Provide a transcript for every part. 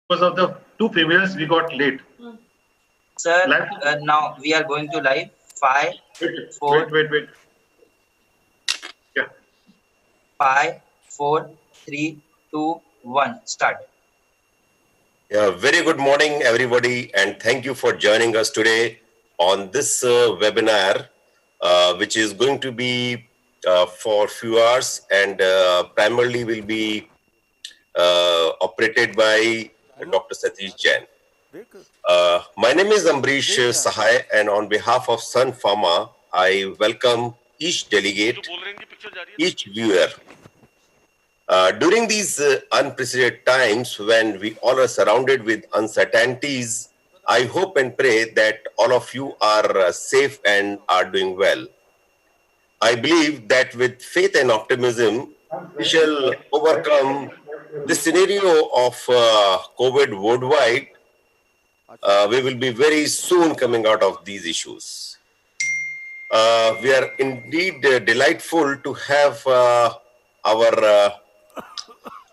Because of the two females, we got late. Sir, Live. now we are going to live. 5, Wait, 4, wait. Yeah. 5, 4, 3, 2, 1. Start. Yeah, very good morning, everybody, and thank you for joining us today on this webinar, which is going to be for few hours and primarily will be operated by Dr. Satish Jain. My name is Ambrish Sahai, and on behalf of Sun Pharma, I welcome each delegate, each viewer. During these unprecedented times when we all are surrounded with uncertainties, I hope and pray that all of you are safe and are doing well. I believe that with faith and optimism, we shall overcome this scenario of COVID worldwide. We will be very soon coming out of these issues. We are indeed delightful to have our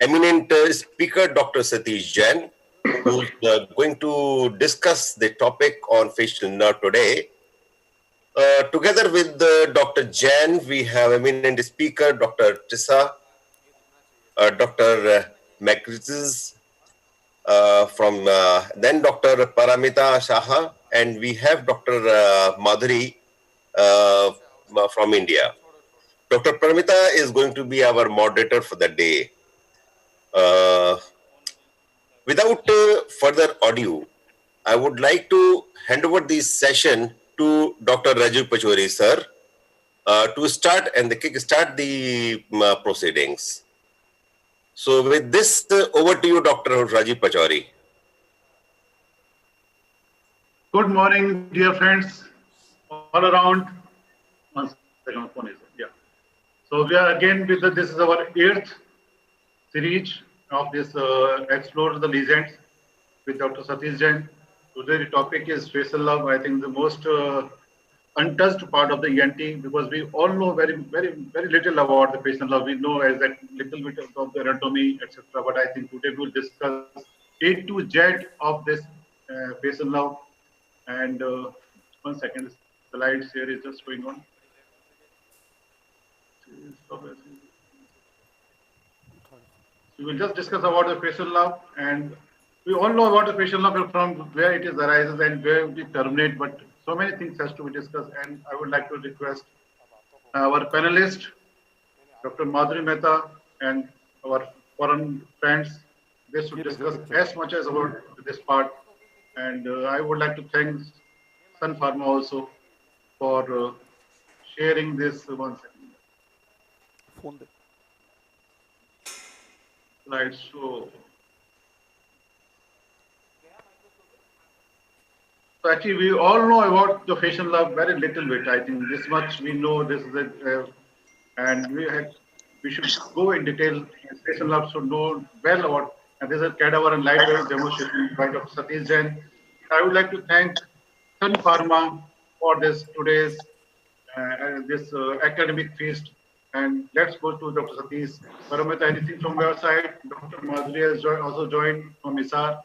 eminent speaker, Dr. Satish Jain, who's going to discuss the topic on facial nerve today. Together with Dr. Jain, we have eminent speaker, Dr. Tissa, Dr. Makritzes, from then Dr. Paramita Shaha, and we have Dr. Madhuri from India. Dr. Paramita is going to be our moderator for the day. Without further ado, I would like to hand over this session to Dr. Rajiv Pachori, sir, to start and kickstart the proceedings. So with this, over to you, Dr. Rajiv Pachori. Good morning, dear friends, all around. One second, my phone is yeah. So we are again with this is our 8th series of this Explore the Legends with Dr. Satish Jain. Today the topic is facial nerve. I think the most untouched part of the ENT, because we all know very little about the facial nerve. We know as a little bit of the anatomy, etc. But I think today we will discuss A to Z of this facial nerve. And 1 second, slides here is just going on. We will just discuss about the facial nerve, and we all know about the facial nerve from where it is arises and where it terminates, but so many things has to be discussed, and I would like to request our panelist, Dr. Madhuri Mehta, and our foreign friends, they should discuss as much as about this part, and I would like to thank Sun Pharma also for sharing this 1 second. Slideshow. So actually, we all know about the facial nerve very little bit. I think this much we know. This is and we should go in detail. Facial nerve should know well about. And this is a cadaver and light demonstration by Dr. Satish Jain. I would like to thank Sun Pharma for this today's this academic feast. And let's go to Dr. Satish. Paramita, anything from your side? Dr. Madhuri has also joined from ISAR.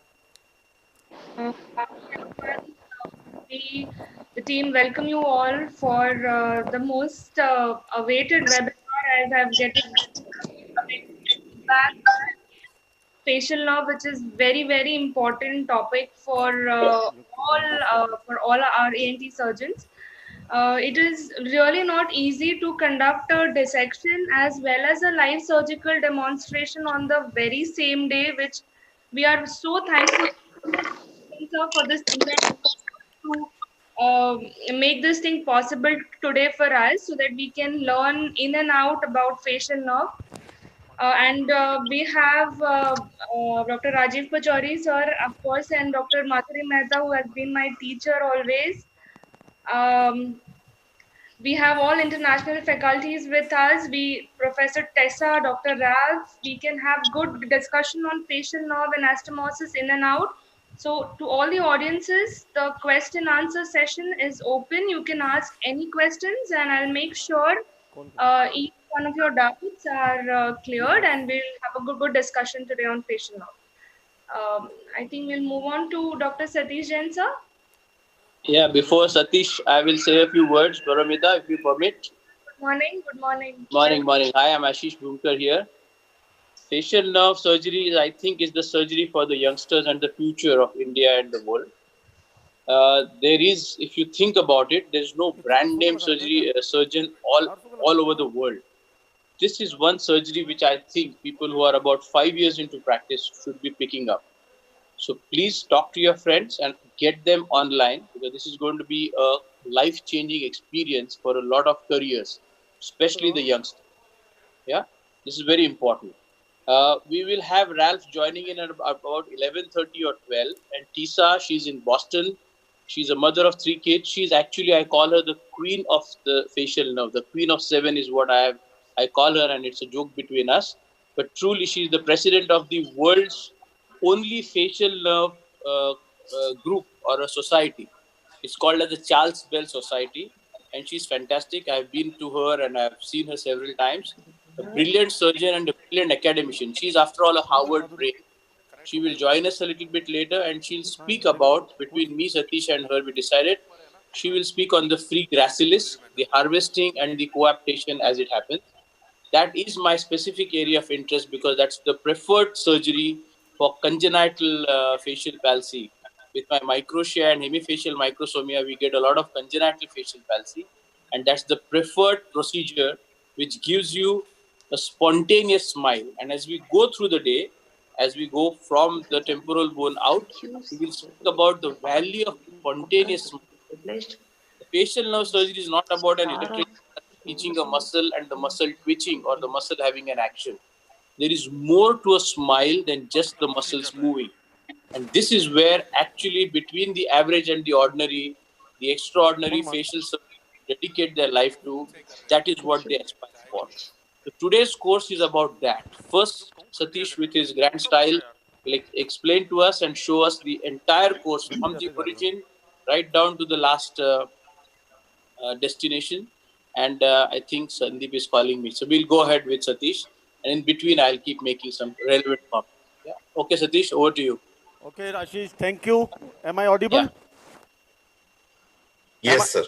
The team welcome you all for the most awaited webinar, as I've getting back facial nerve, which is very important topic for all our ENT surgeons. It is really not easy to conduct a dissection as well as a live surgical demonstration on the very same day, which we are so thankful for this event to make this thing possible today for us, so that we can learn in and out about facial nerve. And we have Dr. Rajiv Pachori, sir, of course, and Dr. Madhuri Mehta, who has been my teacher always. We have all international faculties with us. Professor Tessa, Dr. Ralph, we can have good discussion on facial nerve and anastomosis in and out. So to all the audiences, the question answer session is open. You can ask any questions, and I'll make sure each one of your doubts are cleared, and we'll have a good discussion today on facial nerve. I think we'll move on to Dr. Satish Jain, sir. Yeah, before Satish, I will say a few words. Paramita, if you permit. Good morning. Good morning. Morning. Hi, I'm Ashish Bhumkar here. Facial nerve surgery, I think, is the surgery for the youngsters and the future of India and the world. There is, if you think about it, there is no brand name surgeon all over the world. This is one surgery which I think people who are about 5 years into practice should be picking up. So please talk to your friends and get them online, because this is going to be a life-changing experience for a lot of careers, especially the youngsters. Yeah, this is very important. We will have Ralph joining in at about 11:30 or 12, and Tisa, she's in Boston. She's a mother of 3 kids. She's actually, I call her the queen of the facial nerve. The queen of 7 is what I call her, and it's a joke between us. But truly, she's the president of the world's only facial nerve group or a society. It's called as the Charles Bell Society, and she's fantastic. I've been to her and I've seen her several times. A brilliant surgeon and a brilliant academician. She's, after all, a Harvard brain. She will join us a little bit later, and she'll speak about, between me, Satish, and her, we decided, she will speak on the free gracilis, the harvesting and the coaptation as it happens. That is my specific area of interest, because that's the preferred surgery for congenital facial palsy. With my microtia and hemifacial microsomia, we get a lot of congenital facial palsy, and that's the preferred procedure which gives you a spontaneous smile. And as we go through the day, as we go from the temporal bone out, we will speak about the value of spontaneous smile. The facial nerve surgery is not about an electric teaching a muscle and the muscle twitching or the muscle having an action. There is more to a smile than just the muscles moving. And this is where actually, between the average and the ordinary, the extraordinary facial surgeons dedicate their life to, that is what they aspire for. So today's course is about that. First, Satish, with his grand style, will explain to us and show us the entire course from the origin right down to the last destination. And I think Sandeep is calling me. So we'll go ahead with Satish. And in between, I'll keep making some relevant comments. Yeah. Okay, Satish, over to you. Okay, Ashish, thank you. Am I audible? Yeah. Yes, sir.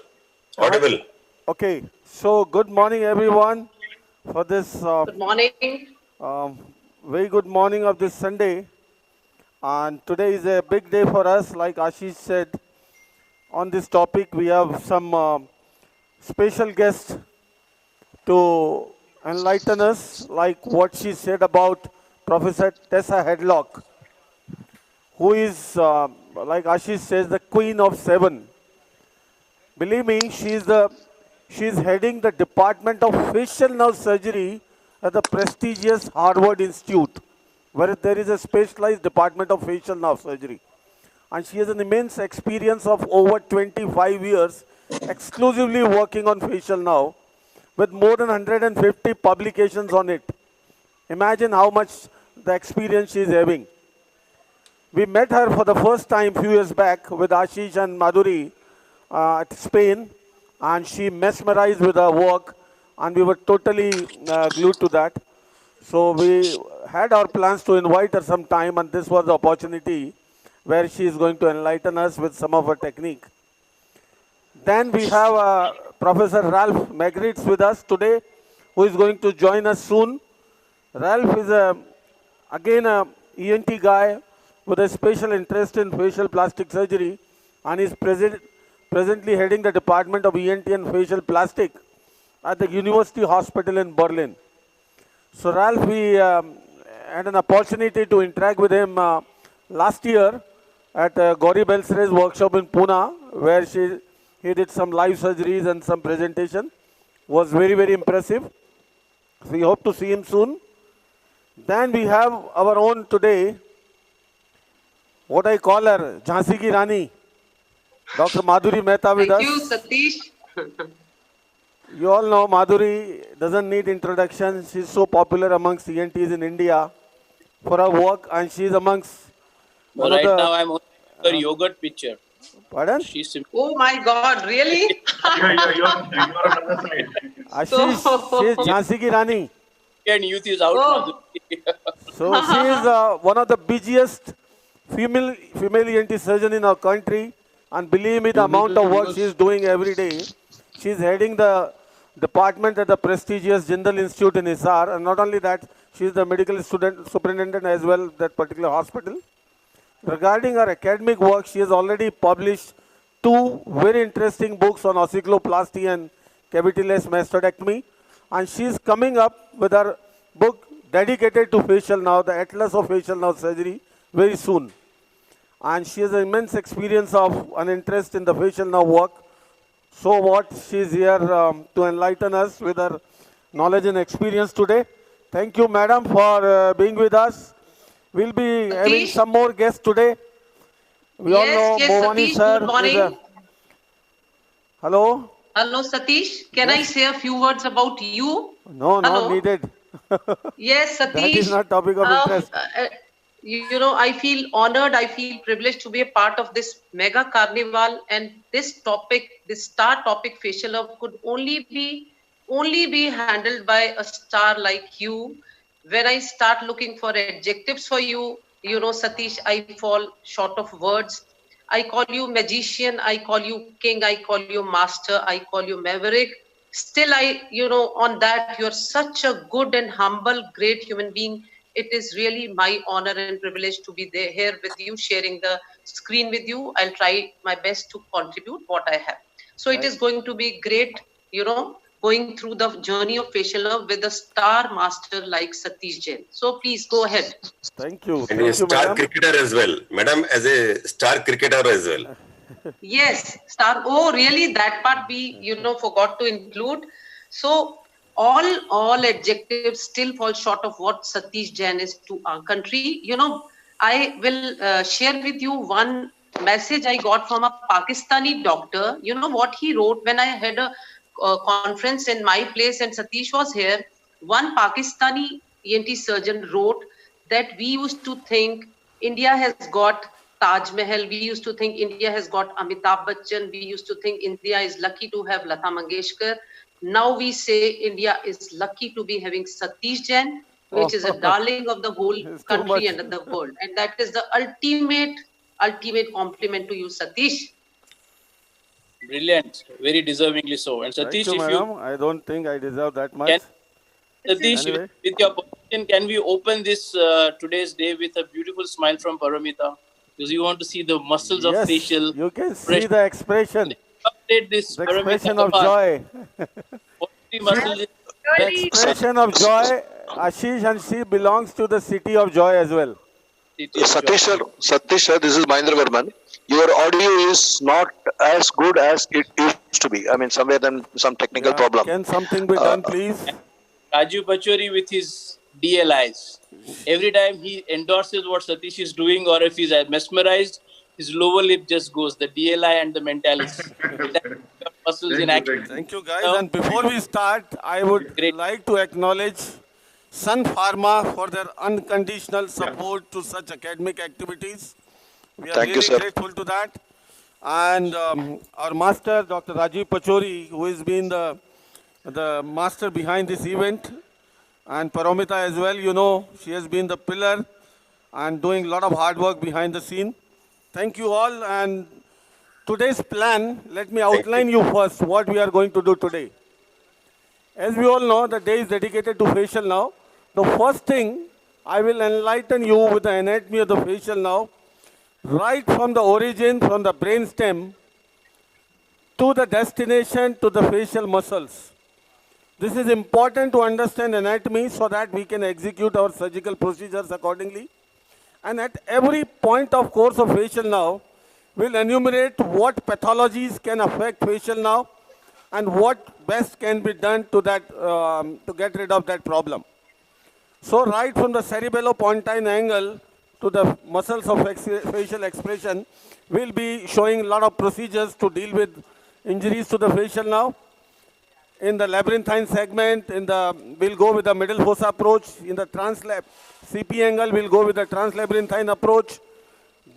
Audible. Okay, so good morning, everyone, for this Good morning. very good morning of this Sunday. And today is a big day for us. Like Ashish said, on this topic, we have some special guests to enlighten us, like what she said about Professor Tessa Hedlock, who is, like Ashish says, the queen of 7. Believe me, she is heading the Department of Facial Nerve Surgery at the prestigious Harvard Institute, where there is a specialized Department of Facial Nerve Surgery. And she has an immense experience of over 25 years exclusively working on facial nerve, with more than 150 publications on it. Imagine how much the experience she is having. We met her for the first time a few years back with Ashish and Madhuri at Spain, and she mesmerized with her work, and we were totally glued to that. So we had our plans to invite her sometime, and this was the opportunity where she is going to enlighten us with some of her technique. Then we have Professor Ralph Magritte with us today, who is going to join us soon. Ralph is again a ENT guy with a special interest in facial plastic surgery, and is presently heading the Department of ENT and Facial Plastic at the University Hospital in Berlin. So Ralph, we had an opportunity to interact with him last year at Gauri Belsre's workshop in Pune, where he did some live surgeries and some presentation. Was very, very impressive. So we hope to see him soon. Then we have our own today, what I call her, Jhansi ki Rani, Dr. Madhuri Mehta with us. Thank you, Satish. You all know Madhuri doesn't need introduction. She's so popular amongst ENTs in India for her work, and she's amongst one Right of the... now, I'm on her yogurt picture. Pardon? She's Oh my God, really? You're on the other side. Ashish, she is Jhansi ki Rani. and youth is out. Oh. So she is one of the busiest female ENT surgeon in our country, and believe me, the amount of work she is doing every day. She is heading the department at the prestigious Jindal Institute in Hisar, and not only that, she is the medical student superintendent as well at that particular hospital. Regarding her academic work, she has already published two very interesting books on osteoplasty and cavityless mastectomy, and she is coming up with her book dedicated to facial nerve, the Atlas of Facial Nerve Surgery, very soon. And she has an immense experience of an interest in the facial nerve work. So what, she is here to enlighten us with her knowledge and experience today. Thank you, madam, for being with us. We'll be having some more guests today. We all know Movani Satish, sir. good morning. Hello? Hello, Satish. Can I say a few words about you? No, not needed. Yes, Satish. That is not topic of interest. You know, I feel honored, I feel privileged to be a part of this mega carnival, and this topic, this star topic, facial nerve, could only be handled by a star like you. When I start looking for adjectives for you, you know, Satish, I fall short of words. I call you magician, I call you king, I call you master, I call you maverick. Still, on that, you're such a good and humble, great human being. It is really my honor and privilege to be there here with you, sharing the screen with you. I'll try my best to contribute what I have. So it is going to be great, going through the journey of facial nerve with a star master like Satish Jain. So please go ahead. Thank you. And a star cricketer as well. Madam, as a star cricketer as well. Yes, star. Oh, really? That part we, forgot to include. So all adjectives still fall short of what Satish Jain is to our country. I will share with you one message I got from a Pakistani doctor. You know what he wrote when I had a conference in my place and Satish was here. One Pakistani ENT surgeon wrote that we used to think India has got Taj Mahal, we used to think India has got Amitabh Bachchan, we used to think India is lucky to have Lata Mangeshkar. Now we say India is lucky to be having Satish Jain, which is a darling of the whole country and the world. And that is the ultimate compliment to you, Satish. Brilliant, very deservingly so. And Satish, Thank you, I don't think I deserve that much. Satish, anyway, with your permission, can we open this today's day with a beautiful smile from Paramita? Because you want to see the muscles of facial. You can see the expression. Update this. The expression of joy. The expression of joy. Ashish and she belongs to the city of joy as well. Satish sir, this is Mahendra Varman. Your audio is not as good as it used to be. I mean, somewhere then some technical problem. Can something be done, please? Raju Pachori with his DLIs. Every time he endorses what Satish is doing, or if he's mesmerized, his lower lip just goes. The DLI and the mentalis. Muscles in action. Thank you, guys. And before we start, I would like to acknowledge Sun Pharma for their unconditional support to such academic activities. We are really grateful to that. And our master, Dr. Rajiv Pachori, who has been the master behind this event, and Paramita as well, she has been the pillar and doing a lot of hard work behind the scene. Thank you all. And today's plan, let me outline you first what we are going to do today. As we all know, the day is dedicated to facial nerve. The first thing, I will enlighten you with the anatomy of the facial nerve, right from the origin, from the brainstem, to the destination, to the facial muscles. This is important to understand anatomy so that we can execute our surgical procedures accordingly. And at every point of course of facial nerve, we'll enumerate what pathologies can affect facial nerve and what best can be done to that to get rid of that problem. So right from the cerebellopontine angle to the muscles of facial expression, we'll be showing a lot of procedures to deal with injuries to the facial nerve. In the labyrinthine segment, we'll go with the middle fossa approach. In the translab CP angle, we'll go with the translabyrinthine approach.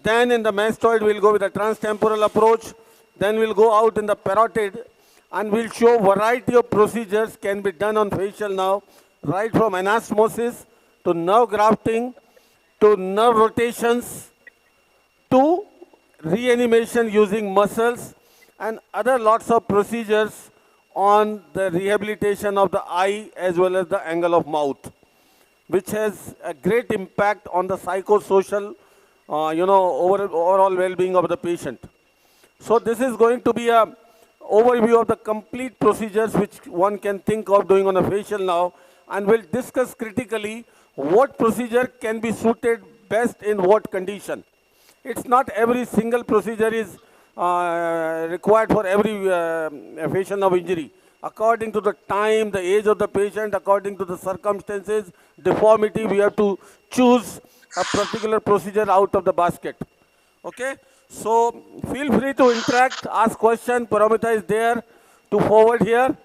Then in the mastoid, we'll go with the transtemporal approach. Then we'll go out in the parotid, and we'll show variety of procedures can be done on facial nerve, right from anastomosis to nerve grafting to nerve rotations to reanimation using muscles and other lots of procedures on the rehabilitation of the eye as well as the angle of mouth, which has a great impact on the psychosocial, overall well-being of the patient. So this is going to be a overview of the complete procedures which one can think of doing on a facial now, and we'll discuss critically what procedure can be suited best in what condition. It's not every single procedure is required for every facial nerve injury. According to the time, the age of the patient, according to the circumstances, deformity, we have to choose a particular procedure out of the basket. Okay? So feel free to interact, ask question. Paramita is there to forward here.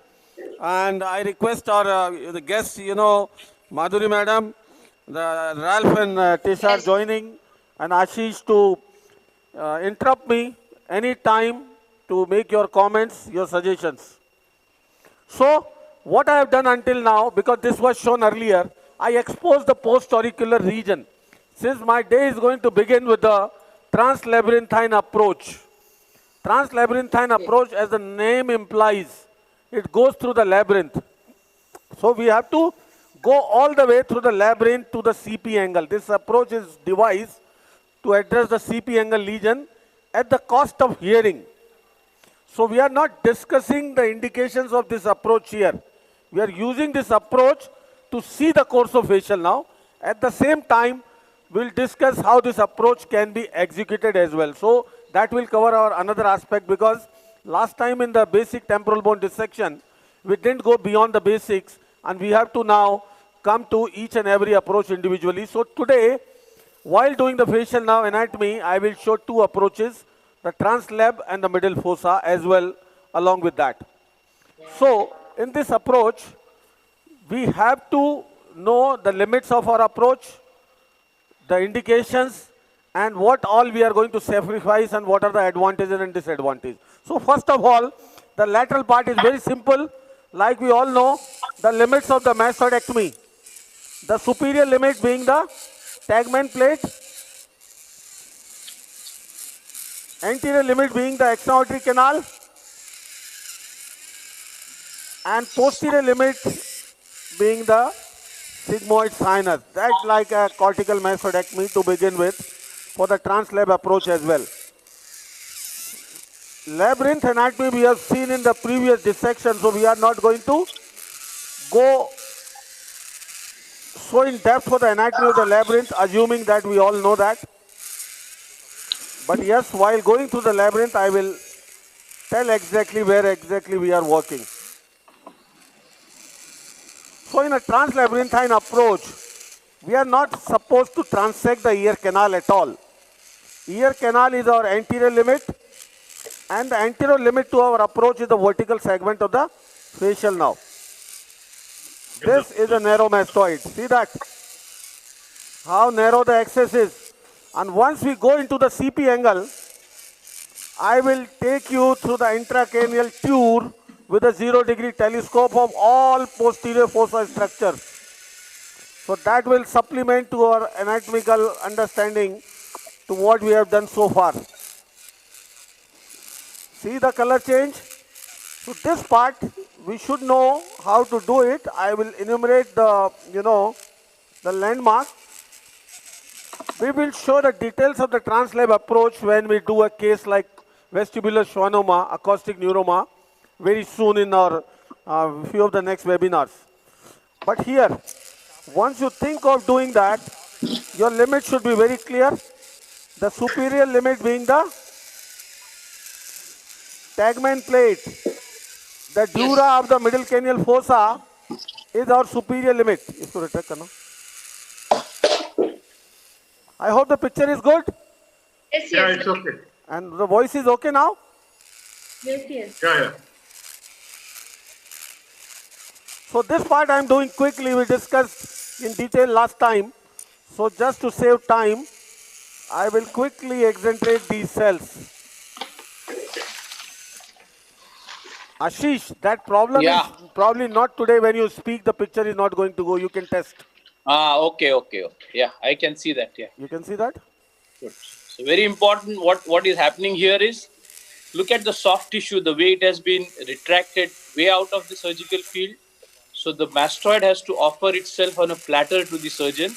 And I request our the guests, Madhuri madam, the Ralph and Tisha joining, and Ashish to interrupt me any time to make your comments, your suggestions. So what I have done until now, because this was shown earlier, I exposed the post-auricular region. Since my day is going to begin with the translabyrinthine approach. Translabyrinthine approach, as the name implies, it goes through the labyrinth. So we have to go all the way through the labyrinth to the CP angle. This approach is devised to address the CP angle lesion at the cost of hearing. So we are not discussing the indications of this approach here. We are using this approach to see the course of facial now. At the same time, we'll discuss how this approach can be executed as well. So that will cover our another aspect, because last time in the basic temporal bone dissection, we didn't go beyond the basics, and we have to now come to each and every approach individually. So today, while doing the facial nerve anatomy, I will show two approaches, the translab and the middle fossa as well along with that. So in this approach, we have to know the limits of our approach, the indications, and what all we are going to sacrifice and what are the advantages and disadvantages. So first of all, the lateral part is very simple. Like we all know, the limits of the mastoidectomy. The superior limit being the tegmen plate, anterior limit being the extra-aortic canal, and posterior limit being the sigmoid sinus. That's like a cortical mastoidectomy to begin with for the translab approach as well. Labyrinth anatomy we have seen in the previous dissection, so we are not going to go so in depth for the anatomy of the labyrinth, assuming that we all know that. But yes, while going through the labyrinth, I will tell exactly where exactly we are working. So in a translabyrinthine approach, we are not supposed to transect the ear canal at all. Ear canal is our anterior limit, and the anterior limit to our approach is the vertical segment of the facial nerve. This is a narrow mastoid. See that? How narrow the axis is. And once we go into the CP angle, I will take you through the intracranial tour with a 0-degree telescope of all posterior fossa structures. So that will supplement to our anatomical understanding to what we have done so far. See the color change? So this part, we should know how to do it. I will enumerate the, the landmark. We will show the details of the translab approach when we do a case like vestibular schwannoma, acoustic neuroma, very soon in our few of the next webinars. But here, once you think of doing that, your limit should be very clear. The superior limit being the tegmen plate. The dura of the middle cranial fossa is our superior limit. I hope the picture is good. Yes, Yeah, yes. it's okay. And the voice is okay now? Yes, yes. Yeah. So this part I am doing quickly. We discussed in detail last time. So just to save time, I will quickly accentuate these cells. Ashish, that problem is probably not today. When you speak, the picture is not going to go. You can test. Okay. Yeah, I can see that. Yeah. You can see that? Good. So very important, what is happening here is, look at the soft tissue, the way it has been retracted way out of the surgical field. So the mastoid has to offer itself on a platter to the surgeon.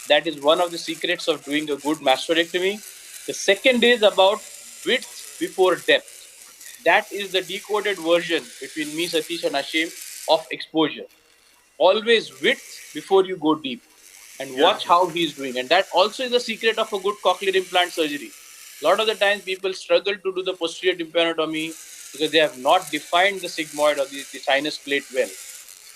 That is one of the secrets of doing a good mastoidectomy. The second is about width before depth. That is the decoded version between me, Satish and Ashim of exposure. Always width before you go deep, and watch how he's doing. And that also is the secret of a good cochlear implant surgery. A lot of the times people struggle to do the posterior tympanotomy because they have not defined the sigmoid or the sinus plate well.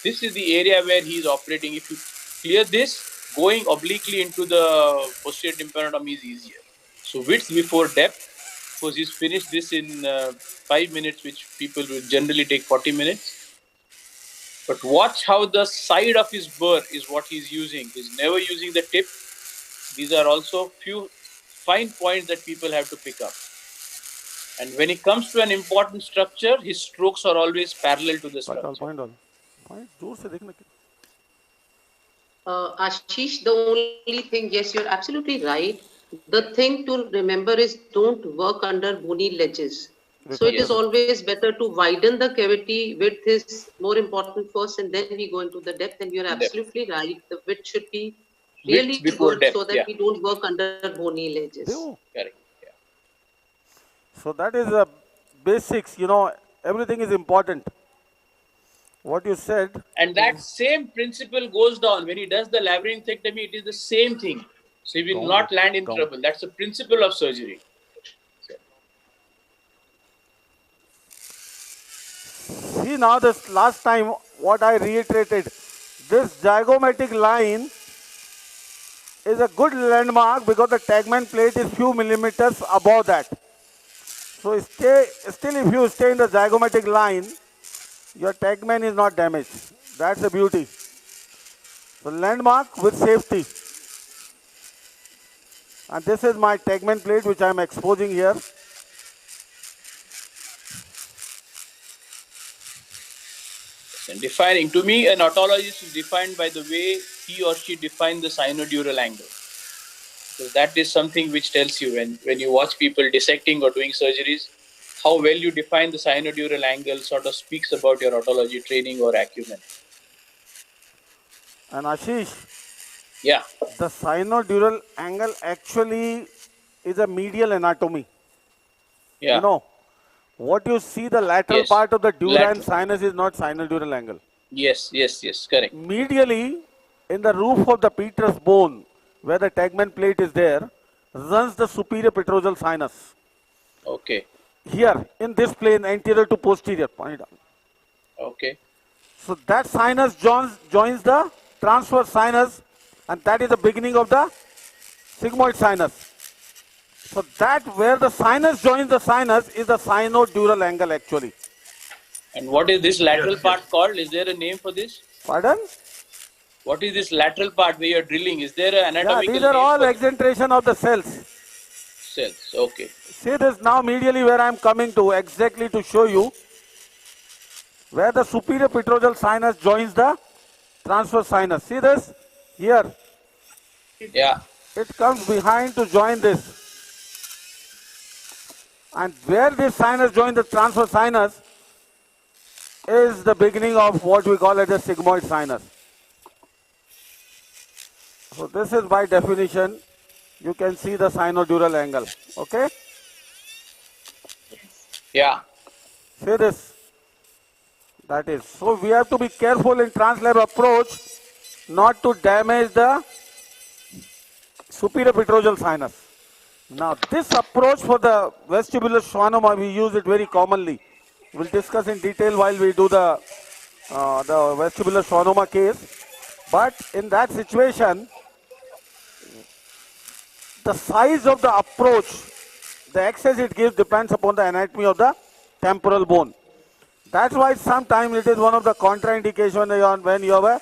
This is the area where he is operating. If you clear this, going obliquely into the posterior tympanotomy is easier. So width before depth, because he's finished this in 5 minutes, which people will generally take 40 minutes. But watch how the side of his burr is what he's using. He's never using the tip. These are also few fine points that people have to pick up. And when it comes to an important structure, his strokes are always parallel to the structure. Ashish, the only thing, yes, you're absolutely right. The thing to remember is don't work under bony ledges. So it is always better to widen the cavity. Width is more important first, and then we go into the depth. And you're absolutely right. The width should be really good depth, so that we don't work under bony ledges. Correct. Yeah. So that is the basics. You know, everything is important. What you said. And that same principle goes down when he does the labyrinthectomy. It is the same thing. So he will not land in trouble. That's the principle of surgery. See now, this last time what I reiterated, this zygomatic line is a good landmark because the tegment plate is few millimeters above that. So still if you stay in the zygomatic line, your tegment is not damaged. That's the beauty. So landmark with safety. And this is my tegment plate which I am exposing here. And defining, to me, an otologist is defined by the way he or she defines the sinodural angle. So that is something which tells you when you watch people dissecting or doing surgeries, how well you define the sinodural angle sort of speaks about your otology training or acumen. And Ashish, yeah, the sinodural angle actually is a medial anatomy. Yeah. You know, what you see the lateral part of the dura and sinus is not sinodural angle. Yes, correct. Medially, in the roof of the petrous bone, where the tegment plate is there, runs the superior petrosal sinus. Okay. Here, in this plane, anterior to posterior. Point down. Okay. So that sinus joins the transverse sinus, and that is the beginning of the sigmoid sinus. So that where the sinus joins the sinus is the sinodural angle actually. And what is this lateral part called? Is there a name for this? Pardon? What is this lateral part where you are drilling? Is there an anatomical these are name all for exentration of the cells. cells? Okay. See this now medially where I am coming to exactly to show you where the superior petrosal sinus joins the transverse sinus. See this? Here. Yeah. It comes behind to join this. And where this sinus joins the transverse sinus is the beginning of what we call as the sigmoid sinus. So this is by definition, you can see the sinodural angle. Okay? Yeah. See this? That is. So we have to be careful in translab approach not to damage the superior petrosal sinus. Now this approach for the vestibular schwannoma, we use it very commonly. We'll discuss in detail while we do the vestibular schwannoma case. But in that situation, the size of the approach, the access it gives depends upon the anatomy of the temporal bone. That's why sometimes it is one of the contraindications when you have a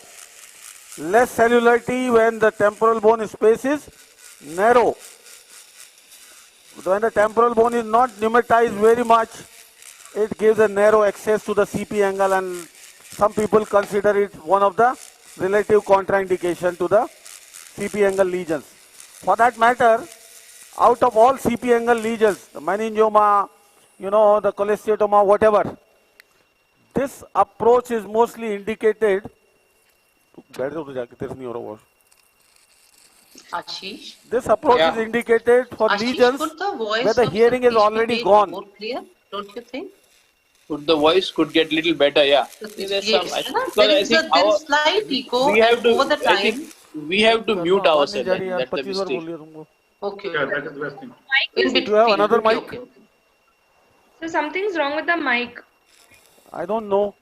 less cellularity, when the temporal bone space is narrow. When the temporal bone is not pneumatized very much, it gives a narrow access to the CP angle, and some people consider it one of the relative contraindication to the CP angle lesions. For that matter, out of all CP angle lesions, the meningioma, the cholesteatoma, whatever, this approach is mostly indicated. Ashish. This approach is indicated for Ashish, lesions could the voice where the of hearing is Satish already be gone. more clear, don't you think? Could the voice could get little better, yeah. Yes. Because There I is think there is slight echo, we have and to. over the I time. think we have to mute ourselves. I think that's the mistake. Okay. Yeah, that is the best thing. In Do you have another mic? Okay. So something's wrong with the mic. I don't know.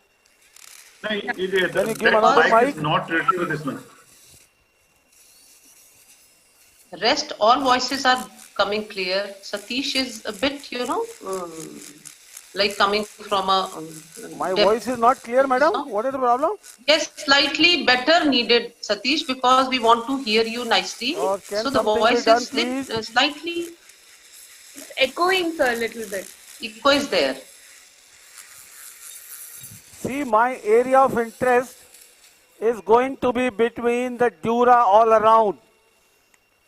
No, Can you give that another mic mic? is not related to this one. Rest all voices are coming clear. Satish is a bit, like coming from a. My depth. voice is not clear, madam. What is the problem? Yes, slightly better needed, Satish, because we want to hear you nicely. Or can So the something voice be done, is please? slightly It's echoing, sir, a little bit. echo is there. See, my area of interest is going to be between the dura all around,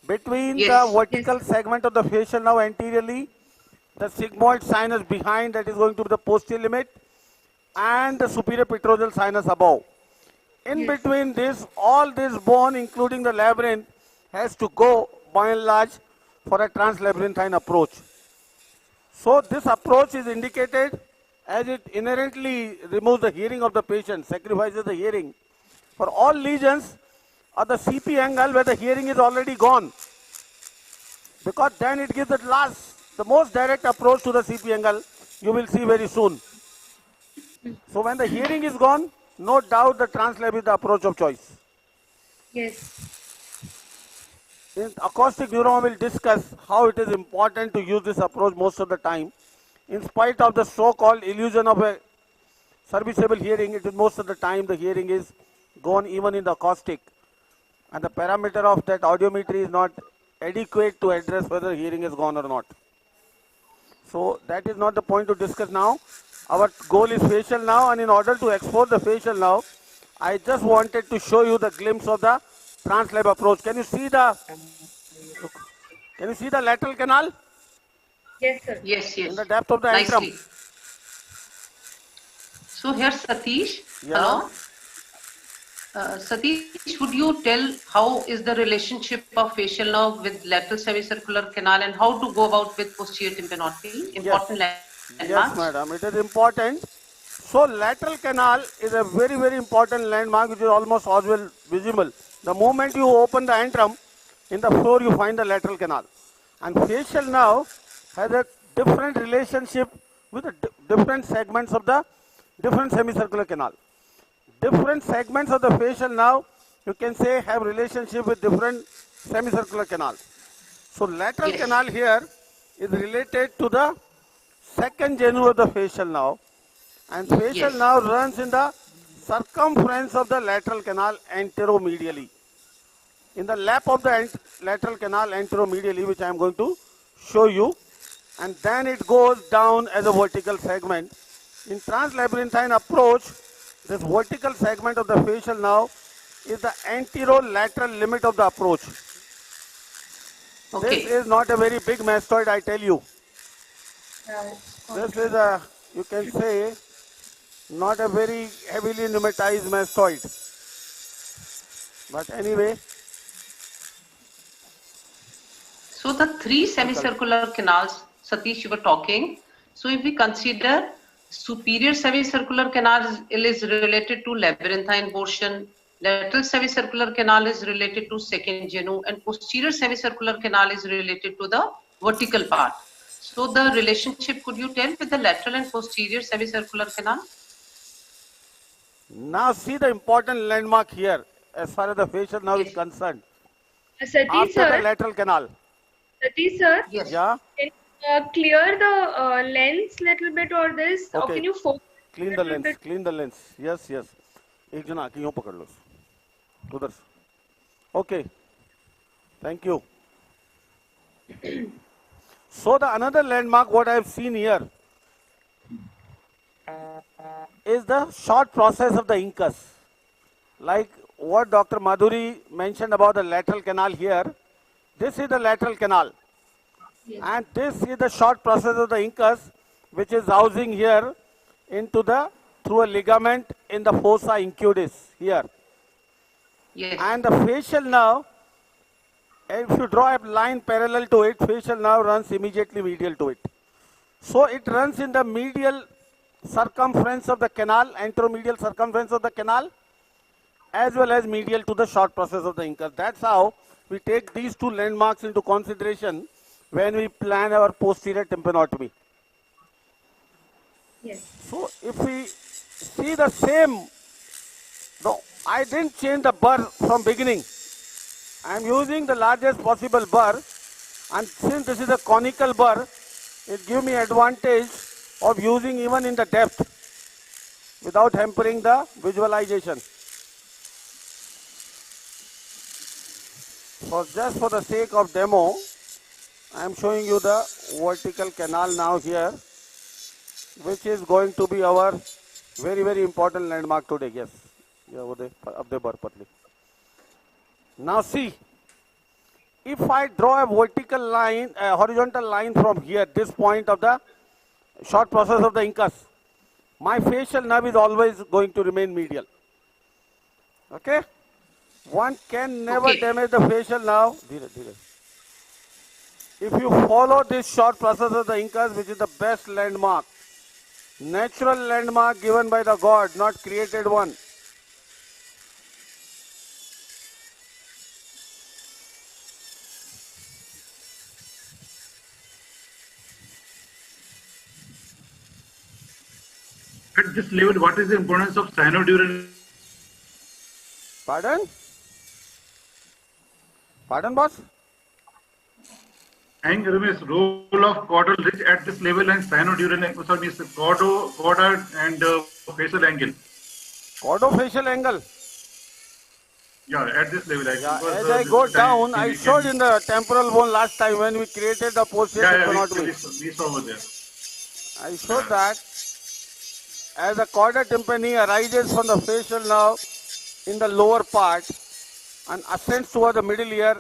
between the vertical segment of the facial nerve anteriorly, the sigmoid sinus behind, that is going to be the posterior limit, and the superior petrosal sinus above. In between this, all this bone, including the labyrinth, has to go by and large for a translabyrinthine approach. So this approach is indicated as it inherently removes the hearing of the patient, sacrifices the hearing for all lesions of the CP angle where the hearing is already gone. Because then it gives the most direct approach to the CP angle, you will see very soon. So when the hearing is gone, no doubt the translab is the approach of choice. Yes. In acoustic neuroma, will discuss how it is important to use this approach most of the time. In spite of the so-called illusion of a serviceable hearing, it is most of the time the hearing is gone even in the acoustic. And the parameter of that audiometry is not adequate to address whether hearing is gone or not. So that is not the point to discuss now. Our goal is facial now, and in order to expose the facial now, I just wanted to show you the glimpse of the translab approach. Can you see the lateral canal? Yes, sir. Yes. In the depth of the antrum. So here, Satish. Yeah. Hello. Satish, would you tell how is the relationship of facial nerve with lateral semicircular canal, and how to go about with posterior tympanotomy? Important landmarks. Yes, madam. It is important. So lateral canal is a very, very important landmark which is almost always visible. The moment you open the antrum, in the floor you find the lateral canal. And facial nerve has a different relationship with the different segments of the different semicircular canal. Different segments of the facial nerve, you can say, have relationship with different semicircular canals. So lateral canal here is related to the second genu of the facial nerve, and facial nerve runs in the circumference of the lateral canal anteromedially. In the lap of the lateral canal anteromedially, which I am going to show you, and then it goes down as a vertical segment. In translabyrinthine approach, this vertical segment of the facial nerve is the anterolateral limit of the approach. This is not a very big mastoid, I tell you. This is a, you can say, not a very heavily pneumatized mastoid. But anyway. So the three semicircular canals, Satish, you were talking. So if we consider superior semicircular canal is related to labyrinthine portion, lateral semicircular canal is related to second genu, and posterior semicircular canal is related to the vertical part. So the relationship, could you tell, with the lateral and posterior semicircular canal? Now see the important landmark here as far as the facial nerve is concerned. Satish After sir. the lateral canal. Satish sir. Yes. Yeah. Can you clear the lens little bit or this? Okay. Or can you focus? Clean the lens. Clean the lens. Yes, yes. एक जना आके यूं पकड़ लो उधर से. Okay. Thank you. So the another landmark what I have seen here is the short process of the incus. Like what Dr. Madhuri mentioned about the lateral canal here. This is the lateral canal. Yes. And this is the short process of the incus, which is housing here into the, through a ligament in the fossa incudis here. Yes. And the facial nerve, if you draw a line parallel to it, facial nerve runs immediately medial to it. So it runs in the medial circumference of the canal, anteromedial circumference of the canal, as well as medial to the short process of the incus. That's how we take these two landmarks into consideration when we plan our posterior tympanotomy. Yes. So if we see the same, no, I didn't change the burr from beginning. I am using the largest possible burr, and since this is a conical burr, it gives me advantage of using even in the depth without hampering the visualization. So just for the sake of demo, I am showing you the vertical canal now here, which is going to be our very, very important landmark today. Yes. Now see, if I draw a vertical line, a horizontal line from here, this point of the short process of the incus, my facial nerve is always going to remain medial. Okay? One can never damage the facial nerve. If you follow this short process of the incus, which is the best landmark, natural landmark given by the God, not created one. At this level, what is the importance of sinodural? Pardon? Pardon, boss? Anger means role of caudal ridge at this level and sinodural angle. So means caudal and facial angle. Caudofacial angle. Yeah, at this level. Yeah, as I go down, I showed in the temporal bone last time when we created the posterior tympanotomy. We saw over there. I showed that as the chorda tympani arises from the facial nerve in the lower part and ascends toward the middle ear,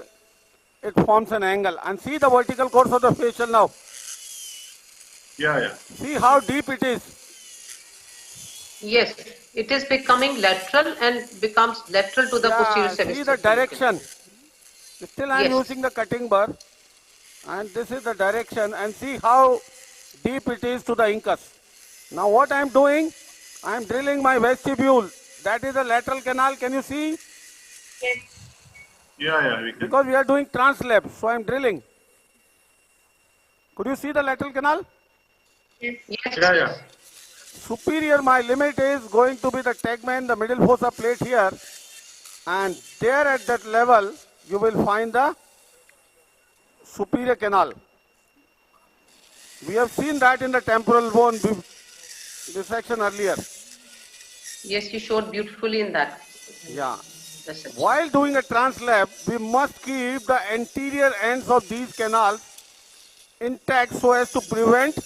it forms an angle. And see the vertical course of the facial nerve. Yeah. See how deep it is. Yes, it is becoming lateral and becomes lateral to the posterior semester. See the direction. Still I am using the cutting burr, and this is the direction, and see how deep it is to the incus. Now what I am doing, I am drilling my vestibule. That is the lateral canal. Can you see? Yes. Yeah, we can. Because we are doing translab, so I am drilling. Could you see the lateral canal? Yes. Yeah. Superior, my limit is going to be the tegmen, the middle fossa plate here, and there at that level you will find the superior canal. We have seen that in the temporal bone dissection earlier. Yes, you showed beautifully in that. Yeah. While doing a translab, we must keep the anterior ends of these canals intact so as to prevent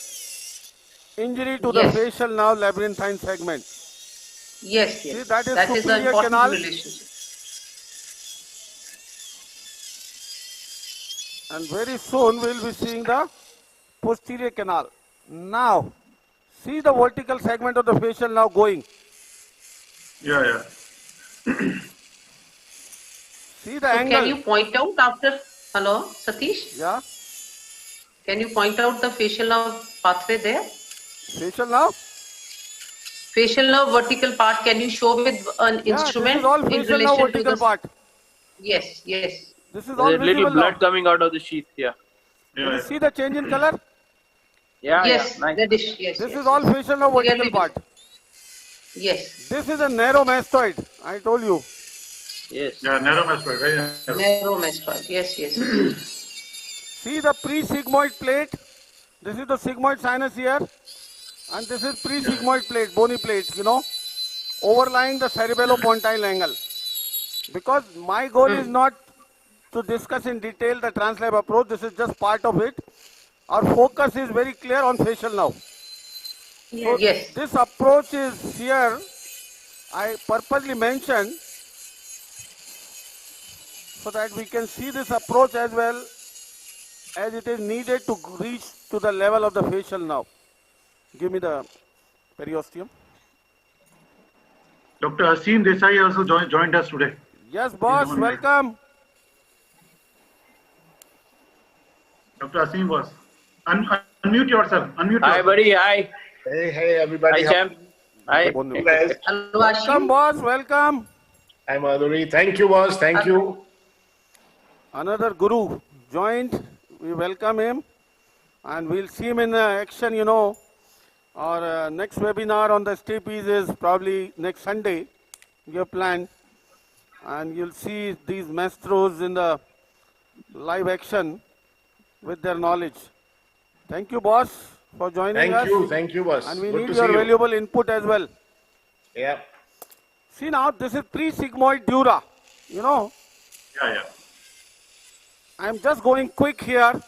injury to the facial nerve labyrinthine segment. Yes. See, that is an superior important canal. relationship. And very soon we will be seeing the posterior canal. Now, see the vertical segment of the facial nerve going. Yeah. See the angle. Can you point out after, hello, Satish? Yeah. Can you point out the facial nerve pathway there? Facial nerve? Facial nerve vertical part, can you show with an instrument? This is all facial nerve vertical part. Yes. This is There's all a little visible blood now. coming out of the sheath here. Can you see the change in color? Yes, nice. reddish, This is all facial nerve vertical part. Yes. This is a narrow mastoid, I told you. Yes. Yeah, narrow mastoid, right? Narrow mastoid, yes. See the pre-sigmoid plate. This is the sigmoid sinus here. And this is pre-sigmoid plate, bony plate, overlying the cerebellopontine angle. Because my goal is not to discuss in detail the translab approach. This is just part of it. Our focus is very clear on facial nerve. So this approach is here, I purposely mentioned so that we can see this approach as well as it is needed to reach to the level of the facial nerve. Give me the periosteum. Dr. Asim Desai also joined us today. Yes, boss, welcome. Dr. Asim was. Unmute yourself. Unmute Hi, yourself. buddy. Hi. Hey, everybody. Hi, champ. Hi. Guys. Welcome, boss. Welcome. Hi, Madhuri. Thank you, boss. Thank you. Another guru joined. We welcome him. And we'll see him in action, you know. Our next webinar on the stapes is probably next Sunday. We have planned. And you'll see these maestros in the live action with their knowledge. Thank you, boss, for joining us. Thank you, boss. And we Good need to your see you. valuable input as well. Yeah. See now, this is pre-sigmoid dura, you know. Yeah. I'm just going quick here.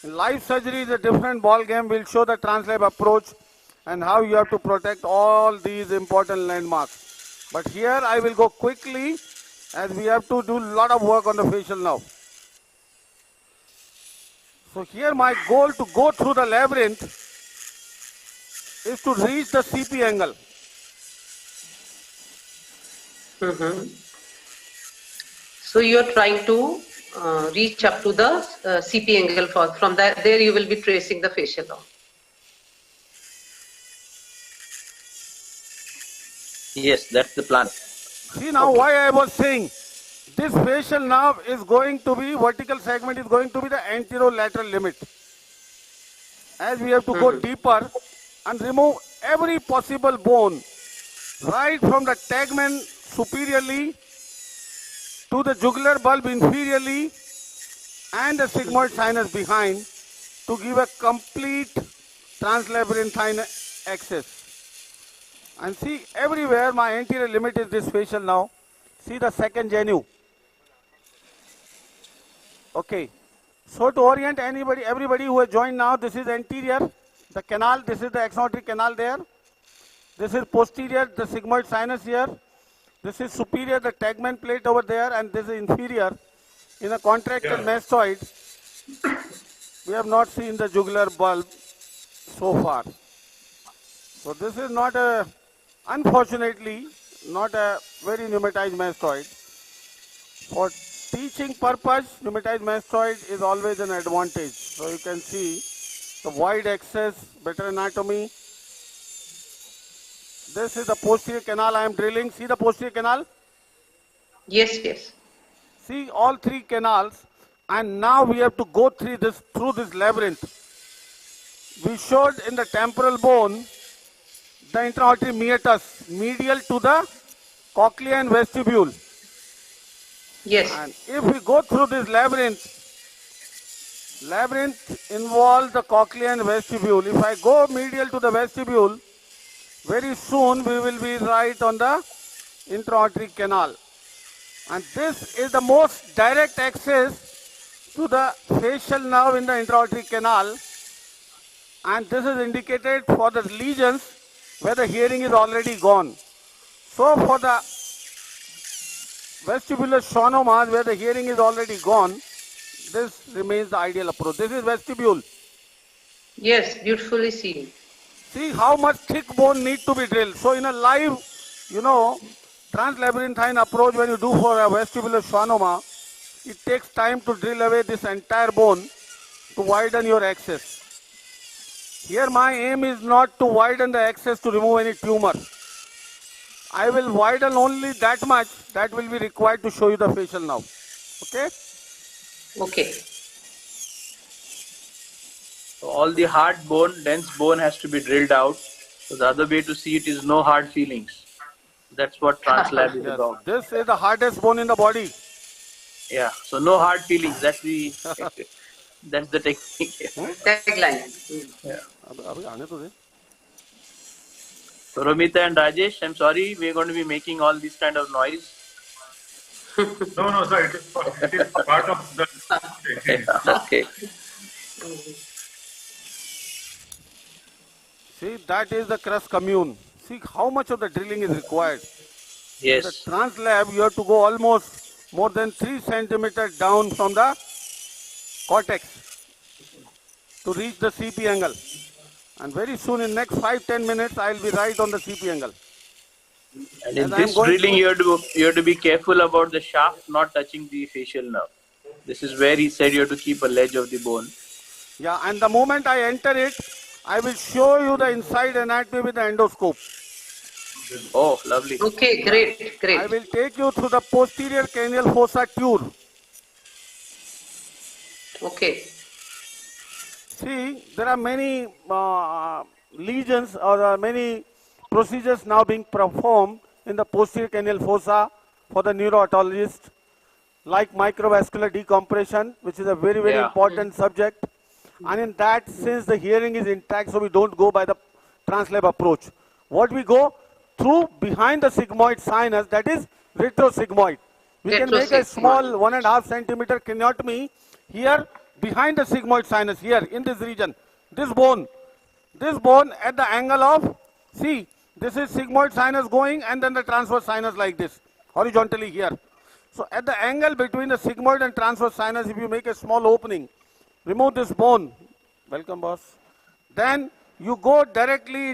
Live surgery is a different ball game. We'll show the translab approach and how you have to protect all these important landmarks. But here I will go quickly as we have to do a lot of work on the facial nerve. So here my goal to go through the labyrinth is to reach the CP angle. So you are trying to reach up to the CP angle. From there you will be tracing the facial nerve. Yes, that's the plan. See now why I was saying this facial nerve is going to be, vertical segment is going to be the anterolateral limit. As we have to go deeper and remove every possible bone, right from the tegmen superiorly to the jugular bulb inferiorly and the sigmoid sinus behind to give a complete translabyrinthine access. And see everywhere my anterior limit is this facial now. See the second genu. Okay. So to orient everybody who has joined now, this is anterior, the canal, this is the axonotary canal there. This is posterior, the sigmoid sinus here. This is superior, the tegmen plate over there, and this is inferior. In a contracted mastoid, we have not seen the jugular bulb so far. So this is not a, unfortunately, not a very pneumatized mastoid. For teaching purpose, pneumatized mastoid is always an advantage. So you can see the wide axis, better anatomy. This is the posterior canal I am drilling. See the posterior canal? Yes. See all three canals, and now we have to go through this labyrinth. We showed in the temporal bone the intra-auditory meatus, medial to the cochlea and vestibule. Yes. And if we go through this labyrinth involves the cochlea and vestibule. If I go medial to the vestibule, very soon we will be right on the intra-auditory canal. And this is the most direct access to the facial nerve in the intra-auditory canal. And this is indicated for the lesions where the hearing is already gone. So for the vestibular schwannomas where the hearing is already gone, this remains the ideal approach. This is vestibule. Yes, beautifully seen. See how much thick bone need to be drilled. So in a live, translabyrinthine approach, when you do for a vestibular schwannoma, it takes time to drill away this entire bone to widen your access. Here my aim is not to widen the access to remove any tumor. I will widen only that much that will be required to show you the facial nerve. Okay? Okay. So all the hard bone, dense bone has to be drilled out. So the other way to see it is no hard feelings. That's what translab is about. This is the hardest bone in the body. Yeah. So no hard feelings. That's the that's the technique. Tagline. Yeah. So Romita and Rajesh, I'm sorry, we're going to be making all this kind of noise. No, sir. It is part of the. Okay. See, that is the crus commune. See how much of the drilling is required. Yes. In the translab, you have to go almost more than 3 centimeters down from the cortex to reach the CP angle. And very soon, in next 5-10 minutes, I will be right on the CP angle. And in As I am this going drilling, to- you have to be careful about the shaft not touching the facial nerve. This is where he said you have to keep a ledge of the bone. Yeah, and the moment I enter it, I will show you the inside anatomy with the endoscope. Oh, lovely. Okay, great, I great. will take you through the posterior cranial fossa tube. Okay. See, there are many lesions or many procedures now being performed in the posterior cranial fossa for the neurotologist, like microvascular decompression, which is a very, very Yeah. important subject. And in that, since the hearing is intact, so we don't go by the translab approach. What we go through behind the sigmoid sinus, that is retrosigmoid. We can make a Retrosigmoid. small 1.5 centimeter craniotomy here behind the sigmoid sinus, here in this region. This bone at the angle of, see, this is sigmoid sinus going and then the transverse sinus like this, horizontally here. So at the angle between the sigmoid and transverse sinus, if you make a small opening, remove this bone, welcome boss, then you go directly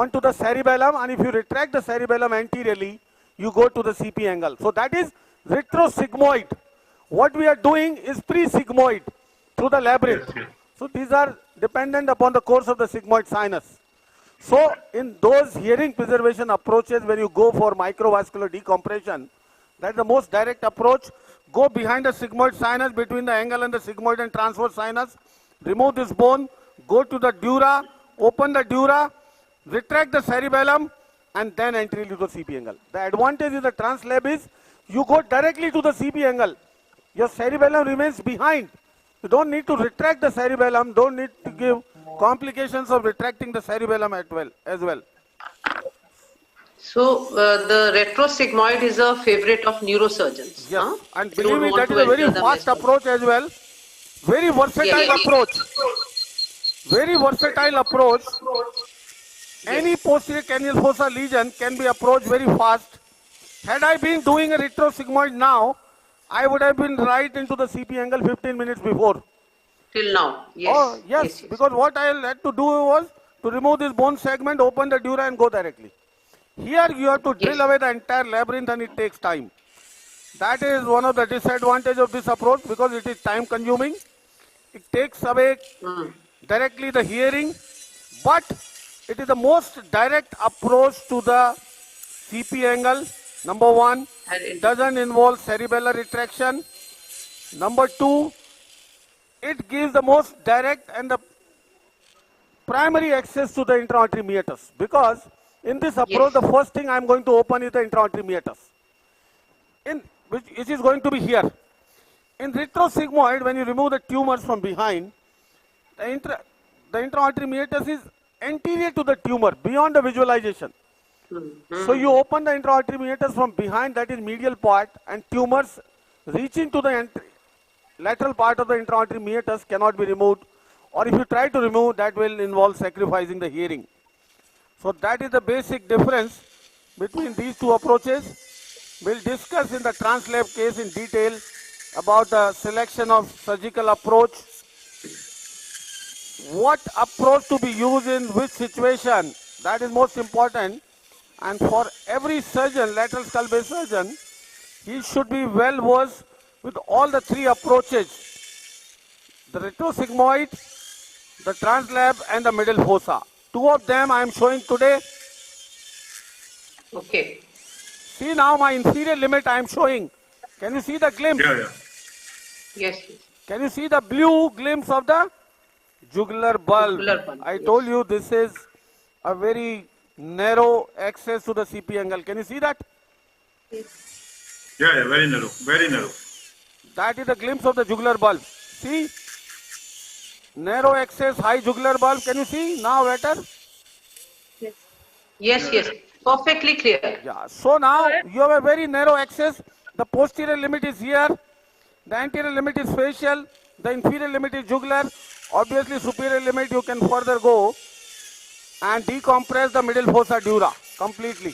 onto the cerebellum, and if you retract the cerebellum anteriorly, you go to the CP angle. So that is retrosigmoid. What we are doing is pre-sigmoid through the labyrinth. Yes, yes. So these are dependent upon the course of the sigmoid sinus. So in those hearing preservation approaches, when you go for microvascular decompression, that's the most direct approach. Go behind the sigmoid sinus, between the angle and the sigmoid and transverse sinus, remove this bone, go to the dura, open the dura, retract the cerebellum, and then enter into the CP angle. The advantage in the translab is you go directly to the CP angle. Your cerebellum remains behind. You don't need to retract the cerebellum, don't need to give complications of retracting the cerebellum as well. So the retrosigmoid is a favorite of neurosurgeons. Yes, huh? and They believe don't me, want that is to a very enter the fast mess. approach as well. Very versatile Yes. approach. Very versatile approach. Any posterior cranial fossa lesion can be approached very fast. Had I been doing a retrosigmoid now, I would have been right into the CP angle 15 minutes before. Till now. Yes. Oh, yes, because what I had to do was to remove this bone segment, open the dura and go directly. Here you have to drill Yes. away the entire labyrinth and it takes time. That is one of the disadvantages of this approach because it is time consuming. It takes away directly the hearing, but it is the most direct approach to the CP angle. Number one, it doesn't involve cerebellar retraction. Number two, it gives the most direct and the primary access to the intra-auditory meatus, because in this approach, Yes. the first thing I am going to open is the intra-auditory meatus, which is going to be here. In retrosigmoid, when you remove the tumors from behind, the intra-auditory meatus is anterior to the tumor, beyond the visualization. So you open the intra-auditory meatus from behind, that is medial part, and tumors reaching to the lateral part of the intra-auditory meatus cannot be removed, or if you try to remove, that will involve sacrificing the hearing. So that is the basic difference between these two approaches. We'll discuss in the translab case in detail about the selection of surgical approach, what approach to be used in which situation, that is most important. And for every surgeon, lateral skull base surgeon, he should be well versed with all the three approaches: the retrosigmoid, the translab, and the middle fossa. Two of them I am showing today. Okay. See now my inferior limit I am showing. Can you see the glimpse? Yeah, yeah. Yes. Can you see the blue glimpse of the jugular bulb? Jugular bulb, I yes. told you this is a very narrow access to the CP angle. Can you see that? Yeah, yeah, very narrow, very narrow. That is the glimpse of the jugular bulb. See? Narrow access, high jugular bulb. Can you see now better? Yes, yes. Perfectly clear. Yeah. So now you have a very narrow access. The posterior limit is here. The anterior limit is facial. The inferior limit is jugular. Obviously, superior limit you can further go and decompress the middle fossa dura completely.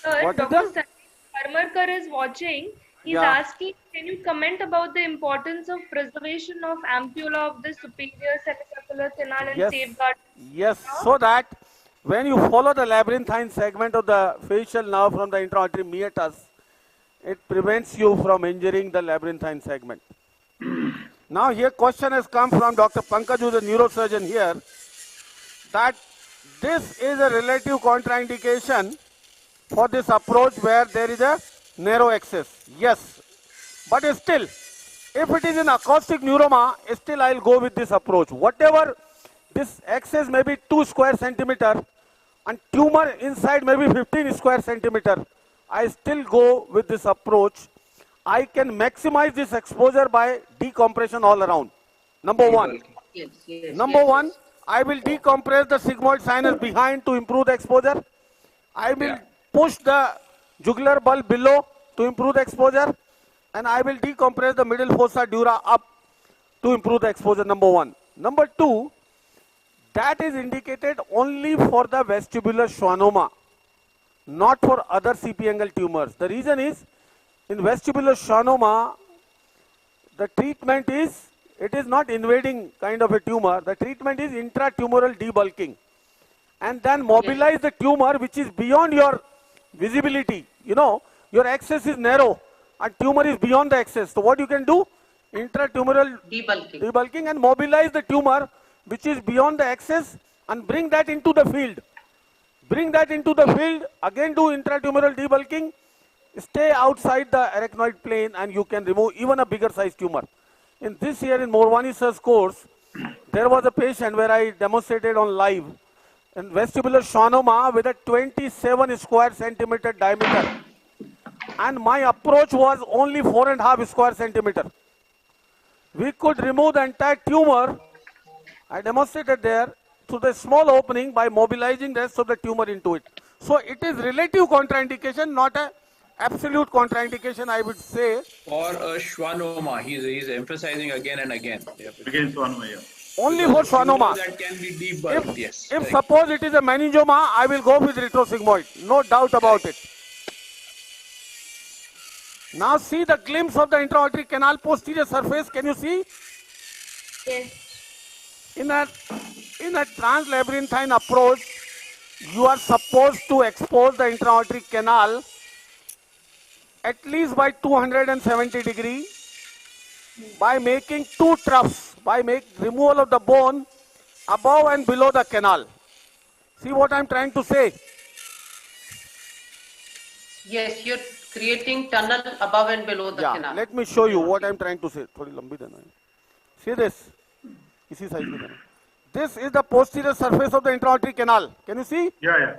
Sir, What is Dr. the- Satish Karmarkar is watching. He's Yeah. asking, can you comment about the importance of preservation of ampulla of the superior semicircular canal and Yes, safeguard? yes, so that when you follow the labyrinthine segment of the facial nerve from the intra-auditory meatus, it prevents you from injuring the labyrinthine segment. Now here question has come from Dr. Pankaj, who is a neurosurgeon here, that this is a relative contraindication for this approach where there is a narrow axis. Yes, but still, if it is an acoustic neuroma, still I'll go with this approach. Whatever this axis may be 2 square centimeter and tumor inside may be 15 square centimeter, I still go with this approach. I can maximize this exposure by decompression all around. Number one. Yes, yes, Number yes, one, yes. I will decompress the sigmoid sinus behind to improve the exposure. I will push the jugular bulb below to improve the exposure. And I will decompress the middle fossa dura up to improve the exposure, number one. Number two, that is indicated only for the vestibular schwannoma, not for other CP angle tumors. The reason is, in vestibular schwannoma, the treatment is, it is not invading kind of a tumor. The treatment is intratumoral debulking. And then mobilize the tumor which is beyond your visibility. You know, your axis is narrow and tumor is beyond the axis. So what you can do? Intratumoral debulking and mobilize the tumor which is beyond the axis and bring that into the field. Bring that into the field, again do intratumoral debulking, stay outside the arachnoid plane and you can remove even a bigger size tumor. In this year in Morwani sir's course, there was a patient where I demonstrated on live in vestibular schwannoma with a 27 square centimeter diameter. And my approach was only 4.5 square centimeter. We could remove the entire tumor, I demonstrated there, through the small opening by mobilizing the rest of the tumor into it. So it is relative contraindication, not a absolute contraindication, I would say. For a schwannoma, he's emphasizing again and again. Again, schwannoma, yeah. Only for schwannoma. That can be debulked, yes. If suppose it is a meningioma, I will go with retrosigmoid. No doubt about it. Now see the glimpse of the intra-auditory canal posterior surface. Can you see? Yes. In a translabyrinthine approach, you are supposed to expose the intra-auditory canal at least by 270 degree by making two troughs, by removal of the bone above and below the canal. See what I am trying to say? Yes, you're creating tunnel above and below the canal. Let me show you what I am trying to say. See this? This is the posterior surface of the intra-auditory canal. Can you see? Yeah.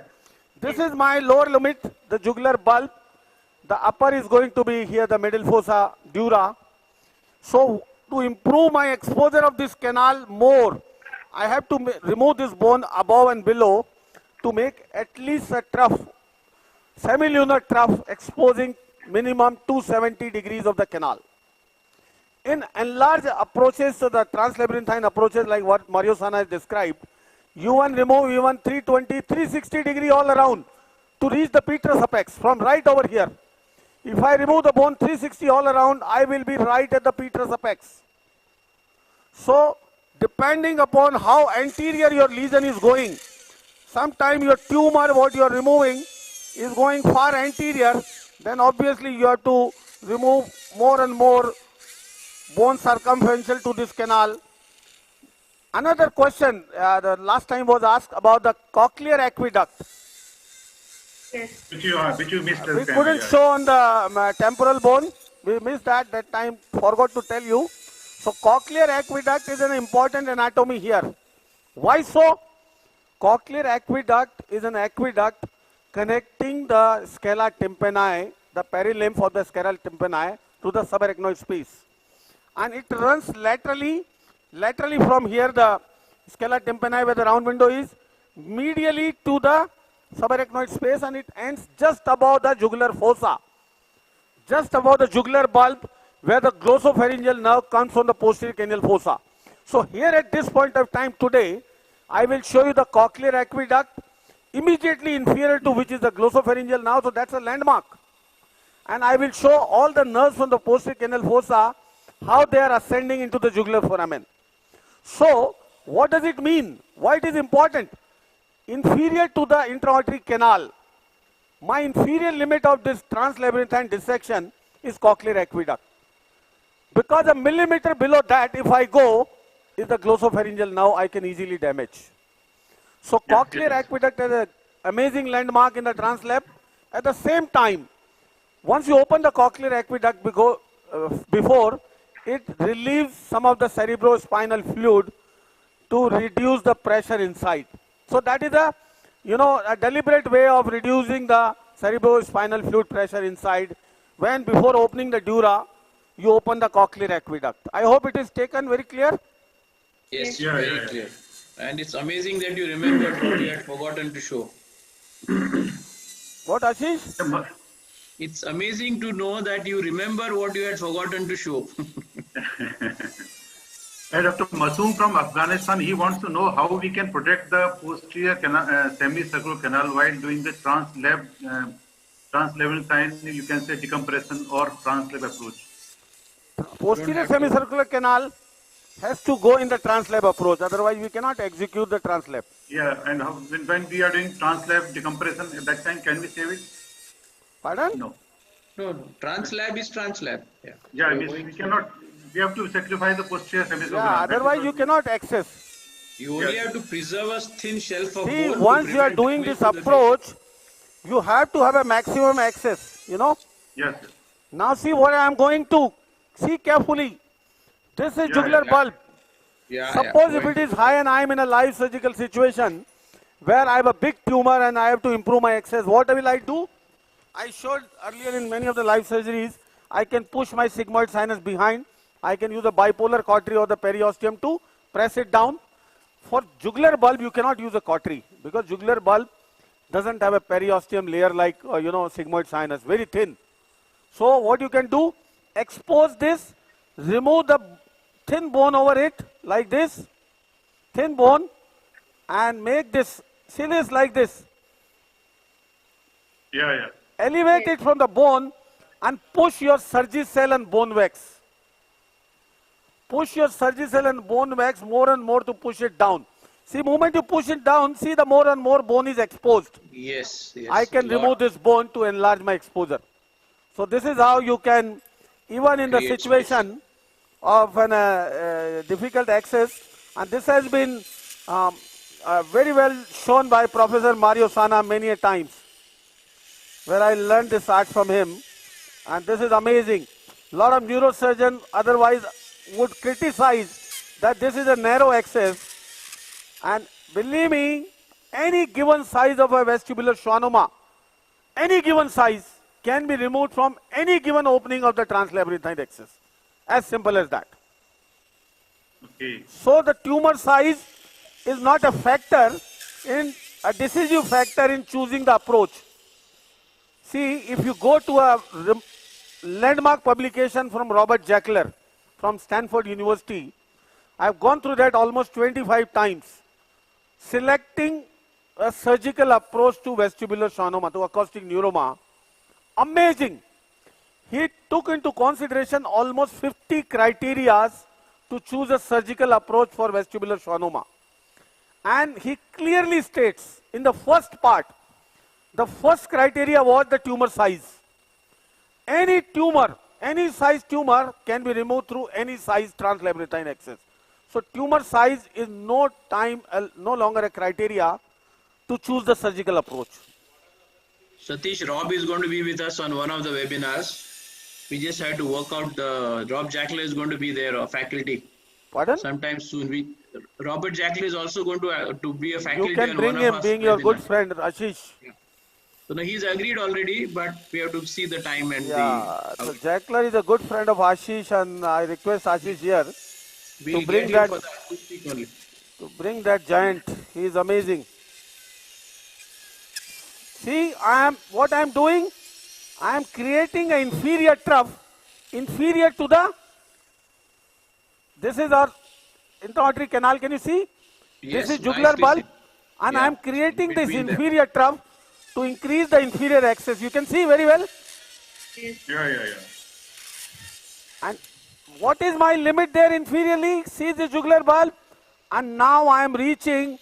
This is my lower limit, the jugular bulb. The upper is going to be here, the middle fossa dura. So to improve my exposure of this canal more, I have to remove this bone above and below to make at least a trough, semilunar trough exposing minimum 270 degrees of the canal. In enlarged approaches to the translabyrinthine approaches like what Mario Sana has described, you can remove even 320, 360 degree all around to reach the petrous apex from right over here. If I remove the bone 360 all around, I will be right at the petrous apex. So, depending upon how anterior your lesion is going, sometimes your tumor, what you are removing, is going far anterior, then obviously you have to remove more and more bone circumferential to this canal. Another question, the last time was asked about the cochlear aqueduct. Yes. Which you missed. We couldn't show on the temporal bone. We missed that time, forgot to tell you. So cochlear aqueduct is an important anatomy here. Why so? Cochlear aqueduct is an aqueduct connecting the scala tympani, the perilymph of the scala tympani, to the subarachnoid space. And it runs laterally from here, the scala tympani where the round window is, medially to the subarachnoid space, and it ends just above the jugular fossa, just above the jugular bulb where the glossopharyngeal nerve comes from the posterior cranial fossa. So here at this point of time today, I will show you the cochlear aqueduct immediately inferior to which is the glossopharyngeal nerve, so that's a landmark. and I will show all the nerves from the posterior canal fossa, how they are ascending into the jugular foramen. So, what does it mean? Why it is important? Inferior to the intra-aortic canal, my inferior limit of this translabyrinthine dissection is cochlear aqueduct. Because a millimeter below that, if I go, is the glossopharyngeal nerve I can easily damage. So cochlear aqueduct is an amazing landmark in the translab. At the same time, once you open the cochlear aqueduct before, it relieves some of the cerebrospinal fluid to reduce the pressure inside. So that is a, a deliberate way of reducing the cerebrospinal fluid pressure inside. When before opening the dura, you open the cochlear aqueduct. I hope it is taken very clear. Yes, very clear. And it's amazing that you remembered what you had forgotten to show. What, Ashish? It's amazing to know that you remember what you had forgotten to show. And Dr. Masoom from Afghanistan, he wants to know how we can protect the posterior semicircular canal while doing the translabyrinthine, you can say decompression or translab approach. Posterior semicircular canal has to go in the translab approach, otherwise we cannot execute the translab. Yeah, and when we are doing translab decompression, at that time, can we save it? Pardon? No. No. Translab is translab. Yeah. Yeah, we cannot. We have to sacrifice the posterior semicircular. Yeah, otherwise you cannot access. You only have to preserve a thin shelf of See, bone. once you are doing this approach, you have to have a maximum access, Yes. Now see what I am going to. See carefully. This is jugular bulb. Suppose if it is high and I am in a live surgical situation where I have a big tumor and I have to improve my access, what will I do? I showed earlier in many of the live surgeries, I can push my sigmoid sinus behind. I can use a bipolar cautery or the periosteum to press it down. For jugular bulb, you cannot use a cautery because jugular bulb doesn't have a periosteum layer like, sigmoid sinus, very thin. So what you can do, expose this, remove the thin bone over it like this, thin bone, and make this serous like this. Yeah. Elevate it from the bone and push your Surgicel and bone wax. Push your Surgicel and bone wax more and more to push it down. See, moment you push it down, see the more and more bone is exposed. Yes. I can remove this bone to enlarge my exposure. So this is how you can, even in the situation of an difficult access, and this has been very well shown by Professor Mario Sana many a times, where I learned this art from him, and this is amazing. A lot of neurosurgeons otherwise would criticize that this is a narrow access, and believe me, any given size of a vestibular schwannoma, any given size can be removed from any given opening of the translabyrinthine axis. As simple as that. Okay. So the tumor size is not a factor in a decisive factor in choosing the approach. See, if you go to a landmark publication from Robert Jackler from Stanford University, I have gone through that almost 25 times. Selecting a surgical approach to vestibular schwannoma, to acoustic neuroma, amazing. He took into consideration almost 50 criteria to choose a surgical approach for vestibular schwannoma. And he clearly states in the first part, the first criteria was the tumor size. Any tumor, any size tumor can be removed through any size translabyrinthine axis. So tumor size is no longer a criteria to choose the surgical approach. Satish, Rob is going to be with us on one of the webinars. We just had to work out Rob Jackler is going to be there, faculty. Pardon? Sometime soon. Robert Jackler is also going to be a faculty. You can bring him, being your good friend, Ashish. Yeah. So no, he's agreed already, but we have to see the time and so Jackler is a good friend of Ashish, and I request Ashish here to bring that giant. He is amazing. See, what I am doing? I am creating an inferior trough, inferior to the. This is our intra-aortic canal. Can you see? Yes, this is jugular bulb, and I am creating this inferior trough to increase the inferior axis. You can see very well. Yes. Yeah. And what is my limit there inferiorly? See the jugular bulb, and now I am reaching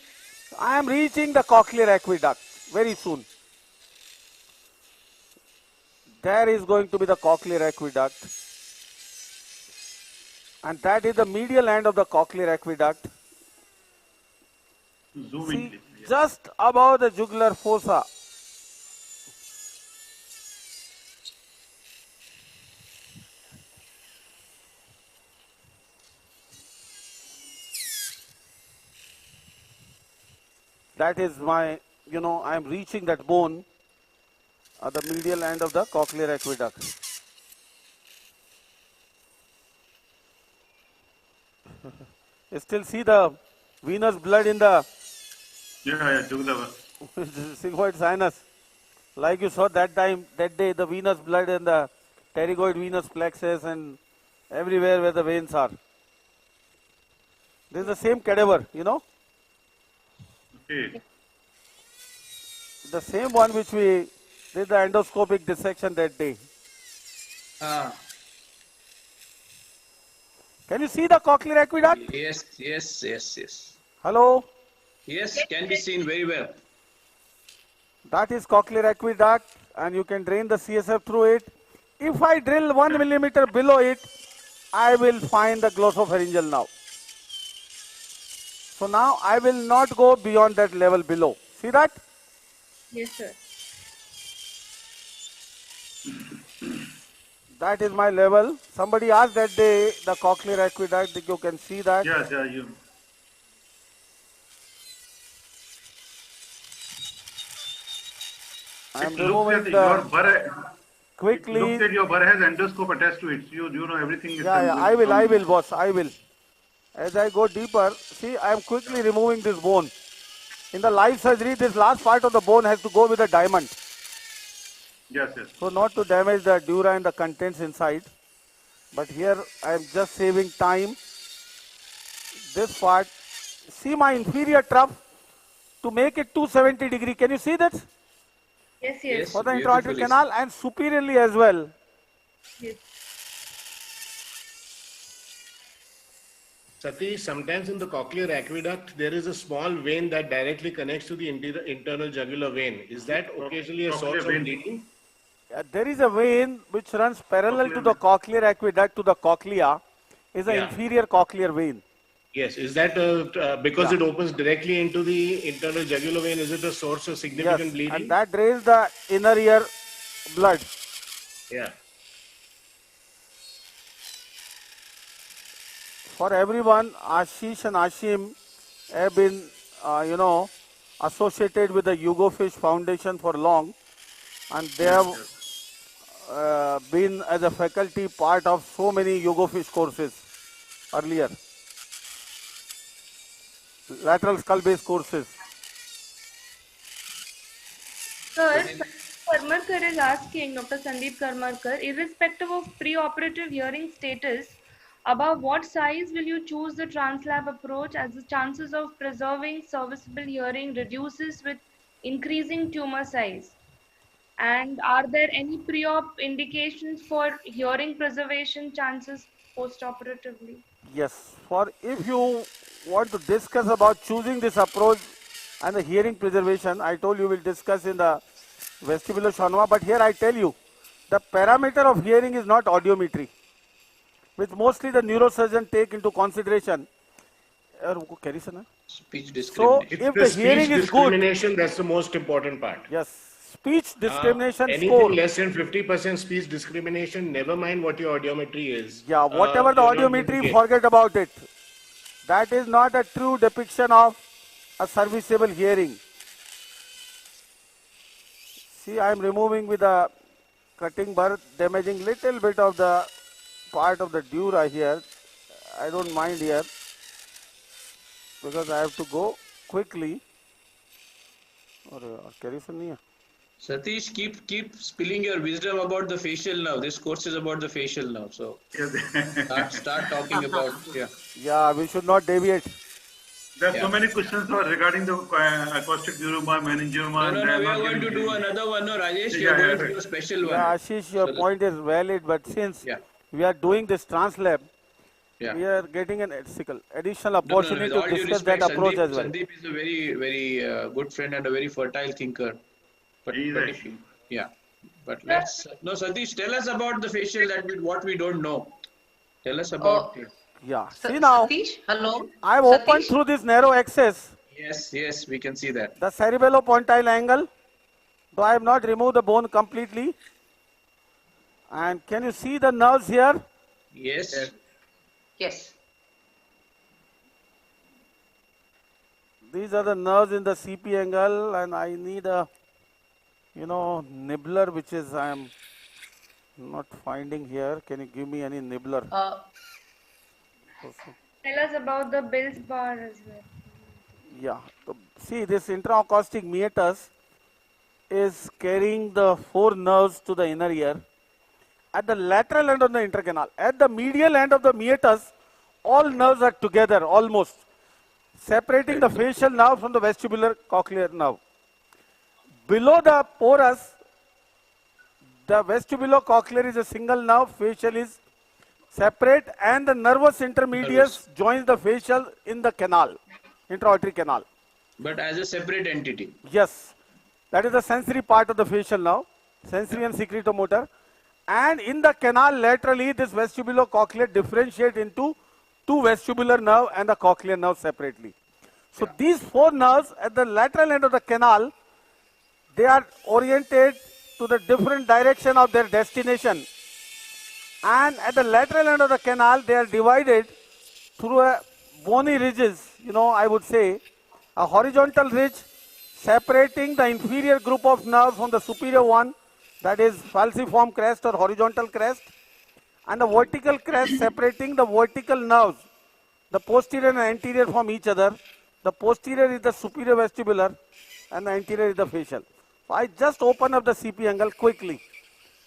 the cochlear aqueduct very soon. There is going to be the cochlear aqueduct, and that is the medial end of the cochlear aqueduct. Zoom in, See, please. Yeah. just above the jugular fossa. That is my, I am reaching that bone at the medial end of the cochlear aqueduct. You still see the venous blood in the Jugular. sigmoid sinus. Like you saw that day, the venous blood in the pterygoid venous plexus and everywhere where the veins are. This is the same cadaver, Okay. The same one which we did the endoscopic dissection that day. Can you see the cochlear aqueduct? Yes. Hello? Yes, can be seen very well. That is cochlear aqueduct, and you can drain the CSF through it. If I drill 1 millimeter below it, I will find the glossopharyngeal now. So now I will not go beyond that level below. See that? Yes, sir. That is my level. Somebody asked that day the cochlear aqueduct, you can see that. Yeah, you. I am It removing looks that your the burr. quickly. It looks that your burr has endoscope attached to it. You know everything is. Yeah, I will, boss. I will. As I go deeper, see, I am quickly removing this bone. In the live surgery, this last part of the bone has to go with a diamond. Yes. So not to damage the dura and the contents inside. But here I am just saving time. This part, see my inferior trough to make it 270 degree. Can you see that? Yes. For the introauditory canal and superiorly as well. Yes. Satish, sometimes in the cochlear aqueduct, there is a small vein that directly connects to the internal jugular vein. Is that occasionally a source of bleeding? There is a vein which runs parallel to the cochlear aqueduct to the cochlea. Is an inferior cochlear vein. Yes. Is that because it opens directly into the internal jugular vein? Is it a source of significant bleeding? And that drains the inner ear blood. Yeah. For everyone, Ashish and Ashim have been, associated with the Yugofish Foundation for long, and they have been as a faculty part of so many Yugofish courses earlier, lateral skull-based courses. Sir, Karmarkar is asking, Dr. Sandeep Karmarkar, irrespective of preoperative hearing status, above what size will you choose the translab approach, as the chances of preserving serviceable hearing reduces with increasing tumor size? And are there any pre-op indications for hearing preservation chances post-operatively? Yes, for if you want to discuss about choosing this approach and the hearing preservation, I told you we'll discuss in the vestibular schwannoma, but here I tell you, the parameter of hearing is not audiometry, which mostly the neurosurgeon take into consideration. Speech discrimination. So if the hearing is good, discrimination, that's the most important part. Yes, speech discrimination anything score. less than 50% speech discrimination, never mind what your audiometry is. Yeah, whatever the audiometry, forget about it. That is not a true depiction of a serviceable hearing. See, I am removing with a cutting burr, damaging little bit of the part of the dura here. I don't mind here because I have to go quickly. Satish, keep spilling your wisdom about the facial nerve. This course is about the facial nerve, so start talking about Yeah, we should not deviate. There are so many questions regarding the acoustic neuroma, meningioma. No, we are going to do another one, no, Rajesh. We are going to do a special one. Yeah, Ashish, your point is valid, but since we are doing this translab, we are getting an additional opportunity to discuss that approach as well. Sandeep is a very, very good friend and a very fertile thinker. But let's no, Satish, tell us about the facial what we don't know. Tell us about it. Yeah. See now, Satish, hello. I've opened through this narrow axis. Yes, we can see that. The cerebellopontine angle, though I have not removed the bone completely. And can you see the nerves here? Yes. Yes. These are the nerves in the CP angle, and I need a, nibbler, which is I am not finding here. Can you give me any nibbler? Tell us about the Bill's bar as well. Yeah. So, see, this intraacoustic meatus is carrying the 4 nerves to the inner ear. At the lateral end of the intracanal, at the medial end of the meatus, all nerves are together almost, separating the facial nerve from the vestibular cochlear nerve. Below the porus, the vestibulocochlear is a single nerve, facial is separate, and the nervous intermedius joins the facial in the canal, intra-auditory canal. But as a separate entity. Yes, that is the sensory part of the facial nerve, sensory and secretomotor. And in the canal laterally, this vestibulocochlear differentiate into 2 vestibular nerve and the cochlear nerve separately. So these 4 nerves at the lateral end of the canal, they are oriented to the different direction of their destination. And at the lateral end of the canal, they are divided through a bony ridges, I would say, a horizontal ridge separating the inferior group of nerves from the superior one, that is falciform crest or horizontal crest, and the vertical crest separating the vertical nerves, the posterior and anterior from each other. The posterior is the superior vestibular and the anterior is the facial. So I just open up the CP angle quickly.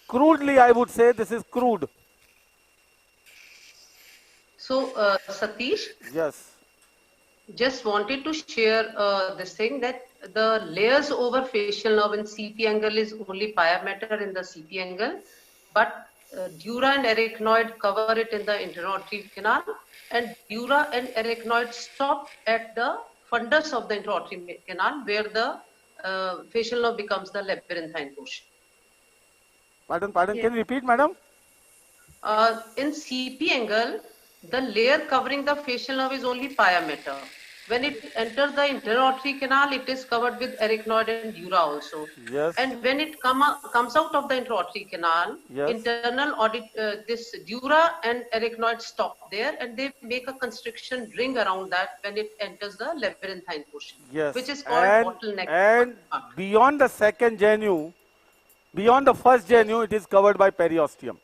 Crudely, I would say this is crude. So, Satish? Yes. Just wanted to share this thing that the layers over facial nerve in CP angle is only pi meter in the CP angle, but dura and arachnoid cover it in the interauditory canal, and dura and arachnoid stop at the fundus of the interauditory canal where the facial nerve becomes the labyrinthine portion. Pardon, can you repeat, madam? In CP angle, the layer covering the facial nerve is only pi meter. When it enters the interauditory canal, it is covered with arachnoid and dura also. Yes. And when it comes out of the interauditory canal, internal this dura and arachnoid stop there, and they make a constriction ring around that when it enters the labyrinthine portion, which is called bottleneck. And beyond the second genu, beyond the first genu, it is covered by periosteum.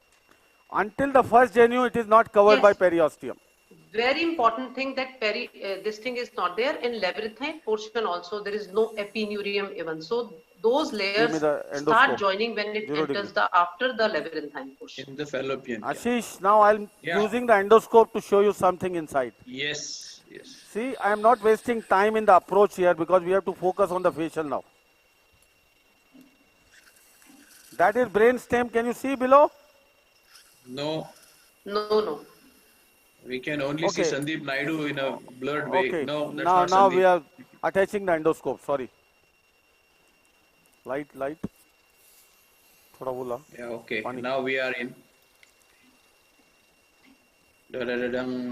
Until the first genu, it is not covered by periosteum. Very important thing that this thing is not there. In labyrinthine portion also, there is no epineurium even. So those layers start joining when it enters after the labyrinthine portion. In the fallopian. Ashish, now I'm using the endoscope to show you something inside. Yes. See, I am not wasting time in the approach here because we have to focus on the facial now. That is brainstem. Can you see below? No. No. We can only see Sandeep Naidu in a blurred way. Okay. No, that's not now Sandeep. we are attaching the endoscope. Sorry. Light. Thoda bola. Yeah, okay. Now we are in.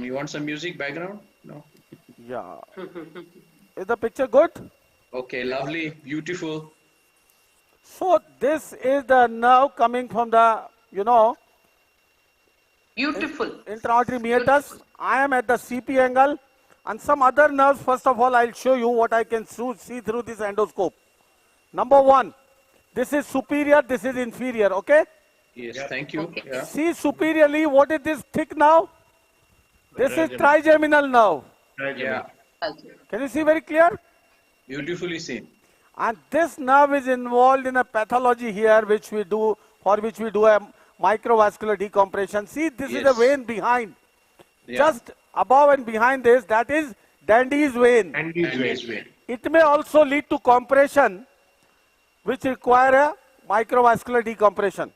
You want some music background? No. Yeah. Is the picture good? Okay, lovely, beautiful. So this is the nerve coming from the, beautiful intra-auditory meatus. I am at the CP angle, and some other nerves. First of all, I'll show you what I can see through this endoscope. Number 1, this is superior, this is inferior, okay? Yes, thank you. Okay. Yeah. See superiorly, what is this thick nerve? This is trigeminal nerve. Yeah. Can you see very clear? Beautifully seen. And this nerve is involved in a pathology here, for which we do a microvascular decompression. See, this is the vein behind. Just above and behind this, that is Dandy's vein. Dandy's vein. It may also lead to compression, which require a microvascular decompression.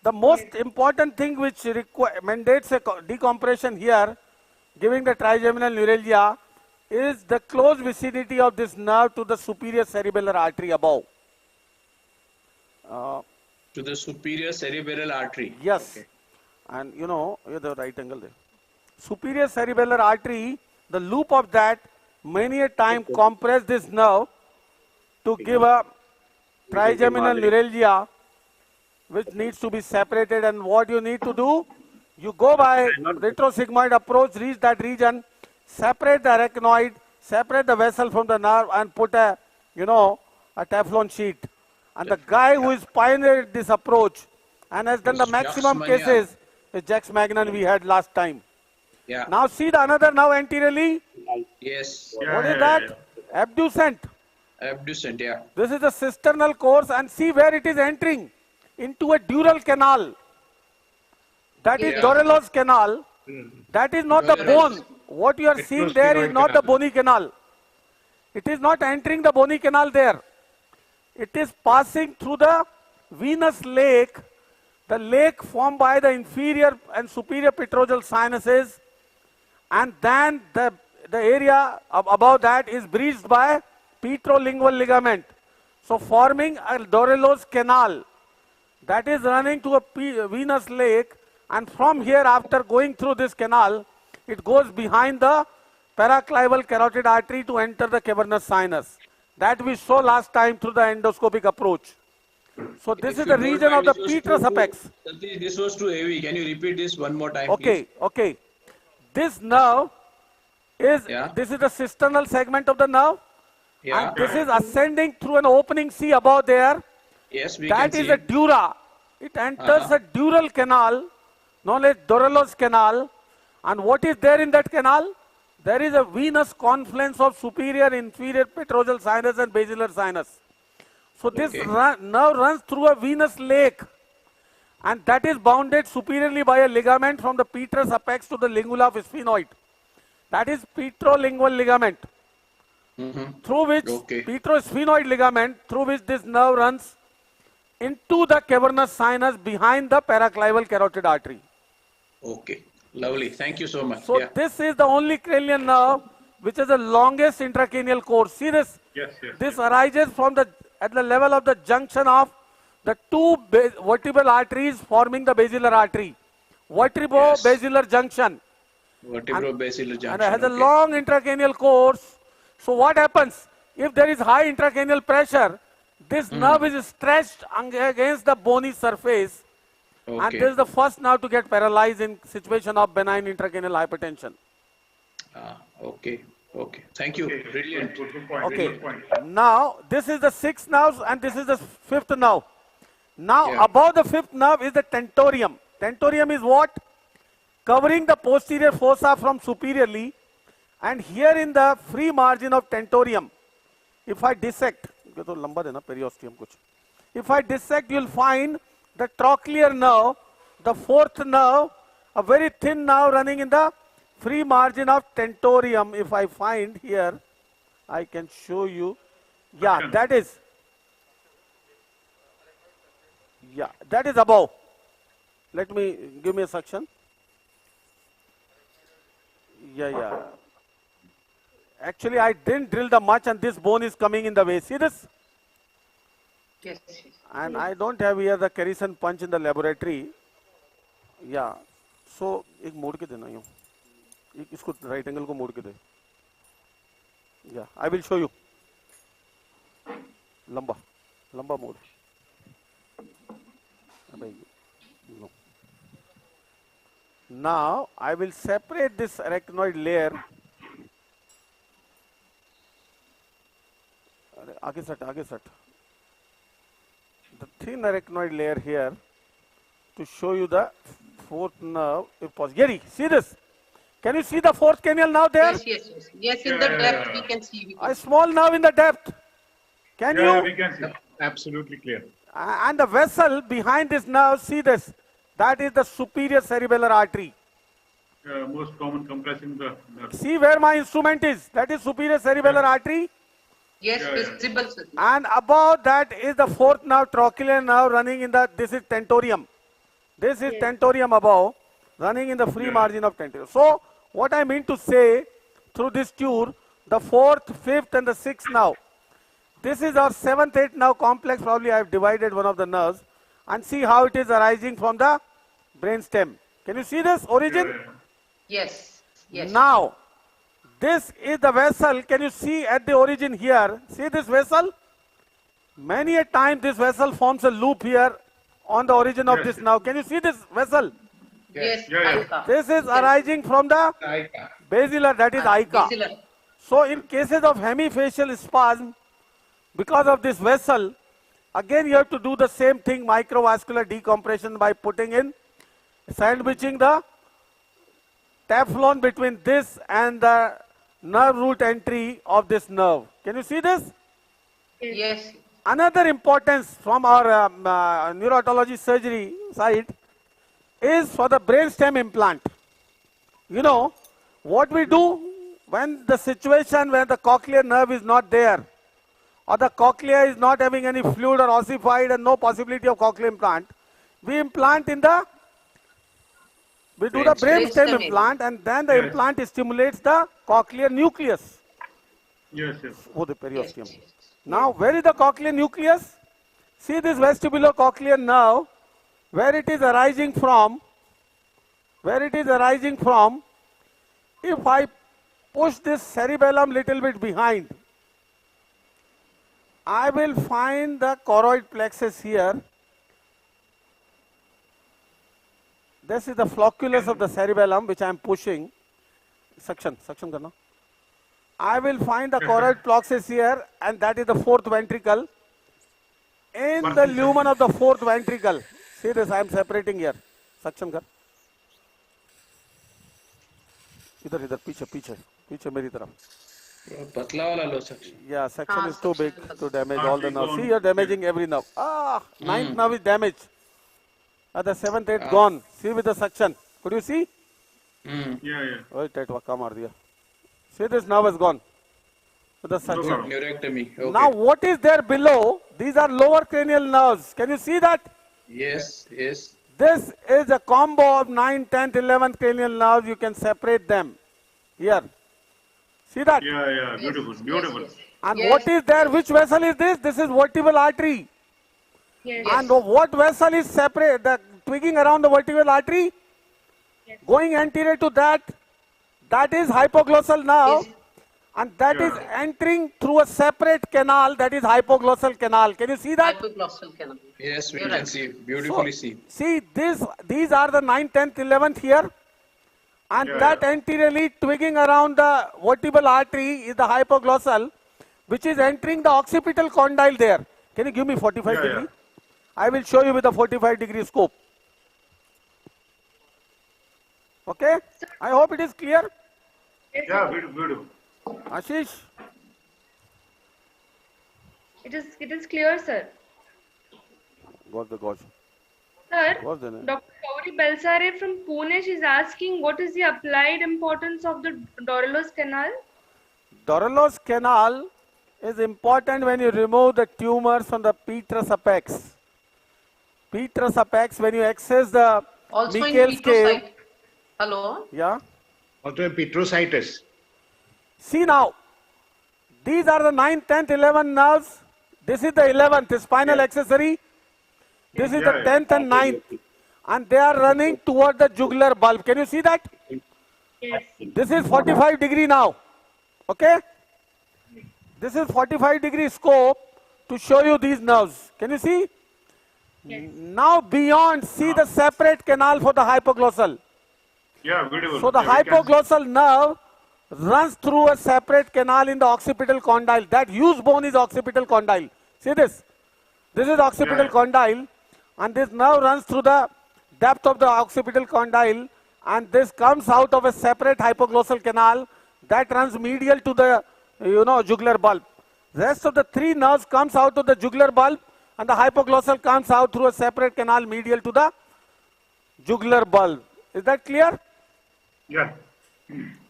The most important thing which mandates a decompression here, giving the trigeminal neuralgia, is the close vicinity of this nerve to the superior cerebellar artery above. To the superior cerebellar artery. Yes. Okay. And you know, you have the right angle there. Superior cerebellar artery, the loop of that many a time compress this nerve to give a trigeminal neuralgia, which needs to be separated. And what you need to do, you go by retrosigmoid approach, reach that region, separate the arachnoid, separate the vessel from the nerve, and put a, a Teflon sheet. And the guy who is pioneered this approach and has done the maximum cases is Jax Magnan we had last time. Yeah. Now see the another nerve anteriorly. Yes. What is that? Abducent. Abducent, yeah. This is the cisternal course, and see where it is entering into a dural canal. That is Dorelow's canal. That is not the bone. What you are seeing there is not the bony canal. It is not entering the bony canal there. It is passing through the venous lake, the lake formed by the inferior and superior petrosal sinuses, and then the area above that is breached by petrolingual ligament. So forming a Dorelow's canal that is running to a venous lake, and from here after going through this canal, it goes behind the paraclival carotid artery to enter the cavernous sinus. That we saw last time through the endoscopic approach. So this is the region of the petrous apex. This was too heavy. Can you repeat this one more time, Okay, please? okay. This nerve is, this is the cisternal segment of the nerve. Yeah. And this is ascending through an opening C above there. Yes, we That can is see a it. dura. It enters a dural canal, known as Dorelow's canal. And what is there in that canal? There is a venous confluence of superior, inferior petrosal sinus and basilar sinus. So this nerve runs through a venous lake, and that is bounded superiorly by a ligament from the petrous apex to the lingula of sphenoid. That is petrolingual ligament, through which petrosphenoid ligament, through which this nerve runs into the cavernous sinus behind the paraclival carotid artery. Okay. Lovely. Thank you so much. So this is the only cranial nerve which is the longest intracranial course. See this? Yes, yes. This arises from at the level of the junction of the two vertebral arteries forming the basilar artery. Vertebro-basilar junction. Vertebro-basilar junction. And it has a long intracranial course. So what happens? If there is high intracranial pressure, this nerve is stretched against the bony surface. And this is the first nerve to get paralyzed in situation of benign intracranial hypertension. Okay. Thank you. Brilliant. Good point. Okay. Good point. Now, this is the sixth nerve and this is the fifth nerve. Now, above the fifth nerve is the tentorium. Tentorium is what? Covering the posterior fossa from superiorly, and here in the free margin of tentorium, if I dissect, if I dissect, you will find the trochlear nerve, the fourth nerve, a very thin nerve running in the free margin of tentorium. If I find here, I can show you. Yeah, that is. Yeah, that is above. Give me a section. Yeah. Actually, I didn't drill the much, and this bone is coming in the way. See this? Yes. And I don't have here the Kerrison punch in the laboratory. Yeah. So, एक मोड़ के देना यूँ. इसको right angle को मोड़ के दे. Yeah, I will show you. लंबा मोड़. No. Now I will separate this arachnoid layer. आगे सट. The thin arachnoid layer here to show you the fourth nerve. If possible, Gary, see this. Can you see the fourth cranial nerve there? Yes, in the depth we can see. A small nerve in the depth. Can you? Yeah, we can see. Absolutely clear. And the vessel behind this nerve, see this. That is the superior cerebellar artery. most common compressing the nerve. See where my instrument is. That is superior cerebellar artery. Yes, Yeah, yeah. visible, Satish. And above that is the fourth nerve, trochlear nerve, running in the, this is tentorium. This is tentorium above, running in the free margin of tentorium. So, what I mean to say through this tour, the fourth, fifth and the sixth nerve. This is our seventh, eighth nerve complex. Probably I have divided one of the nerves and see how it is arising from the brainstem. Can you see this origin? Yes, yes. Now, this is the vessel. Can you see at the origin here? See this vessel? Many a time this vessel forms a loop here on the origin of this nerve. Can you see this vessel? Yes, Yeah, yeah. Ica. This is arising from the basilar, that is Ica. Basilar. So in cases of hemifacial spasm, because of this vessel, again you have to do the same thing, microvascular decompression, by putting in, sandwiching the Teflon between this and the nerve root entry of this nerve. Can you see this? Yes. Another importance from our neurotology surgery side is for the brainstem implant. You know, what we do when the situation where the cochlear nerve is not there, or the cochlea is not having any fluid or ossified and no possibility of cochlear implant, we implant in the, we do the brainstem implant, and then the implant stimulates the cochlear nucleus. Yes, yes. Oh, the periosteum. Now, where is the cochlear nucleus? See this vestibulocochlear nerve, where it is arising from, if I push this cerebellum little bit behind, I will find the choroid plexus here. This is the flocculus of the cerebellum which I am pushing. Suction karna. I will find the choroid plexus here, and that is the fourth ventricle. In the lumen of the fourth ventricle, see this, I am separating here. Suction kar. इधर पीछे मेरी तरफ. पतला वाला लो section. Yeah, section is too big to damage all the nerves. See, you are damaging every nerve. Ninth nerve is damaged. The seventh, eighth gone. See with the suction. Could you see? Yeah. Oh, tight waka maar diya. See, this nerve is gone. With the suction. Neurectomy. Okay. Now, what is there below? These are lower cranial nerves. Can you see that? Yes. This is a combo of 9th, 10th, 11th cranial nerves. You can separate them. Here. See that? Yeah. Beautiful. And what is there? Which vessel is this? This is vertebral artery. Yes. And what vessel is separate? The twigging around the vertebral artery? Yes. Going anterior to that, that is hypoglossal nerve. And that is entering through a separate canal, that is hypoglossal canal. Can you see that? Hypoglossal canal. Yes, we can see. Beautifully see. See, these are the 9th, 10th, 11th here. And that anteriorly twigging around the vertebral artery is the hypoglossal, which is entering the occipital condyle there. Can you give me 45 degree? I will show you with the 45 degree scope. Okay? I hope it is clear. Yeah, beautiful. Ashish? It is clear, sir. Got the gauge. Sir, What's the name? Dr. Gauri Belsare from Pune is asking what is the applied importance of the Dorlos canal? Dorlos canal is important when you remove the tumors from the petrous apex. Petrous apex, when you access the Also in Michel's cave. petrocyte. Hello? Yeah. Also in petrositis. See now, these are the 9th, 10th, 11th nerves. This is the 11th, spinal accessory. This is the 10th and 9th. And they are running toward the jugular bulb. Can you see that? Yes. This is 45 degree now. Okay? This is 45 degree scope to show you these nerves. Can you see? Yes. Now beyond, see the separate canal for the hypoglossal. Yeah, beautiful. So the hypoglossal nerve runs through a separate canal in the occipital condyle. That huge bone is occipital condyle. See this? This is occipital condyle, and this nerve runs through the depth of the occipital condyle, and this comes out of a separate hypoglossal canal that runs medial to the jugular bulb. Rest of the three nerves comes out of the jugular bulb, and the hypoglossal comes out through a separate canal medial to the jugular bulb. Is that clear? Yeah.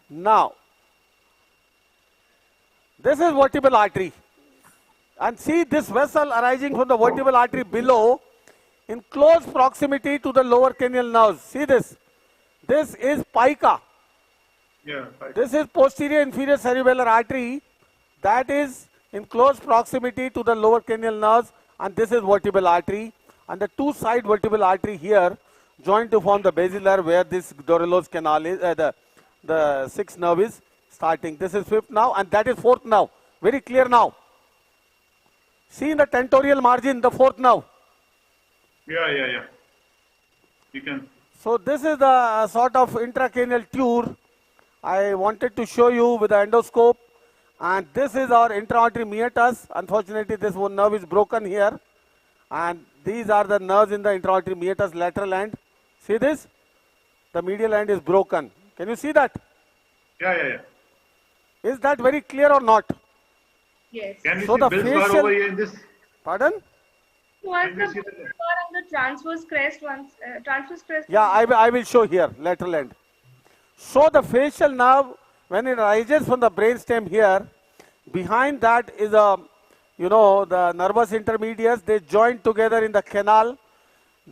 Now, this is vertebral artery. And see this vessel arising from the vertebral artery below in close proximity to the lower cranial nerves. See this. This is pica. Yeah. Right. This is posterior inferior cerebellar artery that is in close proximity to the lower cranial nerves, and this is vertebral artery. And the two side vertebral artery here join to form the basilar where this Dorello's canal is, the sixth nerve is starting. This is fifth now and that is fourth now. Very clear now. See in the tentorial margin, the fourth nerve. Yeah. You can. So this is the sort of intracranial tour I wanted to show you with the endoscope. And this is our intra-auditory meatus. Unfortunately, this one nerve is broken here. And these are the nerves in the intra-auditory meatus lateral end. See this? The medial end is broken. Can you see that? Yeah. Is that very clear or not? Yes. Can we So see the Bill's facial- bar over here in this? Pardon? Once Can the we see the- bar and the transverse crest, transverse crest. Yeah, I will show here, lateral end. So the facial nerve, when it rises from the brainstem here, behind that is a, the nervous intermediates, they join together in the canal.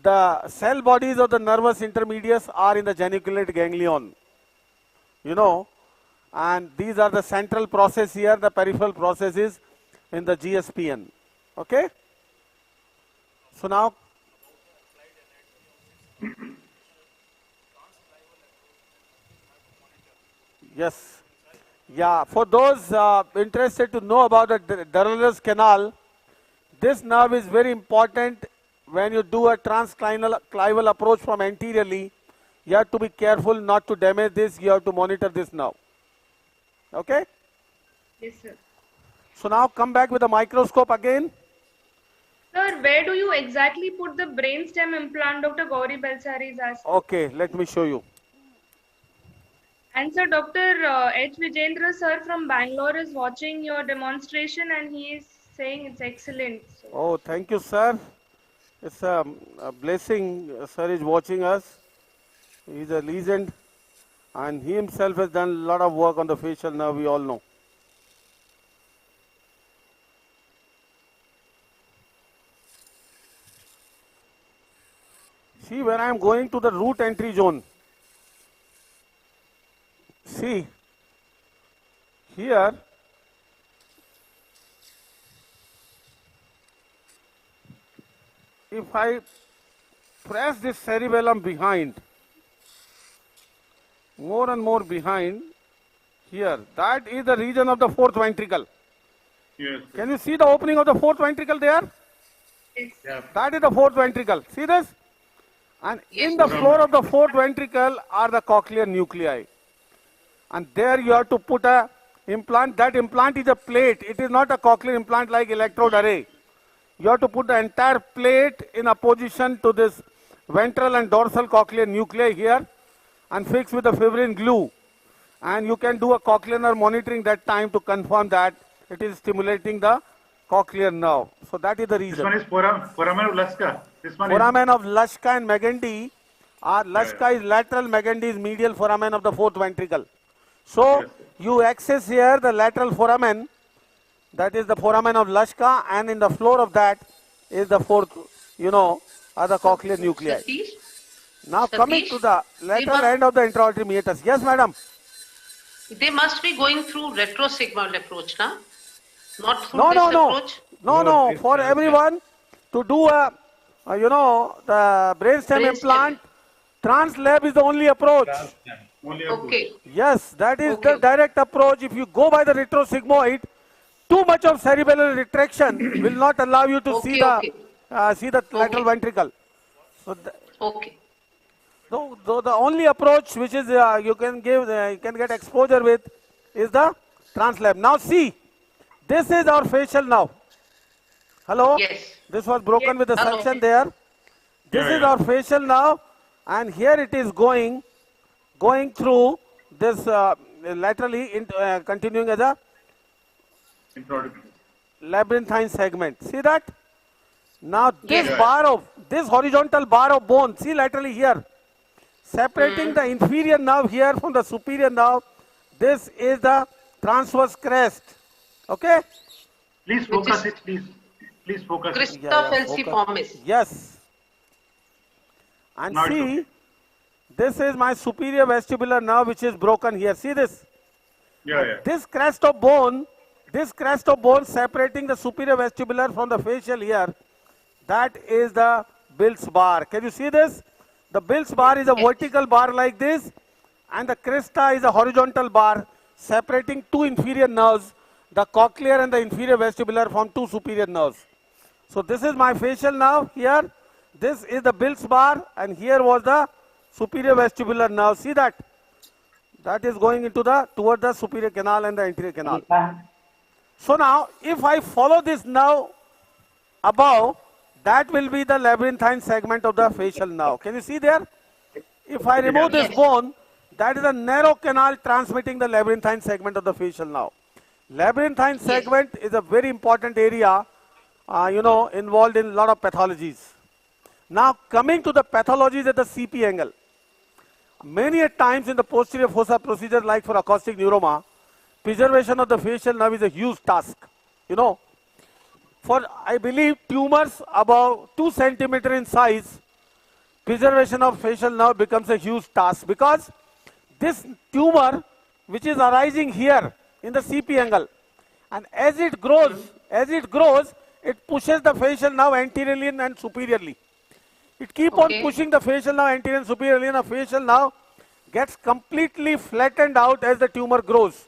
The cell bodies of the nervous intermediates are in the geniculate ganglion. And these are the central process here, the peripheral processes in the GSPN. Okay? So now, yes. Yeah, for those interested to know about the Dorello's canal, this nerve is very important when you do a transclival approach from anteriorly. You have to be careful not to damage this. You have to monitor this nerve. Okay? Yes, sir. So now come back with the microscope again. Sir, where do you exactly put the brainstem implant Dr. Gauri Belsari is asking? Okay, let me show you. And sir, Dr. H. Vijendra sir from Bangalore is watching your demonstration and he is saying it's excellent. So, Oh, thank you, sir. It's a blessing. Sir is watching us. He's a legend. And he himself has done a lot of work on the facial nerve, we all know. See, when I am going to the root entry zone, see, here, if I press this cerebellum behind, more and more behind, here, that is the region of the fourth ventricle. Yes. Can you see the opening of the fourth ventricle there? Yeah. That is the fourth ventricle. See this? And in the floor of the fourth ventricle are the cochlear nuclei. And there you have to put a implant. That implant is a plate. It is not a cochlear implant like electrode array. You have to put the entire plate in a position to this ventral and dorsal cochlear nuclei here and fix with the fibrin glue. And you can do a cochlear nerve monitoring that time to confirm that it is stimulating the cochlear nerve. So that is the reason. This one is foramen of Laska. This one Foramen of Laska and Magendie are, Laska is lateral, Magendie is medial foramen of the fourth ventricle. So Yes. you access here the lateral foramen, that is the foramen of Laska, and in the floor of that is the fourth, are the cochlear nuclei. Satish? Now coming Satish, to the lateral must- end of the intra-auditory meatus. Yes, madam. They must be going through retrosigmoid approach, na? Not through No, this no, no. approach. No. this For is- everyone to do the brainstem Brainstem. implant, translab is the only approach. only a Okay. Yes, that is the Okay. direct approach. If you go by the retrosigmoid, too much of cerebellar retraction will not allow you to see Okay, the lateral ventricle. So Okay. the only approach which is you can get exposure with is the translab. Now see, this is our facial now. Hello? Yes. This was broken Yes. with the Hello. suction there. This is our facial now, and here it is going through this laterally, continuing as a introduction. labyrinthine segment. See that? Now this Yes. bar of, this horizontal bar of bone, see laterally here. separating the inferior nerve here from the superior nerve. This is the transverse crest. Okay? Please focus it, please. Please focus. Crista falciformis. Yes. And Not see, okay. this is my superior vestibular nerve which is broken here. See this? Yeah. This crest of bone separating the superior vestibular from the facial here, that is the Bill's bar. Can you see this? The Bill's bar is a vertical bar like this, and the crista is a horizontal bar separating two inferior nerves, the cochlear and the inferior vestibular, from two superior nerves. So this is my facial nerve here. This is the Bill's bar, and here was the superior vestibular nerve. See that? That is going into toward the superior canal and the anterior canal. So now, if I follow this nerve above, that will be the labyrinthine segment of the facial nerve. Can you see there? If I remove this bone, that is a narrow canal transmitting the labyrinthine segment of the facial nerve. Labyrinthine segment is a very important area, involved in a lot of pathologies. Now, coming to the pathologies at the CP angle. Many a times in the posterior fossa procedure, like for acoustic neuroma, preservation of the facial nerve is a huge task. For, I believe, tumors about 2 centimeter in size, preservation of facial nerve becomes a huge task, because this tumor, which is arising here in the CP angle, and as it grows, it pushes the facial nerve anteriorly and superiorly. It keeps on pushing the facial nerve anteriorly and superiorly, and the facial nerve gets completely flattened out as the tumor grows.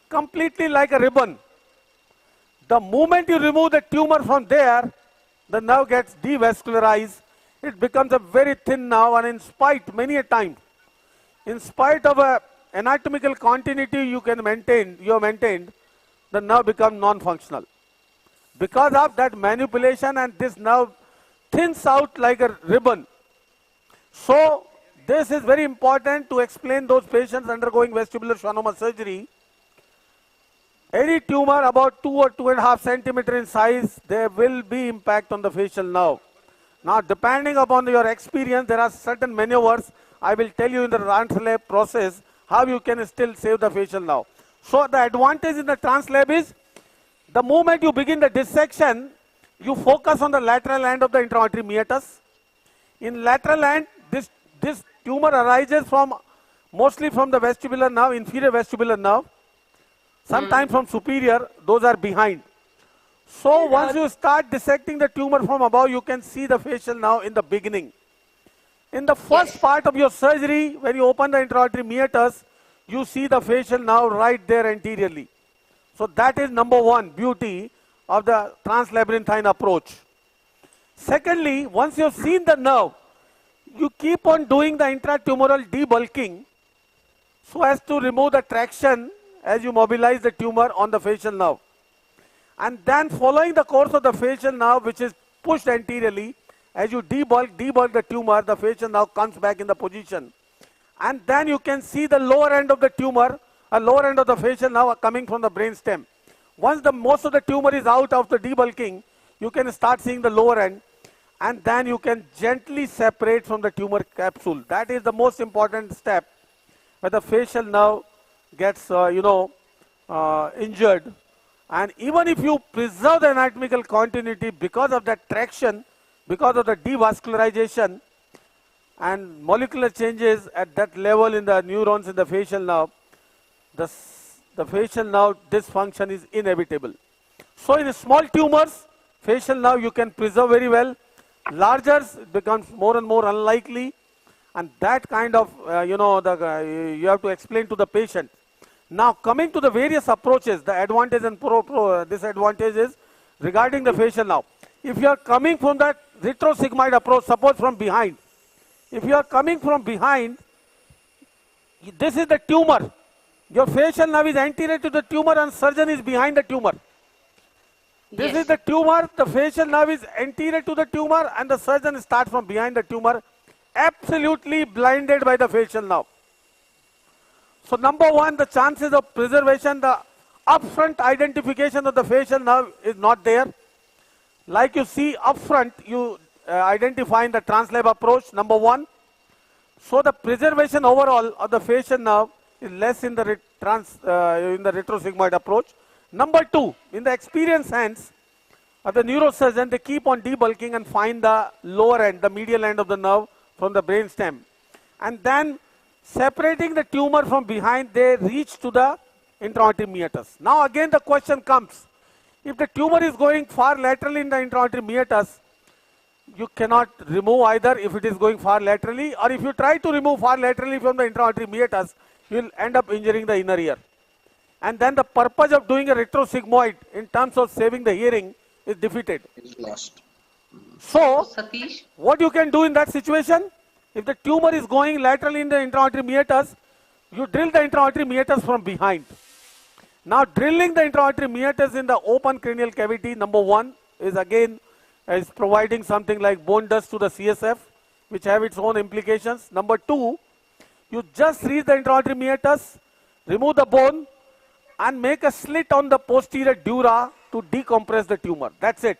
Completely like a ribbon. The moment you remove the tumor from there, the nerve gets devascularized. It becomes a very thin nerve, and many a time, in spite of a anatomical continuity you have maintained, the nerve becomes non-functional. Because of that manipulation, and this nerve thins out like a ribbon. So, this is very important to explain those patients undergoing vestibular schwannoma surgery. Any tumor about 2 or 2.5 centimeter in size, there will be impact on the facial nerve. Now, depending upon your experience, there are certain maneuvers I will tell you in the translab process how you can still save the facial nerve. So, the advantage in the translab is, the moment you begin the dissection, you focus on the lateral end of the intraauditory meatus. In lateral end, this tumor arises mostly from the vestibular nerve, inferior vestibular nerve. Sometimes from superior, those are behind. So once you start dissecting the tumor from above, you can see the facial nerve in the beginning. In the first part of your surgery, when you open the intraauditory meatus, you see the facial nerve right there anteriorly. So that is number one beauty of the translabyrinthine approach. Secondly, once you have seen the nerve, you keep on doing the intratumoral debulking so as to remove the traction as you mobilize the tumor on the facial nerve. And then following the course of the facial nerve, which is pushed anteriorly, as you debulk the tumor, the facial nerve comes back in the position. And then you can see the lower end of the tumor, lower end of the facial nerve coming from the brainstem. Once most of the tumor is out of the debulking, you can start seeing the lower end, and then you can gently separate from the tumor capsule. That is the most important step, where the facial nerve gets, injured. And even if you preserve the anatomical continuity, because of that traction, because of the devascularization and molecular changes at that level in the neurons in the facial nerve, the facial nerve dysfunction is inevitable. So in small tumors, facial nerve you can preserve very well. Larger, it becomes more and more unlikely, and that kind of, you have to explain to the patient. Now, coming to the various approaches, the advantage and disadvantages regarding the facial nerve. If you are coming from that retrosigmoid approach, suppose from behind. If you are coming from behind, this is the tumor. Your facial nerve is anterior to the tumor and surgeon is behind the tumor. This is the tumor, the facial nerve is anterior to the tumor, and the surgeon starts from behind the tumor, absolutely blinded by the facial nerve. So number one, the chances of preservation, the upfront identification of the facial nerve is not there. Like you see upfront, you identify in the translab approach, number one. So the preservation overall of the facial nerve is less in the retrosigmoid approach. Number two, in the experienced hands of the neurosurgeon, they keep on debulking and find the lower end, the medial end of the nerve from the brainstem. And then separating the tumor from behind, they reach to the intra-auditory meatus. Now again the question comes, if the tumor is going far laterally in the intra-auditory meatus, you cannot remove either if it is going far laterally, or if you try to remove far laterally from the intra-auditory meatus, you will end up injuring the inner ear. And then the purpose of doing a retrosigmoid in terms of saving the hearing is defeated. It's lost. So, Satish, what you can do in that situation? If the tumor is going laterally in the intra-auditory meatus, you drill the intra-auditory meatus from behind. Now, drilling the intra-auditory meatus in the open cranial cavity, number one, is again is providing something like bone dust to the CSF, which have its own implications. Number two, you just reach the intra-auditory meatus, remove the bone, and make a slit on the posterior dura to decompress the tumor. That's it.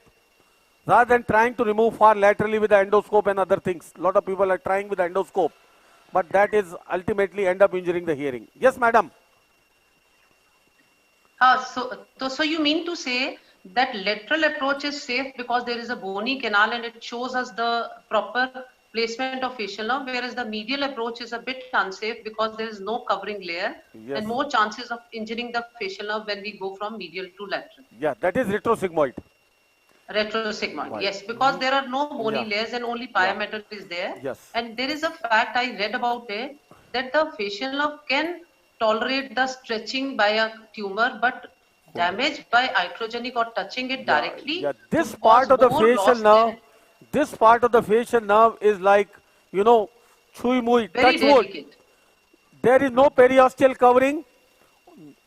Rather than trying to remove far laterally with the endoscope and other things. A lot of people are trying with the endoscope, but that is ultimately end up injuring the hearing. Yes, madam. so you mean to say that lateral approach is safe because there is a bony canal and it shows us the proper placement of facial nerve, whereas the medial approach is a bit unsafe because there is no covering layer and more chances of injuring the facial nerve when we go from medial to lateral. Yeah, that is retrosigmoid. Retrosigmoid, Right. yes, because there are no bony layers and only pyometer is there. Yes. And there is a fact I read about it that the facial nerve can tolerate the stretching by a tumor, but damage by iatrogenic or touching it directly. Yeah, this part of the facial nerve, this part of the facial nerve is like, you know, chui mui, very touch wood. delicate. There is no periosteal covering.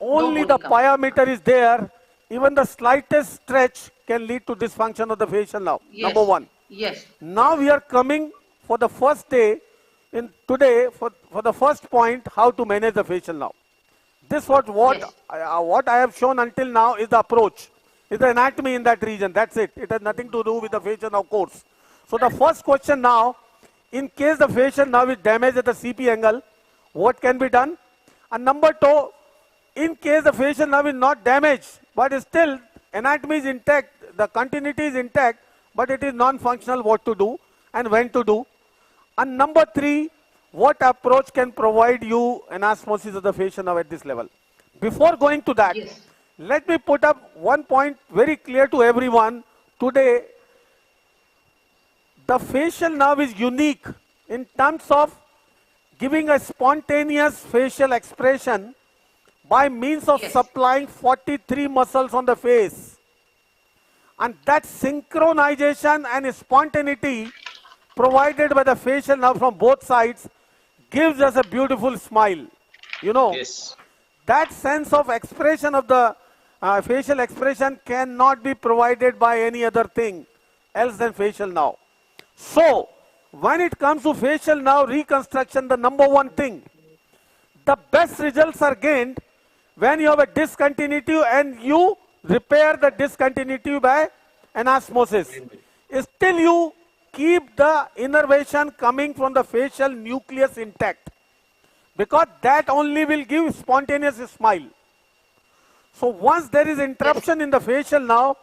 Only No the bony covering. pyometer is there. Even the slightest stretch can lead to dysfunction of the facial nerve. Yes. Number one. Yes. Now we are coming for the first day in today for the first point, how to manage the facial nerve. This what Yes. I have shown until now is the approach, is the anatomy in that region. That's it. It has nothing to do with the facial nerve course. So the first question now, in case the facial nerve is damaged at the CP angle, what can be done? And number two, in case the facial nerve is not damaged, but still anatomy is intact, the continuity is intact, but it is non-functional, what to do and when to do. And number three, what approach can provide you anastomosis of the facial nerve at this level? Before going to that, Yes. let me put up one point very clear to everyone. Today, the facial nerve is unique in terms of giving a spontaneous facial expression by means of Yes. supplying 43 muscles on the face. And that synchronization and spontaneity provided by the facial nerve from both sides gives us a beautiful smile. You know, Yes. that sense of expression of the facial expression cannot be provided by any other thing else than facial nerve. So, when it comes to facial nerve reconstruction, the number one thing, the best results are gained when you have a discontinuity and you repair the discontinuity by anastomosis. Still you keep the innervation coming from the facial nucleus intact, because that only will give spontaneous smile. So once there is interruption in the facial nerve,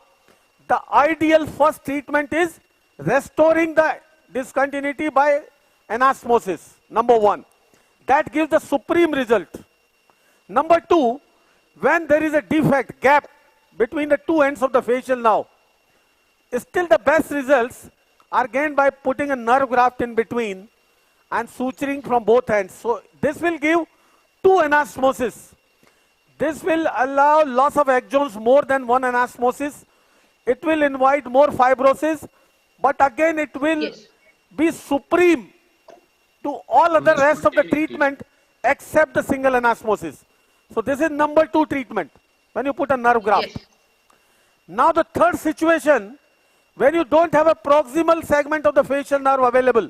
the ideal first treatment is restoring the discontinuity by anastomosis. Number one. That gives the supreme result. Number two, when there is a defect, gap between the two ends of the facial nerve, still the best results are gained by putting a nerve graft in between and suturing from both ends. So this will give two anastomosis. This will allow loss of axons more than one anastomosis. It will invite more fibrosis, but again it will be supreme to all other rest of the treatment except the single anastomosis. So this is number two treatment when you put a nerve graft. Yes. Now the third situation, when you don't have a proximal segment of the facial nerve available.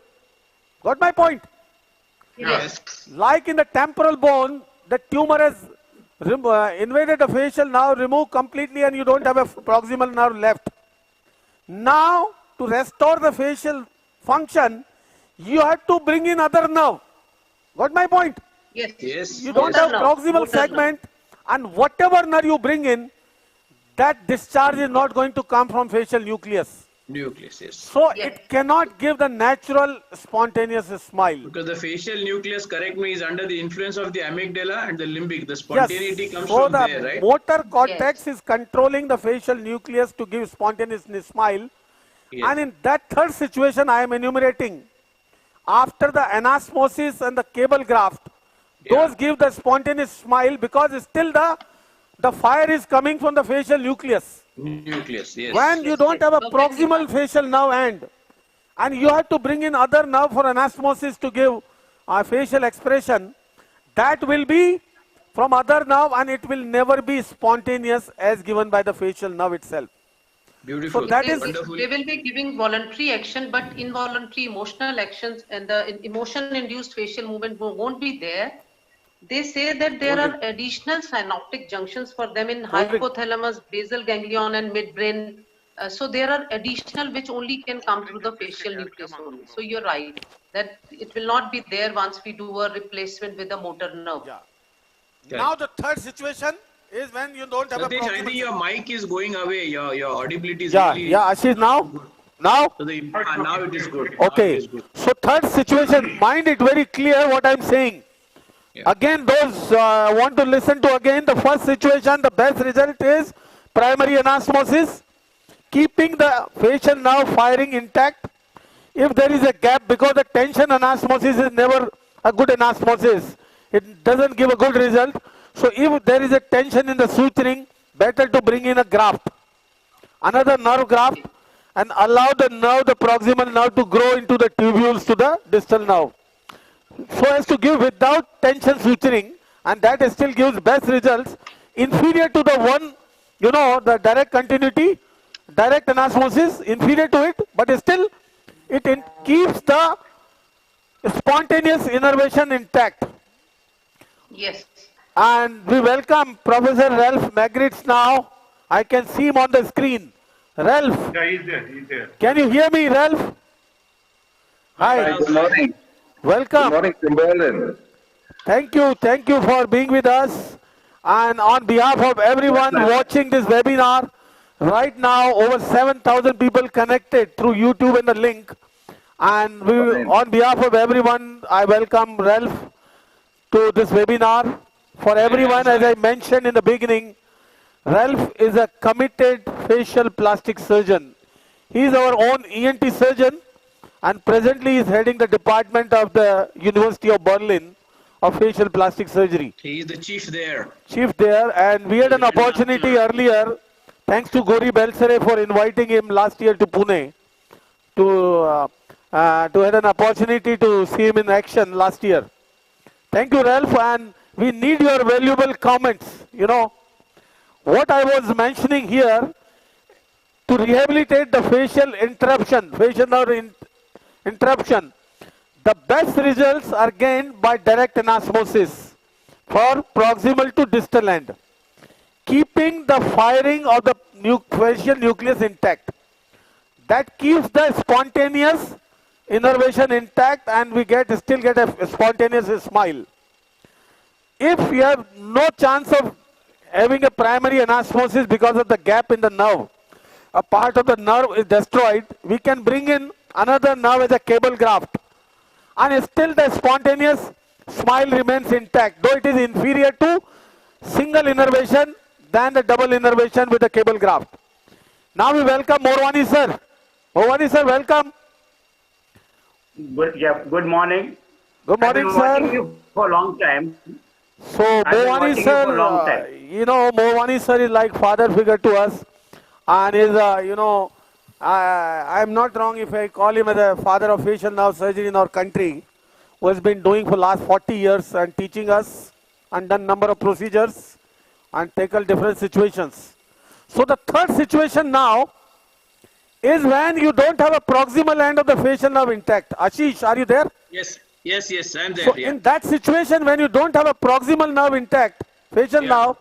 Got my point? Yes. Like in the temporal bone, the tumor has invaded the facial nerve, removed completely, and you don't have a proximal nerve left. Now, to restore the facial function, you have to bring in other nerve Got my point? Yes. Yes. You don't Motor have nerve, proximal motor nerve. segment, and whatever nerve you bring in, that discharge is not going to come from facial nucleus. Nucleus, yes. So Yes. it cannot give the natural spontaneous smile. Because the facial nucleus, correct me, is under the influence of the amygdala and the limbic. The spontaneity Yes. comes So from the there, right? motor cortex is controlling the facial nucleus to give spontaneous smile. Yes. And in that third situation I am enumerating, after the anastomosis and the cable graft, those give the spontaneous smile because still the fire is coming from the facial nucleus. Nucleus, yes. When you don't have a proximal facial nerve end, and you have to bring in other nerve for anastomosis to give facial expression, that will be from other nerve and it will never be spontaneous as given by the facial nerve itself. Beautiful. So that is wonderful. They will be giving voluntary action, but involuntary emotional actions and the emotion-induced facial movement won't be there. They say that there are additional synaptic junctions for them in hypothalamus, basal ganglion, and midbrain. So there are additional which only can come through the facial nucleus only. So you're right that it will not be there once we do a replacement with the motor nerve. Yeah. Now the third situation is when you don't have Satish, a I proximal. think your mic is going away. Your audibility is Yeah, really... yeah, Ashish, now? So now it is good. Okay. So third situation, mind it very clear what I'm saying. Yeah. Again, those want to listen to again the first situation, the best result is primary anastomosis, keeping the facial nerve firing intact. If there is a gap, because the tension anastomosis is never a good anastomosis, it doesn't give a good result. So if there is a tension in the suturing, better to bring in a graft, another nerve graft, and allow the nerve, the proximal nerve, to grow into the tubules to the distal nerve, so as to give without tension suturing, and that still gives best results, inferior to the one, you know, the direct continuity, direct anastomosis, inferior to it, but still it keeps the spontaneous innervation intact. Yes. And we welcome Professor Ralph Magritte now. I can see him on the screen. Ralph. Yeah, he's there. He's there. Can you hear me, Ralph? Hi. Good morning. Welcome. Good morning, Timberland. Thank you for being with us. And on behalf of everyone watching this webinar, right now over 7,000 people connected through YouTube and the link. And on behalf of everyone, I welcome Ralph to this webinar. For everyone, as I mentioned in the beginning, Ralph is a committed facial plastic surgeon. He is our own ENT surgeon and presently is heading the department of the University of Berlin of facial plastic surgery. He is the chief there. Chief there, and we had an opportunity earlier, thanks to Gori Belsare for inviting him last year to Pune, to had an opportunity to see him in action last year. Thank you, Ralph, and we need your valuable comments. You know, what I was mentioning here, to rehabilitate the facial interruption, facial nerve interruption, the best results are gained by direct anastomosis for proximal to distal end, keeping the firing of the facial nucleus intact. That keeps the spontaneous innervation intact, and we still get a spontaneous smile. If we have no chance of having a primary anastomosis because of the gap in the nerve, a part of the nerve is destroyed, we can bring in another nerve as a cable graft, and still the spontaneous smile remains intact, though it is inferior to single innervation than the double innervation with the cable graft. Now we welcome Morwani sir. Morwani sir, welcome. Good morning. Good morning, I've been sir. watching you for a long time. So I've been watching Morwani you for a long sir, time. you know, Morwani sir is like father figure to us, and is you know, I'm not wrong if I call him as a father of facial nerve surgery in our country, who has been doing for last 40 years and teaching us and done number of procedures and tackled different situations. So the third situation now is when you don't have a proximal end of the facial nerve intact. Ashish, are you there? Yes, I'm there. So in that situation, when you don't have a proximal nerve intact, facial nerve,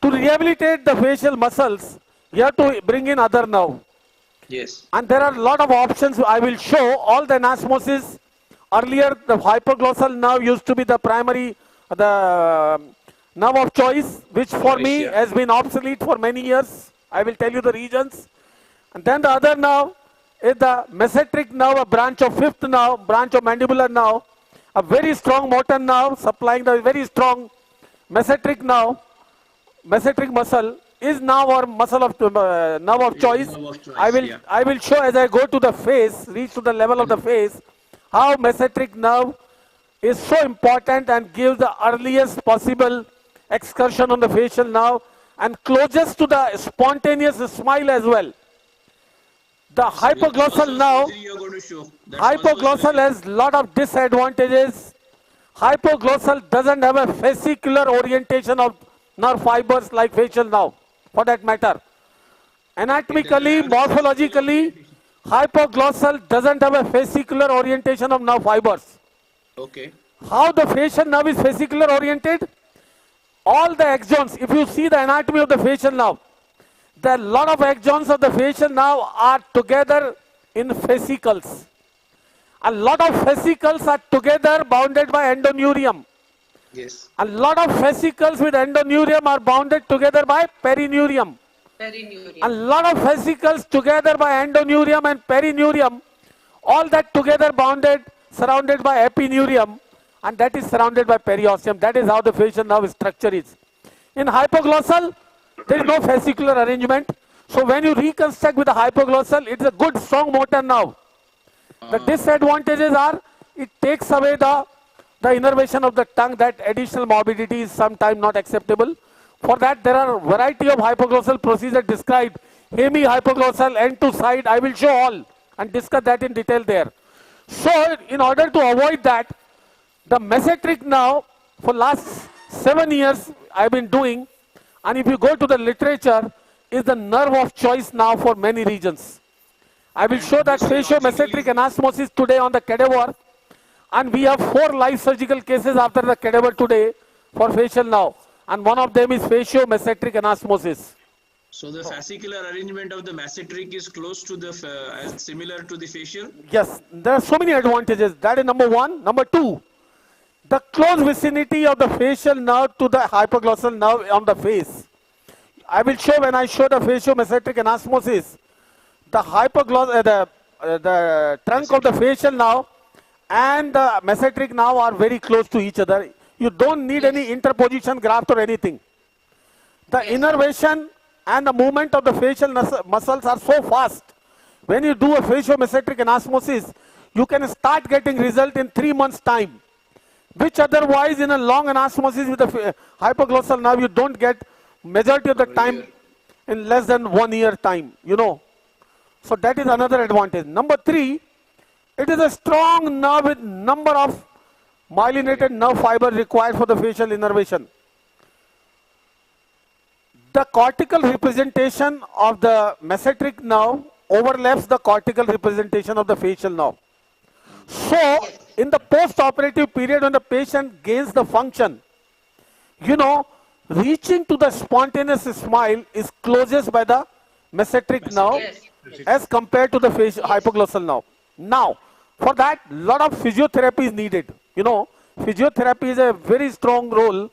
to rehabilitate the facial muscles, you have to bring in other nerve. Yes. And there are a lot of options. I will show all the anastomosis Earlier, the hypoglossal nerve used to be the primary, the nerve of choice, which for me has been obsolete for many years. I will tell you the reasons. And then the other nerve is the mesenteric nerve, a branch of fifth nerve, branch of mandibular nerve, a very strong motor nerve supplying the very strong mesenteric nerve, mesenteric muscle is now our muscle of nerve of choice. I will show as I go to the face, reach to the level of the face, how mesenteric nerve is so important and gives the earliest possible excursion on the facial nerve and closest to the spontaneous smile as well. The hypoglossal nerve, hypoglossal has lot of disadvantages. Hypoglossal doesn't have a fascicular orientation of nerve fibers like facial nerve, for that matter. Anatomically, morphologically, hypoglossal doesn't have a fascicular orientation of nerve fibers. Okay. How the facial nerve is fascicular oriented? All the axons, if you see the anatomy of the facial nerve, the lot of axons of the facial nerve are together in fascicles. A lot of fascicles are together bounded by endoneurium. Yes. A lot of fascicles with endoneurium are bounded together by perineurium. A lot of fascicles together by endoneurium and perineurium, all that together bounded, surrounded by epineurium, and that is surrounded by periosteum. That is how the facial nerve structure is. In hypoglossal, there is no fascicular arrangement. So when you reconstruct with the hypoglossal, it is a good strong motor nerve. The disadvantages are, it takes away the innervation of the tongue. That additional morbidity is sometimes not acceptable. For that, there are a variety of hypoglossal procedures described. Hemi-hypoglossal, end to side, I will show all and discuss that in detail there. So, in order to avoid that, the mesenteric nerve, for last 7 years, I have been doing, and if you go to the literature, is the nerve of choice now for many regions. I will show that facio-mesenteric anastomosis today on the cadaver, and we have 4 live surgical cases after the cadaver today for facial nerve, and one of them is facio-mesenteric anastomosis. So the fascicular arrangement of the mesenteric is close to the, similar to the facial? Yes, there are so many advantages. That is number 1. Number 2, the close vicinity of the facial nerve to the hypoglossal nerve on the face. I will show when I show the facio-mesenteric anastomosis, the trunk of the facial nerve and the mesenteric nerve are very close to each other. You don't need any interposition graft or anything. The innervation and the movement of the facial muscles are so fast. When you do a facio-mesenteric anastomosis, you can start getting result in 3 months' time, which otherwise in a long anastomosis with the hypoglossal nerve, you don't get majority of the time in less than 1 year time, you know. So that is another advantage. Number 3, it is a strong nerve with number of myelinated nerve fibers required for the facial innervation. The cortical representation of the mesenteric nerve overlaps the cortical representation of the facial nerve. So, in the post-operative period when the patient gains the function, you know, reaching to the spontaneous smile is closest by the mesenteric nerve as compared to the hypoglossal nerve. Now, for that, lot of physiotherapy is needed. You know, physiotherapy is a very strong role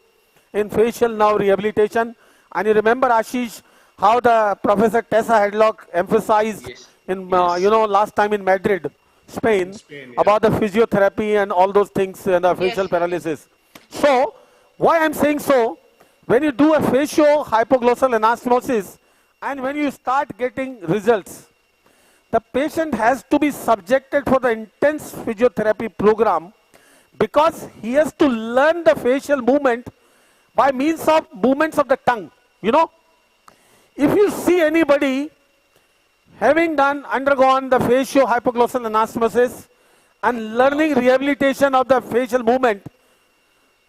in facial nerve rehabilitation. And you remember, Ashish, how the Professor Tessa Hadlock emphasized in, you know, last time in Madrid, Spain, about the physiotherapy and all those things and the facial paralysis. So, why I'm saying so, when you do a facio-hypoglossal anastomosis and when you start getting results, the patient has to be subjected for the intense physiotherapy program because he has to learn the facial movement by means of movements of the tongue. You know, if you see anybody having undergone the facio-hypoglossal anastomosis and learning rehabilitation of the facial movement,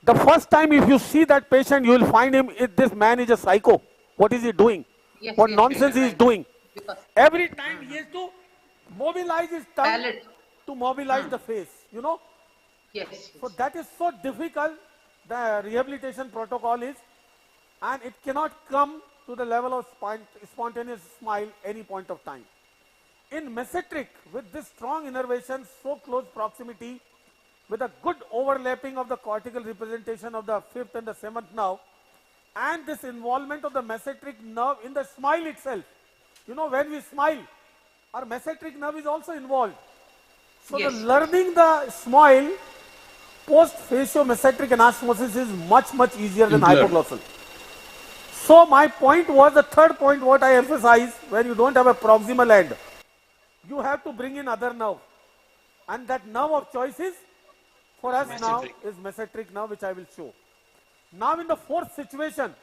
the first time if you see that patient, you will find him, this man is a psycho. What is he doing? What nonsense he is doing? Every time he has to mobilize his tongue to mobilize the face, you know. So that is so difficult, the rehabilitation protocol is, and it cannot come to the level of spontaneous smile any point of time. In mesenteric, with this strong innervation, so close proximity, with a good overlapping of the cortical representation of the 5th and the 7th nerve, and this involvement of the mesenteric nerve in the smile itself. You know, when we smile, our mesenteric nerve is also involved. So Yes. the learning the smile post facio-mesenteric anastomosis is much, much easier than hypoglossal. So my point was, the third point what I emphasize, when you don't have a proximal end, you have to bring in other nerve. And that nerve of choice is, for us now, is mesenteric nerve, which I will show. Now in the fourth situation,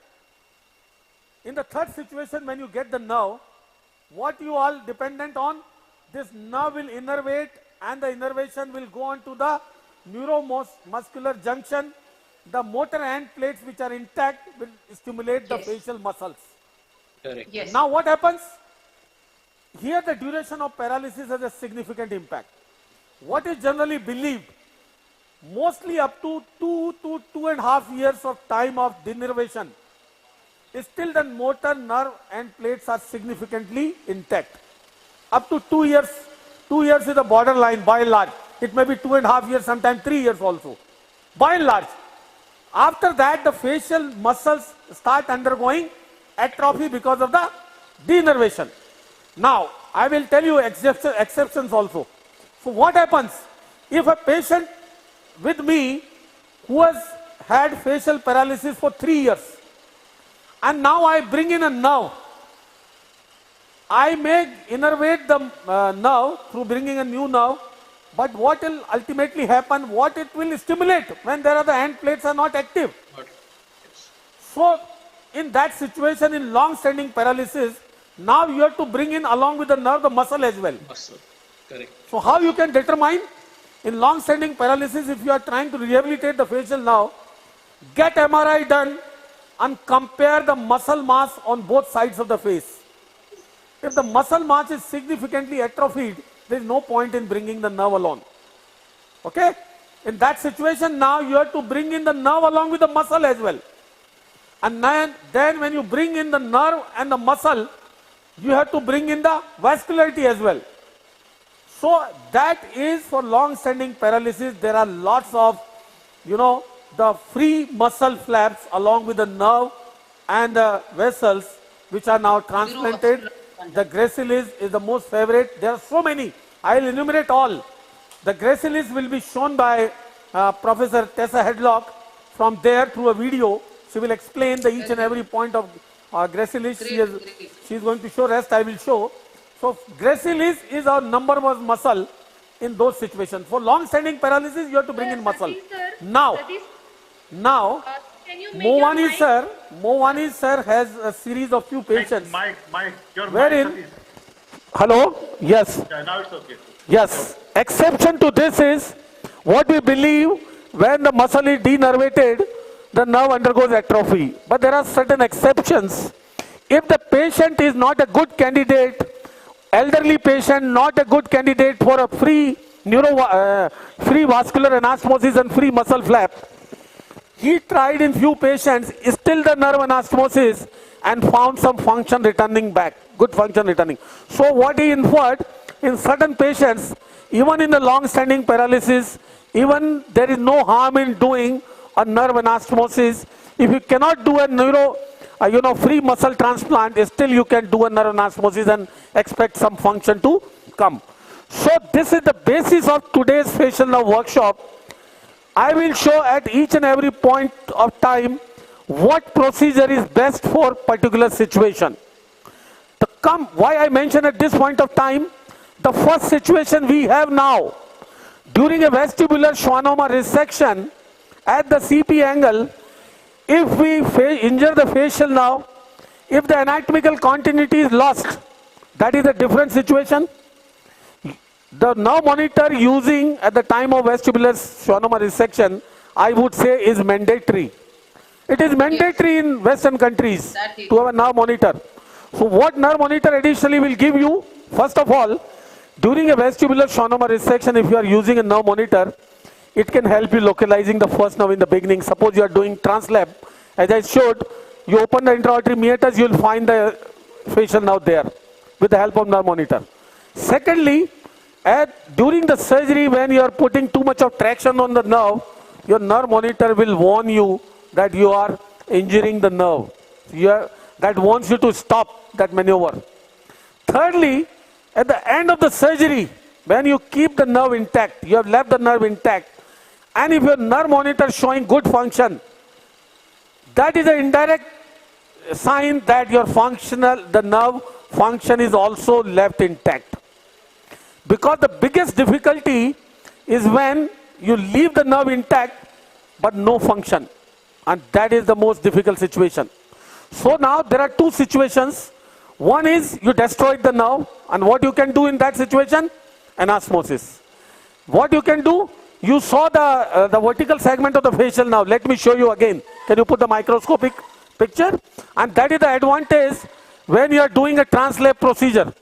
in the third situation, when you get the nerve, what you all dependent on, this nerve will innervate, and the innervation will go on to the neuromuscular junction. The motor end plates which are intact will stimulate the facial muscles. Correct. Yes. Now what happens? Here the duration of paralysis has a significant impact. What is generally believed, mostly up to 2 to 2.5 years of time of denervation, still the motor nerve and plates are significantly intact. Up to 2 years, 2 years is the borderline by and large. It may be 2.5 years, sometimes 3 years also. By and large. After that, the facial muscles start undergoing atrophy because of the denervation. Now, I will tell you exceptions also. So what happens if a patient with me who has had facial paralysis for 3 years, and now I bring in a nerve, I may innervate the nerve through bringing a new nerve, but what will ultimately happen, what it will stimulate when there are the end plates are not active. So in that situation, in long-standing paralysis, now you have to bring in along with the nerve the muscle as well. Muscle. Correct. So how you can determine in long-standing paralysis, if you are trying to rehabilitate the facial nerve, get MRI done and compare the muscle mass on both sides of the face. If the muscle mass is significantly atrophied, there is no point in bringing the nerve along. Okay? In that situation, now you have to bring in the nerve along with the muscle as well. And then when you bring in the nerve and the muscle, you have to bring in the vascularity as well. So that is for long-standing paralysis. There are lots of, the free muscle flaps along with the nerve and the vessels which are now transplanted. The gracilis is the most favorite. There are so many. I will enumerate all. The gracilis will be shown by Professor Tessa Hedlock from there through a video. She will explain the each and every point of gracilis. She is going to show, rest I will show. So gracilis is our number one muscle in those situations. For long-standing paralysis, you have to bring in muscle. Now, can you make your mic? Movani sir has a series of few patients. Your Wherein, mic, Satish. hello? Yes. Yeah, now it's okay. Yes. Exception to this is what we believe, when the muscle is denervated, the nerve undergoes atrophy. But there are certain exceptions. If the patient is not a good candidate, elderly patient, not a good candidate for a free vascular anastomosis and free muscle flap, he tried in few patients, still the nerve anastomosis, and found some function returning back, good function returning. So what he inferred, in certain patients, even in the long-standing paralysis, even there is no harm in doing a nerve anastomosis. If you cannot do a free muscle transplant, still you can do a nerve anastomosis and expect some function to come. So this is the basis of today's facial nerve workshop. I will show at each and every point of time what procedure is best for particular situation. Why I mention at this point of time, the first situation we have now, during a vestibular schwannoma resection at the CP angle, if we injure the facial nerve, if the anatomical continuity is lost, that is a different situation. The nerve monitor using at the time of vestibular schwannoma resection, I would say, is mandatory. It is mandatory in Western countries to have a nerve monitor. So what nerve monitor additionally will give you, first of all, during a vestibular schwannoma resection, if you are using a nerve monitor, it can help you localizing the first nerve in the beginning. Suppose you are doing translab, as I showed, you open the intra-auditory meatus, you will find the facial nerve there with the help of nerve monitor. Secondly, during the surgery, when you are putting too much of traction on the nerve, your nerve monitor will warn you that you are injuring the nerve. That wants you to stop that maneuver. Thirdly, at the end of the surgery, when you keep the nerve intact, you have left the nerve intact, and if your nerve monitor is showing good function, that is an indirect sign that the nerve function is also left intact. Because the biggest difficulty is when you leave the nerve intact but no function, and that is the most difficult situation. So now there are two situations. One is you destroyed the nerve, and what you can do in that situation? Anastomosis. What you can do? You saw the vertical segment of the facial nerve. Let me show you again. Can you put the microscopic picture? And that is the advantage when you are doing a translap procedure.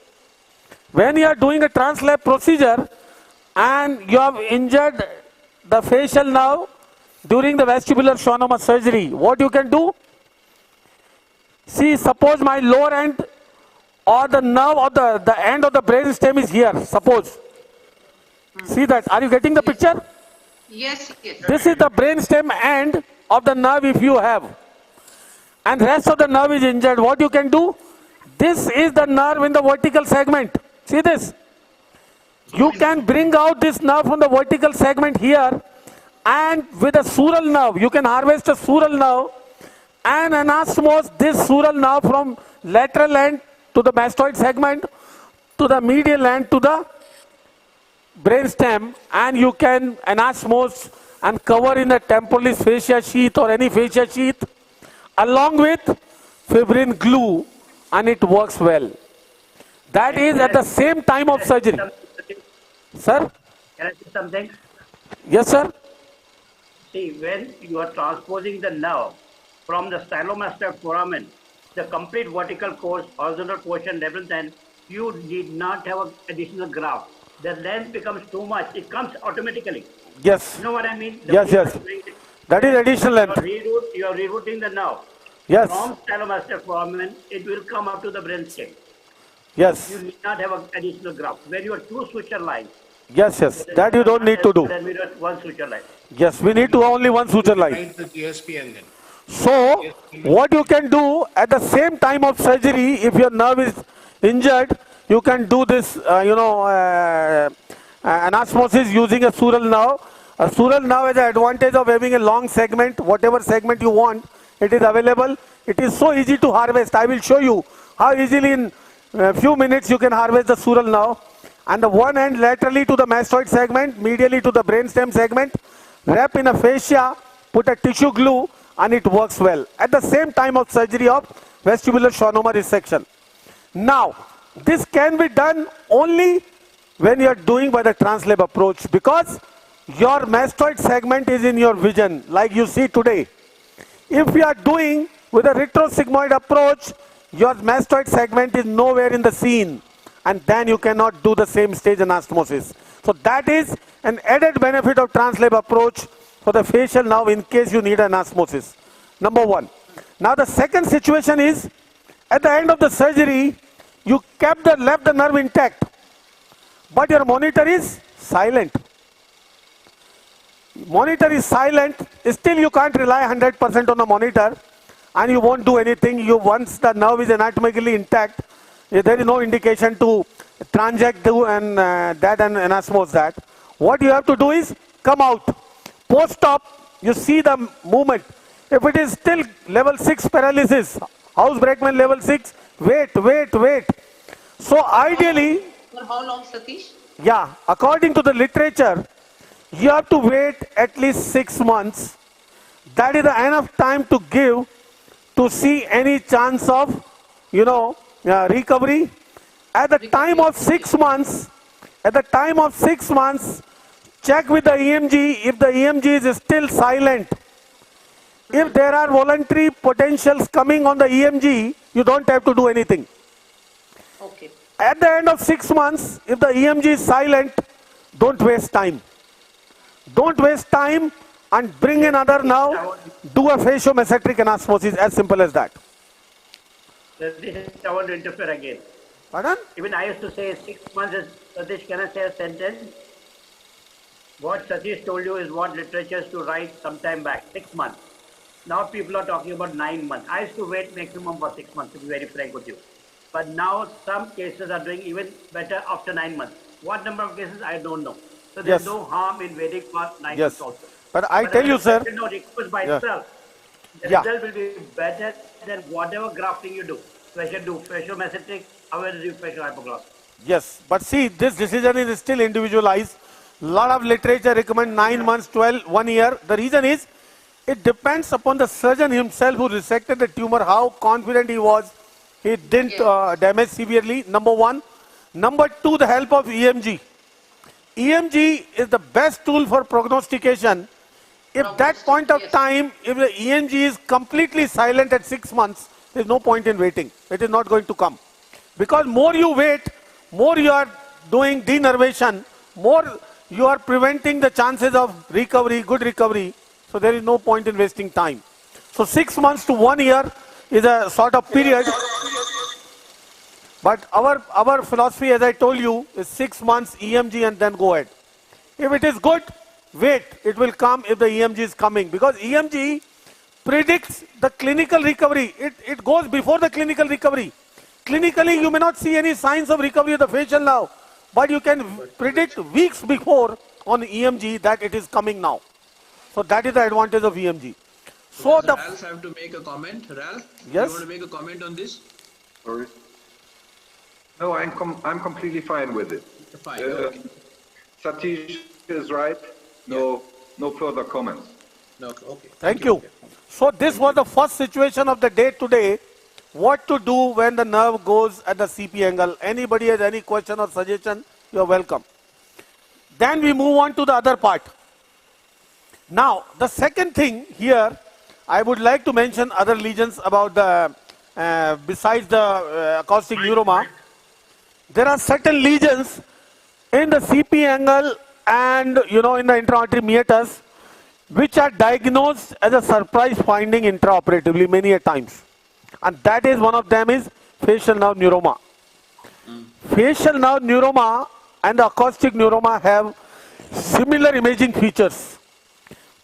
When you are doing a translap procedure and you have injured the facial nerve during the vestibular schwannoma surgery, what you can do? See, suppose my lower end or the nerve or the end of the brain stem is here, suppose. See that? Are you getting the picture? Yes, yes. This is the brain stem end of the nerve if you have. And rest of the nerve is injured. What you can do? This is the nerve in the vertical segment. See this? You can bring out this nerve from the vertical segment here, and with a sural nerve, you can harvest a sural nerve and anastomose this sural nerve from lateral end to the mastoid segment to the medial end to the brainstem, and you can anastomose and cover in a temporalis fascia sheath or any fascia sheath along with fibrin glue, and it works well. That is at the same time of surgery. Sir? Can I say something? Yes, sir. See, when you are transposing the nerve from the stylomastoid foramen, the complete vertical course, horizontal portion, level length, you need not have an additional graft. The length becomes too much. It comes automatically. Yes. You know what I mean? Yes, yes. That is additional length. You are rerouting the nerve. Yes. From stylomastoid foramen, it will come up to the brainstem. Yes. You need not have an additional graft. When you are two suture lines. Yes, yes. That you don't need to do. Then we have one suture line. Yes, we need to only one suture line. The GSP and then. So, what you can do at the same time of surgery, if your nerve is injured, you can do this, anastomosis using a sural nerve. A sural nerve has the advantage of having a long segment, whatever segment you want, it is available. It is so easy to harvest. I will show you how easily in a few minutes you can harvest the sural nerve. And the one end laterally to the mastoid segment, medially to the brainstem segment, wrap in a fascia, put a tissue glue, and it works well. At the same time of surgery of vestibular schwannoma resection. Now, this can be done only when you are doing by the translab approach, because your mastoid segment is in your vision, like you see today. If you are doing with a retrosigmoid approach, your mastoid segment is nowhere in the scene, and then you cannot do the same stage anastomosis. So that is an added benefit of translab approach for the facial nerve in case you need anastomosis. Number one. Now the second situation is, at the end of the surgery, you left the nerve intact, but your monitor is silent. Monitor is silent, still you can't rely 100% on the monitor, and you won't do anything. Once the nerve is anatomically intact, there is no indication to transact and anastomose that. What you have to do is come out. Post-op, you see the movement. If it is still level 6 paralysis, House Brackman level 6, wait. So ideally, For how long, Satish? yeah, according to the literature, you have to wait at least 6 months. That is enough time to give to see any chance of, recovery. At the time of 6 months, check with the EMG if the EMG is still silent. If there are voluntary potentials coming on the EMG, you don't have to do anything. Okay. At the end of 6 months, if the EMG is silent, don't waste time. Don't waste time and bring another now, do a faciomessetric anastomosis, as simple as that. I want to interfere again. Pardon? Even I used to say 6 months is, Satish, can I say a sentence? What Satish told you is what literature is to write sometime back, 6 months. Now people are talking about 9 months. I used to wait maximum for 6 months, to be very frank with you. But now some cases are doing even better after 9 months. What number of cases, I don't know. So there's no harm in waiting for 9 months also. But I tell you, sir. No, recovers by itself. The result will be better than whatever grafting you do. Do facial mesenteric, however do facial hypoglossal. Yes, but see, this decision is still individualized. Lot of literature recommend 9 months, 12, 1 year. The reason is, it depends upon the surgeon himself who resected the tumor, how confident he was. He didn't damage severely, number one. Number two, the help of EMG. EMG is the best tool for prognostication. If that point of time, if the EMG is completely silent at 6 months, there is no point in waiting. It is not going to come. Because more you wait, more you are doing denervation, more you are preventing the chances of recovery, good recovery. So there is no point in wasting time. So 6 months to 1 year is a sort of period. But our philosophy, as I told you, is 6 months EMG and then go ahead. If it is good, wait. It will come if the EMG is coming. Because EMG predicts the clinical recovery. It goes before the clinical recovery. Clinically, you may not see any signs of recovery of the facial nerve, but you can predict weeks before on EMG that it is coming now. So that is the advantage of EMG. So Does Ralph have to make a comment? Ralph, yes? You want to make a comment on this? Sorry. No, I'm completely fine with it. Fine. Okay. Satish is right. No further comments. No, okay. Thank you. So this was the first situation of the day today. What to do when the nerve goes at the CP angle. Anybody has any question or suggestion, you are welcome. Then we move on to the other part. Now, the second thing here, I would like to mention other lesions about the, besides the acoustic neuroma. There are certain lesions in the CP angle and, in the intra-auditory meatus, which are diagnosed as a surprise finding intraoperatively many a times. And that is one of them is facial nerve neuroma. Facial nerve neuroma and the acoustic neuroma have similar imaging features.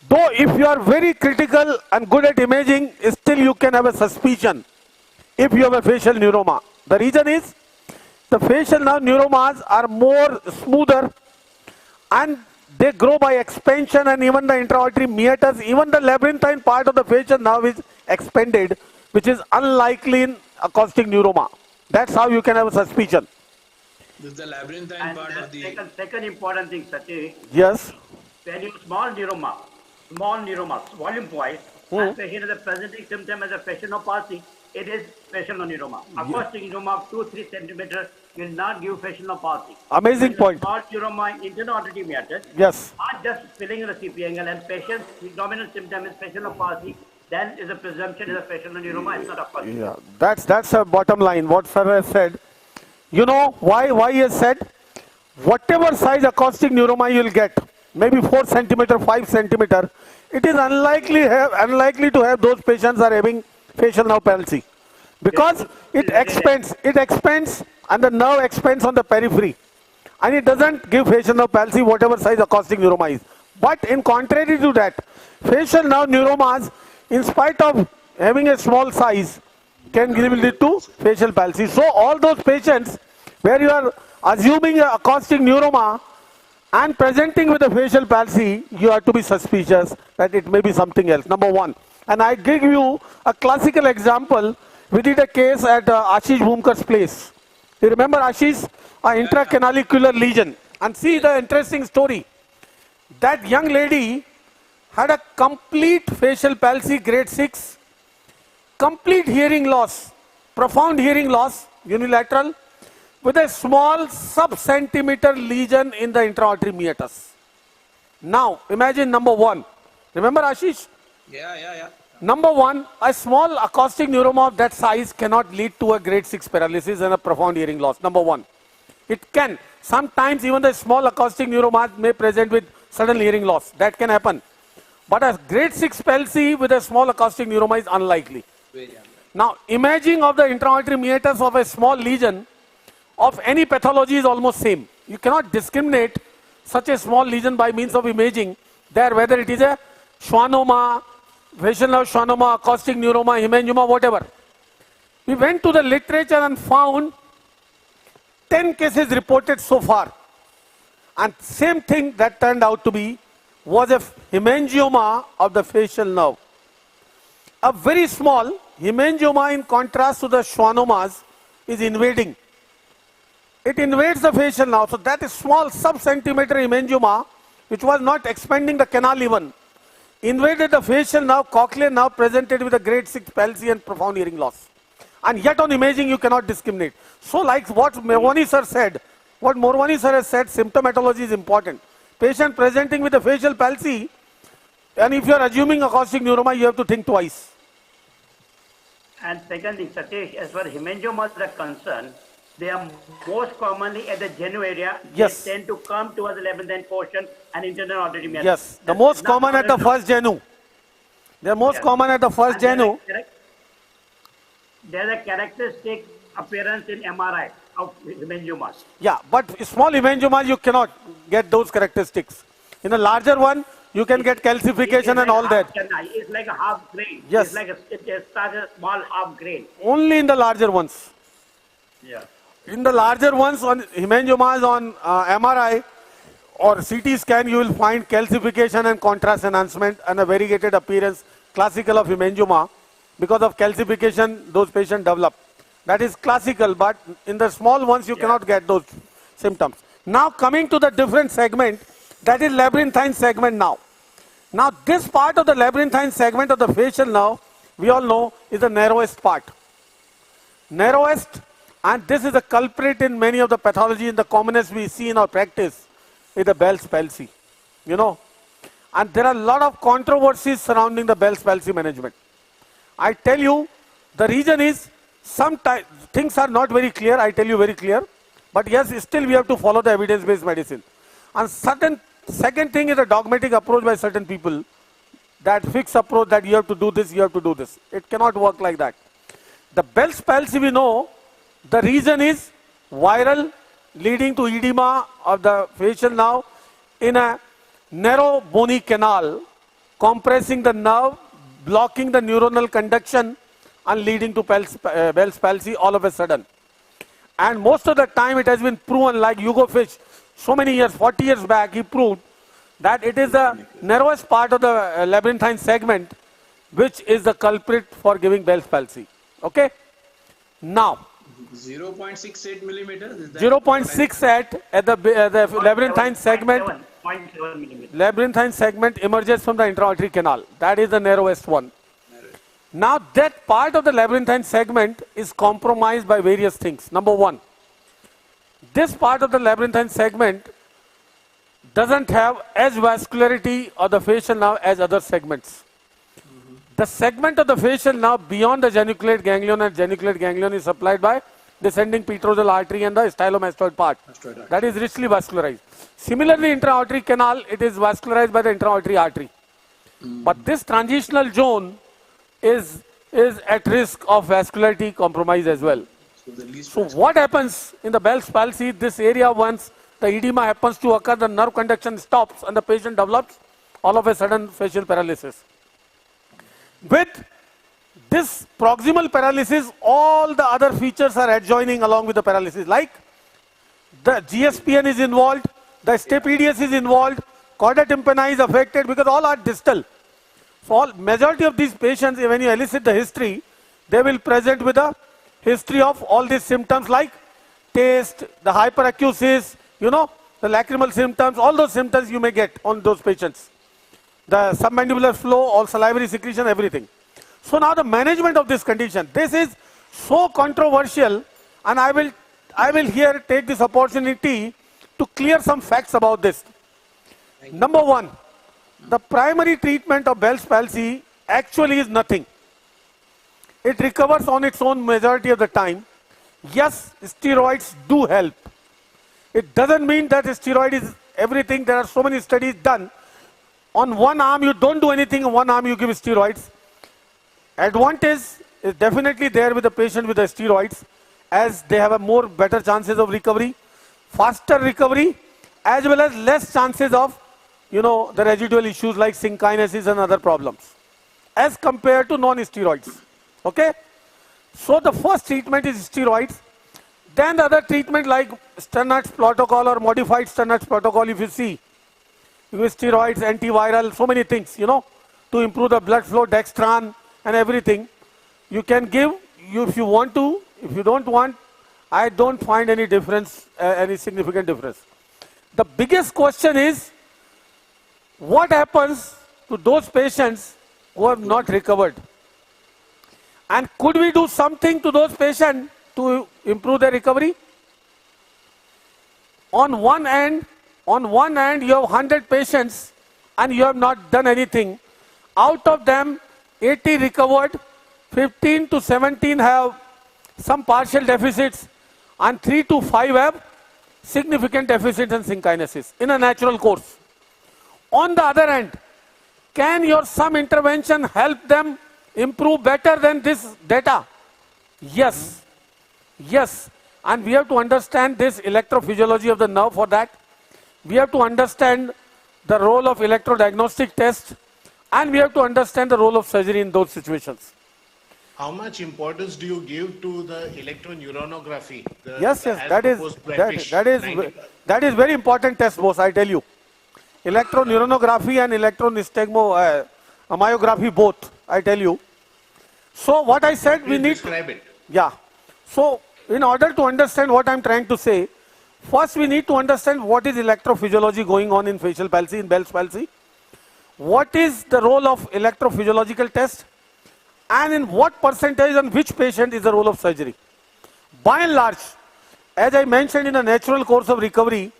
Though if you are very critical and good at imaging, still you can have a suspicion if you have a facial neuroma. The reason is the facial nerve neuromas are more smoother and they grow by expansion, and even the intra-auditory meatus, even the labyrinthine part of the facial nerve is expanded, which is unlikely in acoustic neuroma. That's how you can have a suspicion. This is the labyrinthine part of the... Second important thing, Satish. Yes. When you small neuromas, volume-wise, and patient is presenting symptom as a facial palsy, it is facial neuroma. Acoustic neuroma of 2-3 centimeters will not give facial palsy. Amazing point. Small neuroma, internal auditory meatus, yes, are just filling in the CP angle, and patient's dominant symptom is facial palsy. Then is a presumption is a facial neuroma. It's not acoustic. Yeah, that's a bottom line. What sir has said. You know why he has said? Whatever size acoustic neuroma you will get, maybe 4 centimeter, 5 centimeter, it is unlikely to have those patients are having facial nerve palsy, because it expands and the nerve expands on the periphery, and it doesn't give facial nerve palsy whatever size acoustic neuroma is. But in contrary to that, facial nerve neuromas, in spite of having a small size, can lead to facial palsy. So all those patients where you are assuming an acoustic neuroma and presenting with a facial palsy, you have to be suspicious that it may be something else, number one. And I give you a classical example. We did a case at Ashish Bhumkar's place. You remember Ashish? An intracranial lesion. And see the interesting story. That young lady had a complete facial palsy, grade 6, complete hearing loss, profound hearing loss, unilateral, with a small sub-centimeter lesion in the intra-auditory meatus. Now, imagine number one. Remember Ashish? Yeah. Number one, a small acoustic neuroma of that size cannot lead to a grade 6 paralysis and a profound hearing loss. Number one. It can. Sometimes even the small acoustic neuromas may present with sudden hearing loss. That can happen. But a grade 6 palsy with a small acoustic neuroma is unlikely. Now, imaging of the intra-auditory meatus of a small lesion of any pathology is almost same. You cannot discriminate such a small lesion by means of imaging there, whether it is a schwannoma, facial nerve schwannoma, acoustic neuroma, hemangioma, whatever. We went to the literature and found 10 cases reported so far. And same thing that turned out to be was a hemangioma of the facial nerve. A very small hemangioma, in contrast to the schwannomas, is invading. It invades the facial nerve. So that is small sub-centimeter hemangioma, which was not expanding the canal even, invaded the facial nerve, cochlear nerve, presented with a grade 6 palsy and profound hearing loss. And yet on imaging you cannot discriminate. So like what Morvani sir said, has said, symptomatology is important. Patient presenting with a facial palsy, and if you are assuming acoustic neuroma, you have to think twice. And secondly, Satish, as far as hemangiomas are concerned, they are most commonly at the genu area. Yes. They tend to come towards the labyrinthine portion and internal auditory meatus. Yes, the most common at the first genu. They are most common at the first genu. There is a characteristic appearance in MRI of hemangiomas. Yeah, but small hemangiomas you cannot get those characteristics. In a larger one, you can get calcification and all that. It's like a half grain. Yes. It's like it starts a small half grain. Only in the larger ones. Yeah. In the larger ones, on hemangiomas on MRI or CT scan, you will find calcification and contrast enhancement and a variegated appearance, classical of hemangioma. Because of calcification, those patients develop. That is classical, but in the small ones, you cannot get those symptoms. Now coming to the different segment, that is labyrinthine segment now. Now this part of the labyrinthine segment of the facial nerve, we all know, is the narrowest part. Narrowest, and this is a culprit in many of the pathology, in the commonest we see in our practice, is the Bell's palsy. You know, and there are a lot of controversies surrounding the Bell's palsy management. I tell you, the reason is, sometimes things are not very clear, I tell you very clear, but yes, still we have to follow the evidence-based medicine. And second thing is a dogmatic approach by certain people, that fixed approach that you have to do this, you have to do this. It cannot work like that. The Bell's palsy, we know, the reason is viral, leading to edema of the facial nerve in a narrow bony canal, compressing the nerve, blocking the neuronal conduction and leading to Bell's palsy all of a sudden. And most of the time it has been proven, like Hugo Fish, so many years, 40 years back, he proved that it is the narrowest part of the labyrinthine segment which is the culprit for giving Bell's palsy. Okay? Now, 0.68 millimeters? 0.68 at the labyrinthine segment. 0.7 millimeters. Labyrinthine segment emerges from the intra-auditory canal. That is the narrowest one. Now that part of the labyrinthine segment is compromised by various things. Number one, this part of the labyrinthine segment doesn't have as vascularity of the facial nerve as other segments. The segment of the facial nerve beyond the geniculate ganglion, and geniculate ganglion is supplied by descending petrosal artery and the stylomastoid part. That is richly vascularized. Similarly, intra-auditory canal, it is vascularized by the intra-auditory artery. But this transitional zone is at risk of vascularity compromise as well. So what happens in the Bell's palsy, this area, once the edema happens to occur, the nerve conduction stops and the patient develops all of a sudden facial paralysis. With this proximal paralysis, all the other features are adjoining along with the paralysis, like the GSPN is involved, the stapedius is involved, chorda tympani is affected because all are distal. So all majority of these patients, when you elicit the history, they will present with a history of all these symptoms like taste, the hyperacusis, you know, the lacrimal symptoms, all those symptoms you may get on those patients. The submandibular flow, all salivary secretion, everything. So now the management of this condition, this is so controversial, and I will here take this opportunity to clear some facts about this. Number one, the primary treatment of Bell's palsy actually is nothing. It recovers on its own majority of the time. Yes, steroids do help. It doesn't mean that steroid is everything. There are so many studies done. On one arm you don't do anything, on one arm you give steroids. Advantage is definitely there with the patient with the steroids. as they have a more better chances of recovery, faster recovery, as well as less chances of, the residual issues like synkinesis and other problems, as compared to non-steroids. Okay? So the first treatment is steroids. Then the other treatment like Sternat's protocol or modified Sternat's protocol, if you see, with steroids, antiviral, so many things, to improve the blood flow, dextran and everything. You can give, if you want to. If you don't want, I don't find any difference, any significant difference. The biggest question is, what happens to those patients who have not recovered? And could we do something to those patients to improve their recovery? On one end, you have 100 patients and you have not done anything. Out of them, 80 recovered, 15 to 17 have some partial deficits, and 3 to 5 have significant deficits and synkinesis in a natural course. On the other hand, can your some intervention help them improve better than this data? Yes. Yes. And we have to understand this electrophysiology of the nerve for that. We have to understand the role of electrodiagnostic test, and we have to understand the role of surgery in those situations. How much importance do you give to the electroneuronography? Yes, that is very important test, boss, I tell you. Electroneuronography and electronystagmomyography both, I tell you. So what I said, we need describe it. Yeah. So in order to understand what I'm trying to say, first we need to understand what is electrophysiology going on in facial palsy, in Bell's palsy. What is the role of electrophysiological test? And in what percentage and which patient is the role of surgery? By and large, as I mentioned, in a natural course of recovery,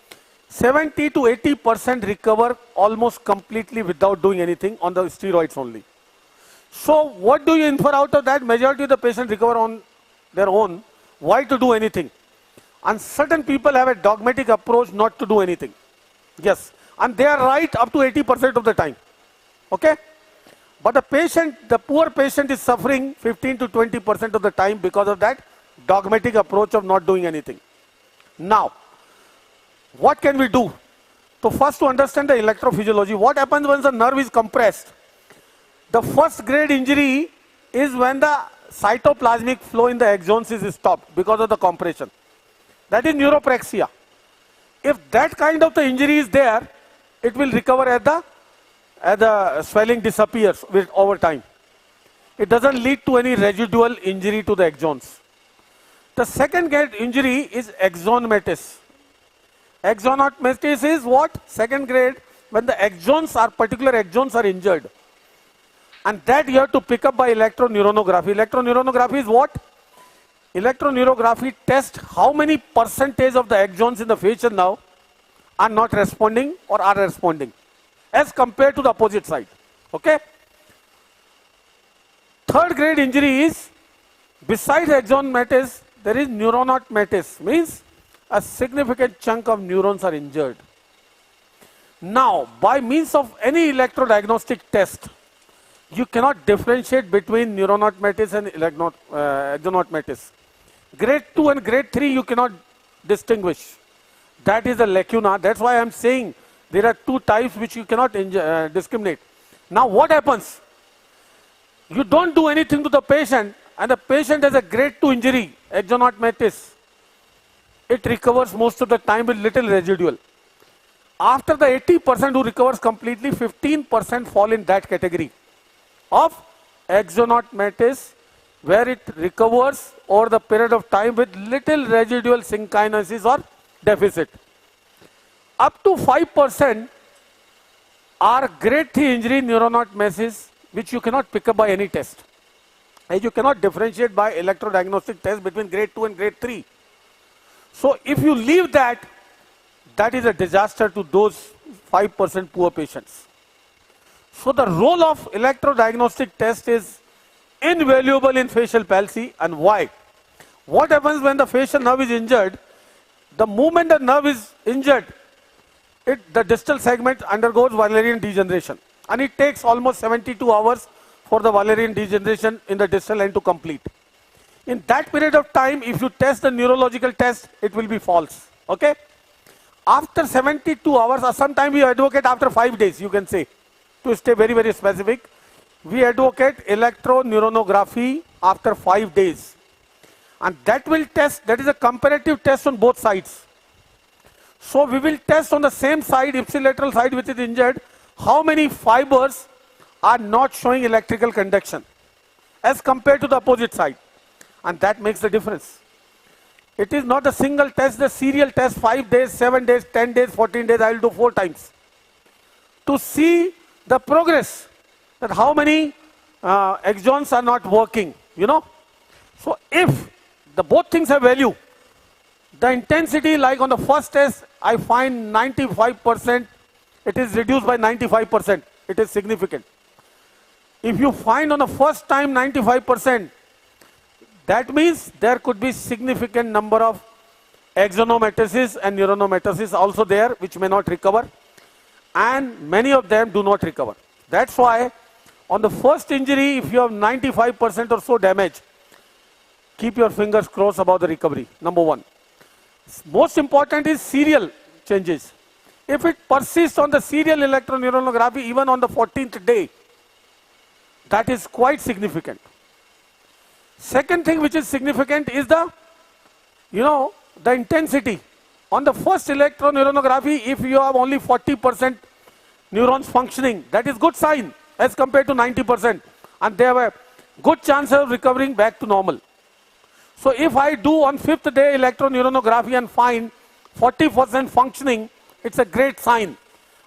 70 to 80% recover almost completely without doing anything on the steroids only. So what do you infer out of that? Majority of the patients recover on their own. Why to do anything? And certain people have a dogmatic approach not to do anything. Yes. And they are right up to 80% of the time. Okay? But the poor patient is suffering 15 to 20% of the time because of that dogmatic approach of not doing anything. Now, what can we do? So first, to understand the electrophysiology, what happens when the nerve is compressed? The first grade injury is when the cytoplasmic flow in the axons is stopped because of the compression. That is neuropraxia. If that kind of the injury is there, it will recover as the swelling disappears over time. It doesn't lead to any residual injury to the axons. The second grade injury is axonematis. Axonematis is what? Second grade, when the particular axons are injured. And that you have to pick up by electroneuronography. Electroneuronography is what? Electroneuronography tests how many percentage of the axons in the facial nerve are not responding or are responding, as compared to the opposite side. Okay? Third grade injury is, besides axonematis, there is neuronotematis, means a significant chunk of neurons are injured. Now, by means of any electrodiagnostic test, you cannot differentiate between neuronotematis and axonotematis. Grade 2 and grade 3 you cannot distinguish. That is a lacuna. That's why I am saying there are two types which you cannot discriminate. Now what happens? You don't do anything to the patient and the patient has a grade 2 injury, axonotematis. It recovers most of the time with little residual. After the 80% who recovers completely, 15% fall in that category of axonotematis, where it recovers over the period of time with little residual synkinesis or deficit. Up to 5% are grade 3 injury neuronotematis, which you cannot pick up by any test. And you cannot differentiate by electrodiagnostic test between grade 2 and grade 3. So if you leave that, that is a disaster to those 5% poor patients. So the role of electrodiagnostic test is invaluable in facial palsy. And why? What happens when the facial nerve is injured? The moment the nerve is injured, the distal segment undergoes Wallerian degeneration. And it takes almost 72 hours for the Wallerian degeneration in the distal end to complete. In that period of time, if you test the neurological test, it will be false. Okay? After 72 hours, or sometimes we advocate after 5 days, you can say, to stay very, very specific. We advocate electroneuronography after 5 days. And that will test, that is a comparative test on both sides. So we will test on the same side, ipsilateral side which is injured, how many fibers are not showing electrical conduction as compared to the opposite side. And that makes the difference. It is not a single test, the serial test, 5 days, 7 days, 10 days, 14 days, I will do 4 times. To see the progress, that how many axons are not working, you know. So if the both things have value, the intensity, like on the first test, I find 95%, it is reduced by 95%. It is significant. If you find on the first time 95%, that means there could be significant number of axonomatosis and neuronomatosis also there, which may not recover. And many of them do not recover. That's why on the first injury, if you have 95% or so damage, keep your fingers crossed about the recovery, number one. Most important is serial changes. If it persists on the serial electroneuronography even on the 14th day, that is quite significant. Second thing which is significant is the, the intensity. On the first electroneuronography, if you have only 40% neurons functioning, that is good sign as compared to 90%. And they have a good chance of recovering back to normal. So if I do on 5th day electroneuronography and find 40% functioning, it's a great sign.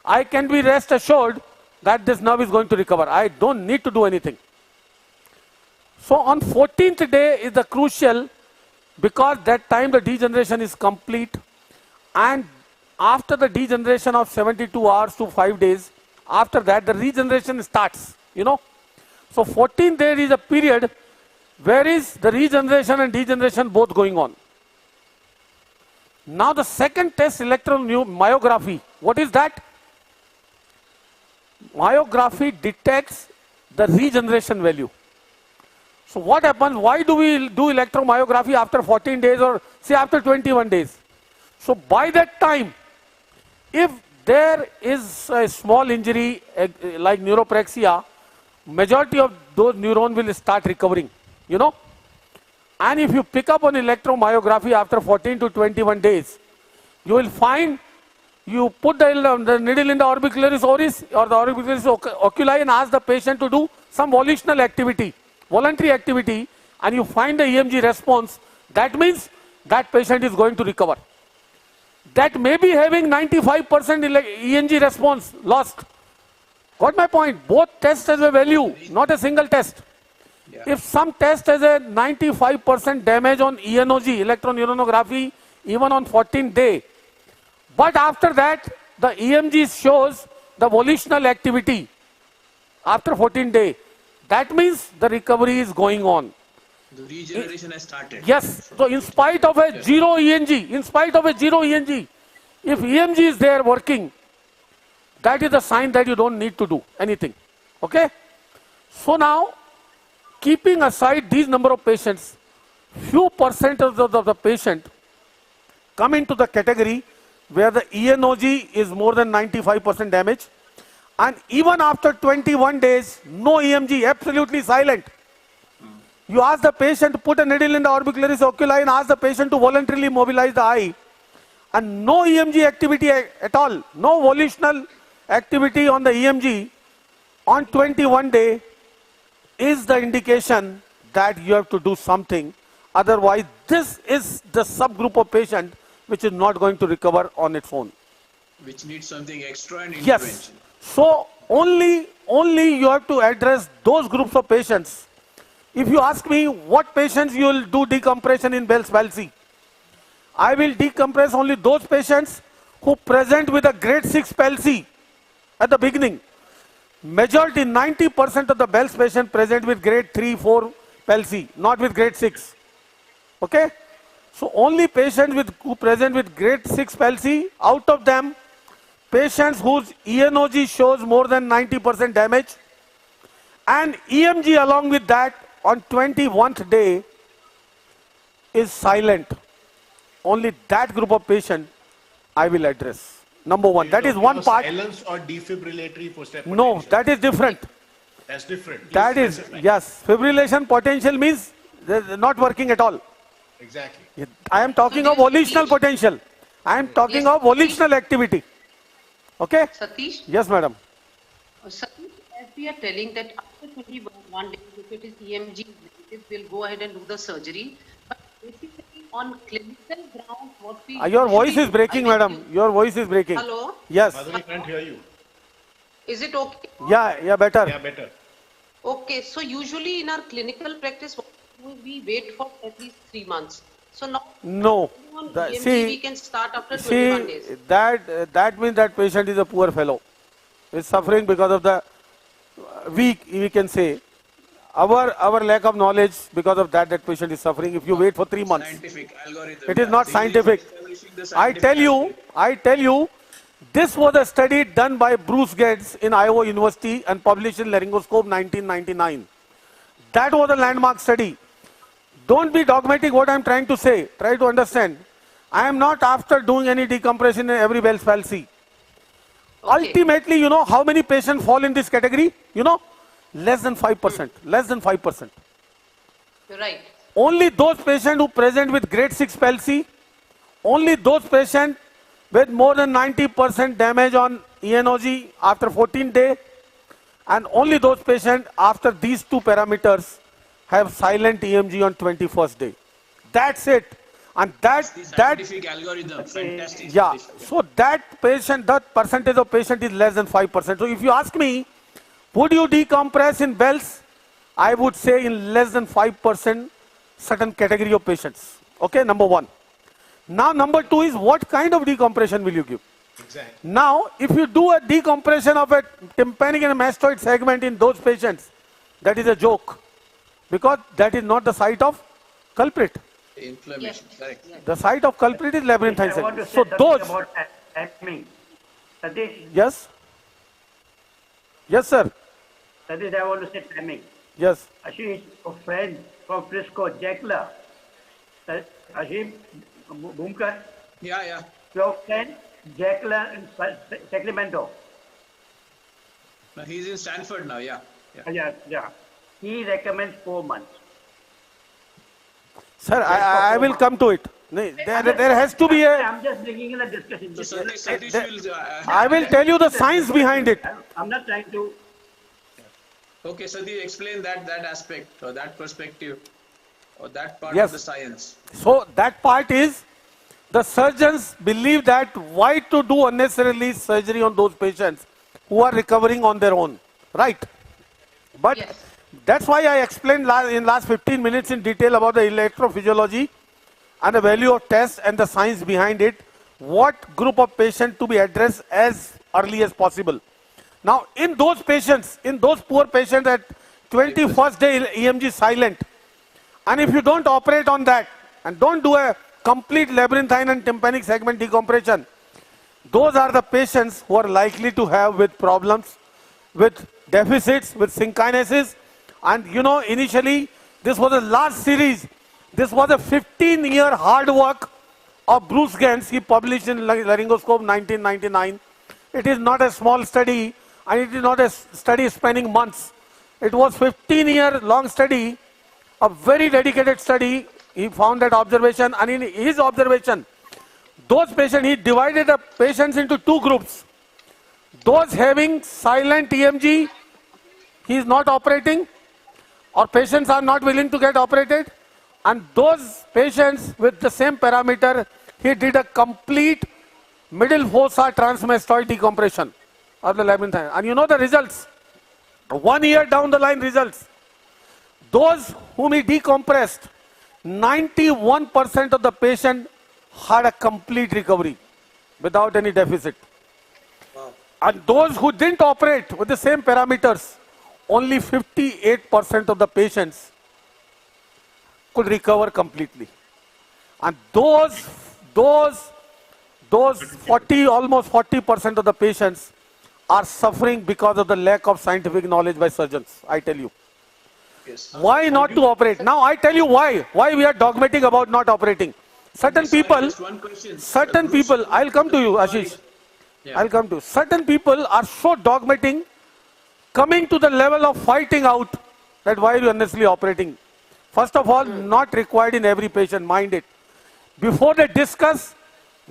I can be rest assured that this nerve is going to recover. I don't need to do anything. So on 14th day is the crucial, because that time the degeneration is complete, and after the degeneration of 72 hours to 5 days, after that the regeneration starts, So 14th day is a period where is the regeneration and degeneration both going on. Now the second test, electromyography. What is that? Myography detects the regeneration value. So what happens? Why do we do electromyography after 14 days or say after 21 days? So by that time, if there is a small injury like neuropraxia, majority of those neurons will start recovering, And if you pick up on electromyography after 14 to 21 days, you will find you put the needle in the orbicularis oris or the orbicularis oculi and ask the patient to do some volitional activity, voluntary activity, and you find the EMG response. That means that patient is going to recover. That may be having 95% EMG response lost. Got my point? Both tests has a value, not a single test. Yeah. If some test has a 95% damage on ENOG, electroneuronography, even on 14th day, but after that, the EMG shows the volitional activity after 14 day. That means the recovery is going on. The regeneration has started. Yes. So in spite of a zero ENG, if EMG is there working, that is a sign that you don't need to do anything. Okay? So now, keeping aside these number of patients, few percentage of the patient come into the category where the ENOG is more than 95% damage, and even after 21 days, no EMG, absolutely silent. You ask the patient to put a needle in the orbicularis oculi and ask the patient to voluntarily mobilize the eye, and no EMG activity at all, no volitional activity on the EMG on 21 day is the indication that you have to do something. Otherwise, this is the subgroup of patient which is not going to recover on its own. Which needs something extra and intervention. Yes. So only you have to address those groups of patients. If you ask me what patients you will do decompression in Bell's palsy, I will decompress only those patients who present with a grade 6 palsy at the beginning. Majority, 90% of the Bell's patient present with grade 3, 4 palsy, not with grade 6. Okay? So only patients who present with grade 6 palsy, out of them, patients whose ENOG shows more than 90% damage, and EMG along with that on 21st day is silent, only that group of patient I will address. Number one, that is one part. Silence or defibrillatory for step No, potential? that is different. That's different. Please That is, specify. yes, fibrillation potential means they're not working at all. Exactly. I am talking of volitional potential. I am talking of volitional activity. Okay? Satish? Yes, madam. Satish, as we are telling that after 21 days, if it is EMG negative, we'll go ahead and do the surgery. But basically on clinical ground, what we Your voice usually is do- breaking, madam. Your voice is breaking. Hello? Yes. Madhuri can't hear you. Is it okay? Yeah, better. Yeah, better. Okay, so usually in our clinical practice, we wait for at least 3 months. So now No. on That- EMG, we can start after 21 days. that means that patient is a poor fellow. Is suffering because of the weak, we can say. Our lack of knowledge, because of that patient is suffering. If you wait for 3 months, Scientific algorithm. it is not scientific. I tell you, this was a study done by Bruce Gates in Iowa University and published in Laryngoscope 1999. That was a landmark study. Don't be dogmatic what I am trying to say. Try to understand. I am not after doing any decompression in every Bell's palsy. Ultimately, you know how many patients fall in this category? You know, less than 5%. Less than 5%. You're right. Only those patients who present with grade 6 palsy, only those patients with more than 90% damage on ENOG after 14 days, and only those patients after these two parameters have silent EMG on 21st day. That's it. And that Scientific algorithm. Fantastic. yeah, so that patient, that percentage of patient is less than 5%. So if you ask me, would you decompress in Bell's? I would say in less than 5% certain category of patients. Okay, number one. Now number two is what kind of decompression will you give? Exactly. Now, if you do a decompression of a tympanic and mastoid segment in those patients, that is a joke. Because that is not the site of culprit. Inflammation, correct. The site of culprit is labyrinthine I want to segment. say So something those, about timing. Satish, yes? Yes, sir. Satish, I want to say timing. Yes. Ashish, a friend from Frisco, Jackler. Ashish Bhumkar, Yeah. your friend, Jackler in Sacramento. No, he's in Stanford now, yeah. Yeah. He recommends 4 months. Sir, I will come to it. There has to be a... I'm just bringing in a discussion. So Satish will... I will tell you the science behind it. I'm not trying to... Okay, Satish, explain that aspect or that perspective or that part Yes. of the science. So that part is, the surgeons believe that why to do unnecessarily surgery on those patients who are recovering on their own, right? But that's why I explained in last 15 minutes in detail about the electrophysiology and the value of test and the science behind it, what group of patients to be addressed as early as possible. Now, in those patients, in those poor patients at 21st day EMG silent, and if you don't operate on that and don't do a complete labyrinthine and tympanic segment decompression, those are the patients who are likely to have with problems, with deficits, with synkinesis. And you know, initially, this was a large series. This was a 15-year hard work of Bruce Gates. He published in Laryngoscope 1999. It is not a small study, and it is not a study spanning months. It was 15-year long study, a very dedicated study. He found that observation, and in his observation, those patients, he divided the patients into two groups. Those having silent EMG, he is not operating, or patients are not willing to get operated. And those patients with the same parameter, he did a complete middle fossa transmastoid decompression of the labyrinthine. And you know the results. 1 year down the line results. Those whom he decompressed, 91% of the patient had a complete recovery without any deficit. And those who didn't operate with the same parameters, only 58% of the patients could recover completely. And those 40, almost 40% of the patients are suffering because of the lack of scientific knowledge by surgeons, I tell you. Yes. Why not to operate? Now I tell you why. Why we are dogmatic about not operating. Certain people, Just one question. certain people, I'll come to you, Ashish. Yeah. I'll come to you. Certain people are so dogmatic, coming to the level of fighting out that why are you unnecessarily operating. First of all, not required in every patient, mind it. Before they discuss,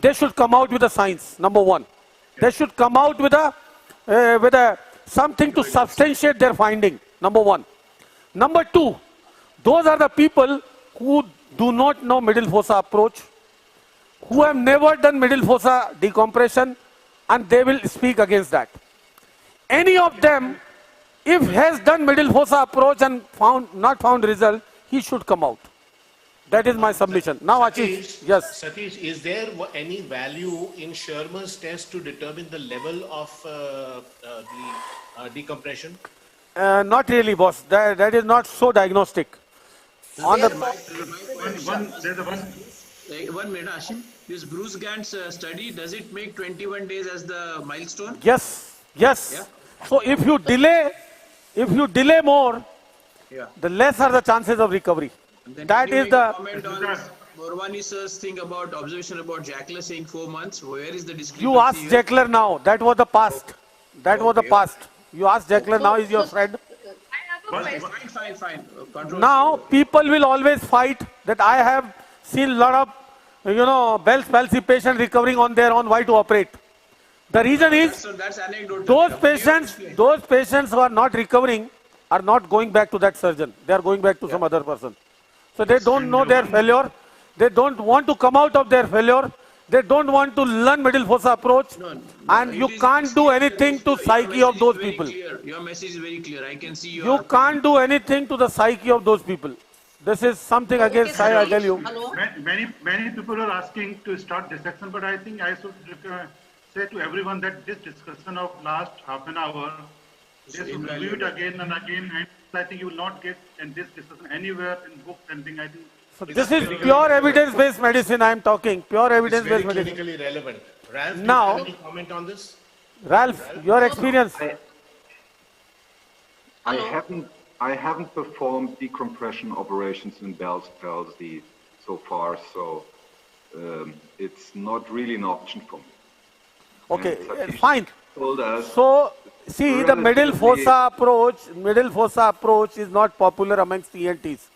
they should come out with a science, number one. They should come out with a something to substantiate their finding, number one. Number two, those are the people who do not know middle fossa approach, who have never done middle fossa decompression, and they will speak against that. Any of them, if has done middle fossa approach and not found result, he should come out. That is my submission. Now, Ashish, yes. Satish, is there any value in Sherman's test to determine the level of the decompression? Not really, boss. That is not so diagnostic. On the One minute, Ashim. This Bruce Gant's study, does it make 21 days as the milestone? yes, yes. Yeah. So if you delay more, Yeah. the less are the chances of recovery. And then That can you is make the a comment on Morwani sir's thing about observation about Jackler saying 4 months. Where is the discrepancy? you ask here? Jackler now. That was the past. That was the past. You ask Jackler now. Is your friend. I have a question. Fine. Control. Now people will always fight that I have seen a lot of Bell's palsy patients recovering on their own. Why to operate? The reason is That's anecdotal. those patients who are not recovering are not going back to that surgeon. They are going back to some other person. So they don't know their failure. They don't want to come out of their failure. They don't want to learn middle fossa approach. And you can't do anything to psyche of those people. Your message is very clear. I can see You can't do anything to the psyche of those people. This is something against I tell you. Many people are asking to start discussion, but I think I should say to everyone that this discussion of last half an hour, they should review it again and again, and I think you will not get in this discussion anywhere in books and things. I think. So this is pure evidence-based medicine I am talking. Pure evidence-based It's very medicine. clinically relevant. Ralph, Now- do you have any comment on this? Ralph, your experience. I haven't performed decompression operations in Bell's palsy so far, so it's not really an option for me. Okay, And Satish fine. told us So, see, the middle fossa approach is not popular amongst ENTs.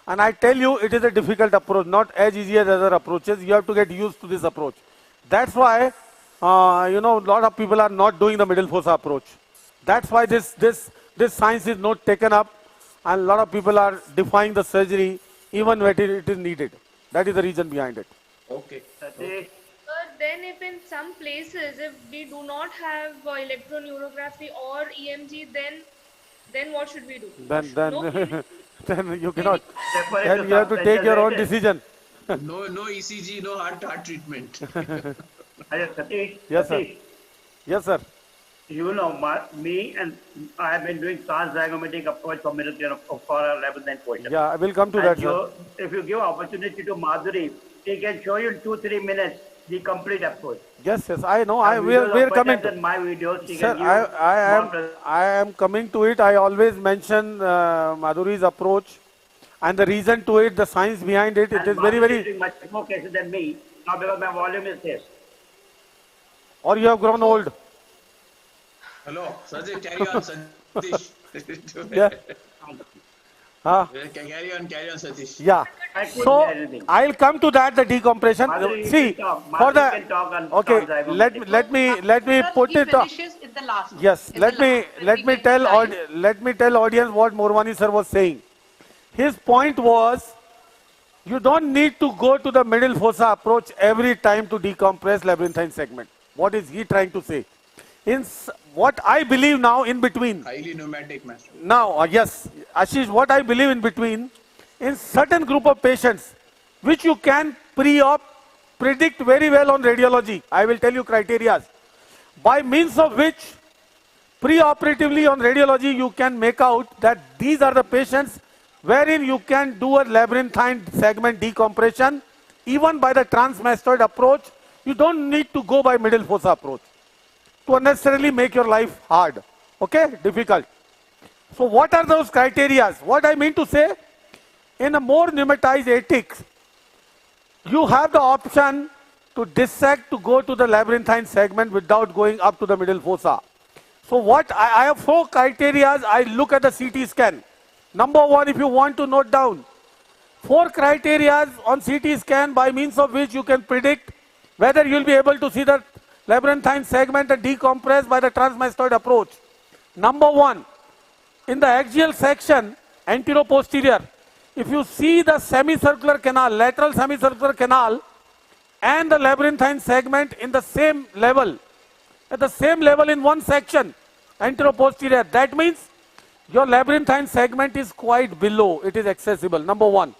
And I tell you, it is a difficult approach, not as easy as other approaches. You have to get used to this approach. That's why, a lot of people are not doing the middle fossa approach. That's why this science is not taken up, and a lot of people are defying the surgery even when it is needed. That is the reason behind it. Okay. Then if in some places, if we do not have electroneurography or EMG, then what should we do? Then No, then you cannot. Then you have to take your own decision. No ECG, no heart treatment. Satish, Yes, sir. Satish, Yes, sir. you know, me and I have been doing transdiagnostics approach for middle for a level 9 question. Yeah, I will come to that, sir. If you give opportunity to Madhuri, he can show you in 2-3 minutes the complete approach. Yes, I know. We Videos are of coming. better than my videos. He Sir, can give I am coming to it. I always mention Madhuri's approach and the reason to it, the science behind it. It is very, Madhuri is very. doing much more cases than me. Now because my volume is this. Or you have grown old. Hello, Sajid, carry on, Satish. Yeah. Carry on, Satish. Yeah. So I'll come to that. The decompression. Madhuri, See, you can talk. for Madhuri the can talk on okay. transdiagnostics. Let me put He it. finishes in the last one. Yes. In Let the me last let me tell let me tell audience what Morwani sir was saying. His point was, you don't need to go to the middle fossa approach every time to decompress labyrinthine segment. What is he trying to say? What I believe now in between. Highly pneumatic master. Now, yes, Ashish, what I believe in between, in certain group of patients, which you can pre-op predict very well on radiology. I will tell you criteria. By means of which, pre-operatively on radiology, you can make out that these are the patients wherein you can do a labyrinthine segment decompression, even by the transmastoid approach. You don't need to go by middle fossa approach to unnecessarily make your life hard, okay, difficult. So what are those criteria? What I mean to say, in a more pneumatized atic, you have the option to dissect to go to the labyrinthine segment without going up to the middle fossa. So what I have 4 criteria. I look at the CT scan. Number 1, if you want to note down, 4 criteria on CT scan by means of which you can predict whether you will be able to see the labyrinthine segment and decompress by the transmastoid approach. Number 1, in the axial section, anteroposterior, if you see the semicircular canal, lateral semicircular canal and the labyrinthine segment in the same level, at the same level in one section, anteroposterior, that means your labyrinthine segment is quite below, it is accessible, number 1.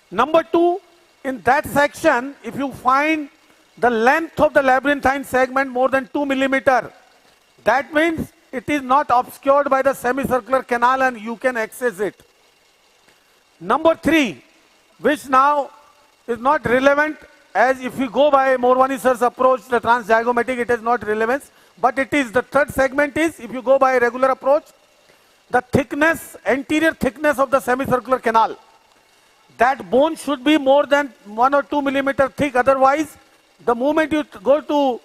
Number 2, in that section, if you find the length of the labyrinthine segment more than 2 millimeter, that means it is not obscured by the semicircular canal and you can access it. Number 3, which now is not relevant, as if we go by Morwani sir's approach, the transdiagomatic, it has not relevance, but it is, the third segment is, if you go by a regular approach, the thickness, anterior thickness of the semicircular canal. That bone should be more than 1 or 2 millimeter thick, otherwise, the moment you go to,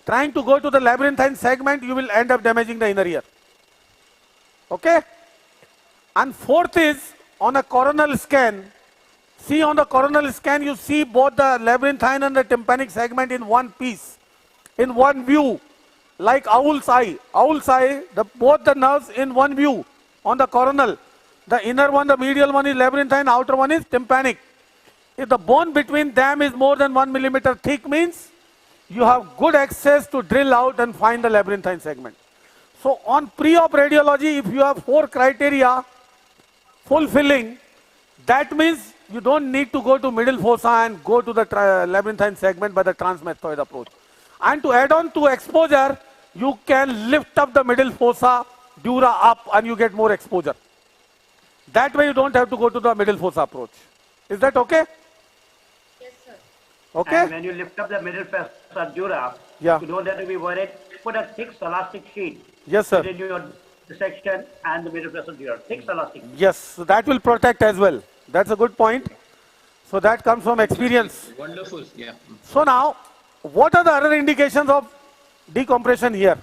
trying to go to the labyrinthine segment, you will end up damaging the inner ear. Okay? And 4th is, on a coronal scan, see on the coronal scan, you see both the labyrinthine and the tympanic segment in one piece, in one view, like owl's eye. Owl's eye, both the nerves in one view on the coronal. The inner one, the medial one is labyrinthine, outer one is tympanic. If the bone between them is more than 1 millimeter thick, means you have good access to drill out and find the labyrinthine segment. So on pre-op radiology, if you have 4 criteria fulfilling, that means you don't need to go to middle fossa and go to the labyrinthine segment by the transmastoid approach. And to add on to exposure, you can lift up the middle fossa, dura up, and you get more exposure. That way you don't have to go to the middle fossa approach. Is that okay? Yes, sir. Okay? And when you lift up the middle fossa dura, yeah, you don't have to be worried. Put a thick elastic sheet. Yes, sir. Between your dissection and the middle fossa dura. Thick elastic. Yes, so that will protect as well. That's a good point. So that comes from experience. Wonderful, yeah. So now, what are the other indications of decompression here?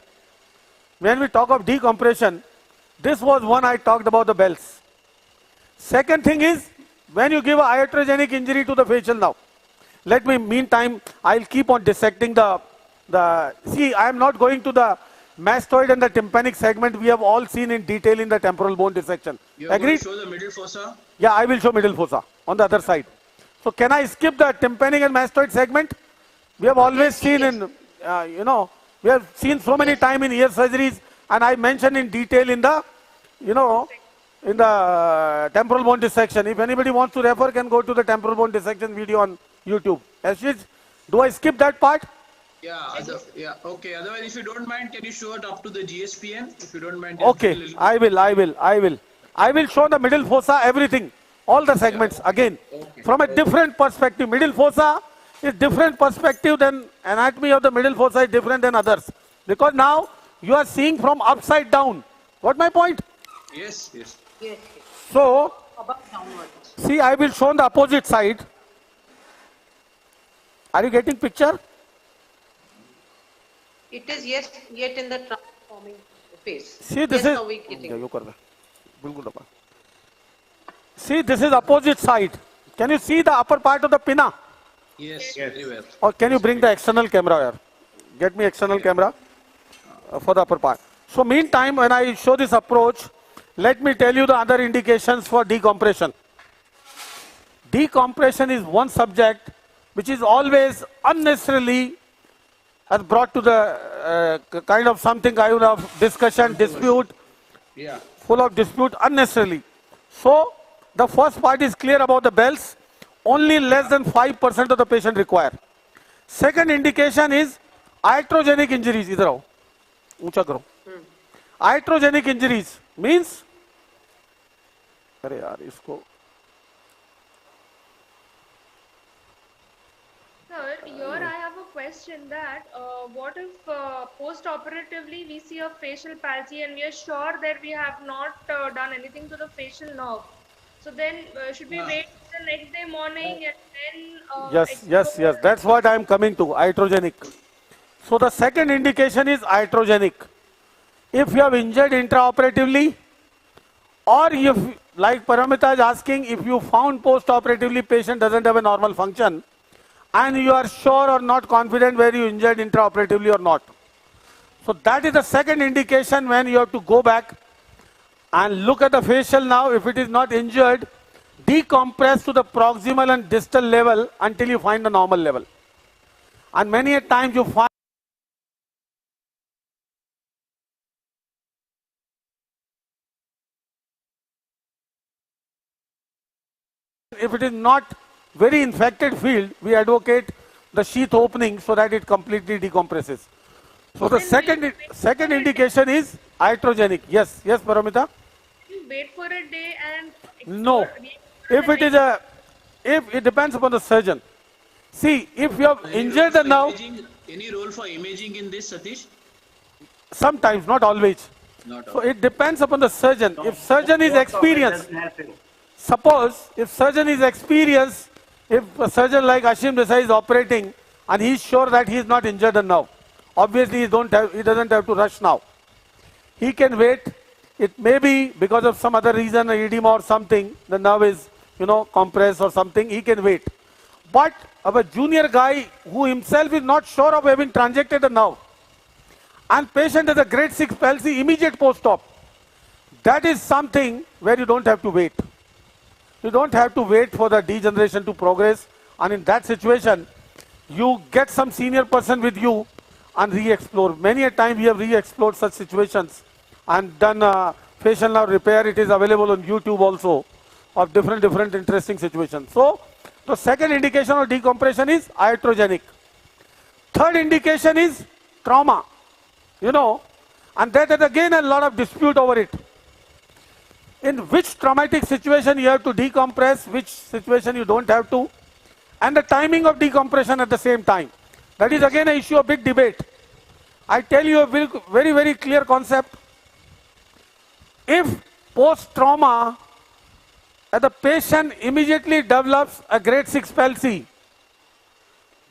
When we talk of decompression, this was one I talked about, the bells. Second thing is, when you give a iatrogenic injury to the facial now, let me, meantime, I'll keep on dissecting see, I am not going to the mastoid and the tympanic segment. We have all seen in detail in the temporal bone dissection. You are going to show the middle fossa? Yeah, I will show middle fossa on the other side. So can I skip the tympanic and mastoid segment? We have always seen in, you know, we have seen so many times in ear surgeries, and I mentioned in detail in the, you know, in the temporal bone dissection. If anybody wants to refer, can go to the temporal bone dissection video on YouTube. Ashish, do I skip that part? Yeah, yeah, okay. Otherwise, if you don't mind, can you show it up to the GSPN? If you don't mind. Okay, I will show the middle fossa, everything, all the segments again, from a different perspective. Middle fossa is different perspective than anatomy of the middle fossa is different than others. Because now you are seeing from upside down. What my point? Yes, yes. Yes. So, Above downwards. see, I will show on the opposite side. Are you getting picture? It is yet in the transforming phase. See, this yes, is. now we getting. See, this is opposite side. Can you see the upper part of the pinna? Yes, very well. Or can you bring the external camera here? Get me external camera for the upper part. So meantime, when I show this approach, let me tell you the other indications for decompression. Decompression is one subject which is always unnecessarily has brought to the kind of something kind of discussion, dispute, full of dispute unnecessarily. So the first part is clear about the bells. Only less than 5% of the patient require. Second indication is iatrogenic injuries. Idhar aao, uncha karo. Iatrogenic injuries means, अरे यार इसको. Sir, here I have a question. question that what if post-operatively we see a facial palsy and we are sure that we have not done anything to the facial nerve? So then should we wait till the next day morning and then Yes. That's what I am coming to, iatrogenic. So the second indication is iatrogenic. If you have injured intraoperatively, or if, like Paramita is asking, if you found post-operatively patient doesn't have a normal function, and you are sure or not confident where you injured intraoperatively or not. So that is the second indication when you have to go back and look at the facial now. If it is not injured, decompress to the proximal and distal level until you find the normal level. And many a times you find if it is not very infected field, we advocate the sheath opening so that it completely decompresses. So the second indication is iatrogenic. Yes, Paramita? you wait for a day and No. If it depends upon the surgeon. See, if you have injured the nerve, any role for imaging in this, Satish? sometimes, not always. So it depends upon the surgeon. If surgeon is experienced, suppose if surgeon is experienced, if a surgeon like Ashim Desai is operating and he is sure that he is not injured the nerve, obviously he doesn't have to rush now. He can wait. It may be because of some other reason, edema or something, the nerve is, compressed or something, he can wait. But a junior guy who himself is not sure of having transected the nerve, and patient has a grade 6 palsy, immediate post-op, that is something where you don't have to wait. You don't have to wait for the degeneration to progress, and in that situation, you get some senior person with you and re-explore. Many a time we have re-explored such situations and done facial nerve repair. It is available on YouTube also of different interesting situations. So the second indication of decompression is iatrogenic. Third indication is trauma, and that is again a lot of dispute over it. In which traumatic situation you have to decompress, which situation you don't have to, and the timing of decompression at the same time. That is again an issue of big debate. I tell you a very clear concept. If post-trauma, the patient immediately develops a grade 6 palsy,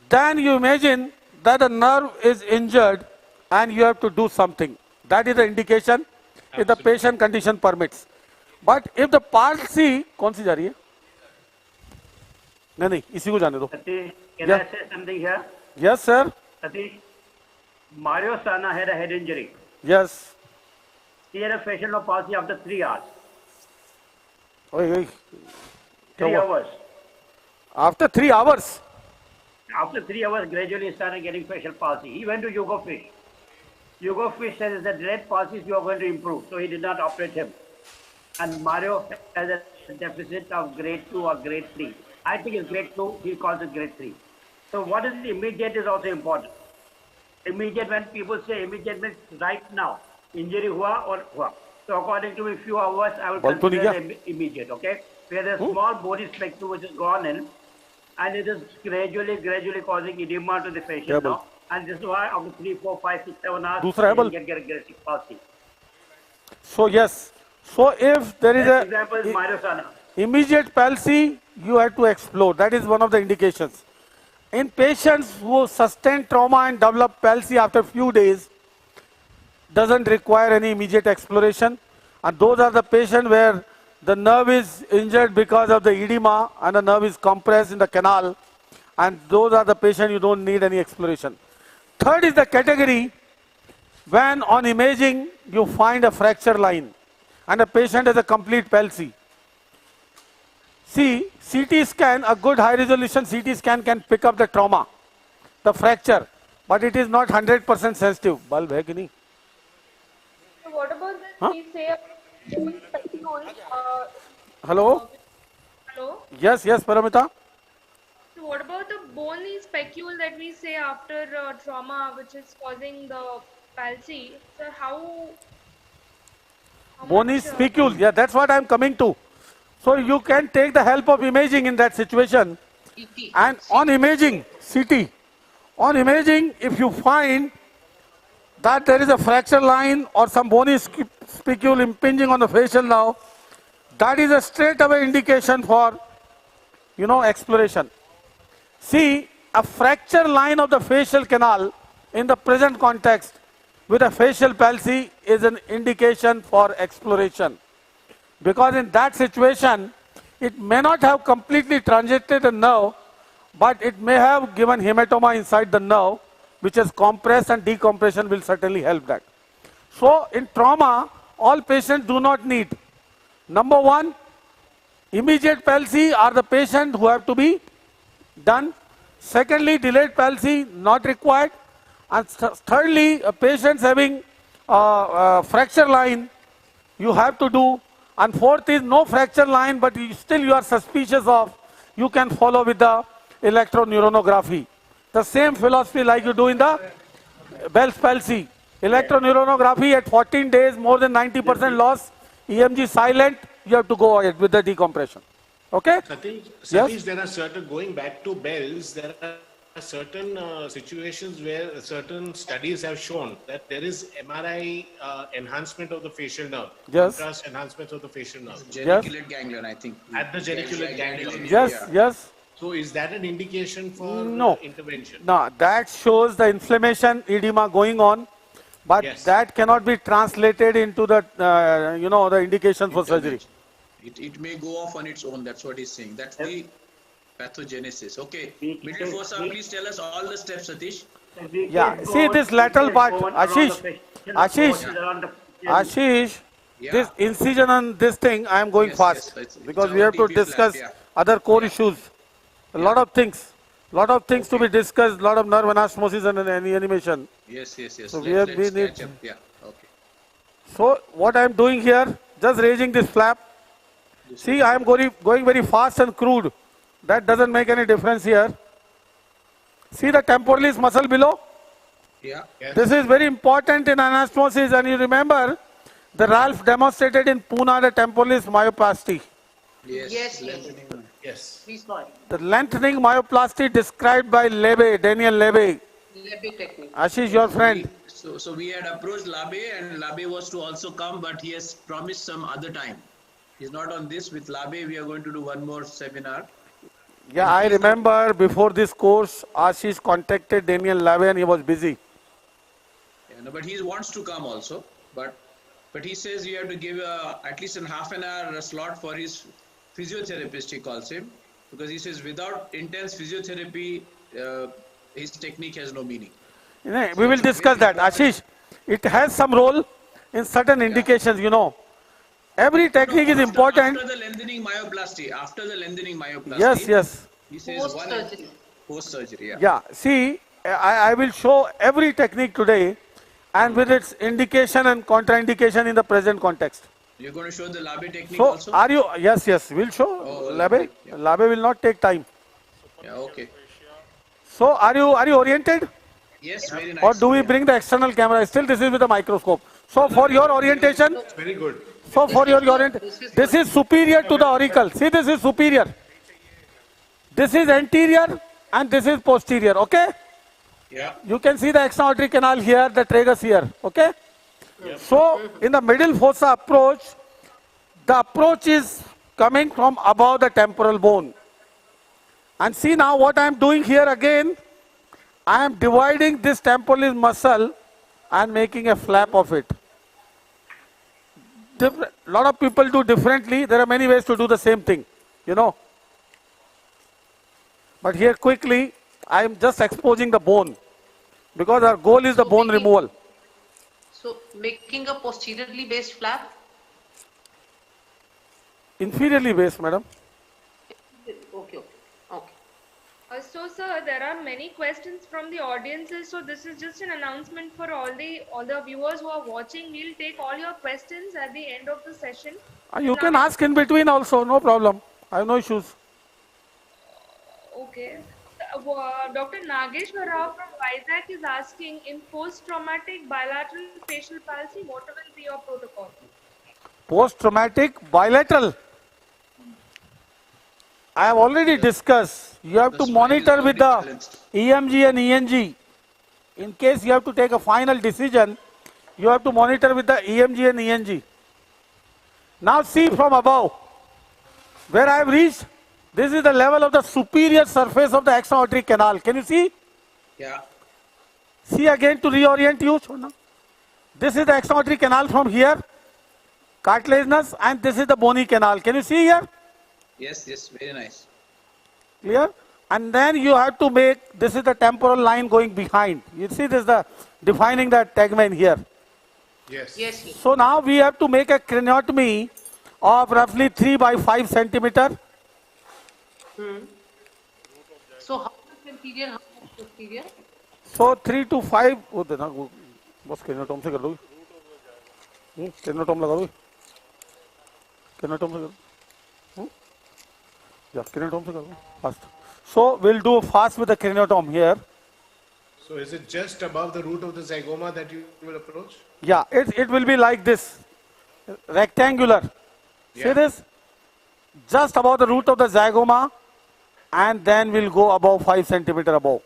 then you imagine that the nerve is injured and you have to do something. That is the indication if the patient condition permits. But if the palsy, कौन सी जा रही है? नहीं, इसी को जाने दो. Satish, can I say something here? Yes, sir. Satish, Mario Sana had a head injury. Yes. He had a facial nerve palsy after 3 hours. Oi. 3 hours. After 3 hours? After 3 hours, gradually he started getting facial palsy. He went to Yoga Fish. Yoga Fish says that red palsies you are going to improve, so he did not operate him. And Mario has a deficit of grade 2 or grade 3. I think it's grade 2, he calls it grade 3. So what is immediate is also important. Immediate, when people say immediate means right now, injury hua or hua. So according to me, few hours, I will consider immediate, okay? Where there's a small body spectrum which has gone in, and it is gradually causing edema to the facial now. And this is why after 3, 4, 5, 6, 7 hours, you get aggressive palsy. So yes. So if there is a example is Mario Sana. Immediate palsy, you have to explore. That is one of the indications. In patients who sustain trauma and develop palsy after few days, doesn't require any immediate exploration. And those are the patients where the nerve is injured because of the edema and the nerve is compressed in the canal. And those are the patients you don't need any exploration. Third is the category when on imaging you find a fracture line and the patient has a complete palsy. See, CT scan, a good high resolution CT scan can pick up the trauma, the fracture, but it is not 100% sensitive. Bulb hai ki nahi? So what about this? We say bone specule. Hello? Hello? Yes, Paramita. So what about the bony specule that we say after trauma, which is causing the palsy? So how Bony specule, yeah, that's what I am coming to. So you can take the help of imaging in that situation. And on imaging, CT, On imaging, if you find that there is a fracture line or some bony spicule impinging on the facial nerve, that is a straight away indication for, exploration. See, a fracture line of the facial canal in the present context with a facial palsy is an indication for exploration. Because in that situation, it may not have completely transited the nerve, but it may have given hematoma inside the nerve, which is compressed, and decompression will certainly help that. So in trauma, all patients do not need, number one, immediate palsy are the patient who have to be done. Secondly, delayed palsy not required. And thirdly, patients having fracture line, you have to do. And fourth is no fracture line, but still you are suspicious of, you can follow with the electroneuronography. The same philosophy like you do in the Bell's palsy. Electroneuronography at 14 days, more than 90% loss, EMG silent, you have to go ahead with the decompression. Okay? Satish, Yes? there are certain, going back to Bell's, there are certain situations where certain studies have shown that there is MRI enhancement of the facial nerve. Yes. Contrast enhancement of the facial nerve. Geniculate ganglion, I think. At the geniculate ganglion. Yes, yes. So is that an indication for No. intervention? No, that shows the inflammation, edema going on, but that cannot be translated into the, the indication for surgery. It may go off on its own. That's what he's saying. That's the pathogenesis. Okay. Middle fossa, please tell us all the steps, Satish. Yeah, see this lateral part, Ashish, this incision on this thing, I am going fast because we have to discuss other core issues. A lot of things to be discussed, a lot of nerve anastomosis and animation. Yes. So Let's we need. catch up. Yeah. Okay. So what I am doing here, just raising this flap. See, I am going very fast and crude. That doesn't make any difference here. See the temporalis muscle below? Yeah. This is very important in anastomosis, and you remember the Ralph demonstrated in Pune the temporalis myoplasty. Yes. Yes. Please go ahead. The lengthening myoplasty described by Daniel Lebe. Lebe technique. Ashish, your friend. So we had approached Labe, and Labe was to also come, but he has promised some other time. He's not on this. With Labe, we are going to do one more seminar. Yeah, I remember before this course, Ashish contacted Daniel Lave and he was busy. Yeah, no, but he wants to come also. But he says you have to give at least a half an hour slot for his physiotherapist, he calls him. Because he says without intense physiotherapy, his technique has no meaning. We will discuss that. Ashish, it has some role in certain indications, Every technique is important. After the lengthening myoplasty. Yes. He says post-surgery. Yeah, see, I will show every technique today and with its indication and contraindication in the present context. You're going to show the Labe technique So, also? are you, yes, we'll show Labe. Labe will not take time. Yeah, okay. So, are you oriented? Yes, very nice. Or do we bring the external camera? Still, this is with the microscope. So, for your orientation, Very good. so for your orientation, this is superior to the auricle. See, this is superior. This is anterior and this is posterior, okay? Yeah. You can see the extraordinary canal here, the tragus here, okay? So, in the middle fossa approach, the approach is coming from above the temporal bone. And see now what I am doing here again, I am dividing this temporalis muscle and making a flap of it. A lot of people do differently. There are many ways to do the same thing, But here quickly, I am just exposing the bone because our goal is the bone removal. So making a posteriorly based flap? Inferiorly based, madam. Okay. So, sir, there are many questions from the audiences. So, this is just an announcement for all the viewers who are watching. We'll take all your questions at the end of the session. You can ask in between also, no problem. I have no issues. Okay. Dr. Nageshwar Rao from Vizag is asking, in post-traumatic bilateral facial palsy, what will be your protocol? Post-traumatic bilateral. I have already discussed You have to monitor with the EMG and ENG. In case you have to take a final decision, you have to monitor with the EMG and ENG. Now see from above, where I have reached, this is the level of the superior surface of the extra-aortic canal. Can you see? Yeah. See again to reorient you. This is the extra-aortic canal from here, cartilaginous, and this is the bony canal. Can you see here? Yes, yes, very nice. Clear? And then you have to make, this is the temporal line going behind. You see this is the defining the tegmen here. Yes. Yes. Yes. So now we have to make a craniotomy of roughly 3 by 5 centimeter. So how much anterior, how much posterior? So 3 to 5. वो देना वो बस craniotomy से कर दो. Craniotomy लगा दो. Craniotomy से कर दो. Yeah, craniotomy से कर दो. Fast. So we'll do fast with the craniotomy here. So is it just above the root of the zygoma that you will approach? Yeah, it will be like this, rectangular. Yeah. See this? Just above the root of the zygoma, and then we'll go above 5 centimeter above,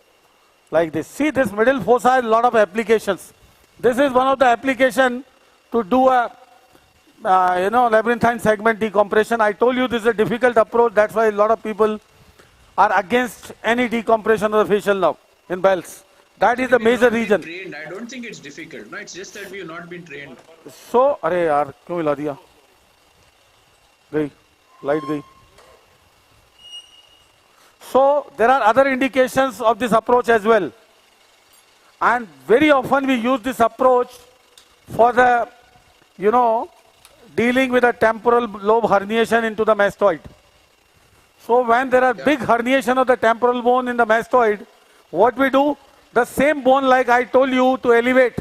like this. See, this middle fossa has a lot of applications. This is one of the application to do a labyrinthine segment decompression. I told you this is a difficult approach. That's why a lot of people are against any decompression of the facial nerve in bells. That is the major reason. Trained. I don't think it's difficult. No, it's just that we have not been trained. So, अरे यार क्यों हिला दिया? गई, light गई. So there are other indications of this approach as well, and very often we use this approach for the, dealing with a temporal lobe herniation into the mastoid. So when there are big herniation of the temporal bone in the mastoid, what we do? The same bone, like I told you, to elevate.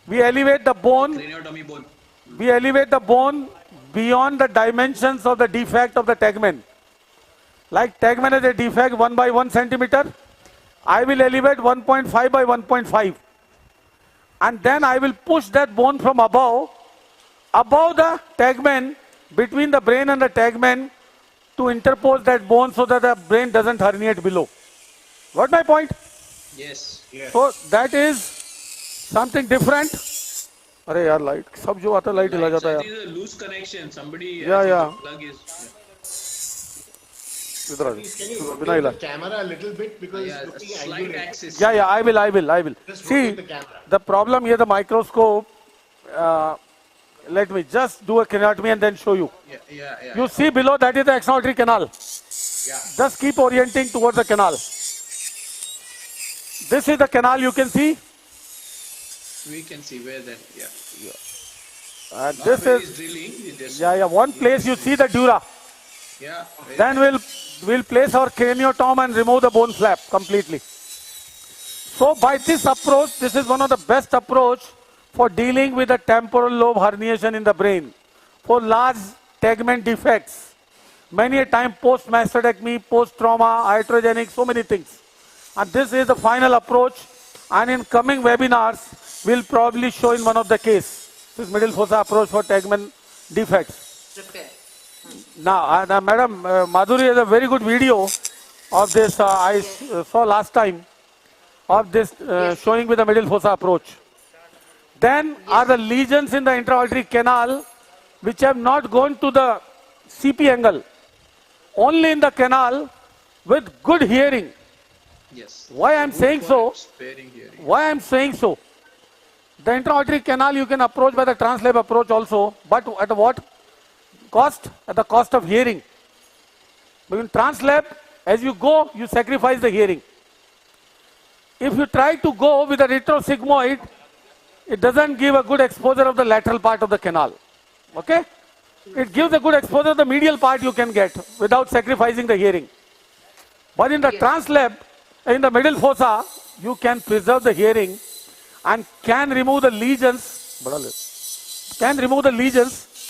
We elevate the bone. Craniotomy bone. We elevate the bone beyond the dimensions of the defect of the tegmen. Like tegmen has a defect 1 by 1 centimeter. I will elevate 1.5 by 1.5. And then I will push that bone from above the tegmen, between the brain and the tegmen, to interpose that bone so that the brain doesn't herniate below. Got my point? Yes. Yes. So that is something different. अरे यार light, सब जो आता है light हिला जाता है यार. It is a loose connection. Somebody. Yeah. The plug is. इधर आ Can you जाओ. rotate बिना हिला. the camera a little bit because Yeah, it's a looking slight angular. axis. Yeah, I will. Just See, rotate the camera. the problem here, the microscope. Let me just do a craniotomy and then show you. Yeah. You see below, that is the extra-aortic canal. Yeah. Just keep orienting towards the canal. This is the canal, you can see. We can see where that. Yeah. And Not this where is, he's drilling. It's just, yeah, one place you see the dura. Yeah. Then we'll place our craniotome and remove the bone flap completely. So by this approach, this is one of the best approach for dealing with the temporal lobe herniation in the brain, for large tegment defects. Many a time post-mastectomy, post-trauma, iatrogenic, so many things. And this is the final approach. And in coming webinars, we'll probably show in one of the case this middle fossa approach for tegment defects. Prepare. Now, Madam Madhuri has a very good video of this. I saw last time of this showing with the middle fossa approach. Then are the lesions in the intra-aortic canal which have not gone to the CP angle, only in the canal with good hearing. Yes. Why I am saying so? Sparing hearing. Why I am saying so? The intra-aortic canal you can approach by the translab approach also, but at what cost? At the cost of hearing. But in translab, as you go, you sacrifice the hearing. If you try to go with a retrosigmoid, it doesn't give a good exposure of the lateral part of the canal. Okay? It gives a good exposure of the medial part you can get without sacrificing the hearing. But in the translab, in the middle fossa, you can preserve the hearing and can remove the lesions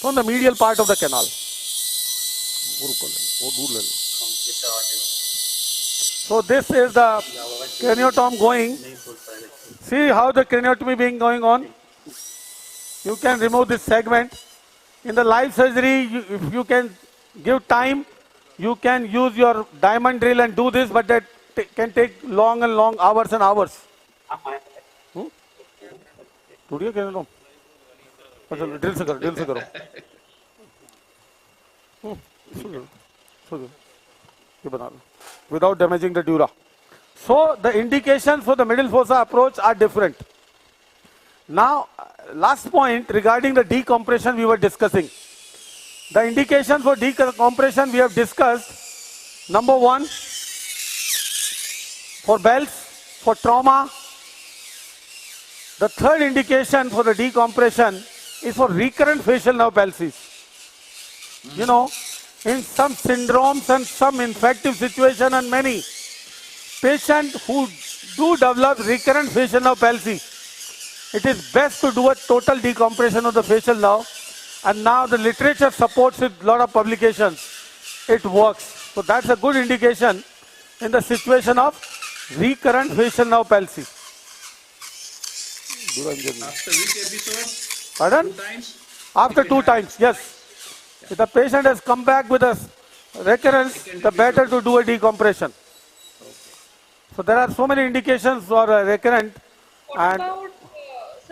from the medial part of the canal. So this is the craniotomy going. See how the craniotomy being going on. You can remove this segment. In the live surgery, if you can give time, You can use your diamond drill and do this, but that can take long and long hours and hours. Studio can no. Drill se karo. Without damaging the dura. So the indications for the middle fossa approach are different. Now, last point regarding the decompression we were discussing. The indications for decompression we have discussed. Number one, for bells, for trauma. The third indication for the decompression is for recurrent facial nerve palsy. You know, in some syndromes and some infective situation and many patients who do develop recurrent facial nerve palsy, it is best to do a total decompression of the facial nerve. And now the literature supports it, a lot of publications. It works. So that's a good indication in the situation of recurrent facial nerve palsy. After which episode? Pardon? 2 times? After 2 times, yes. If the patient has come back with a recurrence, the better to do a decompression. So there are so many indications for recurrent.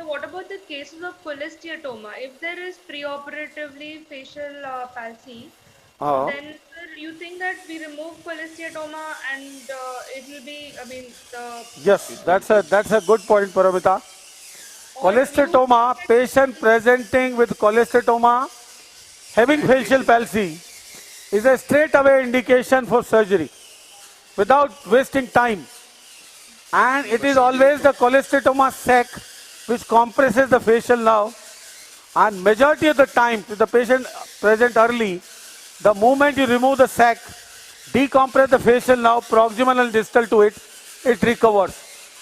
What about the cases of cholesteatoma? If there is preoperatively facial palsy, then you think that we remove cholesteatoma and it will be, Yes, that's a good point, Paramita. Cholesteatoma, patient presenting with cholesteatoma, having facial palsy, is a straight away indication for surgery without wasting time. And it is always the cholesteatoma sac which compresses the facial nerve, and majority of the time, if the patient present early, the moment you remove the sac, decompress the facial nerve, proximal and distal to it, it recovers,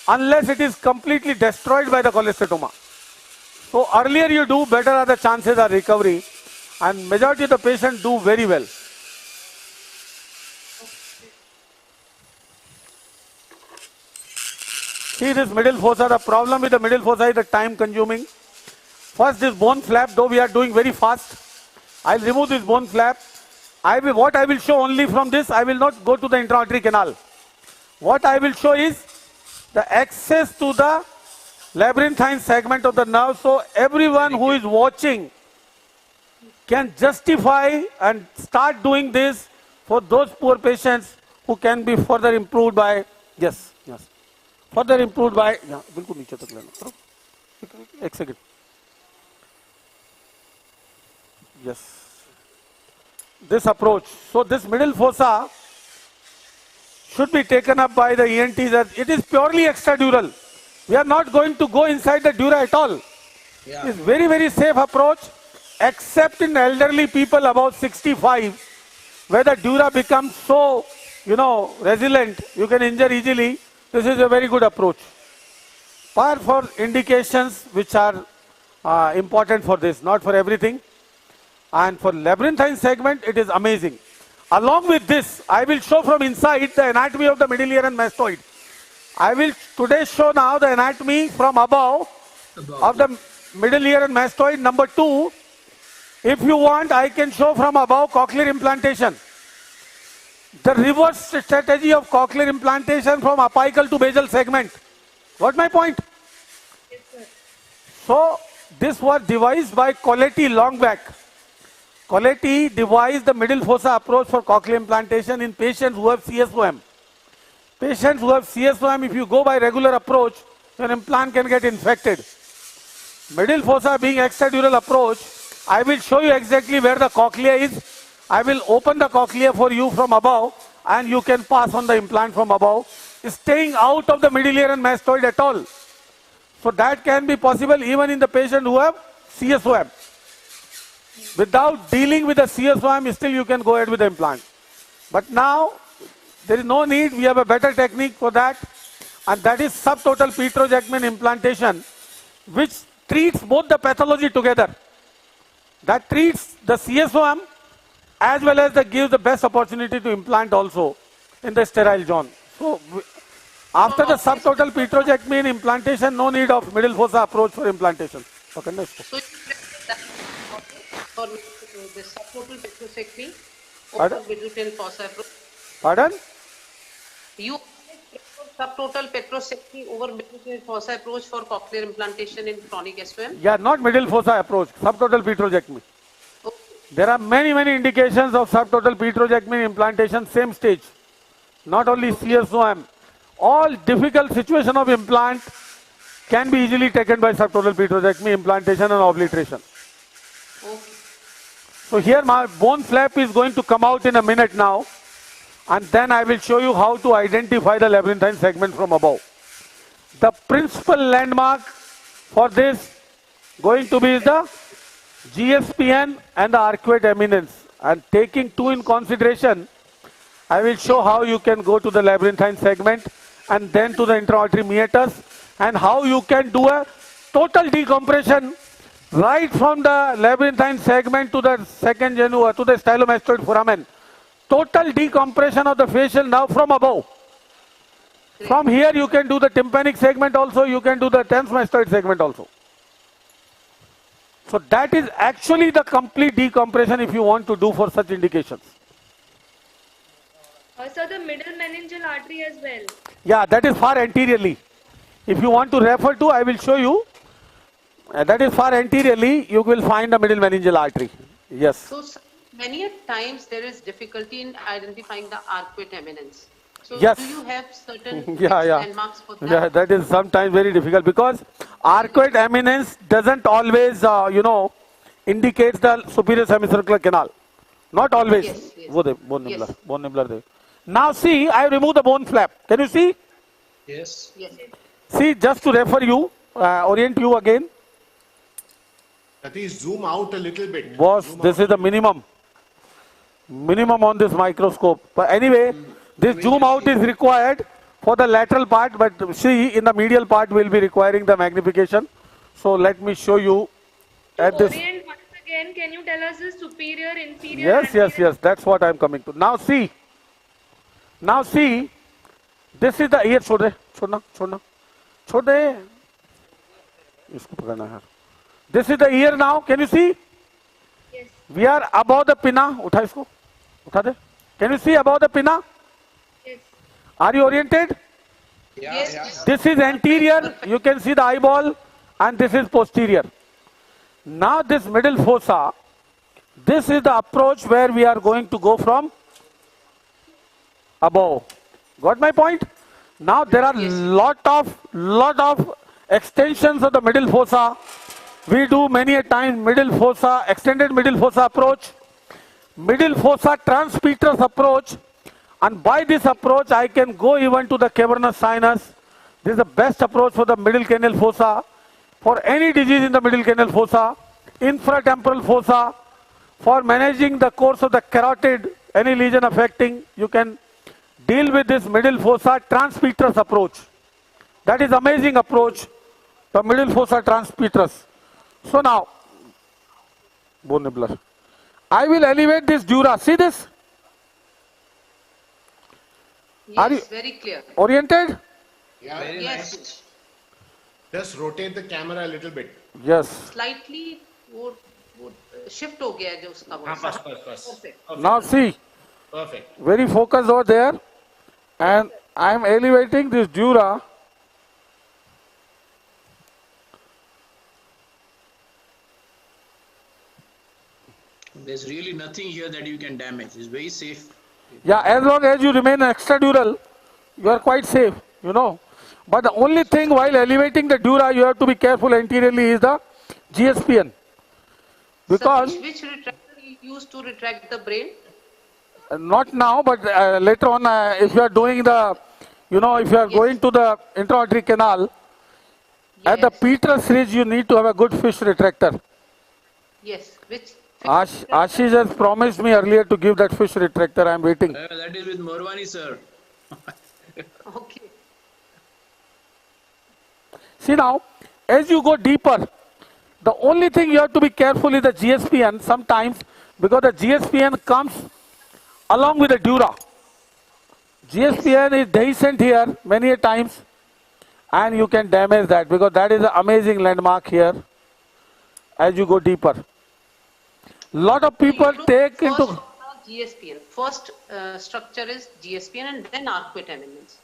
unless it is completely destroyed by the cholesteatoma. So earlier you do, better are the chances of recovery, and majority of the patients do very well. See this middle fossa, the problem with the middle fossa is the time consuming. First this bone flap, though we are doing very fast, I will remove this bone flap. What I will show only from this, I will not go to the intracranial canal. What I will show is the access to the labyrinthine segment of the nerve, so everyone who is watching can justify and start doing this for those poor patients who can be further improved by, yes. Further improved by, बिल्कुल नीचे तक लेना, एक second. Yes. This approach. So this middle fossa should be taken up by the ENTs. It is purely extradural. We are not going to go inside the dura at all. Yeah. It's very, very safe approach, except in elderly people above 65, where the dura becomes so, resilient, you can injure easily. This is a very good approach. But for indications which are important for this, not for everything. And for labyrinthine segment, it is amazing. Along with this, I will show from inside the anatomy of the middle ear and mastoid. I will today show now the anatomy from above of the middle ear and mastoid. Number 2, if you want, I can show from above cochlear implantation. The reverse strategy of cochlear implantation from apical to basal segment. Got my point? Yes, sir. So, this was devised by Coletti long back. Coletti devised the middle fossa approach for cochlear implantation in patients who have CSOM. Patients who have CSOM, if you go by regular approach, your implant can get infected. Middle fossa being extradural approach, I will show you exactly where the cochlea is. I will open the cochlea for you from above, and you can pass on the implant from above, staying out of the middle ear and mastoid at all. So that can be possible even in the patient who have CSOM. Without dealing with the CSOM, still you can go ahead with the implant. But now, there is no need, we have a better technique for that, and that is subtotal petrojecmin implantation, which treats both the pathology together. That treats the CSOM as well as that gives the best opportunity to implant also in the sterile zone. So, after the subtotal petrojecmin implantation, no need of middle fossa approach for implantation. Okay, next. So, the subtotal petrosectomy. over middle cranial fossa approach. Pardon? You subtotal petrosectomy over middle cranial fossa approach for cochlear implantation in chronic SOM? Yeah, not middle fossa approach, subtotal petrojectomy. Okay. There are many indications of subtotal petrojectomy implantation, same stage. Not only CSOM. All difficult situation of implant can be easily taken by subtotal petrojectomy, implantation and obliteration. Okay. So here my bone flap is going to come out in a minute now, and then I will show you how to identify the labyrinthine segment from above. The principal landmark for this going to be the GSPN and the arcuate eminence, and taking two in consideration, I will show how you can go to the labyrinthine segment and then to the intra-auditory meatus, and how you can do a total decompression right from the labyrinthine segment to the second genua, to the stylomastoid foramen. Total decompression of the facial nerve from above. From here you can do the tympanic segment also, you can do the transmastoid segment also. So that is actually the complete decompression if you want to do for such indications. So the middle meningeal artery as well. Yeah, that is far anteriorly. If you want to refer to, I will show you. That is far anteriorly, you will find the middle meningeal artery. Yes. So many a times there is difficulty in identifying the arcuate eminence. So Yes. do you have certain Yeah. landmarks for that? Yeah, that is sometimes very difficult because arcuate eminence doesn't always, indicates the superior semicircular canal. Not always. Yes, yes. Bone nibbler. Bone nibbler there. Now see, I remove the bone flap. Can you see? Yes. Yes. See, just to refer you, orient you again. Satish, zoom out a little bit. Boss, this is the minimum. Minimum on this microscope. But anyway, this zoom out is required for the lateral part, but see, in the medial part we will be requiring the magnification. So let me show you at this. Orient once again, can you tell us the superior, inferior? Yes. That's what I am coming to. Now see. This is the ear. छोड़ दे. इसको पकड़ना है. This is the ear now. Can you see? Yes. We are above the pinna. उठा इसको. उठा दे. Can you see above the pinna? Yes. Are you oriented? Yes. This is anterior. You can see the eyeball, and this is posterior. Now this middle fossa. This is the approach where we are going to go from above. Got my point? Now there are lot of extensions of the middle fossa. We do many a time middle fossa, extended middle fossa approach, middle fossa transpetrous approach, and by this approach I can go even to the cavernous sinus. This is the best approach for the middle cranial fossa, for any disease in the middle cranial fossa, infratemporal fossa, for managing the course of the carotid, any lesion affecting, you can deal with this middle fossa transpetrous approach. That is amazing approach, the middle fossa transpetrous. So now, bone nibbler. I will elevate this dura. See this? Yes, Are you very clear. oriented? Yeah. Very Yes. nice. Just rotate the camera a little bit. Yes. Slightly वो shift हो गया है जो उसका वो. First. Perfect. Now see, Perfect. very focused over there, and I am elevating this dura. There's really nothing here that you can damage. It's very safe. Yeah, as long as you remain extradural, you are quite safe, But the only thing while elevating the dura, you have to be careful anteriorly is the GSPN. Because Satish, which retractor you use to retract the brain? not now, but later on, if you are doing the, if you are going to the intra-auditory canal, at the petrous ridge, you need to have a good fish retractor. Yes. Which? Ashish has promised me earlier to give that fish retractor. I am waiting. That is with Morwani, sir. Okay. See now, as you go deeper, the only thing you have to be careful is the GSPN sometimes, because the GSPN comes along with the dura. GSPN is dehiscent here many a times, and you can damage that because that is an amazing landmark here as you go deeper. Lot of people take into... GSPN. First structure is GSPN and then arcuate eminence.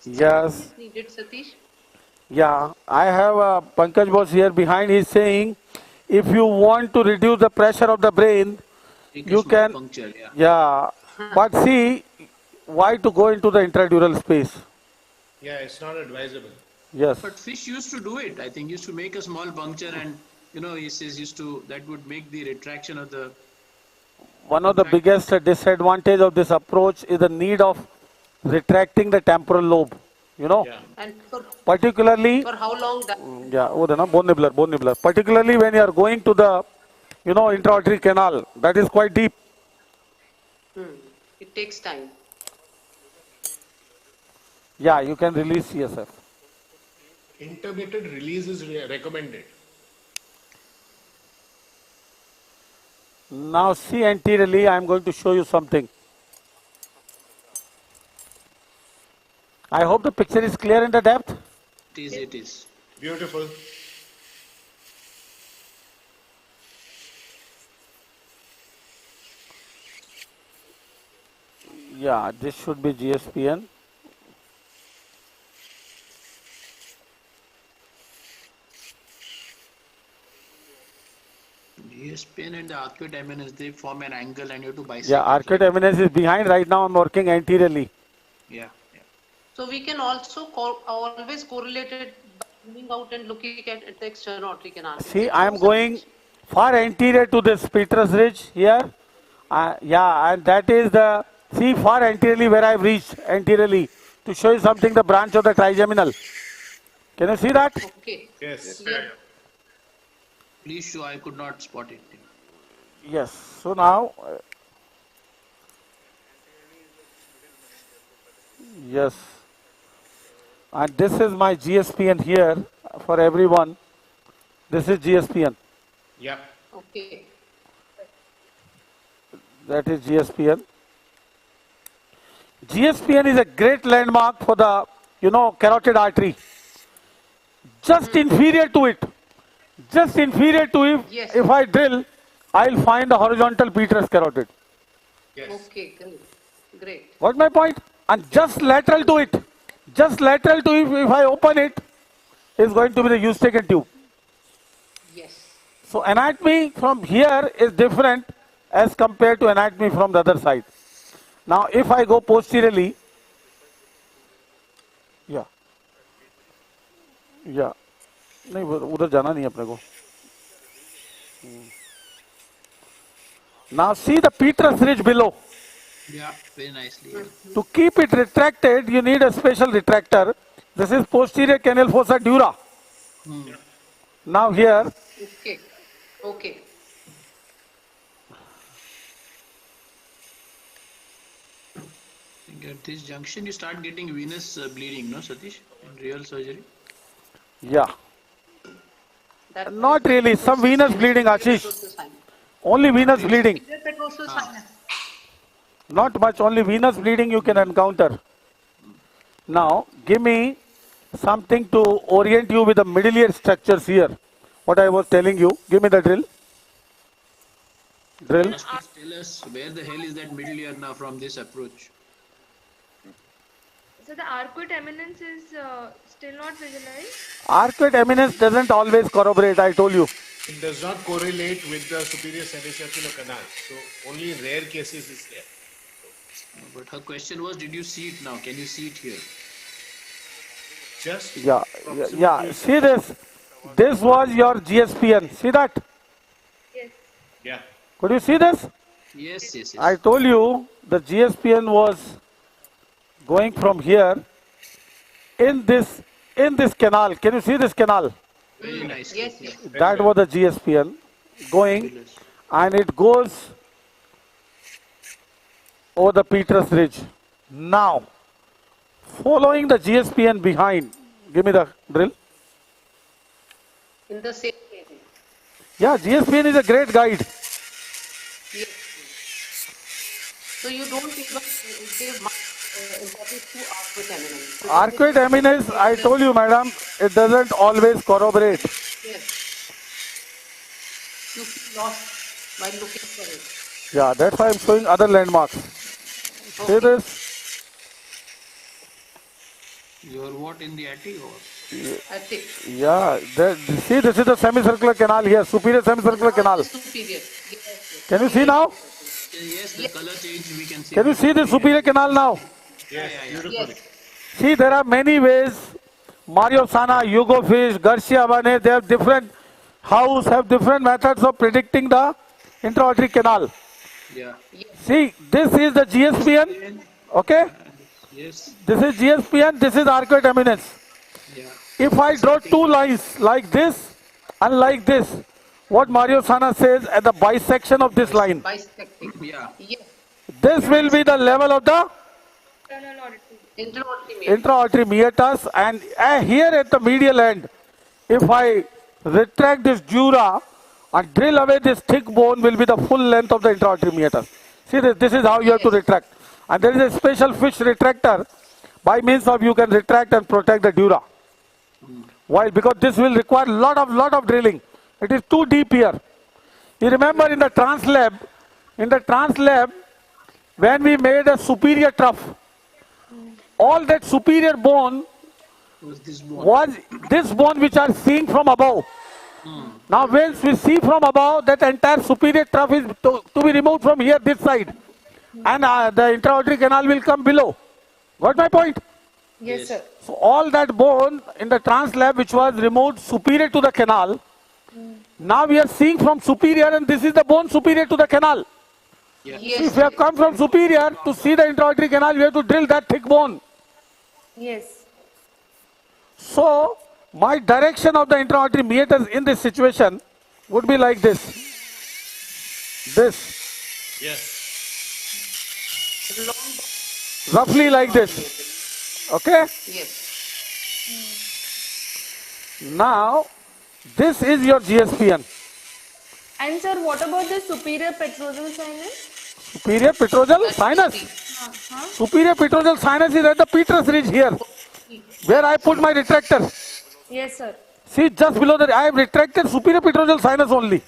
Yes. Needed, Satish? Yeah, I have Pankaj was here behind. He's saying, if you want to reduce the pressure of the brain, Take a you small can. puncture, yeah. Yeah, but see, why to go into the intradural space? Yeah, it's not advisable. Yes. But fish used to do it. I think used to make a small puncture, and he says that would make the retraction of the. One of the biggest disadvantage of this approach is the need of retracting the temporal lobe. Yeah. And Particularly. for how long that? Yeah, bone nibbler. Particularly when you are going to the, intra-artery canal, that is quite deep. It takes time. Yeah, you can release CSF. Intermittent release is recommended. Now see anteriorly, I am going to show you something. I hope the picture is clear in the depth. It is. Beautiful. Yeah, this should be GSPN. GSPN and the arcuate eminence, they form an angle and you have to bisect. Yeah, arcuate eminence is behind. Right now I'm working anteriorly. Yeah. So we can also always correlate it by zooming out and looking at the external artery canal. See, I am going far anterior to this Petrus ridge here. Yeah, and that is the, see, far anteriorly where I have reached anteriorly to show you something, the branch of the trigeminal. Can you see that? Okay. Yes. Yeah. Please show, I could not spot it. Yes. So now, yes. And this is my GSPN here for everyone. This is GSPN. Yeah. Okay. That is GSPN. GSPN is a great landmark for the, carotid artery. Just inferior to it. Just inferior to it. Yes. If I drill, I'll find the horizontal Petrus carotid. Yes. Okay, great. Got my point? And just lateral to it. Just lateral to it, if I open it, is going to be the Eustachian tube. Yes. So anatomy from here is different as compared to anatomy from the other side. Now if I go posteriorly, yeah. नहीं उधर जाना नहीं अपने को. Now see the Petrus ridge below. Yeah, very nicely. To keep it retracted, you need a special retractor. This is posterior canal fossa dura. Now here. Okay. At this junction, you start getting venous bleeding, no, Satish? In real surgery? Yeah. Not really. Some venous bleeding, Ashish. Only venous bleeding. Not much. Only venous bleeding you can encounter. Now, give me something to orient you with the middle ear structures here. What I was telling you. Give me the drill. Drill. Tell us where the hell is that middle ear now from this approach? So the arcuate eminence is still not visualized? Arcuate eminence doesn't always corroborate, I told you. It does not correlate with the superior semicircular canal. So only in rare cases is there. But her question was, did you see it now? Can you see it here? Just Yeah. See this. This was your GSPN. See that? Yes. Yeah. Could you see this? Yes. I told you the GSPN was going from here in this canal. Can you see this canal? Very nice. Yes. That was the GSPN going, and it goes over the Petrus ridge. Now, following the GSPN behind, give me the drill. In the same area. Yeah, GSPN is a great guide. Yes. So you don't even give much importance to arcuate eminence. Arcuate eminence, I told you, madam, it doesn't always corroborate. Yes. lost while looking for it. Yeah, that's why I'm showing other landmarks. See this? You're what, in the attic or? Attic. Yeah, see, this is the semicircular canal here, superior semicircular canal. Superior. Yes. Can you see now? Yes, the color change we can see. Can you see the superior canal now? Yes, beautifully. Yes. See, there are many ways. Mario Sana, Hugo Fish, Garcia Bane, they have different house, have different methods of predicting the intra-aortic canal. Yeah. See, this is the GSPN, okay? Yes. This is GSPN, this is arcuate eminence. Yeah. If I draw two lines like this and like this, what Mario Sana says at the bisection of this line, Bisecting. Yeah. Yes. this will be the level of the intra-aortic meatus, and here at the medial end, if I retract this dura and drill away this thick bone, will be the full length of the intra-aortic meatus. See this is how you have to retract. And there is a special fish retractor by means of you can retract and protect the dura. Why? Because this will require lot of drilling. It is too deep here. You remember in the trans lab, when we made a superior trough, all that superior bone was this bone which are seeing from above. Now when we see from above, that entire superior trough is to be removed from here, this side. And the intra-aortic canal will come below. Got my point? Yes, sir. So all that bone in the trans lab which was removed superior to the canal, now we are seeing from superior, and this is the bone superior to the canal. Yeah. So if you have come from superior to see the intra-aortic canal, you have to drill that thick bone. Yes. So my direction of the intra-aortic meatus in this situation would be like this. This. Yes. Roughly like this. Okay? Yes. Now, this is your GSPN. And sir, what about the superior petrosal sinus? Superior petrosal sinus. Superior petrosal sinus is at the Petrus ridge here, where I put my retractor. Yes, sir. See, just below that, I have retracted superior petrosal sinus only.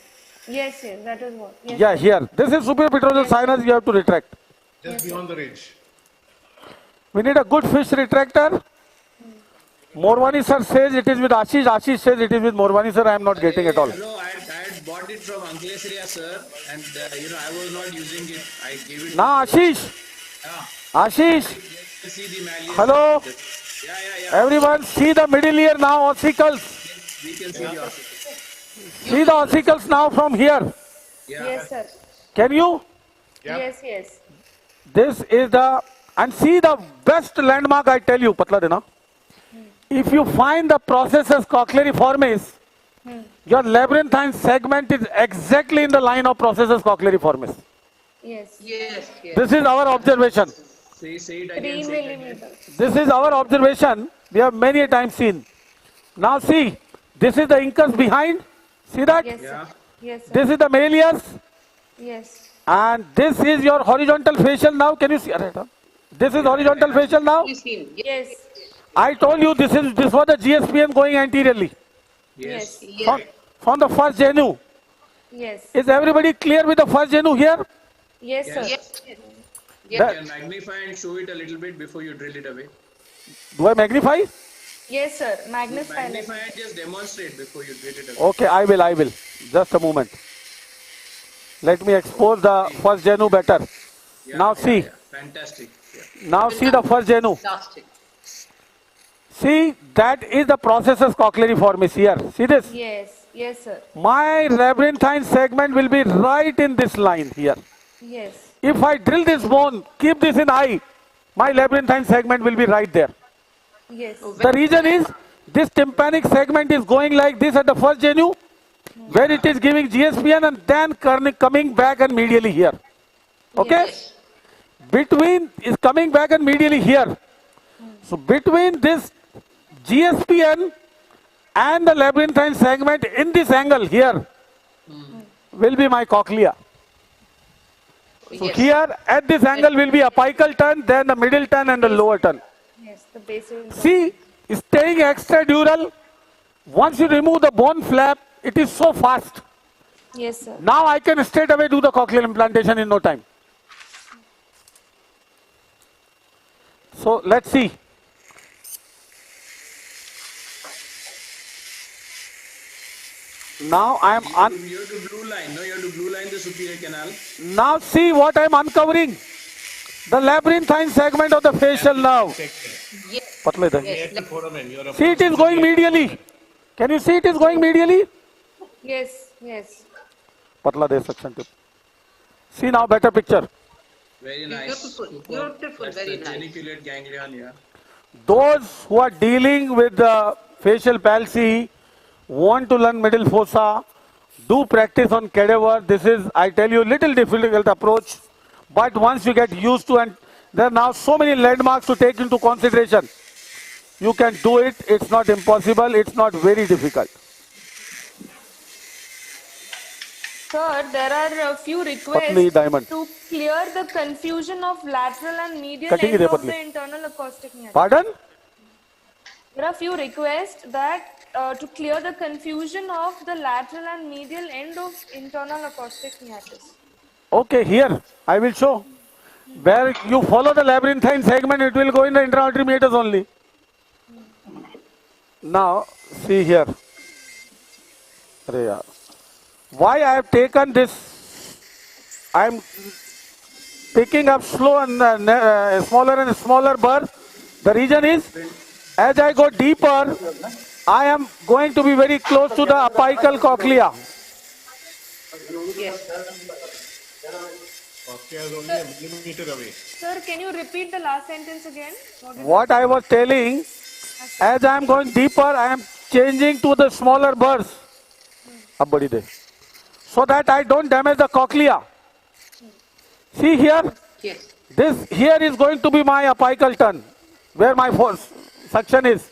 Yes, that is what. Yes, Yeah, here. This is superior petrosal sinus, you have to retract. Just beyond the ridge. We need a good fish retractor. Morwani sir says it is with Ashish. Ashish says it is with Morwani sir. I am not getting at all. No, I had bought it from Ankleshriya, sir, and I was not using it. I gave it. Now, Ashish. Yeah. Ashish. See the malleus. Hello. Yeah. Everyone, see the middle ear now, ossicles. We can see the ossicles. See the ossicles now from here. Yeah. Yes, sir. Can you? Yeah. Yes. This is the, and see the best landmark I tell you, Patla Dena. If you find the processus cochleariformis, your labyrinthine segment is exactly in the line of processus cochleariformis. Yes. This is our observation. Say it 3 again. millimeters. This is our observation. We have many a time seen. Now see, this is the incus behind. See that? Yes, sir. Yes, sir. This is the malleus. Yes. And this is your horizontal facial now. Can you see? This is horizontal facial now. Yes. I told you this was the GSPN going anteriorly. Yes. From the first genu. Yes. Is everybody clear with the first genu here? Yes, sir. You can magnify and show it a little bit before you drill it away. Do I magnify? Yes, sir. Magnify. Magnify and just demonstrate before you drill it away. Okay, I will. Just a moment. Let me expose the first genu better. Now see. Fantastic. Yeah. Now see the first genu. See, that is the processus cochleariformis here. See this? Yes, sir. My labyrinthine segment will be right in this line here. Yes. If I drill this bone, keep this in eye, my labyrinthine segment will be right there. Yes. The reason is, this tympanic segment is going like this at the first genu, where it is giving GSPN and then coming back and medially here. Okay? Yes. Between is coming back and medially here. So between this GSPN and the labyrinthine segment in this angle here will be my cochlea. So here at this angle will be apical turn, then the middle turn and the lower turn. Yes, the basal. See, staying extradural, once you remove the bone flap, it is so fast. Yes, sir. Now I can straight away do the cochlear implantation in no time. So let's see. Now I am You have to blue line. No, you have to blue line the superior canal. now see what I am uncovering. The labyrinthine segment of the facial nerve. Yes. See, it is going medially. Can you see it is going medially? Yes, yes. Patla de suction tip. See now, better picture. Very nice. Beautiful, That's very the nice. geniculate ganglion, yeah. Those who are dealing with the facial palsy, want to learn middle fossa, do practice on cadaver. This is, I tell you, little difficult approach. But once you get used to, and there are now so many landmarks to take into consideration, you can do it. It's not impossible. It's not very difficult. Sir, there are a few Patli requests diamond. to clear the confusion of lateral and medial Cutting end it, of Patli. the internal acoustic meatus. Pardon? There are a few requests that to clear the confusion of the lateral and medial end of internal acoustic meatus. Okay, here I will show. Where you follow the labyrinthine segment, it will go in the intra-auditory meatus only. Now, see here. Why I have taken this? I am picking up slow and smaller and smaller burr. The reason is, as I go deeper, I am going to be very close to the apical cochlea. Yes. Cochlea is only a millimeter away. Sir, can you repeat the last sentence again? What I was telling, as I am going deeper, I am changing to the smaller burrs. So that I don't damage the cochlea. See here, Yes. this here is going to be my apical turn, where my force suction is.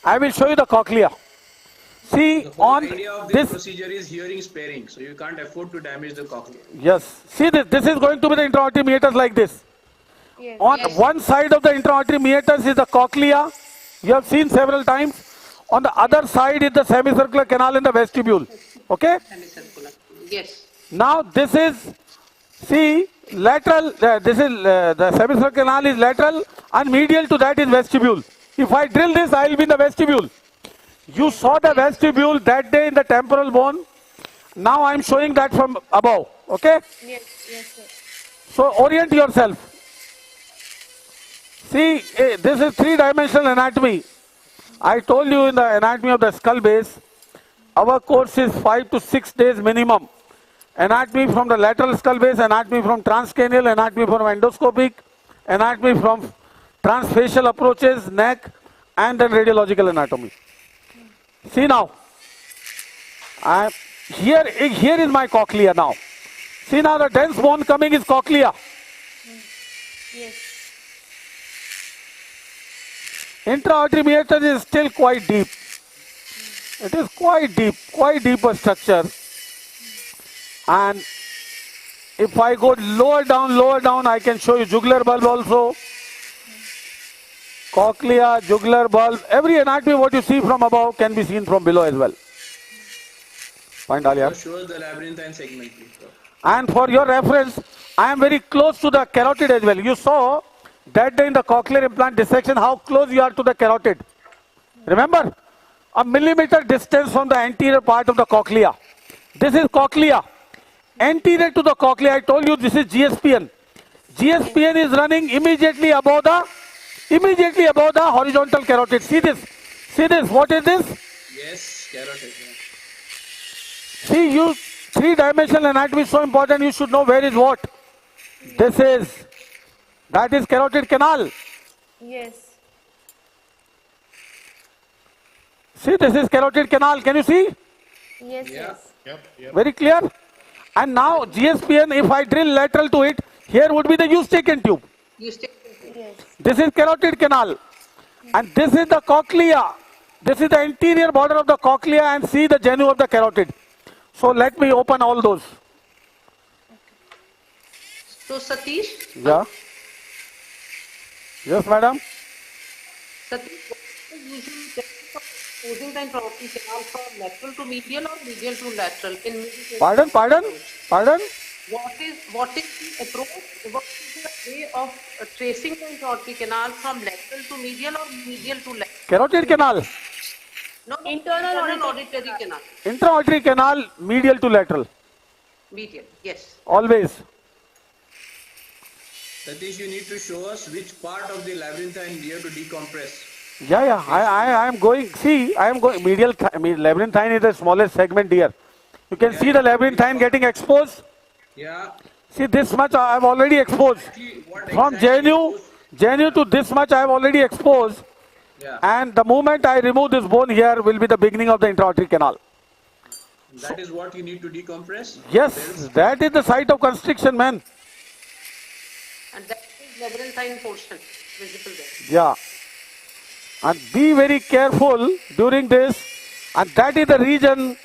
I will show you the cochlea. See on The idea of this this, procedure is hearing sparing, so you can't afford to damage the cochlea. yes, see this is going to be the intra-auditory meatus like this. Yes. On one side of the intra-auditory meatus is the cochlea, you have seen several times. On the other side is the semicircular canal in the vestibule. Okay? Semicircular. Yes. Now this is, see, lateral, this is, the semicircular canal is lateral and medial to that is vestibule. If I drill this, I will be in the vestibule. You saw the vestibule that day in the temporal bone. Now I am showing that from above. Okay? Yes, yes, sir. So orient yourself. See, this is three-dimensional anatomy. I told you in the anatomy of the skull base, our course is 5 to 6 days minimum. Anatomy from the lateral skull base, anatomy from transcranial, anatomy from endoscopic, anatomy from transfacial approaches, neck, and then radiological anatomy. See now, here is my cochlea now. See now the dense bone coming is cochlea. Yes. Intra-auditory meatus is still quite deep. It is quite deeper structure. And if I go lower down, I can show you jugular bulb also. Cochlea, jugular bulb, every anatomy what you see from above can be seen from below as well. Point So show the labyrinthine segment, please. And for your reference, I am very close to the carotid as well. You saw that day in the cochlear implant dissection how close you are to the carotid. Remember? A millimeter distance from the anterior part of the cochlea. This is cochlea. Anterior to the cochlea, I told you this is GSPN. GSPN is running immediately above the horizontal carotid. See this. What is this? Yes, carotid. Yeah. See, you three-dimensional anatomy is so important. You should know where is what. That is carotid canal. Yes. See, this is carotid canal. Can you see? Yes, yes. Yep. Very clear. And now GSPN, if I drill lateral to it, here would be the Eustachian tube. Yes. This is carotid canal. And this is the cochlea. This is the anterior border of the cochlea and see the genu of the carotid. So let me open all those. So Satish? Yeah. Yes, madam. Satish, what is the usual exposing the intraocular canal from lateral to medial or medial to lateral in medial. Pardon? What is the approach? What is the way of tracing the intraocular canal from lateral to medial or medial to lateral? Carotid canal. No, internal auditory canal. Intra-auditory canal, medial to lateral. Medial, yes. Always. Satish, you need to show us which part of the labyrinthine you have to decompress. Yeah. I am going. See, I am going. Labyrinthine is the smallest segment here. You can see the labyrinthine getting exposed. Yeah. See, this much I have already exposed. From JNU to this much I have already exposed. Yeah. And the moment I remove this bone here will be the beginning of the intra-auditory canal. That is what you need to decompress? Yes, that is the site of constriction, man. And that is labyrinthine portion visible there. Yeah. And be very careful during this. And that is the region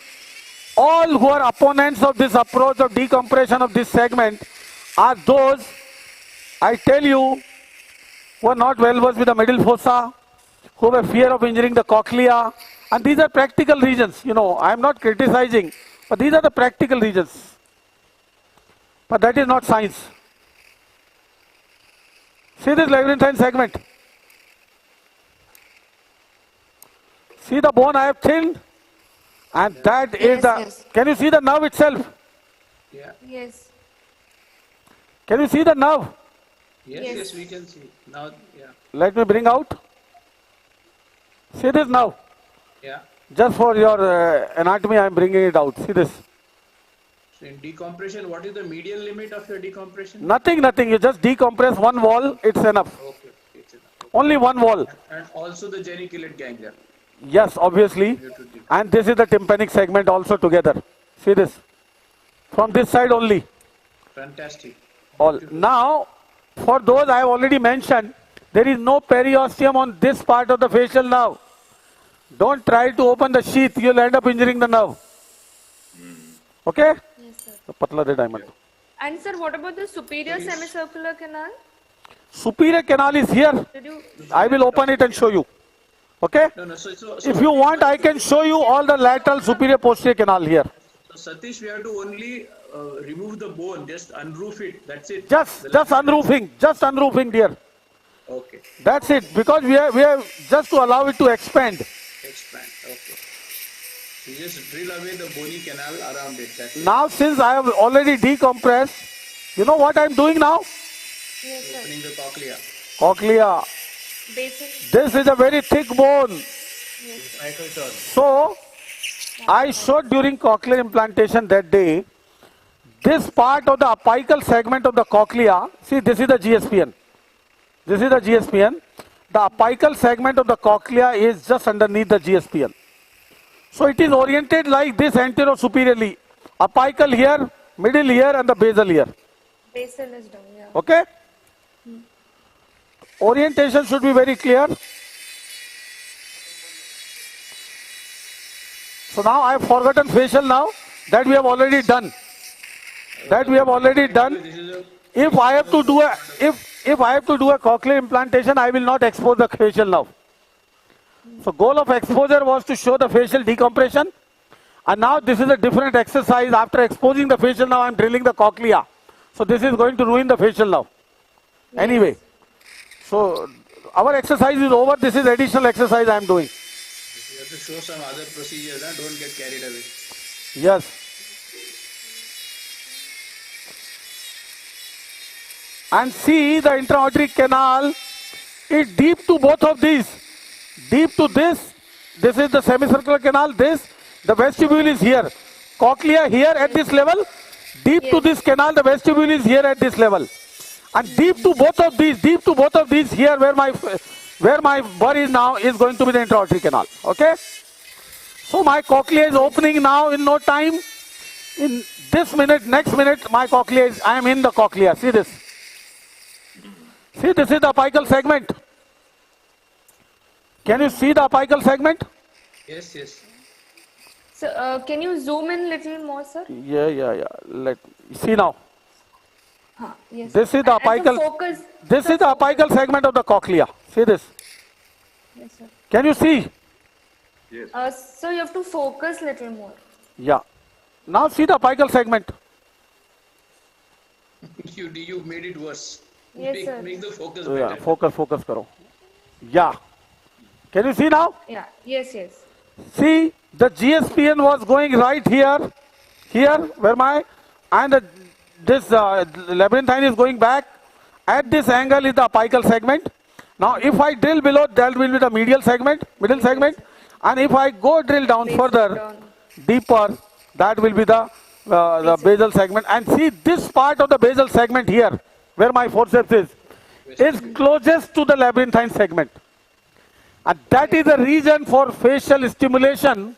all who are opponents of this approach of decompression of this segment are those, I tell you, who are not well versed with the middle fossa, who have a fear of injuring the cochlea. And these are practical regions. You know, I am not criticizing, but these are the practical regions. But that is not science. See this labyrinthine segment. See the bone I have thinned? And that is the... Yes. Can you see the nerve itself? Yeah. Yes. Can you see the nerve? Yes, we can see. Now, yeah. Let me bring out. See this now. Yeah. Just for your anatomy, I am bringing it out. See this. So in decompression, what is the medial limit of your decompression? Nothing. You just decompress one wall, it's enough. Okay, it's enough. Okay. Only one wall. And also the geniculate ganglia. Yes, obviously. And this is the tympanic segment also together. See this. From this side only. Fantastic. All. Now, for those I have already mentioned, there is no periosteum on this part of the facial nerve. Don't try to open the sheath, you'll end up injuring the nerve. Okay? Yes, sir. The patla de diamond. And sir, what about the superior semicircular canal? Superior canal is here. I will open it and show you. Okay? No, so if you want, I can show you all the lateral superior posterior canal here. So Satish, we have to only remove the bone, just unroof it. That's it. Just unroofing, dear. Okay. That's it. Because we have just to allow it to expand. Expand. Okay. You just drill away the bony canal around it. That's now, since I have already decompressed, you know what I am doing now? Yes, sir. opening the cochlea. Cochlea. Basically. This is a very thick bone. Yes. So, I showed during cochlear implantation that day, this part of the apical segment of the cochlea, see this is the GSPN. This is the GSPN. The apical segment of the cochlea is just underneath the GSPN. So it is oriented like this anterior-superiorly. Apical here, middle here and the basal here. Basal is down, yeah. Okay? Orientation should be very clear. So now I have forgotten facial now. That we have already done. If I have to do a cochlear implantation, I will not expose the facial nerve. So goal of exposure was to show the facial decompression. And now this is a different exercise. After exposing the facial nerve, I am drilling the cochlea. So this is going to ruin the facial nerve. Yes. Anyway, so our exercise is over. This is additional exercise I am doing. You have to show some other procedures, huh? Don't get carried away. Yes. And see the intra-auditory canal is deep to both of these. Deep to this. This is the semicircular canal. This. The vestibule is here. Cochlea here at this level. Deep to this canal. The vestibule is here at this level. And deep to both of these here where my body is now is going to be the intra-auditory canal. Okay? So my cochlea is opening now in no time. In this minute, next minute, my cochlea is, I am in the cochlea. See this. See, this is the apical segment. Can you see the apical segment? Yes, yes. So, can you zoom in little more, sir? Yeah. Let me see now. Yes. This is the apical. This is the apical segment of the cochlea. See this. Yes, sir. Can you see? Yes. So you have to focus little more. Yeah. Now see the apical segment. You made it worse. Yes, sir. Make the focus Yeah, better. focus karo. Yeah. Can you see now? Yeah. Yes, yes. See, the GSPN was going right here, where my, and this labyrinthine is going back. At this angle is the apical segment. Now, if I drill below, that will be the middle segment, and if I go drill down further, deeper, that will be the basal segment. And see, this part of the basal segment here, where my forceps is closest to the labyrinthine segment. And that is the reason for facial stimulation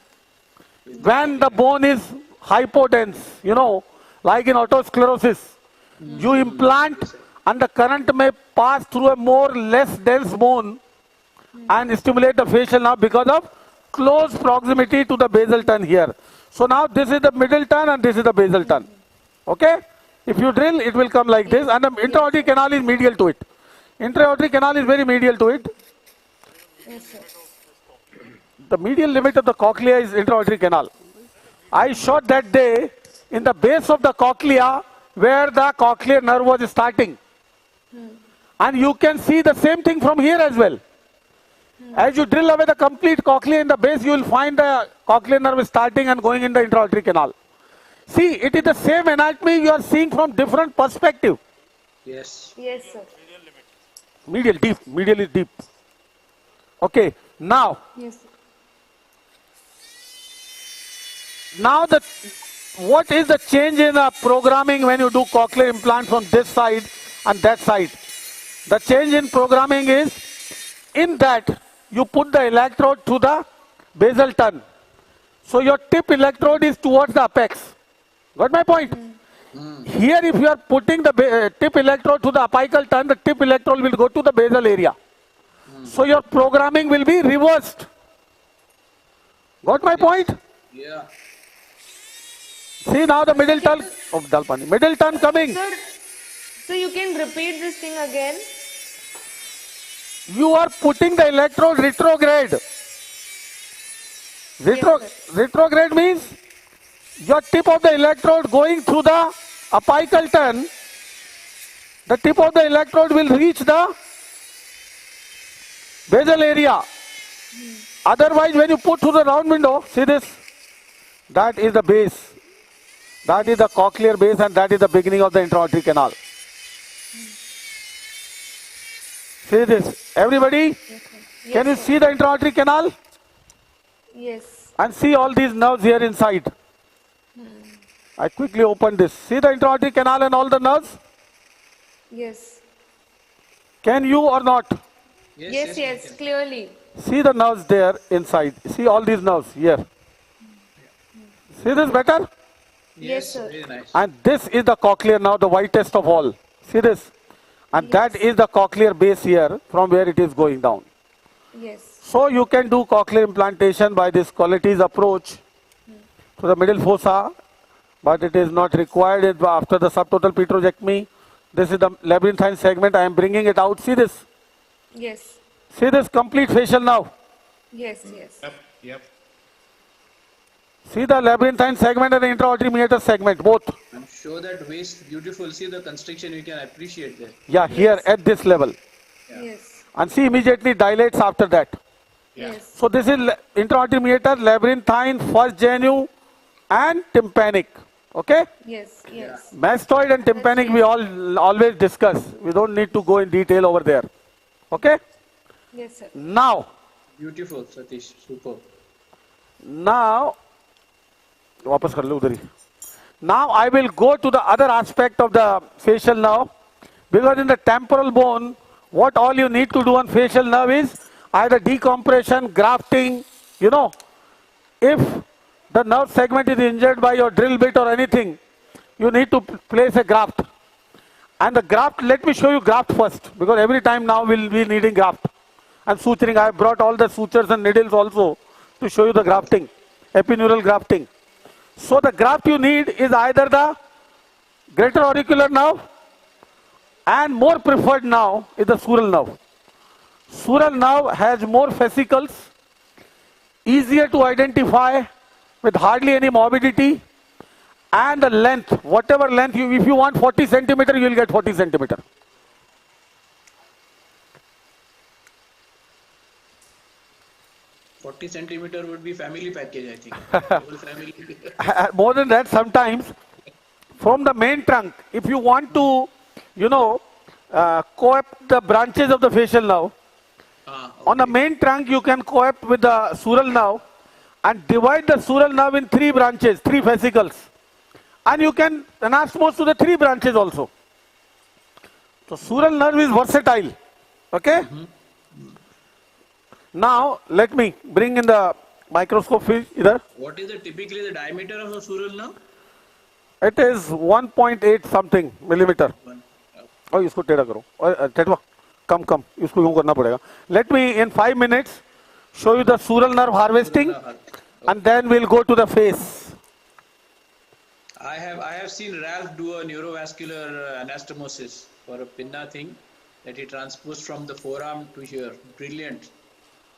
when the bone is hypodense, you know, like in autosclerosis. You implant and the current may pass through a more less dense bone and stimulate the facial nerve because of close proximity to the basal ton here. So now this is the middle ton and this is the basal ton. Okay? If you drill, it will come like this, and the intra-aortic canal is medial to it. Intra-aortic canal is very medial to it. Yes, sir. The medial limit of the cochlea is intra-aortic canal. I shot that day in the base of the cochlea where the cochlear nerve was starting. And you can see the same thing from here as well. As you drill away the complete cochlea in the base, you will find the cochlear nerve starting and going in the intra-aortic canal. See, it is the same anatomy you are seeing from different perspective. Yes. Yes, sir. Medial is deep. Okay, now. Yes. Now what is the change in the programming when you do cochlear implant from this side and that side? The change in programming is in that you put the electrode to the basal ton. So your tip electrode is towards the apex. Got my point? Here if you are putting the tip electrode to the apical ton, the tip electrode will go to the basal area. So your programming will be reversed. Got my point? Yeah. See now the middle ton of Dalpani. Middle ton coming. Sir, so you can repeat this thing again? You are putting the electrode retrograde. Retrograde means your tip of the electrode going through the apical ton. The tip of the electrode will reach the basal area. Otherwise, when you put through the round window, see this, that is the base. That is the cochlear base and that is the beginning of the intra-aortic canal. See this, everybody? Yes, can you sir. see the intra-aortic canal? Yes. And see all these nerves here inside. I quickly open this. See the intra-aortic canal and all the nerves? Yes. Can you or not? Yes, clearly. See the nerves there inside. See all these nerves here. See this better? Yes, sir. Very nice. And this is the cochlear now, the whitest of all. See this? And that is the cochlear base here from where it is going down. Yes. So you can do cochlear implantation by this qualities approach to the middle fossa, but it is not required after the subtotal petrojectomy. This is the labyrinthine segment. I am bringing it out. See this? Yes. See this complete facial now. Yes. Yep. See the labyrinthine segment and the intra-aortic meatus segment, both. I'm sure that waist beautiful. See the constriction, you can appreciate that. Yeah, here at this level. Yes. And see immediately dilates after that. Yes. So this is intra-aortic meatus, labyrinthine, first genu and tympanic. Okay? Yes. Mastoid and tympanic we always discuss. We don't need to go in detail over there. Okay? Yes, sir. Now, Beautiful, Satish. Super. now I will go to the other aspect of the facial nerve, because in the temporal bone, what all you need to do on facial nerve is either decompression, grafting, you know. If the nerve segment is injured by your drill bit or anything, you need to place a graft. And the graft, let me show you graft first, because every time now we'll be needing graft. And suturing, I have brought all the sutures and needles also to show you the grafting, epineural grafting. So the graft you need is either the greater auricular nerve, and more preferred now is the sural nerve. Sural nerve has more fascicles. easier to identify with hardly any morbidity, and the length, whatever length if you want 40 centimeter, you will get 40 centimeter. 40 centimeter would be family package, I think. Whole family. More than that, sometimes from the main trunk, if you want to, co-opt the branches of the facial nerve, Okay. on the main trunk you can co-opt with the sural nerve and divide the sural nerve in 3 branches, 3 fascicles. And you can anastomose to the 3 branches also. So sural nerve is versatile. Okay? Now, let me bring in the microscope field either. What is typically the diameter of the sural nerve? It is 1.8 something millimeter. Oh, इसको टेढ़ा करो. टेढ़ा. Come. इसको यूं करना पड़ेगा. Let me in 5 minutes show you the sural nerve harvesting, and then we'll go to the face. I have seen Ralph do a neurovascular anastomosis for a pinna thing that he transposed from the forearm to here. Brilliant.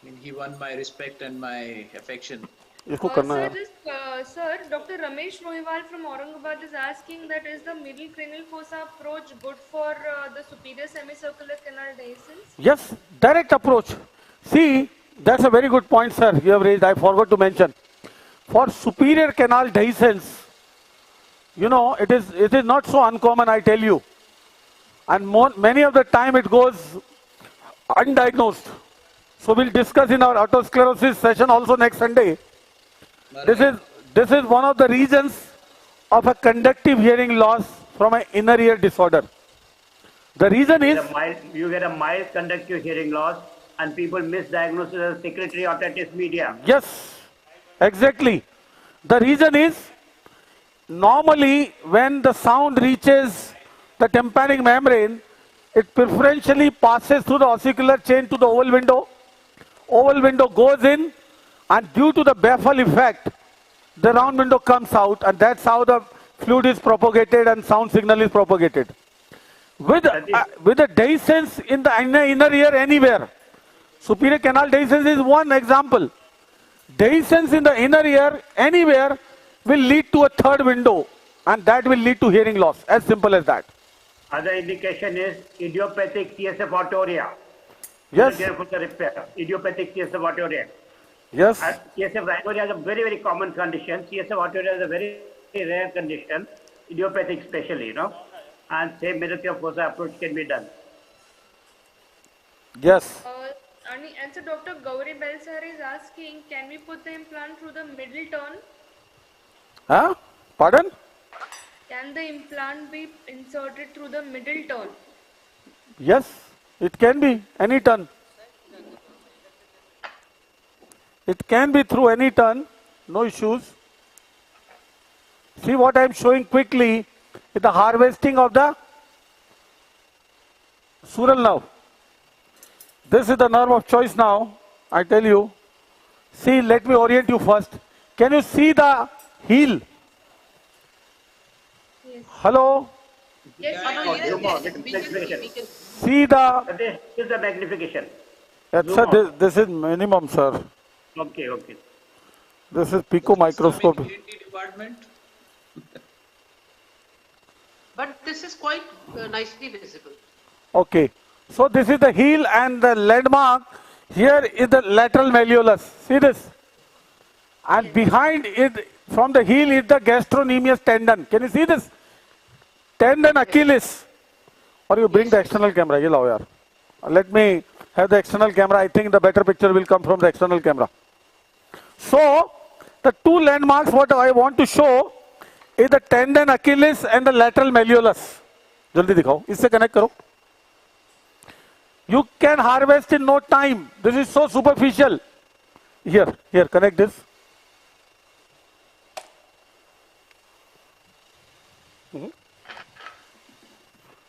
I mean, he won my respect and my affection. Sir, Dr. Ramesh Rohiwal from Aurangabad is asking that is the middle cranial fossa approach good for the superior semicircular canal dehiscence? Yes, direct approach. See, that's a very good point, sir, you have raised. I forgot to mention. For superior canal dehiscence, it is not so uncommon, I tell you. And many of the time it goes undiagnosed. So we'll discuss in our autosclerosis session also next Sunday. This is one of the reasons of a conductive hearing loss from an inner ear disorder. The reason is you get a mild conductive hearing loss, and people misdiagnose it as secretory otitis media. Yes, exactly. The reason is normally when the sound reaches the tympanic membrane, it preferentially passes through the ossicular chain to the oval window. Oval window goes in, and due to the baffle effect, the round window comes out, and that's how the fluid is propagated and sound signal is propagated. With the dehiscence in the inner ear anywhere, superior canal dehiscence is one example. Dehiscence in the inner ear anywhere will lead to a third window, and that will lead to hearing loss. As simple as that. Other indication is idiopathic CSF autoria. Yes. For the repair. Idiopathic CSF autoria. Yes. CSF autoria is a very, very common condition. CSF autoria is a very, very rare condition. Idiopathic especially, and same middle fossa approach can be done. Yes. And so Dr. Gauri Belsar is asking, can we put the implant through the middle turn? Huh? Pardon? Can the implant be inserted through the middle turn? Yes, it can be any turn. It can be through any turn, no issues. See what I am showing quickly is the harvesting of the sural nerve. This is the nerve of choice now, I tell you. See, let me orient you first. Can you see the heel? Yes. Hello? Yes, Magnification. See the... This is the magnification. Yes, sir, this is minimum, sir. Okay. This is pico microscope. Department. But this is quite nicely visible. Okay. So this is the heel, and the landmark here is the lateral malleolus. See this? And behind it, from the heel, is the gastrocnemius tendon. Can you see this? Tendon Achilles. Or you bring the external camera. Ye lao yaar. Let me have the external camera. I think the better picture will come from the external camera. So, the two landmarks what I want to show is the tendon Achilles and the lateral malleolus. Jaldi dikhao. Isse connect karo. You can harvest in no time. This is so superficial. Here, connect this.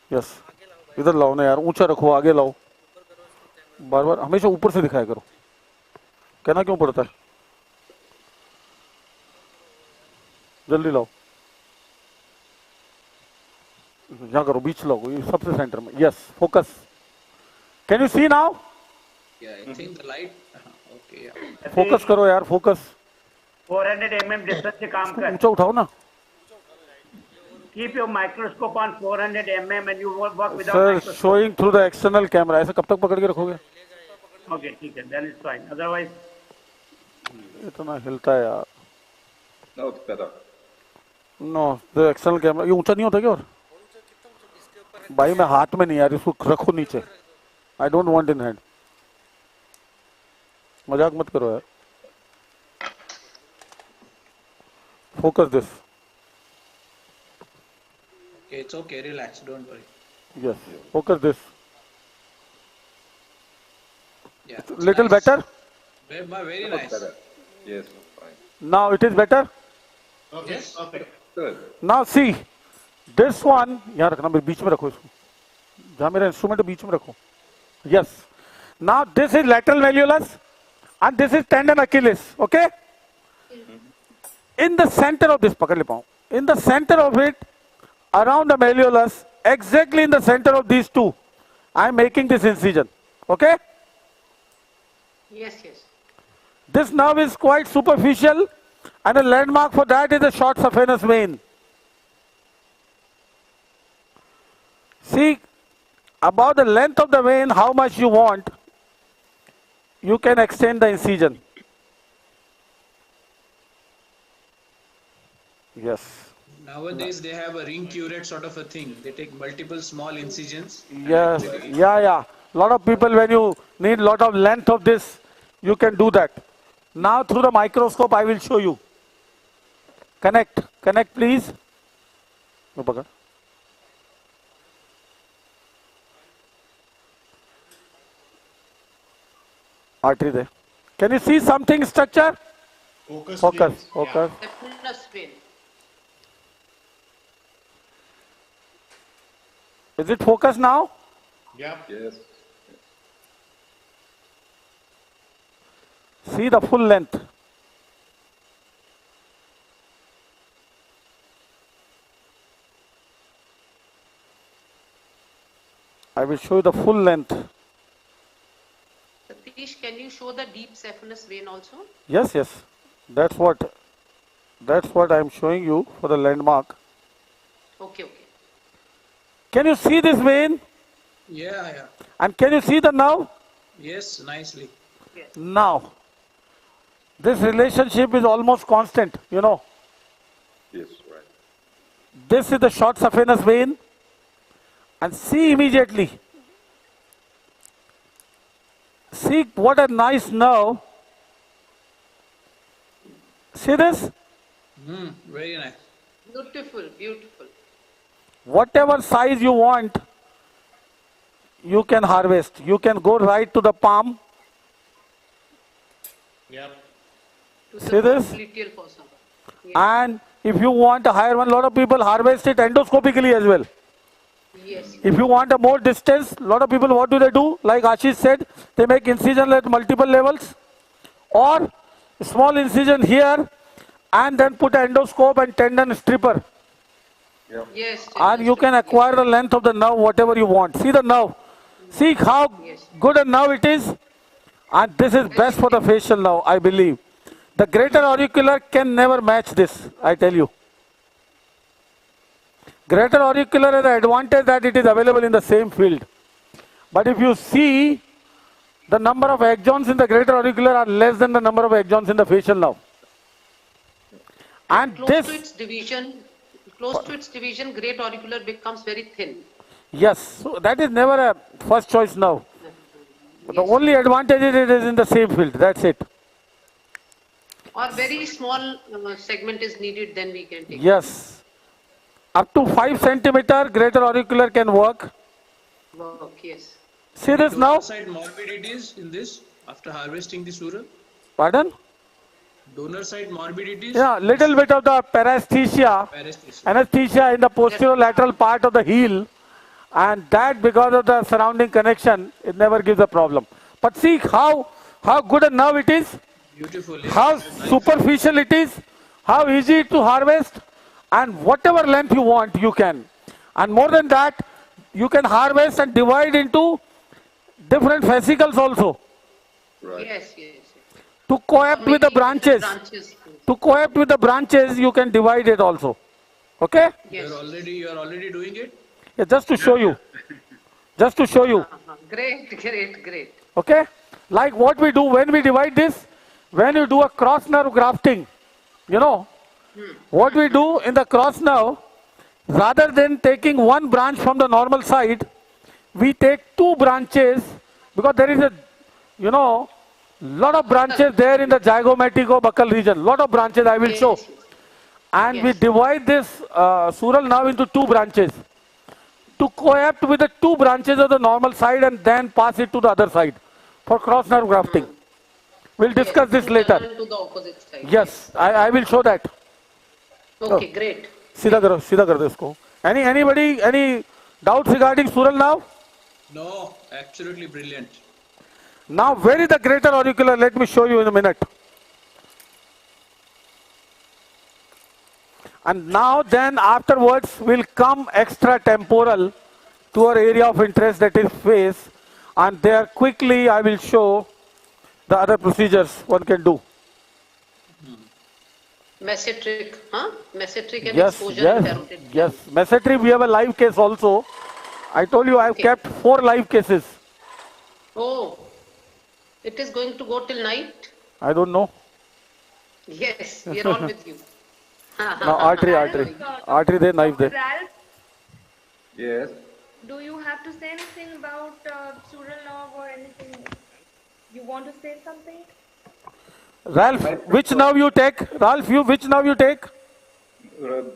Yes. इधर लाओ ना यार, ऊंचा रखो, आगे लाओ. बार बार हमेशा ऊपर से दिखाया करो. कहना क्यों पड़ता है? जल्दी लाओ. यहाँ करो, बीच लाओ, ये सबसे सेंटर में. Yes, focus. Can you see now? Yeah, I think the light. Focus करो यार, फोकस. 400 mm distance से काम कर. ऊंचा उठाओ ना. Keep your microscope on 400 mm and you work without Sir, microscope. showing through the external camera. ऐसे कब तक पकड़ के रखोगे? Okay, ठीक है. Then it's fine. Otherwise. इतना हिलता है यार. No, it's better. No, the external camera. ये ऊंचा नहीं होता क्या और? भाई मैं हाथ में नहीं यार, इसको रखो नीचे. I don't want in hand. मजाक मत करो यार. Focus this. Okay, it's okay. Relax. Don't worry. Yes. Focus this. Yeah. Little nice. better. Very nice. Better. Yes, fine. Now it is better. Okay, Yes. perfect. Good. Now see, this one, यहाँ रखना, मेरे बीच में रखो इसको. जहाँ मेरा instrument है बीच में रखो. Yes. Now this is lateral malleolus and this is tendon Achilles. Okay. In the center of this, पकड़ ले पाऊँ. In the center of it, around the malleolus, exactly in the center of these two, I am making this incision. Okay. Yes, yes. This nerve is quite superficial and a landmark for that is the short saphenous vein. See, about the length of the vein, how much you want, you can extend the incision. Yes. Nowadays, they have a ring curette sort of a thing. They take multiple small incisions. Yes. Yeah. Lot of people, when you need lot of length of this, you can do that. Now through the microscope, I will show you. Connect, please. Artery there. Can you see something structure? Focus. Focus. Please. Focus. Saphenous vein. Is it focused now? Yeah. Yes. See the full length. I will show you the full length. Satish, can you show the deep saphenous vein also? Yes. That's what I am showing you for the landmark. Okay. Can you see this vein? Yeah. And can you see the nerve? Yes, nicely. Now, this relationship is almost constant, you know. Yes, right. This is the short saphenous vein. And see immediately. See what a nice nerve. See this? Very nice. Beautiful. Whatever size you want, you can harvest. You can go right to the palm. Yeah. See this? Gluteal fossa. And if you want a higher one, a lot of people harvest it endoscopically as well. Yes. If you want a more distance, a lot of people, what do? Like Ashish said, they make incision at multiple levels. Or small incision here and then put an endoscope and tendon stripper. Yeah. Yes. And you can acquire the length of the nerve, whatever you want. See the nerve. See how good a nerve it is. And this is best for the facial nerve, I believe. The greater auricular can never match this, I tell you. Greater auricular has the advantage that it is available in the same field. But if you see, the number of axons in the greater auricular are less than the number of axons in the facial nerve. And Close to its division, great auricular becomes very thin. Yes, so that is never a first choice nerve. The only advantage is it is in the same field, that's it. Or very small segment is needed, then we can take. Yes. Up to 5 centimeter greater auricular can work. Yes. See this now? Donor side morbidities in this after harvesting the sural? Pardon? Donor side morbidities? Yeah, little bit of the paresthesia, anesthesia in the posterior lateral part of the heel, and that because of the surrounding connection, it never gives a problem. But see how good a nerve it is, Beautiful. how superficial it is, how easy to harvest, and whatever length you want, you can. And more than that, you can harvest and divide into different fascicles also. Right. Yes. To coapt with the branches. To coapt with the branches, you can divide it also. Okay? Yes. You're already doing it? Yeah, just to show you. Just to show you. Great. Okay? Like what we do when we divide this, when you do a cross nerve grafting, you know, what we do in the cross nerve, rather than taking one branch from the normal side, we take two branches because there is a, you know, lot of branches there in the zygomatico-buccal region. Lot of branches I will show. And we divide this sural nerve into two branches to coapt with the two branches of the normal side and then pass it to the other side for cross nerve grafting. We'll discuss this later. To the opposite side. Yes, I will show that. Okay, great. सीधा कर दो इसको. Any doubts regarding sural nerve? No, absolutely brilliant. Now, where is the greater auricular? Let me show you in a minute. And now then afterwards will come extratemporal to our area of interest, that is face, and there quickly I will show the other procedures one can do. Mesenteric, Mesenteric and Yes, exposure and parotid. yes. Mesenteric, we have a live case also. I told you I have kept 4 live cases. Oh, it is going to go till night? I don't know. Yes, we are all with you. Now artery there, knife there. Ralph, Yes. do you have to say anything about sural nerve or anything? You want to say something? Ralph, which nerve you take? Ralph, which nerve you take?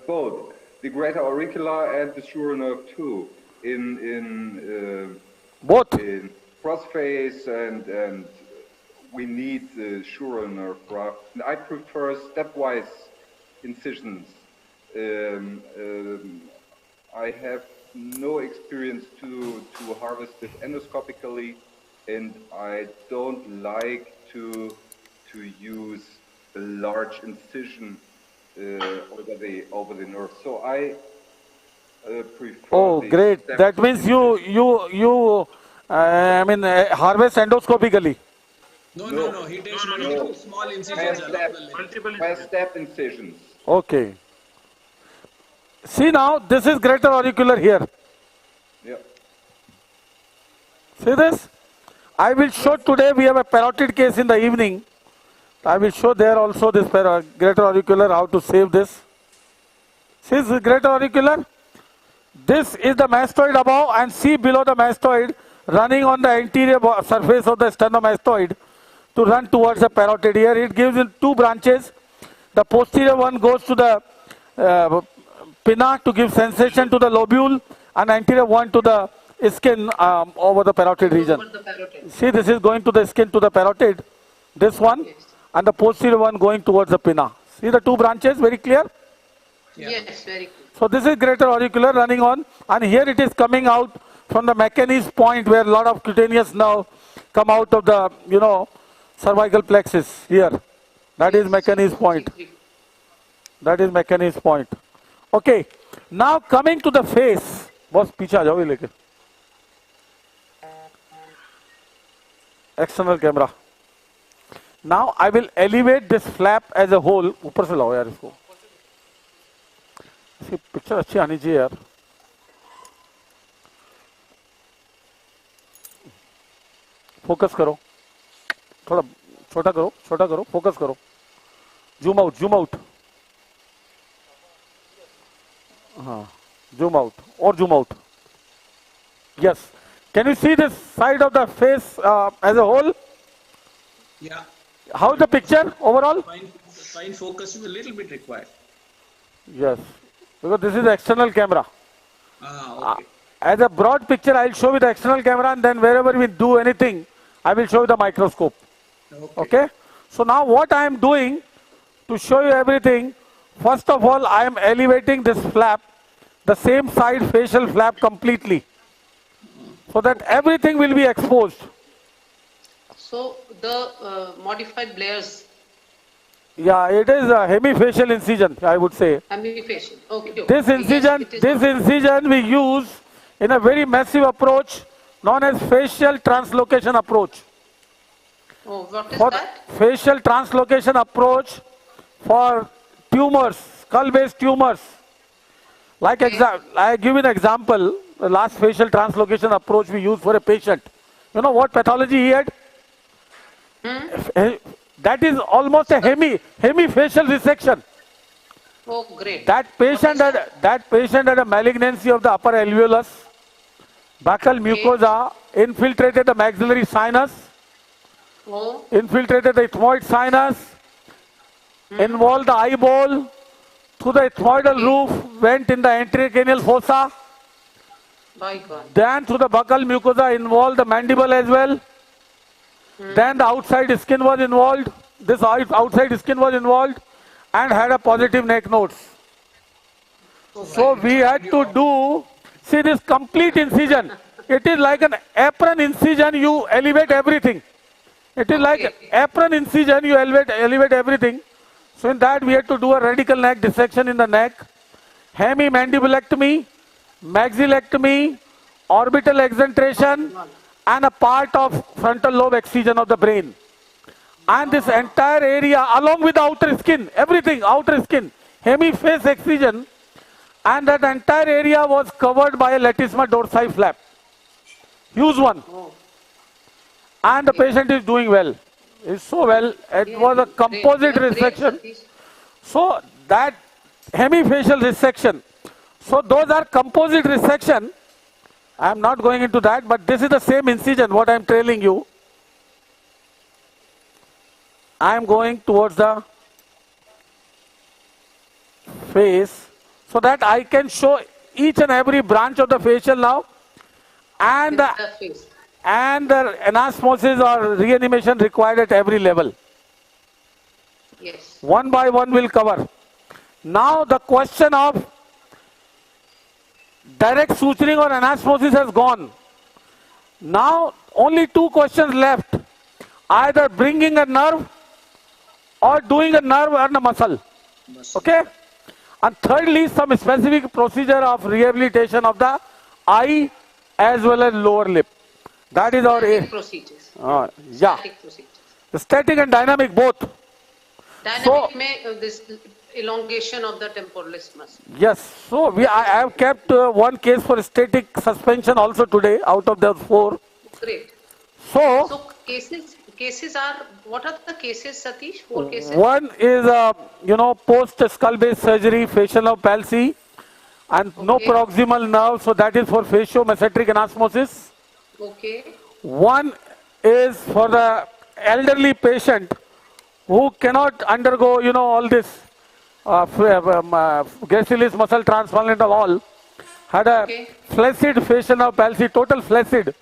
Both. The greater auricular and the sural nerve too. In both. In crossface and we need the sural nerve graft. I prefer stepwise incisions. I have no experience to harvest it endoscopically, and I don't like to use a large incision over the nerve. So I prefer. Oh, great! That means you harvest endoscopically. No. He takes multiple small incisions along the length. Step incisions. Okay. See now, this is greater auricular here. Yeah. See this? I will show today, we have a parotid case in the evening. I will show there also this greater auricular, how to save this. See this greater auricular? This is the mastoid above and see below the mastoid running on the anterior surface of the sternomastoid to run towards the parotid. Here it gives in 2 branches. The posterior one goes to the pinna to give sensation to the lobule, and anterior one to the skin over the parotid region. See, this is going to the skin to the parotid, this one, and the posterior one going towards the pinna. See the 2 branches, very clear? Yes, very good. So this is greater auricular running on, and here it is coming out from the Mechanis point where a lot of cutaneous nerve come out of the, cervical plexus here. That is Mechanis point. That is Mechanis point. Okay. Now coming to the face. Boss, पीछे आ जाओ ये लेके. External camera. Now I will elevate this flap as a whole. ऊपर से लाओ यार इसको. इसकी पिक्चर अच्छी आनी चाहिए यार. फोकस करो. थोड़ा छोटा करो, फोकस करो. Zoom out. हाँ, zoom out or zoom out. Yes. Can you see this side of the face as a whole? Yeah. How is the picture overall? Fine focus is a little bit required. Yes, because this is the external camera. Okay. As a broad picture, I'll show you the external camera, and then wherever we do anything, I will show you the microscope. Okay? So now what I am doing to show you everything, first of all, I am elevating this flap, the same side facial flap completely, so that everything will be exposed. So the modified Blair's. Yeah, it is a hemifacial incision, I would say. Hemifacial. Okay. This incision we use in a very massive approach known as facial translocation approach. Oh, what is For that? facial translocation approach for tumors, skull-based tumors. Like I give you an example. The last facial translocation approach we used for a patient. You know what pathology he had? That is almost a hemifacial resection. Oh, great. That patient had a malignancy of the upper alveolus, buccal mucosa, infiltrated the maxillary sinus, infiltrated the ethmoid sinus, involved the eyeball, through the ethmoidal roof, went in the intracranial fossa, By God. then through the buccal mucosa involved the mandible as well. Then the outside skin was involved, this outside skin was involved and had a positive neck nodes. So we had to do, see this complete incision. It is like an apron incision, you elevate everything. It is like apron incision, you elevate everything. So in that we had to do a radical neck dissection in the neck, hemimandibulectomy, maxillectomy, orbital exentration, and a part of frontal lobe excision of the brain. And this entire area along with the outer skin, everything, outer skin, hemiface excision, and that entire area was covered by a latissimus dorsi flap. Huge one. And the patient is doing well. It's so well. It was a composite resection. So that hemifacial resection. So those are composite resection. I am not going into that, but this is the same incision, what I am telling you. I am going towards the face so that I can show each and every branch of the facial now and the anastomosis or reanimation required at every level. Yes. One by one we'll cover. Now the question of direct suturing or anastomosis has gone. Now only two questions left. Either bringing a nerve or doing a nerve and a muscle. Okay? And thirdly, some specific procedure of rehabilitation of the eye as well as lower lip. That is our Static procedures. yeah. Static procedures. Static and dynamic both. Dynamic this elongation of the temporalis muscle. Yes. So I have kept one case for static suspension also today out of the 4. Great. So cases are, what are the cases, Satish? 4 cases? One is, post skull base surgery, facial nerve palsy, and no proximal nerve, so that is for facial-mesenteric anastomosis. Okay. One is for the elderly patient who cannot undergo, all this gracilis muscle transplant and all, had a flaccid facial nerve palsy, total flaccid.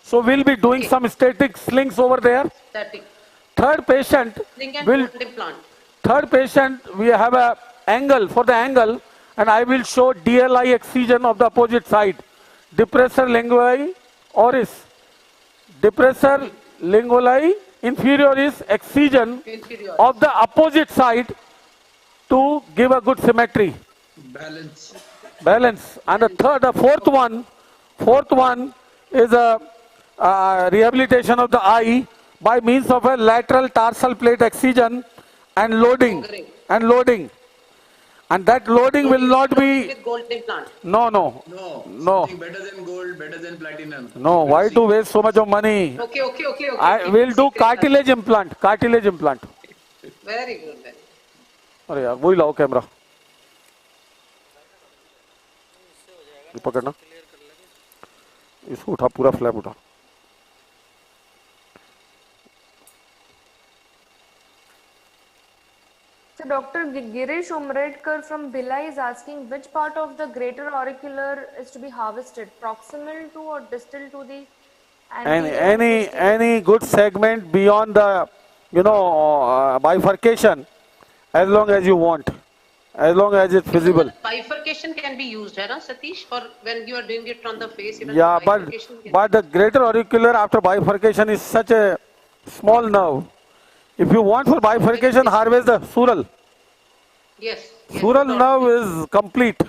So we'll be doing some static slings over there. Static. Third patient we have a angle for the angle, and I will show DLI excision of the opposite side. Depressor linguae oris. Depressor linguae inferioris excision of the opposite side to give a good symmetry. Balance. And the fourth one is a rehabilitation of the eye by means of a lateral tarsal plate excision and loading. And that loading will not be with gold implant. No. Something better than gold, better than platinum. No, why to waste so much of money? Okay. I will do cartilage implant. Very good. अरे यार वही लाओ camera पकड़ना इसको उठा पूरा flap उठा So Dr. Girish Umredkar from Bhilai is asking which part of the greater auricular is to be harvested, proximal to or distal to the any good segment beyond the bifurcation, as long as you want, as long as it's feasible. Bifurcation can be used, Satish, for when you are doing it on the face. Yeah, but the greater auricular after bifurcation is such a small nerve. If you want for bifurcation, harvest the sural. Yes. Sural nerve is complete,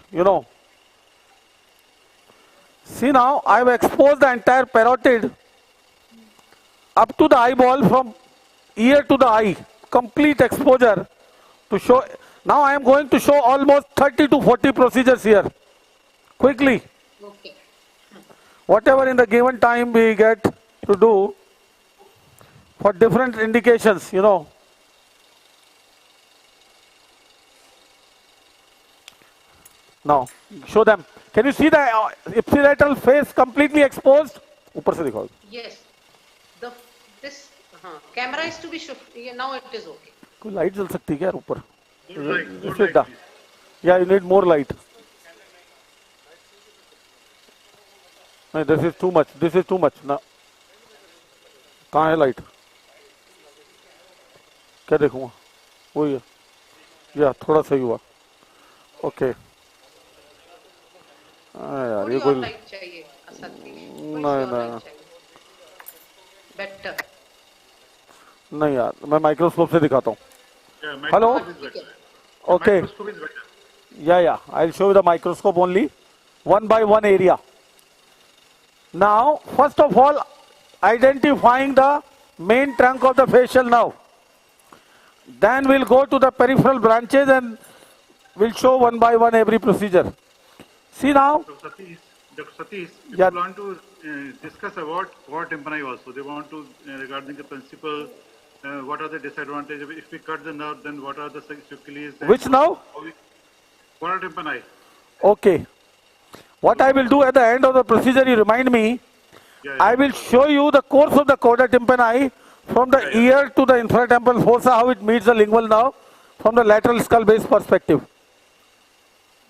See now, I have exposed the entire parotid up to the eyeball from ear to the eye, complete exposure to show. Now I am going to show almost 30 to 40 procedures here. Quickly. Okay. Whatever in the given time we get to do for different indications, you know. Now, show them. Can you see the ipsilateral face completely exposed? ऊपर से दिखाओ. Yes. This camera is to be shifted. Yeah, now it is okay. कोई light जल सकती है क्या यार ऊपर? More light, Yeah, you need more light. No, this is too much. This is too much. ना कहाँ है लाइट? क्या देखूँगा? वही है. या थोड़ा सही हुआ. Okay. यार ये कोई लाइट चाहिए नहीं बेटर नहीं यार मैं माइक्रोस्कोप से दिखाता हूँ. हेलो ओके या I will show you the microscope only one by one area. Now first of all identifying the main trunk of the facial nerve, then we'll go to the peripheral branches and we'll show one by one every procedure. See now. Dr. Satish, if Yeah. you want to discuss about tympani also, they want to regarding the principle, what are the disadvantages if we cut the nerve, then what are the sequelae? Which nerve? What tympani? Okay. What I will do at the end of the procedure, you remind me, I will show you the course of the chorda tympani from the ear to the infratemporal fossa, how it meets the lingual nerve from the lateral skull base perspective.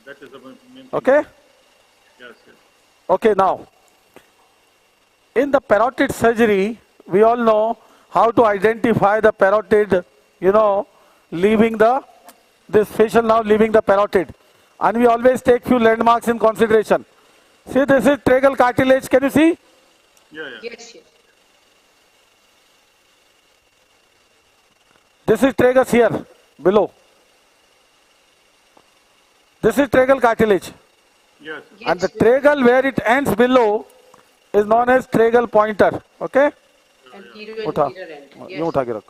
That is the main thing. Okay? Yes, yes. Okay, now, in the parotid surgery, we all know how to identify the parotid, you know, leaving this facial nerve leaving the parotid. And we always take few landmarks in consideration. See, this is tragal cartilage, can you see? Yeah. Yes. This is tragus here, below. This is tragal cartilage. Yes. And the tragal where it ends below is known as tragal pointer. Okay? Anterior end. Yes.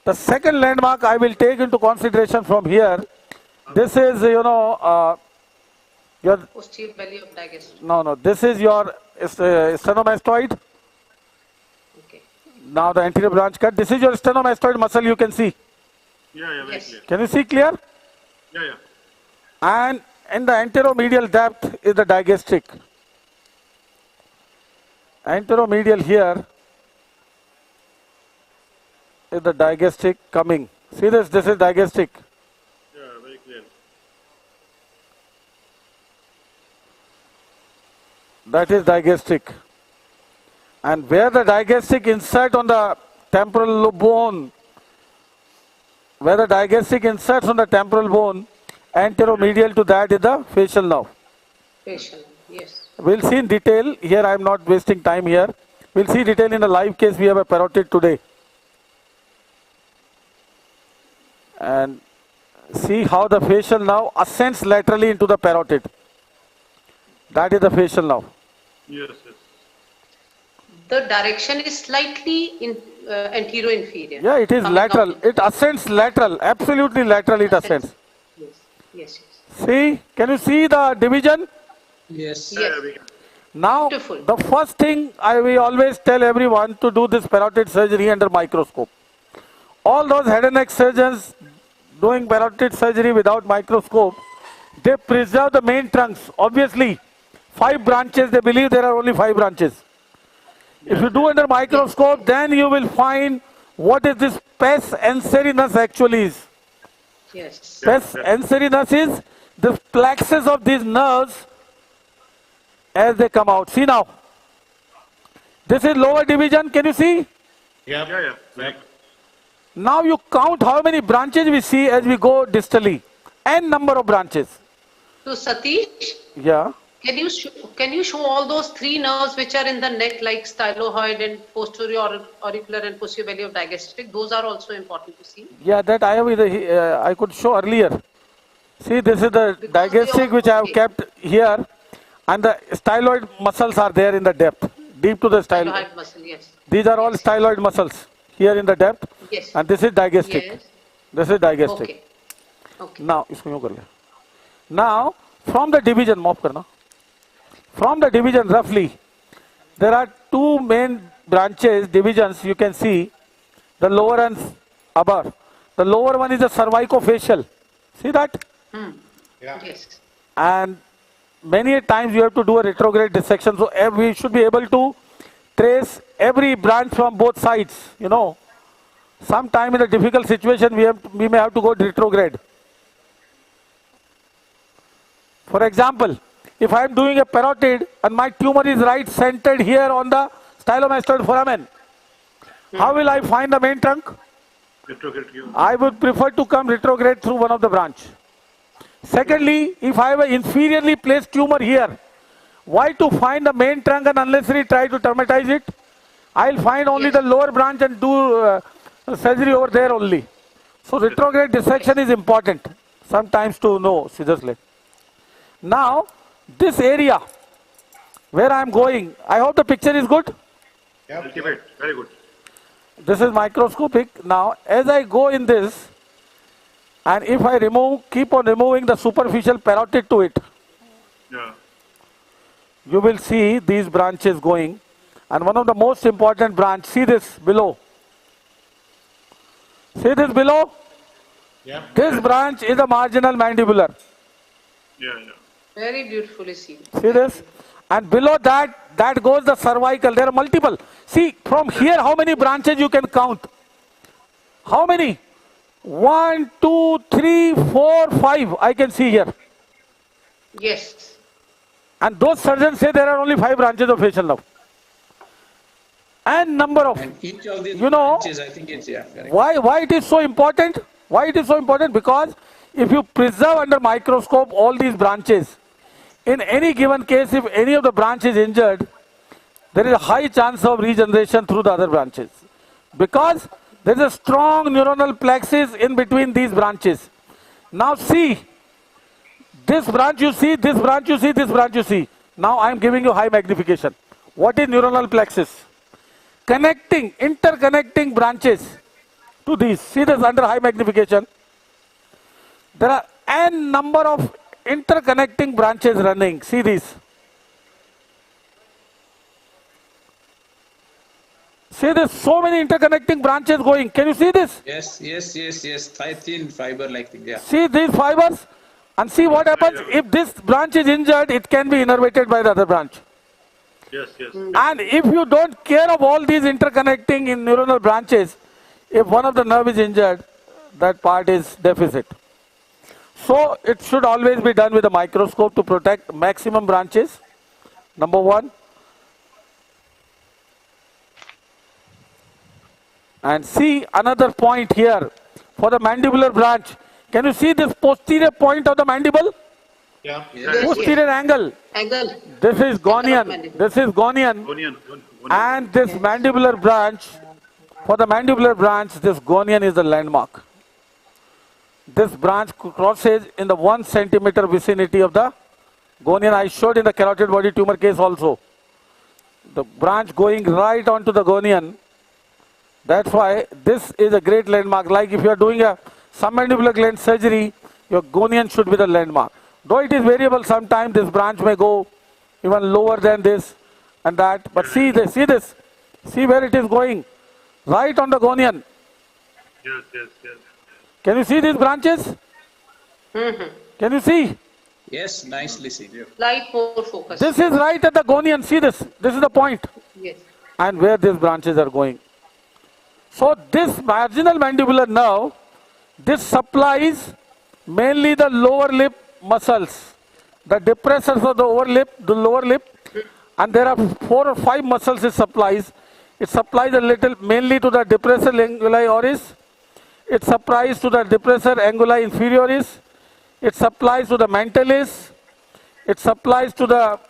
The second landmark I will take into consideration from here. This is, you know, your posterior belly of digestive. No. This is your sternemastoid. Okay. Now the anterior branch cut. This is your sternemastoid muscle. You can see. Yeah, very clear. Can you see clear? Yeah. And in the anteromedial depth is the digastric. Anteromedial here is the digastric coming. See this? This is digastric. Yeah, very clear. That is digastric. And where the digastric insert on the temporal bone, where the digastric inserts on the temporal bone, anteromedial to that is the facial nerve. Facial, yes. We'll see in detail. Here I am not wasting time here. We'll see detail in a live case. We have a parotid today. And see how the facial nerve ascends laterally into the parotid. That is the facial nerve. Yes. The direction is slightly anterior-inferior. Yeah, it is lateral. It ascends lateral. Absolutely lateral it ascends. Yes. See, can you see the division? Yes. Now, Beautiful. the first thing we always tell everyone to do this parotid surgery under microscope. All those head and neck surgeons doing parotid surgery without microscope, they preserve the main trunks. Obviously, 5 branches, they believe there are only 5 branches. If you do under microscope, then you will find what is this pes anserinus actually is. Yes. Pes anserinus is the plexus of these nerves as they come out. See now. This is lower division. Can you see? Yeah. Now you count how many branches we see as we go distally. N number of branches. So Satish, Yeah. can you show all those 3 nerves which are in the neck, like styloid and posterior auricular and posterior belly of digastric? Those are also important to see. Yeah, that I have I could show earlier. See, this is the digastric which I have kept here, and the styloid muscles are there in the depth, deep to the styloid. Muscle, yes. These are all styloid muscles here in the depth. Yes. And this is digestic. Yes. This is digestic. Okay. Okay. Now, इसको यूँ कर ले. Now, from the division, mop करना. From the division, roughly, there are two main branches, divisions. You can see the lower and upper. The lower one is the cervicofacial. See that? Yeah. Yes. And many times you have to do a retrograde dissection. So we should be able to trace every branch from both sides. You know, sometime in a difficult situation, we may have to go retrograde. For example, if I am doing a parotid and my tumor is right centered here on the stylomastoid foramen, how will I find the main trunk? I would prefer to come retrograde through one of the branch. Secondly, if I have an inferiorly placed tumor here, why to find the main trunk and unnecessarily try to traumatize it? I'll find only the lower branch and do surgery over there only. So retrograde dissection is important sometimes to know seriously. Now, this area where I am going, I hope the picture is good. Yeah, very good. This is microscopic. Now, as I go in this, and if I keep on removing the superficial parotid to it, you will see these branches going. And one of the most important branch, see this below. See this below? Yeah. This branch is the marginal mandibular. Yeah. Very beautifully seen. See this? And below that goes the cervical. There are multiple. See, from here, how many branches you can count? How many? 1, 2, 3, 4, 5. I can see here. Yes. And those surgeons say there are only 5 branches of facial nerve. And number of, And each of these you know, branches, I think it's, yeah, correct. why it is so important? Why it is so important? Because if you preserve under microscope all these branches, in any given case, if any of the branch is injured, there is a high chance of regeneration through the other branches. Because there is a strong neuronal plexus in between these branches. Now see, this branch you see, this branch you see, this branch you see. Now I am giving you high magnification. What is neuronal plexus? Connecting, interconnecting branches to these. See this under high magnification. There are n number of interconnecting branches running. See these. See this, so many interconnecting branches going. Can you see this? Yes. Thin fiber like thing, yeah. See these fibers and see what happens. If this branch is injured, it can be innervated by the other branch. Yes. And if you don't care of all these interconnecting in neuronal branches, if one of the nerve is injured, that part is deficit. So it should always be done with a microscope to protect maximum branches. Number 1. And see another point here for the mandibular branch. Can you see this posterior point of the mandible? Yeah. Posterior angle. This is gonian. This is gonian. And this mandibular branch, for the mandibular branch, this gonian is the landmark. This branch crosses in the 1 centimeter vicinity of the gonian. I showed in the carotid body tumor case also. The branch going right onto the gonian. That's why this is a great landmark. Like if you are doing a submandibular gland surgery, your gonian should be the landmark. Though it is variable, sometimes this branch may go even lower than this and that. But see this, see where it is going. Right on the gonian. Yes. Can you see these branches? Can you see? Yes, nicely seen. Light more focus. This is right at the gonian. See this. This is the point. Yes. And where these branches are going. So this marginal mandibular nerve, this supplies mainly the lower lip muscles, the depressors of the lower lip, and there are 4 or 5 muscles it supplies. It supplies a little mainly to the depressor anguli oris. It supplies to the depressor anguli inferioris. It supplies to the mentalis. It supplies to the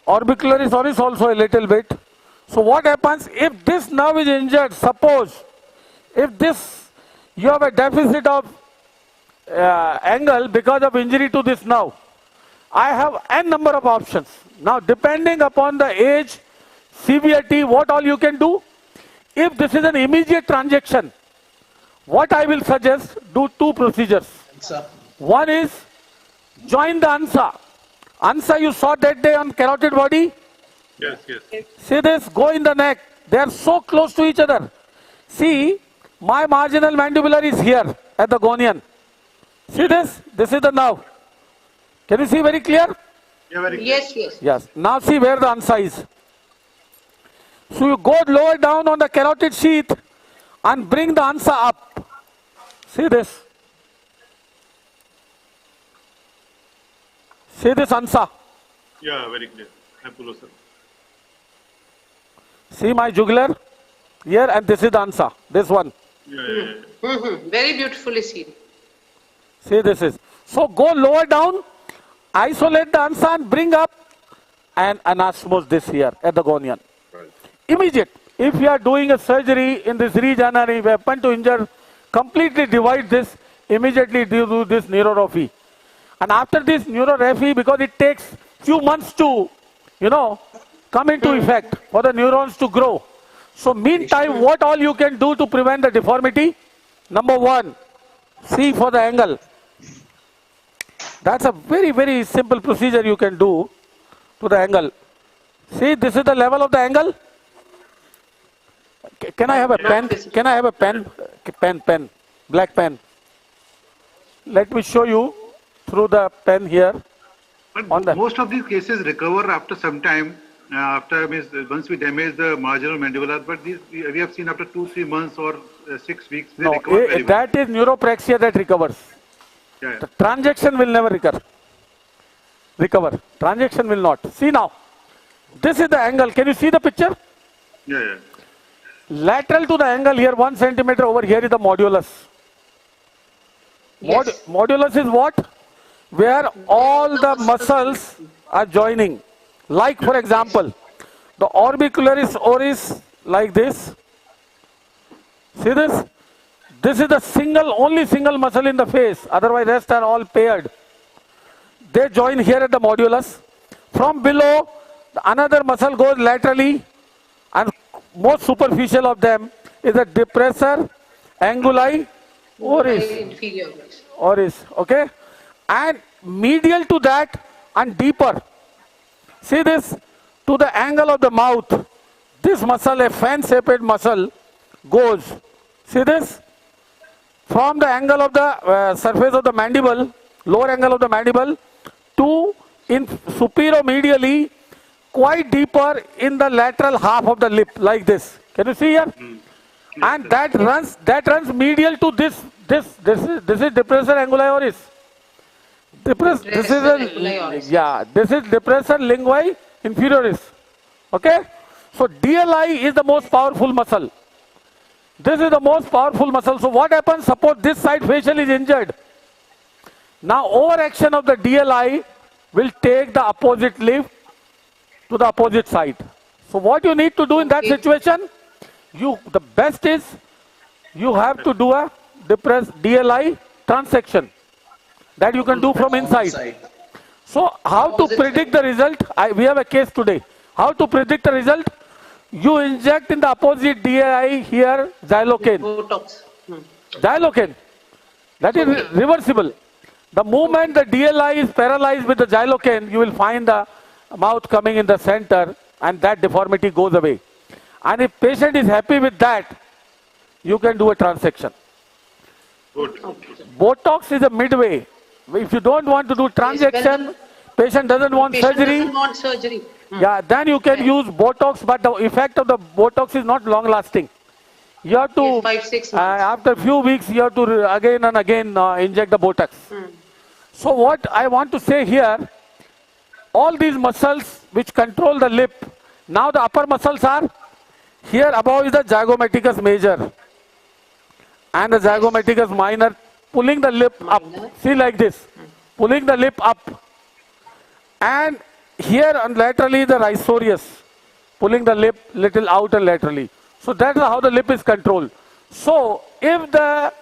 orbicularis oris also a little bit. So what happens if this nerve is injured? Suppose if you have a deficit of angle because of injury to this nerve, I have n number of options. Now depending upon the age, severity, what all you can do? If this is an immediate transaction, what I will suggest, do two procedures. One is join the ANSA. ANSA you saw that day on carotid body? Yes, yes. See this, go in the neck. They are so close to each other. See, my marginal mandibular is here at the gonian. See this? This is the nerve. Can you see very clear? Yeah, very clear. Yes, yes. Yes. Now see where the ANSA is. So you go lower down on the carotid sheath and bring the ANSA up. See this. See this ANSA. Yeah, very clear. Sir. See my jugular here, and this is the ANSA. This one. Yeah, yeah, yeah. Very beautifully seen. See this is. So go lower down, isolate the ANSA and bring up and anastomose this here at the gonian. Right. Immediate. If you are doing a surgery in this region and if you happen to injure, completely divide this, immediately do this neurorrhaphy. And after this neurorrhaphy, because it takes few months to, come into effect for the neurons to grow. So meantime, what all you can do to prevent the deformity? Number one, see for the angle. That's a very, very simple procedure you can do to the angle. See, this is the level of the angle. Can I have a pen? Can I have a pen? Pen. Black pen. Let me show you through the pen here. But most of these cases recover after some time. Once we damage the marginal mandibular, but these we have seen after 2-3 months or 6 weeks, they recover very well. That is neuropraxia that recovers. Yeah, yeah. The transaction will never recover. Transaction will not. See now, this is the angle. Can you see the picture? Yeah, yeah. Lateral to the angle here, 1 centimeter over here is the modulus. Yes. Modulus is what? Where all the muscles are joining. Like for example, the orbicularis oris like this. See this? This is the only single muscle in the face. Otherwise, rest are all paired. They join here at the modulus. From below, another muscle goes laterally, and most superficial of them is the depressor anguli oris. Okay? And medial to that and deeper. See this? To the angle of the mouth, this muscle, a fan-shaped muscle, goes. See this? From the angle of the surface of the mandible, lower angle of the mandible, to in superior-medially, quite deeper in the lateral half of the lip, like this. Can you see here? And that runs medial to this. This is depressor anguli oris. This is depressor lingui inferioris. Okay? So DLI is the most powerful muscle. This is the most powerful muscle. So what happens? Suppose this side facial is injured. Now overaction of the DLI will take the opposite lip to the opposite side. So what you need to do in that situation? The best is you have to do a DLI transection. That you can do from inside. So how to predict the result? We have a case today. How to predict the result? You inject in the opposite DI here xylocaine. Xylocaine. That is reversible. The moment the DLI is paralyzed with the xylocaine, you will find the mouth coming in the center and that deformity goes away. And if patient is happy with that, you can do a transection. Good. Botox is a midway. If you don't want to do transaction, patient doesn't want surgery. Yeah, then you can use Botox, but the effect of the Botox is not long lasting. You have to, 5-6 months. After a few weeks, you have to again and again inject the Botox. So what I want to say here, all these muscles which control the lip, now the upper muscles are, here above is the zygomaticus major and the zygomaticus minor, pulling the lip up. See like this, pulling the lip up. And here and laterally the risorius, pulling the lip little out and laterally. So that's how the lip is controlled. So if the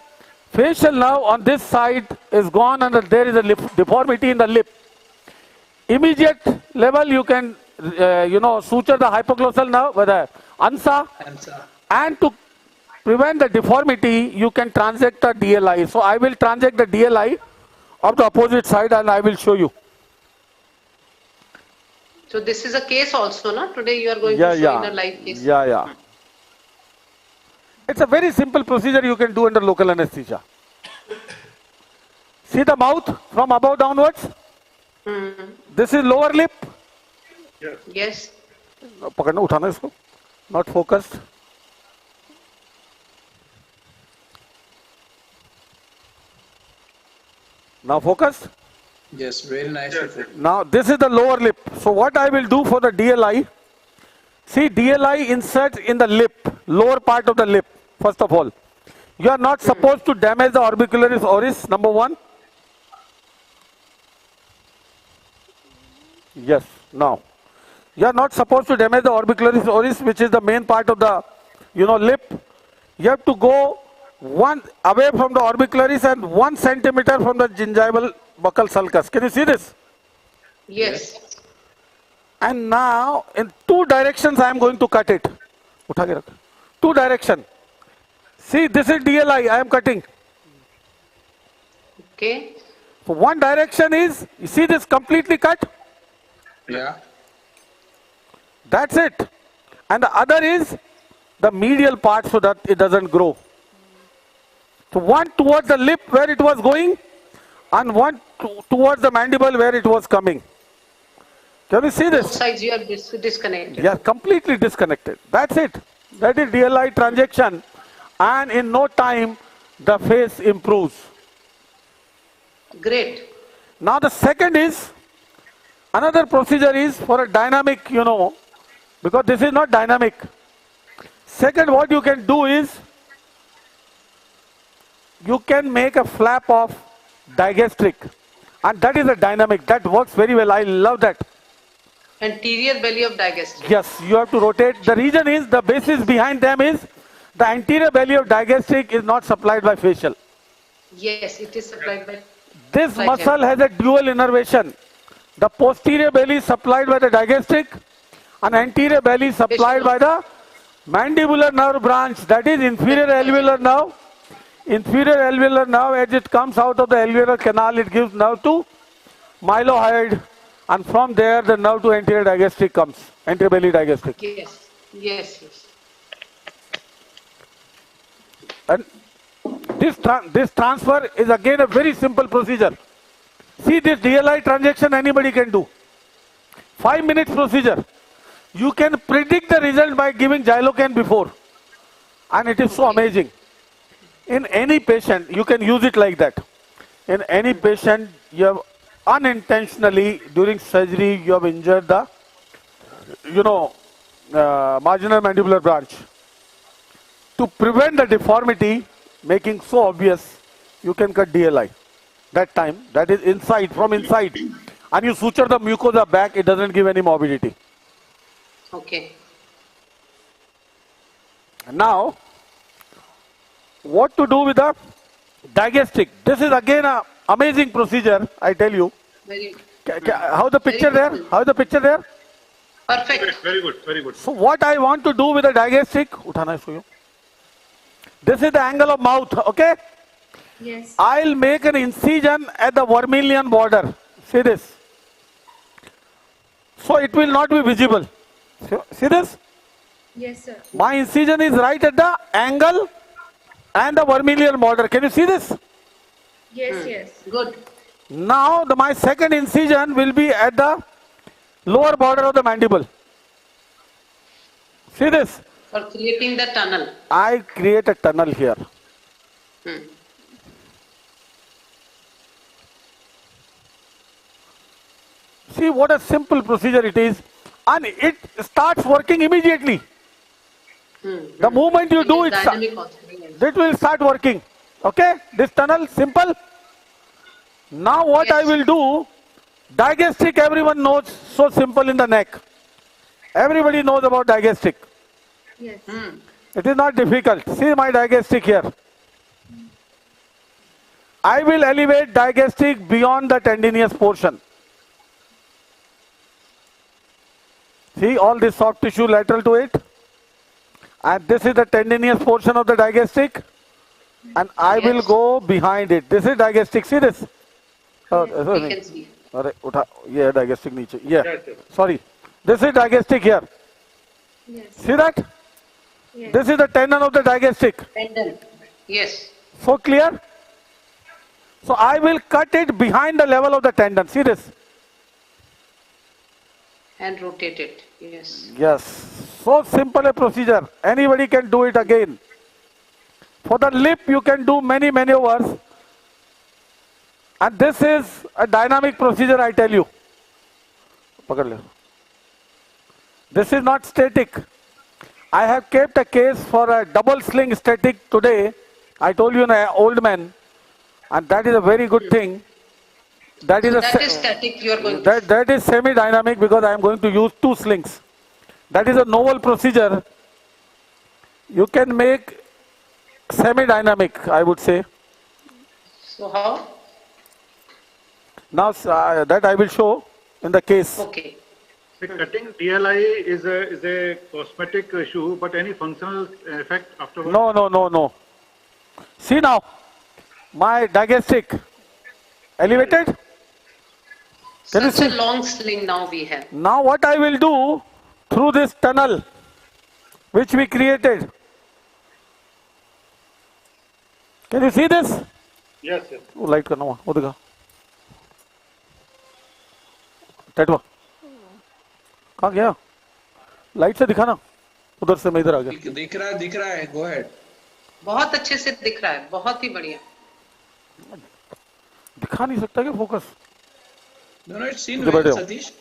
facial nerve on this side is gone and there is a deformity in the lip, immediate level you can, suture the hypoglossal nerve with a ANSA. And to prevent the deformity, you can transect the DLI. So I will transect the DLI of the opposite side and I will show you. So this is a case also, no? Today you are going to show in a live case. Yeah. It's a very simple procedure you can do under local anesthesia. See the mouth from above downwards? This is lower lip. Yes. पकड़ना उठाना इसको. Not focused. Now focused? Yes, very nicely. Now this is the lower lip. So what I will do for the DLI, see DLI inserts in the lip, lower part of the lip, first of all. You are not supposed to damage the orbicularis oris, number one. Yes, now. You are not supposed to damage the orbicularis oris, which is the main part of the, lip. You have to go one away from the orbicularis and 1 centimeter from the gingival buccal sulcus. Can you see this? Yes. And now in 2 directions I am going to cut it. 2 directions. See, this is DLI I am cutting. Okay. So one direction is, you see this completely cut? Yeah. That's it. And the other is the medial part so that it doesn't grow. So one towards the lip where it was going and one towards the mandible where it was coming. Can you see this? Both sides you are disconnected. Yeah, completely disconnected. That's it. That is DLI transaction. And in no time, the face improves. Great. Now the second is, another procedure is for a dynamic, because this is not dynamic. Second, what you can do is, you can make a flap of digastric. And that is a dynamic. That works very well. I love that. Anterior belly of digastric. Yes, you have to rotate. The reason is, the basis behind them is, the anterior belly of digastric is not supplied by facial. Yes, it is supplied by... This muscle has a dual innervation. The posterior belly is supplied by the digastric and anterior belly is supplied by the mandibular nerve branch, that is inferior alveolar nerve. Inferior alveolar nerve, as it comes out of the alveolar canal, it gives nerve to mylohyoid, and from there the nerve to anterior digastric comes, anterior belly digastric. Yes. And this transfer is again a very simple procedure. See, this DLI transaction anybody can do. 5 minutes procedure. You can predict the result by giving Xylocan before. And it is so amazing. In any patient, you can use it like that. In any patient, you have unintentionally, during surgery, you have injured the, marginal mandibular branch. To prevent the deformity, making so obvious, you can cut DLI. That time, that is inside, from inside. And you suture the mucosa back, it doesn't give any morbidity. Okay. Now, what to do with the digastric? This is again an amazing procedure, I tell you. How the picture there? How the picture there? Perfect. Very good. So what I want to do with the digastric, uthana isko. This is the angle of mouth, okay? Yes. I'll make an incision at the vermilion border. See this. So it will not be visible. See this? Yes, sir. My incision is right at the angle and the vermilion border. Can you see this? Yes. Good. Now my second incision will be at the lower border of the mandible. See this? For creating the tunnel. I create a tunnel here. See what a simple procedure it is, and it starts working immediately. The moment you do it, it will start working. Okay, this tunnel, simple. Now what I will do, digastric everyone knows, so simple in the neck. Everybody knows about digastric. Yes. It is not difficult. See my digastric here. I will elevate digastric beyond the tendinous portion. See all this soft tissue lateral to it. And this is the tendinous portion of the digastric. And I will go behind it. This is digastric. See this? We can see. Yeah, digastric niche. Yeah. Yes, yes. Sorry. This is digastric here. Yes. See that? Yes. This is the tendon of the digastric. Tendon. Yes. So clear? So I will cut it behind the level of the tendon. See this? And rotate it. Yes. Yes. So simple a procedure. Anybody can do it again. For the lip, you can do many maneuvers. And this is a dynamic procedure, I tell you. This is not static. I have kept a case for a double sling static today. I told you an old man. And that is a very good thing. That is, That is static. You are going to. that is semi-dynamic because I am going to use 2 slings. That is a novel procedure. You can make semi-dynamic, I would say. So how? Now that I will show in the case. Okay. The cutting DLI is a cosmetic issue, but any functional effect afterwards? No. See now, my digastric elevated. Can you Such see? a long sling now we have. Now what I will do through this tunnel which we created. Can you see this? Yes, yes. वो light करना हुआ वो देखा टैटवा कहाँ गया light से दिखा ना उधर से मैं इधर आ गया दिख रहा है गो अहेड बहुत अच्छे से दिख रहा है बहुत ही बढ़िया दिखा नहीं सकता क्या focus No, it's seen well, Satish.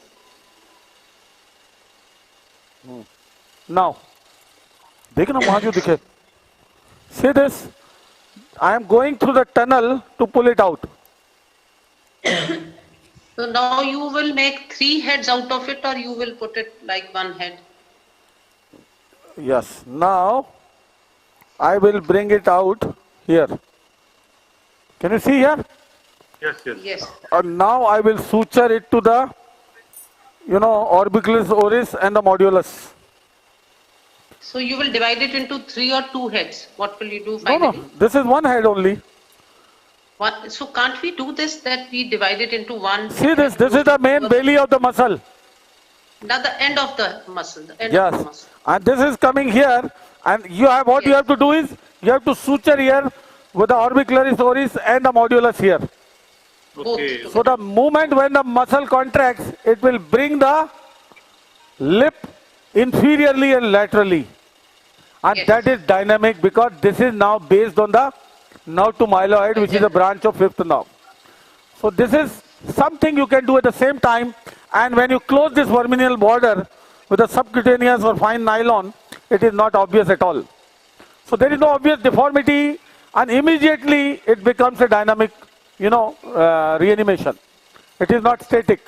Now, देखना वहां जो दिखे. See this. I am going through the tunnel to pull it out. So now you will make 3 heads out of it, or you will put it like 1 head? Yes. Now, I will bring it out here. Can you see here? Yes, yes. Yes. And now I will suture it to the, orbiculis oris and the modulus. So you will divide it into 3 or 2 heads. What will you do finally? No. This is 1 head only. So can't we do this, that we divide it into 1? See this. This is the main belly of the muscle. Now the end of the muscle. The end Yes. of the muscle. And this is coming here. And you have what you have to do is, you have to suture here with the orbicularis oris and the modulus here. Okay. So the moment when the muscle contracts, it will bring the lip inferiorly and laterally. And that is dynamic because this is now based on the nerve to myloid, which is a branch of 5th nerve. So this is something you can do at the same time. And when you close this verminal border with a subcutaneous or fine nylon, it is not obvious at all. So there is no obvious deformity, and immediately it becomes a dynamic, reanimation. It is not static.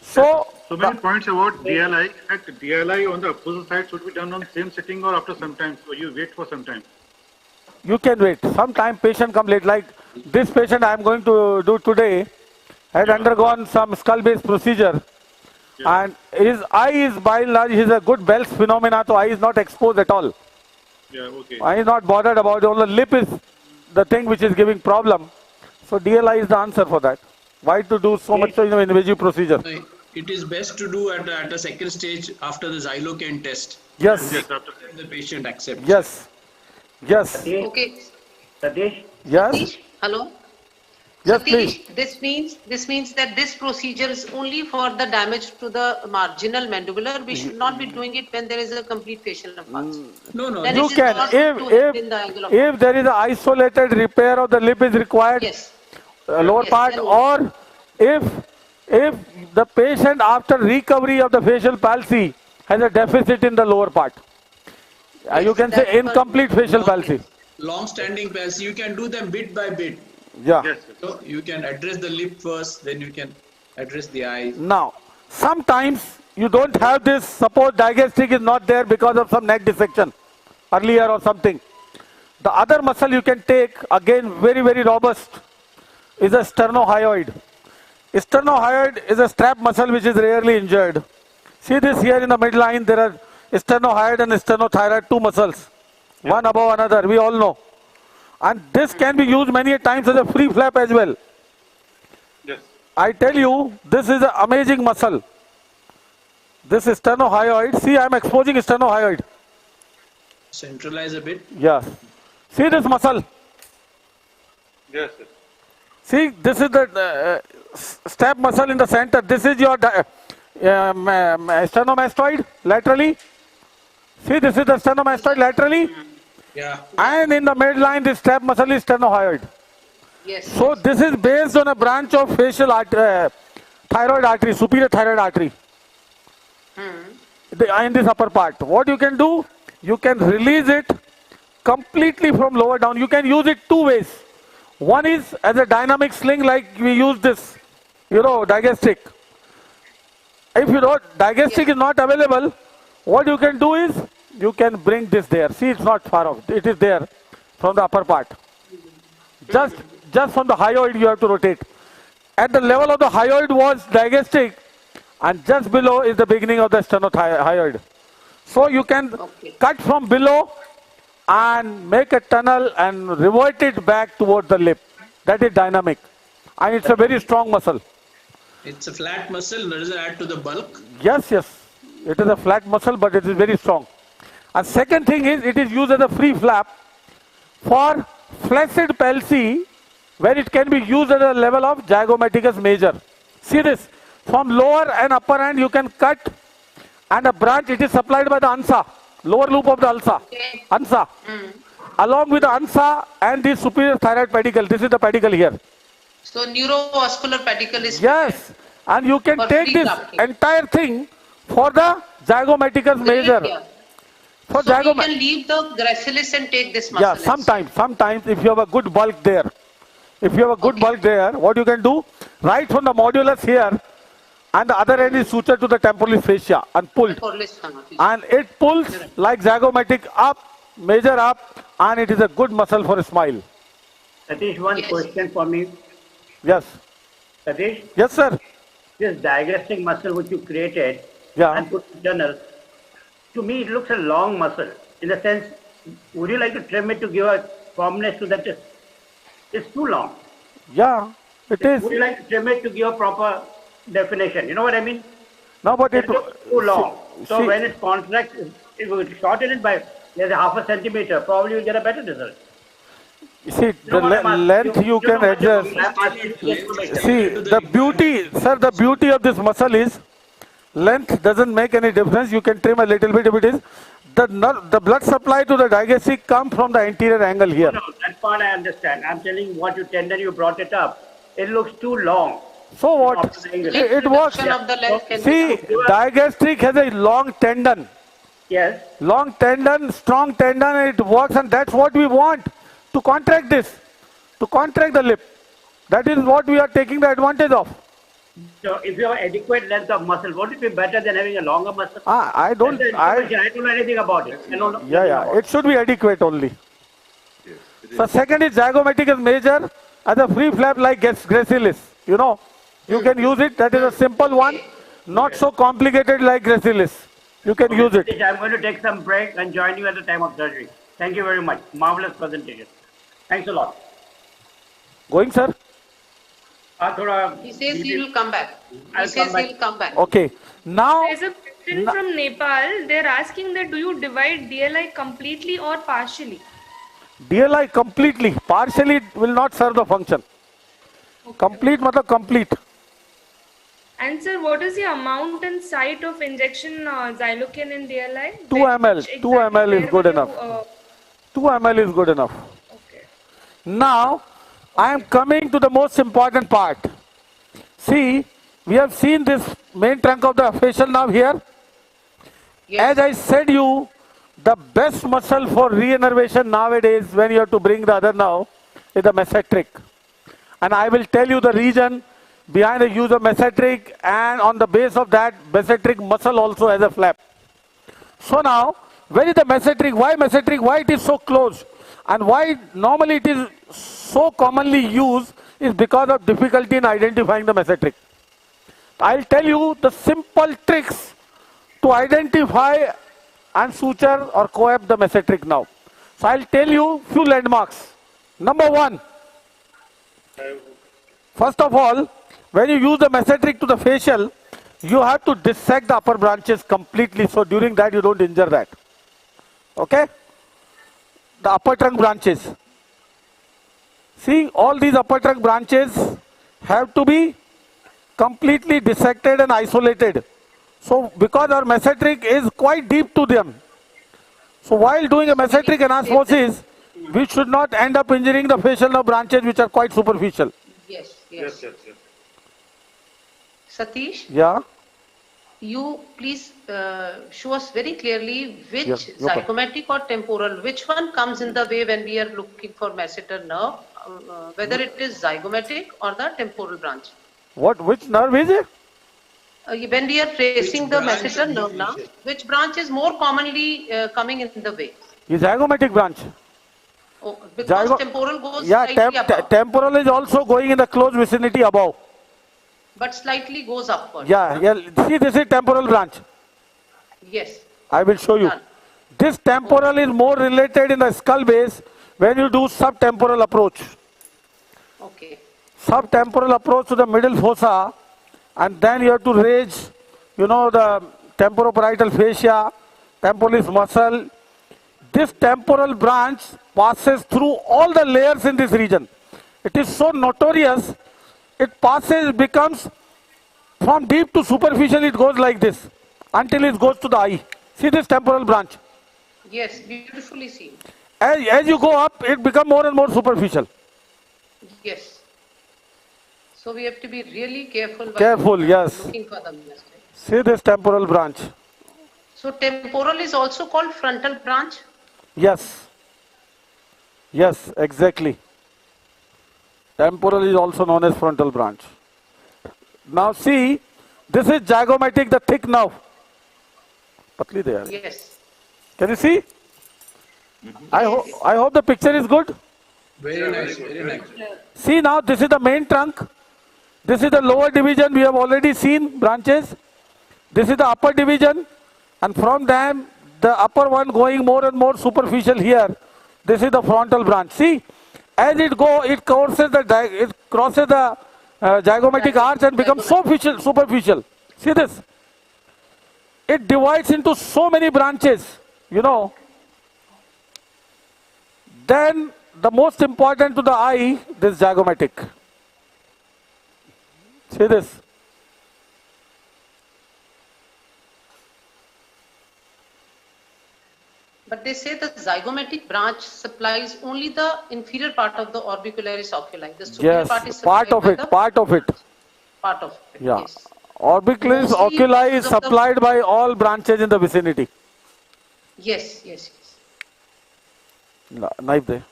So many points about DLI. In fact, DLI on the opposite side should be done on same sitting or after some time. So you wait for some time. You can wait. Sometime patient come late. Like this patient I am going to do today had undergone some skull-based procedure. And his eye is by and large, he's a good Bell's phenomena, so eye is not exposed at all. Yeah, okay. Eye is not bothered about it. Only lip is the thing which is giving problem. So DLI is the answer for that. Why to do so much invasive procedure? It is best to do at a second stage after the xylocaine test. Yes. Yes, after The patient accepts. Yes. Yes. Okay. Satish? Yes. Satish, hello? Yes, Satish, please. this means that this procedure is only for the damage to the marginal mandibular. We should not be doing it when there is a complete facial pulse. No. Then You it is can. not to hit in the angle of If there is an isolated repair of the lip is required, lower part, then or if the patient after recovery of the facial palsy has a deficit in the lower part, you can say incomplete facial palsy. Long-standing palsy, you can do them bit by bit. Yeah. Yes. So you can address the lip first, then you can address the eye. Now, sometimes you don't have this. Suppose digastric is not there because of some neck dissection earlier or something. The other muscle you can take, again very, very robust, is a sternohyoid. Sternohyoid is a strap muscle which is rarely injured. See this here in the midline, there are stenohyoid and sternothyroid, two muscles, one above another, we all know. And this can be used many times as a free flap as well. Yes. I tell you, this is an amazing muscle. This is stenohyoid. See, I am exposing stenohyoid. Centralize a bit. Yes. See this muscle. Yes. Yes. See, this is the step muscle in the center. This is your sternomastoid laterally. See, this is the sternomastoid laterally. Yeah. And in the midline, this step muscle is stenohyoid. Yes. So this is based on a branch of facial thyroid artery, superior thyroid artery. In this upper part. What you can do? You can release it completely from lower down. You can use it two ways. One is as a dynamic sling, like we use this, digastic. If digastic is not available, what you can do is, you can bring this there. See, it's not far off. It is there from the upper part. Just from the hyoid you have to rotate. At the level of the hyoid was digastic, and just below is the beginning of the sternothyroid. So you can cut from below and make a tunnel and revert it back towards the lip. That is dynamic. And it's a very strong muscle. It's a flat muscle. Does it add to the bulk? Yes, yes. It is a flat muscle, but it is very strong. And second thing is, it is used as a free flap for flaccid palsy, where it can be used at the level of zygomaticus major. See this. From lower and upper end, you can cut, and a branch, it is supplied by the ansa, lower loop of the ansa. Along with the ansa and the superior thyroid pedicle. This is the pedicle here. So neurovascular pedicle is. Yes. And you can take this entire thing for the zygomaticus major. So we can leave the gracilis and take this muscle. Yeah, sometimes if you have a good bulk there. If you have a good bulk there, what you can do, right from the modulus here, and the other end is sutured to the temporalis fascia and pulled. And it pulls like zygomatic up, major up, and it is a good muscle for a smile. Satish, one question for me. Yes. Satish? Yes, sir. This digressing muscle which you created and put internal, to me it looks a long muscle. In the sense, would you like to trim it to give a firmness to that? It's too long. Yeah, it is. Would you like to trim it to give a proper definition? You know what I mean? No, but it looks too long. So when it contracts, if you shorten it by half a centimeter, probably you'll get a better result. See, the length you can adjust. See, the beauty of this muscle is, length doesn't make any difference. You can trim a little bit if it is. The blood supply to the digestive comes from the anterior angle here. No, that part I understand. I'm telling what you brought it up. It looks too long. So what? It works. See, digestic has a long tendon. Yes. Long tendon, strong tendon, it works, and that's what we want. To contract this, to contract the lip. That is what we are taking the advantage of. So if you have adequate length of muscle, would it be better than having a longer muscle? I don't know anything about it. It should be adequate only. Yes, so second is zygomaticus major as a free flap like gracilis. You can use it. That is a simple one, not so complicated like gracilis. You can use it. I'm going to take some break and join you at the time of surgery. Thank you very much. Marvelous presentation. Thanks a lot. Going, sir? He says he will come back. He'll come back. Okay. Now, there's a question from Nepal. They're asking that do you divide DLI completely or partially? DLI completely. Partially will not serve the function. Okay. Complete matlab complete. And sir, what is the amount and site of injection xylocaine in DLI? 2 ml. 2 ml is good enough. 2 ml is good enough. Okay. Now, I am coming to the most important part. See, we have seen this main trunk of the facial nerve here. Yes. As I said you, the best muscle for reinnervation nowadays when you have to bring the other nerve is the mesenteric. And I will tell you the reason behind the use of mesenteric, and on the base of that, mesenteric muscle also has a flap. So now, where is the mesenteric? Why mesenteric? Why it is so close? And why normally it is so commonly used is because of difficulty in identifying the mesenteric. I'll tell you the simple tricks to identify and suture or coap the mesenteric nerve. So I'll tell you few landmarks. Number one, first of all, when you use the mesenteric to the facial, you have to dissect the upper branches completely. So during that, you don't injure that. Okay? The upper trunk branches. See, all these upper trunk branches have to be completely dissected and isolated. So because our mesenteric is quite deep to them. So while doing a mesenteric anastomosis, we should not end up injuring the facial nerve branches which are quite superficial. Yes, yes. Satish? Yeah? You please show us very clearly which Yes, zygomatic or temporal, which one comes in the way when we are looking for masseter nerve, whether it is zygomatic or the temporal branch. Which nerve is it? When we are tracing the masseter nerve now, which branch is more commonly coming in the way? Is zygomatic branch. Oh, because temporal goes Yeah, slightly above, temporal is also going in the close vicinity above. but slightly goes upward. Yeah, see, this is temporal branch. Yes. I will show you. Done. This temporal is more related in the skull base when you do subtemporal approach. Okay. Subtemporal approach to the middle fossa, and then you have to raise, the temporoparietal fascia, temporalis muscle. This temporal branch passes through all the layers in this region. It is so notorious, becomes from deep to superficial, it goes like this until it goes to the eye. See this temporal branch? Yes, beautifully seen. As you go up, it becomes more and more superficial. Yes. So we have to be really careful. Careful, yes. Looking for the mistake. See this temporal branch? So temporal is also called frontal branch. Yes. Yes, exactly. Temporal is also known as frontal branch. Now see, this is zygomatic, the thick nerve. Patli there. Yes. Can you see? I hope the picture is good. Very nice, very nice. See now, this is the main trunk. This is the lower division. We have already seen branches. This is the upper division. And from them, the upper one going more and more superficial here. This is the frontal branch. See, as it crosses the zygomatic arch and becomes superficial. See this? It divides into so many branches, Then the most important to the eye, this zygomatic. See this? But they say the zygomatic branch supplies only the inferior part of the orbicularis oculi. The superior part is part of it. Part of it. Yeah. Yes. Orbicularis Mostly oculi is because of the- supplied by all branches in the vicinity. Yes, yes, yes. Knife there.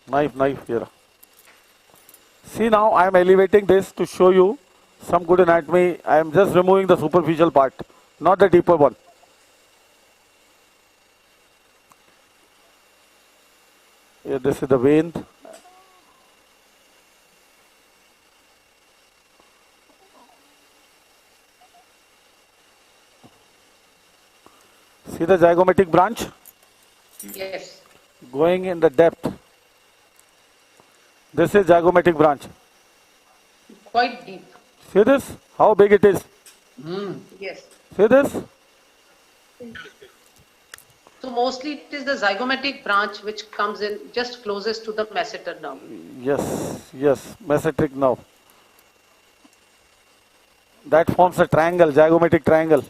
Knife here. See now, I am elevating this to show you some good anatomy. I am just removing the superficial part, not the deeper one. Here, this is the vein. See the zygomatic branch? Yes. Going in the depth. This is zygomatic branch. Quite deep. See this? How big it is? Yes. See this? So mostly it is the zygomatic branch which comes in just closest to the masseter nerve. Yes, mesenteric nerve. That forms a triangle, zygomatic triangle.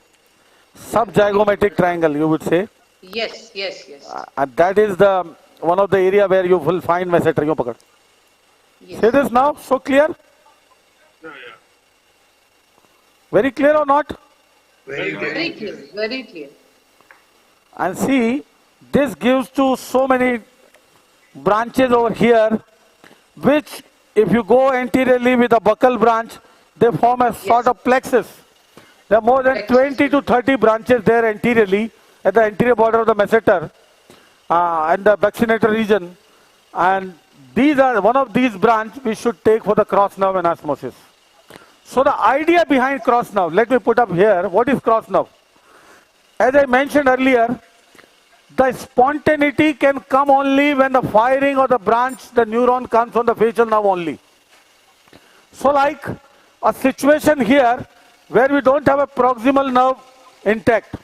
Subzygomatic triangle, you would say. Yes. And that is the one of the area where you will find mesentery. Yes. See this now? So clear? Very clear or not? Very clear. Very clear. And see, this gives to so many branches over here, which if you go anteriorly with a buccal branch, they form a sort of plexus. There are more than 20 to 30 branches there anteriorly at the anterior border of the masseter and the vaccinator region. And these are one of these branches we should take for the cross nerve anastomosis. So the idea behind cross nerve, let me put up here, what is cross nerve? As I mentioned earlier, the spontaneity can come only when the firing of the branch, the neuron comes from the facial nerve only. So like a situation here where we don't have a proximal nerve intact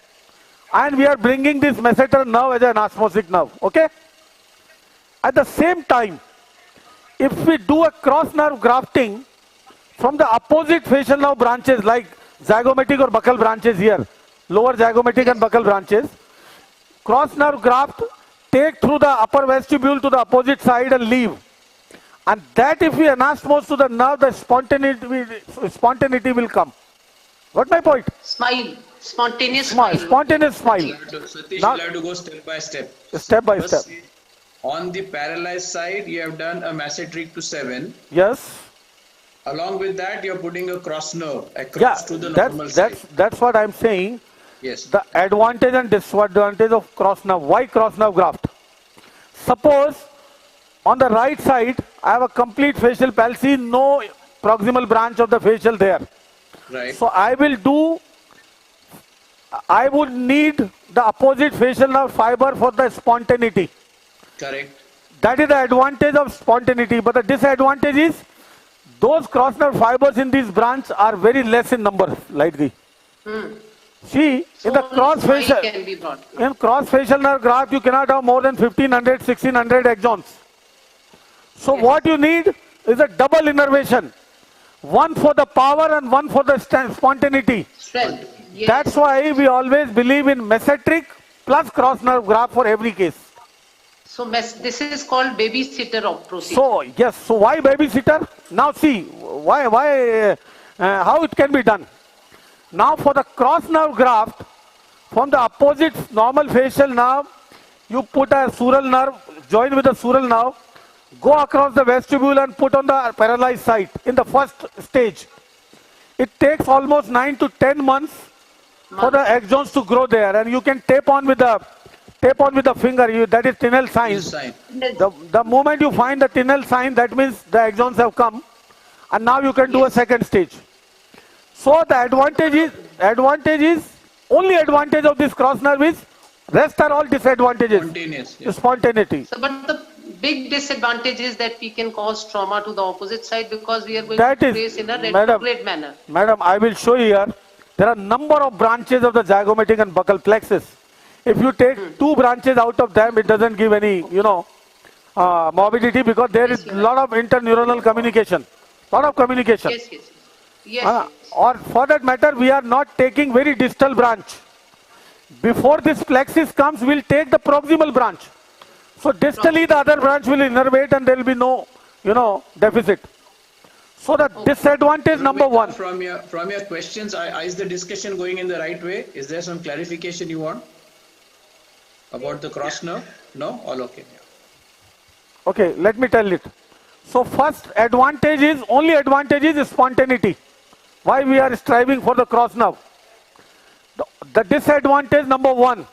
and we are bringing this masseter nerve as an anastomotic nerve, okay? At the same time, if we do a cross nerve grafting from the opposite facial nerve branches like zygomatic or buccal branches here, lower zygomatic and buccal branches, cross nerve graft take through the upper vestibule to the opposite side and leave. And that if we anastomose to the nerve, the spontaneity will come. What's my point? Smile. Spontaneous smile. Spontaneous smile. Satish, Now, you'll have to go step by step. Step by step. On the paralyzed side, you have done a masseteric to 7. Yes. Along with that, you're putting a cross nerve across to the normal side. That's what I'm saying. Yes. The advantage and disadvantage of cross nerve. Why cross nerve graft? Suppose on the right side, I have a complete facial palsy, no proximal branch of the facial there. Right. So I would need the opposite facial nerve fiber for the spontaneity. Correct. That is the advantage of spontaneity. But the disadvantage is those cross nerve fibers in this branch are very less in number, lightly. See, So in the cross smile facial, can be brought. in cross facial nerve graft, you cannot have more than 1500, 1600 axons. So what you need is a double innervation. One for the power and one for the spontaneity. Strength. Yes. That's why we always believe in mesenteric plus cross nerve graft for every case. So this is called babysitter procedure. So yes, so why babysitter? Now see, how it can be done. Now for the cross nerve graft, from the opposite normal facial nerve, you put a sural nerve, join with the sural nerve, go across the vestibule and put on the paralyzed site in the first stage. It takes almost 9 to 10 months for the axons to grow there, and you can tape on with the finger. That is Tinel signs. The moment you find the Tinel sign, that means the axons have come, and now you can do a second stage. So the advantage is only advantage of this cross nerve is rest are all disadvantages. Spontaneous. The spontaneity. So, but the big disadvantage is that we can cause trauma to the opposite side because we are going That to is, place in a madam, retrograde manner. Madam, I will show you here. There are number of branches of the zygomatic and buccal plexus. If you take 2 branches out of them, it doesn't give any, morbidity because there is a lot of interneuronal communication. Lot of communication. Yes. Or for that matter, we are not taking very distal branch. Before this plexus comes, we'll take the proximal branch. So distally the other branch will innervate and there will be no, deficit. So the disadvantage number 1. From your questions, is the discussion going in the right way? Is there some clarification you want about the cross nerve? No? All okay. Okay, let me tell it. So first only advantage is spontaneity. Why we are striving for the cross nerve? The disadvantage number 1,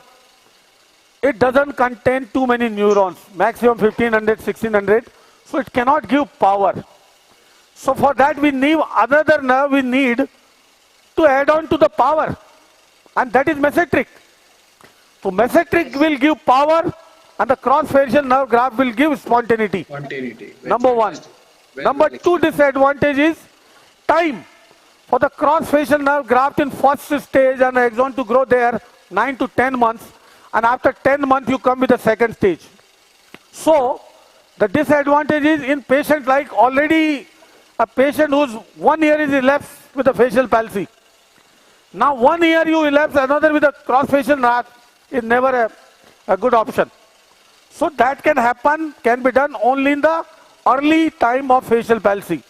it doesn't contain too many neurons, maximum 1500, 1600, so it cannot give power. So for that we need another nerve we need to add on to the power, and that is mesenteric. So mesenteric will give power and the cross facial nerve graft will give spontaneity. Number 1. Number 2 disadvantage is time. For the cross facial nerve graft in first stage and axon to grow there 9 to 10 months, and after 10 months you come with the second stage. So the disadvantage is in patient like already a patient whose 1 year is elapsed with a facial palsy. Now 1 year you elapse another with a cross facial nerve is never a good option. So that can be done only in the early time of facial palsy.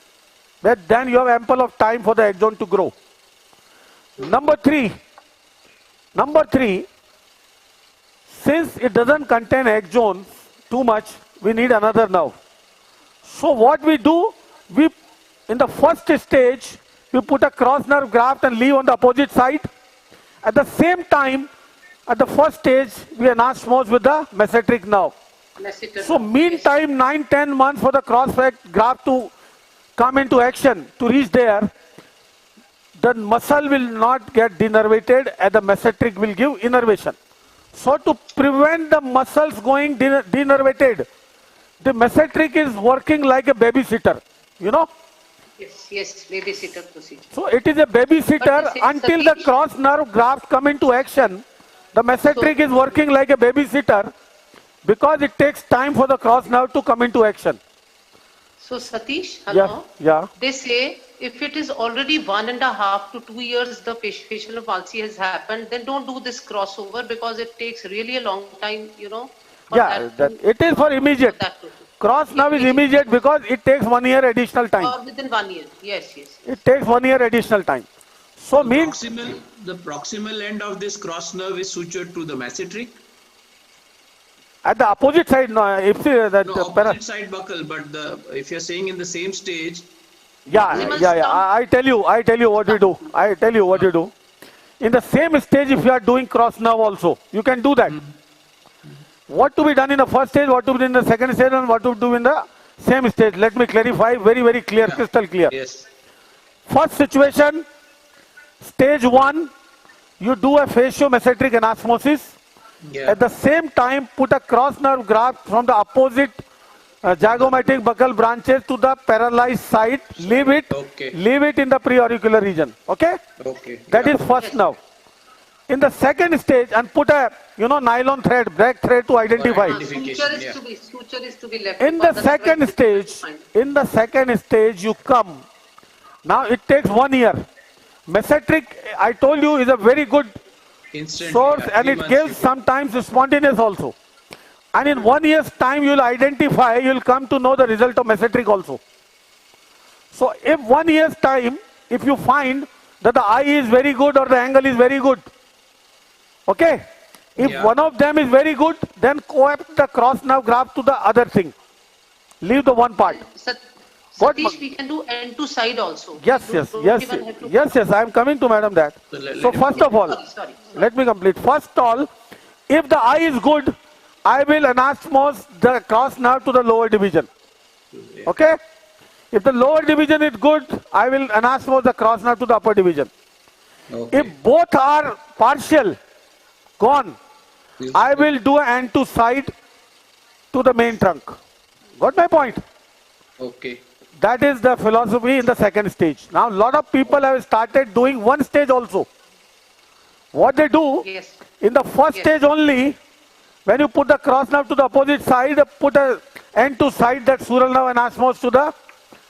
Then you have ample of time for the axon to grow. Number 3, since it doesn't contain axons too much, we need another nerve. So what we do, in the first stage, we put a cross nerve graft and leave on the opposite side. At the same time, at the first stage, we anastomose with the mesenteric nerve. So meantime, 9-10 months for the cross graft to come into action, to reach there, the muscle will not get denervated and the mesenteric will give innervation. So to prevent the muscles going denervated, the mesenteric is working like a babysitter, you know. Yes, babysitter procedure. So it is a babysitter until the cross nerve graft come into action. The mesenteric is working like a babysitter because it takes time for the cross nerve to come into action. So Satish, hello. Yeah. They say if it is already 1.5 to 2 years the facial palsy has happened, then don't do this crossover because it takes really a long time, you know. Yeah, it is for immediate. Cross nerve is immediate because it takes 1 year additional time. Or within 1 year, yes. It takes 1 year additional time. So the proximal end of this cross nerve is sutured to the mesenteric. At the opposite side, no. If opposite side buccal, but if you're saying in the same stage. I tell you what you do. In the same stage, if you are doing cross nerve also, you can do that. What to be done in the first stage, what to be done in the second stage, and what to do in the same stage. Let me clarify very clear, crystal clear. Yes. First situation, stage 1, you do a fascio-mesenteric anastomosis. Yeah. At the same time, put a cross nerve graft from the opposite zygomatic buccal branches to the paralyzed side. Leave it in the preauricular region. Okay? That is first nerve. In the second stage, and put a nylon thread, black thread to identify. Suture is to be left. In the second stage, you come. Now it takes 1 year. Mesenteric, I told you, is a very good source, and it gives sometimes spontaneous also. And in 1 year's time, you will identify, you will come to know the result of mesenteric also. So if 1 year's time, if you find that the eye is very good or the angle is very good, okay? If one of them is very good, then co-opt the cross nerve graft to the other thing. Leave the one part. Satish, we can do end to side also. Yes, I am coming to madam that. So first of all, let me complete. First of all, if the eye is good, I will anastomose the cross nerve to the lower division. Okay? If the lower division is good, I will anastomose the cross nerve to the upper division. If both are partial, gone, I will do an end to side to the main trunk. Got my point? Okay. That is the philosophy in the second stage. Now, a lot of people have started doing one stage also. What they do, in the first stage only, when you put the cross nerve to the opposite side, put a end to side that sural nerve anastomose to the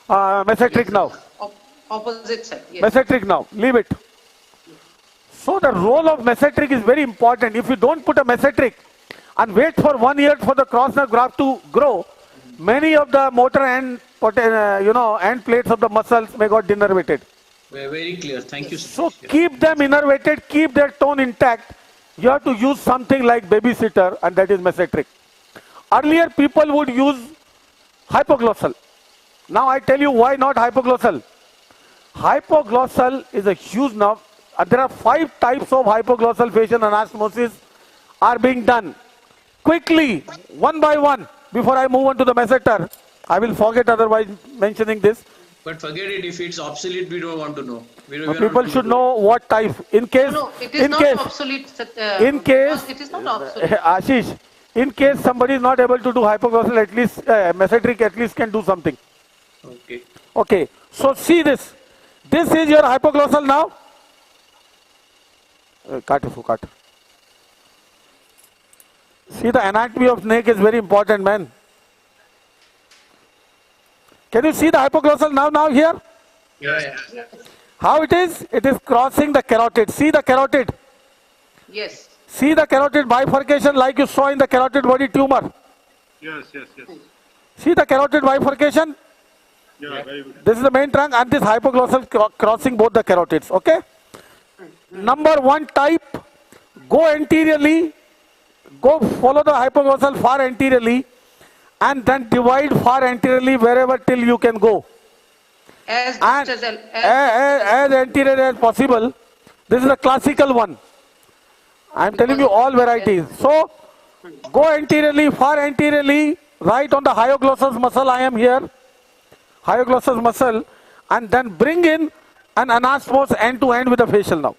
mesenteric nerve. Opposite side, Mesenteric nerve, leave it. So the role of mesenteric is very important. If you don't put a mesenteric and wait for 1 year for the cross nerve graft to grow, many of the motor and end plates of the muscles may got denervated. Very clear. Thank you. So keep them innervated, keep their tone intact. You have to use something like babysitter, and that is mesenteric. Earlier people would use hypoglossal. Now I tell you why not hypoglossal. Hypoglossal is a huge nerve. There are 5 types of hypoglossal facial anastomosis are being done. Quickly, one by one, before I move on to the mesenteric. I will forget otherwise mentioning this. But forget it, if it's obsolete, we don't want to know. People should know what type. In case, it is not obsolete. It is not obsolete. Ashish, in case somebody is not able to do hypoglossal, at least mesenteric at least can do something. Okay. So see this. This is your hypoglossal now. Cut. See, the anatomy of neck is very important, man. Can you see the hypoglossal now here? Yeah. How it is? It is crossing the carotid. See the carotid? Yes. See the carotid bifurcation like you saw in the carotid body tumor? Yes. See the carotid bifurcation? Yeah, very good. This is the main trunk and this hypoglossal crossing both the carotids. Okay? Number 1 type, go anteriorly, go follow the hypoglossal far anteriorly, and then divide far anteriorly wherever till you can go. As anterior as possible. This is the classical one. I am telling you all varieties. So, go anteriorly, far anteriorly, right on the hyoglossus muscle. I am here. Hyoglossus muscle, and then bring in and anastomose end to end with the facial nerve.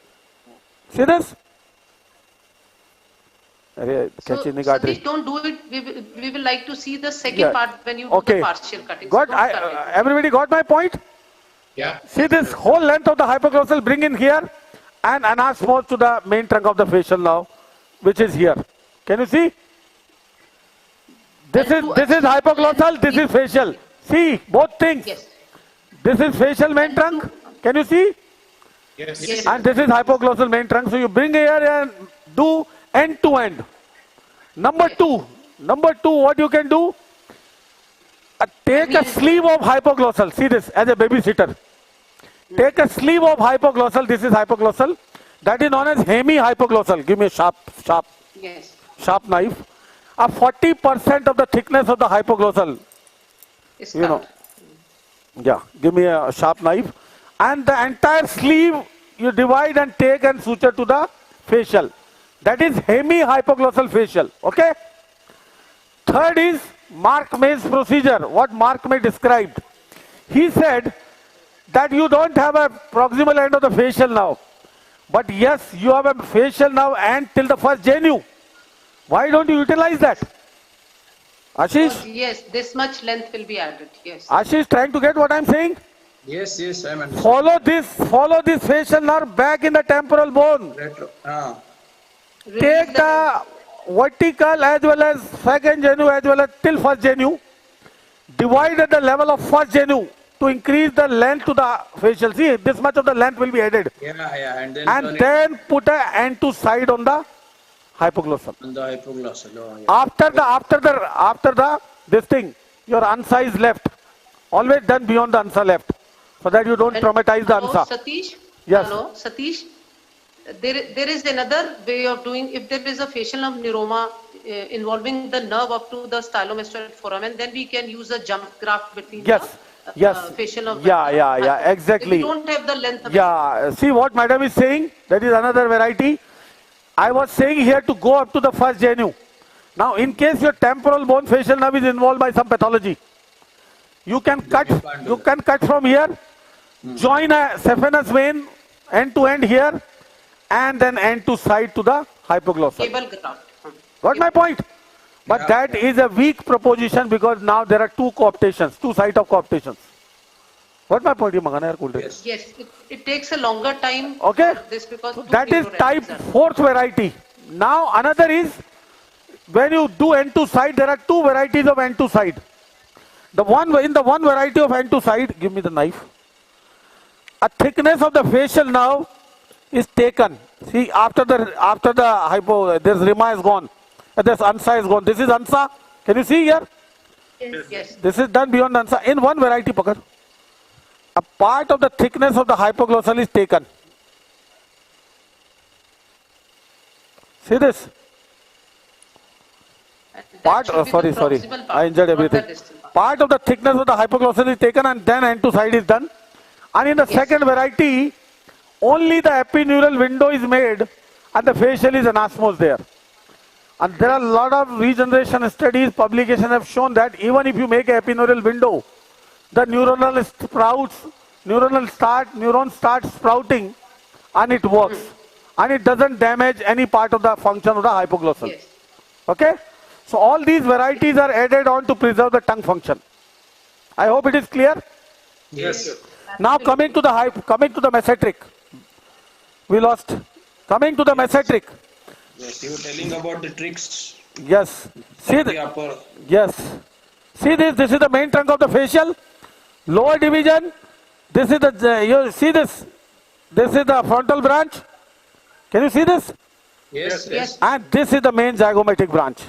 See this? So, Satish, don't do it. We will like to see the second part when you do the partial cutting. Got, everybody got my point? Yeah. See this whole length of the hypoglossal, bring in here and anastomose to the main trunk of the facial nerve, which is here. Can you see? This is hypoglossal, this is facial. See, both things. Yes. This is facial main trunk. Can you see? Yes. And this is hypoglossal main trunk. So you bring here and do end to end. Number two, what you can do? Take a sleeve of hypoglossal. See this as a babysitter. Take a sleeve of hypoglossal. This is hypoglossal. That is known as hemi-hypoglossal. Give me a sharp knife. 40% of the thickness of the hypoglossal. Yeah, give me a sharp knife. And the entire sleeve you divide and take and suture to the facial. That is hemi-hypoglossal facial. Okay? Third is Mark May's procedure. What Mark May described. He said that you don't have a proximal end of the facial nerve. But yes, you have a facial nerve and till the first genu. Why don't you utilize that? Ashish? Yes, this much length will be added. Yes. Ashish, trying to get what I'm saying? Yes, I'm understanding. Follow this facial nerve back in the temporal bone. Take the vertical as well as second genu as well as till first genu. Divide at the level of first genu to increase the length to the facial. See, this much of the length will be added. Yeah. And then put an end to side on the hypoglossal. On the hypoglossal. Oh, yeah. After the this thing, your ansa is left. Always done beyond the ansa left, so that you don't traumatize the ansa. Satish. Yes. Hello, Satish. There is another way of doing. If there is a facial nerve neuroma involving the nerve up to the stylomastoid foramen, then we can use a jump graft between the facial nerve. Yeah, exactly. If we don't have the length. See what madam is saying. That is another variety. I was saying here to go up to the first genu. Now, in case your temporal bone facial nerve is involved by some pathology, you can cut. You can cut from here, join a saphenous vein end to end here, and then end to side to the hypoglossal. Cable graft. Got my point? But that is a weak proposition because now there are two site of cooptations. What my point? Yes, it takes a longer time. Okay. For this because so that is type fourth variety. Now another is when you do end to side, there are two varieties of end to side. In the one variety of end to side, give me the knife. A thickness of the facial nerve is taken. See, after the hypo, this rima is gone. This ansa is gone. This is ansa. Can you see here? Yes. This is done beyond ansa. In one variety, Pakar, a part of the thickness of the hypoglossal is taken. See this? Sorry. I injured everything. Part of the thickness of the hypoglossal is taken and then end to side is done. And in the second variety, only the epineural window is made and the facial is anastomosed there. And there are a lot of regeneration studies, publications have shown that even if you make an epineural window, the neurons start sprouting and it works. And it doesn't damage any part of the function of the hypoglossal. Yes. Okay? So all these varieties are added on to preserve the tongue function. I hope it is clear. Yes. Now coming to the mesenteric. We lost. Coming to the mesenteric. Yes, you were telling about the tricks. Yes. See this is the main trunk of the facial. Lower division. This is you see this. This is the frontal branch. Can you see this? Yes. And this is the main zygomatic branch.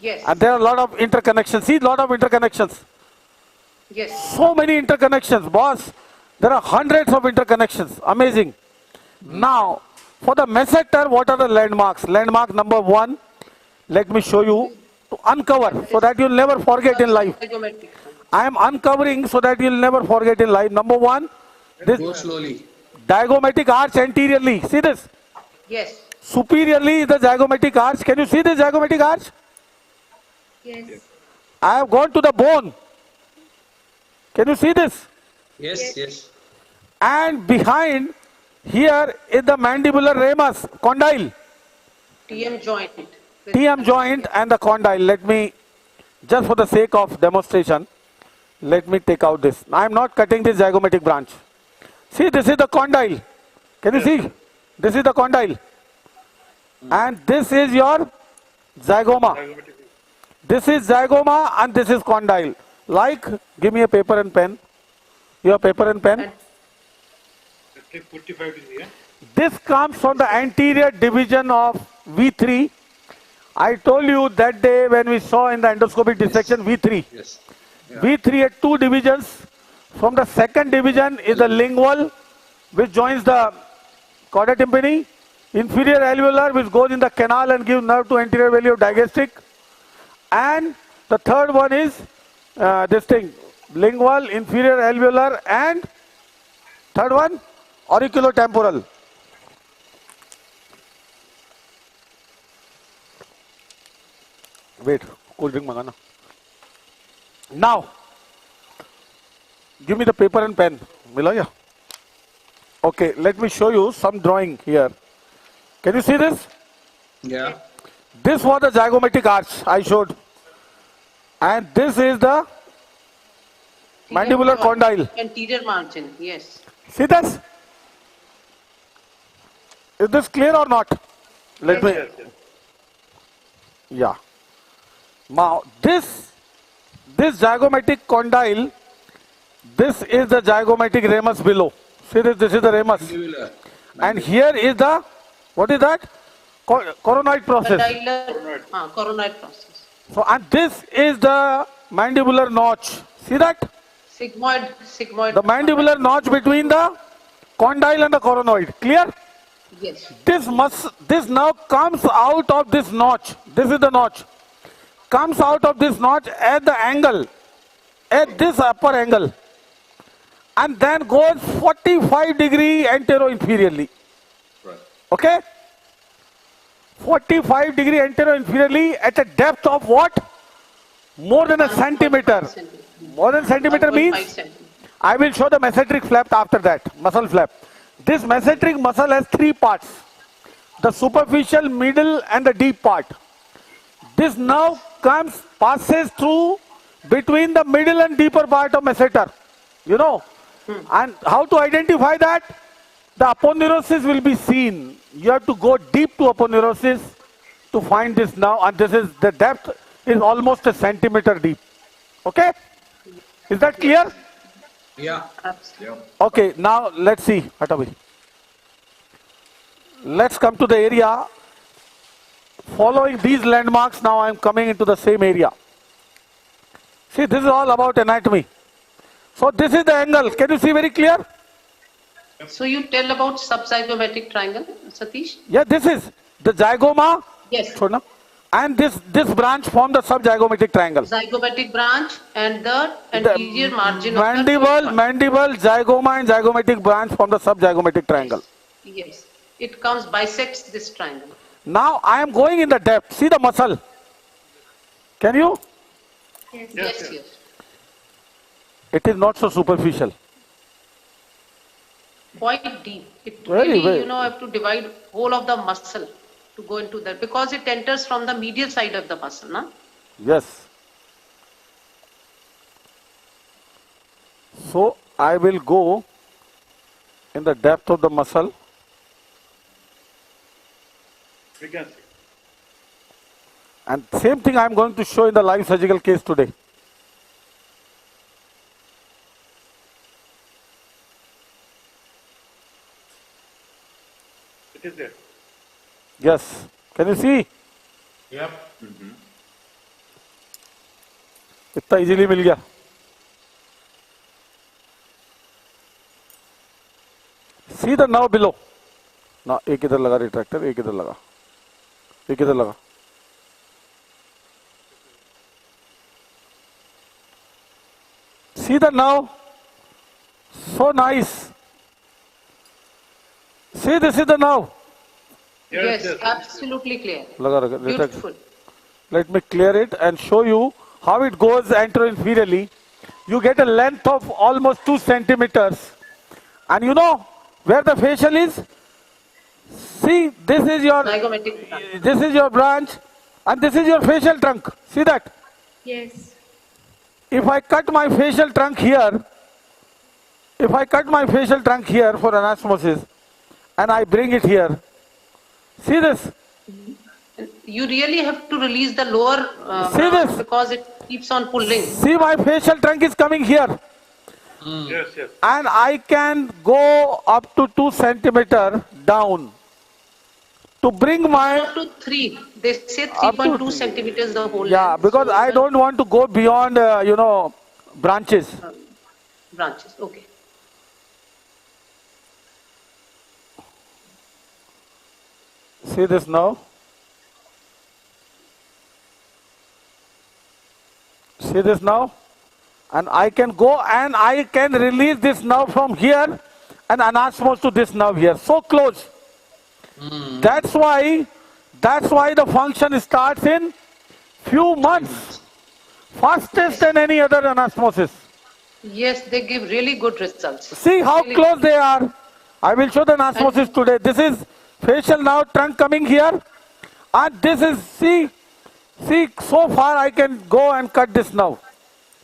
Yes. And there are a lot of interconnections. See, lot of interconnections. Yes. So many interconnections, boss. There are hundreds of interconnections. Amazing. Now, for the mesentery, what are the landmarks? Landmark number 1, let me show you to uncover so that you'll never forget in life. I am uncovering so that you'll never forget in life. Number 1, this Go slowly. diagomatic arch anteriorly. See this? Yes. Superiorly is the zygomatic arch. Can you see this zygomatic arch? Yes. I have gone to the bone. Can you see this? Yes. And behind here is the mandibular ramus, condyle. TM joint. TM joint and the condyle. Let me, just for the sake of demonstration, let me take out this. I am not cutting this zygomatic branch. See, this is the condyle. Can you see? This is the condyle. And this is your zygoma. This is zygoma and this is condyle. Like, give me a paper and pen. You have paper and pen? 45 degree, yeah? This comes from the anterior division of V3. I told you that day when we saw in the endoscopic dissection V3. Yes. Yeah. V3 had two divisions. From the second division is the lingual, which joins the chorda tympani. Inferior alveolar, which goes in the canal and gives nerve to anterior valley of digastric. And the third one is this thing, lingual, inferior alveolar, and third one, auriculotemporal. Wait, cool drink mangana. Now, give me the paper and pen. Mila ya? Okay, let me show you some drawing here. Can you see this? Yeah. This was the zygomatic arch I showed. And this is the mandibular condyle. Anterior margin, yes. See this? Is this clear or not? Let me. Yeah. Now this zygomatic condyle, this is the zygomatic ramus below. See this? This is the ramus. Mandibular. And here is the, what is that? Coronoid process. Coronoid process. So, and this is the mandibular notch. See that? Sigmoid. The mandibular notch between the condyle and the coronoid. Clear? Yes. This now comes out of this notch. This is the notch. Comes out of this notch at the angle, at this upper angle. And then goes 45 degree antero-inferiorly. Right. Okay? 45 degree antero-inferiorly at a depth of what? More than a centimeter. More than centimeter means? I will show the mesenteric flap after that, muscle flap. This mesenteric muscle has three parts. The superficial, middle and the deep part. This now passes through between the middle and deeper part of masseter. You know? And how to identify that? The aponeurosis will be seen. You have to go deep to aponeurosis to find this now. And this is, the depth is almost a centimeter deep. Okay? Is that clear? Yeah. Okay, now let's see. Let's come to the area. Following these landmarks, now I am coming into the same area. See, this is all about anatomy. So this is the angle. Can you see very clear? So you tell about subzygomatic triangle, Satish? Yeah, this is the zygoma. Yes. And this branch form the subzygomatic triangle. Zygomatic branch and the anterior margin of mandible, zygoma and zygomatic branch form the subzygomatic triangle. Yes. It bisects this triangle. Now I am going in the depth. See the muscle. Can you? Yes. It is not so superficial. Quite deep. It Very. have to divide whole of the muscle to go into that because it enters from the medial side of the muscle, no? Yes. So I will go in the depth of the muscle. We can see. And same thing I am going to show in the live surgical case today. It is there. Yes. Can you see? Yep. इतना easily मिल गया. See the nerve below. ना एक इधर लगा retractor, एक इधर लगा. एक इधर लगा. See the nerve. So nice. See, this is the nerve. Yes, absolutely clear. Beautiful. Let me clear it and show you how it goes anteroinferiorly. You get a length of almost 2 centimeters. And you know where the facial is? See, this is your branch and this is your facial trunk. See that? Yes. If I cut my facial trunk here, for anastomosis and I bring it here, see this? You really have to release the lower See branch this? because it keeps on pulling. See, my facial trunk is coming here. Yes, yes. And I can go up to 2 centimeter down to bring my... Up to 3. They say 3.2 centimeters the whole Yeah, length. because So I don't want to go beyond, branches. branches. Okay. See this now? See this now? And I can go and I can release this nerve from here and anastomose to this nerve here. So close. That's why the function starts in few months. Fastest than any other anastomosis. Yes, they give really good results. See how Really close they are. I will show the anastomosis today. This is facial now, trunk coming here. And this is, see, so far I can go and cut this nerve.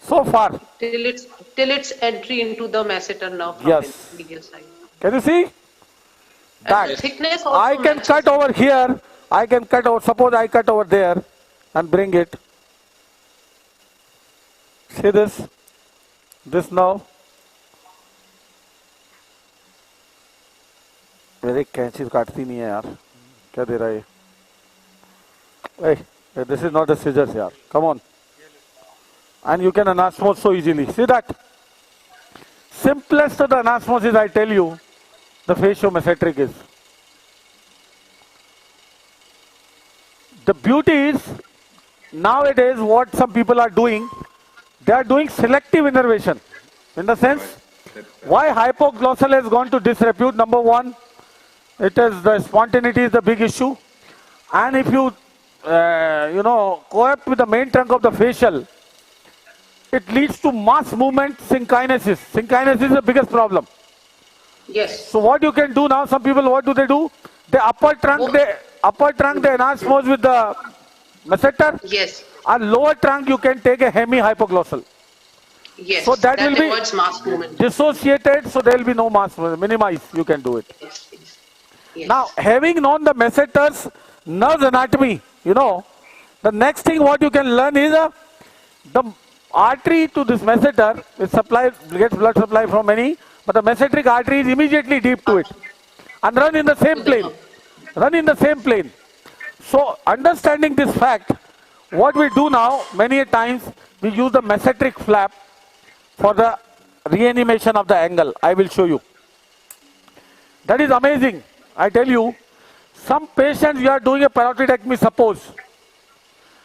So far. Till its entry into the masseter nerve from Yes. the medial side. Can you see? And the thickness also I can matches. cut over here. I can cut over, suppose I cut over there and bring it. See this? This now. मेरे कैंची काटती नहीं है यार क्या दे रहा है hey, this is not the scissors यार come on and you can anastomose so easily see that simplest of the anastomosis I tell you the fasciomesenteric is the beauty is nowadays what some people are doing they are doing selective innervation in the sense why hypoglossal has gone to disrepute number one it is the spontaneity is the big issue and if you co-opt with the main trunk of the facial it leads to mass movement synkinesis. Synkinesis is the biggest problem. Yes. So what you can do now, some people what do? The upper trunk they anastomose with the masseter. Yes. And lower trunk you can take a hemi-hypoglossal. Yes. So that will be avoids mass movement. dissociated, so there will be no mass movement. Minimize, you can do it. Yes, yes. Yes. Now, having known the masseter's nerve anatomy, the next thing what you can learn is the artery to this masseter gets blood supply from many, but the masseteric artery is immediately deep to it and run in the same plane. So, understanding this fact, what we do now, many a times, we use the masseteric flap for the reanimation of the angle. I will show you. That is amazing. I tell you, some patients you are doing a parotidectomy, suppose,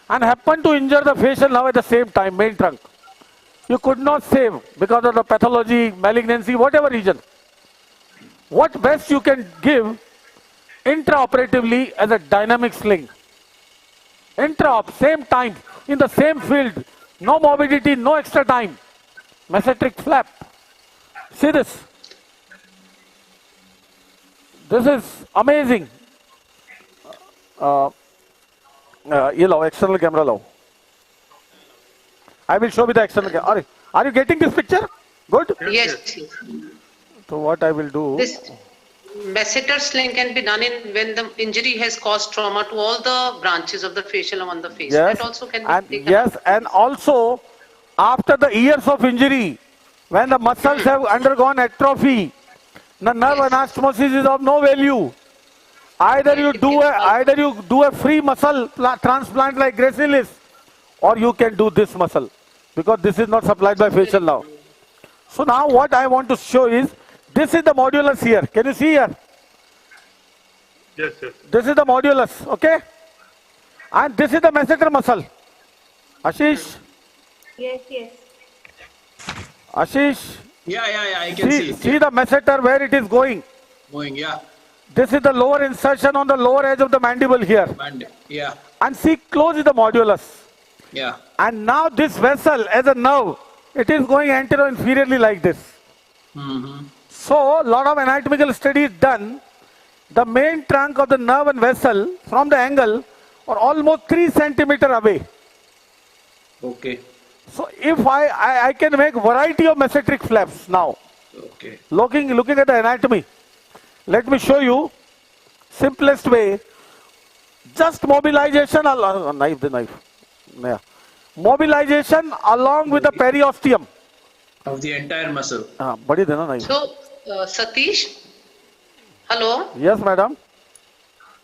and happen to injure the facial nerve at the same time, main trunk. You could not save because of the pathology, malignancy, whatever reason. What best you can give intraoperatively as a dynamic sling. Intraop, same time, in the same field, no morbidity, no extra time. Masseteric flap. See this. This is amazing. External camera low. I will show you the external camera. Are you getting this picture? Good? Yes. So what I will do... This masseter sling can be done when the injury has caused trauma to all the branches of the facial on the face. Yes, That also can be taken. yes, and also after the years of injury, when the muscles have undergone atrophy, the nerve anastomosis is of no value. Either you do a free muscle transplant like gracilis, or you can do this muscle, because this is not supplied by facial now. So now what I want to show is, this is the modulus here. Can you see here? Yes, yes. This is the modulus, okay? And this is the masseter muscle. Ashish? Yes, yes. Ashish? Yeah, I can see. See the masseter where it is going. Going, yeah. This is the lower insertion on the lower edge of the mandible here. Yeah. And see, close is the modulus. Yeah. And now this vessel as a nerve, it is going anterior-inferiorly like this. So, lot of anatomical studies done. The main trunk of the nerve and vessel from the angle are almost 3 centimeter away. Okay. So, if I can make variety of mesenteric flaps now. Okay. Looking at the anatomy. Let me show you simplest way. Just mobilization, yeah. Mobilization along with the periosteum. Of the entire muscle. So, Satish, hello? Yes, madam.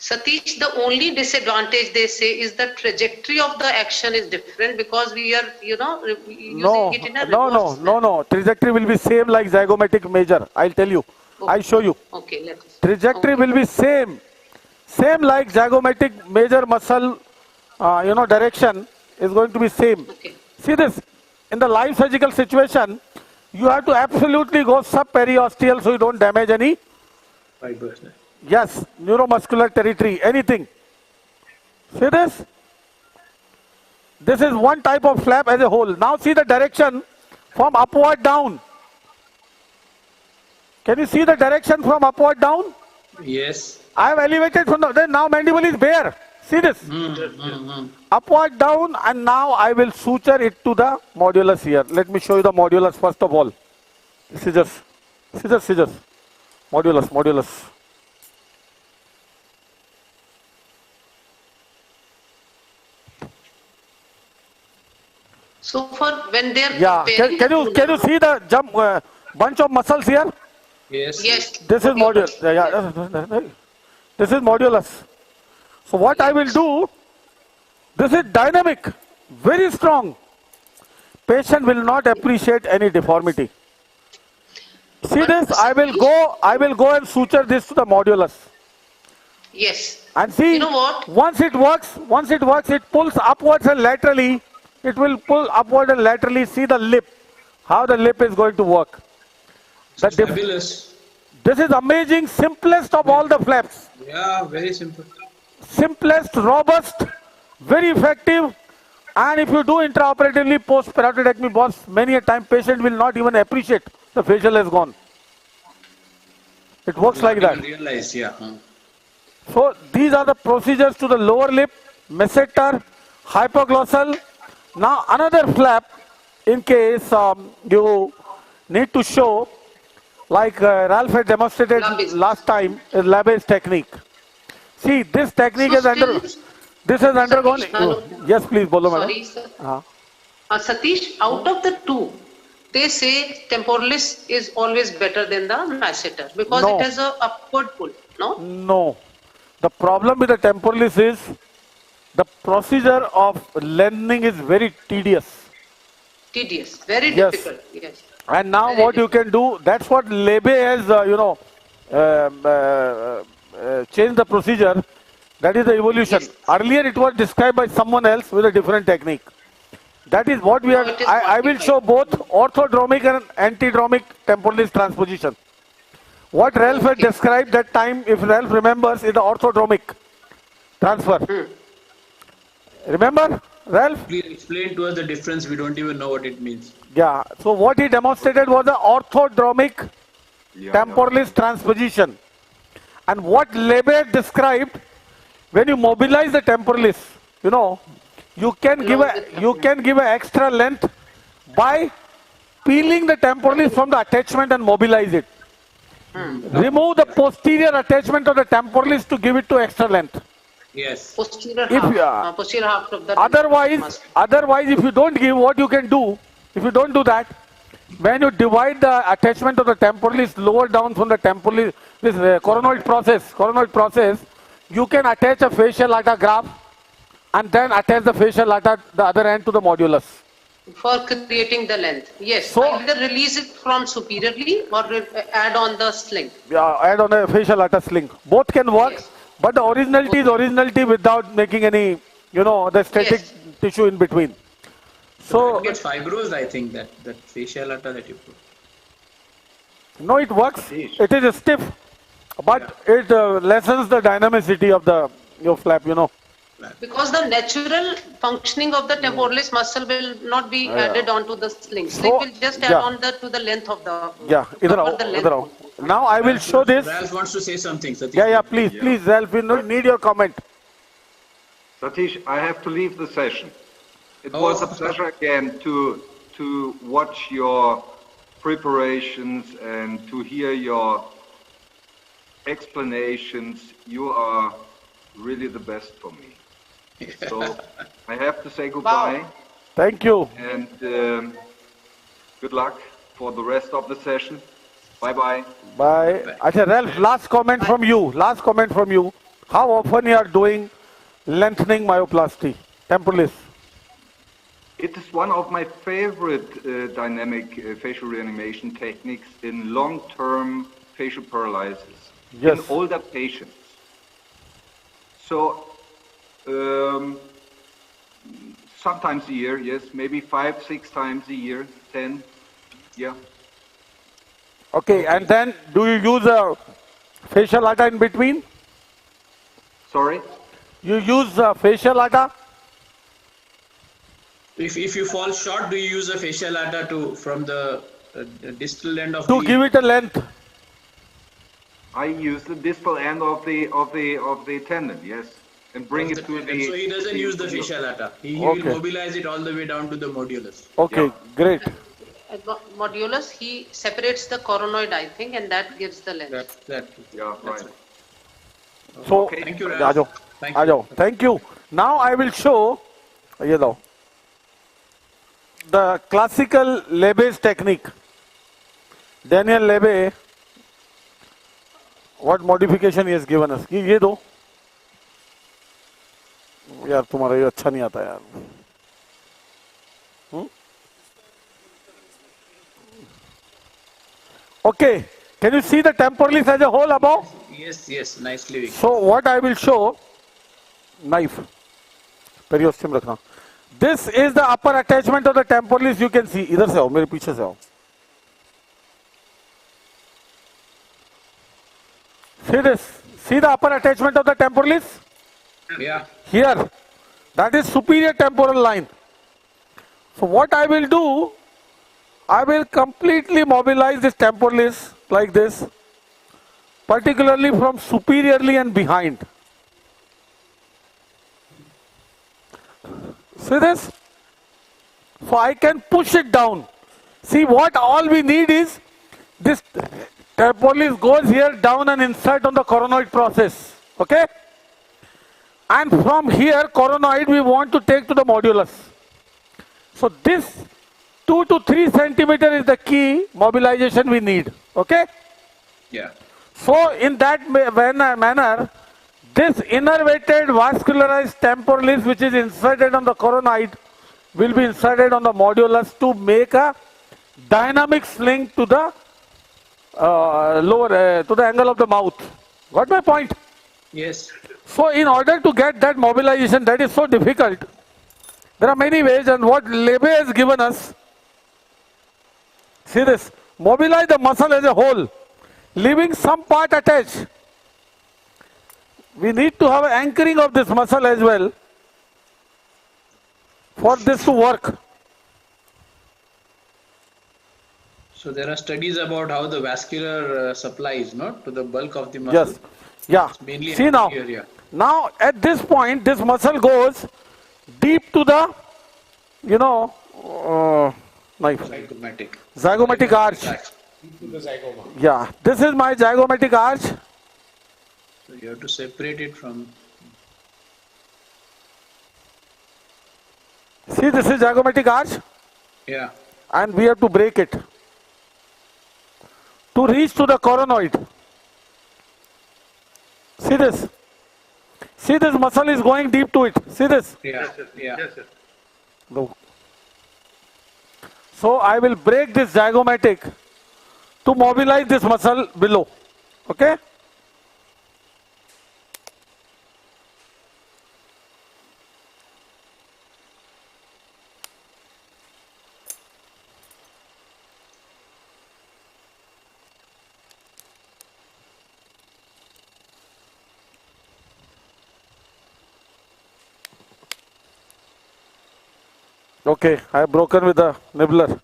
Satish, the only disadvantage they say is the trajectory of the action is different because we are, using it in a reverse. No. Trajectory will be same like zygomatic major. I'll tell you. Okay. I'll show you. Okay, let's. Trajectory will be same like zygomatic major muscle, direction is going to be same. Okay. See this, in the live surgical situation, you have to absolutely go subperiosteal so you don't damage any, Fibers. yes, neuromuscular territory, anything. See this? This is one type of flap as a whole. Now see the direction from upward down. Can you see the direction from upward down? Yes. I have elevated from the, then now mandible is bare. See this? Upward down, and now I will suture it to the modulus here. Let me show you the modulus first of all. Scissors. Modulus. So for when they are can you see the jump bunch of muscles here? Yes. Yes. This is modulus. This is modulus. So what I will do, this is dynamic, very strong. Patient will not appreciate any deformity. See this, I will go and suture this to the modulus. Yes. And see, you know what? once it works, it pulls upwards and laterally. It will pull upward and laterally. See the lip, how the lip is going to work. Fabulous. This is amazing, simplest of all the flaps. Yeah, very simple. Simplest, robust, very effective. And if you do intraoperatively post-parotidectomy, boss, many a time patient will not even appreciate the facial has gone. It works like that. Realize, yeah. So these are the procedures to the lower lip, masseter, hypoglossal. Now another flap, in case you need to show, like Ralph had demonstrated last time, is Labes technique. See, this technique is undergone. Yes, please, bolo, madam. Sorry, sir. Satish, out of the two, they say temporalis is always better than the masseter because it has a upward pull. No. The problem with the temporalis is the procedure of lengthening is very tedious. Very difficult. Yes. And now very what difficult. you can do, that's what Lebe has, changed the procedure. That is the evolution. Yes. Earlier it was described by someone else with a different technique. That is what we are. I will show both orthodromic and antidromic temporalis transposition. What Ralph had described that time, if Ralph remembers, is the orthodromic transfer. Remember, Ralph? Please explain to us the difference. We don't even know what it means. Yeah. So what he demonstrated was the orthodromic temporalis transposition. And what Lebe described, when you mobilize the temporalis, you can give an extra length by peeling the temporalis from the attachment and mobilize it. Remove the posterior attachment of the temporalis to give it to extra length. Yes. Posterior half of the Otherwise, if you don't give, what you can do, if you don't do that, when you divide the attachment of the temporalis lower down from the temporalis, this coronoid process, you can attach a facial lata graft and then attach the facial lata the other end to the modulus. For creating the length. Yes. So, either release it from superiorly or add on the sling. Yeah, add on a facial lata sling. Both can work, Yes. but the originality is originality without making any, the static tissue in between. So it gets fibrosed, I think, that facial lata that you put. No, it works. It is stiff, but it lessens the dynamicity of your flap, Because the natural functioning of the temporalis muscle will not be added onto the sling. Sling will just add on to the length of the. Yeah, cover the length. Now I will show this. Ralph wants to say something, Satish. Yeah, please, Ralph, we need your comment. Satish, I have to leave the session. It was a pleasure again to watch your preparations and to hear your explanations. You are really the best for me. So I have to say goodbye. Wow. Thank you. And good luck for the rest of the session. Bye-bye. Bye. Achha, Ralph, last comment from you. Last comment from you. How often you are doing lengthening myoplasty, temporalis? It is one of my favorite dynamic facial reanimation techniques in long-term facial paralysis in older patients. So sometimes a year, yes, maybe 5, 6 times a year, 10, yeah. Okay, and then do you use a facial ATA in between? Sorry? You use facial ATA? If you fall short, do you use a facial ATA from the distal end of to give it a length? I use the distal end of the tendon, yes, and bring it to the. So he doesn't use the facial ATA. He will mobilize it all the way down to the modulus. Okay, great. Modulus, he separates the coronoid, I think, and that gives the length. Yeah, right. So, thank you, Thank you. Now I will show, you know, the classical Lebe's technique. Daniel Lebe, what modification he has given us. ये दो यार तुम्हारा ये अच्छा नहीं आता यार. Okay, can you see the temporalis as a whole above? Yes, nicely. So what I will show, knife, periosteum रखना. This is the upper attachment of the temporalis. You can see. इधर से आओ, मेरे पीछे से आओ. See this. See the upper attachment of the temporalis? Yeah. Here. That is superior temporal line. So what I will do, I will completely mobilize this temporalis like this, particularly from superiorly and behind. See this? So I can push it down. See what all we need is this temporalis goes here down and insert on the coronoid process. Okay? And from here, coronoid we want to take to the modulus. So this 2 to 3 centimeter is the key mobilization we need. Okay? Yeah. So in that manner, this innervated vascularized temporalis which is inserted on the coronoid will be inserted on the modulus to make a dynamic sling to the to the angle of the mouth. Got my point? Yes. So in order to get that mobilization, that is so difficult. There are many ways, and what Lebe has given us, see this, mobilize the muscle as a whole, leaving some part attached. We need to have an anchoring of this muscle as well for this to work. So there are studies about how the vascular supply is not to the bulk of the muscle. Yes. Yeah. Mainly See now. area. Now at this point, this muscle goes deep to the, you know, zygomatic arch. To the zygoma. Yeah. This is my zygomatic arch. So you have to separate it from. See, this is zygomatic arch. Yeah. And we have to break it to reach to the coronoid. See this. See, this muscle is going deep to it. See this. Yeah. Yes. No. So I will break this zygomatic to mobilize this muscle below. Okay? Okay, I have broken with the nibbler.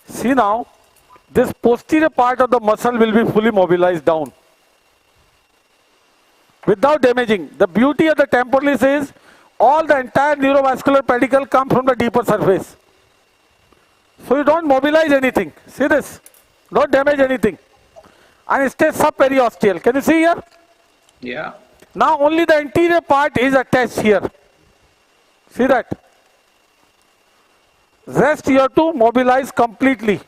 See now, this posterior part of the muscle will be fully mobilized down without damaging. The beauty of the temporalis is all the entire neurovascular pedicle come from the deeper surface. So you don't mobilize anything. See this? Don't damage anything. And it stays subperiosteal. Can you see here? Yeah. Now only the anterior part is attached here. See that? Rest you have to mobilize completely.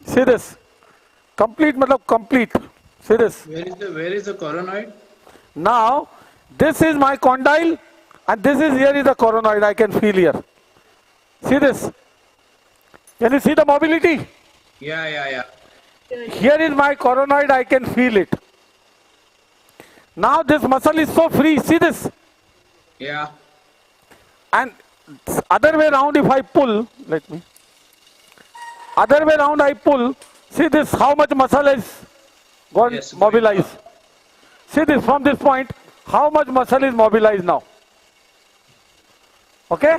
See this? Complete matlab complete. See this? Where is the coronoid? Now this is my condyle and this is here is the coronoid. I can feel here. See this? Can you see the mobility? Yeah. Here is my coronoid. I can feel it. Now this muscle is so free. See this? Yeah. And other way around if I pull, other way around I pull, see this how much muscle is gone mobilized. See this from this point, how much muscle is mobilized now. Okay?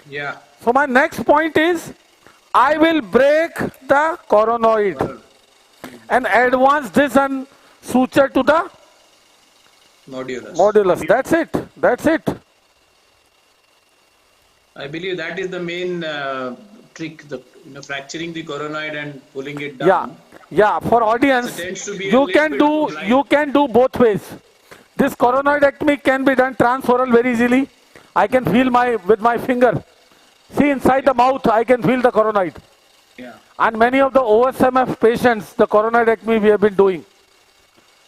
Yeah. So my next point is, I will break the coronoid and advance this and suture to the modulus. That's it. That's it. I believe that is the main trick, fracturing the coronoid and pulling it down. Yeah. For audience, you can do both ways. This coronoidectomy can be done transoral very easily. I can feel with my finger. See inside the mouth, I can feel the coronoid. Yeah. And many of the OSMF patients, the coronoidectomy we have been doing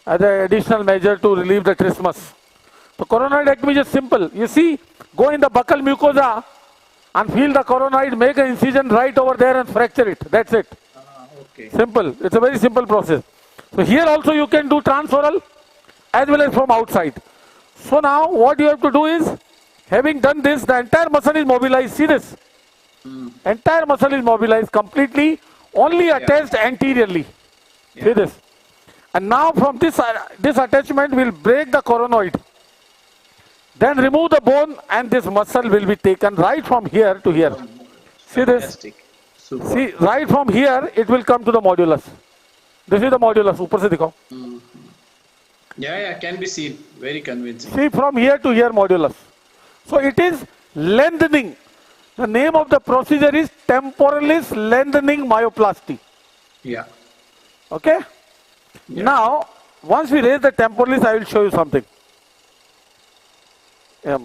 as an additional measure to relieve the trismus. The coronoidectomy is simple. You see, go in the buccal mucosa and feel the coronoid, make an incision right over there and fracture it. That's it. Okay. Simple. It's a very simple process. So here also you can do transoral as well as from outside. So now what you have to do is, having done this, the entire muscle is mobilized. See this? Entire muscle is mobilized completely, only attached anteriorly. See this? And now from this attachment will break the coronoid. Then remove the bone and this muscle will be taken right from here to here. See this? Super. See, right from here it will come to the modulus. This is the modulus. Upar se dikhao. Yeah, can be seen. Very convincing. See, from here to here modulus. So it is lengthening. The name of the procedure is temporalis lengthening myoplasty. Yeah. Okay? Yeah. Now, once we raise the temporalis, I will show you something.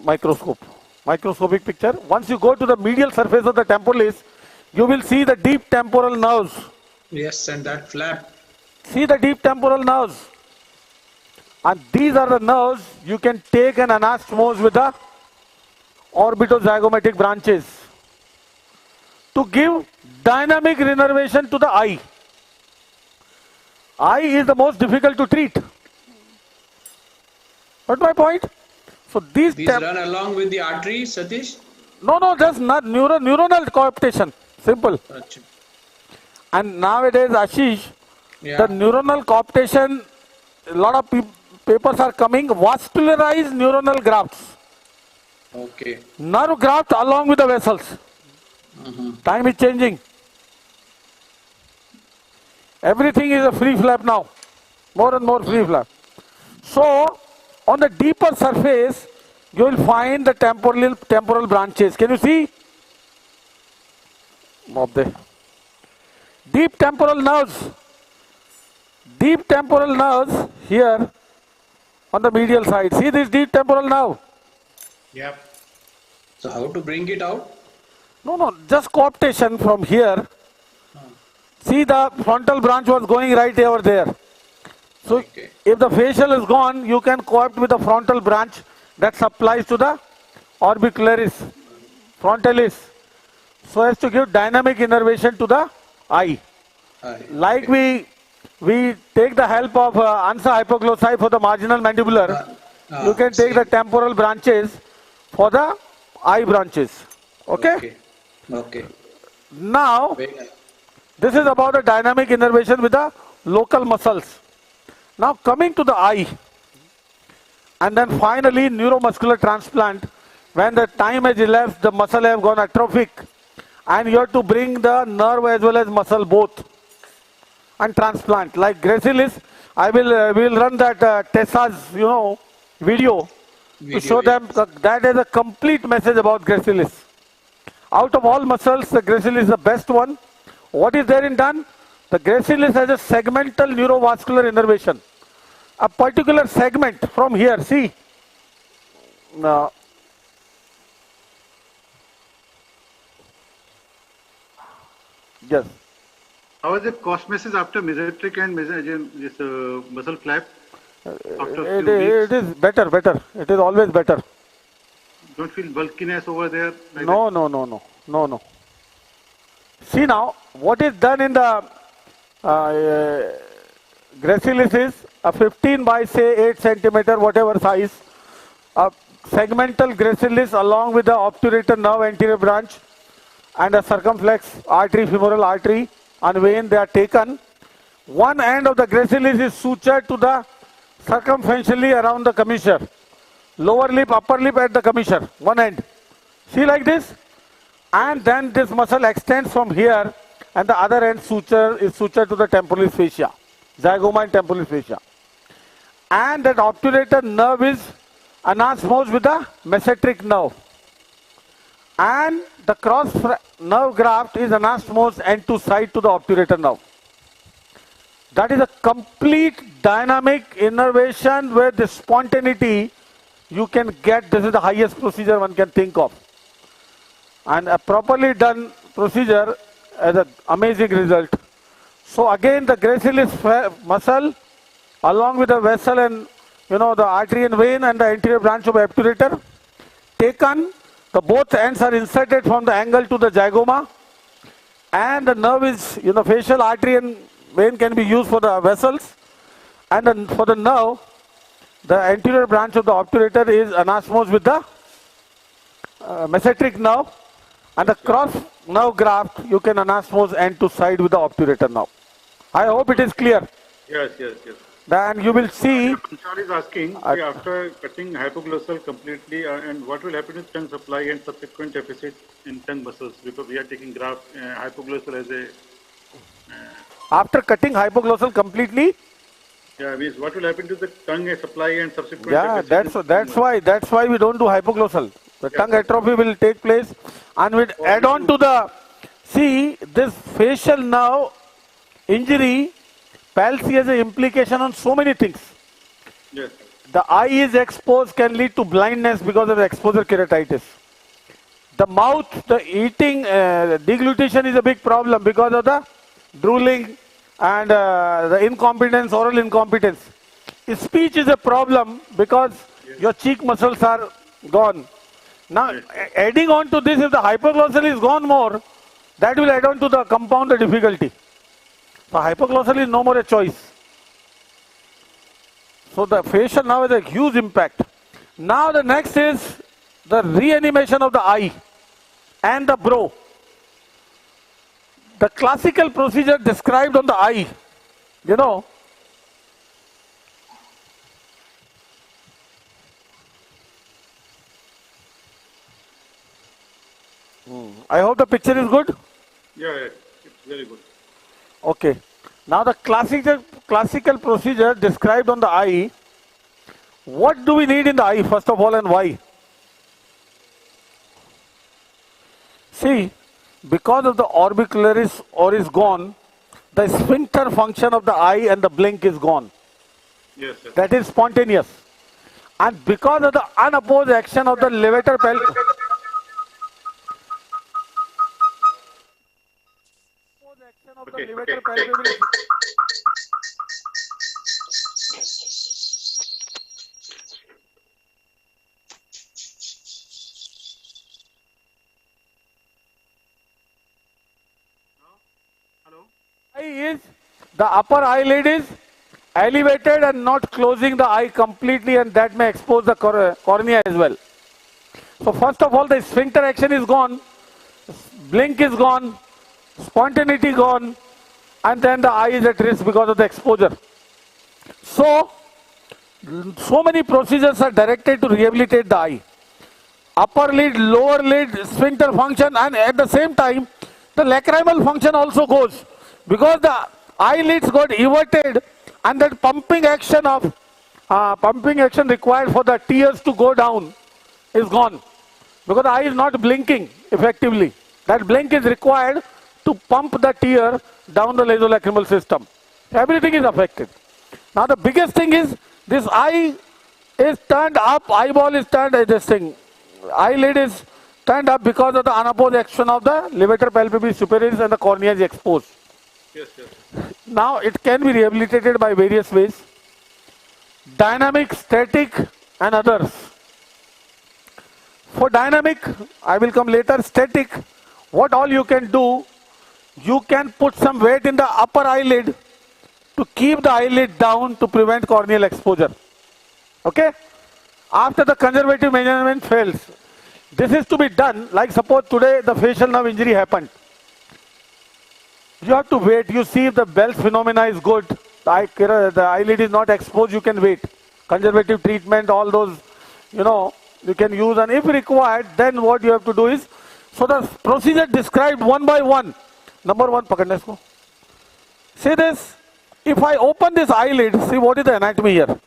Microscopic picture. Once you go to the medial surface of the temporalis, you will see the deep temporal nerves. Yes, and that flap. See the deep temporal nerves. And these are the nerves you can take an anastomose with the orbitozygomatic branches to give dynamic innervation to the eye. Eye is the most difficult to treat. What's my point? So these run along with the artery, Satish? No, just not neuronal coaptation. Simple. Achha. And nowadays, Ashish, the neuronal coaptation, a lot of papers are coming, vascularized neuronal grafts. Okay. Nerve graft along with the vessels. Time is changing. Everything is a free flap now. More and more free flap. So, on the deeper surface, you will find the temporal branches. Can you see? Deep temporal nerves. Deep temporal nerves here on the medial side. See this deep temporal nerve? Yep. So how to bring it out? No, just coaptation from here. See the frontal branch was going right over there. So if the facial is gone, you can coapt with the frontal branch that supplies to the orbicularis, frontalis, so as to give dynamic innervation to the eye. Like we take the help of ansa hypoglossi for the marginal mandibular, you can take the temporal branches for the eye branches. Okay? Okay. Now, this is about the dynamic innervation with the local muscles. Now coming to the eye, and then finally neuromuscular transplant, when the time has elapsed, the muscle have gone atrophic, and you have to bring the nerve as well as muscle both and transplant. Like gracilis, I will we will run that Tessa's video to show them that is a complete message about gracilis. Out of all muscles, the gracilis is the best one. What is therein done? The gracilis has a segmental neurovascular innervation. A particular segment from here, see. Yes. How is the cosmesis after mesenteric and this muscle flap? After It is better. It is always better. Don't feel bulkiness over there? Like No. See now, what is done in the gracilis is a 15 by say 8 centimeter, whatever size, a segmental gracilis along with the obturator nerve anterior branch and a circumflex artery, femoral artery and vein, they are taken. One end of the gracilis is sutured to the circumferentially around the commissure. Lower lip, upper lip at the commissure, one end. See like this? And then this muscle extends from here and the other end is sutured to the temporalis fascia, zygoma and temporalis fascia. And that obturator nerve is anastomosed with the mesenteric nerve. And the cross nerve graft is anastomosed end to side to the obturator nerve. That is a complete dynamic innervation where the spontaneity you can get. This is the highest procedure one can think of. And a properly done procedure has an amazing result. So again the gracilis muscle along with the vessel and the artery and vein and the anterior branch of obturator taken. The both ends are inserted from the angle to the zygoma, and the nerve is, facial artery and vein can be used for the vessels, and then for the nerve, the anterior branch of the obturator is anastomosed with the mesenteric nerve, and the cross nerve graft you can anastomose end to side with the obturator nerve. I hope it is clear. Yes. Then you will see. Kunshal is asking, after cutting hypoglossal completely, and what will happen with tongue supply and subsequent deficit in tongue muscles? Because we are taking hypoglossal as a. After cutting hypoglossal completely. Yeah, means what will happen to the tongue supply and subsequent? Yeah, that's why we don't do hypoglossal. The tongue atrophy will take place, and we add on to the. See, this facial nerve injury. Palsy has an implication on so many things. Yes. The eye is exposed, can lead to blindness because of exposure keratitis. The mouth, the eating, deglutition is a big problem because of the drooling and the incompetence, oral incompetence. Speech is a problem because your cheek muscles are gone. Now, adding on to this, if the hypoglossal is gone more, that will add on to the compound difficulty. So hypoglossal is no more a choice. So the facial now has a huge impact. Now the next is the reanimation of the eye and the brow. The classical procedure described on the eye, I hope the picture is good. Yeah, it's very good. Okay. Now the classical procedure described on the eye. What do we need in the eye first of all and why? See, because of the orbicularis oris gone, the sphincter function of the eye and the blink is gone. Yes. That is spontaneous. And because of the unopposed action of the levator pelvis. The upper eyelid is elevated and not closing the eye completely, and that may expose the cornea as well. So first of all, the sphincter action is gone, blink is gone, spontaneity gone, and then the eye is at risk because of the exposure. So many procedures are directed to rehabilitate the eye. Upper lid, lower lid, sphincter function, and at the same time the lacrimal function also goes, because the eyelids got everted and that pumping action required for the tears to go down is gone, because the eye is not blinking effectively. That blink is required to pump the tear down the nasolacrimal system. Everything is affected. Now the biggest thing is this eye is turned up, eyeball is turned, eyelid is turned up because of the unopposed action of the levator palpebris superioris and the cornea is exposed. Yes, yes. Now it can be rehabilitated by various ways. Dynamic, static and others. For dynamic, I will come later. Static, what all you can do, you can put some weight in the upper eyelid to keep the eyelid down to prevent corneal exposure. Okay? After the conservative measurement fails, this is to be done, like suppose today the facial nerve injury happened. You have to wait, you see if the Bell's phenomena is good, the eyelid is not exposed, you can wait. Conservative treatment, all those, you can use, and if required, then what you have to do is, so the procedure described one by one. Number one, pakadne isko. See this, if I open this eyelid, see what is the anatomy here.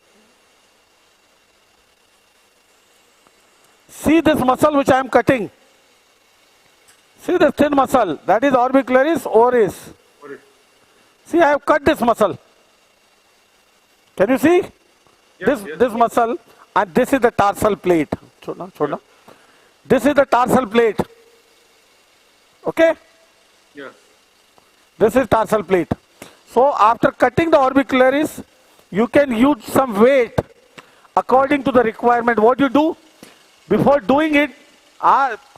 See this muscle which I am cutting. See this thin muscle, that is orbicularis oris. See, I have cut this muscle. Can you see? Yes, this muscle, and this is the tarsal plate. Chodna. This is the tarsal plate. Okay? Yes. This is tarsal plate. So after cutting the orbicularis, you can use some weight according to the requirement. What you do? Before doing it,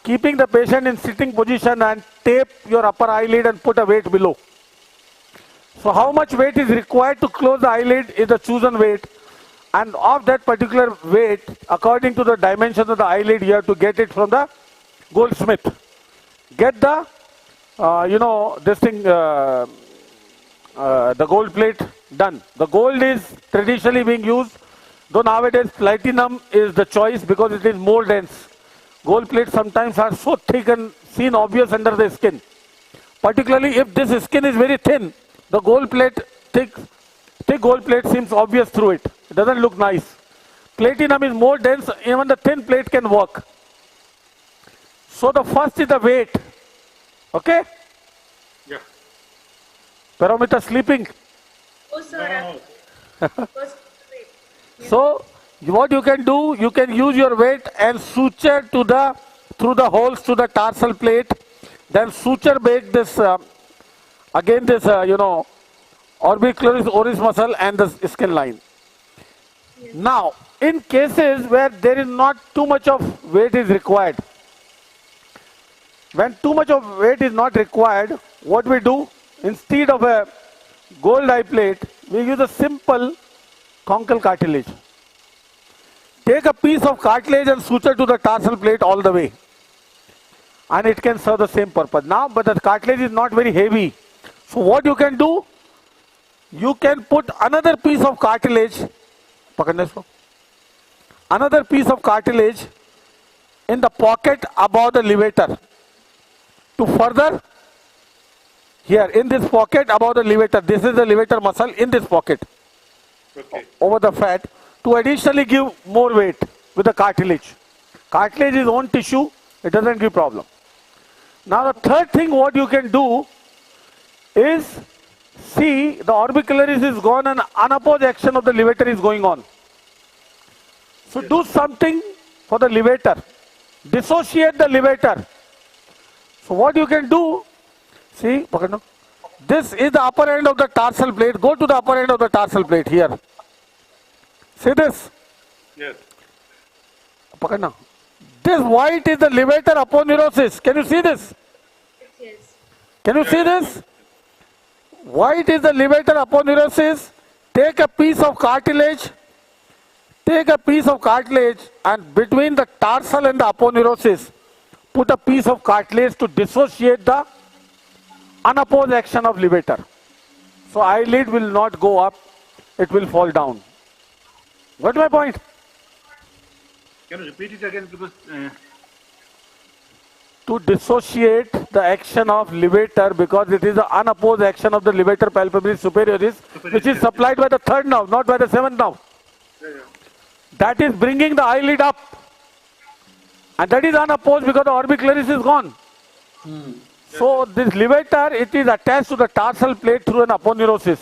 keeping the patient in sitting position and tape your upper eyelid and put a weight below. So how much weight is required to close the eyelid is the chosen weight, and of that particular weight, according to the dimensions of the eyelid, you have to get it from the goldsmith. Get the, the gold plate done. The gold is traditionally being used, though nowadays platinum is the choice because it is more dense. Gold plates sometimes are so thick and seen obvious under the skin. Particularly if this skin is very thin, the gold plate, thick gold plate seems obvious through it. It doesn't look nice. Platinum is more dense, even the thin plate can work. So the first is the weight. Okay? Yeah. Parameter sleeping. Oh, sir. So what you can do, you can use your weight and suture to through the holes to the tarsal plate. Then suture make this, orbicularis oris muscle and the skin line. Yes. Now, in cases where there is not too much of weight is required, when too much of weight is not required, what we do, instead of a gold eye plate, we use a simple conchal cartilage. Take a piece of cartilage and suture to the tarsal plate all the way, and it can serve the same purpose. Now, but the cartilage is not very heavy. So what you can do, you can put another piece of cartilage, another piece of cartilage in the pocket above the levator to further, here in this pocket above the levator, this is the levator muscle in this pocket, okay, over the fat, to additionally give more weight with the cartilage. Cartilage is own tissue, it doesn't give problem. Now the third thing what you can do is, see, the orbicularis is gone and unopposed action of the levator is going on. So do something for the levator. Dissociate the levator. So what you can do, see, this is the upper end of the tarsal plate. Go to the upper end of the tarsal plate here. See this? Yes. This white is the levator aponeurosis. Can you see this? Yes. Can you see this? White is the levator aponeurosis. Take a piece of cartilage. And between the tarsal and the aponeurosis, put a piece of cartilage to dissociate the unopposed action of levator. So eyelid will not go up, it will fall down. Got my point? Can you repeat it again, because to dissociate the action of levator, because it is the unopposed action of the levator palpebralis superioris, which is supplied by the third nerve, not by the seventh nerve. That is bringing the eyelid up. And that is unopposed because the orbicularis is gone. So this levator, it is attached to the tarsal plate through an aponeurosis.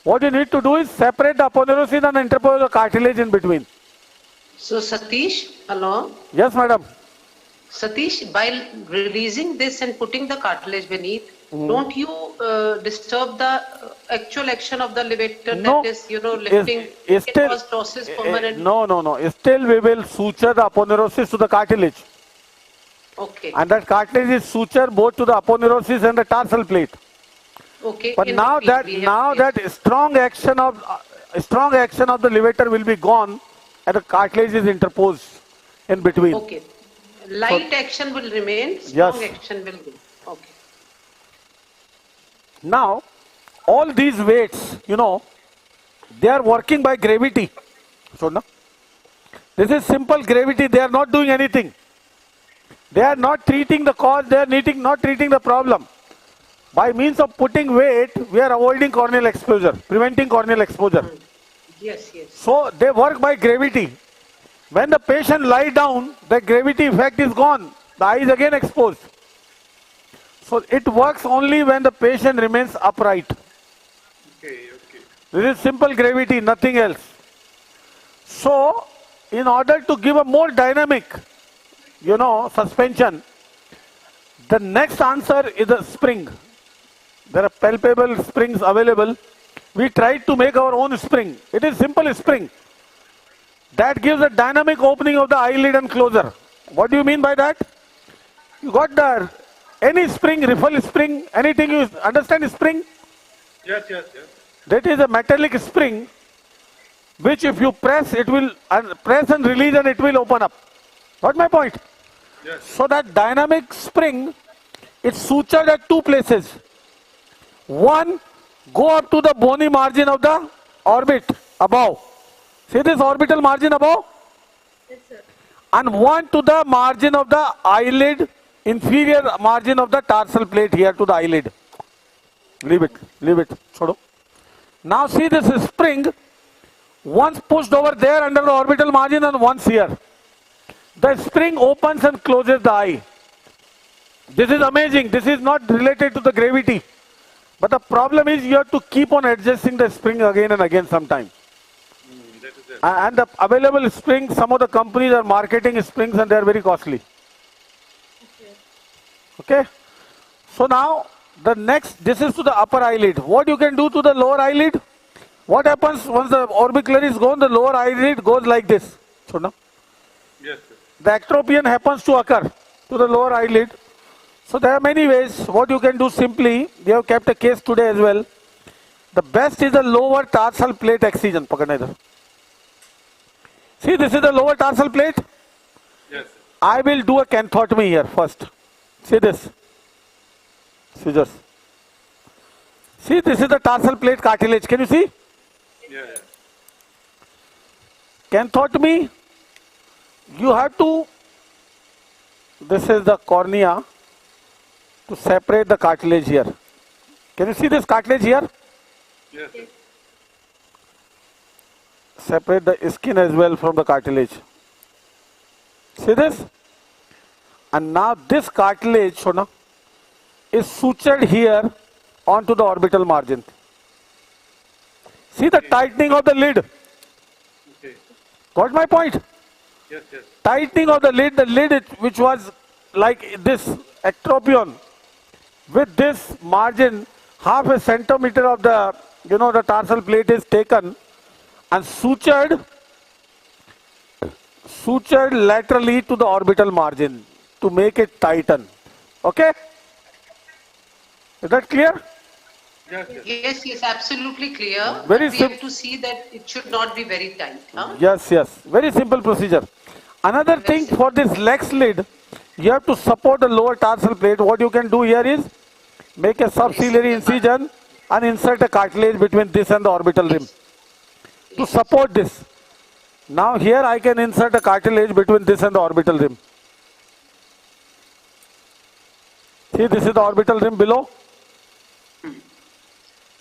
What you need to do is separate the aponeurosis and interpose the cartilage in between. So Satish, hello? Yes, madam. Satish, by releasing this and putting the cartilage beneath, don't you disturb the actual action of the levator, No. that is, lifting, it Still, cause ptosis permanent? no. Still we will suture the aponeurosis to the cartilage. Okay. And that cartilage is suture both to the aponeurosis and the tarsal plate. Okay. But in now between that strong action of the levator will be gone, and the cartilage is interposed in between. Okay. Light action will remain, strong action will go. Okay. Now, all these weights, they are working by gravity. So, no? This is simple gravity. They are not doing anything. They are not treating the cause. They are not treating the problem. By means of putting weight, we are avoiding corneal exposure, preventing corneal exposure. Yes. So, they work by gravity. When the patient lies down, the gravity effect is gone. The eye is again exposed. So, it works only when the patient remains upright. Okay. This is simple gravity, nothing else. So, in order to give a more dynamic, suspension, the next answer is a spring. There are palpable springs available. We tried to make our own spring. It is simple spring. That gives a dynamic opening of the eyelid and closure. What do you mean by that? You got any spring, riffle spring, anything you understand spring? Yes. That is a metallic spring, which if you press, it will press and release and it will open up. Got my point? Yes. So that dynamic spring, it's sutured at two places. One, go up to the bony margin of the orbit above. See this orbital margin above? Yes, sir. And one to the margin of the eyelid, inferior margin of the tarsal plate here to the eyelid. Leave it. Chodo. Now see this spring, once pushed over there under the orbital margin and once here. The spring opens and closes the eye. This is amazing. This is not related to the gravity. But the problem is you have to keep on adjusting the spring again and again sometime. And the available springs, some of the companies are marketing springs and they are very costly. Okay. So now the next, this is to the upper eyelid. What you can do to the lower eyelid? What happens once the orbicularis is gone? The lower eyelid goes like this. So now, Yes, sir. the ectropion happens to occur to the lower eyelid. So there are many ways. What you can do simply, we have kept a case today as well. The best is the lower tarsal plate excision. Pakadna idhar. See, this is the lower tarsal plate. Yes, sir. I will do a canthotomy here first. See this. Scissors. See, this is the tarsal plate cartilage. Can you see? Yeah. Canthotomy, you have to, this is the cornea, to separate the cartilage here. Can you see this cartilage here? Yes, sir. Separate the skin as well from the cartilage. See this? And now this cartilage, Shona, is sutured here onto the orbital margin. See the tightening of the lid. Okay. Got my point? Yes. Tightening of the lid which was like this ectropion, with this margin, half a centimeter of the, the tarsal plate is taken and sutured laterally to the orbital margin to make it tighten. Okay? Is that clear? Yes, absolutely clear. Very we have to see that it should not be very tight. Huh? Yes. Very simple procedure. Another thing for this lex lid, you have to support the lower tarsal plate. What you can do here is make a subciliary incision and insert a cartilage between this and the orbital rim to support this. Now here I can insert a cartilage between this and the orbital rim. See, this is the orbital rim below.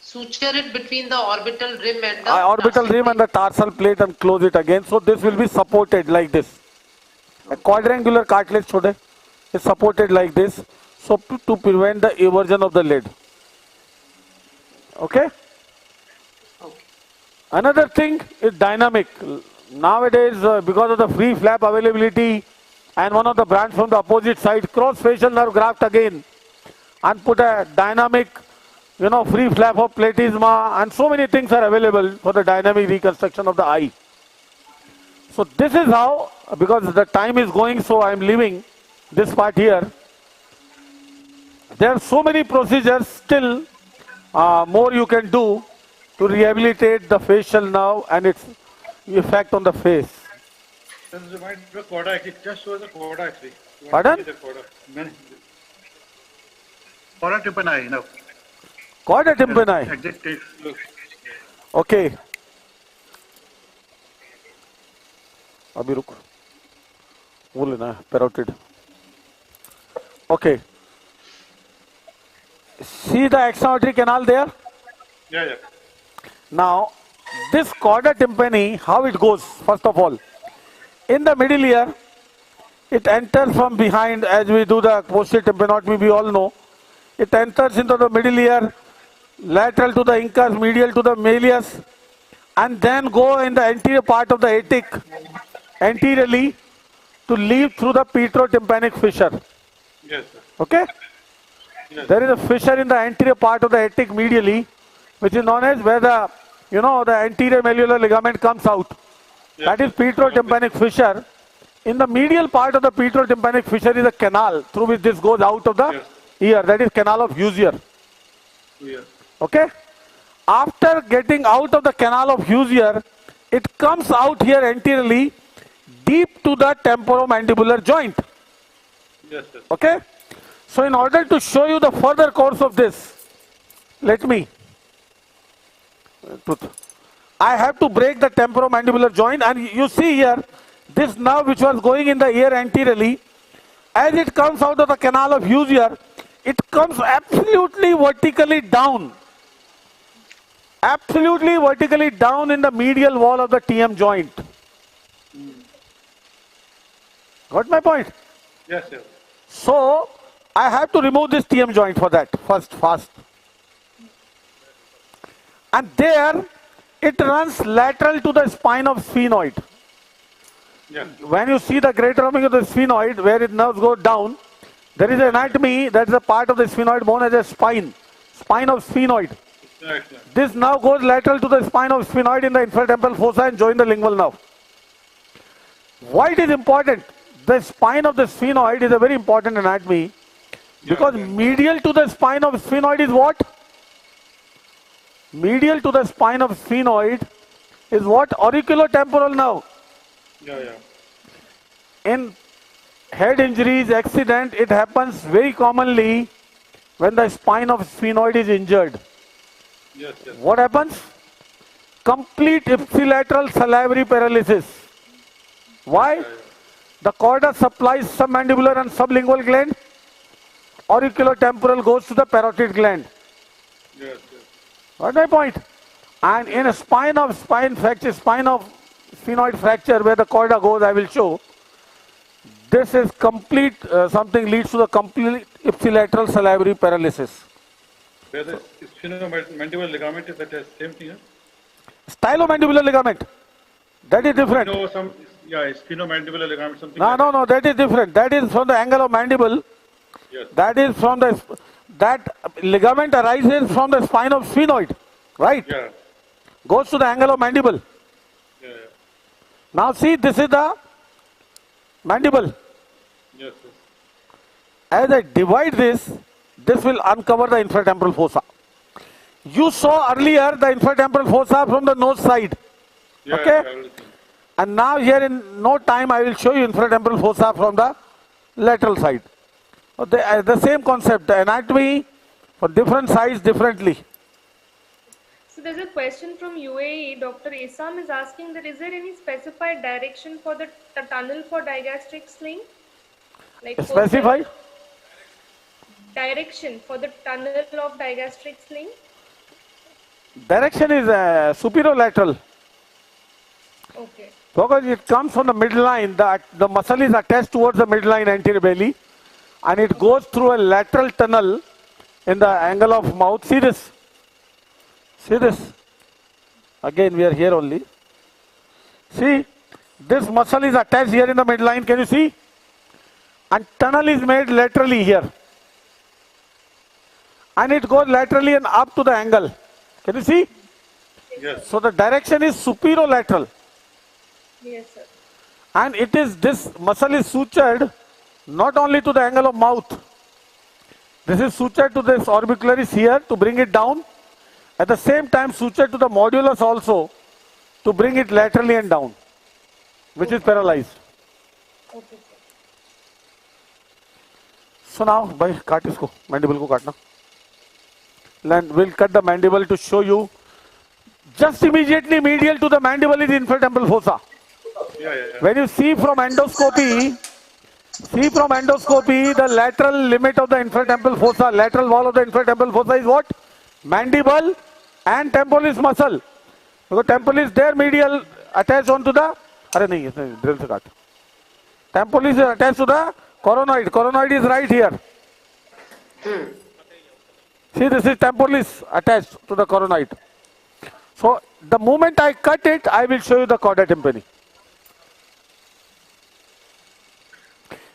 Suture it between the orbital rim and the Orbital rim and the tarsal plate and close it again. So this will be supported like this. A quadrangular cartilage today is supported like this. So to prevent the eversion of the lid. Okay? Another thing is dynamic. Nowadays, because of the free flap availability and one of the brands from the opposite side, cross facial nerve graft again and put a dynamic, free flap of platysma, and so many things are available for the dynamic reconstruction of the eye. So this is how, because the time is going, so I am leaving this part here. There are so many procedures still, more you can do to rehabilitate the facial nerve and its effect on the face. It just shows the quad actually. Pardon? Quad tympani, no. Quad tympani. Adjective. Okay. अभी रुक वो लेना है parotid. Okay. See the axonotary canal there? Yeah. Now, this chorda tympani, how it goes, first of all. In the middle ear, it enters from behind, as we do the posterior tympanotomy, we all know. It enters into the middle ear, lateral to the incus, medial to the malleus, and then go in the anterior part of the atic, anteriorly, to leave through the petrotympanic fissure. Yes, sir. Okay? Yes. There is a fissure in the anterior part of the atic medially, which is known as where the, the anterior malleolar ligament comes out. Yes. That is petrotympanic fissure. In the medial part of the petrotympanic fissure is a canal through which this goes out of the ear. That is canal of Hughes ear. Yes. Okay? After getting out of the canal of Hughes ear, it comes out here anteriorly, deep to the temporomandibular joint. Yes, sir. Okay? So in order to show you the further course of this, let me. I have to break the temporomandibular joint, and you see here, this nerve which was going in the ear anteriorly, as it comes out of the canal of Hughes ear, it comes absolutely vertically down. Absolutely vertically down in the medial wall of the TM joint. Got my point? Yes, sir. So, I have to remove this TM joint for that, fast. And there, it runs lateral to the spine of sphenoid. Yeah. When you see the greater opening of the sphenoid, where its nerves go down, there is an anatomy, that is a part of the sphenoid known as a spine of sphenoid. Right, this nerve goes lateral to the spine of sphenoid in the infratemporal fossa and join the lingual nerve. Why it is important? The spine of the sphenoid is a very important anatomy, because medial to the spine of sphenoid is what? Medial to the spine of sphenoid is what? Auriculotemporal nerve. Yeah. In head injuries, accident, it happens very commonly when the spine of sphenoid is injured. Yes. What happens? Complete ipsilateral salivary paralysis. Why? The chorda supplies submandibular and sublingual gland. Auriculotemporal goes to the parotid gland. Yes. What's my point? And in a spine of sphenoid fracture where the chorda goes, I will show. This is complete, something leads to the complete ipsilateral salivary paralysis. Where the sphenomandibular ligament is that the same thing? Stylomandibular ligament. That is different. Sphenomandibular ligament, something. No, that is different. That is from the angle of mandible. Yes. That is from that ligament arises from the spine of sphenoid, right? Yeah. Goes to the angle of mandible. Yeah. Now see, this is the mandible. Yes. As I divide this will uncover the infratemporal fossa. You saw earlier the infratemporal fossa from the nose side. Yeah, okay? And now here in no time I will show you infratemporal fossa from the lateral side. The same concept, the anatomy for different sides differently. So there's a question from UAE. Dr. Isam is asking that is there any specified direction for the tunnel for digastric sling? Like Specify? direction for the tunnel of digastric sling? Direction is superolateral. Okay. Because it comes from the midline, the muscle is attached towards the midline anterior belly and it goes through a lateral tunnel in the angle of mouth. See this. See this. Again, we are here only. See, this muscle is attached here in the midline. Can you see? And tunnel is made laterally here. And it goes laterally and up to the angle. Can you see? Yes. So the direction is superolateral. Yes, sir. And it is, this muscle is sutured not only to the angle of mouth. This is sutured to this orbicularis here to bring it down. At the same time sutured to the modulus also to bring it laterally and down, which is paralyzed. Okay, sir. So now, by cut isko, mandible ko katna. Then we'll cut the mandible to show you. Just immediately medial to the mandible is infratemporal fossa. When you see from endoscopy, the lateral limit of the infratemporal fossa, lateral wall of the infratemporal fossa is what? Mandible and temporalis muscle. Because temporalis there medial attached onto the, drill se cut. Temporalis is attached to the coronoid. Coronoid is right here. See, this is temporalis attached to the coronoid. So the moment I cut it, I will show you the chorda tympani.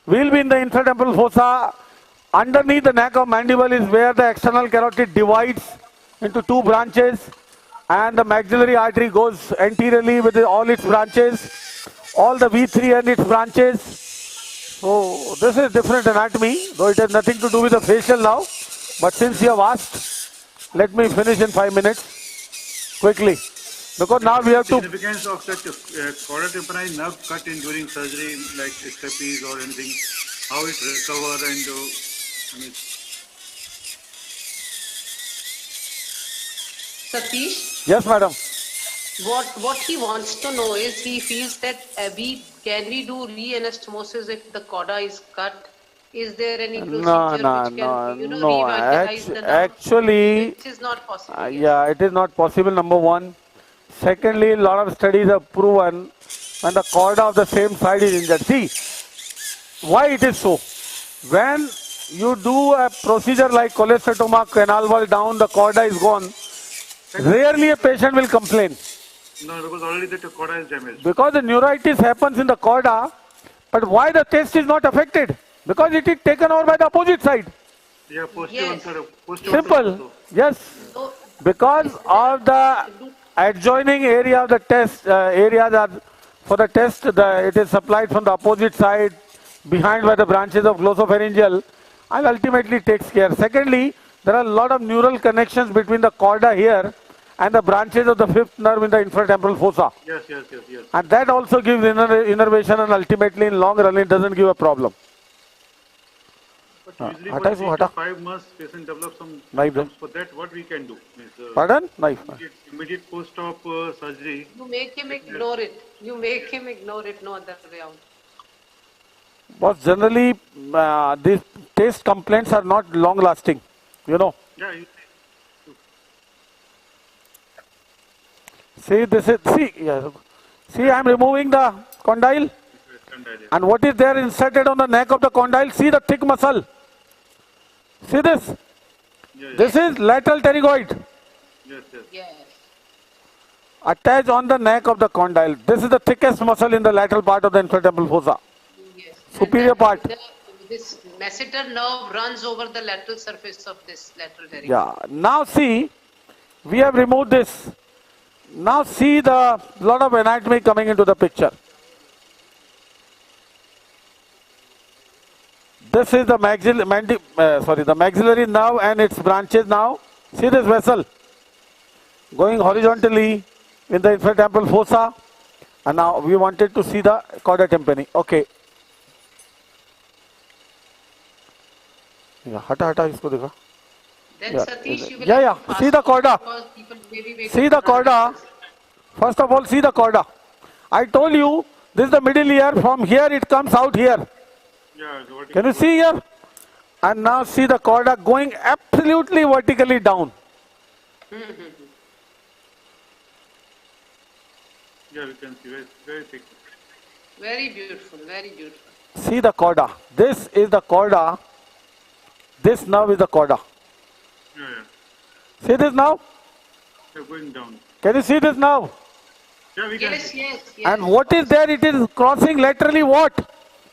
We'll be in the infratemporal fossa. Underneath the neck of mandible is where the external carotid divides into two branches and the maxillary artery goes anteriorly with all its branches, all the V3 and its branches. So this is different anatomy, though it has nothing to do with the facial now. But since you have asked, let me finish in 5 minutes quickly. Because now we have to... Significance of such chorda tympani nerve cut in during surgery, like stapes or anything, how it recover and Satish? Yes, madam. What he wants to know is he feels that can we do re-anastomosis if the chorda is cut? Is there any procedure which can revitalize the nerve? Actually, which is not possible. yeah, it is not possible, number one. Secondly, a lot of studies have proven when the chorda of the same side is injured. See, why it is so? When you do a procedure like cholecystoma, canal wall down, the chorda is gone, rarely a patient will complain. no, because already the chorda is damaged. Because the neuritis happens in the chorda, but why the taste is not affected? Because it is taken over by the opposite side. Yeah, posterior Simple. Yes. So, because of the adjoining area of the test, areas are for the test, it is supplied from the opposite side, behind by the branches of glossopharyngeal, and ultimately takes care. Secondly, there are a lot of neural connections between the chorda here and the branches of the fifth nerve in the infratemporal fossa. Yes. And that also gives innervation, and ultimately in long run it doesn't give a problem. But usually for 3 to 5 months, patient develops some symptoms. For that, what we can do? Pardon? Knife. Immediate post-op surgery. you make him ignore it. You make him ignore it, no other way out. But generally, these taste complaints are not long lasting, you know. Yeah. See, this is, see, I am removing the condyle. And what is there inserted on the neck of the condyle? See the thick muscle. See this? This is lateral pterygoid. Yes. Attached on the neck of the condyle. This is the thickest muscle in the lateral part of the infratemporal fossa. Yes. Superior part. This masseter nerve runs over the lateral surface of this lateral pterygoid. Yeah. Now see, we have removed this. Now see the lot of anatomy coming into the picture. This is the maxillary nerve and its branches now. See this vessel going horizontally in the infratemporal fossa. And now we wanted to see the chorda tympani. Okay. Yeah, hata isko dekha. Then Yeah. Satish, you will Yeah. have to See the pass on chorda. because people may be waiting See the for chorda. answers. First of all, see the chorda. I told you this is the middle ear. From here it comes out here. Yeah. Can you see here? And now see the chorda going absolutely vertically down. Yeah, we can see very thick. Very beautiful, very beautiful. See the chorda. This is the chorda. This nerve is the chorda. Yeah, yeah. See this now? They're going down. Can you see this now? Yeah, we can Yes, see. yes, yes. And what is there? It is crossing laterally what?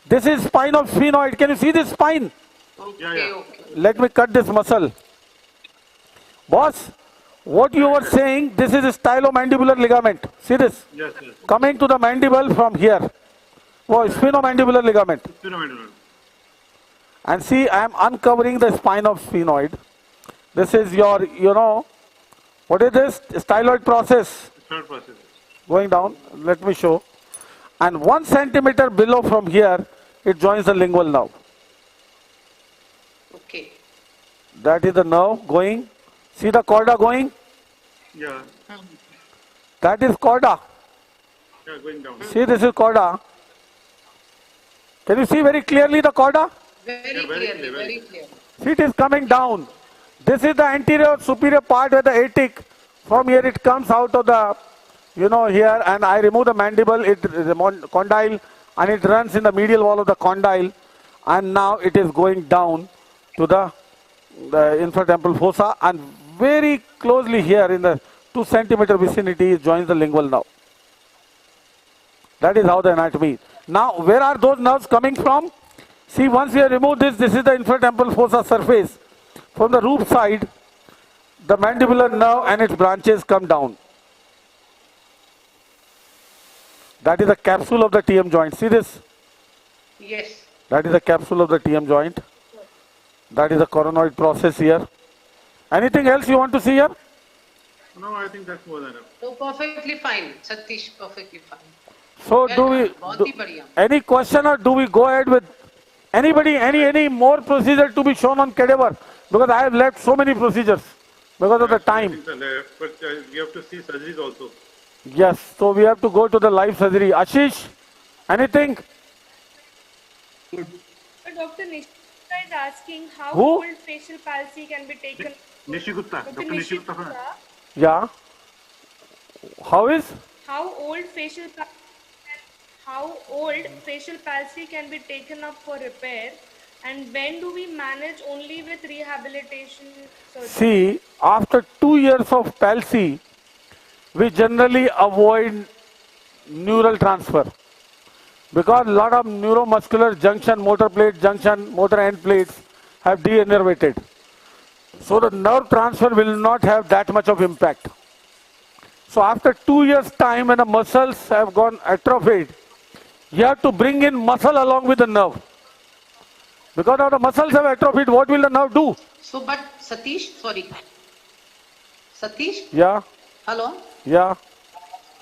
This is spine of sphenoid. Can you see this spine? Okay, Yeah, yeah. okay. Let me cut this muscle. Boss, what you were saying, this is a stylomandibular ligament. See this? Yes, yes. Coming to the mandible from here. Oh, sphenomandibular ligament. Phenomenal. And see, I am uncovering the spine of sphenoid. This is your, what is this? Styloid process. Third process. Going down. Let me show. And 1 centimeter below from here, it joins the lingual nerve. Okay. That is the nerve going. See the chorda going? Yeah. That is chorda. Yeah, going down. See, this is chorda. Can you see very clearly the chorda? Very Yeah, very clearly, clear, very very clear. See, it is coming down. This is the anterior superior part where the atic. From here it comes out of the, here, and I remove the mandible, the condyle, and it runs in the medial wall of the condyle, and now it is going down to the infratemporal fossa, and very closely here in the 2 centimeter vicinity it joins the lingual nerve. That is how the anatomy is. Now, where are those nerves coming from? See, once we have removed this, this is the infratemporal fossa surface. From the roof side, the mandibular nerve and its branches come down. That is the capsule of the TM joint. See this? Yes. That is the capsule of the TM joint. That is the coronoid process here. Anything else you want to see here? No, I think that's more than enough. So perfectly fine, Satish, perfectly fine. So any question, or do we go ahead with anybody, any more procedure to be shown on cadaver? Because I have left so many procedures because of the time. But we have to see surgeries also. Yes, so we have to go to the live surgery. Ashish, anything? Dr. Nishita is asking how Who? old facial palsy can be taken. Nishigupta. Dr. Dr. Nishigupta. Nishita, Yeah. How is? how old facial palsy can be taken up for repair, and when do we manage only with rehabilitation surgery? See, after 2 years of palsy, we generally avoid neural transfer because a lot of neuromuscular junction, motor plate junction, motor end plates have denervated. So the nerve transfer will not have that much of impact. So after 2 years time, when the muscles have gone atrophied, you have to bring in muscle along with the nerve. Because now the muscles have atrophied, what will the nerve do? So, but Satish, sorry. Satish? Yeah, Hello? yeah.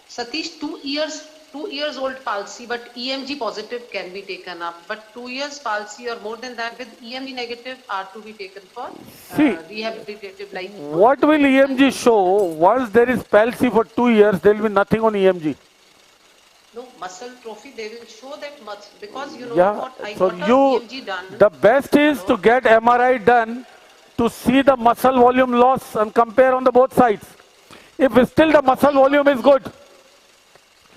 Satish, 2 years old palsy, but EMG positive can be taken up. But 2 years palsy or more than that with EMG negative are to be taken for See, rehabilitative life. what will EMG show? Once there is palsy for 2 years, there will be nothing on EMG. No, muscle trophy, they will show that much because Yeah, what, I so got a you, EMG done. the best is to get MRI done to see the muscle volume loss and compare on the both sides. If still the muscle volume is good.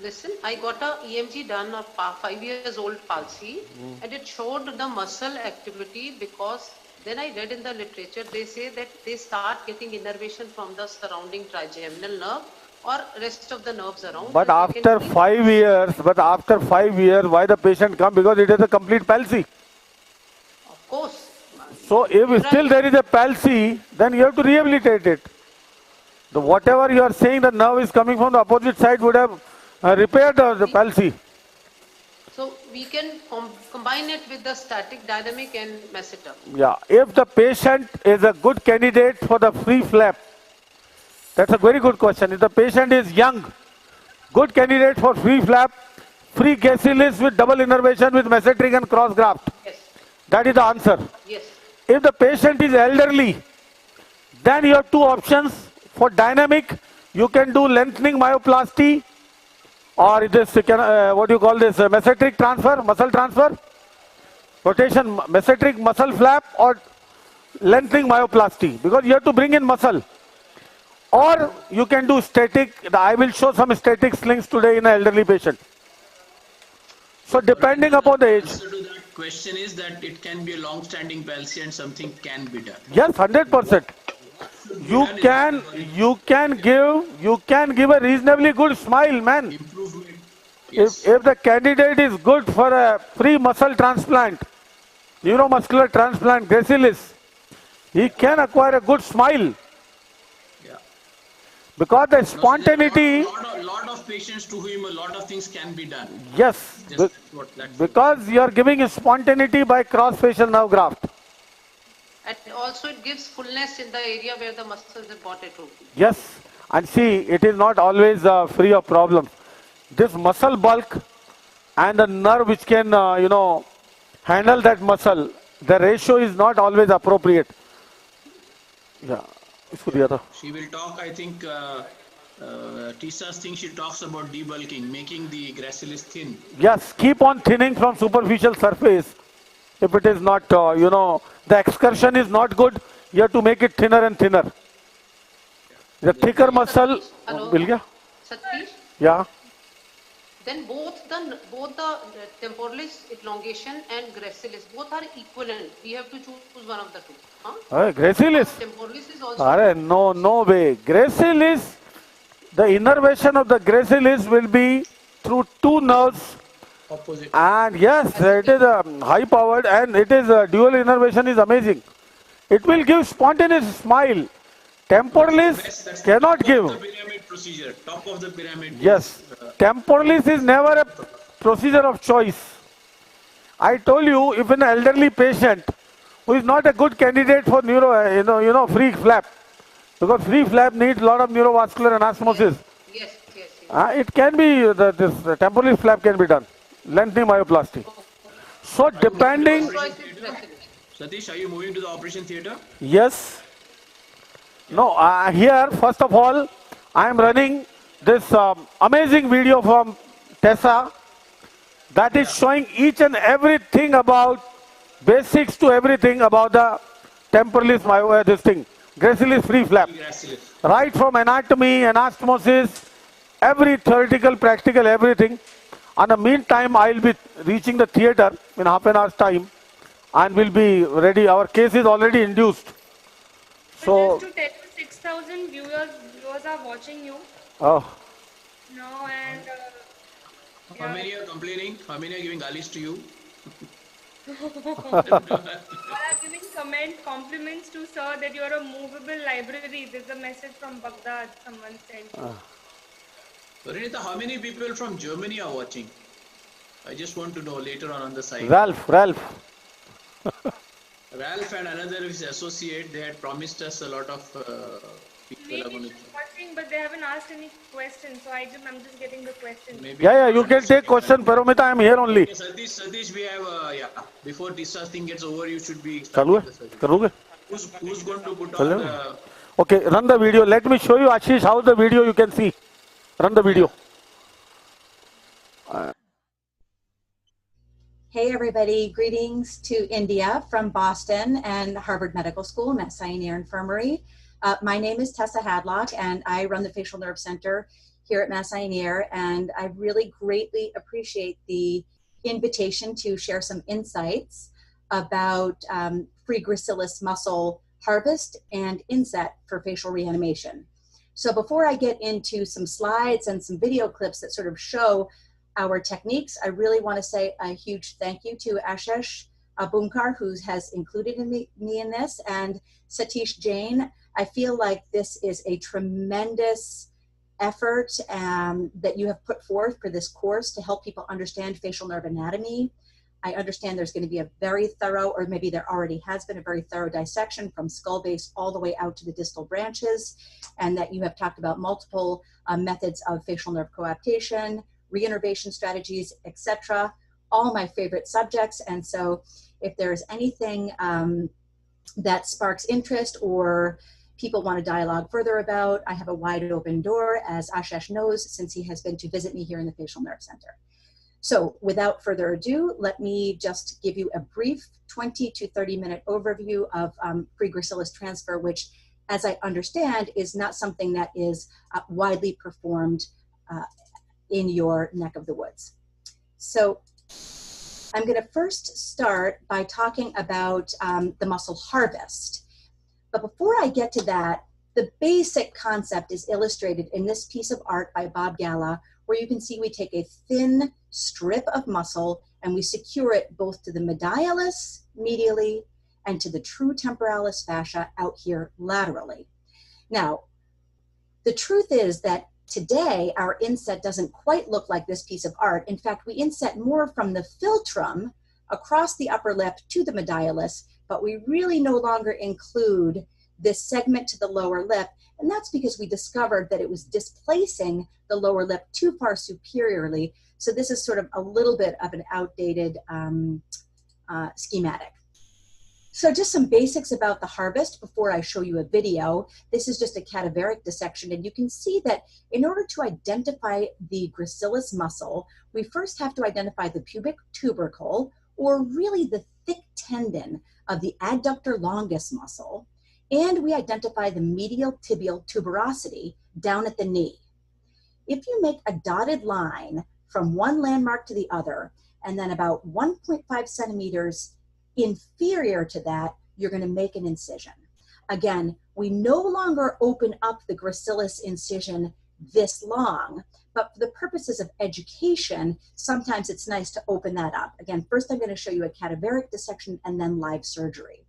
Listen, I got a EMG done of 5 years old palsy and it showed the muscle activity because then I read in the literature, they say that they start getting innervation from the surrounding trigeminal nerve or rest of the nerves around. But and after 5 years, why the patient come? Because it is a complete palsy. Of course. So if still there is a palsy, then you have to rehabilitate it. The whatever you are saying, the nerve is coming from the opposite side would have repaired the palsy. So we can combine it with the static dynamic and mess it up. Yeah, if the patient is a good candidate for the free flap, that's a very good question. If the patient is young, good candidate for free flap, free gracilis with double innervation with mesenteric and cross graft. Yes. That is the answer. Yes. If the patient is elderly, then you have two options. For dynamic, you can do lengthening myoplasty or this, what do you call this, mesenteric transfer, muscle transfer. rotation, mesenteric muscle flap or lengthening myoplasty, because you have to bring in muscle. Or you can do static. I will show some static slings today in an elderly patient. So depending upon the age. Answer to that question is that it can be a long-standing palsy and something can be done. Yes, 100%. You can give a reasonably good smile, man. Improvement. Yes. If the candidate is good for a free muscle transplant, neuromuscular transplant, gracilis, he can acquire a good smile. Yeah. Because the spontaneity. Lot of patients to whom a lot of things can be done. Yes, because you are giving a spontaneity by cross-facial nerve graft. And also it gives fullness in the area where the muscles have got atrophy. Yes, and see, it is not always free of problems. This muscle bulk and the nerve which can, handle that muscle, the ratio is not always appropriate. Yeah, she will talk, I think, Tisa's thing, she talks about debulking, making the gracilis thin. Yes, keep on thinning from superficial surface. If it is not, the excursion is not good, you have to make it thinner and thinner. The thicker muscle. Hello. Satish? Yeah. Then both the temporalis elongation and gracilis, both are equivalent. We have to choose one of the two. Huh? Gracilis? Temporalis is also. No way. Gracilis, the innervation of the gracilis will be through two nerves. Opposite. And yes, it is high powered, and it is dual innervation is amazing. It will give spontaneous smile. Temporalis cannot give. Top of the pyramid procedure. Top of the pyramid. Yes. Temporalis is never a procedure of choice. I told you, if an elderly patient who is not a good candidate for free flap, because free flap needs a lot of neurovascular anastomosis. Yes. It can be, this temporalis flap can be done. Lengthening myoplasty. So depending. Satish, are you moving to the operation theatre? Yes. No, here, first of all, I am running this amazing video from Tessa that is showing each and everything about basics to everything about the temporalis, gracilis free flap. Right from anatomy, anastomosis, every theoretical, practical, everything. In the meantime, I will be reaching the theatre in half an hour's time and will be ready. Our case is already induced. So just to tell you, 6,000 viewers are watching you. Oh. No, and how many are complaining? How many are giving galis to you? All are giving compliments to sir that you are a movable library. There's a message from Baghdad. Someone sent. Renita, how many people from Germany are watching? I just want to know later on the side. Ralph. Ralph and another associate, they had promised us a lot of people are going to watching, but they haven't asked any questions, so I'm just getting the questions. Yeah, you can take question, Paromita, I am here only. Okay, Satish, we have, before Tisa's thing gets over, you should be... Who's going to put on the... Okay, run the video. Let me show you, Ashish, how the video you can see. Run the video. Hey everybody, greetings to India from Boston and Harvard Medical School, Mount Sinai Infirmary. My name is Tessa Hadlock and I run the Facial Nerve Center here at Mount Sinai, and I really greatly appreciate the invitation to share some insights about free gracilis muscle harvest and inset for facial reanimation. So before I get into some slides and some video clips that sort of show our techniques, I really want to say a huge thank you to Ashish Bhumkar, who has included me in this, and Satish Jain. I feel like this is a tremendous effort that you have put forth for this course to help people understand facial nerve anatomy. I understand there's going to be a very thorough, or maybe there already has been a very thorough dissection from skull base all the way out to the distal branches, and that you have talked about multiple methods of facial nerve coaptation, reinnervation strategies, etc. All my favorite subjects. And so if there's anything that sparks interest or people want to dialogue further about, I have a wide open door, as Ashish knows, since he has been to visit me here in the Facial Nerve Center. So without further ado, let me just give you a brief 20 to 30 minute overview of free gracilis transfer, which, as I understand, is not something that is widely performed in your neck of the woods. So I'm going to first start by talking about the muscle harvest. But before I get to that, the basic concept is illustrated in this piece of art by Bob Gala, where you can see we take a thin strip of muscle and we secure it both to the medialis medially and to the true temporalis fascia out here laterally. Now, the truth is that today our inset doesn't quite look like this piece of art. In fact, we inset more from the philtrum across the upper lip to the medialis, but we really no longer include this segment to the lower lip, and that's because we discovered that it was displacing the lower lip too far superiorly. So this is sort of a little bit of an outdated schematic. So just some basics about the harvest before I show you a video. This is just a cadaveric dissection, and you can see that in order to identify the gracilis muscle, we first have to identify the pubic tubercle, or really the thick tendon of the adductor longus muscle, and we identify the medial tibial tuberosity down at the knee. If you make a dotted line from one landmark to the other, and then about 1.5 centimeters inferior to that, you're going to make an incision. Again, we no longer open up the gracilis incision this long, but for the purposes of education, sometimes it's nice to open that up. Again, first I'm going to show you a cadaveric dissection and then live surgery.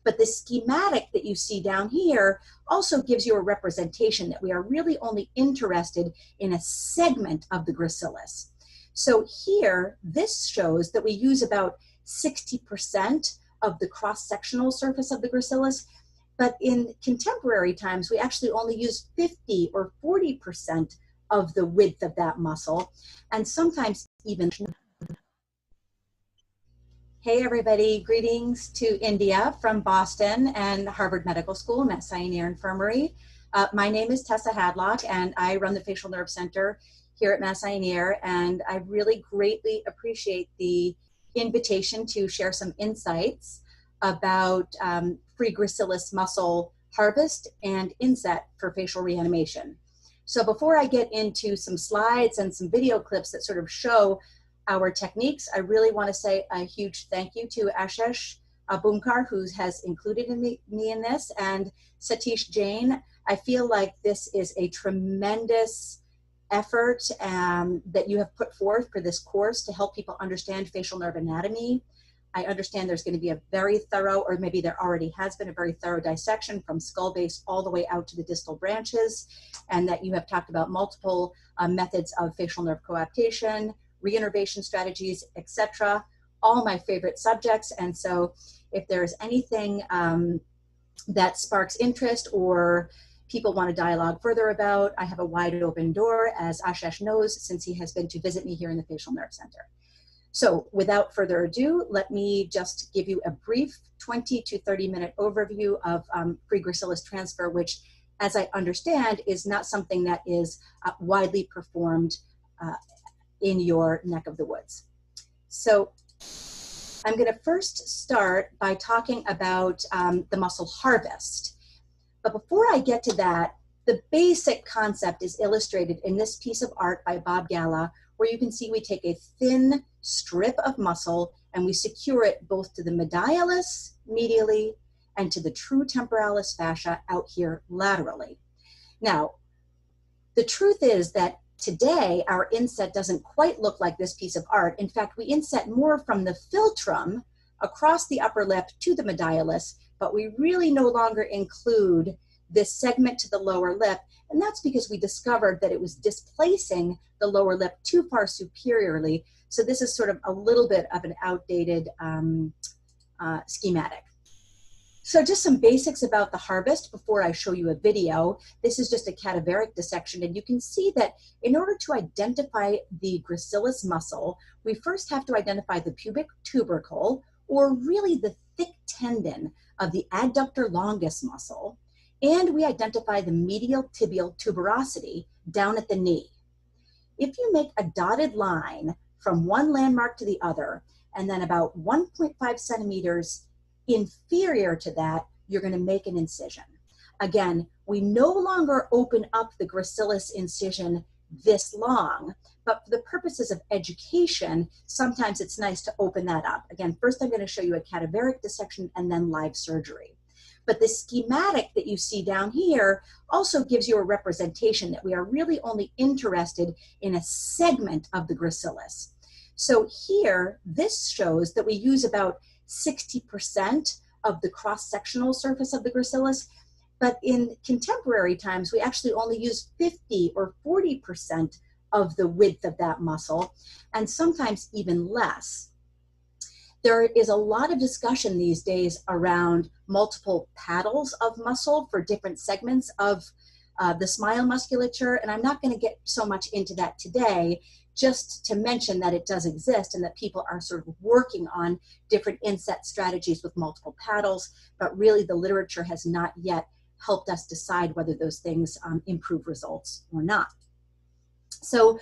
But the schematic that you see down here also gives you a representation that we are really only interested in a segment of the gracilis. So here, this shows that we use about 60% of the cross-sectional surface of the gracilis, but in contemporary times, we actually only use 50 or 40% of the width of that muscle, and sometimes even. Hey everybody, greetings to India from Boston and Harvard Medical School, Mount Sinai Infirmary. My name is Tessa Hadlock and I run the Facial Nerve Center here at Mount Sinai, and I really greatly appreciate the invitation to share some insights about free gracilis muscle harvest and inset for facial reanimation. So before I get into some slides and some video clips that sort of show our techniques, I really want to say a huge thank you to Ashish Bhumkar, who has included me in this, and Satish Jain. I feel like this is a tremendous effort that you have put forth for this course to help people understand facial nerve anatomy. I understand there's going to be a very thorough, or maybe there already has been a very thorough dissection from skull base all the way out to the distal branches, and that you have talked about multiple methods of facial nerve coaptation, reinnervation strategies, etc. All my favorite subjects. And so if there's anything that sparks interest or people want to dialogue further about, I have a wide open door, as Ashish knows, since he has been to visit me here in the Facial Nerve Center. So without further ado, let me just give you a brief 20 to 30 minute overview of free gracilis transfer, which, as I understand, is not something that is widely performed in your neck of the woods. So I'm going to first start by talking about the muscle harvest. But before I get to that, the basic concept is illustrated in this piece of art by Bob Gala, where you can see we take a thin strip of muscle and we secure it both to the medialis medially and to the true temporalis fascia out here laterally. Now, the truth is that today our inset doesn't quite look like this piece of art. In fact, we inset more from the philtrum across the upper lip to the medialis, but we really no longer include this segment to the lower lip, and that's because we discovered that it was displacing the lower lip too far superiorly. So this is sort of a little bit of an outdated schematic. So just some basics about the harvest before I show you a video. This is just a cadaveric dissection, and you can see that in order to identify the gracilis muscle, we first have to identify the pubic tubercle, or really the thick tendon of the adductor longus muscle, and we identify the medial tibial tuberosity down at the knee. If you make a dotted line from one landmark to the other, and then about 1.5 centimeters inferior to that, you're going to make an incision. Again, we no longer open up the gracilis incision this long, but for the purposes of education, sometimes it's nice to open that up. Again, first I'm going to show you a cadaveric dissection and then live surgery. But the schematic that you see down here also gives you a representation that we are really only interested in a segment of the gracilis. So here, this shows that we use about 60% of the cross-sectional surface of the gracilis, but in contemporary times, we actually only use 50 or 40% of the width of that muscle, and sometimes even less. There is a lot of discussion these days around multiple paddles of muscle for different segments of the smile musculature, and I'm not going to get so much into that today, just to mention that it does exist and that people are sort of working on different inset strategies with multiple paddles, but really the literature has not yet helped us decide whether those things improve results or not. So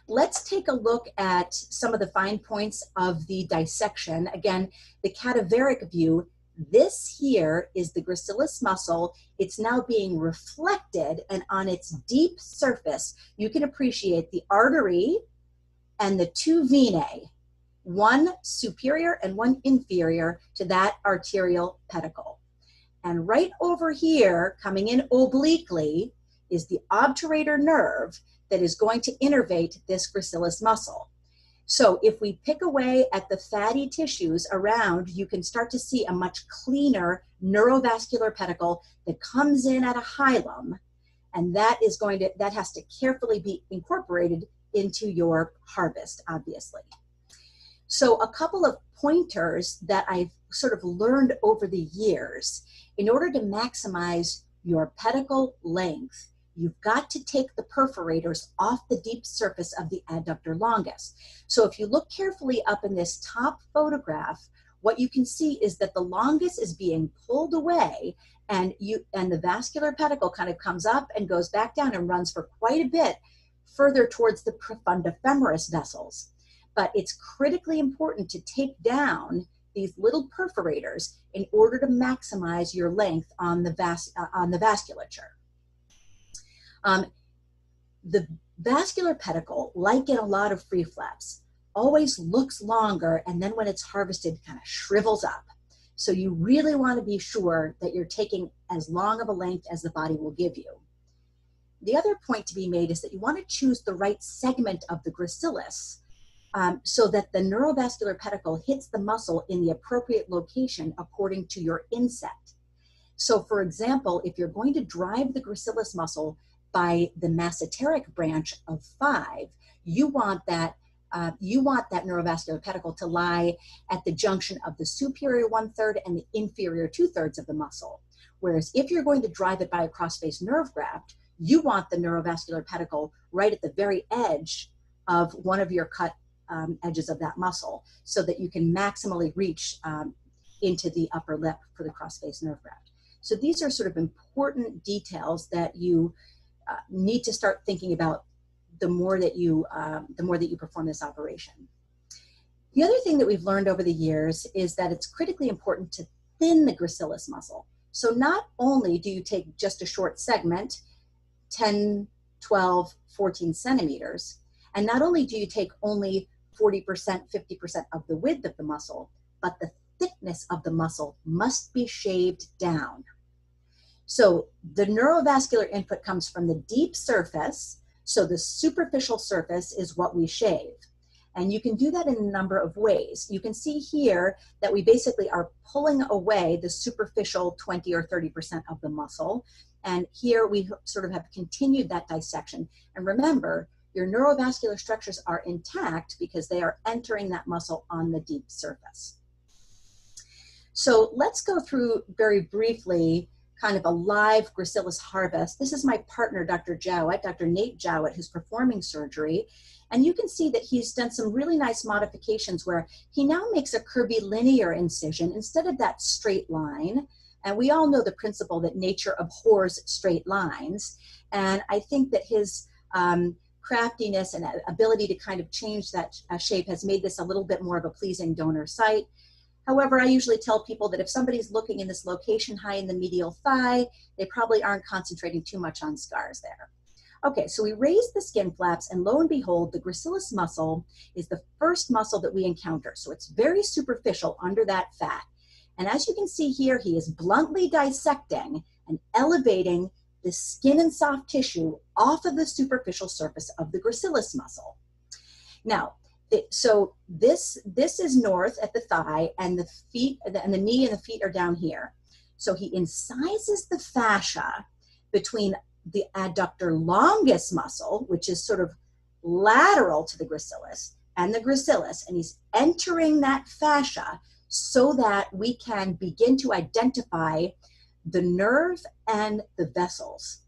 let's take a look at some of the fine points of the dissection. Again, the cadaveric view, this here is the gracilis muscle. It's now being reflected, and on its deep surface, you can appreciate the artery and the two venae, one superior and one inferior to that arterial pedicle. And right over here, coming in obliquely, is the obturator nerve that is going to innervate this gracilis muscle. So if we pick away at the fatty tissues around, you can start to see a much cleaner neurovascular pedicle that comes in at a hilum, and that has to carefully be incorporated into your harvest, obviously. So a couple of pointers that I've sort of learned over the years. In order to maximize your pedicle length, you've got to take the perforators off the deep surface of the adductor longus. So if you look carefully up in this top photograph, what you can see is that the longus is being pulled away, and the vascular pedicle kind of comes up and goes back down and runs for quite a bit further towards the profunda femoris vessels. But it's critically important to take down these little perforators in order to maximize your length on the vasculature. The vascular pedicle, like in a lot of free flaps, always looks longer, and then when it's harvested, kind of shrivels up. So you really want to be sure that you're taking as long of a length as the body will give you. The other point to be made is that you want to choose the right segment of the gracilis so that the neurovascular pedicle hits the muscle in the appropriate location according to your inset. So for example, if you're going to drive the gracilis muscle by the masseteric branch of 5, you want that neurovascular pedicle to lie at the junction of the superior 1/3 and the inferior 2/3 of the muscle. Whereas if you're going to drive it by a cross-face nerve graft, you want the neurovascular pedicle right at the very edge of one of your cut edges of that muscle, so that you can maximally reach into the upper lip for the cross-face nerve graft. So these are sort of important details that you need to start thinking about the more that you perform this operation. The other thing that we've learned over the years is that it's critically important to thin the gracilis muscle. So not only do you take just a short segment, 10, 12, 14 centimeters, and not only do you take only 40%, 50% of the width of the muscle, but the thickness of the muscle must be shaved down. So the neurovascular input comes from the deep surface, so the superficial surface is what we shave. And you can do that in a number of ways. You can see here that we basically are pulling away the superficial 20 or 30% of the muscle. And here we sort of have continued that dissection. And remember, your neurovascular structures are intact because they are entering that muscle on the deep surface. So let's go through very briefly kind of a live gracilis harvest. This is my partner, Dr. Jowett, Dr. Nate Jowett, who's performing surgery. And you can see that he's done some really nice modifications where he now makes a curvilinear incision instead of that straight line. And we all know the principle that nature abhors straight lines. And I think that his craftiness and ability to kind of change that shape has made this a little bit more of a pleasing donor site. However, I usually tell people that if somebody's looking in this location high in the medial thigh, they probably aren't concentrating too much on scars there. Okay, so we raise the skin flaps, and lo and behold, the gracilis muscle is the first muscle that we encounter. So it's very superficial under that fat. And as you can see here, he is bluntly dissecting and elevating the skin and soft tissue off of the superficial surface of the gracilis muscle. Now, so this is north at the thigh, and the feet and the knee and the feet are down here. So he incises the fascia between the adductor longus muscle, which is sort of lateral to the gracilis, and the gracilis, and he's entering that fascia so that we can begin to identify the nerve and the vessels.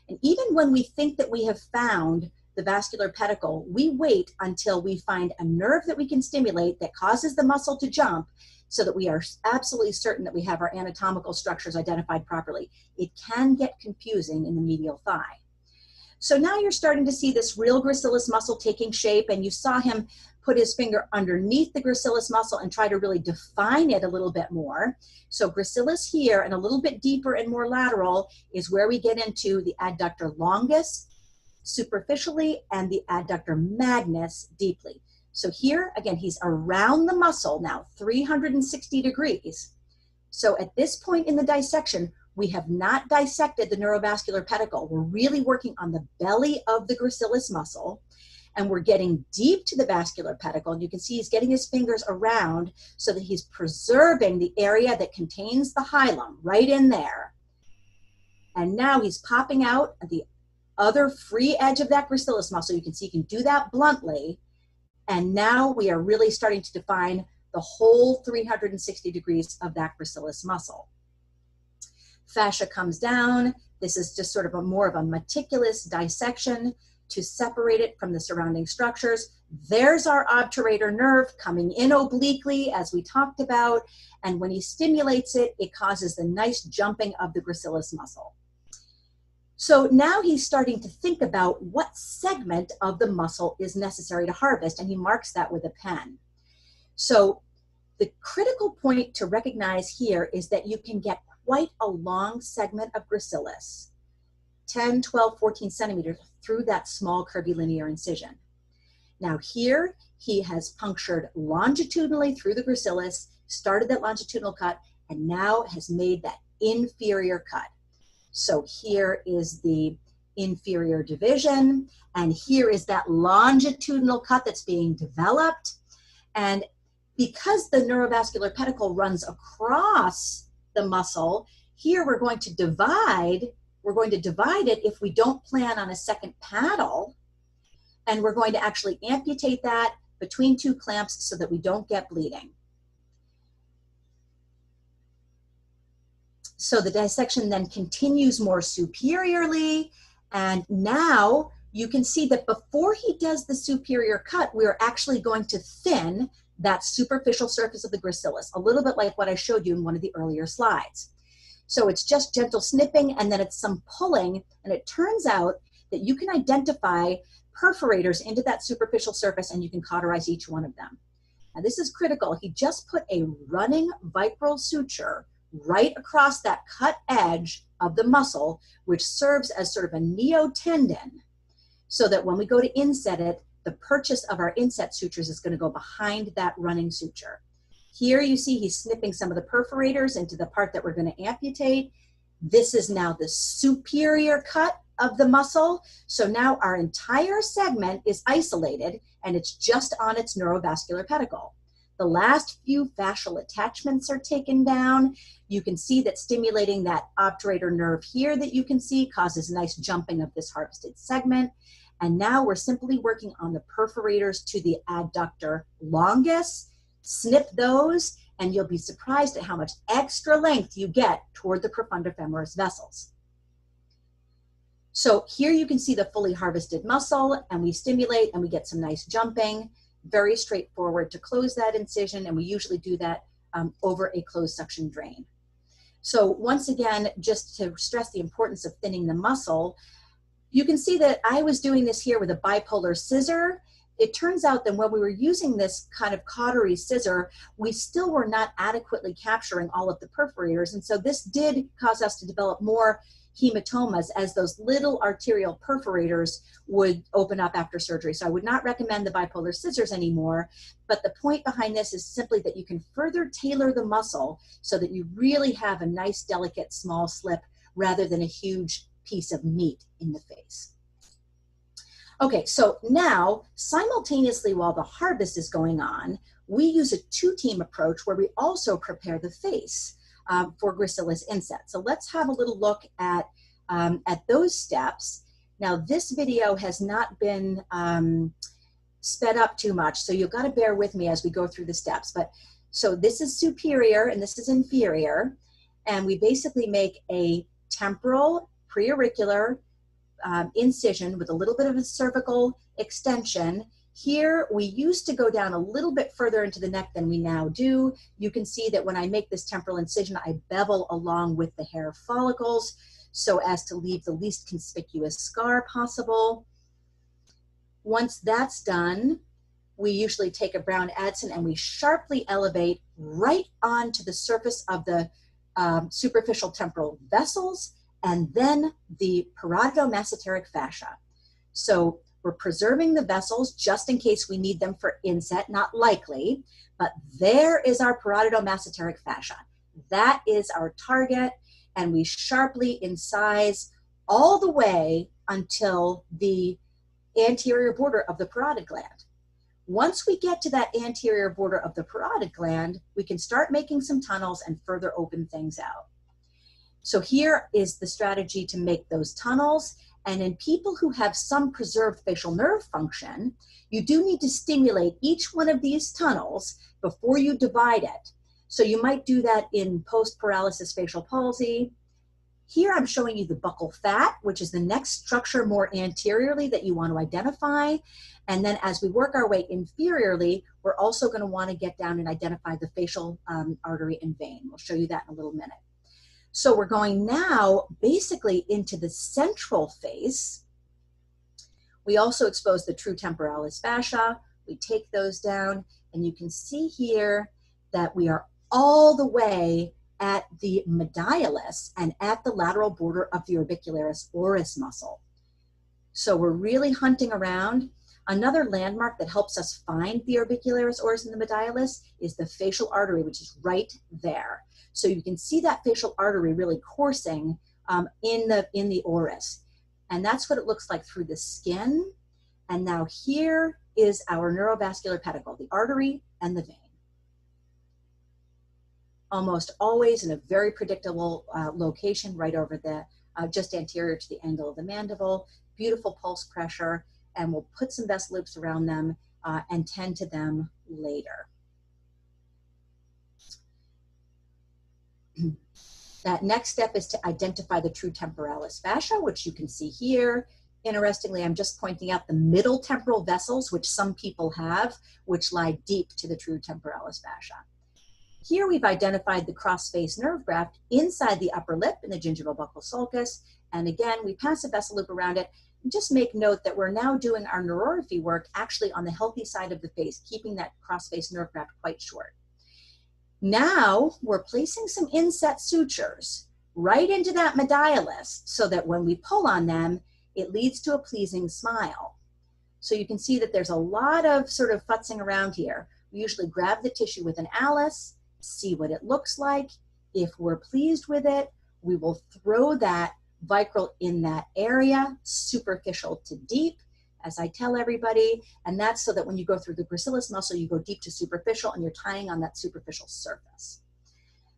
And even when we think that we have found the vascular pedicle, we wait until we find a nerve that we can stimulate that causes the muscle to jump so that we are absolutely certain that we have our anatomical structures identified properly. It can get confusing in the medial thigh. So now you're starting to see this real gracilis muscle taking shape, and you saw him put his finger underneath the gracilis muscle and try to really define it a little bit more. So gracilis here and a little bit deeper and more lateral is where we get into the adductor longus superficially and the adductor magnus deeply. So here, again, he's around the muscle now, 360 degrees. So at this point in the dissection, we have not dissected the neurovascular pedicle. We're really working on the belly of the gracilis muscle, and we're getting deep to the vascular pedicle. And you can see he's getting his fingers around so that he's preserving the area that contains the hilum right in there. And now he's popping out at the other free edge of that gracilis muscle. You can see he can do that bluntly. And now we are really starting to define the whole 360 degrees of that gracilis muscle. Fascia comes down. This is just sort of more of a meticulous dissection to separate it from the surrounding structures. There's our obturator nerve coming in obliquely, as we talked about. And when he stimulates it, it causes the nice jumping of the gracilis muscle. So now he's starting to think about what segment of the muscle is necessary to harvest, and he marks that with a pen. So the critical point to recognize here is that you can get quite a long segment of gracilis, 10, 12, 14 centimeters through that small curvilinear incision. Now here, he has punctured longitudinally through the gracilis, started that longitudinal cut, and now has made that inferior cut. So here is the inferior division, and here is that longitudinal cut that's being developed. And because the neurovascular pedicle runs across the muscle, here we're going to divide it if we don't plan on a second paddle, and we're going to actually amputate that between two clamps so that we don't get bleeding. So the dissection then continues more superiorly, and now you can see that before he does the superior cut, we're actually going to thin that superficial surface of the gracilis, a little bit like what I showed you in one of the earlier slides. So it's just gentle snipping, and then it's some pulling, and it turns out that you can identify perforators into that superficial surface, and you can cauterize each one of them. Now this is critical. He just put a running vicryl suture right across that cut edge of the muscle, which serves as sort of a neotendon, so that when we go to inset it, the purchase of our inset sutures is going to go behind that running suture. Here you see he's snipping some of the perforators into the part that we're going to amputate. This is now the superior cut of the muscle. So now our entire segment is isolated, and it's just on its neurovascular pedicle. The last few fascial attachments are taken down. You can see that stimulating that obturator nerve here that you can see causes nice jumping of this harvested segment. And now we're simply working on the perforators to the adductor longus. Snip those, and you'll be surprised at how much extra length you get toward the profunda femoris vessels. So here you can see the fully harvested muscle, and we stimulate and we get some nice jumping. Very straightforward to close that incision, and we usually do that over a closed suction drain. So once again, just to stress the importance of thinning the muscle, You can see that I was doing this here with a bipolar scissor. It turns out that when we were using this kind of cautery scissor, we still were not adequately capturing all of the perforators. And so this did cause us to develop more hematomas as those little arterial perforators would open up after surgery. So I would not recommend the bipolar scissors anymore, but the point behind this is simply that you can further tailor the muscle so that you really have a nice, delicate, small slip rather than a huge piece of meat in the face. Okay, so now simultaneously while the harvest is going on, we use a two-team approach where we also prepare the face for gracilis inset. So let's have a little look at those steps. Now this video has not been sped up too much, so you've got to bear with me as we go through the steps. But so this is superior and this is inferior, and we basically make a temporal preauricular incision with a little bit of a cervical extension. Here, we used to go down a little bit further into the neck than we now do. You can see that when I make this temporal incision, I bevel along with the hair follicles so as to leave the least conspicuous scar possible. Once that's done, we usually take a brown Adson and we sharply elevate right onto the surface of the superficial temporal vessels and then the parotidomesenteric fascia. So we're preserving the vessels just in case we need them for inset, not likely, but there is our parotidomesenteric fascia. That is our target, and we sharply incise all the way until the anterior border of the parotid gland. Once we get to that anterior border of the parotid gland, we can start making some tunnels and further open things out. So here is the strategy to make those tunnels. And in people who have some preserved facial nerve function, you do need to stimulate each one of these tunnels before you divide it. So you might do that in post-paralysis facial palsy. Here I'm showing you the buccal fat, which is the next structure more anteriorly that you want to identify. And then as we work our way inferiorly, we're also going to want to get down and identify the facial artery and vein. We'll show you that in a little minute. So we're going now basically into the central face. We also expose the true temporalis fascia. We take those down, and you can see here that we are all the way at the medialis and at the lateral border of the orbicularis oris muscle. So we're really hunting around. Another landmark that helps us find the orbicularis oris and the medialis is the facial artery, which is right there. So you can see that facial artery really coursing in the oris. And that's what it looks like through the skin. And now here is our neurovascular pedicle, the artery and the vein. Almost always in a very predictable location right over the, just anterior to the angle of the mandible. Beautiful pulse pressure, and we'll put some vessel loops around them and tend to them later. That next step is to identify the true temporalis fascia, which you can see here. Interestingly, I'm just pointing out the middle temporal vessels, which some people have, which lie deep to the true temporalis fascia. Here we've identified the cross-face nerve graft inside the upper lip in the gingival buccal sulcus. And again, we pass a vessel loop around it. And just make note that we're now doing our neurorrhaphy work actually on the healthy side of the face, keeping that cross-face nerve graft quite short. Now we're placing some inset sutures right into that medialis so that when we pull on them, it leads to a pleasing smile. So you can see that there's a lot of sort of futzing around here. We usually grab the tissue with an Alice, see what it looks like. If we're pleased with it, we will throw that vicryl in that area, superficial to deep, as I tell everybody, and that's so that when you go through the gracilis muscle, you go deep to superficial and you're tying on that superficial surface.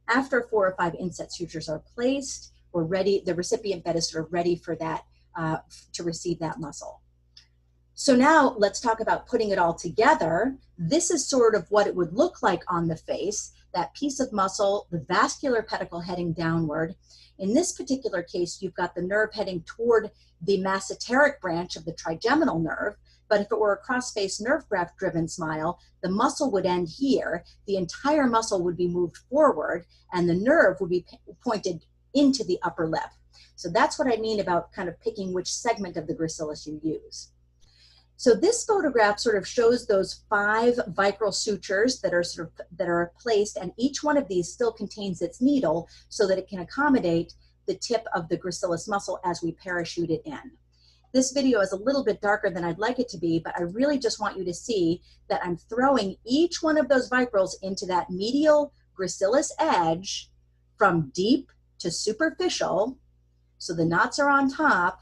After 4 or 5 inset sutures are placed, we're ready, the recipient bed is sort of ready for that, to receive that muscle. So now let's talk about putting it all together. This is sort of what it would look like on the face, that piece of muscle, the vascular pedicle heading downward. In this particular case, you've got the nerve heading toward the masseteric branch of the trigeminal nerve, but if it were a cross-face nerve graft-driven smile, the muscle would end here, the entire muscle would be moved forward, and the nerve would be pointed into the upper lip. So that's what I mean about kind of picking which segment of the gracilis you use. So this photograph sort of shows those 5 vicral sutures that are placed, and each one of these still contains its needle so that it can accommodate the tip of the gracilis muscle as we parachute it in. This video is a little bit darker than I'd like it to be, but I really just want you to see that I'm throwing each one of those vicrals into that medial gracilis edge from deep to superficial. So the knots are on top,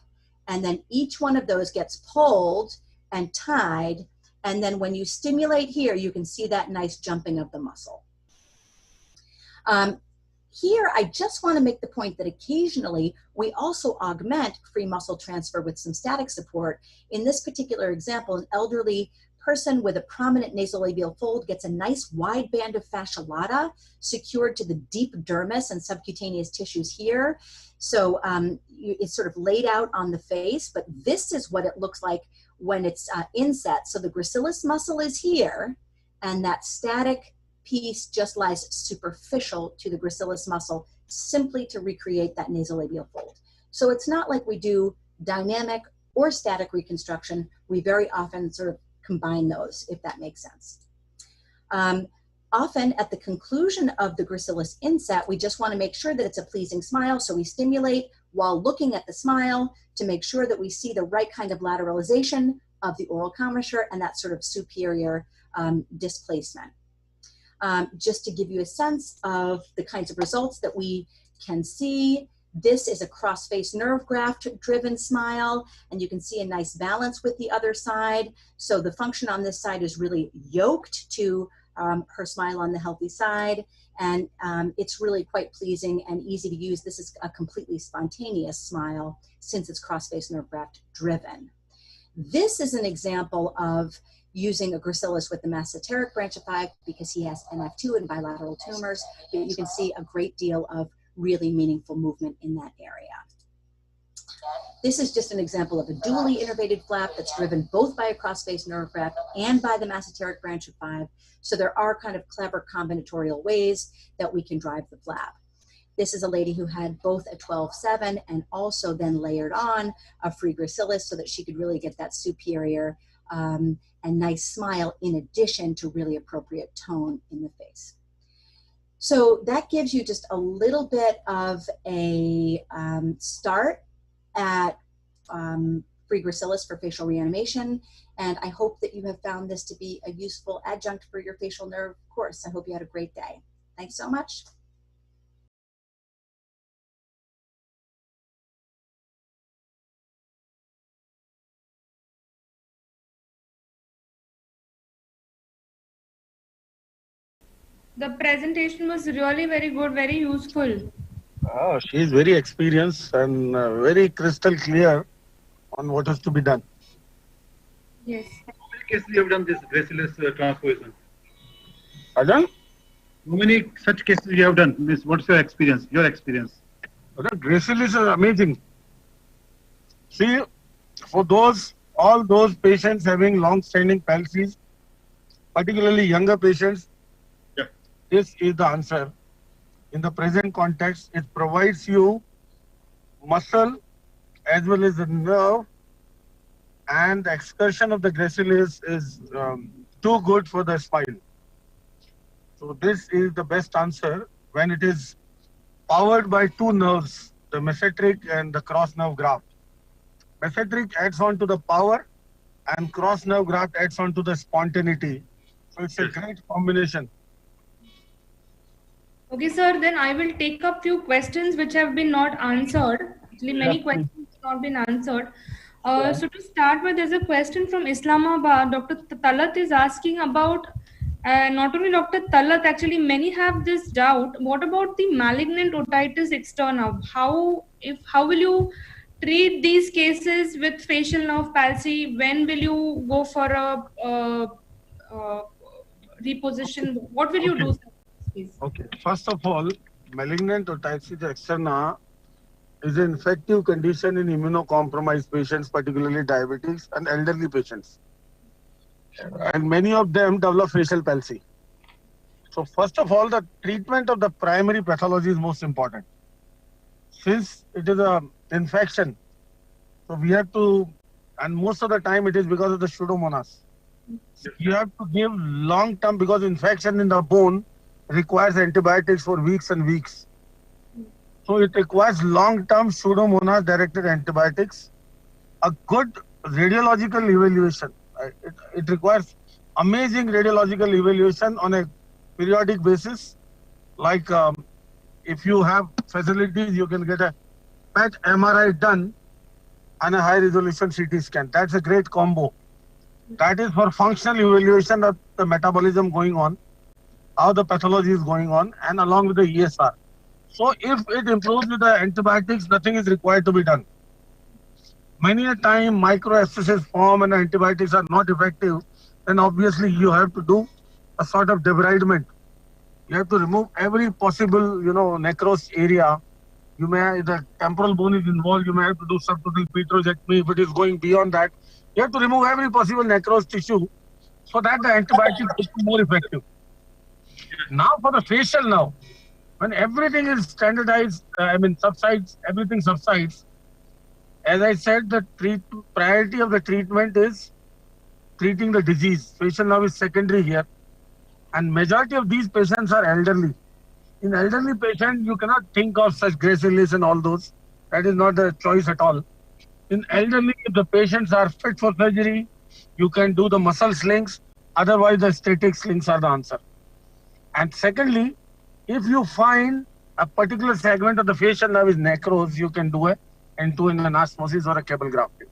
and then each one of those gets pulled and tied, and then when you stimulate here, you can see that nice jumping of the muscle. Here, I just want to make the point that occasionally we also augment free muscle transfer with some static support. In this particular example, an elderly person with a prominent nasolabial fold gets a nice wide band of fascia lata secured to the deep dermis and subcutaneous tissues here. So it's sort of laid out on the face, but this is what it looks like when it's inset. So the gracilis muscle is here, and that static piece just lies superficial to the gracilis muscle, simply to recreate that nasolabial fold. So it's not like we do dynamic or static reconstruction. We very often sort of combine those, if that makes sense. Often at the conclusion of the gracilis inset, we just want to make sure that it's a pleasing smile, so we stimulate while looking at the smile to make sure that we see the right kind of lateralization of the oral commissure and that sort of superior displacement. Just to give you a sense of the kinds of results that we can see, this is a cross-face nerve graft driven smile, and you can see a nice balance with the other side. So the function on this side is really yoked to her smile on the healthy side, and it's really quite pleasing and easy to use. This is a completely spontaneous smile since it's cross-face nerve graft driven. This is an example of using a gracilis with the mesenteric branch of 5 because he has NF2 and bilateral tumors, but you can see a great deal of really meaningful movement in that area. This is just an example of a dually innervated flap that's driven both by a cross-face nerve graft and by the mesenteric branch of 5. So there are kind of clever combinatorial ways that we can drive the flap. This is a lady who had both a 12-7 and also then layered on a free gracilis so that she could really get that superior and nice smile in addition to really appropriate tone in the face. So that gives you just a little bit of a start at free gracilis for facial reanimation, and I hope that you have found this to be a useful adjunct for your facial nerve course. I hope you had a great day. Thanks so much. The presentation was really very good, very useful. Oh, she is very experienced and very crystal clear on what is to be done. Yes. How many cases you have done this gracilis transposition? Pardon? How many such cases you have done? Miss, what's your experience? Your experience? Gracilis is amazing. See, for all those patients having long-standing palsies, particularly younger patients, this is the answer. In the present context, it provides you muscle as well as the nerve, and the excursion of the gracilis is too good for the spine. So this is the best answer when it is powered by 2 nerves, the mesenteric and the cross nerve graft. Mesenteric adds on to the power and cross nerve graft adds on to the spontaneity. So it's a great combination. Okay, sir, then I will take up few questions which have been not answered. Actually, many questions have not been answered. So to start with, there's a question from Islamabad. Dr. Talat is asking about, not only Dr. Talat, actually many have this doubt. What about the malignant otitis externa? How will you treat these cases with facial nerve palsy? When will you go for a reposition? What will you do, sir? Okay, first of all, malignant otitis externa is an infective condition in immunocompromised patients, particularly diabetics and elderly patients. And many of them develop facial palsy. So first of all, the treatment of the primary pathology is most important. since it is a infection, so we have to, and most of the time it is because of the Pseudomonas. You have to give long term because infection in the bone requires antibiotics for weeks and weeks. So it requires long term Pseudomonas directed antibiotics, a good radiological evaluation. It requires amazing radiological evaluation on a periodic basis. Like if you have facilities, you can get a PET MRI done and a high resolution CT scan. That's a great combo. That is for functional evaluation of the metabolism going on, how the pathology is going on, and along with the ESR. So if it improves with the antibiotics, nothing is required to be done. Many a time microabscesses form and antibiotics are not effective, then obviously you have to do a sort of debridement. You have to remove every possible, necrosed area. You may, the temporal bone is involved, you may have to do subtotal petrosectomy. If it is going beyond that, you have to remove every possible necrosed tissue so that the antibiotics become more effective. Now for the facial when everything is standardized, subsides, everything subsides. As I said, the priority of the treatment is treating the disease. Facial nerve is secondary here. And majority of these patients are elderly. In elderly patients, you cannot think of such gracilis and all those. That is not the choice at all. In elderly, if the patients are fit for surgery, you can do the muscle slings. Otherwise, the static slings are the answer. And secondly, if you find a particular segment of the facial nerve is necrosed, you can do a end-to-end anastomosis or a cable grafting.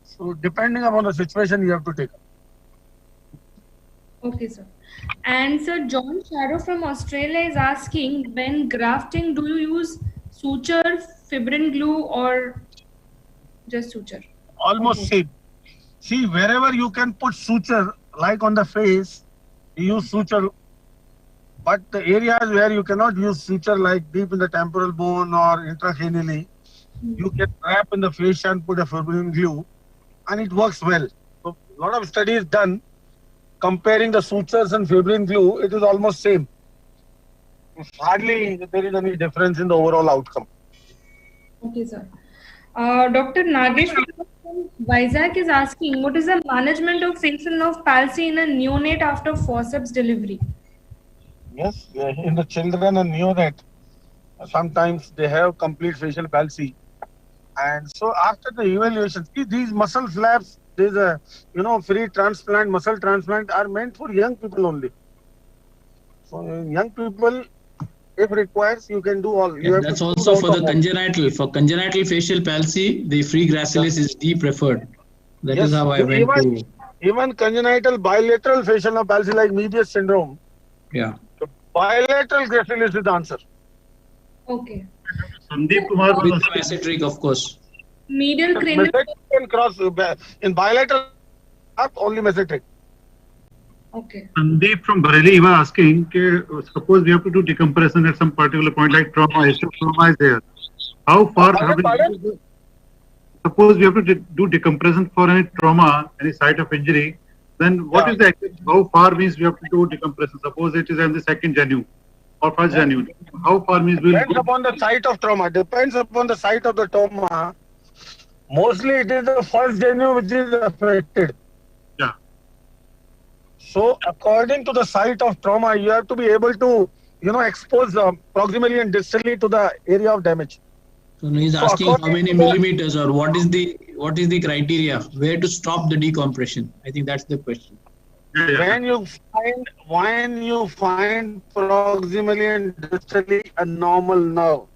So depending upon the situation, you have to take up. Okay, sir. And sir, John Shadow from Australia is asking, when grafting, do you use suture, fibrin glue, or just suture? Almost same. See, wherever you can put suture, like on the face, you use suture. But the areas where you cannot use suture, like deep in the temporal bone or intracranially, you can wrap in the fascia and put a fibrin glue, and it works well. So a lot of studies done comparing the sutures and fibrin glue. It is almost same. Hardly there is any difference in the overall outcome. Okay, sir. Dr. Nagesh from Vizag is asking, what is the management of facial nerve palsy in a neonate after forceps delivery? Yes, in the children and neonate, sometimes they have complete facial palsy. And so after the evaluation, see, these muscle flaps, there's a, free transplant, muscle transplant are meant for young people only. So young people, if requires, you can do all. Yeah, that's also for the congenital. For congenital facial palsy, the free gracilis is the preferred. That is how I went to. Even congenital bilateral facial nerve palsy like Mebius syndrome. Yeah. Bilateral gracilis is the answer. Okay. Sandeep Kumar with the mesenteric, of course. Medial cranial. Cross in bilateral, only mesenteric. Okay. Sandeep from Bareilly was asking, suppose we have to do decompression at some particular point, like trauma is there. How far? Suppose we have to do decompression for any trauma, any site of injury. Then what is the how far means we have to do decompression? Suppose it is on the second genu or first genu. How far means we will depends upon the site of trauma. Depends upon the site of the trauma. Mostly it is the first genu which is affected. Yeah. So according to the site of trauma, you have to be able to, expose proximally and distally to the area of damage. So he's asking how many millimeters or what is the criteria where to stop the decompression. I think that's the question. When you find proximally and distally a normal nerve,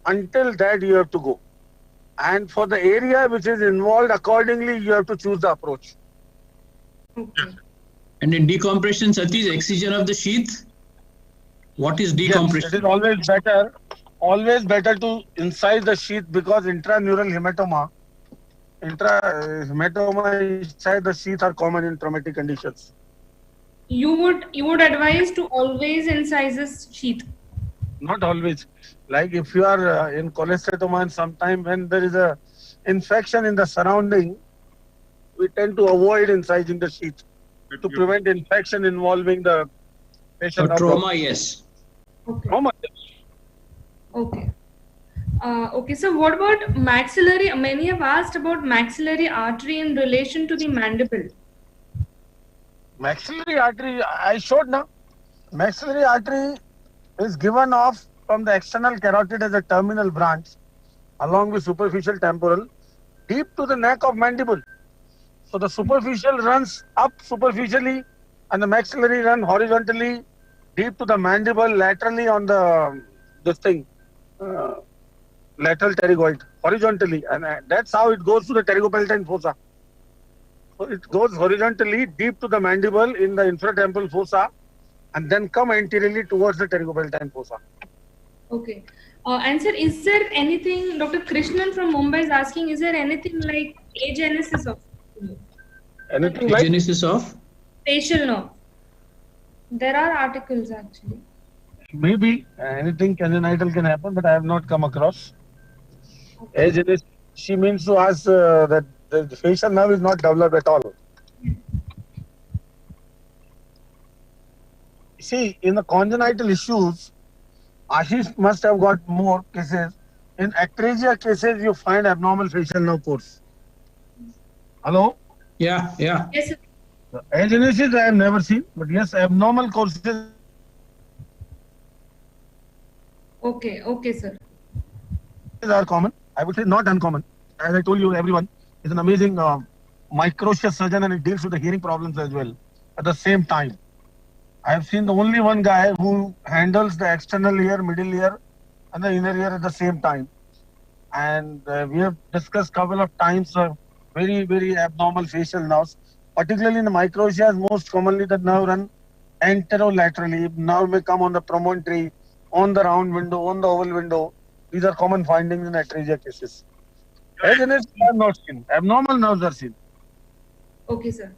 until that you have to go. And for the area which is involved, accordingly you have to choose the approach. Okay. And in decompression, Satish, excision of the sheath. What is decompression? Yes, it is always better to incise the sheath because intraneural hematoma inside the sheath are common in traumatic conditions. You would advise to always incise this sheath. Not always. Like if you are in cholesteatoma and sometime when there is a infection in the surrounding, we tend to avoid incising the sheath to prevent infection involving the patient. For trauma, yes. Okay. Trauma. Okay. Okay, so what about maxillary? Many have asked about maxillary artery in relation to the mandible. Maxillary artery, I showed now. Maxillary artery is given off from the external carotid as a terminal branch along with superficial temporal deep to the neck of mandible. So the superficial runs up superficially and the maxillary run horizontally deep to the mandible laterally on the this thing lateral pterygoid horizontally, and that's how it goes to the pterygopalatine fossa. So it goes horizontally deep to the mandible in the infratemporal fossa and then come anteriorly towards the pterygopalatine fossa. Okay. And sir, is there anything, Dr. Krishnan from Mumbai is asking, is there anything like agenesis of anything like Genesis of facial nerve? There are articles actually. maybe anything congenital can happen, but I have not come across. Agenesis, she means to ask that the facial nerve is not developed at all. See, in the congenital issues, Ashish must have got more cases. In atresia cases, you find abnormal facial nerve course. Hello? yeah. Yes, sir. Agenesis I have never seen, but yes, abnormal courses. Okay, sir. Are common. I would say not uncommon. As I told you, everyone is an amazing microtia surgeon and it deals with the hearing problems as well at the same time. I have seen the only one guy who handles the external ear, middle ear and the inner ear at the same time. And we have discussed couple of times very, very abnormal facial nerves, particularly in the microtia, most commonly the nerve run anterolaterally. Nerve may come on the promontory, on the round window, on the oval window. These are common findings in atresia cases. Agenesis I have not seen. Abnormal nerves are seen. Okay, sir.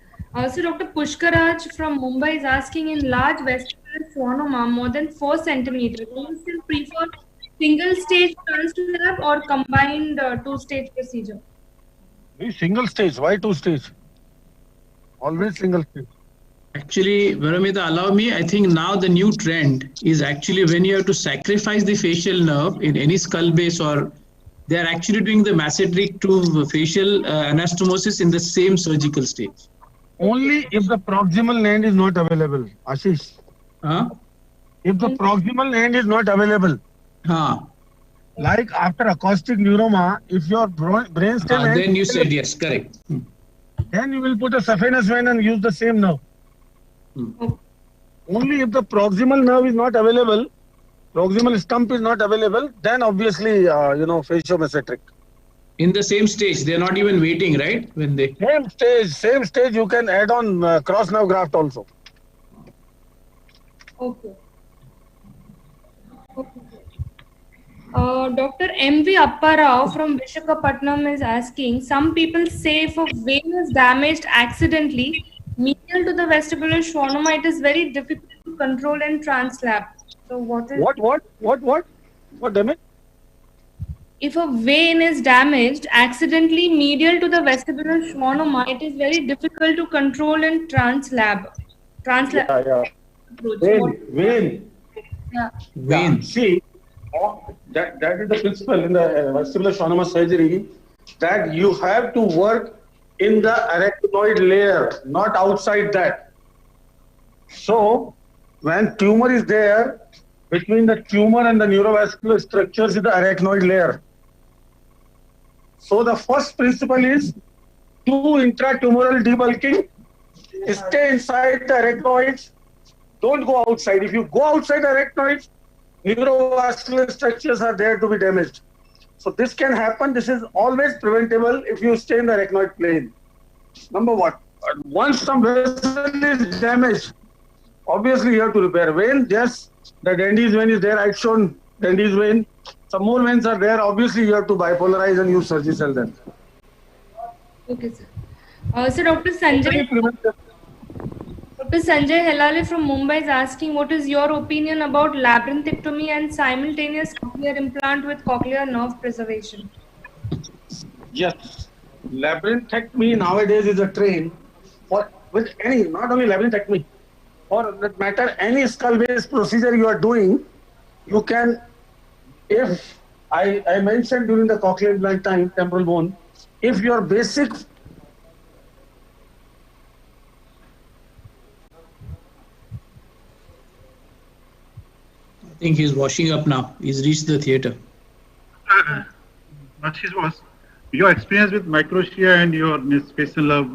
So Dr. Pushkaraj from Mumbai is asking, in large vestibular schwannoma more than 4 centimeters, do you still prefer single stage translab or combined 2-stage procedure? Single stage. Why 2-stage? Always single stage. Actually, Varamita, allow me. I think now the new trend is actually when you have to sacrifice the facial nerve in any skull base, or they are actually doing the masseteric to facial anastomosis in the same surgical stage. Only if the proximal end is not available, Ashish. If the proximal end is not available, like after acoustic neuroma, if your brainstem end, then you said yes, correct. Then you will put a saphenous vein and use the same nerve. Only if the proximal nerve is not available, proximal stump is not available, then obviously, fasciomasseteric. In the same stage, they are not even waiting, right? When they same stage, you can add on cross nerve graft also. Okay. Dr. M.V. Apparao from Vishakhapatnam is asking, some people say if a vein is damaged accidentally, medial to the vestibular schwannoma, it is very difficult to control and translap. So what is... What damage? If a vein is damaged accidentally medial to the vestibular schwannoma, it is very difficult to control and translap. Vein. Yeah. See, that is the principle in the vestibular schwannoma surgery, that you have to work in the arachnoid layer, not outside that. So, when tumor is there, between the tumor and the neurovascular structures is the arachnoid layer. So the first principle is do intratumoral debulking, stay inside the arachnoids, don't go outside. If you go outside arachnoids, neurovascular structures are there to be damaged. So this can happen. This is always preventable if you stay in the arachnoid plane. Number one. Once some vessel is damaged, obviously you have to repair. Vein, yes, the Dandy's vein is there. I've shown Dandy's vein. Some more veins are there. Obviously, you have to bipolarize and use Surgicel then. Okay, sir. So Dr. Sanjay Helale from Mumbai is asking, what is your opinion about labyrinthectomy and simultaneous cochlear implant with cochlear nerve preservation? Yes. Labyrinthectomy nowadays is a trend with any, not only labyrinthectomy, for that matter, any skull-based procedure you are doing, you can, if I mentioned during the cochlear implant time, temporal bone, if your basic I think he's washing up now. He's reached the theater. Ashish was your experience with microtia and your facial nerve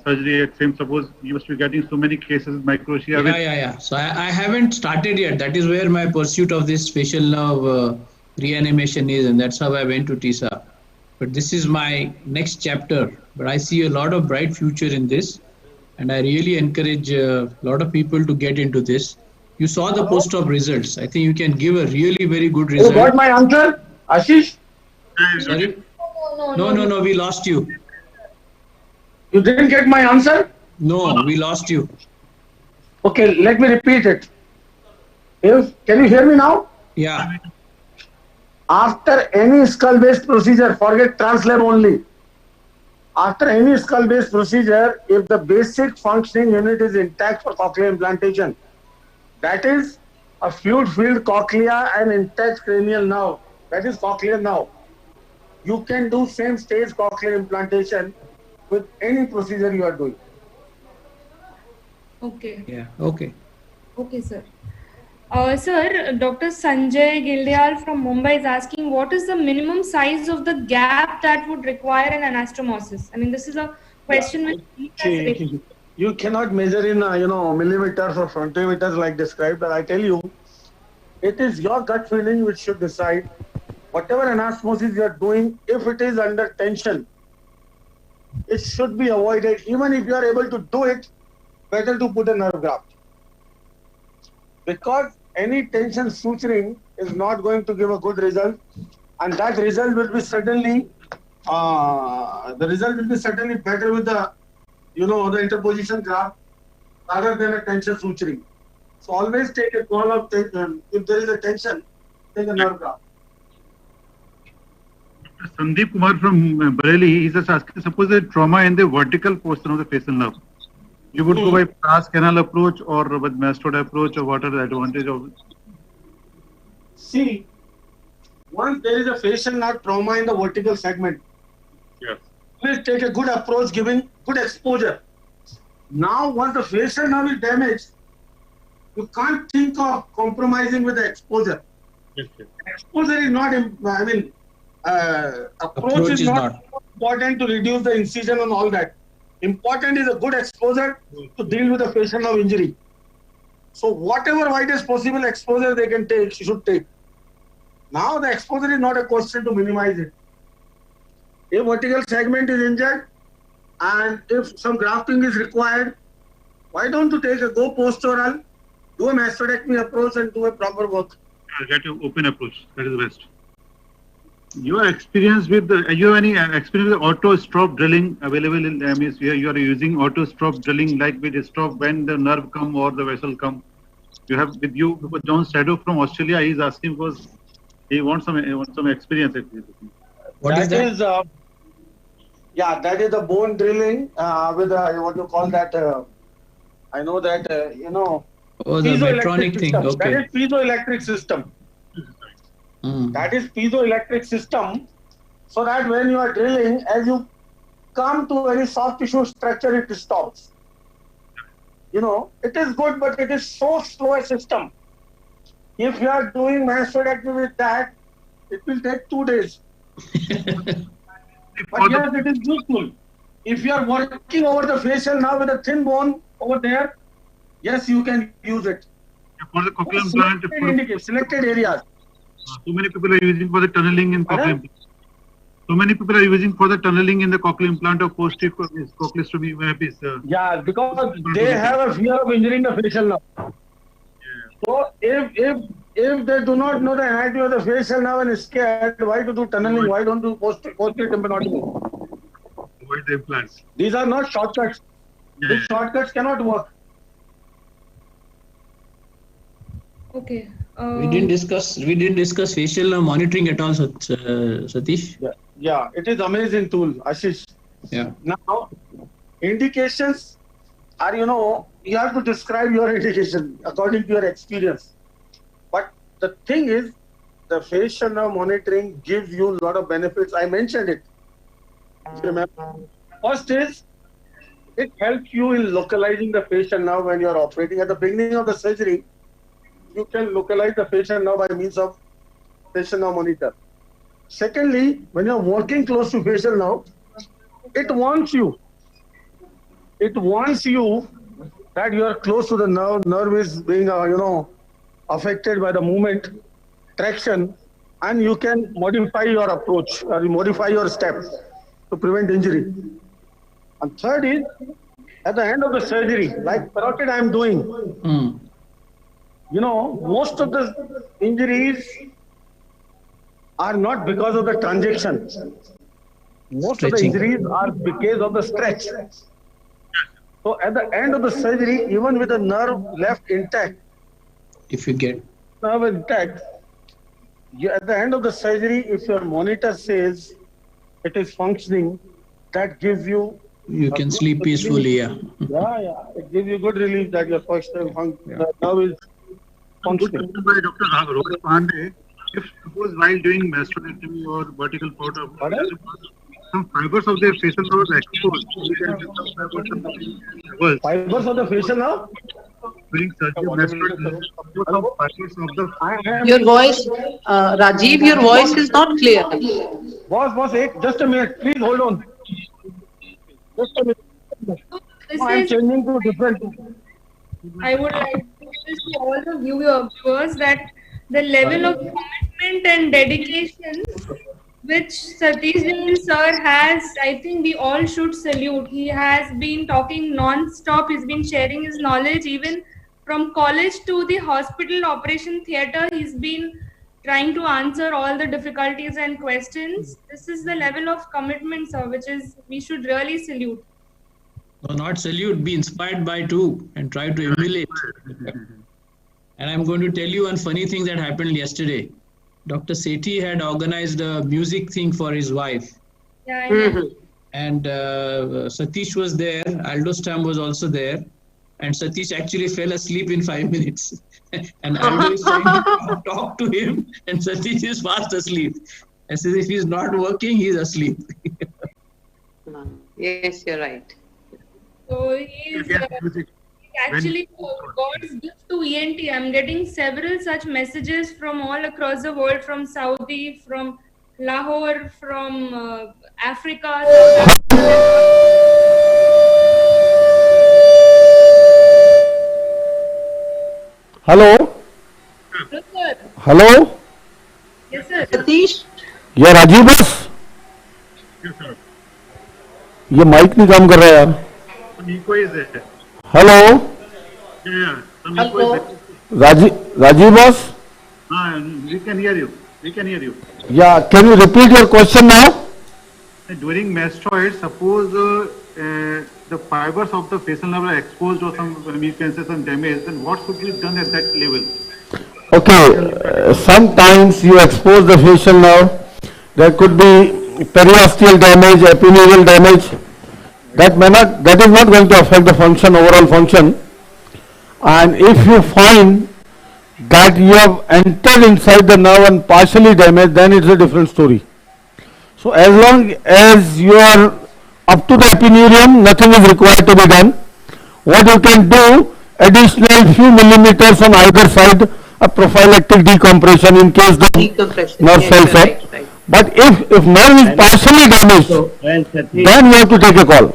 surgery at same. Suppose you must be getting so many cases with microtia. Yeah. So I haven't started yet. That is where my pursuit of this facial nerve reanimation is, and that's how I went to TISA. But this is my next chapter. But I see a lot of bright future in this, and I really encourage a lot of people to get into this. You saw the post-op results. I think you can give a really very good result. You got my answer, Ashish? Sorry? No, we lost you. You didn't get my answer? No, we lost you. Okay, let me repeat it. Can you hear me now? Yeah. After any skull-based procedure, forget translab only. After any skull-based procedure, if the basic functioning unit is intact for cochlear implantation, that is a fluid-filled cochlea and intact cranial nerve, that is cochlear nerve. You can do same stage cochlear implantation with any procedure you are doing. Okay. Yeah. Okay. Okay, sir. Sir, Dr. Sanjay Gildial from Mumbai is asking, what is the minimum size of the gap that would require an anastomosis? I mean, this is a question which you cannot measure in millimeters or centimeters like described, but I tell you, it is your gut feeling which should decide. Whatever anastomosis you are doing, if it is under tension, it should be avoided. Even if you are able to do it, better to put a nerve graft. Because any tension suturing is not going to give a good result, and that result will be certainly better with the the interposition graft rather than a tension suturing. So always take a call of if there is a tension, take a nerve graft. Sandeep Kumar from Bareilly is just asking, suppose a trauma in the vertical portion of the facial nerve. You would go by pars canal approach or with mastoid approach, or what are the advantage of it? See, once there is a facial nerve trauma in the vertical segment, yes, please take a good approach, giving good exposure. Now, once the facial nerve is damaged, you can't think of compromising with the exposure. Yes, yes. Exposure is not, approach is not important to reduce the incision and all that. Important is a good exposure to deal with the facial nerve injury. So whatever widest possible exposure they can take, should take. Now the exposure is not a question to minimize it. If vertical segment is injured and if some grafting is required, why don't you take a go postural, do a mastodectomy approach and do a proper work. Get an open approach. That is the best. Your experience with you have any experience with auto strop drilling available in MS? You are using auto strop drilling like with strop when the nerve come or the vessel come. You have with you because John Shadow from Australia, he is asking because he wants some experience. What is that? Yeah, that is the bone drilling with what you call that. I know that Oh, the Medtronic thing. System. Okay. That is piezoelectric system. That is piezoelectric system, so that when you are drilling, as you come to any soft tissue structure, it stops. It is good, but it is so slow a system. If you are doing mastodectomy with that, it will take 2 days. But yes, it is useful. If you are working over the facial now with a thin bone over there, yes, you can use it. For the cochlear implant, selected areas. So many people are using for the tunneling in cochlear implant. So many people are using for the tunneling in the cochlear implant of cochleostomy. Yeah, because they have a fear of injuring the facial nerve. So if they do not know the anatomy of the facial nerve and is scared, why to do tunneling? Why don't do posterior tympanotomy? Avoid the implants. These are not shortcuts. These shortcuts cannot work. Okay. We didn't discuss facial nerve monitoring at all, Satish. Yeah, it is amazing tool, Ashish. Yeah. Now, indications are, you have to describe your indication according to your experience. But the thing is, the facial nerve monitoring gives you a lot of benefits. I mentioned it. Remember? First is, it helps you in localizing the facial nerve when you are operating. At the beginning of the surgery, you can localize the facial nerve by means of facial nerve monitor. Secondly, when you are working close to facial nerve, it warns you. It warns you that you are close to the nerve. Nerve is being, affected by the movement, traction, and you can modify your approach or modify your step to prevent injury. And third is, at the end of the surgery, like Parotid I am doing, most of the injuries are not because of the transaction. Most of the injuries are because of the stretch. So at the end of the surgery, even with the nerve left intact, if you get nerve intact, at the end of the surgery, if your monitor says it is functioning, that gives you can sleep peacefully. Yeah, it gives you good relief that your the nerve is functioning. By Dr. Rohit Pandey, if suppose while doing mastectomy or vertical photo, some fibers of the facial nerve is exposed. Fibers of the facial nerve? Doing surgery, Your voice, Rajiv, your voice is not clear. Boss, just a minute. Please hold on. Just a minute. I'm changing to different. I would like to tell to all the viewers that the level of commitment and dedication which Satish Jain sir has, I think we all should salute. He has been talking non-stop. He's been sharing his knowledge even from college to the hospital operation theatre. He's been trying to answer all the difficulties and questions. This is the level of commitment, sir, which is we should really salute. No, not salute, be inspired by too and try to emulate. And I'm going to tell you one funny thing that happened yesterday. Dr. Sethi had organized a music thing for his wife. Yeah, I know. And Satish was there, Aldo Stam was also there. And Satish actually fell asleep in 5 minutes. And Aldo is trying to talk to him and Satish is fast asleep. As if he's not working, he's asleep. Yes, you're right. So he's actually God's gift to ENT. I'm getting several such messages from all across the world, from Saudi, from Lahore, from Africa. Hello? Yes, sir. Hello? Yes, sir. Satish? ये राजीव बस ये mic नहीं काम कर रहा यार. Hello Rajiv बस. We can hear you. We can hear you. Yeah, can you repeat your question now? During mastoid, suppose the fibers of the facial nerve are exposed or some some damage, then what should be done at that level? Okay, sometimes you expose the facial nerve. There could be periosteal damage, epineal damage. That is not going to affect the function, overall function. And if you find that you have entered inside the nerve and partially damaged, then it's a different story. So as long as you are up to the epineurium, nothing is required to be done. What you can do, additional few millimeters on either side, a prophylactic decompression in case the nerve cells up. Right. But if nerve is partially damaged, then you have to take a call.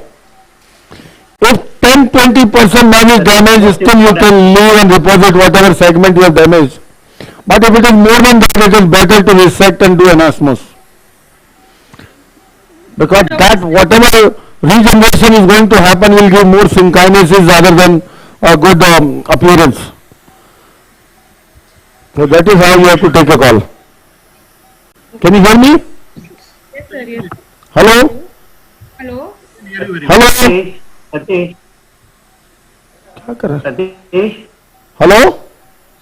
If 10-20% nerve is damaged, still you can leave and reposit whatever segment you have damaged. But if it is more than that, it is better to resect and do anasmos. Because that whatever regeneration is going to happen will give more synkinesis rather than a good appearance. So that is how you have to take a call. Can you hear me? Yes, sir. Yes. Hello? Hello? Hello? Satish. Satish. Hello?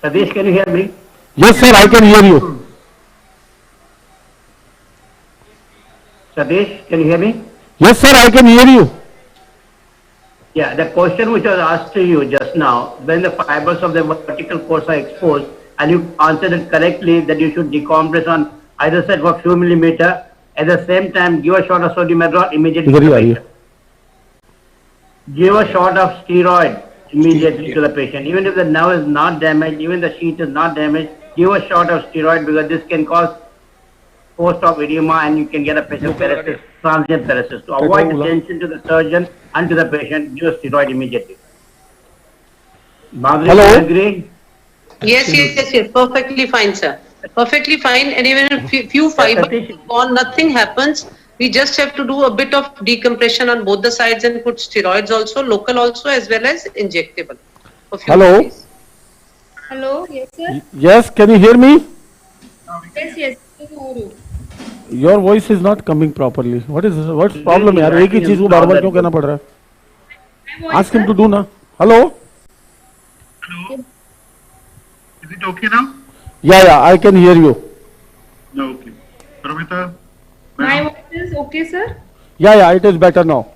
Satish, can you hear me? Yes, sir, I can hear you. Satish, can you hear me? Yes, sir, I can hear you. Yeah, the question which was asked to you just now, when the fibers of the vertical course are exposed, and you answered it correctly that you should decompress on either side for a few millimeter. At the same time, give a shot of sodium hydroxide immediately to the patient. Give a shot of steroid immediately to the patient. Even if the nerve is not damaged, even the sheath is not damaged, give a shot of steroid because this can cause post-op edema and you can get a patient paresis, transient paresis. To avoid the tension to the surgeon and to the patient, give a steroid immediately. Madhuri, Hello? do you agree? Yes. Perfectly fine, sir. Perfectly fine. And even if few fibers gone, nothing happens. We just have to do a bit of decompression on both the sides and put steroids also, local also, as well as injectable. Hello? Days. Hello, yes, sir. Yes, can you hear me? Yes. I can hear you. Your voice is not coming properly. What's problem यार एक ही चीज को बार-बार क्यों कहना पड़ रहा है? Ask him to do ना. Hello? Hello. Is it okay now? Yeah, I can hear you. No, okay. Paramita? My voice is okay, sir? Yeah, it is better now.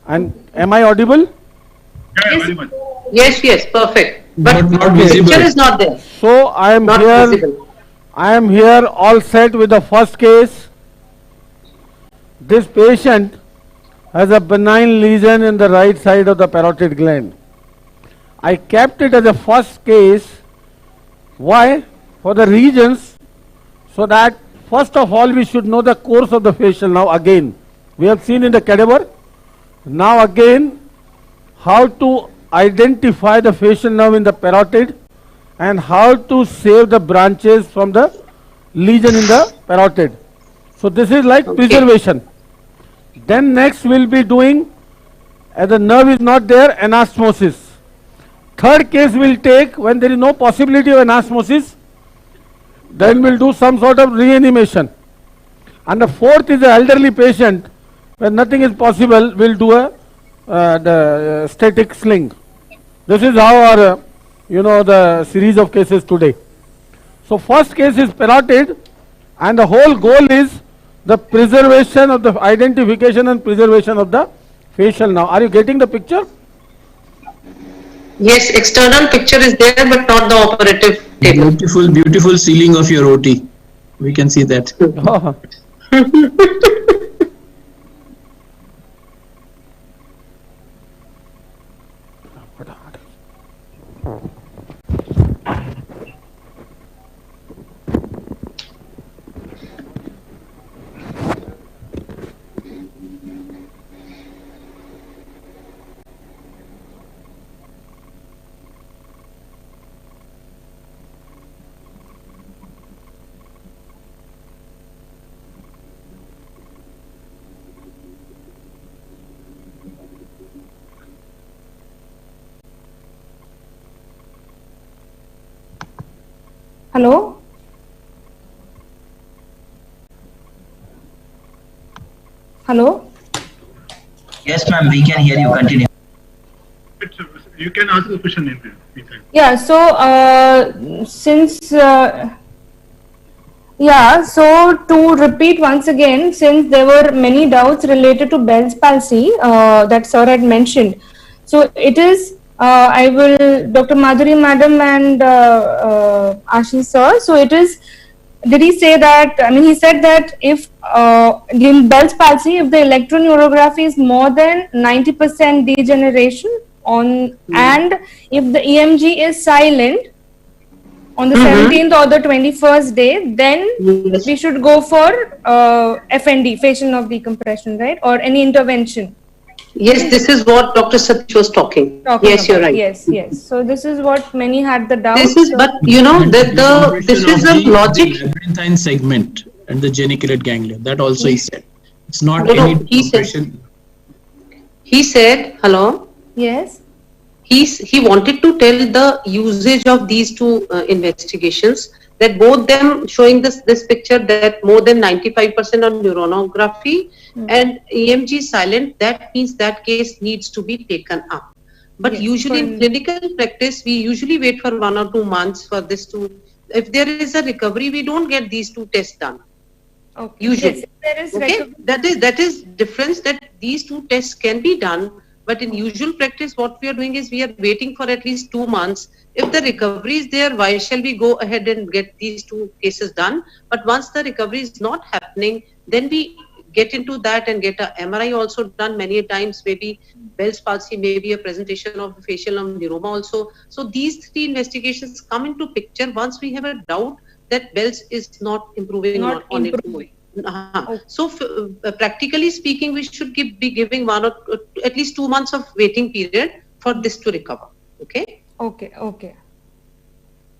And am I audible? Yeah, very much. Yes, perfect. But the picture is not there. So I am Not here. visible. I am here all set with the first case. This patient has a benign lesion in the right side of the parotid gland. I kept it as a first case. Why? For the reasons so that first of all we should know the course of the facial nerve again. We have seen in the cadaver. Now again how to identify the facial nerve in the parotid and how to save the branches from the lesion in the parotid. So this is like preservation. Then next we'll be doing, as the nerve is not there, anastomosis. Third case we'll take when there is no possibility of anastomosis. Then we'll do some sort of reanimation. And the fourth is the elderly patient. When nothing is possible, we'll do the static sling. This is how our, the series of cases today. So first case is parotid, and the whole goal is the preservation of the identification and preservation of the facial nerve. Are you getting the picture? Yes, external picture is there, but not the operative table. Beautiful ceiling of your OT. We can see that. Hello? Hello? Yes, ma'am, we can hear you. Continue. You can ask the question in meantime. Yeah, so so to repeat once again, since there were many doubts related to Bell's palsy that sir had mentioned. So it is, I will, Dr. Madhuri madam and Ashish sir, so it is, did he say that, he said that if in Bell's palsy, if the electroneurography is more than 90% degeneration on, and if the EMG is silent on the 17th or the 21st day, then we should go for FND, facial nerve decompression, right? Or any intervention. Yes, this is what Dr. Satish was talking. Yes, you're right. Yes. So this is what many had the doubt. This is, but you know that this is a logic. Labyrinthine segment and the geniculate ganglia. That also he said. It's not No, any he decompression. He said, hello. Yes. He wanted to tell the usage of these two investigations, that both them showing this picture that more than 95% on neuronography and EMG silent, that means that case needs to be taken up. But usually in clinical practice, we usually wait for 1 or 2 months for this to, if there is a recovery, we don't get these two tests done. Okay. Usually. Yes, there is okay? That is difference, that these two tests can be done But in usual practice, what we are doing is we are waiting for at least 2 months. If the recovery is there, why shall we go ahead and get these 2 cases done? But once the recovery is not happening, then we get into that and get a MRI also done many times, maybe Bell's palsy, maybe a presentation of facial neuroma also. So these 3 investigations come into picture once we have a doubt that Bell's is not improving on its own. So practically speaking, we should be giving at least 2 months of waiting period for this to recover. Okay. Okay.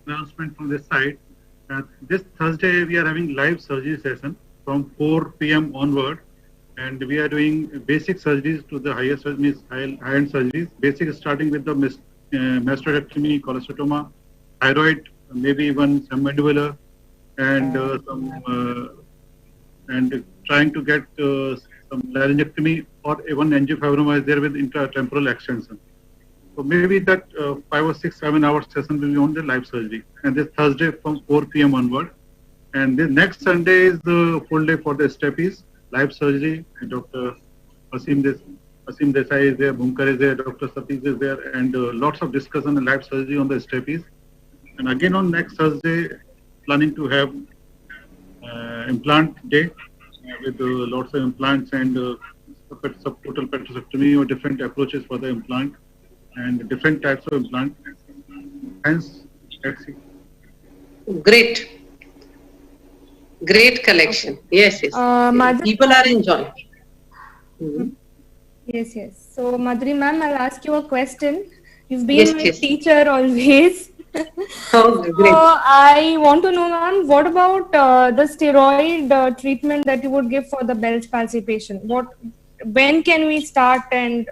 Announcement from this side. This Thursday we are having live surgery session from 4 p.m. onward, and we are doing basic surgeries to the highest high-end surgeries. Basic starting with the mastectomy, cholestoma, thyroid, maybe even some mandibular, and trying to get some laryngectomy or even angiofibroma is there with intratemporal extension. So maybe that 5 or 6, 7 hour session will be on the live surgery. And this Thursday from 4 p.m. onward. And the next Sunday is the full day for the steppies, live surgery. And Dr. Asim Desai is there, Bhunkar is there, Dr. Satish is there, and lots of discussion and live surgery on the steppies. And again on next Thursday, planning to have implant day with lots of implants and subtotal petrosectomy or different approaches for the implant and different types of implant. Hence, let's see. Great collection. Yes. People are enjoying. Yes. So, Madhuri ma'am, I'll ask you a question. You've been my teacher always. Oh, great. So, I want to know, ma'am, what about the steroid treatment that you would give for the Bell's palsy patient? When can we start? And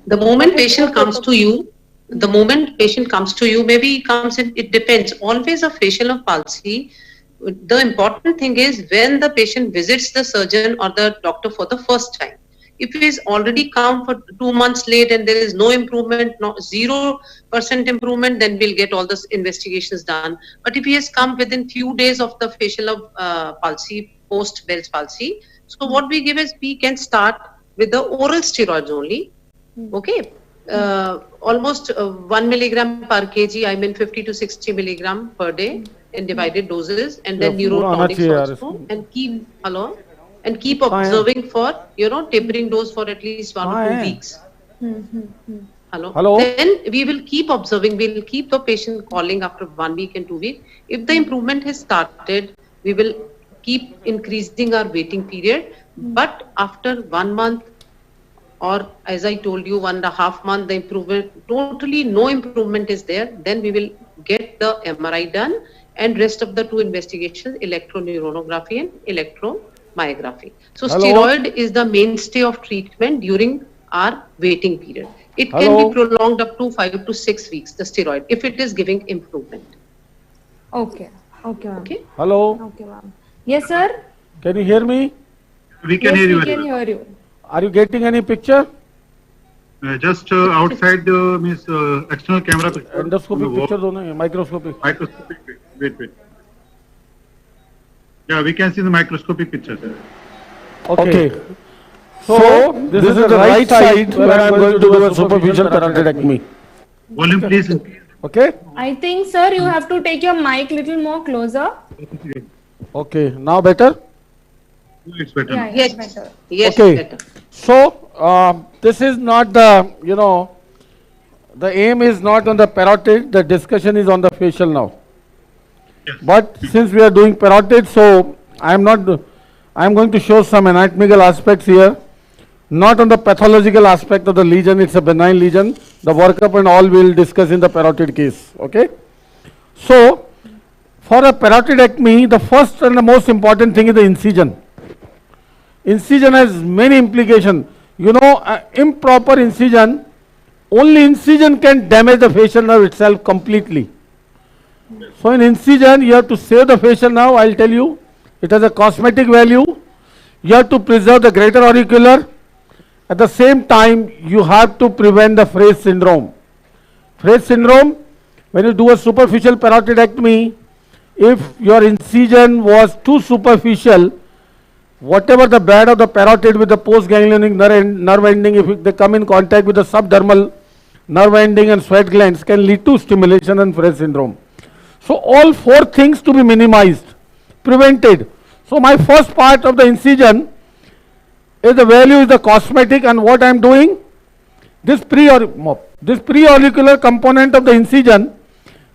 the moment patient comes to you, maybe he comes in, it depends. Always a facial of palsy. The important thing is when the patient visits the surgeon or the doctor for the first time. If he is already come for 2 months late and there is no improvement, 0% improvement, then we'll get all the investigations done. But if he has come within few days of the facial of palsy, post Bell's palsy, so what we give is we can start with the oral steroids only. Okay. Almost 1 milligram per kg, I mean 50 to 60 milligram per day in divided doses, and then neurotonics also, and keep observing for tapering dose for at least 1 or 2 weeks. Hello. Then we will keep observing. We will keep the patient calling after 1 week and 2 weeks. If the improvement has started, we will keep increasing our waiting period. But after 1 month, or as I told you, 1.5 months, the improvement, totally no improvement is there, then we will get the MRI done, and rest of the 2 investigations, electroneuronography and electromyography. So steroid is the mainstay of treatment during our waiting period. It can be prolonged up to 5 to 6 weeks, the steroid, if it is giving improvement. Okay, ma'am. Okay. Hello. Okay, ma'am. Yes, sir. Can you hear me? We can hear you. We can hear you. Are you getting any picture? Just outside means external camera picture. Endoscopic picture, microscopic. Microscopic. Wait. Yeah, we can see the microscopic picture. Okay. So this is the right side where I am going to do a superficial parotidectomy. Volume, please. Okay. I think, sir, you have to take your mic little more closer. Okay. Now better. It's better. Yeah, it's better. Yes. Okay. Better. So this is not the the aim is not on the parotid. The discussion is on the facial now. Yes. But since we are doing parotid, so I am going to show some anatomical aspects here, not on the pathological aspect of the lesion. It's a benign lesion. The workup and all we will discuss in the parotid case. Okay. So for a parotidectomy, the first and the most important thing is the incision. Incision has many implications. Improper incision, only incision can damage the facial nerve itself completely. So in incision, you have to save the facial nerve. I will tell you, it has a cosmetic value. You have to preserve the greater auricular. At the same time, you have to prevent the Fraze syndrome. Fraze syndrome, when you do a superficial parotidectomy, if your incision was too superficial, whatever the bed of the parotid with the postganglionic nerve ending, if they come in contact with the subdermal nerve ending and sweat glands, can lead to stimulation and Frey syndrome. So all four things to be minimized, prevented. So my first part of the incision is the value is the cosmetic, and what I am doing, this pre-auricular component of the incision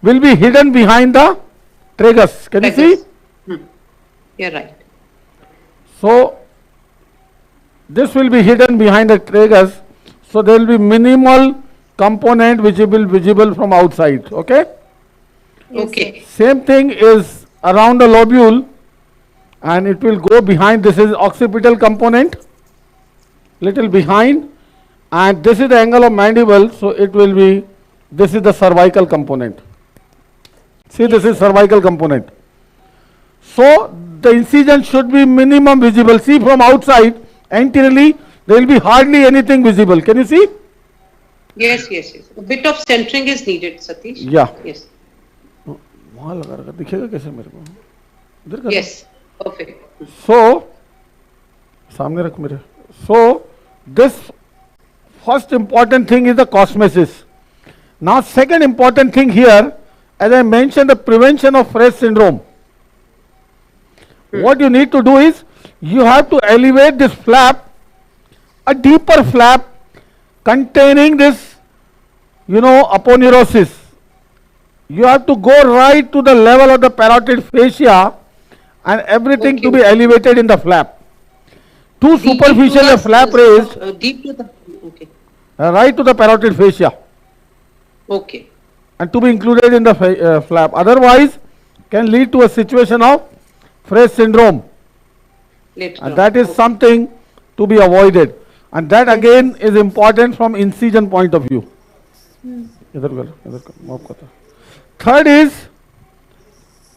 will be hidden behind the tragus. Can you see? You're right. So this will be hidden behind the tragus, so there will be minimal component which will be visible from outside. Okay? Okay. Same thing is around the lobule, and it will go behind. This is occipital component, little behind, and this is the angle of mandible, so it will be, this is the cervical component. See, this is cervical component. So the incision should be minimum visible. See, from outside, anteriorly, there will be hardly anything visible. Can you see? Yes, yes, yes. A bit of centering is needed, Satish. Yeah. Yes. वहाँ लगा रखा, दिखेगा कैसे मेरे को? इधर कर। Yes, perfect. So, सामने रख मेरे. So, this first important thing is the cosmesis. Now, second important thing here, as I mentioned, the prevention of Frey syndrome. What you need to do is, you have to elevate this flap, a deeper flap containing this, aponeurosis. You have to go right to the level of the parotid fascia, and everything to be elevated in the flap. Too superficial a flap raised, Deep to the, okay. right to the parotid fascia, Okay. and to be included in the flap. Otherwise, can lead to a situation of Frey syndrome, Later and on. that is something to be avoided. And that again is important from incision point of view. Third is,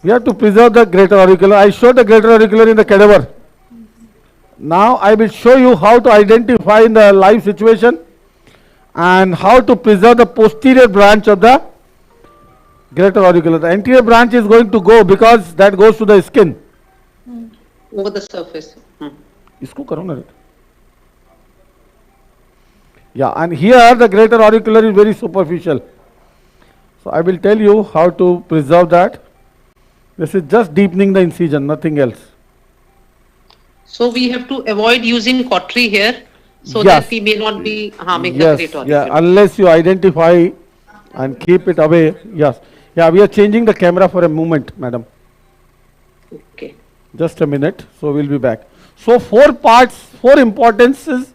we have to preserve the greater auricular. I showed the greater auricular in the cadaver. Now I will show you how to identify in the live situation and how to preserve the posterior branch of the greater auricular. The anterior branch is going to go because that goes to the skin. Over the surface. इसको करो ना. Yeah, and here the greater auricular is very superficial. So I will tell you how to preserve that. This is just deepening the incision, nothing else. So we have to avoid using cautery here, so Yes. that we may not be harming the Yes, great auricular. yeah, unless you identify and keep it away. Yes, yeah, we are changing the camera for a moment, madam. Okay. Just a minute, so we'll be back. So four parts, four importances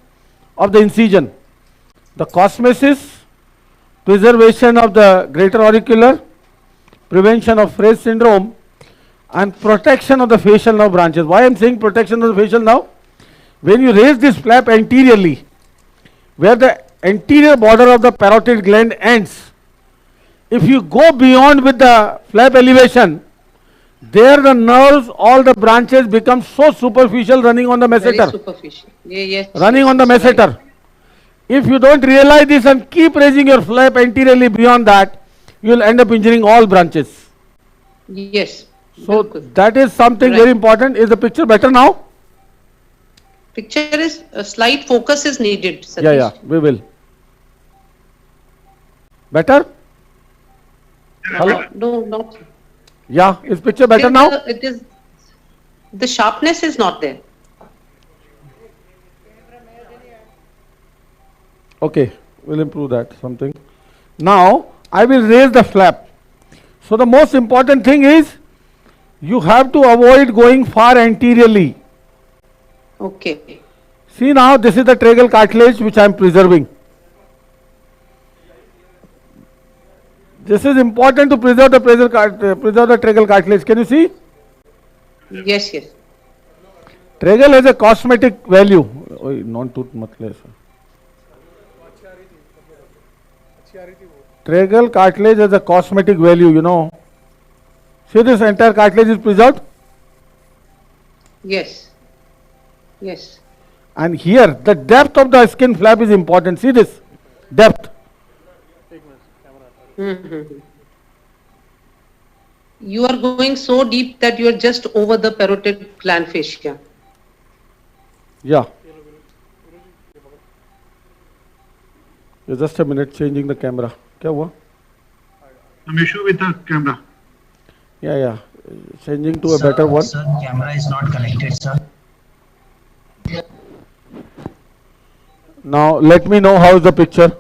of the incision: the cosmesis, preservation of the greater auricular, prevention of Frey syndrome, and protection of the facial nerve branches. Why I am saying protection of the facial nerve? When you raise this flap anteriorly, where the anterior border of the parotid gland ends, if you go beyond with the flap elevation, there the nerves, all the branches become so superficial, running on the Very masseter. superficial. Yeah, yes. Running on the yes, right. masseter. If you don't realize this and keep raising your flap anteriorly beyond that, you will end up injuring all branches. Yes. So Bilkul. that is something Right. very important. Is the picture better now? Picture is, a slight focus is needed, Satish. Yeah, yeah, we will. Better? Hello? No, not. Yeah, is picture better Still now? It is, the sharpness is not there. Okay, we'll improve that something. Now, I will raise the flap. So the most important thing is, you have to avoid going far anteriorly. Okay. See now, this is the tragal cartilage which I am preserving. This is important to preserve the tragal cartilage. Can you see? Yes, yes. Tragal has a cosmetic value. Non-tooth matle sir. Tragal cartilage has a cosmetic value, you know. See, this entire cartilage is preserved. Yes. Yes. And here, the depth of the skin flap is important. See this depth. Mm-hmm. You are going so deep that you are just over the parotid gland fascia. Yeah. Just a minute, changing the camera. क्या हुआ? Some issue with the camera. Yeah. Changing to a better one. Sir, camera is not connected, sir. Now let me know how is the picture.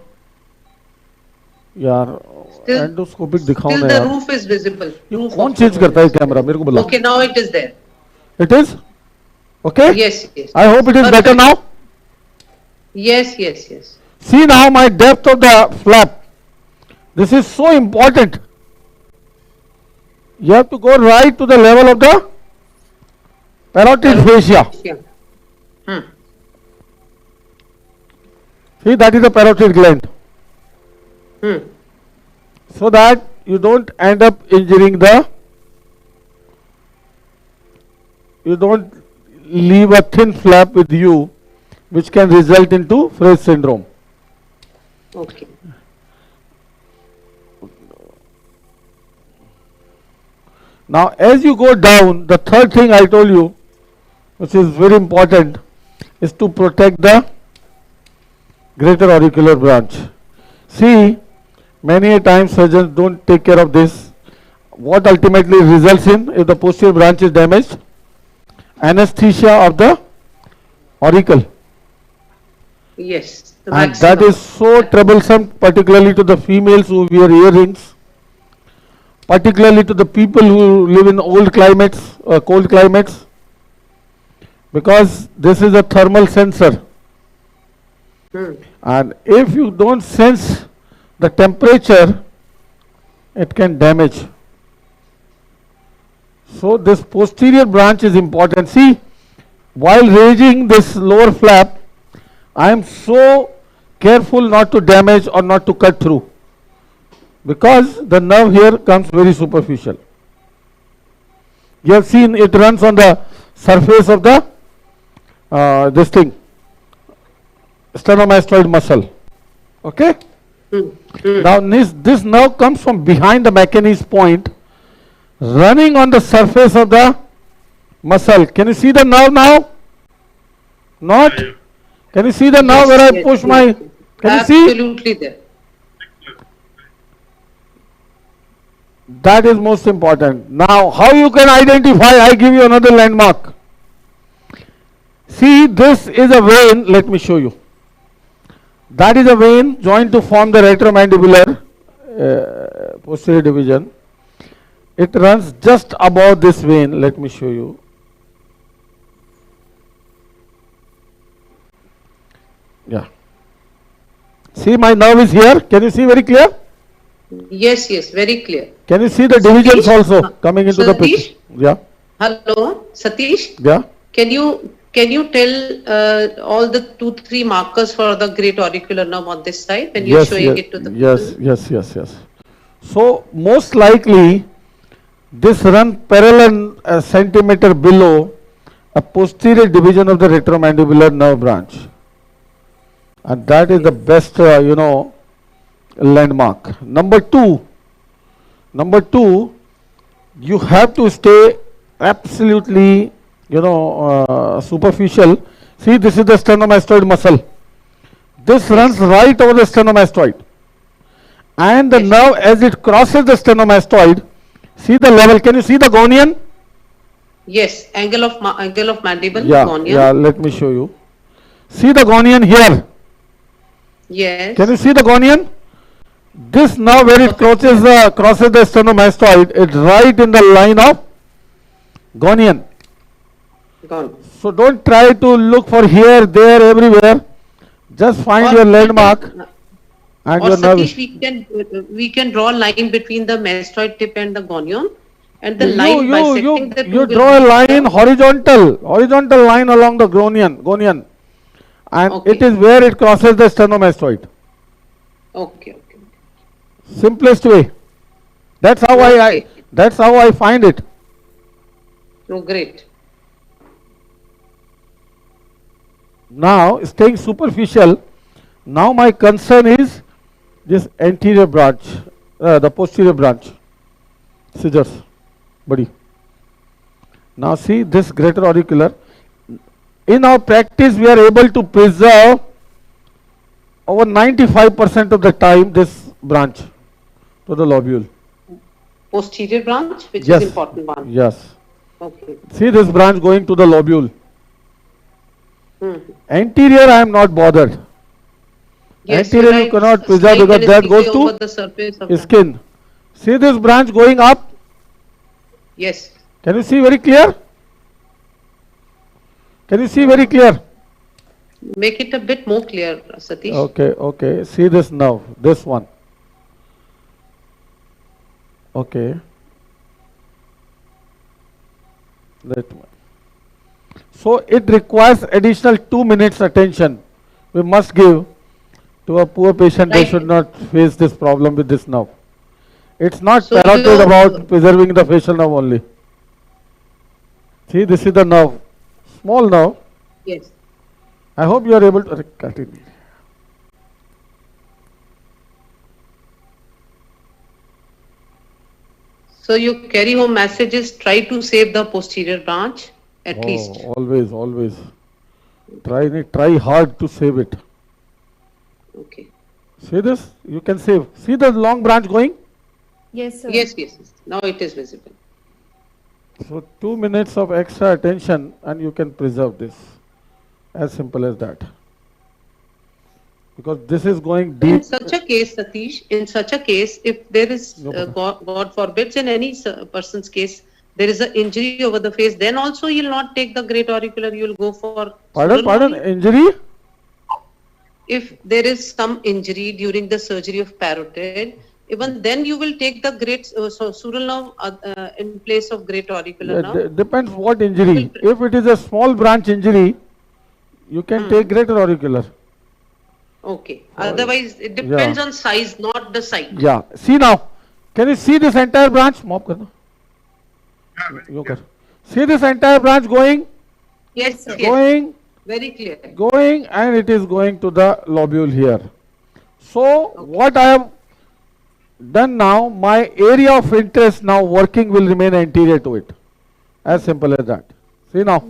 यार endoscopic दिखाओ Still ना the यार. roof is visible. ये कौन change करता है camera? मेरे को बुला. Okay, now it is there. It is? Okay? Yes. I hope it is better now. Yes. See now my depth of the flap. This is so important. You have to go right to the level of the parotid fascia. See, that is the parotid gland. So that you don't end up injuring you don't leave a thin flap with you, which can result into Fraze syndrome. Okay. Now, as you go down, the third thing I told you, which is very important, is to protect the greater auricular branch. See, many a time surgeons don't take care of this. What ultimately results in, if the posterior branch is damaged, anesthesia of the auricle. Yes. And that is so troublesome, particularly to the females who wear earrings, particularly to the people who live in old climates, cold climates, because this is a thermal sensor. And if you don't sense the temperature, it can damage. So this posterior branch is important. See, while raising this lower flap, I am so careful not to damage or not to cut through, because the nerve here comes very superficial. You have seen it runs on the surface of the this thing, sternomastoid muscle. Okay? Now this nerve comes from behind the McKinney's point, running on the surface of the muscle. Can you see the nerve now? Not? Can you see the nerve where I push my? Can you see? Absolutely there. That is most important. Now, how you can identify? I give you another landmark. See, this is a vein. Let me show you. That is a vein joined to form the retromandibular posterior division. It runs just above this vein. Let me show you. Yeah. See, my nerve is here. Can you see very clear? Yes, very clear. Can you see the divisions Satish? also coming into the Satish? picture? Yeah. Hello, Satish. Yeah. Can you tell all the 2-3 markers for the great auricular nerve on this side when you're showing it to the people? Yes. So most likely this run parallel a centimeter below a posterior division of the retromandibular nerve branch, and that is the best landmark. Number two, you have to stay absolutely superficial. See, this is the sternomastoid muscle. This runs right over the sternomastoid, and the nerve, as it crosses the sternomastoid, see the level. Can you see the gonian? Yes, angle of mandible. Gonian. Yeah. Let me show you. See the gonian here. Yes. Can you see the gonian? This now where it crosses the sternomastoid, it's right in the line of gonian. So don't try to look for here, there, everywhere. Just find your landmark and your nerve. Satish, we can draw a line between the mastoid tip and the gonion, and the line bisecting the two. You draw a line horizontal line along the gonian, and it is where it crosses the sternomastoid. Okay. Simplest way. That's how I find it. Oh, great. Now, staying superficial, now my concern is this anterior branch, the posterior branch, scissors, buddy. Now see this greater auricular. in our practice we are able to preserve over 95% of the time this branch to the lobule. Posterior branch, which Yes. is important one. Yes. Okay. See this branch going to the lobule. Anterior I am not bothered. Yes, Anterior you're you right. cannot preserve Slight because that goes anesthesia over the to surface of the skin. See this branch going up? Yes. Can you see very clear? Can you see very clear? Make it a bit more clear, Satish. Okay, okay. See this now, this one. Okay. That one. So it requires additional 2 minutes attention we must give to a poor patient. They should not face this problem with this nerve. It's not So parotid about preserving the facial nerve only. See, this is the nerve, small nerve. Yes. I hope you are able to cut it. So your carry home message is try to save the posterior branch at least. Always, always. Try hard to save it. Okay. See this? You can save. See the long branch going? Yes, sir. Yes, yes. Now it is visible. So 2 minutes of extra attention and you can preserve this. As simple as that. Because this is going deep. In such a case, Satish, in such a case, if there is, God forbids, in any person's case, there is an injury over the face, then also you'll not take the great auricular, you'll go for... Pardon, injury? If there is some injury during the surgery of parotid, even then you will take the great sural nerve in place of great auricular nerve. Depends what injury. If it is a small branch injury, you can take greater auricular. Okay. Otherwise, it depends on size, not the site. Yeah. See now. Can you see this entire branch? Mop karna. See this entire branch going? Yes, yes. Going. Very clear. Going, and it is going to the lobule here. So what I have done now, my area of interest now working will remain anterior to it. As simple as that. See now.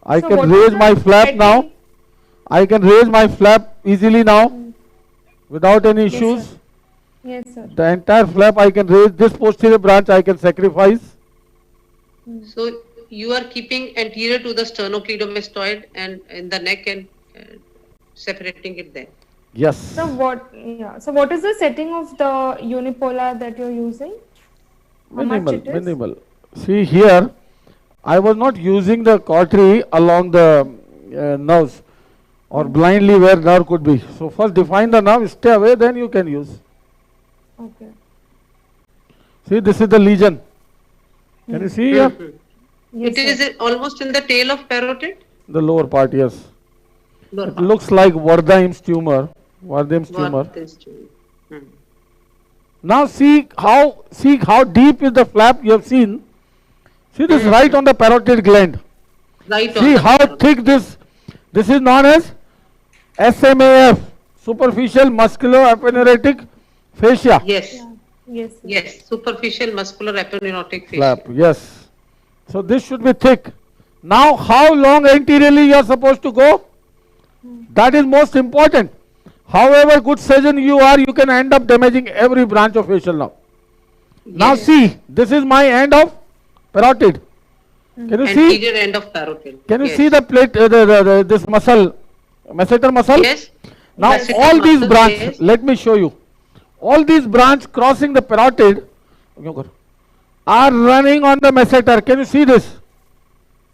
I can raise my flap now. I can raise my flap easily now without any issues. Yes, sir. The entire flap I can raise. This posterior branch I can sacrifice. So you are keeping anterior to the sternocleidomastoid and in the neck and separating it there. Yes. So what is the setting of the unipolar that you're using? How much Minimal, it is? minimal. See here, I was not using the cautery along the nerves or blindly where nerve could be. So first define the nerve, stay away, then you can use. Okay. See, this is the lesion. Can you see here? It is almost in the tail of parotid? The lower part, yes. Lower It part. looks like Wardheim's tumor. Wardheim's tumor. Now see how deep is the flap you have seen. See this right on the parotid gland. Right on See the how thick this is known as SMAF, superficial musculo-aponeurotic fascia. Yes. Yes. Yes. Superficial muscular aponeurotic fascia. Flap, yes. So this should be thick. Now how long anteriorly you are supposed to go? That is most important. However good surgeon you are, you can end up damaging every branch of facial nerve. Now see, this is my end of parotid. Can you see? Anterior end of parotid. Can you see the plate, this muscle, masseter muscle? Yes. Now Masseter all these muscle, branches, yes. let me show you. All these branches crossing the parotid are running on the masseter. Can you see this?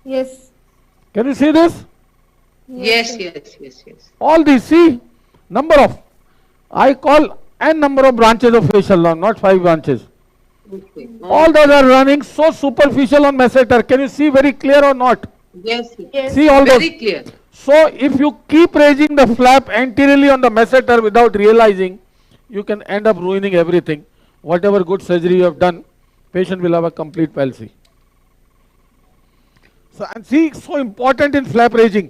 Yes. Can you see this? Yes, yes, yes, yes. All these, see, number of, I call n number of branches of facial nerve, not 5 branches. Okay. All those are running so superficial on masseter. Can you see very clear or not? Yes, yes. See all Very those. clear. So if you keep raising the flap anteriorly on the masseter without realizing, you can end up ruining everything. Whatever good surgery you have done, patient will have a complete palsy. So and see, so important in flap raising.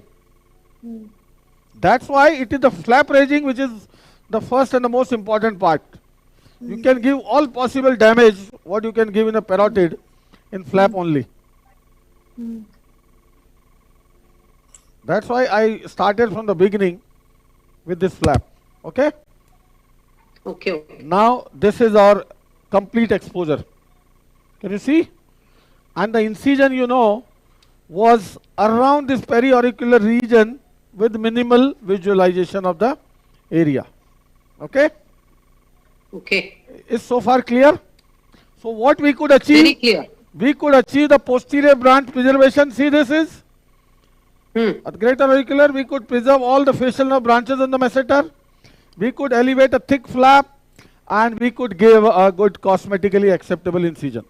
That's why it is the flap raising which is the first and the most important part. You can give all possible damage what you can give in a parotid in flap only. That's why I started from the beginning with this flap. Okay? Okay. Now this is our complete exposure. Can you see? And the incision, you know, was around this periauricular region with minimal visualization of the area. Okay? Okay. Is so far clear? So what we could achieve? Very clear. We could achieve the posterior branch preservation. See, this is at greater auricular. We could preserve all the facial nerve branches in the masseter. We could elevate a thick flap, and we could give a good cosmetically acceptable incision.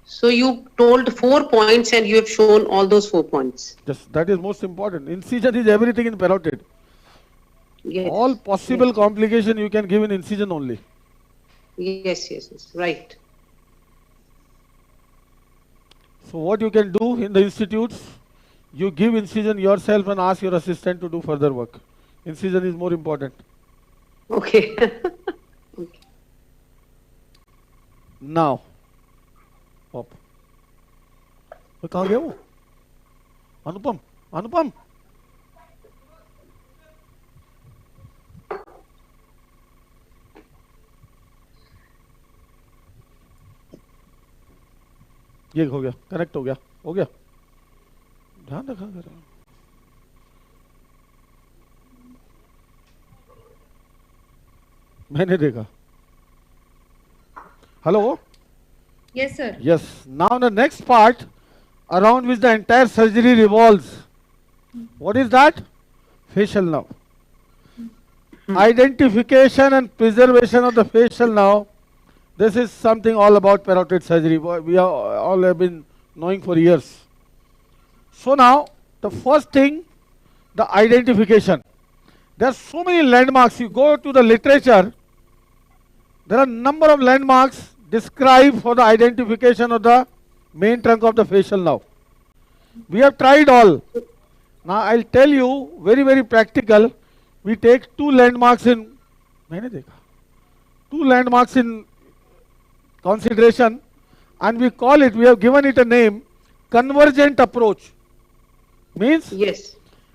So you told 4 points, and you have shown all those 4 points. Yes, that is most important. Incision is everything in parotid. Yes. All possible complication you can give in incision only. Yes, right. So what you can do in the institutes, you give incision yourself and ask your assistant to do further work. Incision is more important. Okay. Okay. Now, pop. कहाँ गया वो? अनुपम, अनुपम. ये हो गया, connect हो गया, हो गया. ध्यान रखा कर. मैंने देखा. Hello? Yes, sir. Yes. Now the next part around which the entire surgery revolves. What is that? Facial nerve. Identification and preservation of the facial nerve. This is something all about parotid surgery. We all have been knowing for years. So now, the first thing, the identification. There are so many landmarks. You go to the literature, there are number of landmarks described for the identification of the main trunk of the facial nerve. We have tried all. Now I'll tell you, very, very practical. We take two landmarks in consideration, and we call it, we have given it a name, convergent approach. Means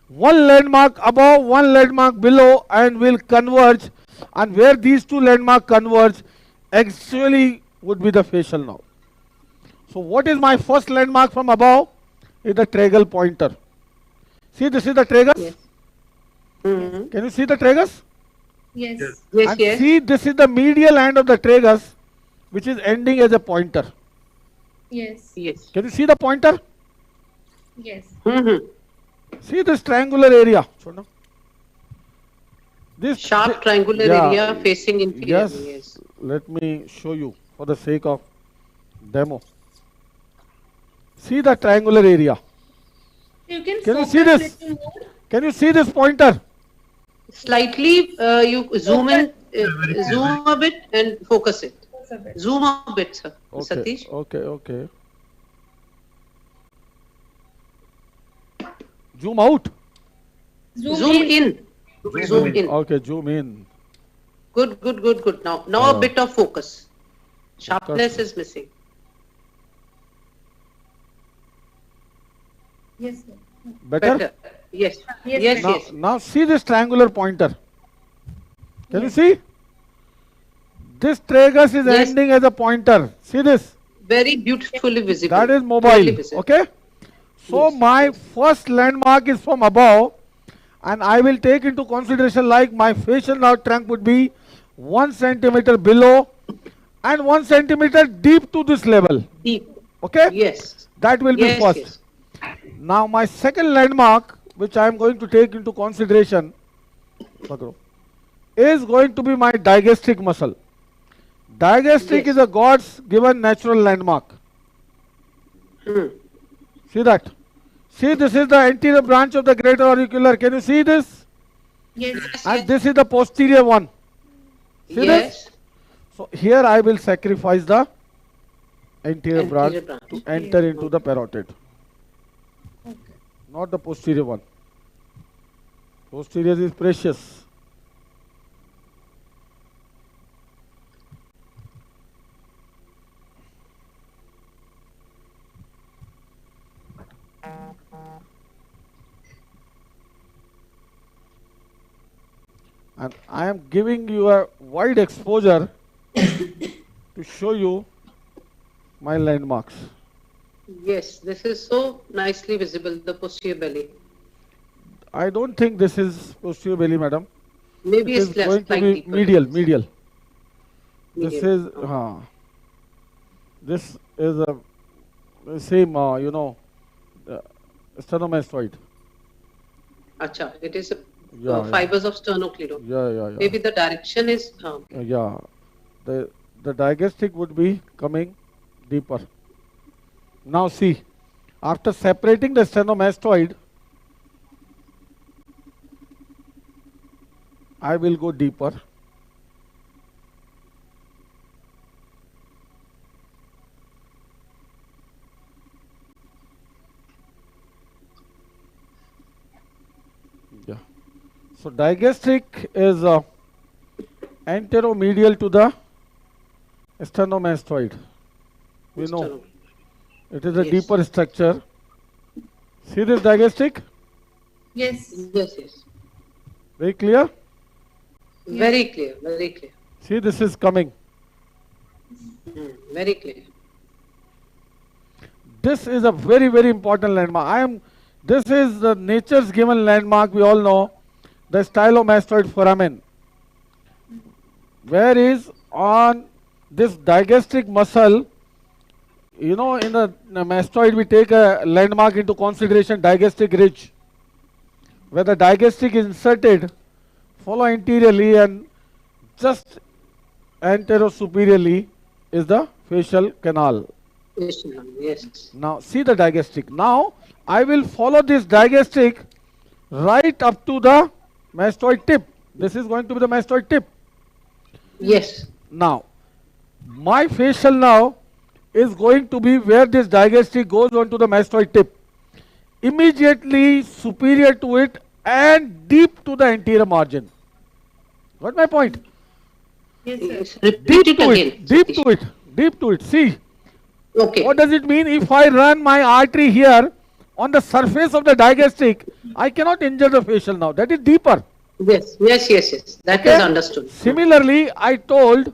one landmark above, one landmark below, and will converge, and where these two landmarks converge actually would be the facial nerve. So what is my first landmark from above? Is the tragus pointer. See, this is the tragus. Can you see the tragus? Yes. And see, this is the medial end of the tragus, which is ending as a pointer. Yes. Can you see the pointer? Yes. See this triangular area. This sharp triangular area facing inferior. Yes. Let me show you for the sake of demo. See the triangular area. You can you see this? Can you see this pointer? Slightly, you zoom in, zoom a bit and focus it. Zoom a bit, sir. Okay. Satish. Okay. Zoom out. Zoom in. Zoom in. Okay, zoom in. Good. Now a bit of focus. Sharpness is missing. Yes, sir. Better? Yes. Now see this triangular pointer. Can you see? This tragus is ending as a pointer. See this? Very beautifully visible. That is mobile. Okay? So my first landmark is from above, and I will take into consideration like my facial nerve trunk would be 1 centimeter below and 1 centimeter deep to this level. Deep. Okay? Yes. That will be first. Now my second landmark, which I am going to take into consideration, is going to be my digastric muscle. Digastric is a God's given natural landmark. See that? See, this is the anterior branch of the greater auricular. Can you see this? Yes. And this is the posterior one. See this? So here I will sacrifice the anterior branch to enter into the parotid. Okay. Not the posterior one. Posterior is precious. And I am giving you a wide exposure to show you my landmarks. Yes, this is so nicely visible, the posterior belly. I don't think this is posterior belly, madam. Maybe It is it's less, going to like be deeper. medial. This Medial. is, this is a same, sternomastoid. Acha, it is Yeah, fibers of sternocleido. yeah. Maybe the direction is. Yeah, the digastric would be coming deeper. Now see, after separating the sternomastoid, I will go deeper. Yeah. So digastric is anteromedial to the sternomastoid. We know it is a deeper structure. See this digastric? Yes. Yes. Very clear? Very clear, very clear. See, this is coming. Very clear. This is a very, very important landmark. This is the nature's given landmark. We all know the stylomastoid foramen. Where is on this digastric muscle? You know, in the mastoid, we take a landmark into consideration, digastric ridge, where the digastric is inserted, follow anteriorly, and just anterosuperiorly is the facial canal. Yes. Now see the digastric. Now I will follow this digastric right up to the mastoid tip. This is going to be the mastoid tip. Yes. Now my facial now is going to be where this digastric goes onto the mastoid tip, immediately superior to it and deep to the anterior margin. Got my point? Yes, sir. Repeat it again. Deep to it. See. Okay. What does it mean? If I run my artery here on the surface of the digastric, I cannot injure the facial nerve. That is deeper. Yes. That is understood. Similarly, I told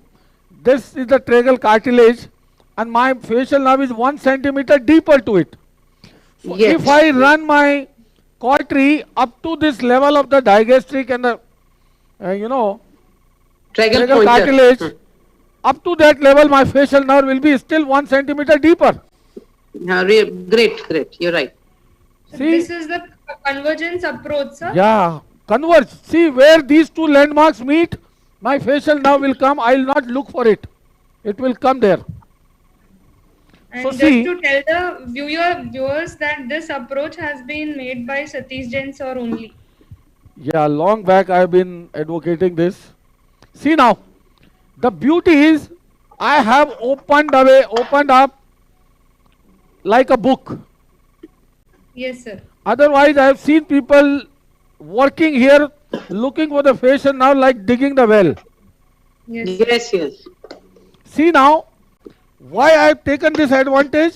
this is the tragal cartilage and my facial nerve is 1 centimeter deeper to it. So if I run my cautery up to this level of the digastric and the, tragal cartilage, up to that level my facial nerve will be still 1 centimeter deeper. Great. You're right. So this is the convergence approach, sir? Yeah, converge. See where these two landmarks meet, my facial nerve will come. I will not look for it. It will come there. And so just see, to tell the viewers that this approach has been made by Satish Jain sir only. Yeah, long back I have been advocating this. See now, the beauty is I have opened up like a book. Yes, sir. Otherwise, I have seen people working here looking for the facial nerve like digging the well. Yes. See now, why I have taken this advantage?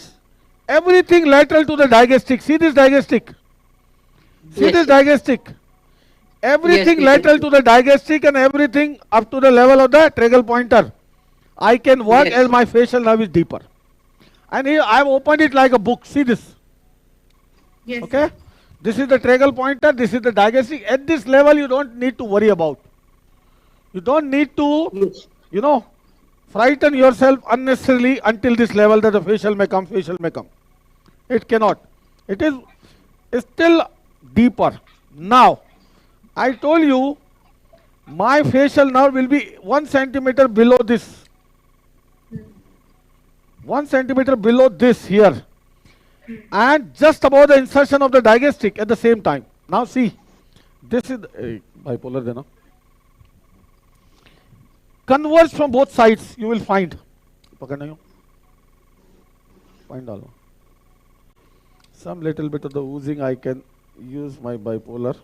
Everything lateral to the digastric. See this digastric. This digastric. Everything lateral to the digastric and everything up to the level of the tragal pointer. I can work as my facial nerve is deeper. And here I have opened it like a book. See this. Yes. Okay. This is the tragal pointer. This is the digastric. At this level, you don't need to worry about. You don't need to, frighten yourself unnecessarily until this level that the facial may come. It cannot. It is still deeper. Now, I told you my facial nerve will be 1 centimeter below this. 1 centimeter below this here. And just above the insertion of the digastric at the same time. Now see, this is bipolar then. Converge from both sides, you will find. Find all. Some little bit of the oozing I can use my bipolar.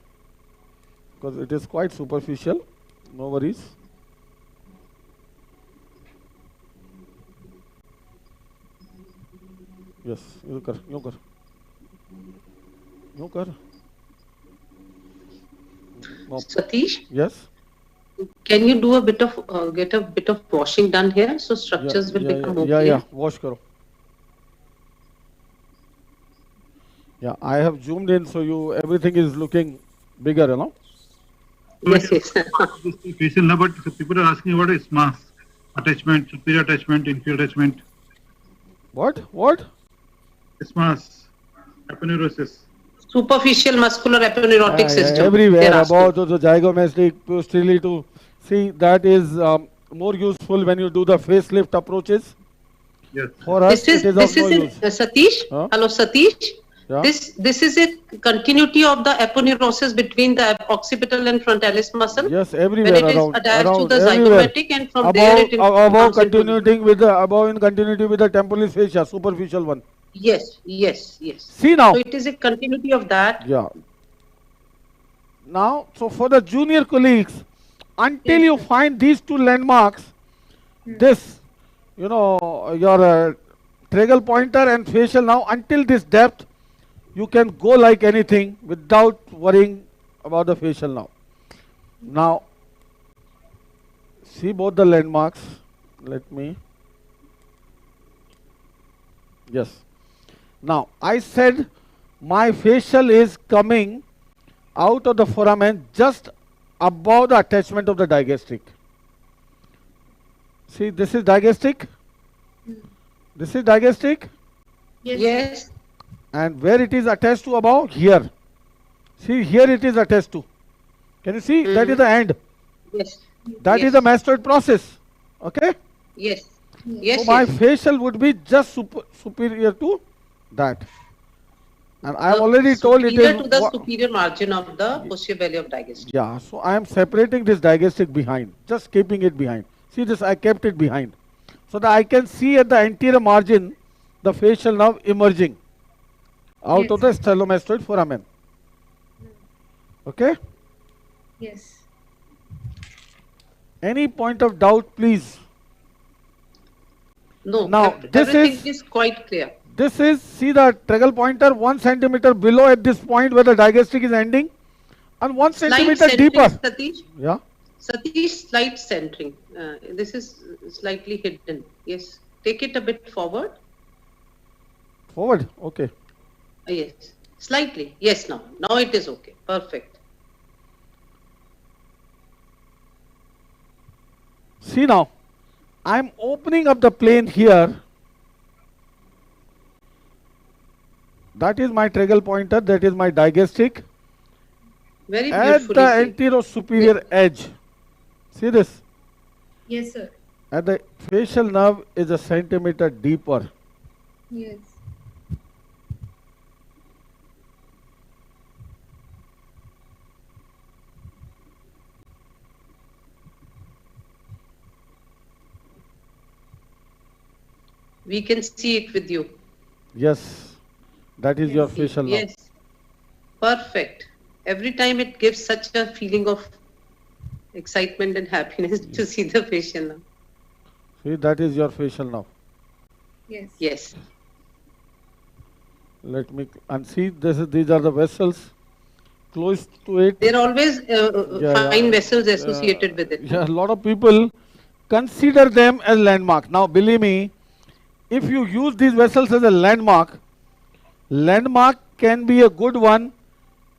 Because it is quite superficial, no worries. Yes, you kar. Satish? Yes. Can you do a bit of get a bit of washing done here so structures will become more clear? Yeah. Wash karo. Yeah, I have zoomed in, so everything is looking bigger, you know. Yes. Facial nerve, but people are asking what is mass attachment, superior attachment, inferior attachment. What? Isthmus, aponeurosis. Superficial muscular aponeurotic system. Everywhere about the zygomatic posteriorly to see that is more useful when you do the facelift approaches. Yes. For us, it is of no use. Satish. Huh? Hello, Satish. Yeah. This is a continuity of the aponeurosis between the occipital and frontalis muscle. Yes, everywhere when it around. is attached to the everywhere. zygomatic, and from there it above continuing with the in continuity with the temporalis fascia, superficial one. Yes. See now. So it is a continuity of that. Yeah. Now, so for the junior colleagues, until you find these two landmarks, this, your tragal pointer and facial now, until this depth, you can go like anything without worrying about the facial now. Now, see both the landmarks. Let me. Yes. Now, I said my facial is coming out of the foramen just above the attachment of the digastric. See, this is digastric. This is digastric. Yes. And where it is attached to above? Here. See, here it is attached to. Can you see? That is the end. Yes. That is the mastoid process. Okay? Yes. So my facial would be just superior to that. And I have already told it is superior to the superior margin of the posterior belly of digastric. Yeah, so I am separating this digastric behind, just keeping it behind. See this, I kept it behind. So that I can see at the anterior margin the facial nerve emerging out of the stylomastoid foramen. Okay? Yes. Any point of doubt, please? No, now everything is quite clear. This is, see the tragal pointer 1 centimeter below at this point where the digastric is ending, and 1 centimeter deeper. Satish. Yeah. Satish, slight centering. This is slightly hidden. Yes. Take it a bit forward. Forward? Okay. Yes. Slightly. Yes, now. Now it is okay. Perfect. See now, I am opening up the plane here. That is my tragal pointer, that is my digastric. Very at the anterior superior edge. See this? Yes, sir. At the facial nerve is a centimeter deeper. Yes. We can see it with you. Yes, that is your facial nerve. Yes, perfect. Every time it gives such a feeling of excitement and happiness to see the facial nerve. See, that is your facial nerve. Yes. Yes. Let me, and see, these are the vessels close to it. There are always fine vessels associated with it. Yeah, a lot of people consider them as landmark. Now, believe me, if you use these vessels as a landmark can be a good one,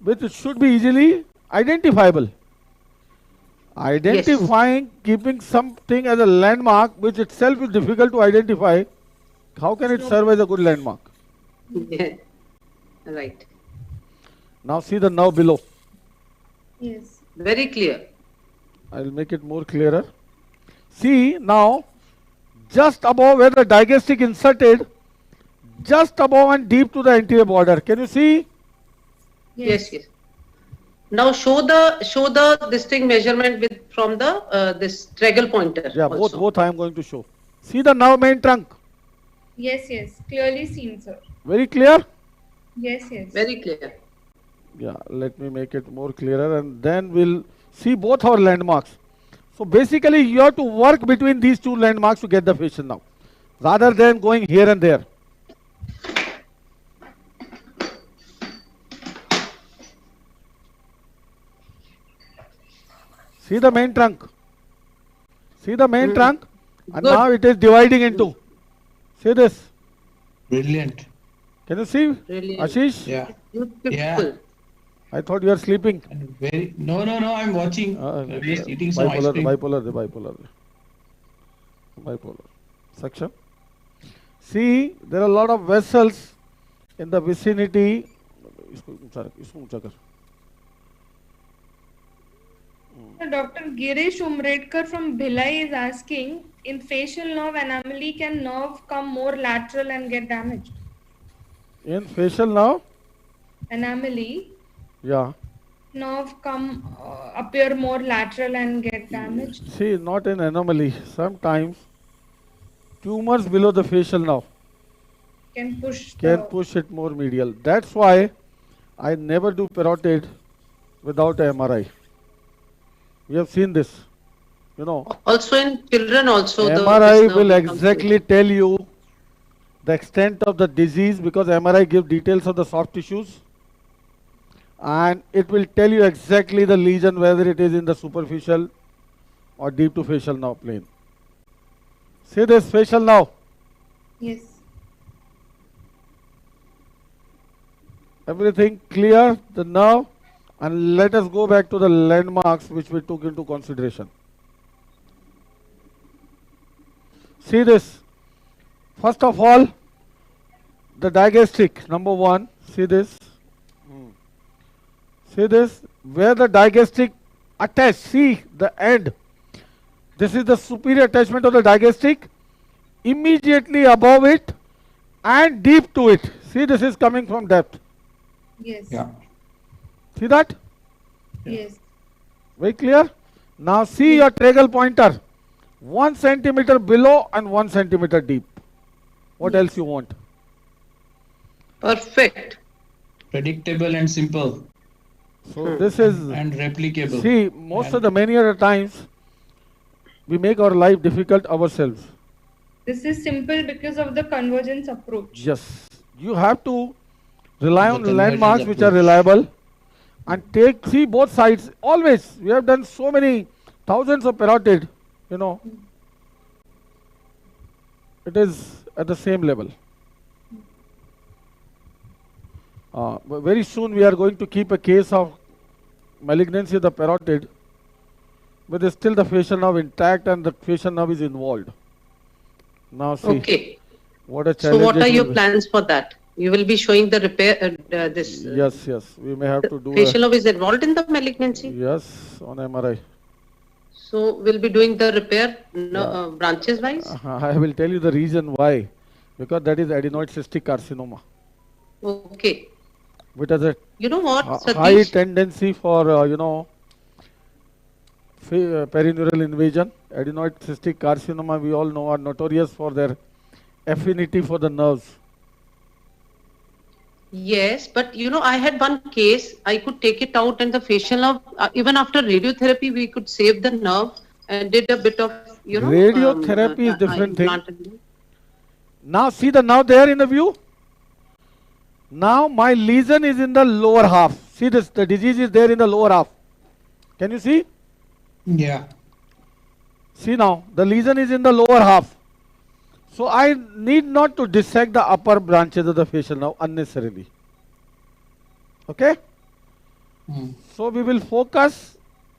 which should be easily identifiable. Identifying, keeping something as a landmark, which itself is difficult to identify, how can it serve as a good landmark? Yeah. Right. Now see the nerve below. Yes. Very clear. I will make it more clearer. See now, just above where the digastric inserted, just above and deep to the anterior border. Can you see? Yes. Yes. Now show the distinct measurement from the this tragal pointer. Yeah, both I am going to show. See the nerve main trunk. Yes. Clearly seen, sir. Very clear? Yes. Very clear. Yeah, let me make it more clearer and then we'll see both our landmarks. So basically you have to work between these two landmarks to get the facial nerve, rather than going here and there. See the main trunk. See the main trunk? And Good. now it is dividing into. See this. Brilliant. Can you see, Brilliant. Ashish? Yeah. Beautiful. Yeah. I thought you are sleeping. And very no, I'm watching. I'm just eating some ice cream. Bipolar section. See, there are a lot of vessels in the vicinity. Dr. Girish Umredkar from Bhilai is asking, in facial nerve anomaly, can nerve come more lateral and get damaged? In facial nerve? Anomaly, Yeah. nerve come appear more lateral and get damaged. See, not an anomaly. Sometimes tumors below the facial nerve Can push it more medial. That's why I never do parotid without a MRI. We have seen this, you know. Also in children also. MRI will exactly tell you the extent of the disease because MRI gives details of the soft tissues. And it will tell you exactly the lesion, whether it is in the superficial or deep to facial nerve plane. See this facial nerve. Yes. Everything clear, the nerve, and let us go back to the landmarks which we took into consideration. See this. First of all, the digastric, number one. See this. See this, where the digastric attached, see the end. This is the superior attachment of the digastric, immediately above it and deep to it. See, this is coming from depth. Yes. Yeah. See that? Yes. Very clear? Now see your tragal pointer. 1 centimeter below and 1 centimeter deep. What else you want? Perfect. Predictable and simple. So this is and replicable. See, most of the many other times we make our life difficult ourselves. This is simple because of the convergence approach. Yes, you have to rely on landmarks which are reliable and see both sides. Always, we have done so many thousands of parotid, you know. It is at the same level. But very soon we are going to keep a case of malignancy of the parotid, but still the facial nerve intact and the facial nerve is involved. Now see, what a challenge. So what are your plans for that? You will be showing the repair, Yes, we may have to do facial nerve is involved in the malignancy? Yes, on MRI. So we'll be doing the repair branches wise? I will tell you the reason why. Because that is adenoid cystic carcinoma. Okay. Which has a Satish? high tendency for, perineural invasion. Adenoid cystic carcinoma, we all know, are notorious for their affinity for the nerves. Yes, but I had one case, I could take it out and the facial nerve, even after radiotherapy, we could save the nerve and did a bit of, Radiotherapy is different thing. Now see the nerve there in the view. Now my lesion is in the lower half. See this, the disease is there in the lower half. Can you see? Yeah. See now, the lesion is in the lower half. So I need not to dissect the upper branches of the facial nerve unnecessarily. Okay? So we will focus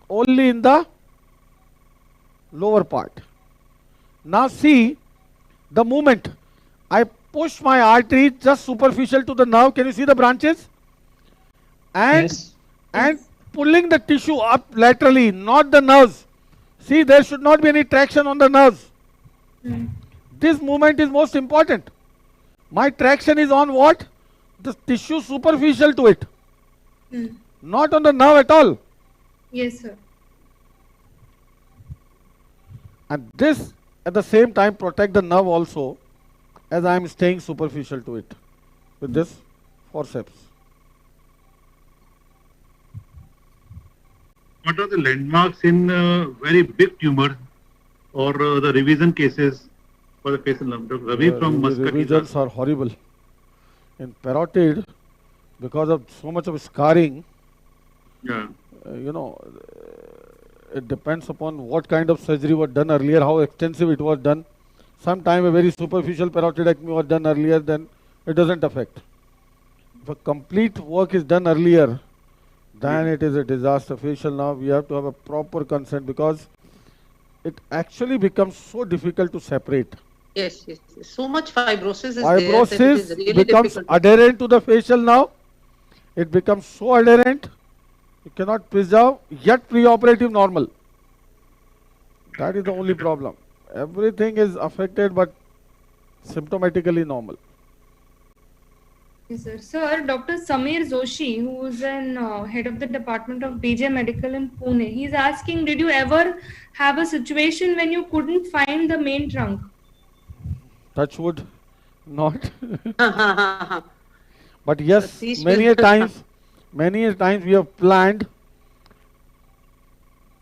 only in the lower part. Now see the movement. I push my artery just superficial to the nerve. Can you see the branches? And pulling the tissue up laterally, not the nerves. See, there should not be any traction on the nerves. This movement is most important. My traction is on what? The tissue superficial to it. Not on the nerve at all. Yes, sir. And this at the same time protect the nerve also, as I am staying superficial to it with this forceps. What are the landmarks in very big tumors or the revision cases for the facial nerve? Dr. Ravi from Muscat. Revisions are horrible. In parotid, because of so much of scarring, it depends upon what kind of surgery was done earlier, how extensive it was done. Sometime a very superficial parotidectomy was done earlier, then it doesn't affect. If a complete work is done earlier, then it is a disaster. Facial nerve, we have to have a proper consent because it actually becomes so difficult to separate. Yes, yes. So much fibrosis is there Fibrosis that it is really becomes difficult. adherent to the facial nerve. It becomes so adherent, you cannot preserve, yet preoperative normal. That is the only problem. Everything is affected, but symptomatically normal. Yes, sir. Sir, Dr. Samir Joshi, who is an head of the Department of BJ Medical in Pune, he's asking, did you ever have a situation when you couldn't find the main trunk? Touch wood, not. But yes, many a times we have planned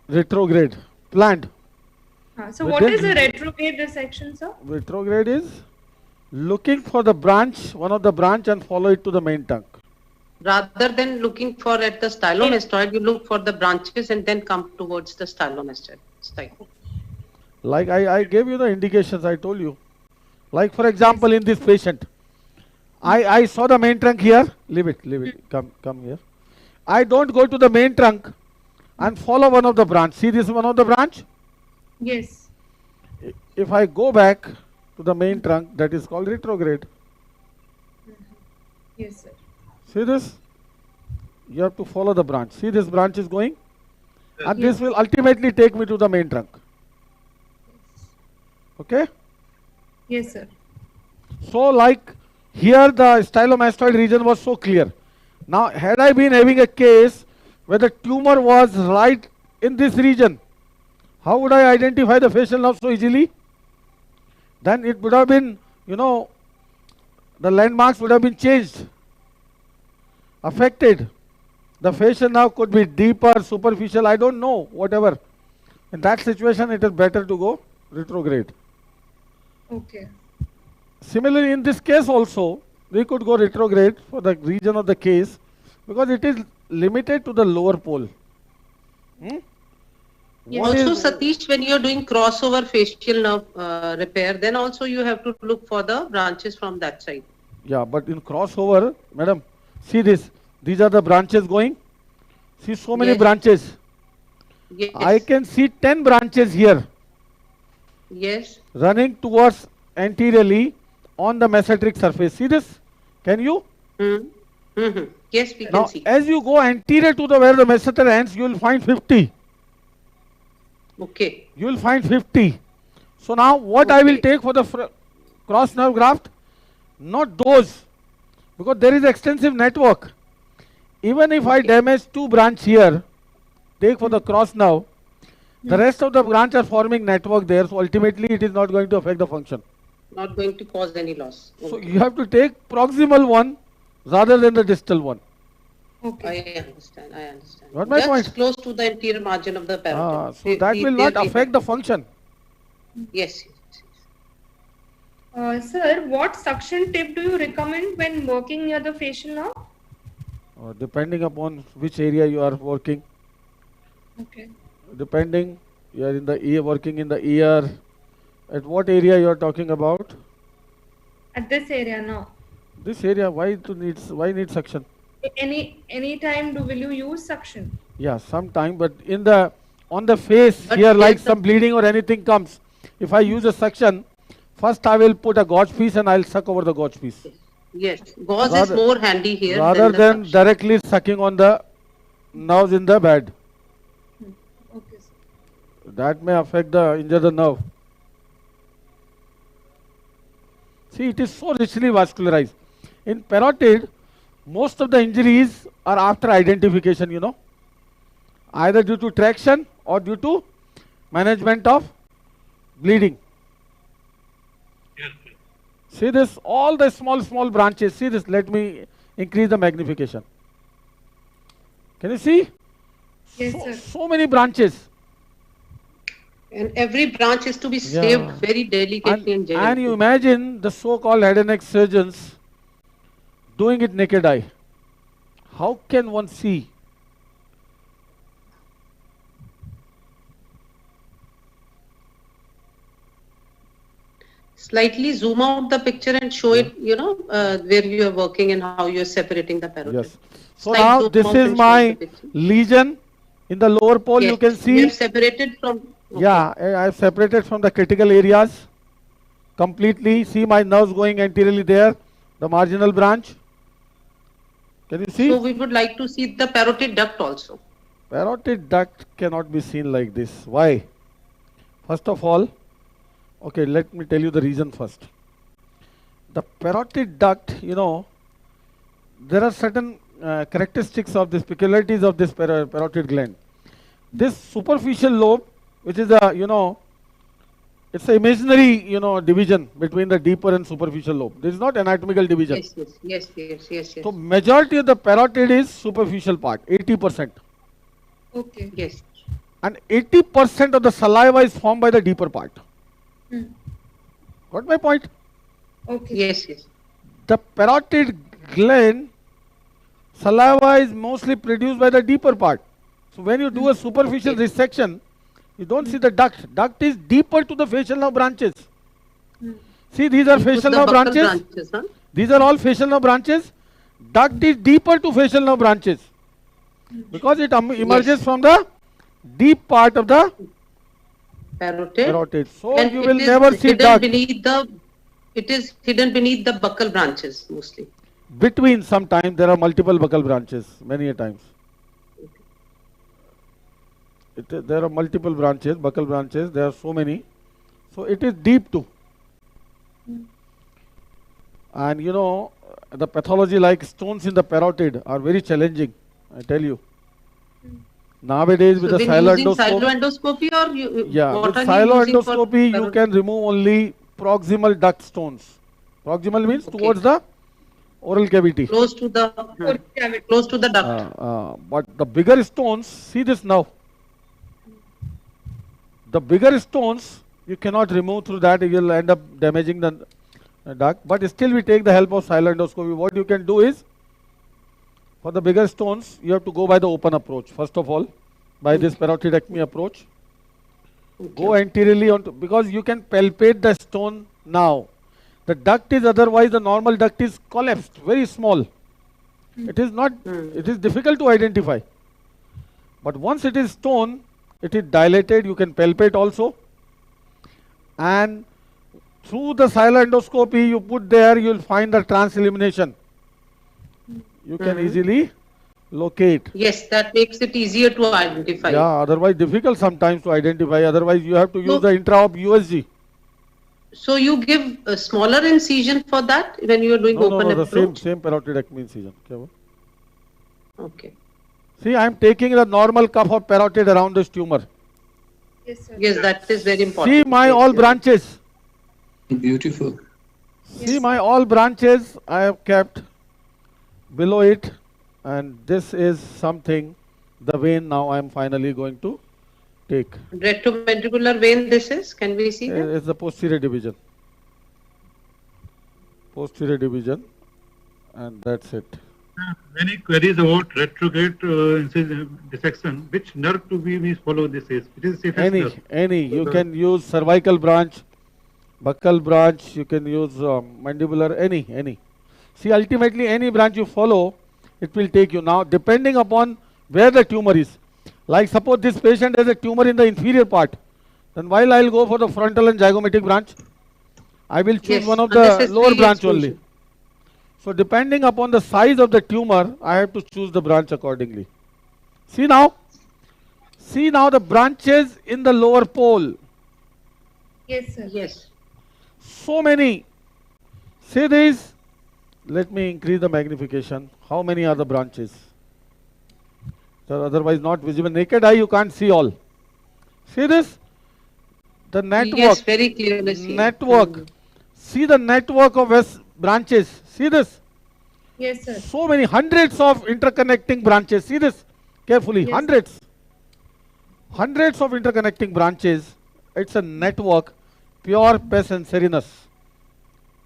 retrograde. So what is a retrograde dissection, sir? Retrograde is looking for the branch, one of the branch, and follow it to the main trunk. Rather than looking for at the stylomastoid, you look for the branches and then come towards the stylomastoid. Like I gave you the indications, I told you. Like for example, in this patient, I saw the main trunk here. Leave it. Come here. I don't go to the main trunk and follow one of the branch. See this one of the branch? Yes. If I go back to the main trunk, that is called retrograde. Yes, sir. See this? You have to follow the branch. See this branch is going? And this will ultimately take me to the main trunk. Okay? Yes, sir. So like here the stylomastoid region was so clear. Now had I been having a case where the tumor was right in this region, how would I identify the facial nerve so easily? Then it would have been, the landmarks would have been changed, affected. The facial nerve could be deeper, superficial, I don't know, whatever. In that situation, it is better to go retrograde. Okay. Similarly, in this case also, we could go retrograde for the region of the case because it is limited to the lower pole. Also, Satish, when you are doing crossover facial nerve repair, then also you have to look for the branches from that side. Yeah, but in crossover, madam, see this. These are the branches going. See so many branches. Yes. I can see 10 branches here. Yes. Running towards anteriorly on the mesenteric surface. See this? Can you? Yes, we now, can see. As you go anterior to the where the mesentery ends, you will find 50. Okay. You will find 50. So now what I will take for the cross nerve graft? Not those, because there is extensive network. Even if I damage 2 branch here, take for the cross nerve, the rest of the branch are forming network there, so ultimately it is not going to affect the function. Not going to cause any loss. So you have to take proximal one rather than the distal one. Okay. I understand. What my Just point? close to the anterior margin of the parotid. So that will not affect the function. Yes. Sir, what suction tip do you recommend when working near the facial nerve? Depending upon which area you are working. Okay. Depending, you are in the ear, working in the ear. At what area you are talking about? At this area, no. This area, why need suction? Any time will you use suction? Yeah, sometime, but on the face here, like some bleeding or anything comes, if I use a suction, first I will put a gauge piece and I'll suck over the gauge piece. Yes, gauze is more handy here. Rather than directly sucking on the nerves in the bed. Okay, sir. That may injure the nerve. See, it is so richly vascularized. In parotid, most of the injuries are after identification, either due to traction or due to management of bleeding. See this, all the small branches. See this, let me increase the magnification. Can you see? Yes, sir. So many branches. And every branch is to be saved very delicately and gently. And you imagine the so-called head and neck surgeons doing it naked eye. How can one see? Slightly zoom out the picture and show it, where you are working and how you are separating the parotid. Yes. So now this is my lesion in the lower pole. Yes, You can see. you have separated from. Okay. Yeah, I have separated from the critical areas completely. See my nerves going anteriorly there, the marginal branch. Can you see? So we would like to see the parotid duct also. Parotid duct cannot be seen like this. Why? First of all, okay, let me tell you the reason first. The parotid duct, there are certain characteristics of this, peculiarities of this parotid gland. This superficial lobe, which is a, it's an imaginary, division between the deeper and superficial lobe. This is not anatomical division. Yes. So majority of the parotid is superficial part, 80%. Okay. Yes. And 80% of the saliva is formed by the deeper part. Got my point? Okay. Yes. The parotid gland, saliva is mostly produced by the deeper part. So when you do a superficial resection, you don't see the duct. Duct is deeper to the facial nerve branches. See, these are facial nerve branches. These are all facial nerve branches. Duct is deeper to facial nerve branches because it emerges from the deep part of the parotid. So And you will never see duct. It is hidden beneath the buccal branches mostly. Between sometimes there are multiple buccal branches, many a times. There are multiple branches, buccal branches, there are so many. So it is deep too. And the pathology like stones in the parotid are very challenging, I tell you. Nowadays with the siloendoscopy or with siloendoscopy you can remove only proximal duct stones. Proximal means towards the oral cavity. Close to the duct. But the bigger stones, see this now. The bigger stones you cannot remove through that, you will end up damaging the duct. But still we take the help of siloendoscopy. What you can do is, for the bigger stones, you have to go by the open approach. First of all, by this parotidectomy approach. Go anteriorly because you can palpate the stone now. The duct is otherwise, the normal duct is collapsed, very small. It is not, it is difficult to identify. But once it is stone, it is dilated, you can palpate also. And through the siloendoscopy you put there, you will find the trans-elimination. You can easily locate. Yes, that makes it easier to identify. Yeah, otherwise difficult sometimes to identify. Otherwise you have to use the intra-op USG. So you give a smaller incision for that when you are doing open approach? No, the same parotidectomy incision. Okay. See, I am taking the normal cuff of parotid around this tumor. Yes, sir. Yes, that is very important. See my all branches. Beautiful. See my all branches I have kept below it, and this is something, the vein now I am finally going to take. Retroventricular vein this is, can we see that? It's the posterior division. Posterior division, and that's it. Many queries about retrograde dissection. Which nerve to we follow this is? It is safest nerve. Any. You can use cervical branch, buccal branch, you can use mandibular, any. See, ultimately any branch you follow, it will take you. Now, depending upon where the tumor is. Like suppose this patient has a tumor in the inferior part, then while I will go for the frontal and zygomatic branch, I will choose one of the lower branch only. So depending upon the size of the tumor, I have to choose the branch accordingly. See now the branches in the lower pole. Yes, sir. Yes. So many. See this. Let me increase the magnification. How many are the branches? They are otherwise not visible. Naked eye you can't see all. See this? The network. Yes, very clearly seen. Network. See the network of branches. See this? Yes, sir. So many, hundreds of interconnecting branches. See this carefully. Yes. Hundreds of interconnecting branches. It's a network, pure pes and serinus.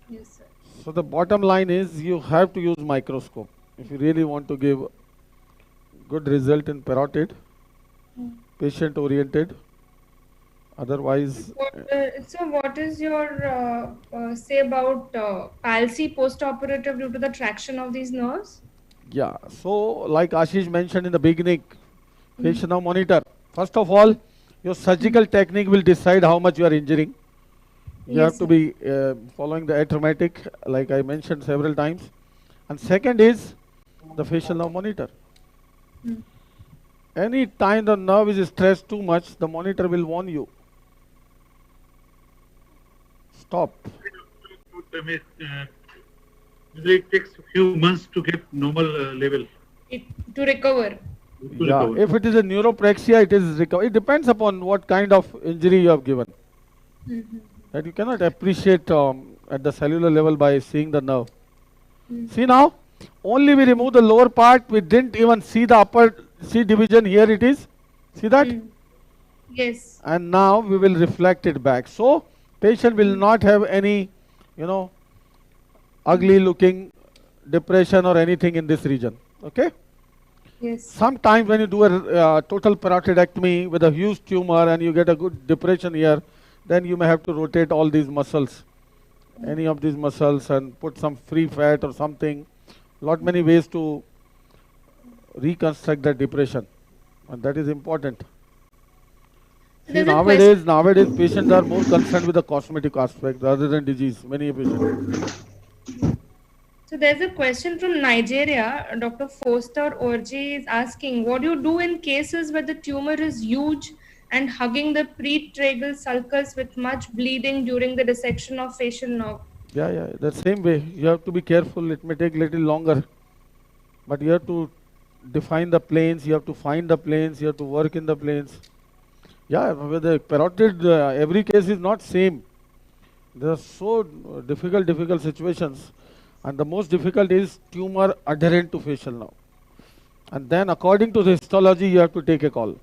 Yes, sir. So the bottom line is you have to use microscope if you really want to give good result in parotid, patient oriented, Otherwise, So what is your say about palsy post-operative due to the traction of these nerves? yeah. So, like Ashish mentioned in the beginning, facial nerve monitor. First of all, your surgical technique will decide how much you are injuring. You have Yes, to sir. be following the atraumatic, like I mentioned several times. And second is the facial nerve monitor. Any time the nerve is stressed too much, the monitor will warn you. Stop. Usually it takes a few months to get normal level. To recover. Yeah, if it is a neuropraxia, it is it depends upon what kind of injury you have given. That you cannot appreciate at the cellular level by seeing the nerve. See now, only we remove the lower part, we didn't even see the upper C division, here it is. See that? Yes. And now we will reflect it back. So, patient will not have any, ugly looking depression or anything in this region. Okay? Yes. Sometimes when you do a total parotidectomy with a huge tumor and you get a good depression here, then you may have to rotate all these muscles, any of these muscles, and put some free fat or something. Lot many ways to reconstruct that depression, and that is important. See, nowadays patients are more concerned with the cosmetic aspect rather than disease. Many patients. So there's a question from Nigeria. Dr. Foster Orji is asking, what do you do in cases where the tumor is huge and hugging the pretragal sulcus with much bleeding during the dissection of facial nerve? Yeah, the same way. You have to be careful. It may take little longer, but you have to define the planes. You have to find the planes. You have to work in the planes. Yeah, with the parotid, every case is not same. There are so difficult situations. And the most difficult is tumor adherent to facial nerve. And then according to the histology, you have to take a call.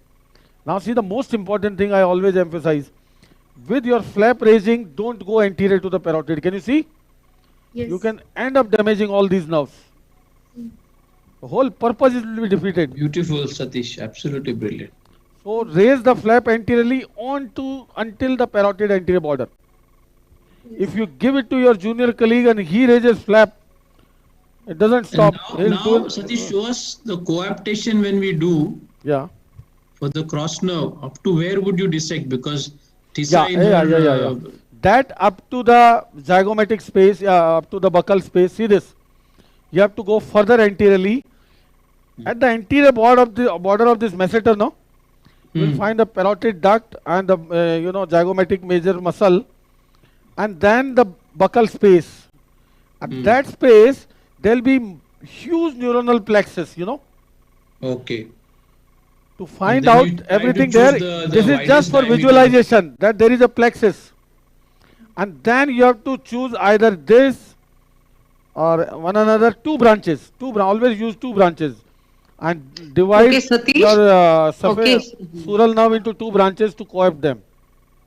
Now see, the most important thing I always emphasize, with your flap raising, don't go anterior to the parotid. Can you see? Yes. You can end up damaging all these nerves. The whole purpose will be defeated. Beautiful, Satish. Absolutely brilliant. So raise the flap anteriorly until the parotid anterior border. If you give it to your junior colleague and he raises flap, it doesn't stop. Now Satish, show us the coaptation when we do. Yeah. For the cross nerve, up to where would you dissect? Because yeah. That up to the zygomatic space, up to the buccal space. See this. You have to go further anteriorly. At the anterior border of this masseter, no, you will find the parotid duct and the zygomatic major muscle, and then the buccal space. At that space, there will be huge neuronal plexus. Okay. To find out everything there, this is just for visualization that there is a plexus. And then you have to choose either this or one another, two branches. Always use two branches. And divide your sural nerve into two branches to coapt them.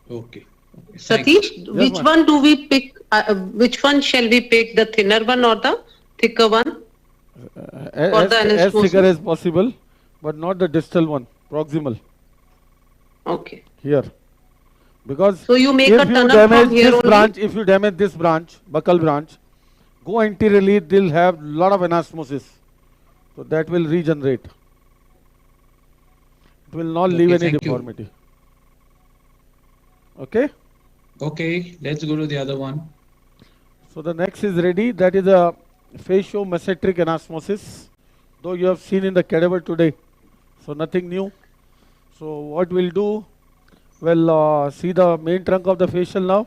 Okay. Satish, which one do we pick? Which one shall we pick? The thinner one or the thicker one? As thicker as possible, but not the distal one, proximal. Okay. Here. Because so you make if you damage this branch, if you damage this branch, buccal branch, go anteriorly, they'll have lot of anastomosis. So that will regenerate. It will not leave any deformity. Okay? Okay, let's go to the other one. So the next is ready. That is a fasciomesenteric anastomosis. Though you have seen in the cadaver today. So nothing new. So what we'll do, we'll see the main trunk of the facial nerve.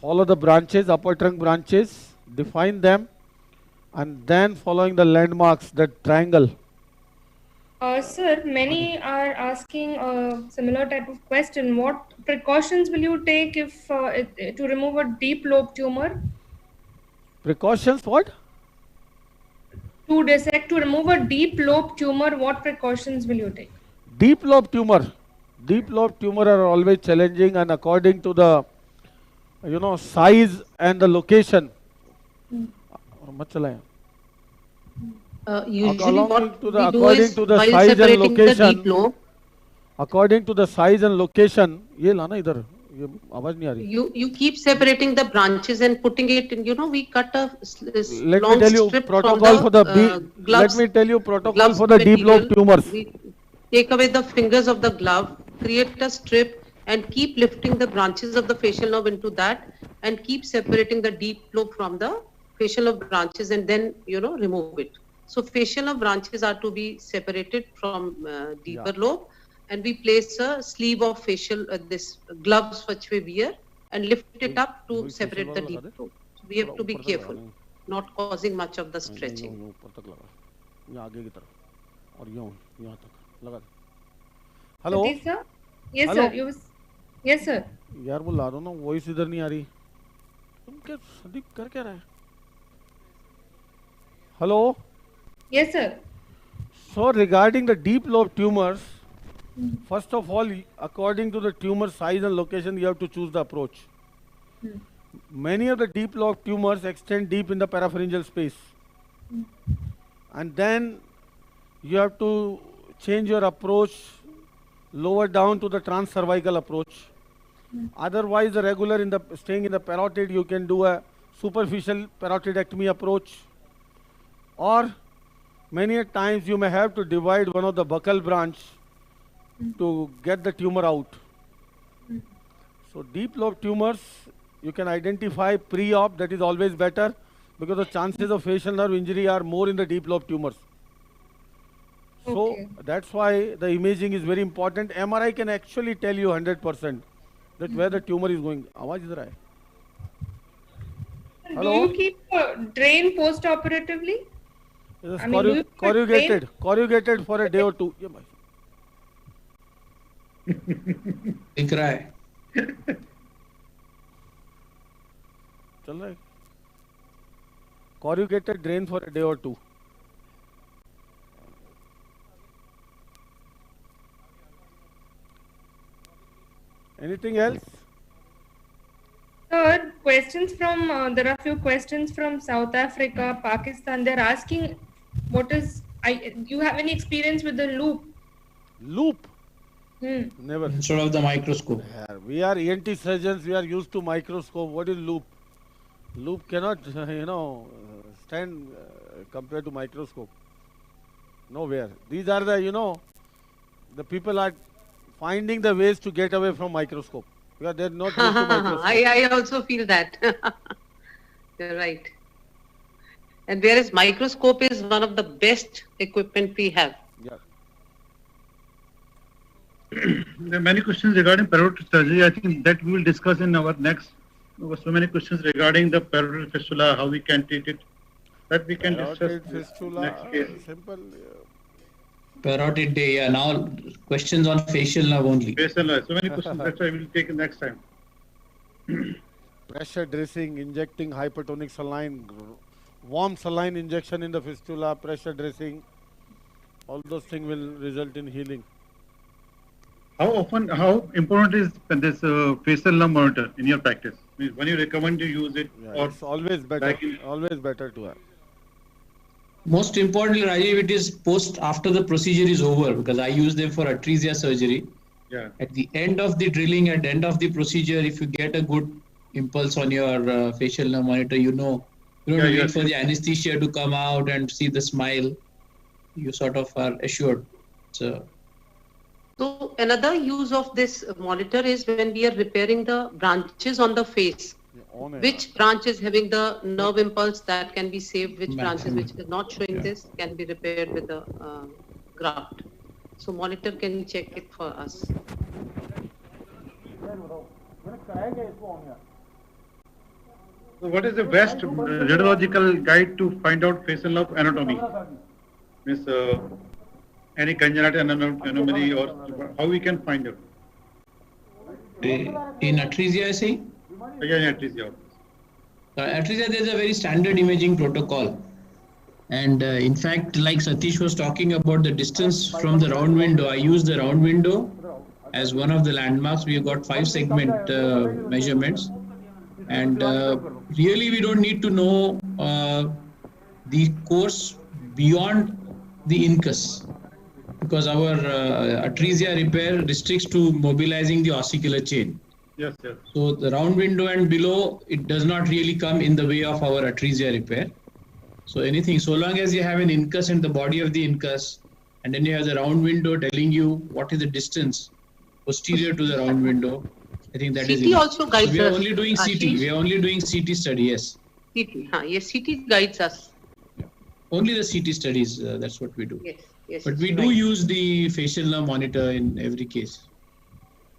Follow the branches, upper trunk branches, define them, and then following the landmarks, that triangle. Sir, many are asking a similar type of question. What precautions will you take if to remove a deep lobe tumor? Precautions what? To dissect, to remove a deep lobe tumor, what precautions will you take? Deep lobe tumor. Deep lobe tumor are always challenging, and according to the size and the location. Usually what according to the size and location, according to the size and location. ये लाना इधर, ये आवाज नहीं आ रही. You keep separating the branches and putting it in, we cut a Let long me tell you strip protocol for the gloves. Let me tell you protocol gloves for the deep lobe material. tumors. We take away the fingers of the glove, create a strip, and keep lifting the branches of the facial nerve into that, and keep separating the deep lobe from the facial nerve branches, and then remove it. So facial nerve branches are to be separated from deeper lobe, and we place a sleeve of facial this gloves which we wear and lift it up to separate the deep lobe. So we have to be careful, not causing much of the stretching. Hello. Satish sir? Yes Hello? sir. Yes sir. यार वो ला दो ना, voice इधर नहीं आ रही. तुम क्या संदीप कर क्या रहा है? Hello. Yes sir. So regarding the deep lobe tumors, first of all, according to the tumor size and location, you have to choose the approach. Many of the deep lobe tumors extend deep in the parapharyngeal space. And then you have to change your approach lower down to the transcervical approach. Otherwise, the regular staying in the parotid, you can do a superficial parotidectomy approach. Or many times you may have to divide one of the buccal branch to get the tumor out. So deep lobe tumors, you can identify pre-op, that is always better, because the chances of facial nerve injury are more in the deep lobe tumors. So that's why the imaging is very important. MRI can actually tell you 100% that where the tumor is going. आवाज इधर आए. Do you keep drain post-operatively? It is corrugated for a day or two. Yeah, दिख रहा है. चल रहा है. Corrugated drain for a day or two. Anything else? Sir, questions from there are a few questions from South Africa, Pakistan. They're asking, do you have any experience with the loop? Loop? Never. Instead of the microscope. We are ENT surgeons. We are used to microscope. What is loop? Loop cannot, stand compared to microscope. Nowhere. These are the, the people are finding the ways to get away from microscope. Because they're not used to microscope. I also feel that. You're right. And whereas microscope is one of the best equipment we have. Yeah. There are many questions regarding parotid surgery. I think that we will discuss in our next. There were so many questions regarding the parotid fistula, how we can treat it. That we can discuss fistula, next case. Simple. Parotid day. Yeah. Now questions on facial nerve only. Facial nerve. So many questions. That's why we will take it next time. Pressure dressing, injecting hypertonic saline, warm saline injection in the fistula, pressure dressing. All those things will result in healing. How important is this facial nerve monitor in your practice? When you recommend to use it, or it's always better. Always better to have. Most importantly, Rajiv, it is after the procedure is over, because I use them for atresia surgery. Yeah. At the end of the drilling, at the end of the procedure, if you get a good impulse on your facial nerve monitor, you don't wait for the anesthesia to come out and see the smile. You sort of are assured. So another use of this monitor is when we are repairing the branches on the face. Which branch is having the nerve impulse that can be saved, which branches which is not showing this can be repaired with the graft. So monitor can check it for us. So what is the best radiological guide to find out facial nerve anatomy? Means any congenital anomaly, or how we can find it? In atresia, I say? Yeah, atresia. Atresia, there is a very standard imaging protocol. And in fact, like Satish was talking about the distance from the round window, I use the round window as one of the landmarks. We have got 5 segment measurements. And really, we don't need to know the course beyond the incus. because our atresia repair restricts to mobilizing the ossicular chain. Yes, yes. So the round window and below, it does not really come in the way of our atresia repair. So anything, so long as you have an incus and the body of the incus, and then you have the round window telling you what is the distance posterior to the round window, I think that is CT enough. also guides So we are us, only doing CT. Ashish. We are only doing CT study, yes. CT, yes, CT guides us. Only the CT studies, that's what we do. Yes, yes. But we do use the facial nerve monitor in every case.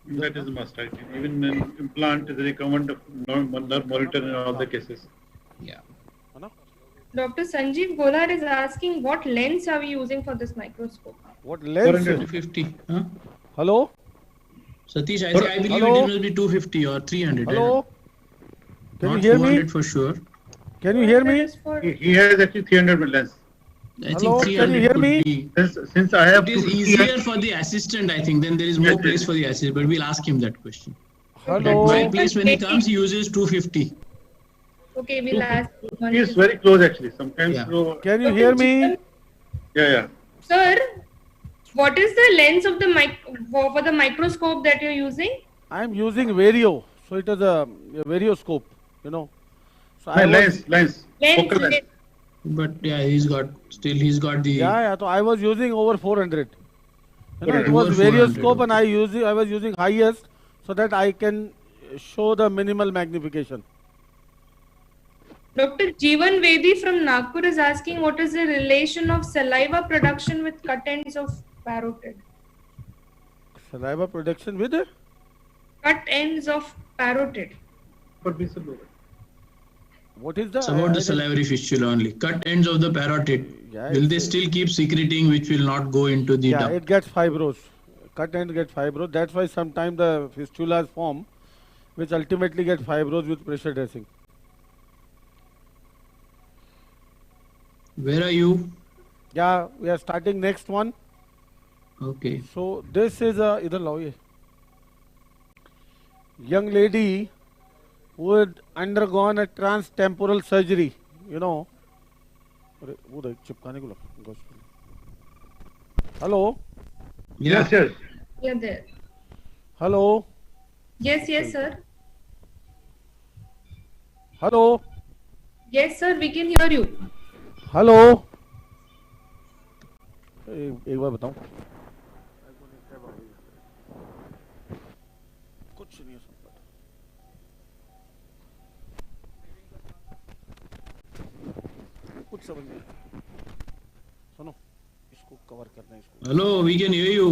That is a must, I think. Even in implant is recommended nerve monitor in all the cases. Yeah. Dr. Sanjeev Golar is asking what lens are we using for this microscope? What lens? 250. Huh? Hello? Satish, I believe Hello? it will be 250 or 300. Hello? Can Not you hear 200 me? for sure. Can you hear me? He has actually 300 mil lens. I Hello? think Can you 300 hear could me? be. Since I have It is 250 easier for the assistant, I think. Then there is more place for the assistant, but we'll ask him that question. Hello? At my place, when he comes, he uses 250. Okay, we'll ask. He is very close actually. Sometimes. Yeah. Can you hear me? Yeah. Sir, what is the lens of the for the microscope that you're using? I'm using Vario. So it is a varioscope, you know. So No, lens. Focal lens. But yeah, he's got the. Yeah. So I was using over 400. You know, it 400. was Over 400, varioscope, and I was using highest so that I can show the minimal magnification. Dr. Jeevan Vedi from Nagpur is asking what is the relation of saliva production with cut ends of parotid? Saliva production with Cut ends of parotid. What is the? It's about the salivary fistula only. Cut ends of the parotid. Yeah, will they still keep secreting, which will not go into the Yeah, duct? it gets fibrous. Cut end get fibrous. That's why sometimes the fistulas form, which ultimately get fibrous with pressure dressing. Where are you? Yeah, we are starting next one. Okay. So this is a young lady who had undergone a transtemporal surgery. You know. Hello. Yes. Yeah, there. Hello. Yes, sir. Hello. Yes, sir, we can hear you. Hello एक बार बताऊं कुछ नहीं सुन पाता कुछ समझ नहीं सुनो इसको कवर करना है इसको Hello, we can hear you.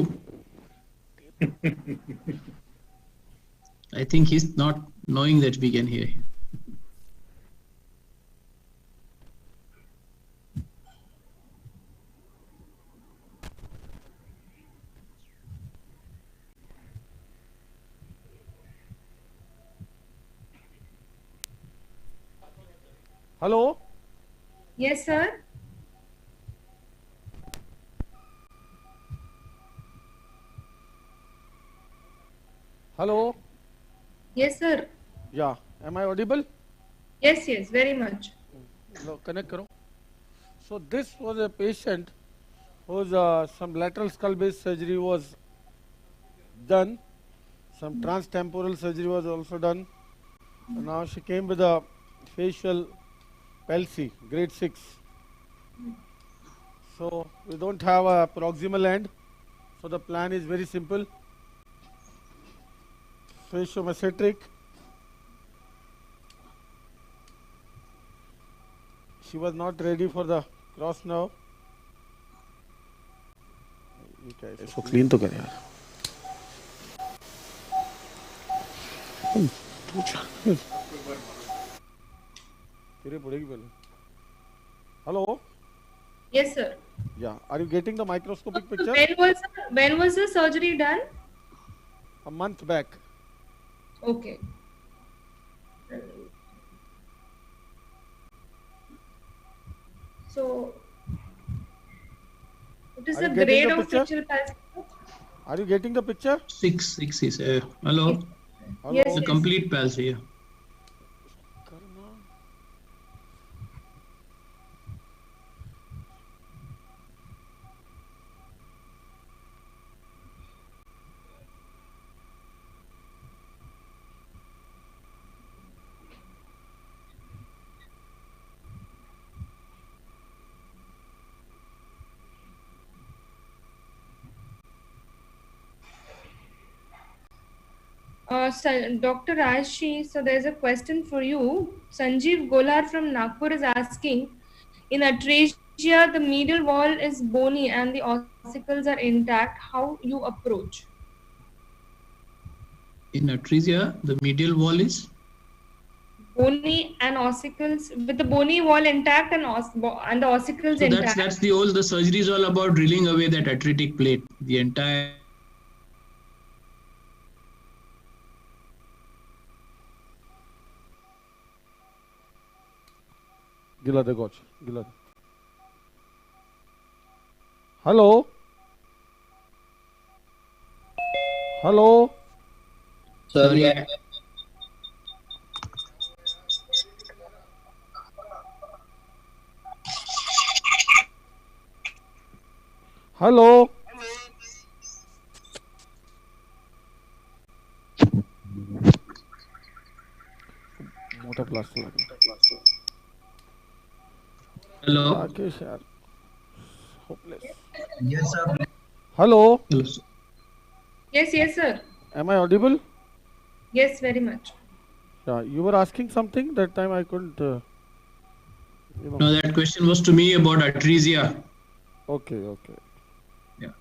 I think he's not knowing that we can hear him. Hello? Yes, sir. Hello? Yes, sir. Yeah. Am I audible? Yes, very much. Connect karo. So this was a patient whose some lateral skull base surgery was done. Some transtemporal surgery was also done. And now she came with a facial palsy, grade 6. So we don't have a proximal end. So the plan is very simple. Fasciomesenteric. She was not ready for the cross nerve. इसको clean तो कर यार तेरे पड़ेगी पहले Hello? Yes, sir. Yeah. Are you getting the microscopic picture? When was the surgery done? A month back. Okay. So, what is the grade of facial palsy? Are you getting the picture? 6 is hello. Yes, The complete palsy. Yeah. Dr. Rashi, so there's a question for you. Sanjeev Golar from Nagpur is asking, in atresia, the medial wall is bony and the ossicles are intact. How you approach? In atresia, the medial wall is bony and ossicles, with the bony wall intact and the ossicles so intact. that's the surgery is all about drilling away that atretic plate. The entire Gila de Goch. Gila. Hello. Hello. sorry. Hello. मोटा plaster लगा Hello. Rakesh यार hopeless. Yes, sir. Hello. Yes, sir. Am I audible? Yes, very much. Yeah, you were asking something that time I couldn't. No, that question was to me about atresia. Okay. Yeah.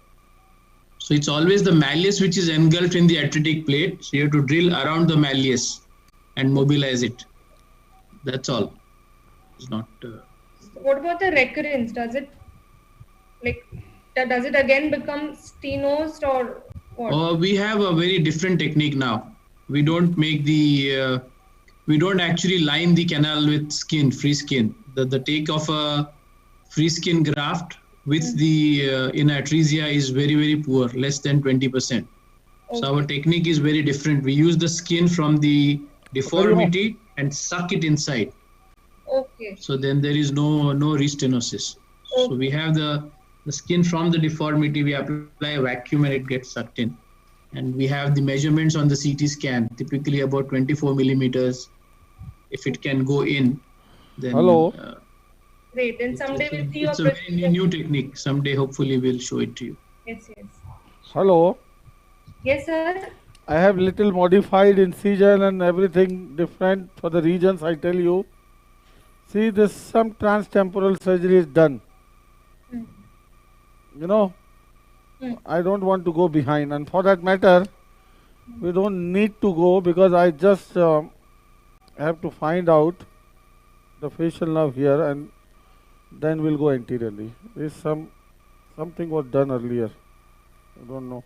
So it's always the malleus which is engulfed in the atretic plate. So you have to drill around the malleus and mobilize it. That's all. It's not. What about the recurrence? Does it again become stenosed or what? We have a very different technique now. We don't make we don't actually line the canal with skin, free skin. The take of a free skin graft with the in atresia is very, very poor, less than 20%. Okay. So our technique is very different. We use the skin from the deformity and suck it inside. Okay. So then there is no restenosis. Okay. So we have the skin from the deformity, we apply a vacuum and it gets sucked in. And we have the measurements on the CT scan, typically about 24 millimeters. If it can go in, then... Hello. Great. Then someday we'll see it's a very new technique. Someday, hopefully, we'll show it to you. Yes. Hello. Yes, sir. I have little modified incision and everything different for the regions I tell you. See, this some transtemporal surgery is done. You know, I don't want to go behind, and for that matter, we don't need to go because I just have to find out the facial nerve here, and then we'll go anteriorly. There is something was done earlier. I don't know.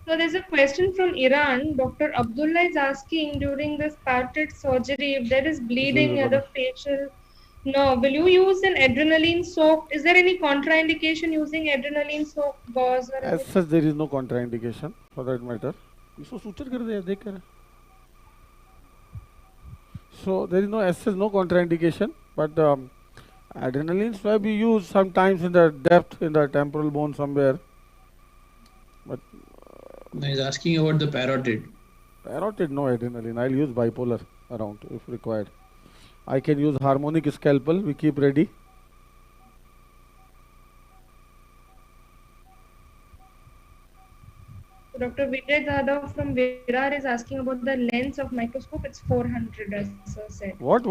So there's a question from Iran. Dr. Abdullah is asking, during this Parotid surgery, if there is bleeding near the facial nerve, will you use an adrenaline soaked? Is there any contraindication using adrenaline soaked gauze? As such, there is no contraindication for that matter. So there is no contraindication, but adrenalines may be used sometimes in the depth in the temporal bone somewhere. But he's asking about the parotid. Parotid, no adrenaline. I'll use bipolar around if required. I can use harmonic scalpel. We keep ready. Dr. Vijay Jadhav from Virar is asking about the lens of microscope. It's 400, as sir said. What?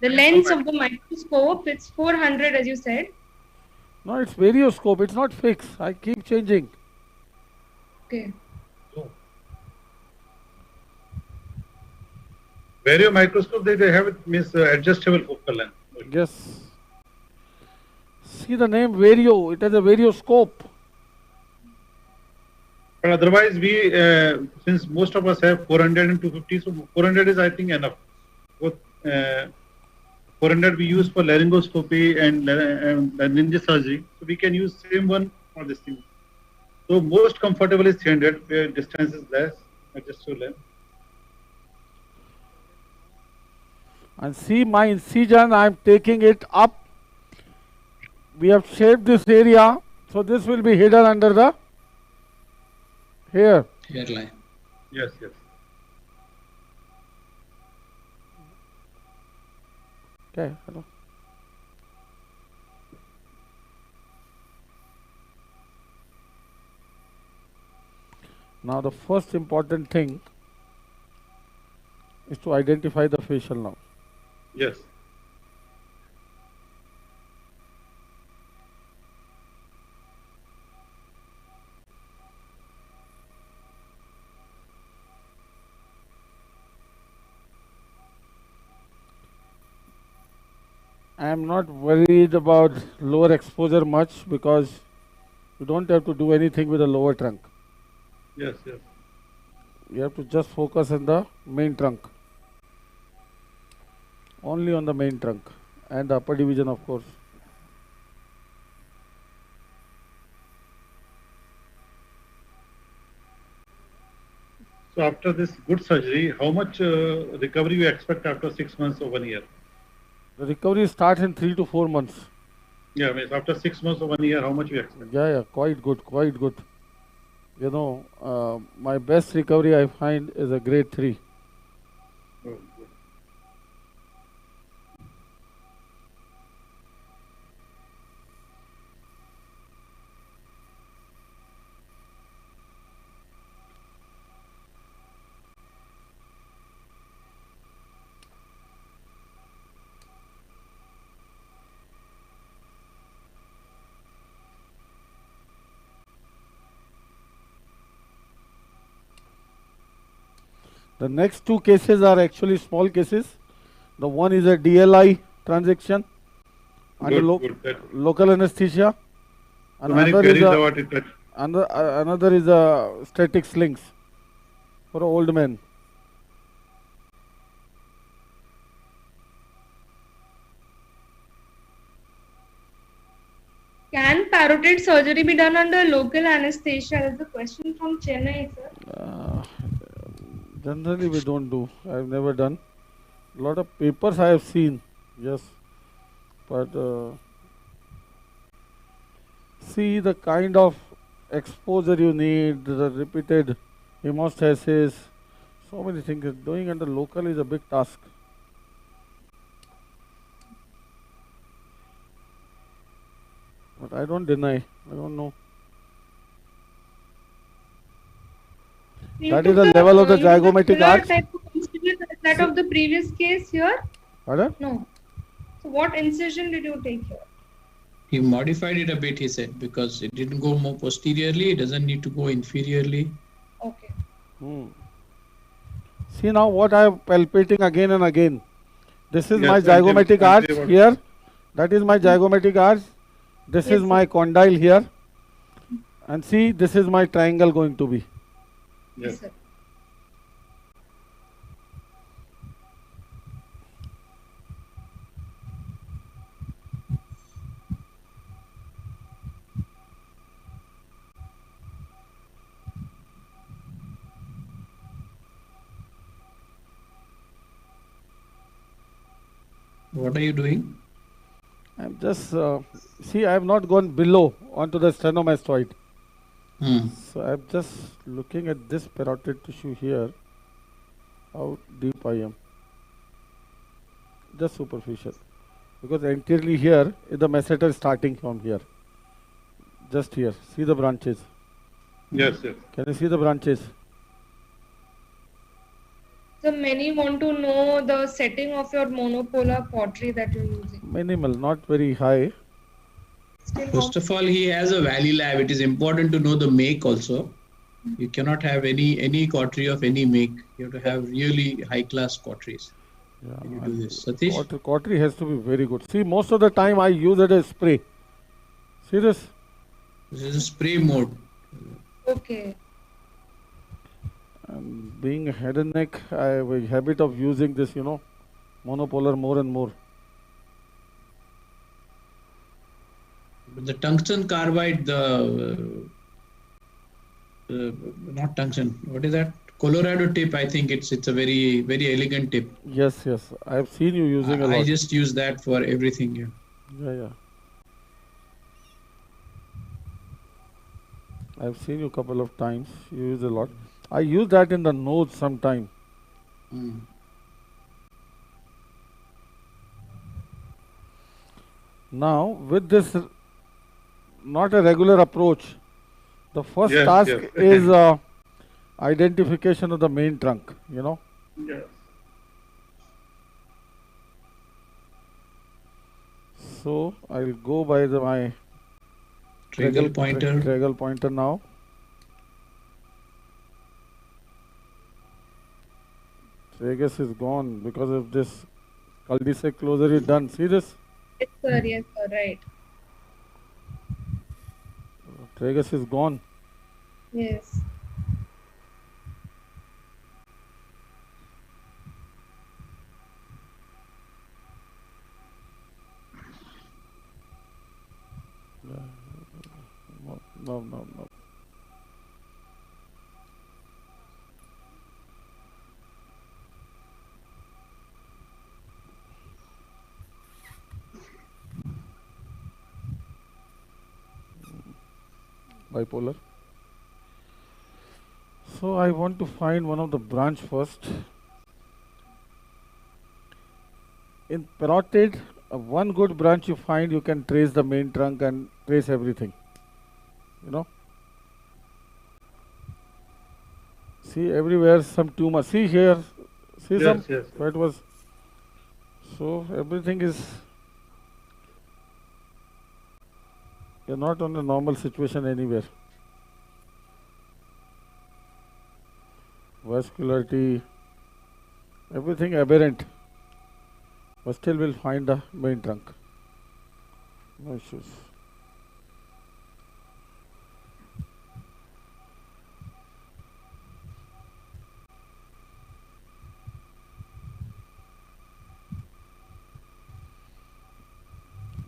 The lens of the microscope, it's 400, as you said. No, it's varioscope. It's not fixed. I keep changing. Okay. Vario microscope, they have it means adjustable focal length. Yes. See the name Vario. It has a varioscope. But otherwise, we since most of us have 400 and 250, so 400 is I think enough. Both 400 we use for laryngoscopy and laryngeal surgery, so we can use same one for this thing. So most comfortable is 300, where distance is less, adjustable length. And see my incision, I am taking it up. We have shaped this area, so this will be hidden under the hairline. Yes. Okay, hello. Now the first important thing is to identify the facial nerve. Yes. I am not worried about lower exposure much because you don't have to do anything with the lower trunk. Yes, yes. You have to just focus on the main trunk. Only on the main trunk and the upper division, of course. So after this good surgery, how much recovery you expect after 6 months or 1 year? The recovery starts in 3 to 4 months. Yeah, means after 6 months or 1 year, how much you expect? Yeah, quite good, quite good. You know, my best recovery I find is a grade 3. Oh, good. The next two cases are actually small cases. The one is a DLI transaction under local anesthesia. And another is a static slings for an old man. Can parotid surgery be done under local anesthesia? That's a question from Chennai, sir. Generally, we don't do. I've never done. A lot of papers I have seen, yes. But see the kind of exposure you need, the repeated hemostasis, so many things. Doing under local is a big task. But I don't deny. I don't know. That is the level of the zygomatic arch. That of the previous case here? Pardon? No. So what incision did you take here? He modified it a bit, he said, because it didn't go more posteriorly. It doesn't need to go inferiorly. Okay. See now what I am palpating again and again. This is my zygomatic arch here. That is my zygomatic arch. This is my condyle here. And see, this is my triangle going to be. Yes, sir. What are you doing? I'm just, see, I have not gone below onto the sternemastoid. So I'm just looking at this parotid tissue here, how deep I am. Just superficial. Because anteriorly here is the masseter starting from here. Just here. See the branches. Yes, yes. Can you see the branches? So many want to know the setting of your monopolar cautery that you're using. Minimal, not very high. First of all, he has a Valley Lab. It is important to know the make also. You cannot have any cautery of any make. You have to have really high-class cauteries. Yeah, when you do this. Satish? Cautery has to be very good. See, most of the time I use it as spray. See this? This is a spray mode. Okay. Being a head and neck, I have a habit of using this, you know, monopolar more and more. The tungsten carbide, not tungsten, what is that? Colorado tip, I think it's a very, very elegant tip. Yes, yes. I have seen you using a lot. I just use that for everything. Yeah. I have seen you a couple of times. You use a lot. I use that in the nose sometime. Now, with this not a regular approach, the first task is identification of the main trunk, you know. Yes. So I'll go by my Tragal pointer. Tragal pointer now. Tragus is gone because of this cul-de-sac closure is done. See this? Yes, sir, right. Tragus is gone. Yes. No. Bipolar. So I want to find one of the branch first. In Parotid, one good branch you find, you can trace the main trunk and trace everything. You know. See everywhere some tumor. See here. See Yes, some. yes. It was. So everything is. You're not on a normal situation anywhere. Vascularity, everything aberrant. But still we'll find the main trunk. No issues.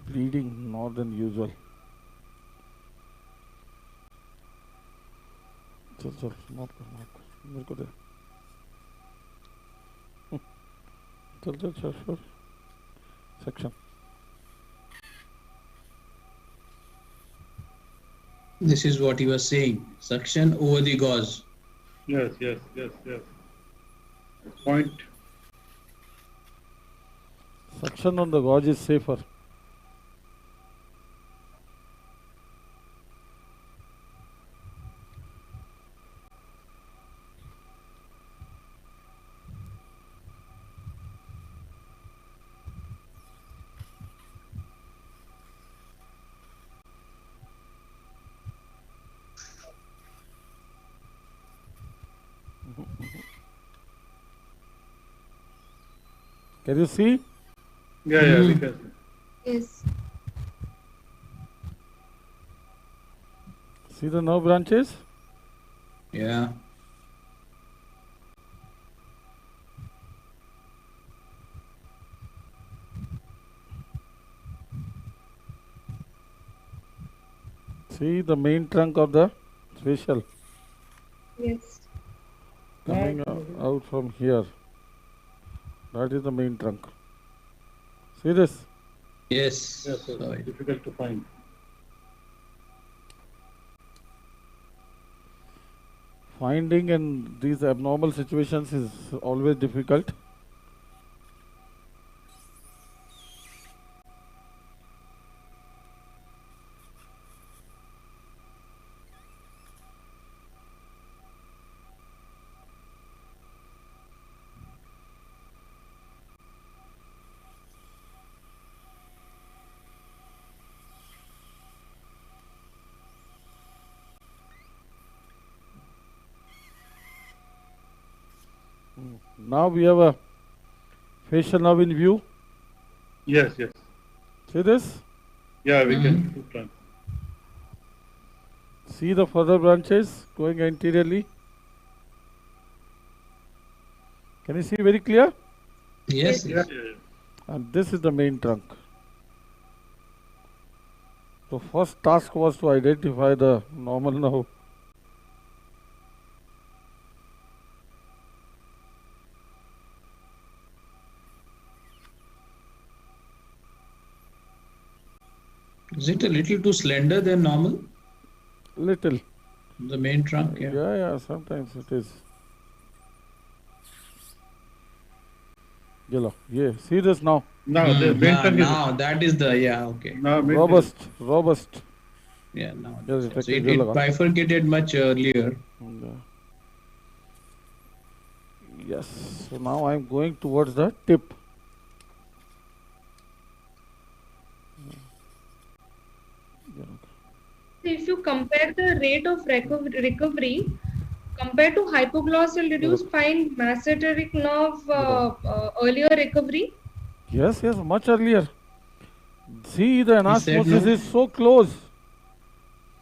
Bleeding more than usual. चल not मेरे को दे चल section. This is what he was saying. Suction over the gauze. Yes. Point. Suction on the gauze is safer. Can you see? Yeah, we can see. Yes. See the nerve branches? Yeah. See the main trunk of the facial. Yes. Coming out from here. That is the main trunk. See this? Yes. Difficult to find. Finding in these abnormal situations is always difficult. Now we have a facial nerve in view. Yes. See this? Yeah, we can. See the further branches going anteriorly. Can you see very clear? Yes. Yeah. And this is the main trunk. So first task was to identify the normal nerve. Is it a little too slender than normal? Little. The main trunk, yeah. Yeah, sometimes it is. Yellow. Yeah, see this now. Now, the main trunk now that is the, okay. Robust. Yeah, now. Yes, So it bifurcated much earlier. Yes. So now I'm going towards the tip. If you compare the rate of recovery compared to hypoglossal, did you find mesenteric nerve earlier recovery? Yes, yes, much earlier. See, the He said anastomosis no. is so close.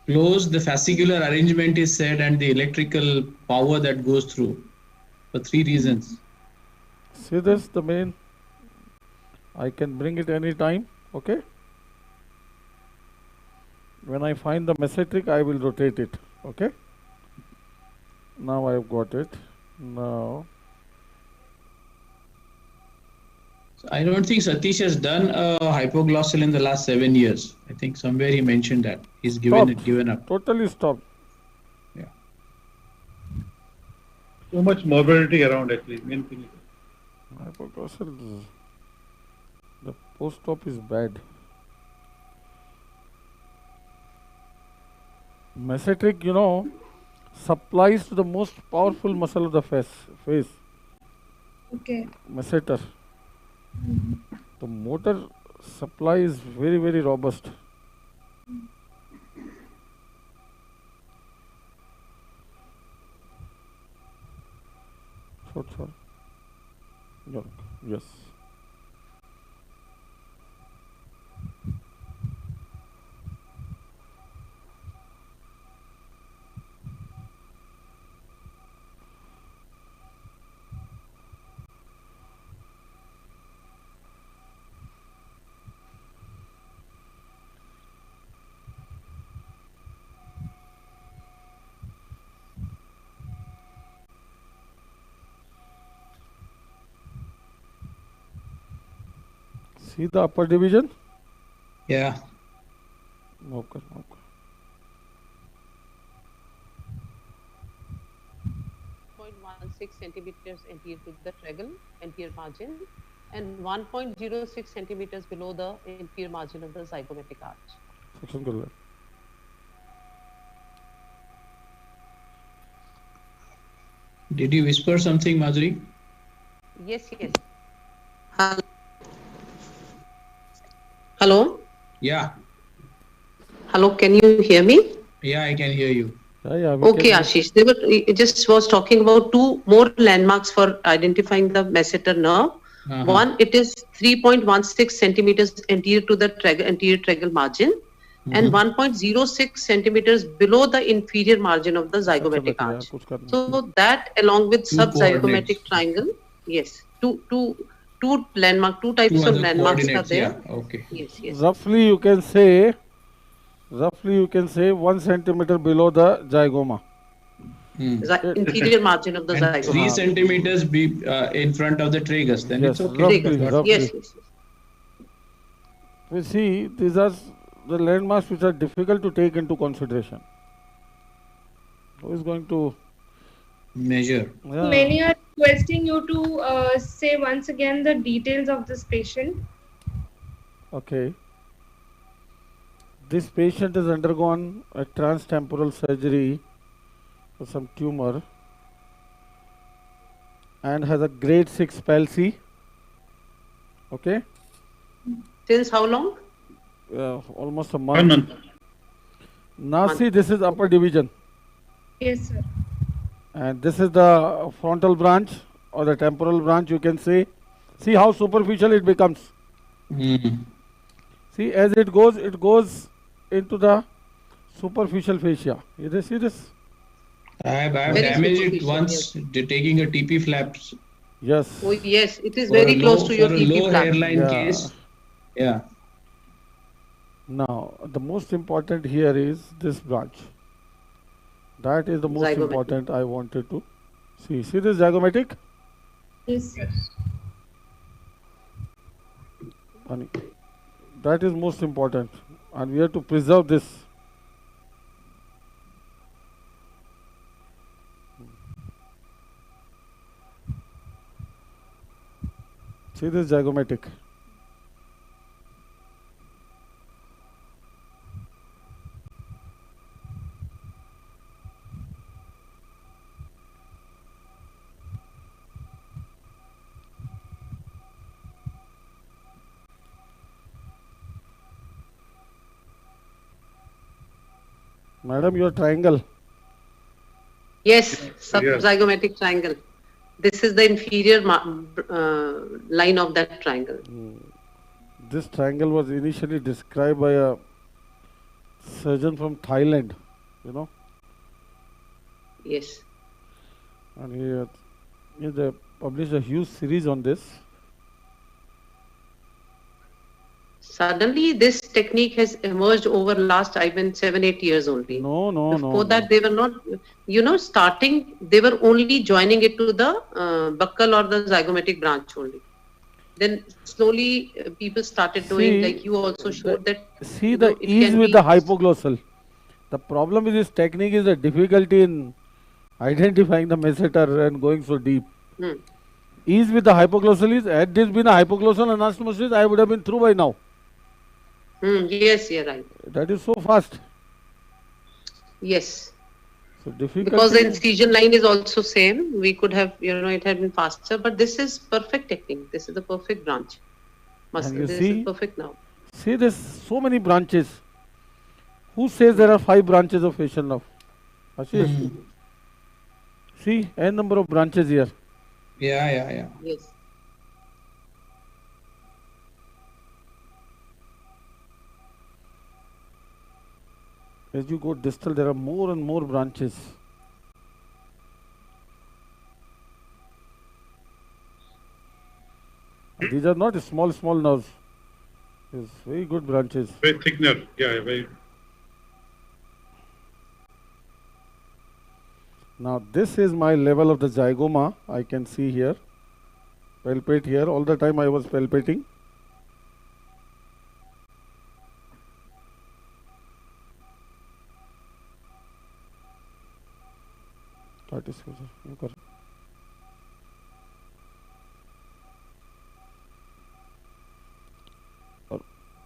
Close, the fascicular arrangement is said, and the electrical power that goes through for 3 reasons. See this, the main. I can bring it any time, okay? When I find the mesenteric, I will rotate it, okay? Now I've got it. Now. I don't think Satish has done a hypoglossal in the last 7 years. I think somewhere he mentioned that. He's given up. Totally stopped. Yeah. Too much morbidity around actually. Main thing is. Hypoglossal, the post-op is bad. Mesenteric, you know, supplies to the most powerful muscle of the face. Okay. Masseter. The motor supply is very, very robust. Short, sorry. Yeah. Yes. See the upper division? Yeah. Okay. 0.16 centimeters anterior to the tragal anterior margin and 1.06 centimeters below the anterior margin of the zygomatic arch. Section कर ले. Did you whisper something, Madhuri? Yes. Hello? Yeah. Hello, can you hear me? Yeah, I can hear you. Okay, Ashish. It just was talking about 2 more landmarks for identifying the masseter nerve. One, it is 3.16 centimeters anterior to the anterior tragal margin and 1.06 centimeters below the inferior margin of the zygomatic arch. So that along with subzygomatic triangle, yes, two types of landmarks are there. Yeah. Okay. Yes. Roughly you can say 1 centimeter below the zygoma. Inferior margin of the and zygoma. 3 centimeters in front of the tragus, then yes, it's okay. Roughly. Yes. We see these are the landmarks which are difficult to take into consideration. Who is going to measure? Yeah. Many are requesting you to say once again the details of this patient. Okay. This patient has undergone a transtemporal surgery for some tumor and has a grade 6 palsy. Okay. Since how long? Almost a month. 1 month. Now see, this is upper division. Yes, sir. And this is the frontal branch or the temporal branch, you can say. See how superficial it becomes. See, as it goes into the superficial fascia. You see this? I have damaged it once taking a TP flaps. Yes. Oh, yes, it is very close to your TP low flap. hairline case. Yeah. Now, the most important here is this branch. That is the most important I wanted to see. See this zygomatic? Yes. That is most important. And we have to preserve this. See this zygomatic. Madam, your triangle. Yes, subzygomatic triangle. This is the inferior line of that triangle. This triangle was initially described by a surgeon from Thailand, you know. Yes. And he published a huge series on this. Suddenly, this technique has emerged over last, 7-8 years only. Before that, they were not, starting, they were only joining it to the buccal or the zygomatic branch only. Then slowly people started doing, like you also showed that. See the ease with the hypoglossal. The problem with this technique is the difficulty in identifying the masseter and going so deep. Ease with the hypoglossal is, had this been a hypoglossal anastomosis, I would have been through by now. Yes, you're right. That is so fast. Yes. So difficult. Because the incision line is also same. We could have, it had been faster, but this is perfect technique. This is the perfect branch. And you this see, is perfect now. See, there's so many branches. Who says there are 5 branches of facial nerve? Ashish? See, n number of branches here. Yeah. Yes. As you go distal, there are more and more branches. These are not small nerves. It's very good branches. Very thick nerve. Yeah, very. Now this is my level of the zygoma. I can see here. Palpate here. All the time I was palpating.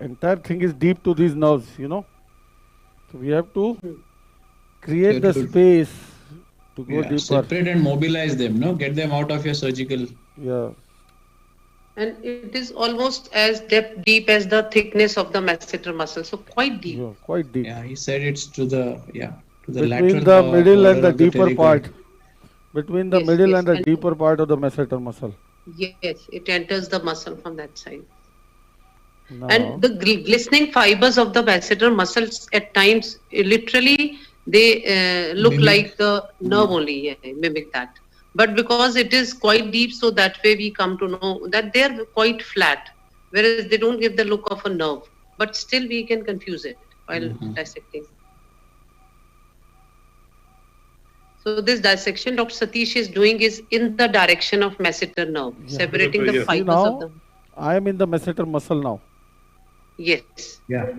Entire thing is deep to these nerves, So we have to create the space to go deeper. Separate and mobilize them, get them out of your surgical. Yeah. And it is almost as deep as the thickness of the masseter muscle, so quite deep. Yeah, quite deep. Yeah, he said it's to the between lateral the middle and the deeper pterygoid. part. Between the middle and the deeper part of the masseter muscle. Yes, it enters the muscle from that side. Now, And the glistening fibers of the masseter muscles at times, literally, they look like the nerve only, mimic that. But because it is quite deep, so that way we come to know that they are quite flat, whereas they don't give the look of a nerve. But still we can confuse it while dissecting. So this dissection Dr. Satish is doing is in the direction of masseter nerve, separating the fibers of the... I am in the masseter muscle now. Yes. Yeah.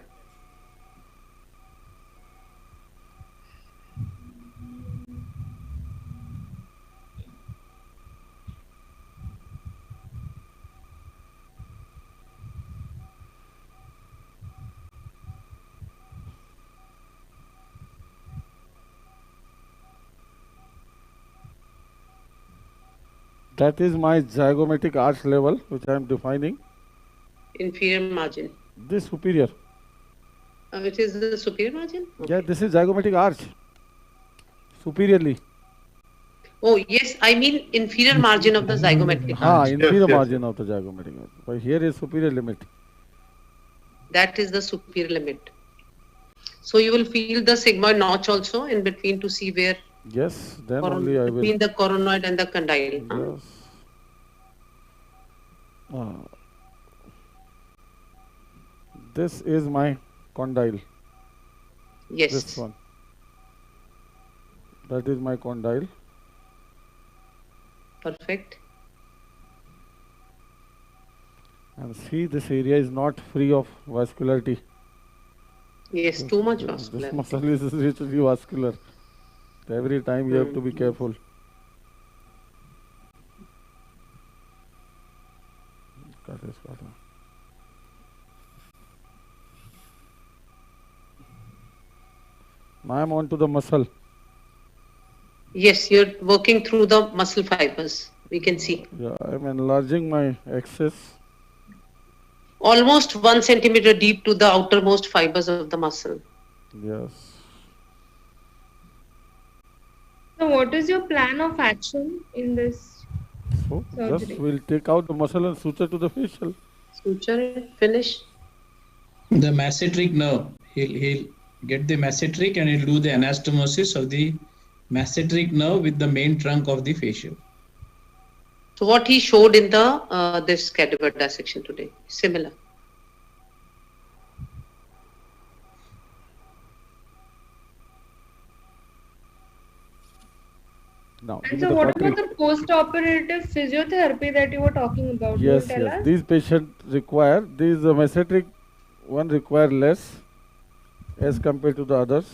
That is my zygomatic arch level, which I am defining. Inferior margin. This superior. Which is the superior margin? Okay. Yeah, this is zygomatic arch. Superiorly. Oh, yes, I mean inferior margin of the zygomatic arch. Inferior margin of the zygomatic arch. But here is superior limit. That is the superior limit. So you will feel the sigmoid notch also in between to see where. Yes, then only I will. Between the coronoid and the condyle. Yes. This is my condyle. Yes. This one. That is my condyle. Perfect. And see, this area is not free of vascularity. Yes, too much vascular. This muscle is richly vascular. Every time you have to be careful. Now I am on to the muscle. Yes, you're working through the muscle fibers. We can see. Yeah, I am enlarging my axis. Almost 1 centimeter deep to the outermost fibers of the muscle. Yes. So what is your plan of action in this So just surgery? we'll take out the muscle and suture to the facial. Suture it, finish. The masseteric nerve. He'll get the masseteric and he'll do the anastomosis of the masseteric nerve with the main trunk of the facial. So what he showed in the this cadaver dissection today, similar. Now, And so what about the post-operative physiotherapy that you were talking about? Yes, Will you tell us? these patients require, these masseteric one require less as compared to the others.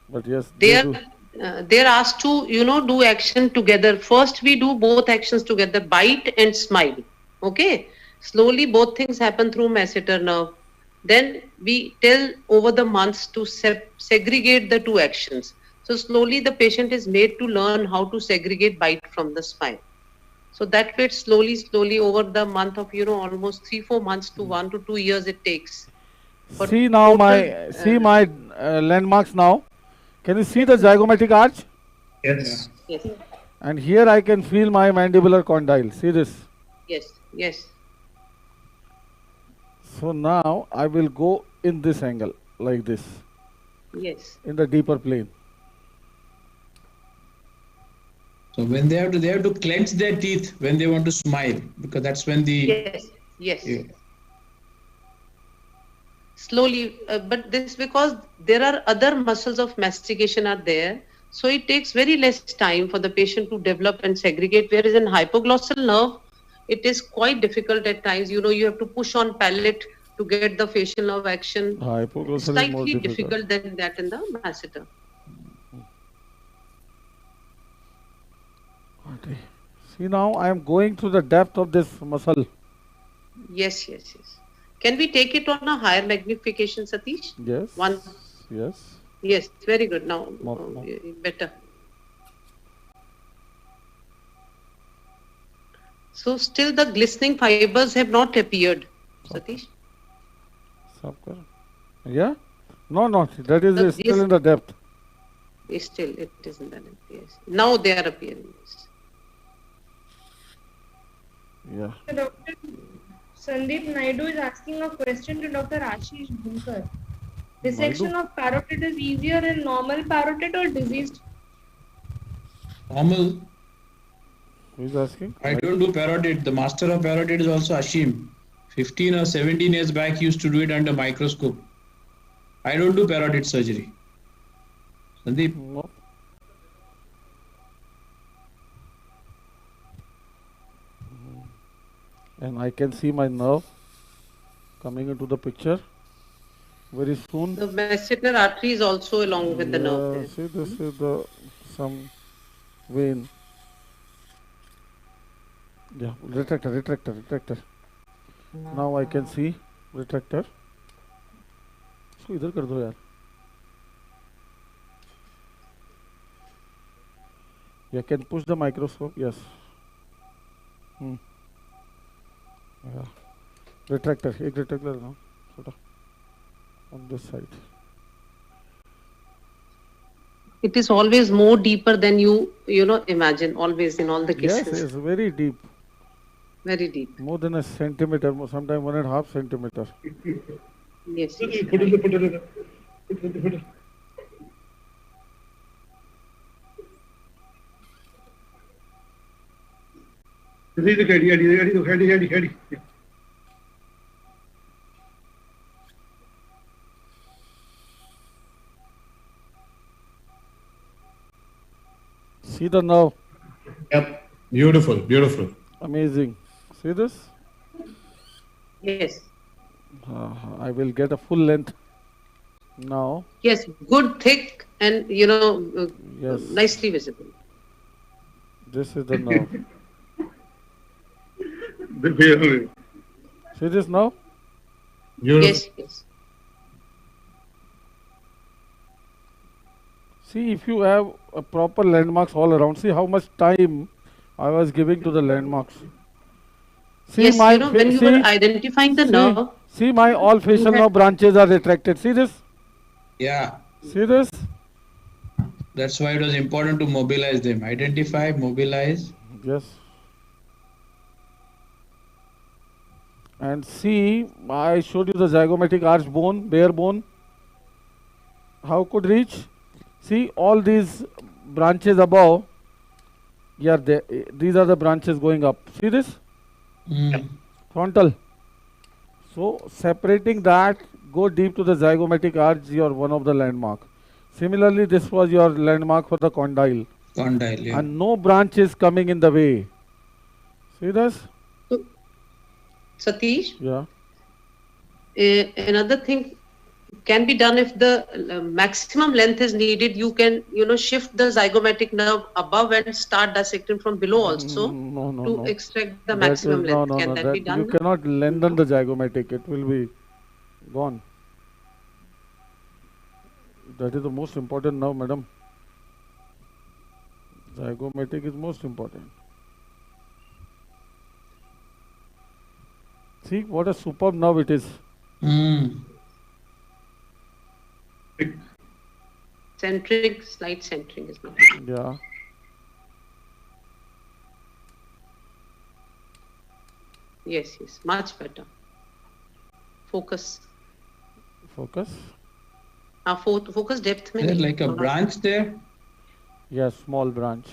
But yes, they're asked to, do action together. First, we do both actions together, bite and smile. Okay. Slowly, both things happen through masseter nerve. Then we tell over the months to segregate the two actions. So slowly, the patient is made to learn how to segregate bite from the smile. So that way, slowly over the month of, almost 3-4 months to 1 to 2 years it takes. But see now my landmarks now. Can you see the zygomatic arch? Yes. Yes. And here I can feel my mandibular condyle. See this? Yes. Yes. So now I will go in this angle like this. Yes. In the deeper plane. So when they have to clench their teeth when they want to smile, because that's when the yes. Slowly, but this because there are other muscles of mastication are there, so it takes very less time for the patient to develop and segregate. Whereas in hypoglossal nerve, it is quite difficult at times. You have to push on palate to get the facial nerve action. Hypoglossal Slightly is more difficult than that in the masseter. Okay. See now I am going to the depth of this muscle. Yes. Can we take it on a higher magnification, Satish? Yes. Yes. Yes, very good. Now, more. Better. So still the glistening fibers have not appeared, Satish. Yeah? No, that is still in the depth. Still, it is in the depth, yes. Now they are appearing. Yeah. Dr. Sandeep Naidu is asking a question to Dr. Ashish Bhunkar. Dissection of parotid is easier in normal parotid or diseased? Normal. Who is asking? I don't do parotid. The master of parotid is also Ashim. 15 or 17 years back, he used to do it under microscope. I don't do parotid surgery. Sandeep? No. And I can see my nerve coming into the picture very soon. The masseter artery is also along with the nerve. See, this is some vein. Yeah, retractor. Now I can see retractor. So इधर कर दो यार. You can push the microscope. Yes. Yeah. Retractor. एक retractor ना छोटा on this side. It is always more deeper than you imagine. Always in all the cases. Yes, it's very deep. Very deep. More than a centimeter, sometimes 1.5 centimeter. Yes. Heady. See the nerve. Yep. Beautiful. Amazing. See this? Yes. I will get a full length now. Yes, good, thick, and yes, nicely visible. This is the nerve. See this now? Yes. See, if you have a proper landmarks all around, see how much time I was giving to the landmarks. See yes, when you were identifying the nerve. See my all facial nerve branches are retracted. See this? Yeah. See this? That's why it was important to mobilize them. Identify, mobilize. Yes. And see, I showed you the zygomatic arch bone, bare bone. How could reach? See all these branches above. Yeah, these are the branches going up. See this? Frontal. So separating that, go deep to the zygomatic arch, your one of the landmark. Similarly, this was your landmark for the condyle. Condyle, yeah. And no branch is coming in the way. See this? Satish? Yeah. Another thing can be done if the maximum length is needed. You can, shift the zygomatic nerve above and start dissecting from below also to extract the maximum length. Can that be done? You cannot lengthen the zygomatic. It will be gone. That is the most important nerve, madam. Zygomatic is most important. See what a superb nerve it is. Centric, slight centering is not. Yeah. Yes, much better. Focus. Focus. Focus depth. Is there like a branch there? Yes, small branch.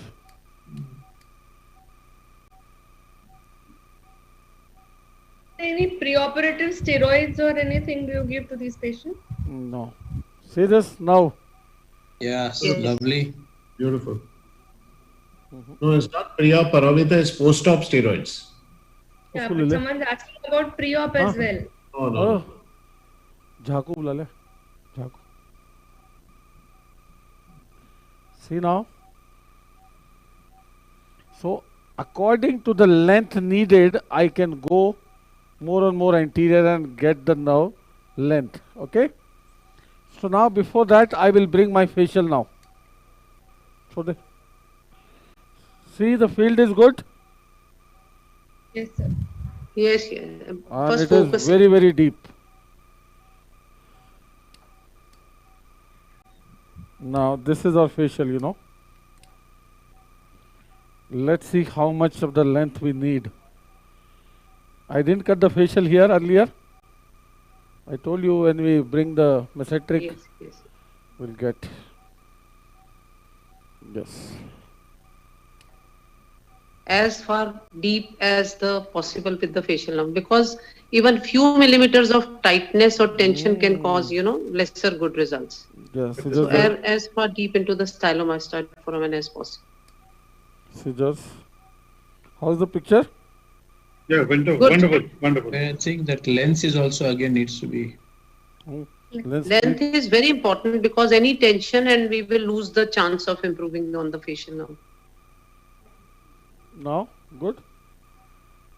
Any preoperative steroids or anything do you give to these patients? No. See this now. Yes, lovely. Beautiful. No, it's not pre-op paramita, it's post-op steroids. Yeah, but someone's asking about pre-op as well. Oh, no. Jhaku bula le. Jhaku. See now. So according to the length needed, I can go more and more anterior and get the nerve length. Okay. So now before that, I will bring my facial now. So see the field is good. Yes, sir. Yes. And it is very, very deep. Now this is our facial, Let's see how much of the length we need. I didn't cut the facial here earlier. I told you when we bring the mesenteric, we'll get. Yes. As far deep as the possible with the facial nerve, because even few millimeters of tightness or tension can cause, lesser good results. Yes. So as far deep into the stylomastoid foramen as possible. Scissors. How's the picture? Yeah, wonderful. I think that lens is also again needs to be. Length is very important because any tension and we will lose the chance of improving on the facial nerve. Now, good?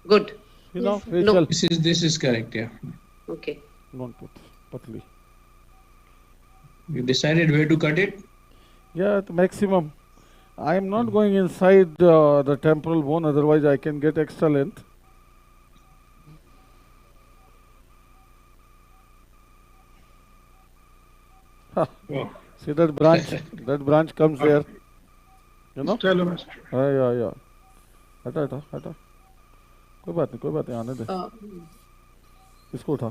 Good. Facial. No. This is correct, yeah. Okay. Don't put patli. You decided where to cut it? Yeah, at maximum. I am not going inside the temporal bone, otherwise I can get extra length. See that branch? That branch comes there. Yeah. हटा कोई बात नहीं आने दे इसको उठा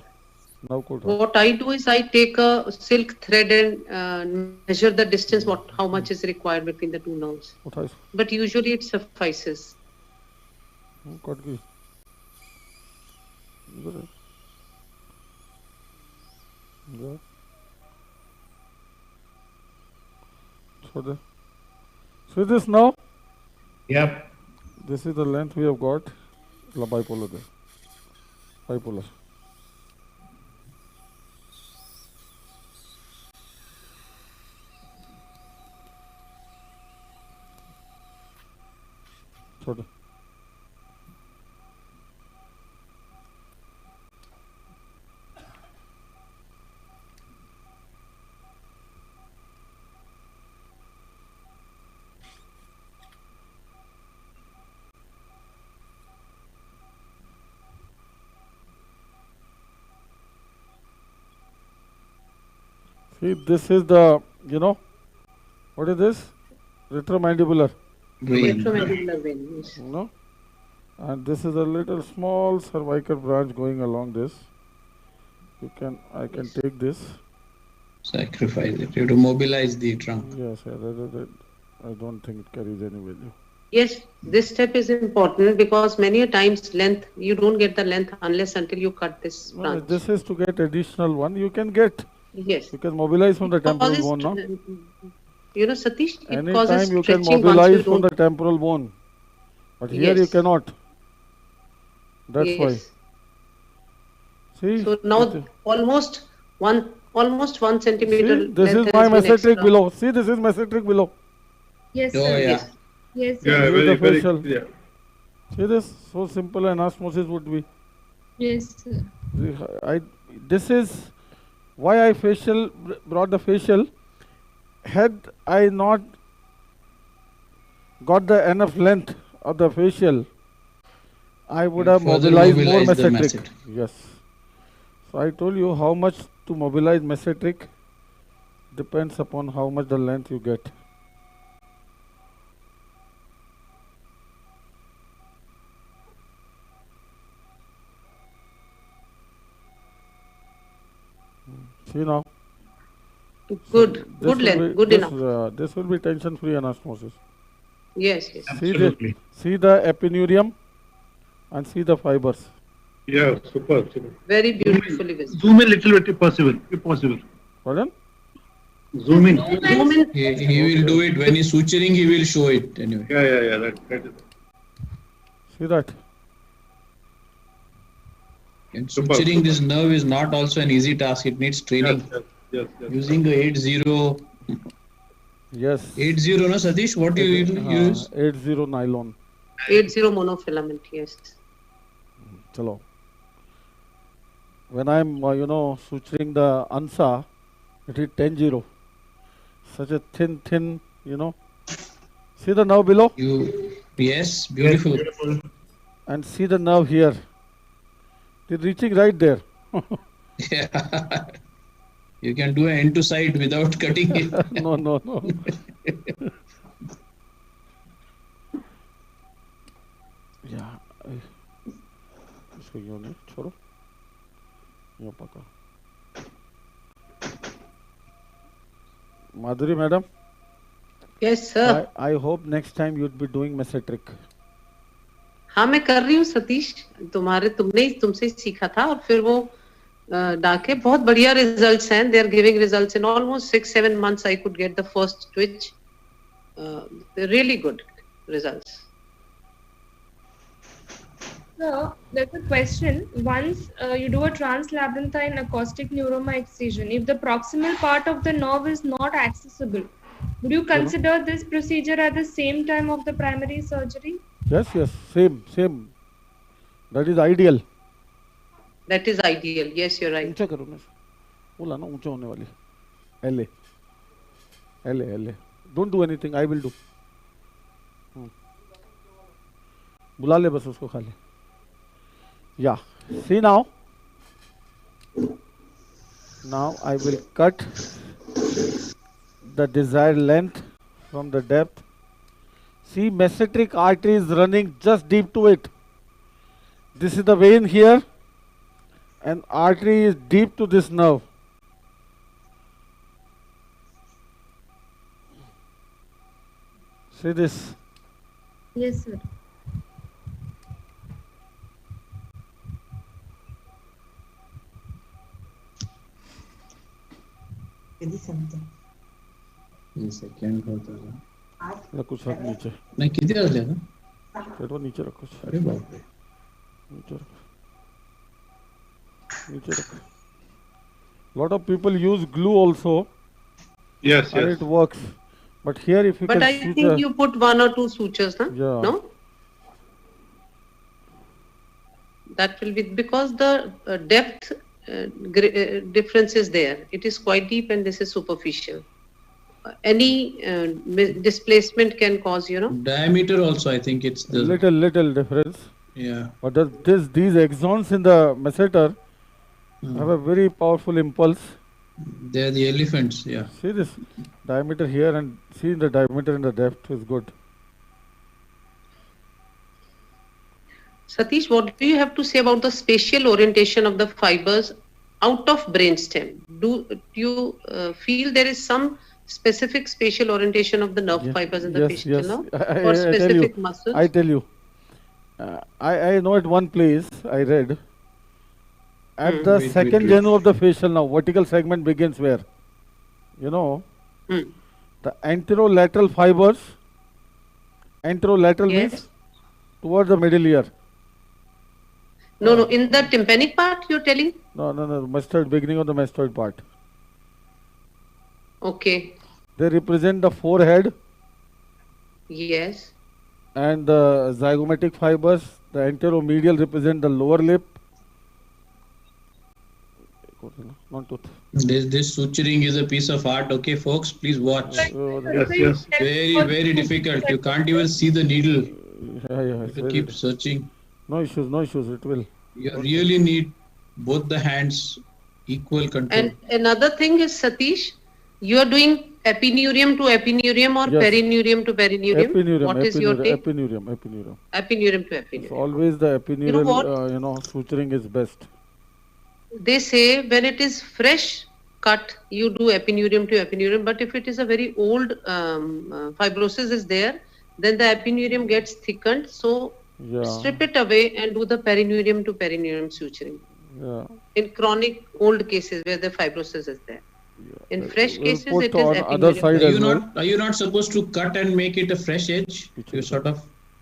नाव को उठा. What I do is I take a silk thread and measure the distance how much is required between the two nerves. But usually it suffices. Cut गई छोड़ दे. See this now? Yep. This is the length we have got. Bipolar there. Bipolar. छोड़ दे. See, this is the, What is this? Retromandibular. Retromandibular vein. Yes. No? And this is a little small cervical branch going along this. I can take this. Sacrifice it. You have to mobilize the trunk. Yes, I don't think it carries any value. Yes, this step is important because many a times you don't get the length unless until you cut this branch. This is to get additional one. You can get. Yes. You can mobilize from the temporal bone, no? You know, Satish, it Anytime causes you can stretching mobilize from the temporal bone. But here you Yes. cannot. That's Yes. why. See? So now almost one centimeter. See, this is length my has been mesenteric extra. below. See, this is mesenteric below. Yes, Oh, sir. yeah. Yes. Yes, sir. Yeah, See very, the very, facial. yeah. See this? So simple anastomosis would be. Yes, sir. This is why I brought the facial. Had I not got the enough length of the facial, I would have Further mobilized more mobilize the mesenteric. mesenteric. Yes. So I told you how much to mobilize mesenteric depends upon how much the length you get. See now. Good, This good will length, be- good this, enough. This will be tension-free anastomosis. Yes, yes. Absolutely. See the epinurium and see the fibers. Yeah, super, super. Very beautifully visible. Zoom in little bit if possible. If possible. Pardon? Zoom in. Zoom in. He will do it when he's suturing. He will show it anyway. Yeah. That is. See that? And Super, suturing super. this nerve is not also an easy task. It needs training. Yes. Using a 8-0. Yes. 8-0, no, Satish? What do you use? 8-0 nylon. 8-0 monofilament, yes. Chalo. When I'm, suturing the ansa, it is 10-0. Such a thin, See the nerve below? Yes, beautiful. And see the nerve here. It's reaching right there. Yeah. You can do an end to side without cutting it. No. Yeah. इसको यूं नहीं छोड़ो यूं पकड़ो Madhuri madam, Yes, sir. I hope next time you'd be doing mesenteric. हाँ मैं कर रही हूँ सतीश तुमसे ही सीखा था और फिर वो डाके बहुत बढ़िया रिजल्ट्स हैं. They are giving results in almost 6-7 months. I could get the first twitch. They're really good results. So there's a question. Once you do a translabyrinthine acoustic neuroma excision, if the proximal part of the nerve is not accessible, would you consider this procedure at the same time of the primary surgery? Yes, same. That is ideal. That is ideal. Yes, you're right. ऊंचा करो ना बोला ना ऊंचा होने वाली LA don't do anything, I will do. बुला ले बस उसको खाली. Yeah, see now I will cut the desired length from the depth. See, mesenteric artery is running just deep to it. This is the vein here and artery is deep to this nerve. See this? Yes, sir. Second होता है कुछ रख नीचे नहीं कितने रख लिया था पेट पर नीचे रखो अरे बाप रे नीचे रखो lot of people use glue also. Yes. And it works, but here if you But can I think you put 1 or 2 sutures, huh? Yeah. No? That will be because the depth difference is there. It is quite deep and this is superficial. Any displacement can cause, diameter also. I think it's the little difference. Yeah. But these axons in the masseter have a very powerful impulse. They are the elephants, yeah. See this diameter here and see the diameter and the depth is good. Satish, what do you have to say about the spatial orientation of the fibers out of brainstem? Do you feel there is some specific spatial orientation of the nerve fibers in the facial nerve for specific muscles? I tell you. I know at one place I read at the second genu of the facial nerve, vertical segment begins where? You know, the anterolateral fibers, anterolateral means towards the middle ear. No, in the tympanic part you're telling? No, mastoid, beginning of the mastoid part. Okay. They represent the forehead. Yes. And the zygomatic fibers, the anteromedial represent the lower lip. This suturing is a piece of art, okay, folks? Please watch. Yes. Very difficult. You can't even see the needle. You keep searching. No issues. It will. You really need both the hands equal control. And another thing is, Satish, you are doing epineurium to epineurium or perineurium to perineurium? Epineurium, what is your take? Epineurium. Epineurium to epineurium. So always the epineurial, suturing is best. They say when it is fresh cut, you do epineurium to epineurium. But if it is a very old fibrosis is there, then the epineurium gets thickened. So strip it away and do the perineurium to perineurium suturing. In chronic old cases where the fibrosis is there. In fresh cases, it is epineurium. Are you not supposed to cut and make it a fresh edge? You sort of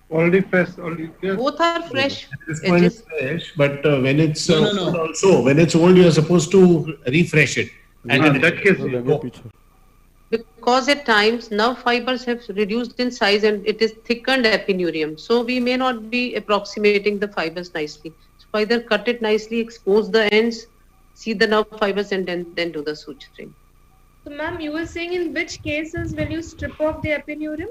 already fresh. Both are fresh. This one is fresh, but when it's also when it's old, you are supposed to refresh it. And in that case, because at times nerve fibers have reduced in size and it is thickened epineurium. So we may not be approximating the fibers nicely. So either cut it nicely, expose the ends, see the nerve fibers and then do the suturing. So ma'am, you were saying in which cases will you strip off the epineurium?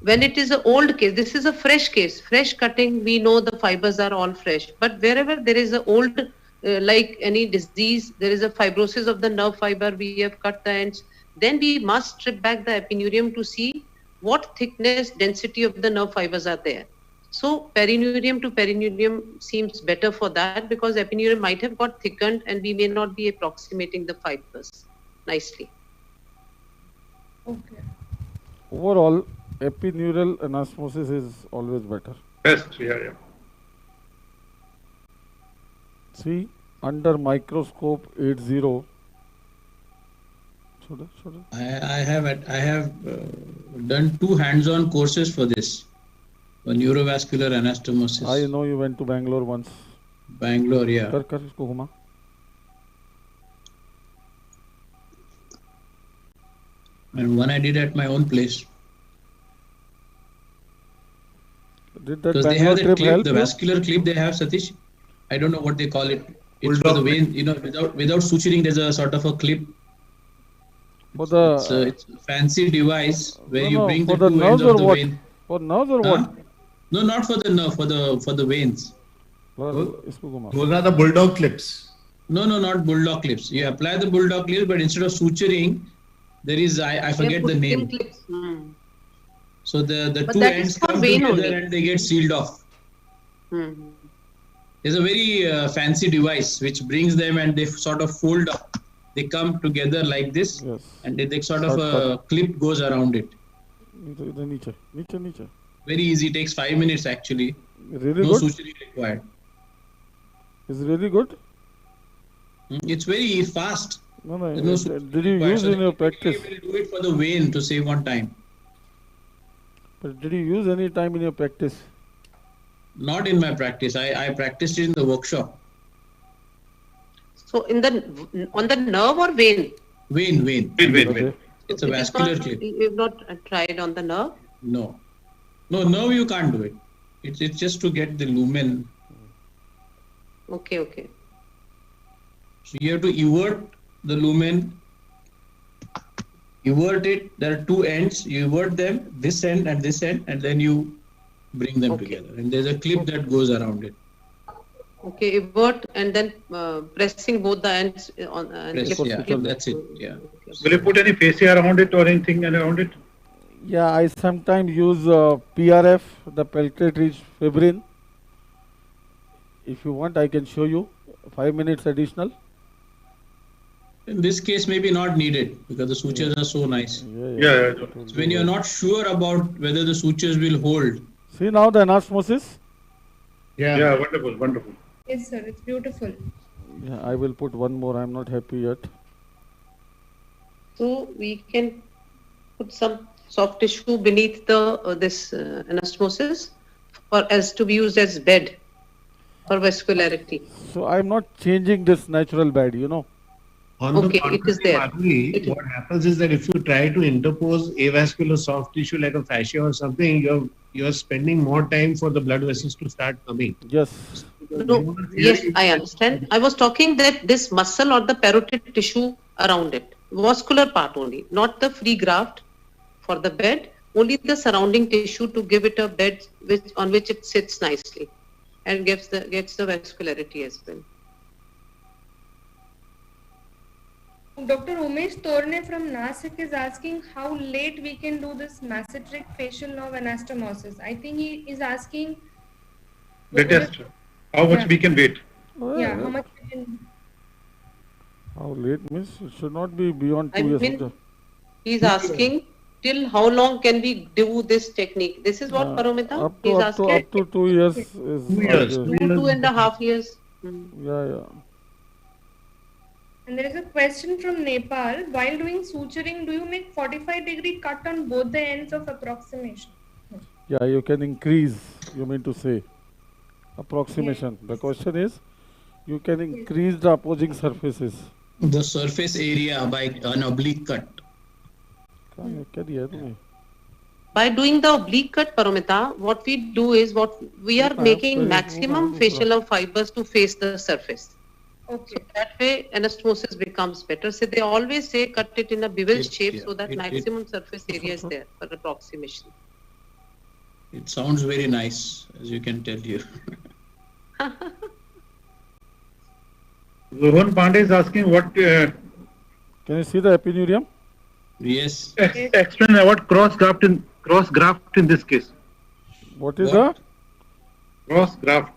When it is an old case, this is a fresh case. Fresh cutting, we know the fibers are all fresh. But wherever there is an old, like any disease, there is a fibrosis of the nerve fiber, we have cut the ends. Then we must strip back the epineurium to see what thickness, density of the nerve fibers are there. So perineurium to perineurium seems better for that because epineurium might have got thickened and we may not be approximating the fibers nicely. Okay. Overall, epineurial anastomosis is always better. Best, See, under microscope 80. I have done 2 hands-on courses for this, for neurovascular anastomosis. I know you went to Bangalore once. Bangalore, yeah. And one I did at my own place. Did that because they have that clip, the vascular clip they have, Satish. I don't know what they call it. It's for the vein, without suturing, there's a sort of a clip. For the it's a fancy device where you bring the 2 ends of the vein. For nerves or what? No, not for the nerve, for the veins. Those are the bulldog clips. No, not bulldog clips. You apply the bulldog clips, but instead of suturing, there is I forget the name. So the 2 ends come together and they get sealed off. There's a very fancy device which brings them and they sort of fold up. They come together like this, and they sort of a clip goes around it. Very easy. Takes 5 minutes actually. Really no good? suturing required. Is it really good? It's very fast. No. Did you use in your practice? You will do it for the vein to save on time. But did you use any time in your practice? Not in my practice. I practiced it in the workshop. So on the nerve or vein? Vein. Okay. It's a vascular clip. You've not tried on the nerve? No, nerve you can't do it. It's just to get the lumen. Okay. So you have to evert the lumen. Evert it. There are 2 ends. You evert them, this end, and then you bring them together. And there's a clip that goes around it. Okay, invert and then pressing both the ends on. That's it. Yeah. Will you put any fascia around it or anything around it? Yeah, I sometimes use PRF, the pelvic ridge fibrin. If you want, I can show you 5 minutes additional. In this case, maybe not needed because the sutures are so nice. Yeah. So when you're not sure about whether the sutures will hold. See now the anastomosis? Yeah, wonderful. Yes, sir, it's beautiful. Yeah, I will put one more. I'm not happy yet. So we can put some soft tissue beneath the this anastomosis for as to be used as bed for vascularity. So I'm not changing this natural bed, you know. On Okay, the it is there. contrary, what happens is that if you try to interpose avascular soft tissue like a fascia or something, you're spending more time for the blood vessels to start coming. Yes. No, yes, I understand. I was talking that this muscle or the parotid tissue around it, vascular part only, not the free graft for the bed, only the surrounding tissue to give it a bed on which it sits nicely and gets the vascularity as well. Dr. Umesh Torne from Nasik is asking how late we can do this masseteric facial nerve anastomosis. I think he is asking Latest. How much we can wait? Yeah, how much we can. How late means it should not be beyond 2 I years. mean, he's asking till how long can we do this technique? This is what Paromita he's asking. Up to 2 years is 2 years. 2.5 years. Yeah. And there is a question from Nepal. While doing suturing, do you make 45-degree cut on both the ends of approximation? Yeah, you can increase, you mean to say. Approximation. The question is, you can increase the opposing surfaces. The surface area by an oblique cut. By doing the oblique cut, Paromita, what we do is we are making maximum facial nerve fibers to face the surface. Okay. So that way anastomosis becomes better. So they always say cut it in a bevel shape so that maximum surface area is there for approximation. It sounds very nice, as you can tell here. Rohan Pandey is asking what... Can you see the epineurium? Yes. Explain about cross graft in this case. What is the? Cross graft.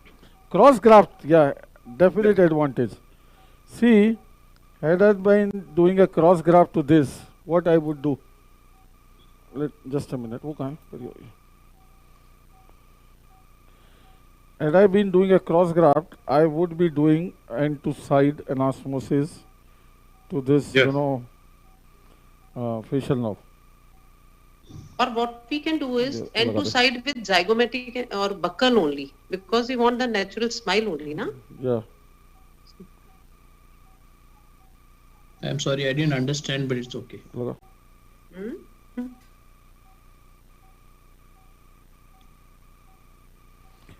Cross graft, yeah, definite advantage. See, had I been doing a cross graft to this, what I would do? Just a minute. Had I been doing a cross graft, I would be doing end to side anastomosis to this, facial nerve. Or what we can do is end to side with zygomatic or buccal only, because we want the natural smile only, na? Yeah. I'm sorry, I didn't understand, but it's okay.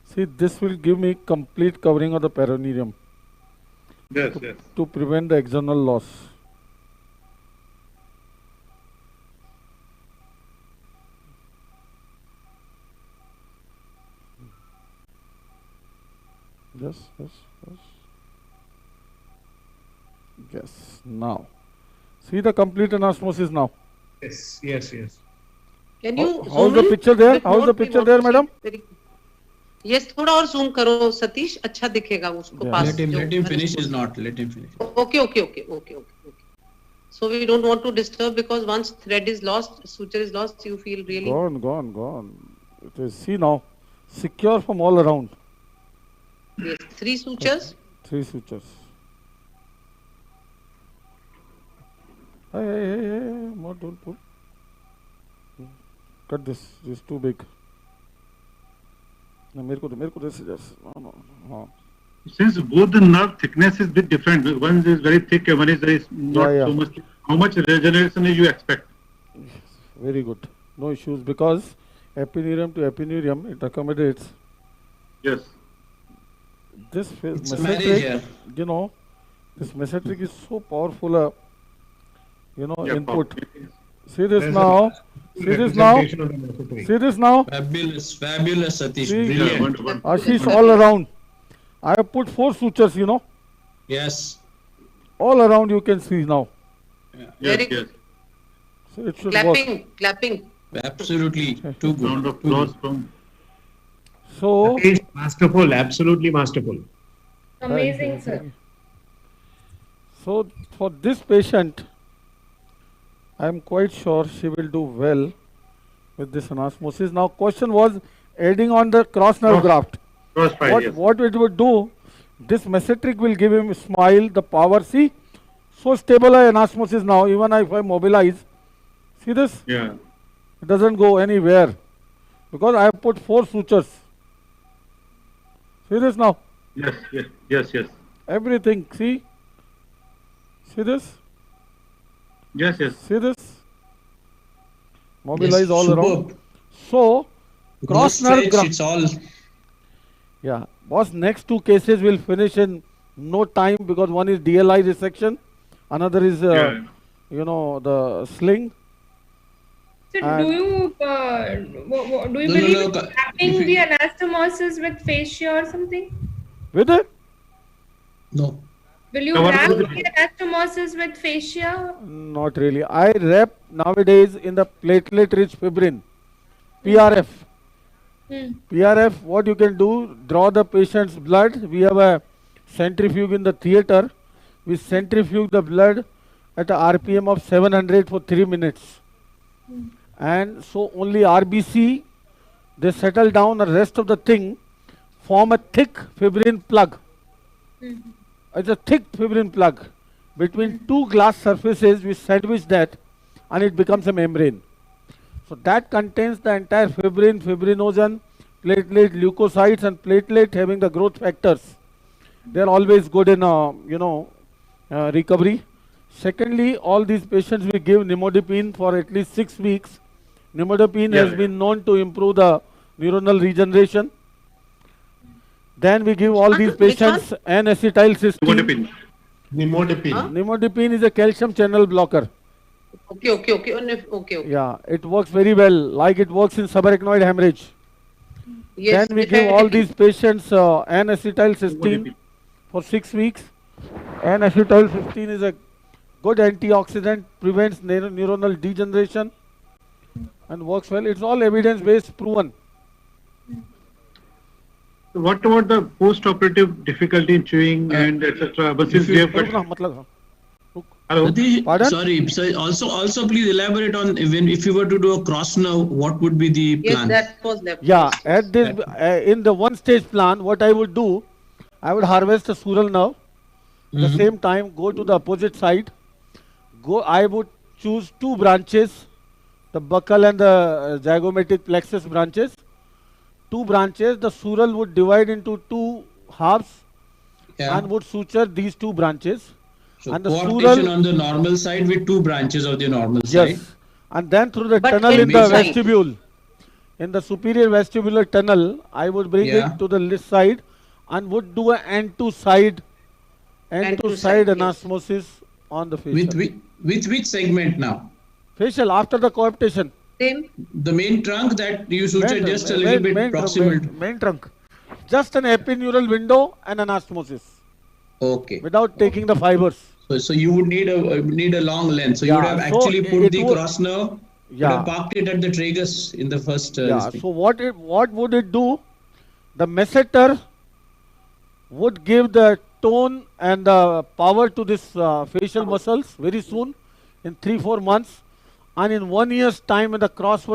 See, this will give me complete covering of the perineum. Yes. To prevent the external loss. Yes. Now, see the complete anastomosis now. Yes. Can you how's the picture there? How's the picture there, madam? Yes, थोड़ा और zoom करो सतीश, अच्छा दिखेगा उसको पास. Let him finish his knot. Let him finish. Okay. So we don't want to disturb because once thread is lost, suture is lost, you feel really... Gone. It is, see now, secure from all around. Yes, 3 sutures. 3 sutures. Hey, more, don't pull. Cut this is too big. No, मेरे को this no. Since both the nerve thickness is a bit different, one is very thick and one is very not so much. How much regeneration do you expect? Very good. No issues because epineurium to epineurium it accommodates. Yes. This mesenteric, this mesenteric is so powerful. Input. See this now. See this now. Fabulous, Satish. See, Brilliant. Ashish all around. I have put 4 sutures, you know. Yes. All around you can see now. Yeah. Very good. So it should Clapping, work. clapping. Absolutely. Too good. Round of applause from. So. Masterful, absolutely masterful. Amazing, sir. So for this patient, I am quite sure she will do well with this anastomosis. Now question was adding on the cross nerve graft. What it would do, this mesenteric will give him smile, the power. See, so stable anastomosis now, even if I mobilize. See this? Yeah. It doesn't go anywhere because I have put 4 sutures. See this now? Yes. Everything, see? See this? Yes. See this? Mobilize all superb. around. So, cross No nerve stretch, graft. it's all. Yeah, boss, next 2 cases will finish in no time because one is DLI resection, another is, you know, the sling. So And do you believe in tapping the anastomosis with fascia or something? with it? No. Will you wrap the anastomosis with fascia? Not really. I wrap nowadays in the platelet-rich fibrin, PRF. PRF, what you can do, draw the patient's blood. We have a centrifuge in the theater. We centrifuge the blood at a RPM of 700 for 3 minutes. And so only RBC, they settle down, the rest of the thing form a thick fibrin plug. It's a thick fibrin plug. Between 2 glass surfaces, we sandwich that and it becomes a membrane. So that contains the entire fibrin, fibrinogen, platelet, leukocytes and platelet having the growth factors. They are always good in, recovery. Secondly, all these patients we give nimodipine for at least 6 weeks. Nimodipine has been known to improve the neuronal regeneration. Then we give all these patients N-acetylcysteine. Nimodipine. Nimodipine is a calcium channel blocker. Okay. Yeah, it works very well, like it works in subarachnoid hemorrhage. Yes, Then we give all these patients N-acetylcysteine for 6 weeks. N-acetylcysteine is a good antioxidant, prevents neuronal degeneration and works well. It's all evidence-based, proven. What about the post-operative difficulty in chewing and etc.? Pardon? Sorry. So also please elaborate on if you were to do a cross nerve, what would be the plan? Yes, that was left. Yeah, at this in the 1-stage plan, what I would do, I would harvest a sural nerve. At the same time, go to the opposite side. I would choose 2 branches, the buccal and the zygomatic plexus branches. 2 branches, the sural would divide into 2 halves and would suture these 2 branches. So and the coaptation on the normal side with 2 branches of the normal side. Yes, and then through the tunnel in the vestibule, in the superior vestibular tunnel, I would bring it to the left side and would do an end-to side anastomosis on the facial. With which segment now? Facial after the coaptation. The main trunk that you suture just a little bit proximal. Main trunk. Just an epineural window and anastomosis. Okay. Without taking the fibers. So you would need a long length. So you would have actually put the cross nerve. You have parked it at the tragus in the first. So what would it do? The masseter would give the tone and the power to this facial muscles very soon, in 3-4 months, and in 1 year's time when the cross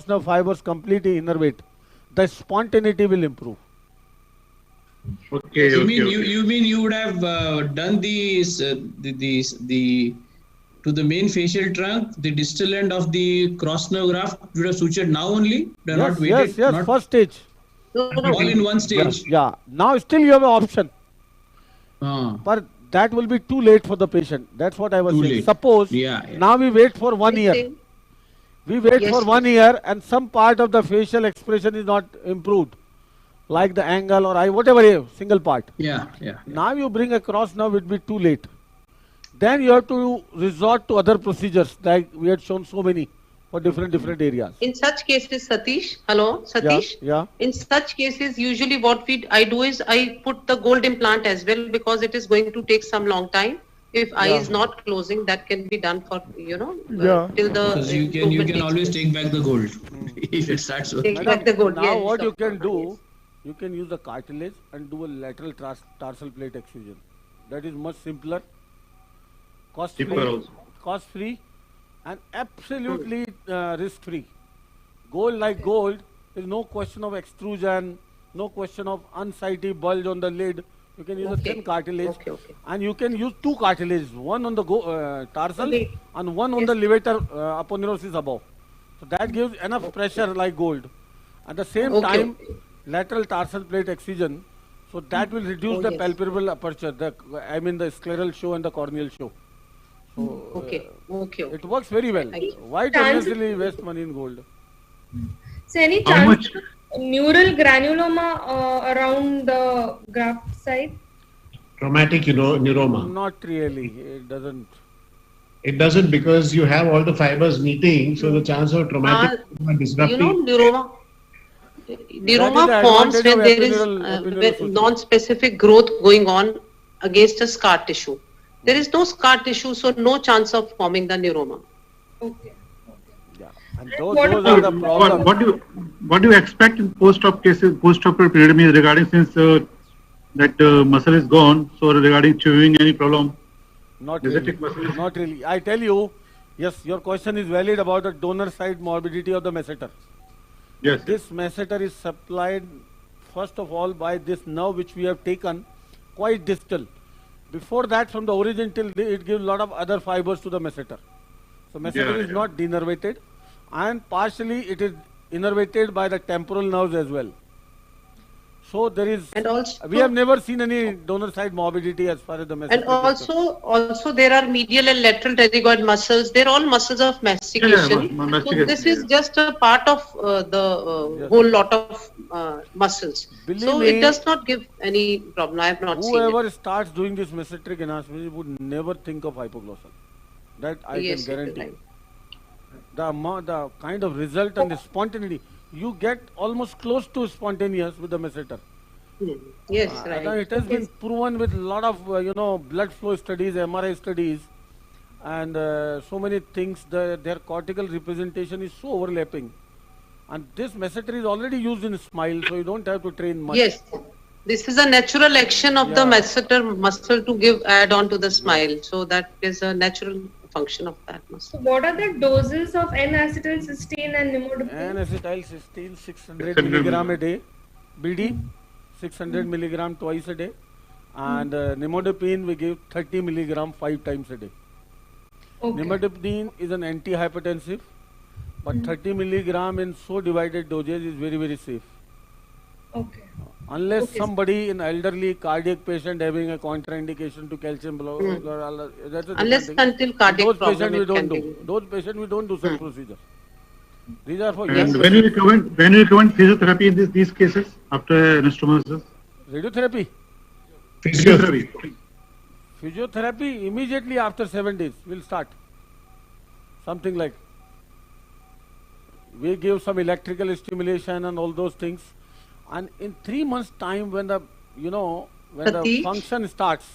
nerve fibers completely innervate, the spontaneity will improve. Okay. You mean you would have done these to the main facial trunk, the distal end of the cross nerve graft you would have sutured now only? Yes, first stage. All in one stage. Yeah. Now still you have an option. But that will be too late for the patient. That's what I was saying. Suppose now we wait for 1 year. We wait for 1 year and some part of the facial expression is not improved, like the angle or eye, whatever, single part. Now you bring a cross nerve, it will be too late. Then you have to resort to other procedures, like we had shown so many for different areas. In such cases, Satish, hello, Satish. Yeah. In such cases, usually what I do is I put the gold implant as well, because it is going to take some long time. If eye is not closing, that can be done for, till the Because you can always take back the gold if it starts working. Take back the gold. Now yes, what you of can course, do, yes. you can use the cartilage and do a lateral tarsal plate excision. That is much simpler, cost free, and absolutely risk free. Gold like gold, there is no question of extrusion, no question of unsightly bulge on the lid. You can use a thin cartilage, and you can use two cartilages, one on the tarsal and one on the levator aponeurosis above. So that gives enough pressure like gold. At the same time, lateral tarsal plate excision, so that will reduce the palpebral aperture, the scleral show and the corneal show. So, it works very well. Why unnecessarily waste money in gold? So any chance of neural granuloma around the graft site? Traumatic neuroma. Not really. It doesn't. It doesn't, because you have all the fibers meeting, so the chance of traumatic disrupting. Neuroma forms when there is non-specific growth going on against a scar tissue. There is no scar tissue, so no chance of forming the neuroma. Okay. And those are the problems. What do you expect in post-op cases, post-operative period, means regarding, since that muscle is gone, so regarding chewing, any problem? Not really. Not really. I tell you, yes, your question is valid about the donor side morbidity of the masseter. Yes. This masseter is supplied first of all by this nerve which we have taken quite distal. Before that, from the origin till it gives a lot of other fibers to the masseter. So masseter is not denervated, and partially it is innervated by the temporal nerves as well. So there is, and also, we have never seen any donor side morbidity as far as the masseter. And also there are medial and lateral pterygoid muscles. They're all muscles of mastication. So this is just a part of the whole lot of muscles. So it does not give any problem. I have not seen it. Whoever starts doing this mesenteric enhancement would never think of hypoglossal. That I can guarantee. The kind of result and the spontaneity, you get almost close to spontaneous with the masseter. Yes, right. It has been proven with a lot of blood flow studies, MRI studies, and so many things. Their cortical representation is so overlapping, and this masseter is already used in smile, so you don't have to train much. Yes, this is a natural action of the masseter muscle to add on to the smile. So that is a natural function of that muscle. So what are the doses of N-acetylcysteine and nimodipine? N-acetylcysteine 600 milligram a day, BD 600 milligram twice a day, and nimodipine we give 30 milligram 5 times a day. Nimodipine is an antihypertensive, but 30 milligram in so divided dosage is very, very safe. Unless somebody, an elderly cardiac patient having a contraindication to calcium blood, that's unless until cardiac those problem patients we don't do. Those patients we don't do such procedures. These are for and when you recommend physiotherapy in these cases after anastomosis? Radiotherapy. Physiotherapy immediately after 7 days will start. Something like we give some electrical stimulation and all those things. And in 3 months' time, when the the function starts,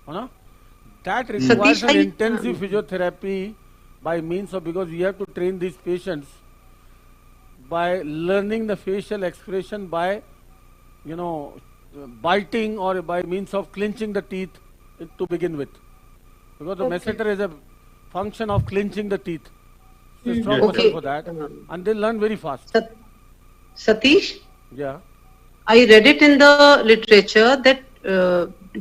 that requires an intensive physiotherapy by means of, because we have to train these patients by learning the facial expression by biting or by means of clenching the teeth to begin with, because the masseter is a function of clenching the teeth. So strong muscle for that, and they learn very fast. Satish? Yeah. I read it in the literature that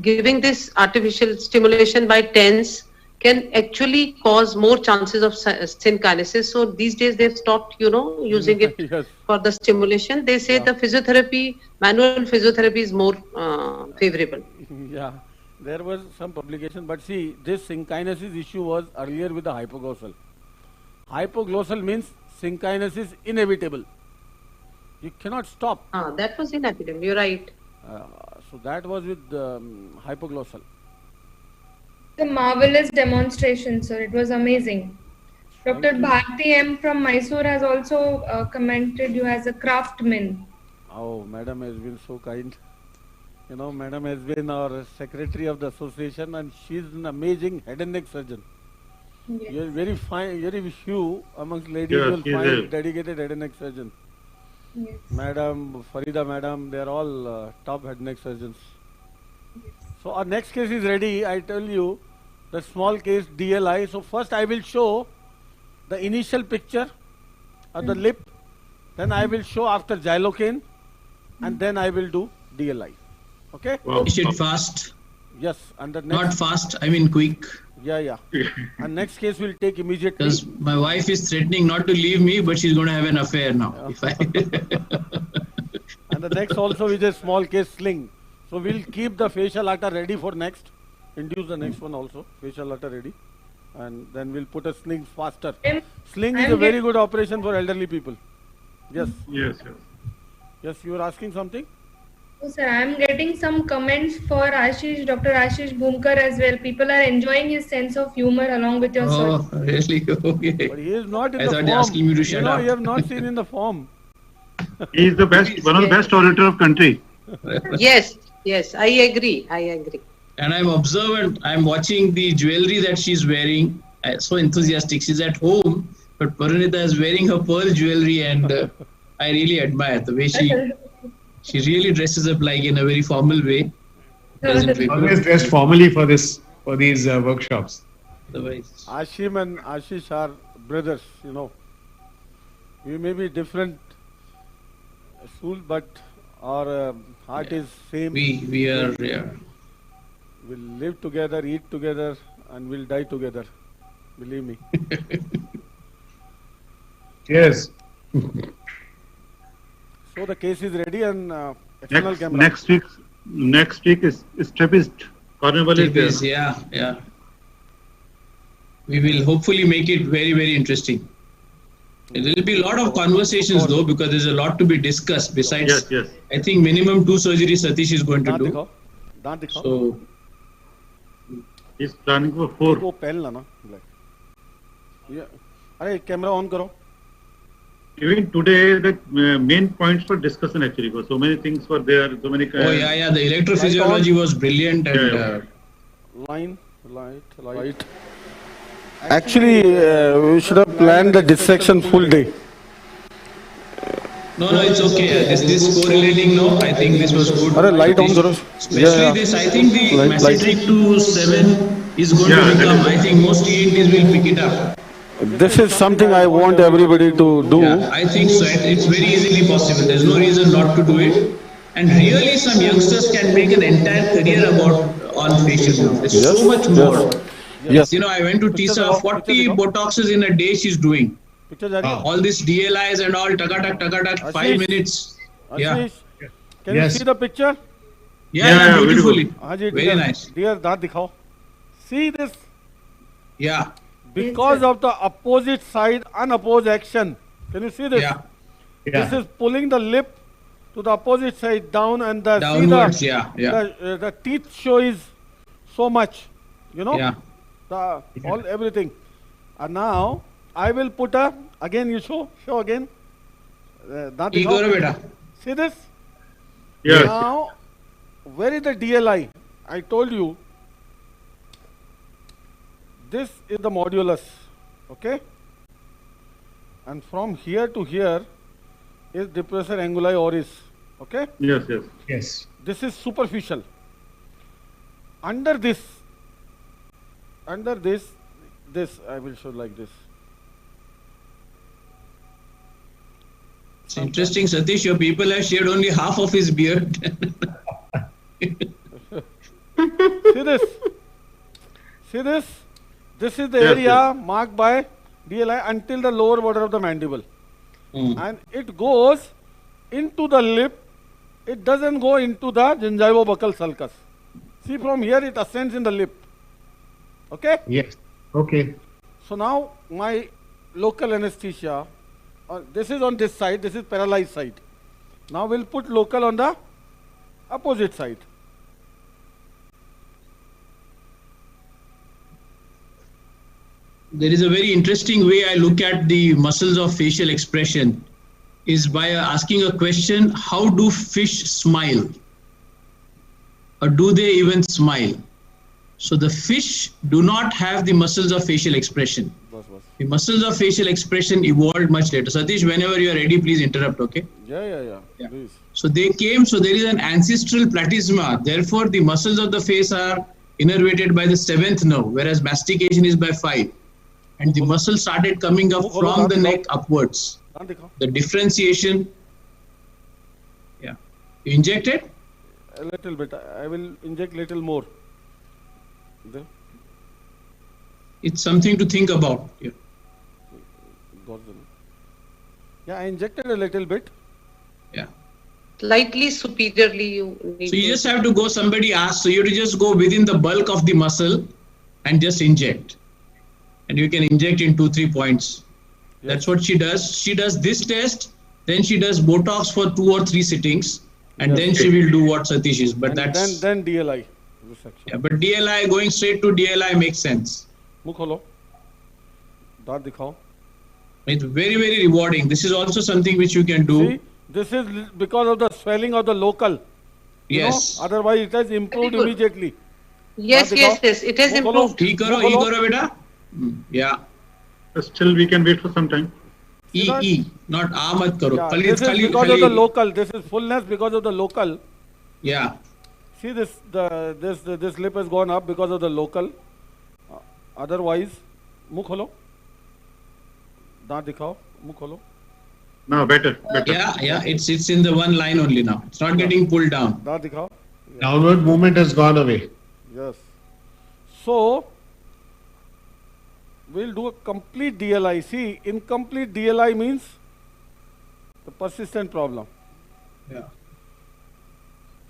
giving this artificial stimulation by TENS can actually cause more chances of synkinesis. So these days they've stopped, using it for the stimulation. They say the physiotherapy, manual physiotherapy is more favorable. Yeah, there was some publication, but see, this synkinesis issue was earlier with the hypoglossal. Hypoglossal means synkinesis is inevitable. You cannot stop. That was inevitable. You're right. So that was with hypoglossal. The marvelous demonstration, sir. It was amazing. Dr. Bharti M from Mysore has also commented you as a craftsman. Oh, madam has been so kind. You know, madam has been our secretary of the association and she's an amazing head and neck surgeon. Yes. You're very fine, very few amongst ladies Yes, will she is find a- dedicated head and neck surgeon. Yes. Madam, Farida madam, they are all top head and neck surgeons. So our next case is ready. I tell you, the small case DLI. So first I will show the initial picture of the lip. Then I will show after xylocaine, and then I will do DLI. Okay? Is it fast? Yes. And the next. Not fast, I mean quick. Yeah, yeah. And next case will take immediately. Because my wife is threatening not to leave me, but she's going to have an affair now. If I And the next also is a small case sling. So we'll keep the facial atta ready for next. Induce the next one also. Facial atta ready. And then we'll put a sling faster. Sling is a very good operation for elderly people. Yes. Yes, yes. Yes, you were asking something? So, sir, I am getting some comments for Ashish, Dr. Ashish Bhumkar as well. People are enjoying his sense of humor along with your Oh, really? Okay. But he is not in I the thought form. you're asking me to You shut know, up. you have not seen in the form. He is the best, one of the best orator of country. Yes, yes, I agree. I agree. And I'm observant. I'm watching the jewelry that she's wearing. So enthusiastic. She's at home, but Paranita is wearing her pearl jewelry, and I really admire the way she really dresses up like in a very formal way. Always dressed formally for these workshops. Ashim and Ashish are brothers, you know. We may be different school, but our heart is same. We are, yeah. We'll live together, eat together, and we'll die together. Believe me. Yes. So the case is ready and external camera. Next week is strapist. Carnival is there. Yeah, yeah. We will hopefully make it very, very interesting. There will be a lot of conversations though, because there's a lot to be discussed. Besides, Yes. I think minimum 2 surgeries Satish is going to do. So he's planning for 4. वो पहन लाना ये अरे camera on करो. Even today, the main points for discussion actually, because so many things were there, so many. oh yeah, the electrophysiology was brilliant and. Line, light. Actually, we should have planned the dissection full day. No, it's okay. This correlating, no, I think this was good. अरे light on करो. Especially this, I think the Macetric 2-7 is going to become, I think most ENTs will pick it up. This is something I want everybody to do. Yeah, I think so. It's very easily possible. There's no reason not to do it. And really some youngsters can make an entire career on facial nerve. There's so much more. Yes. You know, I went to Tisa, 40 Botoxes in a day she's doing. All this DLIs and all, taka-tak, 5 minutes. Yeah. Ashish, can you see the picture? Yeah, beautifully. Very nice. Dear, दांत दिखाओ. See this? Yeah. Because of the opposite side unopposed action. Can you see this? Yeah. This is pulling the lip to the opposite side down and the downwards, see the teeth show is so much. You know? Yeah. Everything. And now I will put again you show again. See this? Yes. Now where is the DLI? I told you this is the modulus, okay? And from here to here is depressor anguli oris, okay? Yes. This is superficial. Under this, this I will show like this. It's interesting, Satish, your people have shaved only half of his beard. See this? See this? This is the area marked by DLI until the lower border of the mandible. And it goes into the lip. It doesn't go into the gingivobuccal sulcus. See, from here it ascends in the lip. Okay? Yes. Okay. So now my local anesthesia, this is on this side, this is paralyzed side. Now we'll put local on the opposite side. there is a very interesting way I look at the muscles of facial expression is by asking a question, how do fish smile? Or do they even smile? So the fish do not have the muscles of facial expression. The muscles of facial expression evolved much later. Satish, whenever you are ready, please interrupt, okay? Yeah. Please. So they came, so there is an ancestral platysma. Therefore, the muscles of the face are innervated by the 7th nerve, whereas mastication is by 5. And the muscle started coming up from the neck upwards. The differentiation. Yeah. You inject it? A little bit. I will inject little more. There. It's something to think about. Yeah. Yeah, I injected a little bit. Yeah. Slightly superiorly you need. So you just have to go, somebody asked, so you have to just go within the bulk of the muscle and just inject. And you can inject in 2-3 points. Yes. That's what she does. She does this test, then she does Botox for 2 or 3 sittings, and then she will do what Satish is. But and that's then DLI. Yeah, but DLI, going straight to DLI makes sense. मुँह खोलो, दांत दिखाओ. It's very, very rewarding. This is also something which you can do. See, this is because of the swelling of the local. Yes. You know, otherwise it has improved immediately. Yes, it has improved. E karo beta. Yeah. Still we can wait for some time. Not aamat karo. Yeah, this is because of the local. This is fullness because of the local. Yeah. See this lip has gone up because of the local. Otherwise, मुँह खोलो, दांत दिखाओ, मुँह खोलो. No, better. Yeah. It's in the one line only now. It's not getting pulled down. दांत दिखाओ. Downward movement has gone away. Yes. So we'll do a complete DLI. See, incomplete DLI means the persistent problem. Yeah.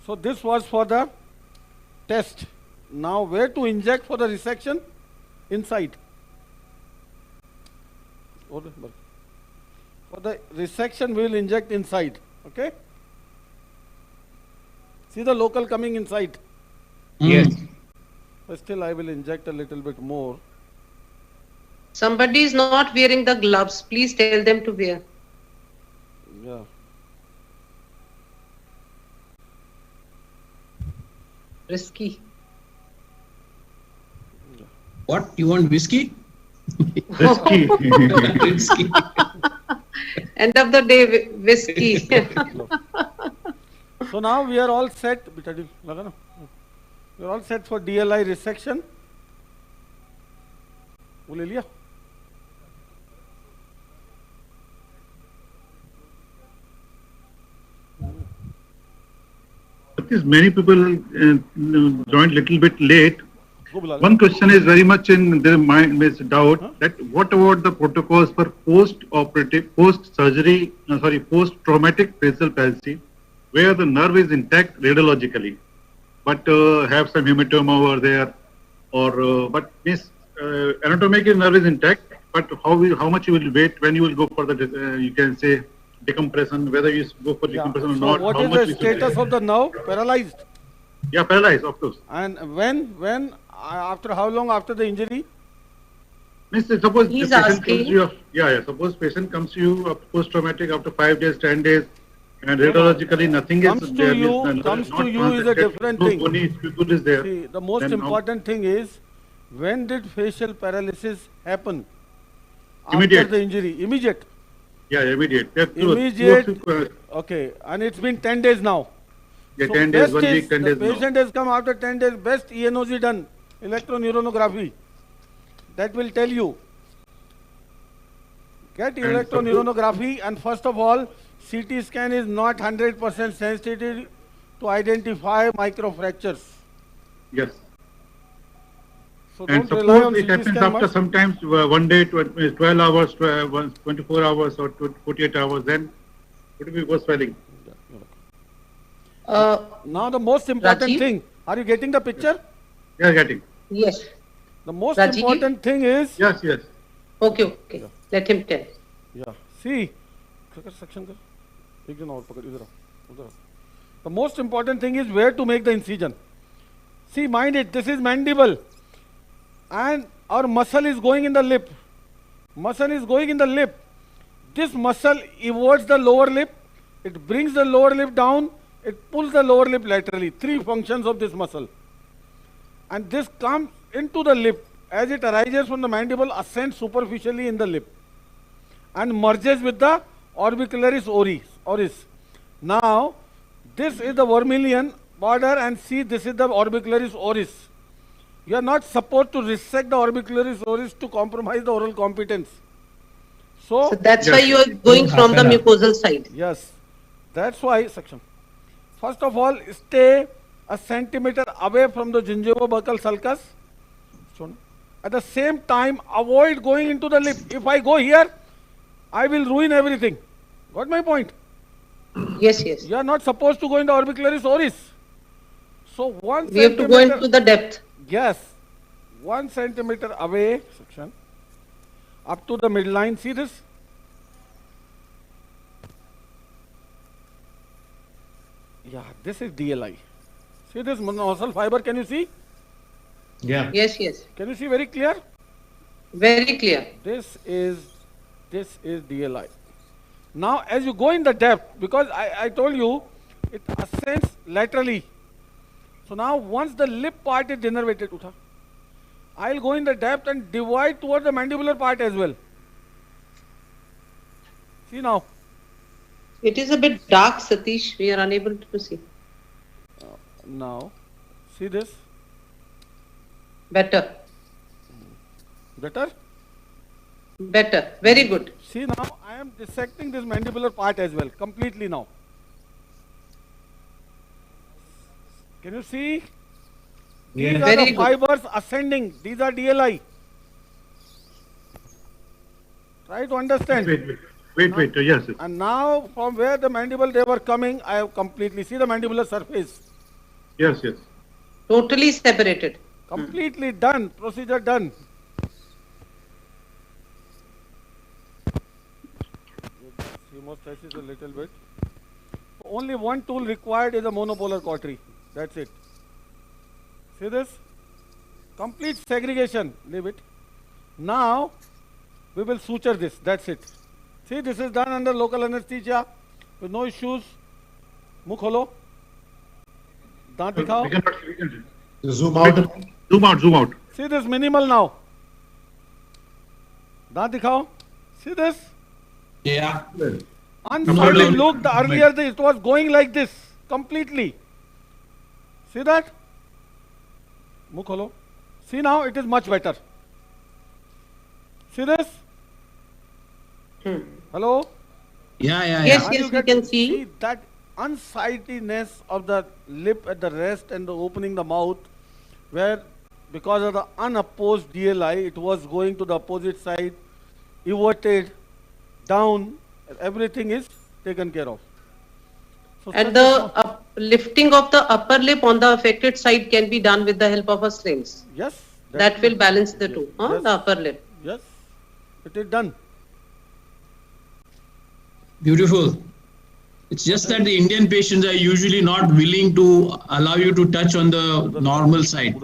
So this was for the test. Now where to inject for the resection? Inside. For the resection we will inject inside. Okay? See the local coming inside? Yes. But still I will inject a little bit more. Somebody is not wearing the gloves. Please tell them to wear. Yeah. Risky. What? You want whiskey? Risky. Risky. End of the day, whiskey. So now we are all set. We are all set for DLI resection. वो ले लिया? Many people joined little bit late. One question is very much in their mind, is doubt that what about the protocols for post-operative, post-traumatic facial palsy, where the nerve is intact radiologically, but have some hematoma over there, or but means anatomically nerve is intact, but how much you will wait when you will go for the you can say decompression, whether you go for decompression or not. What is the status of the nerve? Paralyzed? Yeah, paralyzed, of course. And when after how long after the injury? Means suppose He's the patient asking. comes to you, suppose patient comes to you post-traumatic after 5 days, 10 days, and radiologically nothing comes is to there. you, comes to you is a different thing. Good is there. See, the most important thing is, when did facial paralysis happen? Immediate. After the injury. Immediate. Yeah, immediate. Immediate. Okay, and it's been 10 days now. Yeah, So 10 days, 1 best week, is 10 days the now. patient has come after 10 days, best ENOG done, electroneuronography. That will tell you. Get electroneuronography, and first of all, CT scan is not 100% sensitive to identify microfractures. Yes. So And don't rely on suppose it CT happens scan after much. sometimes 1 day, 12 hours, 24 hours or 48 hours, then it will be worse swelling. Now the most important Rajiv? thing, are you getting the picture? Yeah, getting. Yes. The most Rajiv? important thing is, Yes, yes. Okay. Let him tell. yeah, see, section kar. एक जन और पकड़, इधर आओ, उधर आओ. The most important thing is where to make the incision. See, mind it, this is mandible, and our muscle is going in the lip. Muscle is going in the lip. This muscle evodes the lower lip. It brings the lower lip down. It pulls the lower lip laterally. Three functions of this muscle. And this comes into the lip. As it arises from the mandible, ascends superficially in the lip and merges with the orbicularis oris. Now, this is the vermilion border, and see, this is the orbicularis oris. You are not supposed to resect the orbicularis oris to compromise the oral competence. So that's why you are going from the mucosal side. Yes, that's why section. First of all, stay a centimeter away from the gingivobuccal sulcus. At the same time, avoid going into the lip. If I go here, I will ruin everything. Got my point? Yes, yes. You are not supposed to go in the orbicularis oris. So we have to go into the depth. Yes, 1 centimeter away section up to the midline. See this? Yeah, this is DLI. See this muscle fiber? Can you see? Yeah. Yes, yes. Can you see very clear? Very clear. This is DLI. Now, as you go in the depth, because I told you, it ascends laterally. So now, once the lip part is denervated, I will go in the depth and divide towards the mandibular part as well. See now. It is a bit dark, Satish. We are unable to see. Now, see this? Better. Better? Better. Very good. See now, I am dissecting this mandibular part as well, completely now. Can you see? These are the fibers ascending. These are DLI. Try to understand. Wait. Yes. And now, from where the mandible they were coming, I have completely see the mandibular surface. Yes. Totally separated. Completely done. Procedure done. Hemostasis a little bit. Only one tool required is a monopolar cautery. That's it. See this? Complete segregation. Leave it. Now, we will suture this. That's it. See, this is done under local anesthesia with no issues. Mukh kholo. Daant dikhao. Zoom out. Zoom out. See this minimal now. Daant dikhao. See this? Yeah. Unsightly look, the earlier it was going like this completely. See that? Mukh kholo. See now it is much better. See this? Hello? Yeah. Yes, we can see. That unsightliness of the lip at the rest and the opening the mouth, where because of the unopposed DLI, it was going to the opposite side, everted, down, everything is taken care of. So and the lifting of the upper lip on the affected side can be done with the help of a slings. Yes. That will balance the two, yes. The upper lip. Yes, it is done. Beautiful. It's just that the Indian patients are usually not willing to allow you to touch on the normal side.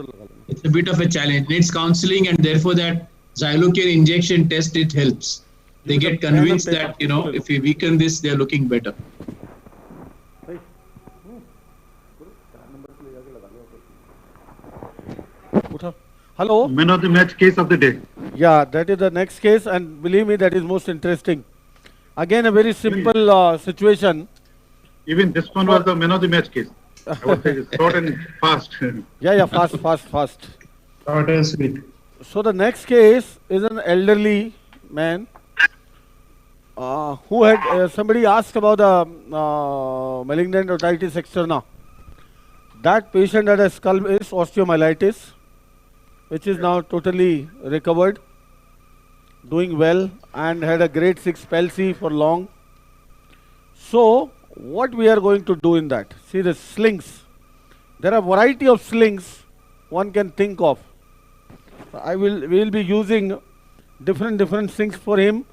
It's a bit of a challenge. It needs counseling, and therefore that xylocare injection test, it helps. They get convinced that, if we weaken this, they are looking better. Hello? Man of the match case of the day. Yeah, that is the next case, and believe me, that is most interesting. Again, a very simple situation. Even this one was the man of the match case. I would say it's short and fast. Yeah, fast. Short and sweet. So the next case is an elderly man who had, somebody asked about the malignant otitis externa. That patient had a skull osteomyelitis, which is now totally recovered, doing well, and had a grade 6 palsy for long. So, what we are going to do in that? See the slings. There are a variety of slings one can think of. We will be using different slings for him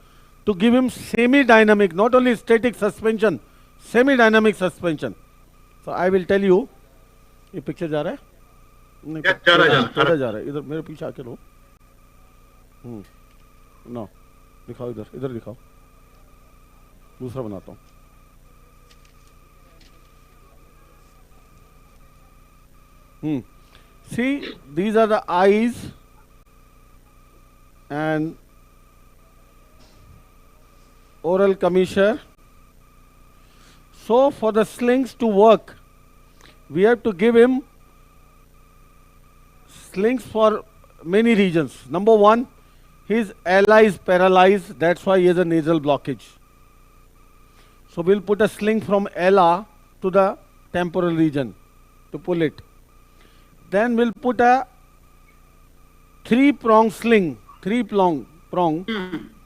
to give him semi-dynamic, not only static suspension, semi-dynamic suspension. So, I will tell you. ये picture जा रहा है? नहीं, जा रहा है इधर मेरे पीछे आके लो. नो दिखाओ, इधर इधर दिखाओ, दूसरा बनाता हूँ. See, these are the eyes and oral commissure. So for the slings to work, we have to give him slings for many regions. Number one, his ala is paralyzed, that's why he has a nasal blockage. So we'll put a sling from ala to the temporal region to pull it. Then we'll put a three-prong sling, prong.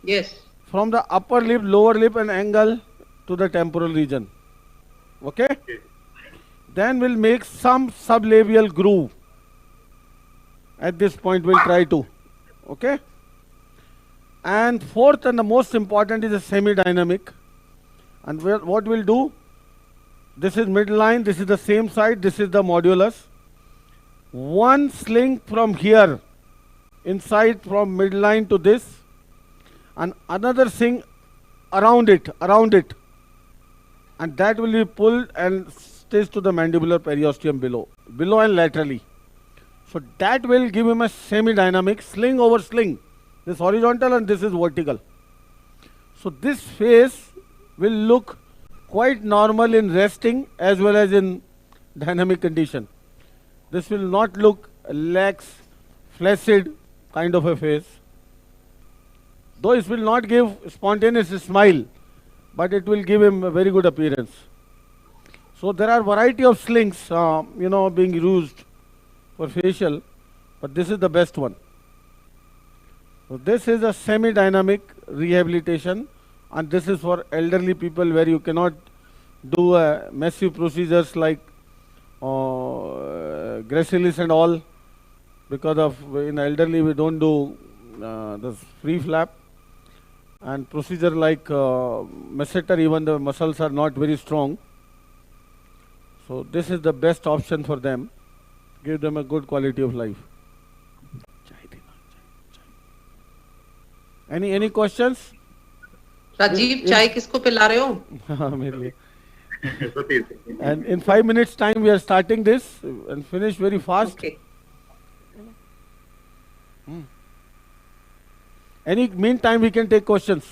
Yes. From the upper lip, lower lip and angle to the temporal region. Okay? Then we'll make some sublabial groove. At this point we'll try to. Okay? And fourth and the most important is a semi-dynamic. And what we'll do, this is midline, this is the same side, this is the modulus. One sling from here, inside from midline to this, and another thing around it, and that will be pulled and stays to the mandibular periosteum below and laterally. So that will give him a semi-dynamic sling over sling. This horizontal and this is vertical. So this face will look quite normal in resting as well as in dynamic condition. This will not look lax, flaccid kind of a face. Though it will not give spontaneous smile, but it will give him a very good appearance. So there are variety of slings, being used for facial, but this is the best one. So this is a semi-dynamic rehabilitation, and this is for elderly people where you cannot do massive procedures like gracilis and all, because of in elderly we don't do this free flap, and procedure like masseter, even the muscles are not very strong. So this is the best option for them, give them a good quality of life. Any questions? Rajiv, chai kisko pila rahe ho? मेरे लिए. And in 5 minutes time we are starting this and finish very fast. Okay. Any meantime we can take questions.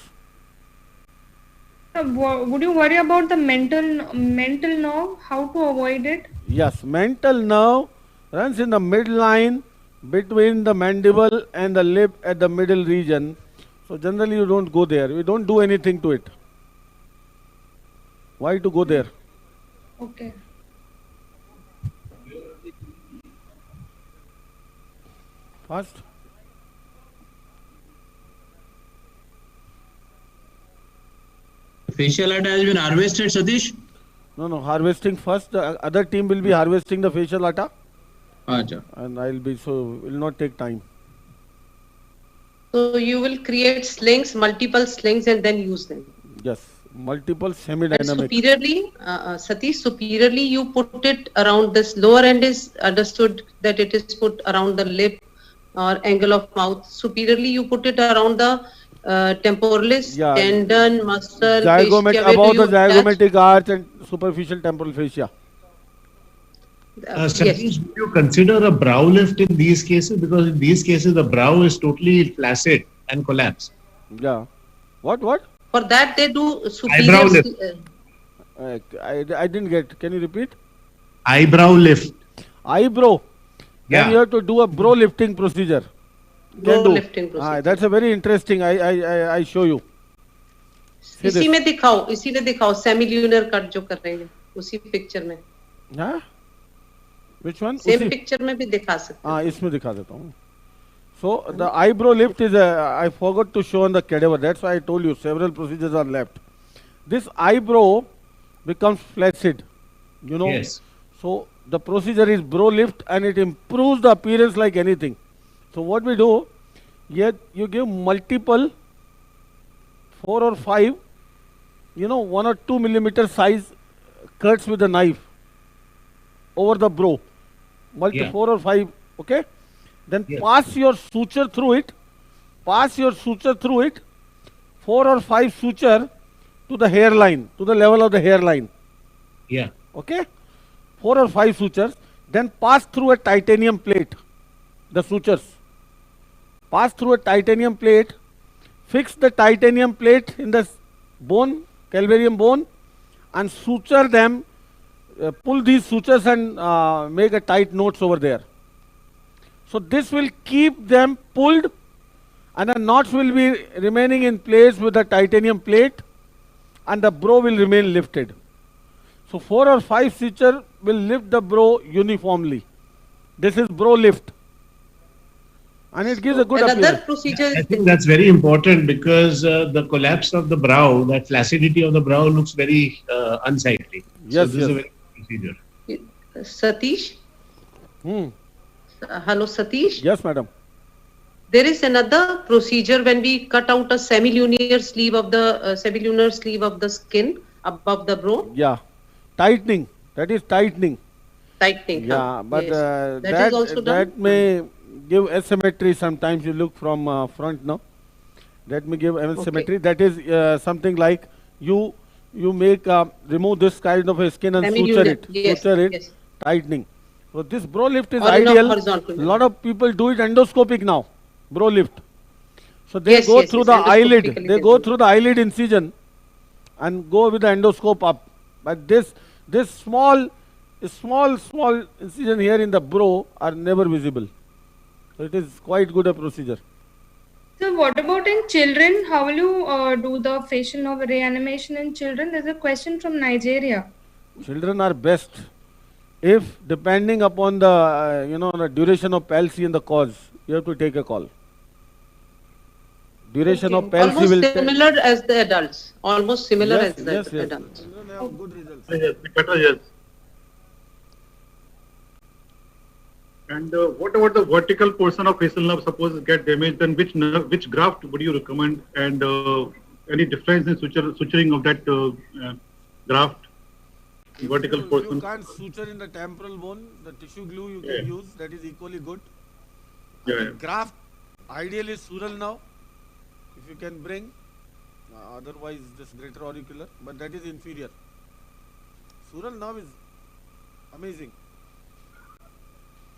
Would you worry about the mental nerve? How to avoid it? Yes, mental nerve runs in the midline between the mandible and the lip at the middle region. So generally you don't go there. We don't do anything to it. Why to go there? Okay. Fast. Facial atta has been harvested, Satish? No, harvesting first. The other team will be harvesting the facial atta. Acha. And will not take time. So you will create slings, multiple slings, and then use them. Yes, multiple And semi-dynamic. Satish, superiorly you put it around this lower end is understood that it is put around the lip or angle of mouth. Superiorly you put it around the temporalis, tendon, muscle, fascia. Above the zygomatic arch and superficial temporal fascia. Satish, would you consider a brow lift in these cases? Because in these cases, the brow is totally flaccid and collapsed. Yeah. What? For that, they do superior. Eyebrow lift. I didn't get. Can you repeat? Eyebrow lift. Eyebrow. Yeah. Then you have to do a brow lifting procedure. Brow lifting procedure. That's a very interesting. I show you. इसी में दिखाओ semilunar cut जो कर रहे हैं उसी picture में. हाँ? Which one? Same picture में भी दिखा सकते हैं. इसमें दिखा देता हूँ. So the eyebrow lift is I forgot to show on the cadaver. That's why I told you several procedures are left. This eyebrow becomes flaccid. Yes. So the procedure is brow lift and it improves the appearance like anything. So what we do, yet you give multiple 4 or 5, 1 or 2 millimeter size cuts with a knife over the brow. 4 or 5, okay? Then pass your suture through it pass your suture through it, 4 or 5 suture to the hairline, to the level of the hairline. Yeah. Okay? 4 or 5 sutures, then pass through a titanium plate, the sutures. Pass through a titanium plate, fix the titanium plate in the bone, calvarium bone, and suture them, pull these sutures and make a tight knots over there. So this will keep them pulled, and the knots will be remaining in place with the titanium plate, and the brow will remain lifted. So 4 or 5 suture will lift the brow uniformly. This is brow lift. And it gives a good appearance. I think that's very important because the collapse of the brow, that flaccidity of the brow looks very unsightly. Yes, so this is a very good procedure. Satish? Hello, Satish? Yes, madam. There is another procedure when we cut out a semilunar sleeve of the skin above the brow. Yeah, tightening. That is tightening. Tightening. Yeah, but yes. That is also done. that may give asymmetry. Sometimes you look from front, no? That may give asymmetry. Okay. That is something like you make remove this kind of a skin and suture it. Yes. Suture it. Yes. Tightening. So this brow lift is ideal. A lot of people do it endoscopic now. Brow lift. So they go through the eyelid. They go through the eyelid incision and go with the endoscope up. But this small incision here in the brow are never visible. So it is quite good a procedure. So what about in children? How will you do the facial nerve reanimation in children? There's a question from Nigeria. Children are best if, depending upon the the duration of palsy and the cause, you have to take a call. Duration of palsy almost will similar as the adults. Almost similar as the adults. Children have good results. Yes, better, yes. And what about the vertical portion of facial nerve? Suppose it get damaged, then which graft would you recommend? And any difference in suturing of that graft? Vertical portion. You can't suture in the temporal bone. The tissue glue you can use. That is equally good. Graft ideally is sural nerve. If you can bring, otherwise this greater auricular, but that is inferior. Sural nerve is amazing.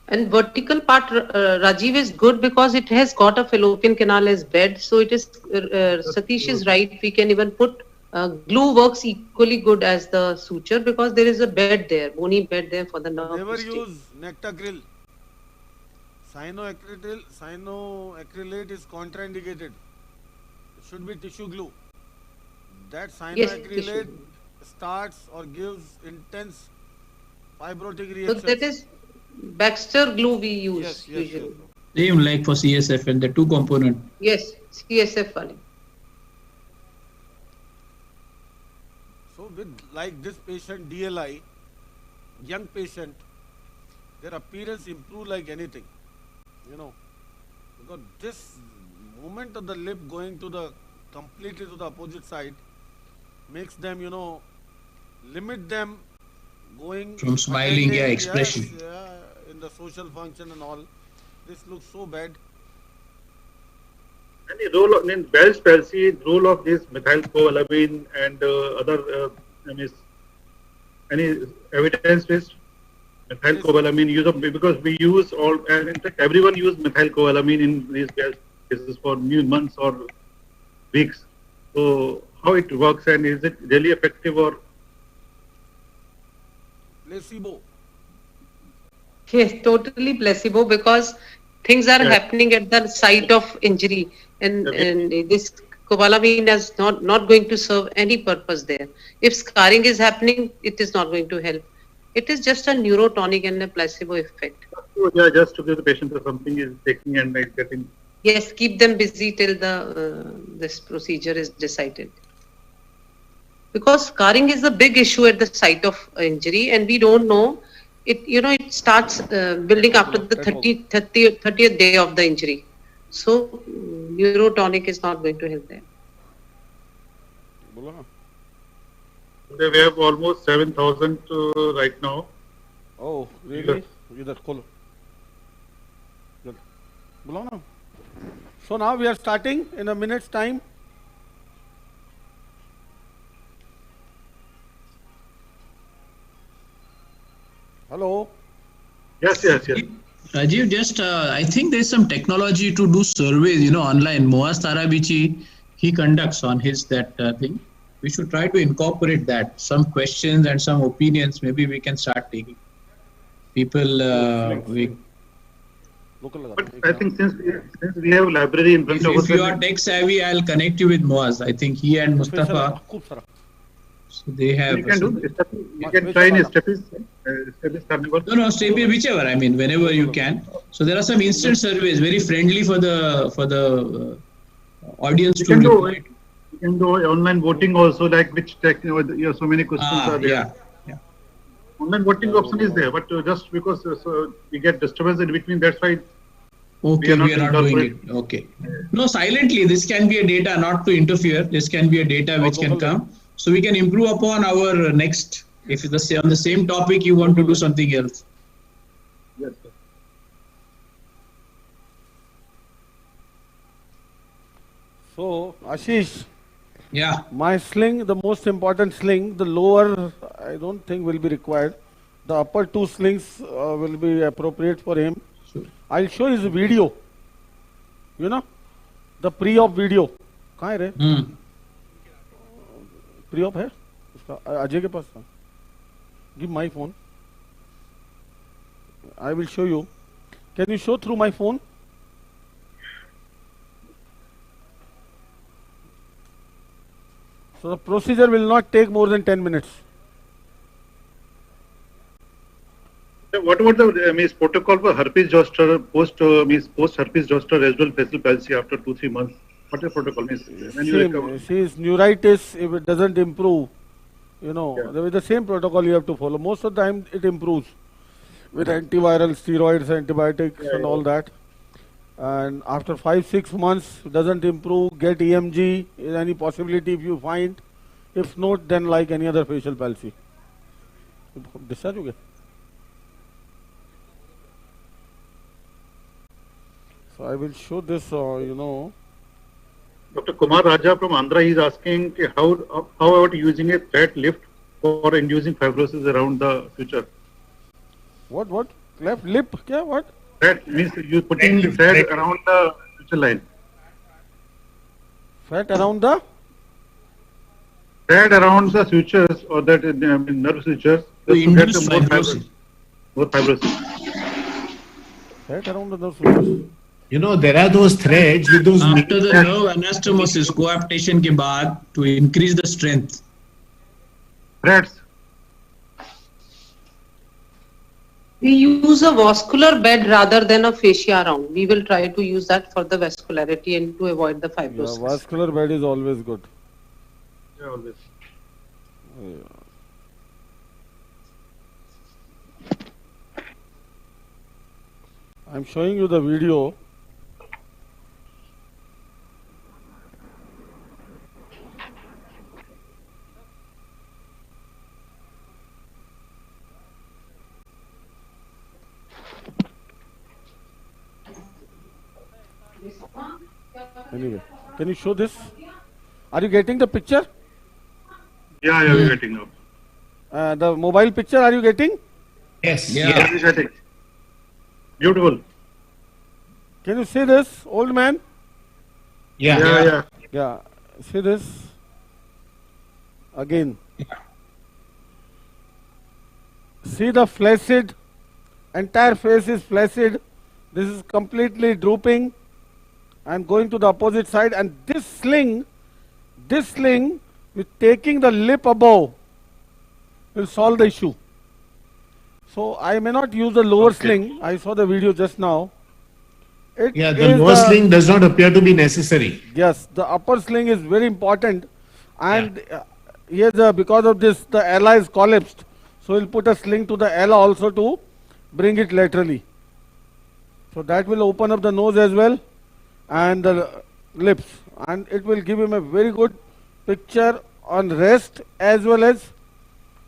And vertical part, Rajiv, is good because it has got a fallopian canal as bed. So it is, Satish is right. We can even put glue works equally good as the suture because there is a bed there, bony bed there for the nerve. Never use nectacryl. Cyanoacrylate is contraindicated. It should be tissue glue. That cyanoacrylate starts or gives intense fibrotic reaction. So that is Baxter glue we use usually. Same like for CSF and the 2 component. Yes, CSF wali. So with like this patient DLI, young patient, their appearance improve like anything, because this movement of the lip going to the completely to the opposite side makes them, limit them going from smiling, expression. In the social function and all. This looks so bad. Any role in Bell's palsy, role of this methylcobalamin and other, any evidence-based methylcobalamin use of, because we use all, and in fact everyone use methylcobalamin in these cases for months or weeks. So how it works and is it really effective or placebo? Yes, totally placebo because things are happening at the site of injury, and this cobalamin is not going to serve any purpose there. If scarring is happening, it is not going to help. It is just a neurotonic and a placebo effect. Yeah, just to give the patient something is taking and getting. Yes, keep them busy till this procedure is decided. Because scarring is a big issue at the site of injury, and we don't know. It starts building after the 30th day of the injury. So, neurotonic is not going to help them. We have almost 7,000 right now. Oh, really? So now we are starting in a minute's time. Hello. Yes. Rajiv, just I think there's some technology to do surveys, online. Moaz Tarabichi, he conducts on his that thing. We should try to incorporate that. Some questions and some opinions. Maybe we can start taking. People. But I think since we have library in front of us. If you are tech savvy, I'll connect you with Moaz. I think he and Mustafa. So they have. You can do. You can try in Stepis Carnival. No, Stepis, whichever. I mean, whenever you can. So there are some instant surveys, very friendly for the audience to reply. You can do online voting also, like which tech. So many questions are there. Yeah. Online voting option is there, but just because we get disturbance in between, that's why. Okay, we are not doing it. Okay. No, silently. This can be a data, not to interfere. This can be a data which can come. So we can improve upon our next. If it's on the same topic, you want to do something else. Yes. So Ashish. Yeah. My sling, the most important sling, the lower I don't think will be required. The upper two slings will be appropriate for him. Sure. I'll show you the video. The pre-op video. कहाँ है रे? Pre-op है? उसका अजय के पास था. Give my phone. I will show you. Can you show through my phone? So the procedure will not take more than 10 minutes. What about the protocol for herpes zoster post herpes zoster as well facial palsy after 2-3 months? What is the protocol? See, is neuritis, if it doesn't improve, there is the same protocol you have to follow. Most of the time it improves with antiviral, steroids, antibiotics and all that. And after 5-6 months doesn't improve, get EMG. Is any possibility if you find? If not, then like any other facial palsy. Discharge हो गया? So I will show this, Dr. Kumar Raja from Andhra is asking how about using a thread lift for inducing fibrosis around the future? What? Cleft lip? Kya? What? Thread means you putting the thread around the future line. Fat around the? Thread around the sutures or that nerve sutures to induce fibrosis. More fibrosis. Fat around the nerve sutures. There are those threads with those. After the nerve anastomosis, coaptation ke baad, to increase the strength. Threads. We use a vascular bed rather than a fascia round. We will try to use that for the vascularity and to avoid the fibrosis. Yeah, vascular bed is always good. Yeah, always. Yeah. I'm showing you the video. Anyway, can you show this? Are you getting the picture? Yeah, we're getting up. The mobile picture, are you getting? Yes. Yes, getting. Beautiful. Can you see this, old man? Yeah. See this? Again. See the flaccid, entire face is flaccid. This is completely drooping. I'm going to the opposite side, and this sling with taking the lip above will solve the issue. So I may not use the lower sling. I saw the video just now. The lower sling does not appear to be necessary. Yes, the upper sling is very important, and because of this the ala is collapsed. So we'll put a sling to the ala also to bring it laterally. So that will open up the nose as well and the lips, and it will give him a very good picture on rest as well as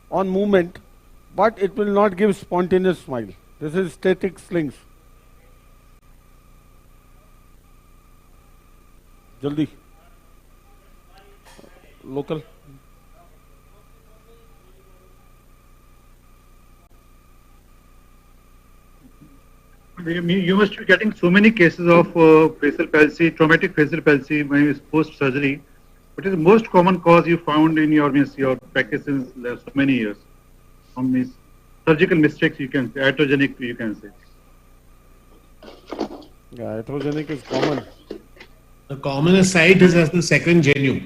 on movement, but it will not give spontaneous smile. This is static slings. जल्दी local. You must be getting so many cases of facial palsy, traumatic facial palsy, maybe post surgery. What is the most common cause you found in your practice since so many years? From these surgical mistakes, you can say, iatrogenic, you can say. Yeah, iatrogenic is common. The commonest site is as the second genu.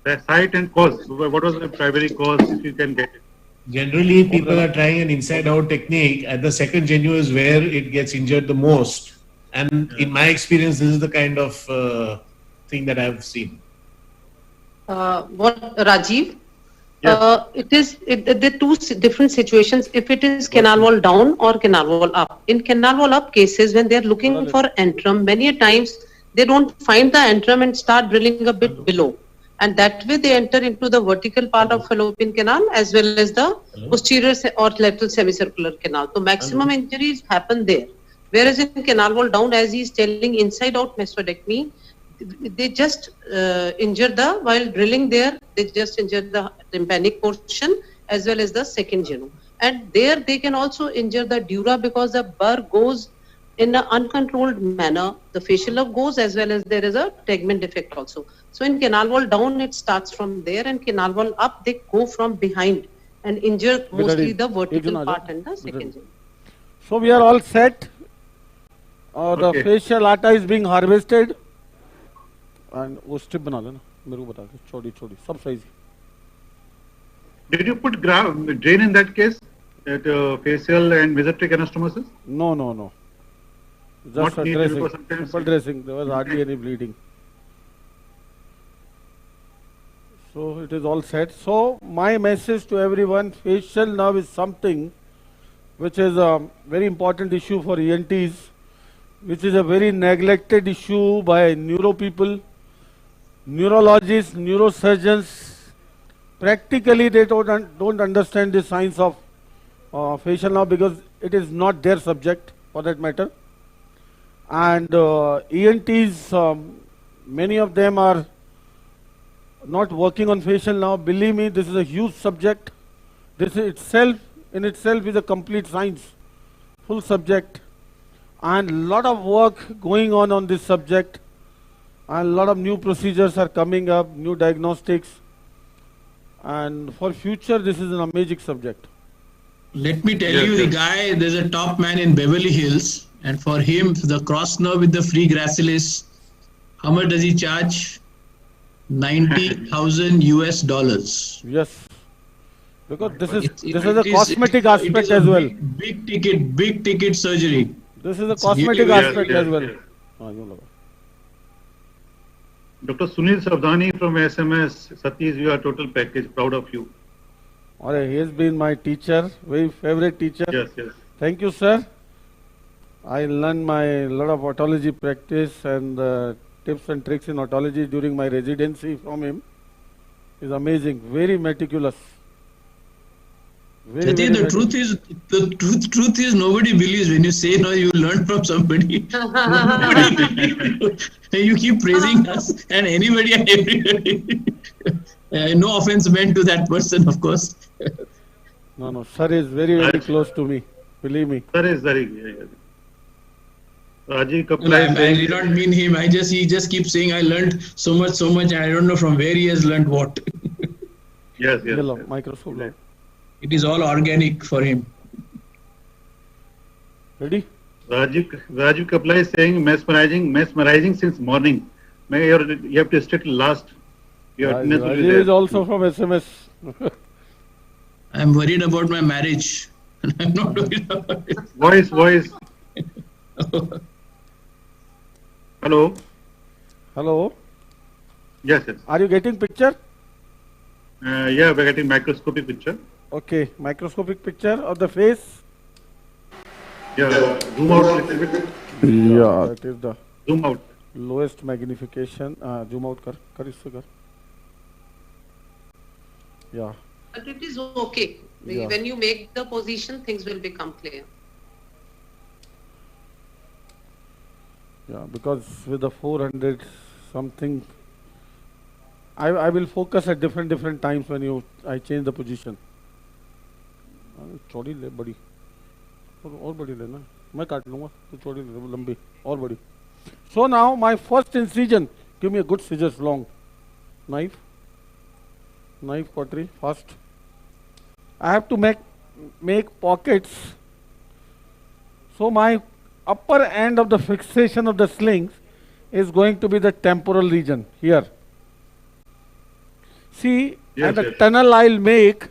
The site and cause. What was the primary cause, if you can get it? Generally, people are trying an inside-out technique. At the second genu is where it gets injured the most. And in my experience, this is the kind of thing that I've seen. What Rajiv? There are two different situations. If it is canal wall down or canal wall up. In canal wall up cases, when they are looking for antrum, many times they don't find the antrum and start drilling a bit below. And that way they enter into the vertical part of fallopian canal as well as the posterior or lateral semicircular canal. So maximum injuries happen there. Whereas in canal wall down, as he is telling, inside out mastectomy, they just injure while drilling there, they just injure the tympanic portion as well as the second genu. And there they can also injure the dura because the burr goes in an uncontrolled manner. The facial nerve goes as well as there is a tegment defect also. So in canal wall down, it starts from there, and canal wall up, they go from behind and injure mostly the vertical part and the second genu. So we are all set. The facial atta is being harvested. And वो strip बना लेना मेरे को बता दे छोटी छोटी सब size. Did you put drain in that case? That facial and mesenteric anastomosis? No. Just a dressing. Simple dressing. There was hardly any bleeding. So it is all set. So my message to everyone: facial nerve is something which is a very important issue for ENTs, which is a very neglected issue by neuro people. Neurologists, neurosurgeons, practically they don't understand the science of facial nerve because it is not their subject for that matter. And ENTs, many of them are not working on facial nerve. Believe me, this is a huge subject. This in itself is a complete science, full subject, and a lot of work going on this subject. And a lot of new procedures are coming up, new diagnostics. And for future, this is an amazing subject. Let me tell you, the guy, there's a top man in Beverly Hills, and for him, the cross nerve with the free gracilis, how much does he charge? $90,000 US. Yes. Because this is a cosmetic aspect as well. Big ticket surgery. This is a cosmetic aspect as well. Dr. Sunil Savdani from SMS, Satish, you are total package. Proud of you. He has been my teacher, very favorite teacher. Yes. Thank you, sir. I learned my lot of otology practice and tips and tricks in otology during my residency from him. He's amazing, very meticulous. The truth is nobody believes when you say no, you learn from somebody. You keep praising us and anybody and everybody. No offense meant to that person, of course. No, sir is very close to me. Believe me. Sir is very. Rajiv Kapil. I did not mean him. He just keeps saying I learned so much, and I don't know from where he has learned what. Yes. Microscope. It is all organic for him. Ready? Rajiv Kapila is saying mesmerizing since morning. You have to stay till last. Rajiv is also from SMS. I am worried about my marriage. I'm not worried about it. Voice. Hello. Yes. Are you getting picture? Yeah, we're getting microscopic picture. Okay, microscopic picture of the face. Yeah, zoom out a little bit. Yeah, that is the zoom out. Lowest magnification. Zoom out kar isko kar. Yeah. But it is okay. Yeah. When you make the position, things will become clear. Yeah, because with the 400 something. I will focus at different times when I change the position. चौड़ी ले बड़ी और बड़ी लेना मैं काट लूँगा तो चौड़ी ले लंबी और बड़ी. So now my first incision, give me a good scissors, long knife cautery fast. I have to make pockets. So my upper end of the fixation of the slings is going to be the temporal region here. See, and the tunnel I'll make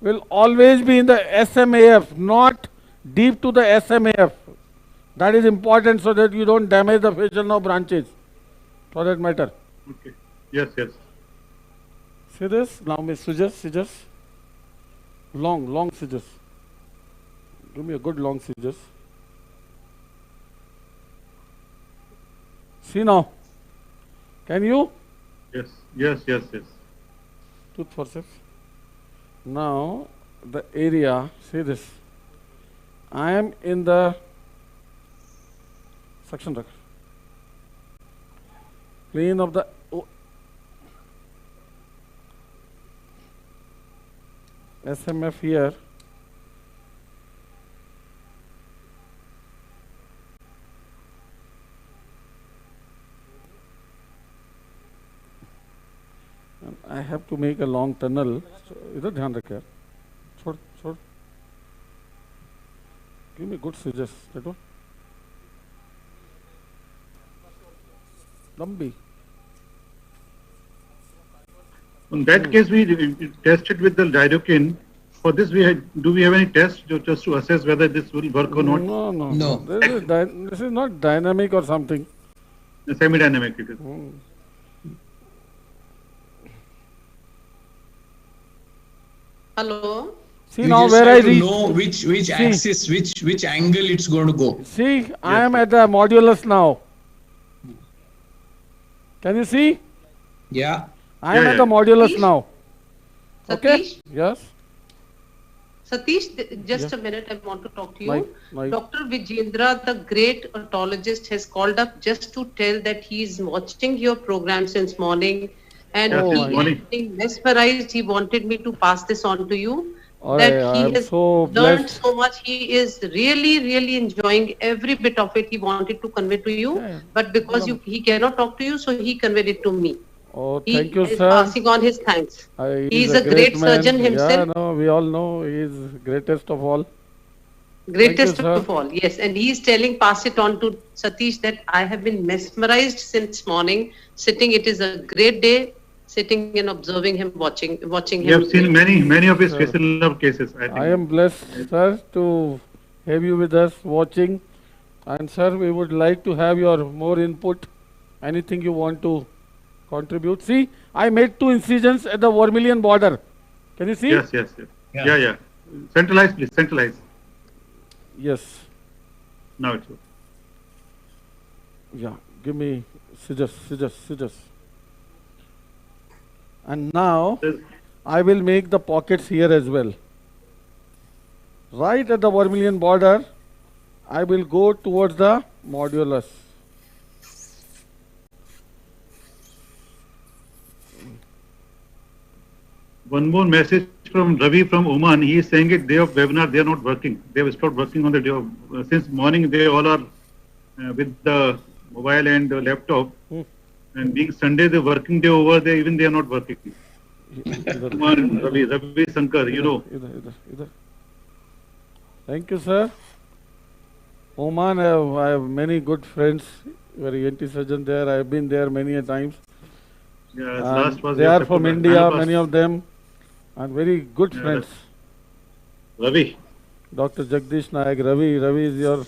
will always be in the SMAF, not deep to the SMAF. That is important so that you don't damage the facial nerve branches, for that matter. Okay. Yes, yes. See this? Now my scissors. Long scissors. Give me a good long scissors. See now. Can you? Yes. Tooth forceps. Now the area, see this. I am in the suction rack. Plane of the SMF here. And I have to make a long tunnel. इधर ध्यान रखे. छोड़. Give me good scissors. देखो. लंबी. In that case, we tested with the lidocaine. For this, do we have any test just to assess whether this will work or not? No. This is not dynamic or something. Semi-dynamic it is. Hello. See you now just where have I to reach. know which axis, which angle it's going to go. See, I am at the modulus now. Can you see? Yeah. I am at the modulus now. Okay? Satish? Yes. Satish, just a minute, I want to talk to you. Right. Dr. Vijendra, the great otologist, has called up just to tell that he is watching your program since morning and he is being mesmerized. He wanted me to pass this on to you. That he has learned so much. He is really enjoying every bit of it. He wanted to convey to you, but because he cannot talk to you, so he conveyed it to me. Oh, thank you, He is sir. passing on his thanks. He is a great man. surgeon himself. Yeah, no, we all know he is greatest of all. Greatest of all, yes. And he is telling, pass it on to Satish, that I have been mesmerized since morning. Sitting, it is a great day. Sitting and observing him, watching him. We have seen many of his facial nerve cases. I am blessed, sir, to have you with us watching. And sir, we would like to have your more input. Anything you want to contribute. See, I made 2 incisions at the vermilion border. Can you see? Yes. Yeah. Centralize, please. Centralize. Yes. Now it's good. Yeah. Give me scissors. And now I will make the pockets here as well. Right at the vermilion border, I will go towards the modulus. One more message from Ravi from Oman. He is saying it day of webinar, they are not working. They have stopped working on the day of, since morning they all are with the mobile and the laptop. And being Sunday, the working day over there, even they are not working. Ravi Shankar, you know. Either. Thank you, sir. Oman, I have many good friends, very anti-surgeon there. I have been there many a times. Yeah, last was they are from India, many of them, and very good friends. Ravi. Dr. Jagdish Nayak, Ravi is your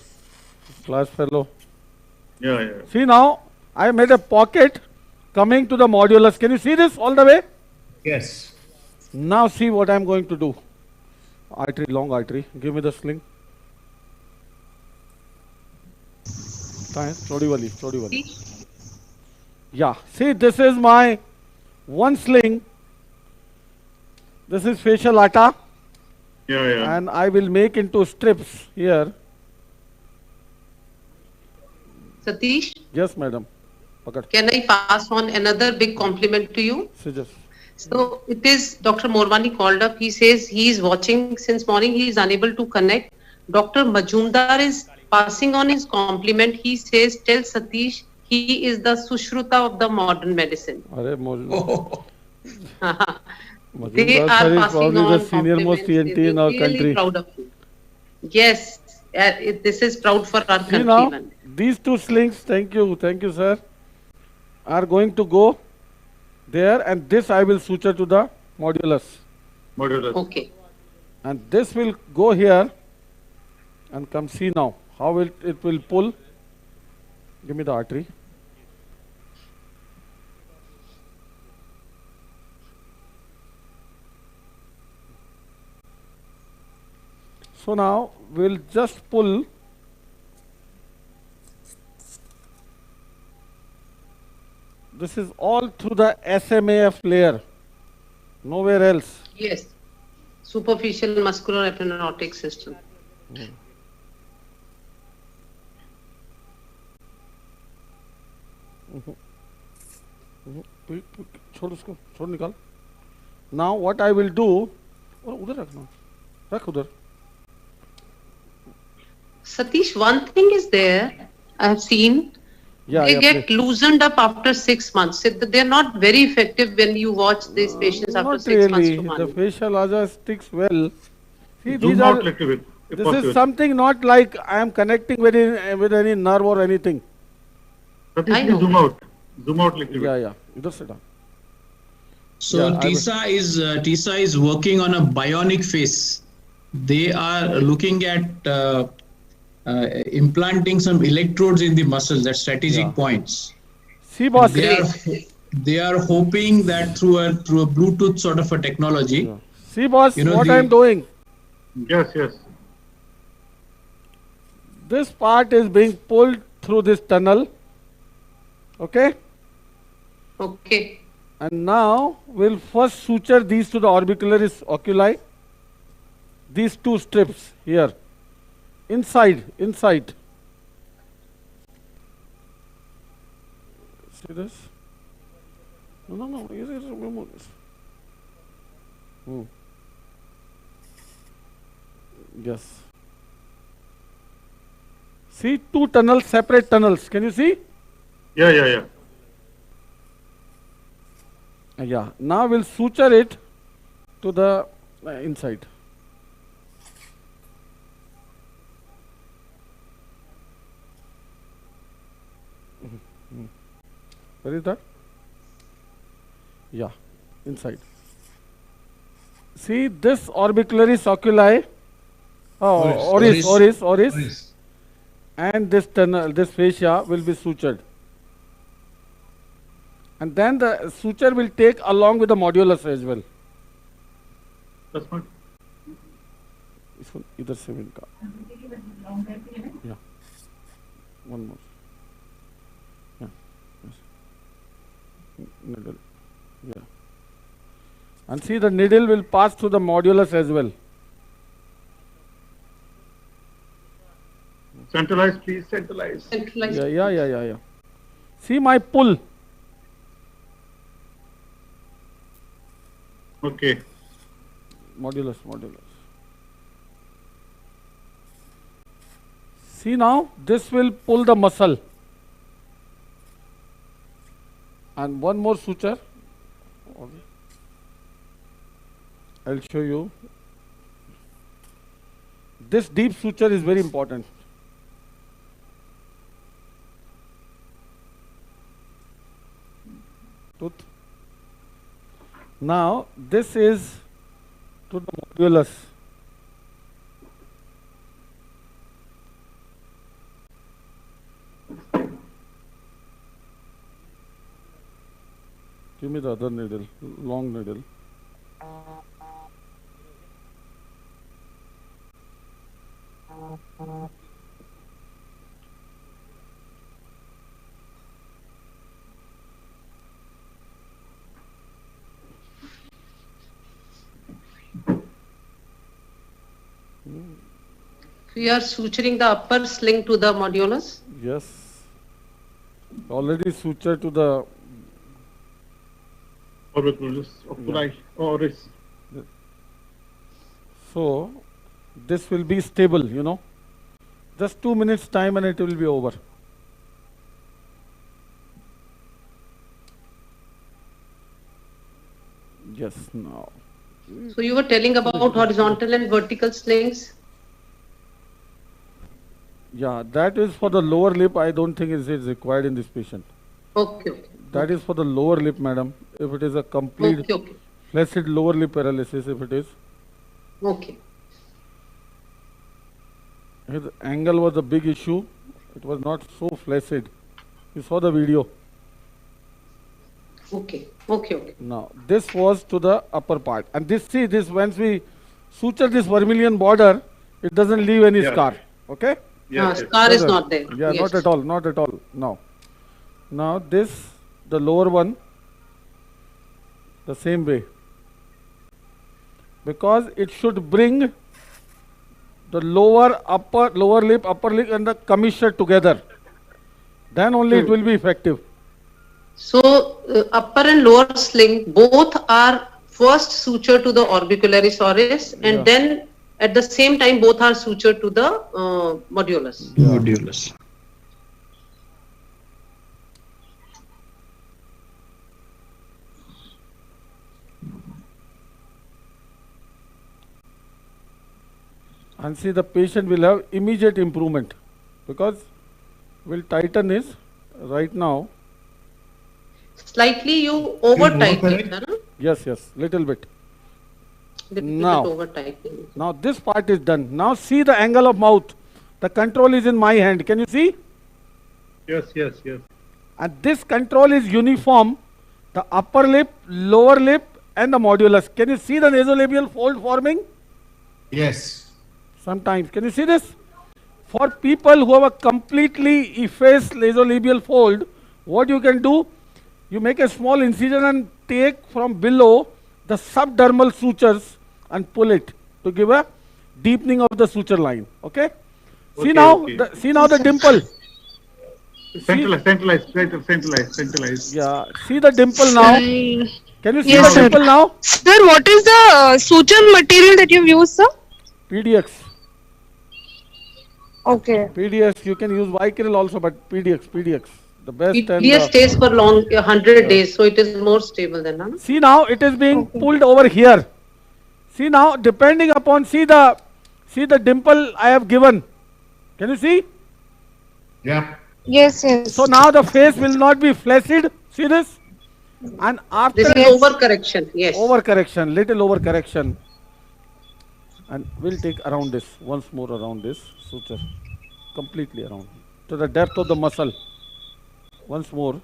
class fellow. Yeah. See now, I made a pocket coming to the modulus. Can you see this all the way? Yes. Now see what I am going to do. Artery, long artery. Give me the sling. Chodi wali. Yeah, see, this is my one sling. This is facial atta. Yeah. And I will make into strips here. Satish? Yes, madam. Can I pass on another big compliment to you? So it is Dr. Morwani called up. He says he is watching since morning. He is unable to connect. Dr. Majumdar is passing on his compliment. He says, tell Satish he is the Sushruta of the modern medicine. They are passing probably the on senior most compliments. ENT in our Really country. proud of you. Yes, this is proud for our See now, countrymen. these two slings, thank you, sir, are going to go there, and this I will suture to the modulus. Okay. And this will go here and come. See now how it will pull. Give me the artery. So now we'll just pull this is all through the SMAF layer, nowhere else. Yes. Superficial muscular aponeurotic system. छोड़ उसको, छोड़ निकाल. Now what I will do, उधर रखना, रख उधर. Satish, one thing is there, I have seen, they get loosened up after 6 months. They're not very effective when you watch these patients after 6 months to 1 year. The facial aja sticks well. See, Zoom these out are, little bit, if this possible. is something not like I am connecting with any nerve or anything. Satish, please zoom out. Zoom out little bit. Yeah. Idhar se down. So TISA is working on a bionic face. They are looking at implanting some electrodes in the muscles at strategic points. See, boss. They are hoping that through a Bluetooth sort of a technology. See, boss, what I am doing. Yes. This part is being pulled through this tunnel. Okay. Okay. And now we'll first suture these to the orbicularis oculi. These two strips here. Inside. See this? No. Remove this. Yes. See, two tunnels, separate tunnels. Can you see? Yeah. Yeah. Now we'll suture it to the inside. Where is that? Yeah, inside. See this orbicularis oculi, oris, and this tunnel, this fascia will be sutured. And then the suture will take along with the modulus as well. That's fine. इसको इधर से भी निकाल. Yeah. One more. Yeah. Yes. Needle. Yeah. And see, the needle will pass through the modulus as well. Centralize, please. Centralize. Yeah. See my pull. Okay. Modulus. See now, this will pull the muscle. And one more suture. I'll show you. This deep suture is very important. Tooth. Now, this is to the modulus. Give me the other needle, long needle. We are suturing the upper sling to the modulus. Yes. Already suture to the Orbicularis, oculi, oris. So this will be stable, you know. Just 2 minutes time and it will be over. Yes, now. So you were telling about horizontal and vertical slings. Yeah, that is for the lower lip. I don't think it is required in this patient. Okay. That is for the lower lip, madam. If it is a complete flaccid lower lip paralysis, if it is. Okay. His angle was a big issue. It was not so flaccid. You saw the video. Okay. Okay. Now, this was to the upper part. And this, see, this, once we suture this vermilion border, it doesn't leave any scar. Okay? Scar is not there. Yeah, not at all. Not at all. No. Now, this, the lower one, the same way. Because it should bring the lower lip, upper lip and the commissure together. Then only it will be effective. So, upper and lower sling, both are first suture to the orbicularis oris and then at the same time both are suture to the modulus. Modulus. And see, the patient will have immediate improvement because we'll tighten this right now. Slightly you over tighten it, huh? Yes, little bit. Now this part is done. Now see the angle of mouth. The control is in my hand. Can you see? Yes. And this control is uniform. The upper lip, lower lip and the modulus. Can you see the nasolabial fold forming? Yes. Sometimes. Can you see this? For people who have a completely effaced nasolabial fold, what you can do? You make a small incision and take from below the subdermal sutures and pull it to give a deepening of the suture line. Okay? See now the dimple. Centralized. Yeah. See the dimple now. Can you see Yes, the dimple now? Sir, what is the suture material that you've used, sir? PDX. Okay. PDX. You can use Vicryl also, but PDX. The best. PDX stays for long, 100 days, so it is more stable than that. See now, it is being pulled over here. See now, depending upon, see the dimple I have given. Can you see? Yeah. Yes. So now the face will not be flaccid. See this? And after this is overcorrection. Yes. Overcorrection, little overcorrection. And we'll take around this, once more around this suture, completely around to the depth of the muscle. Once more.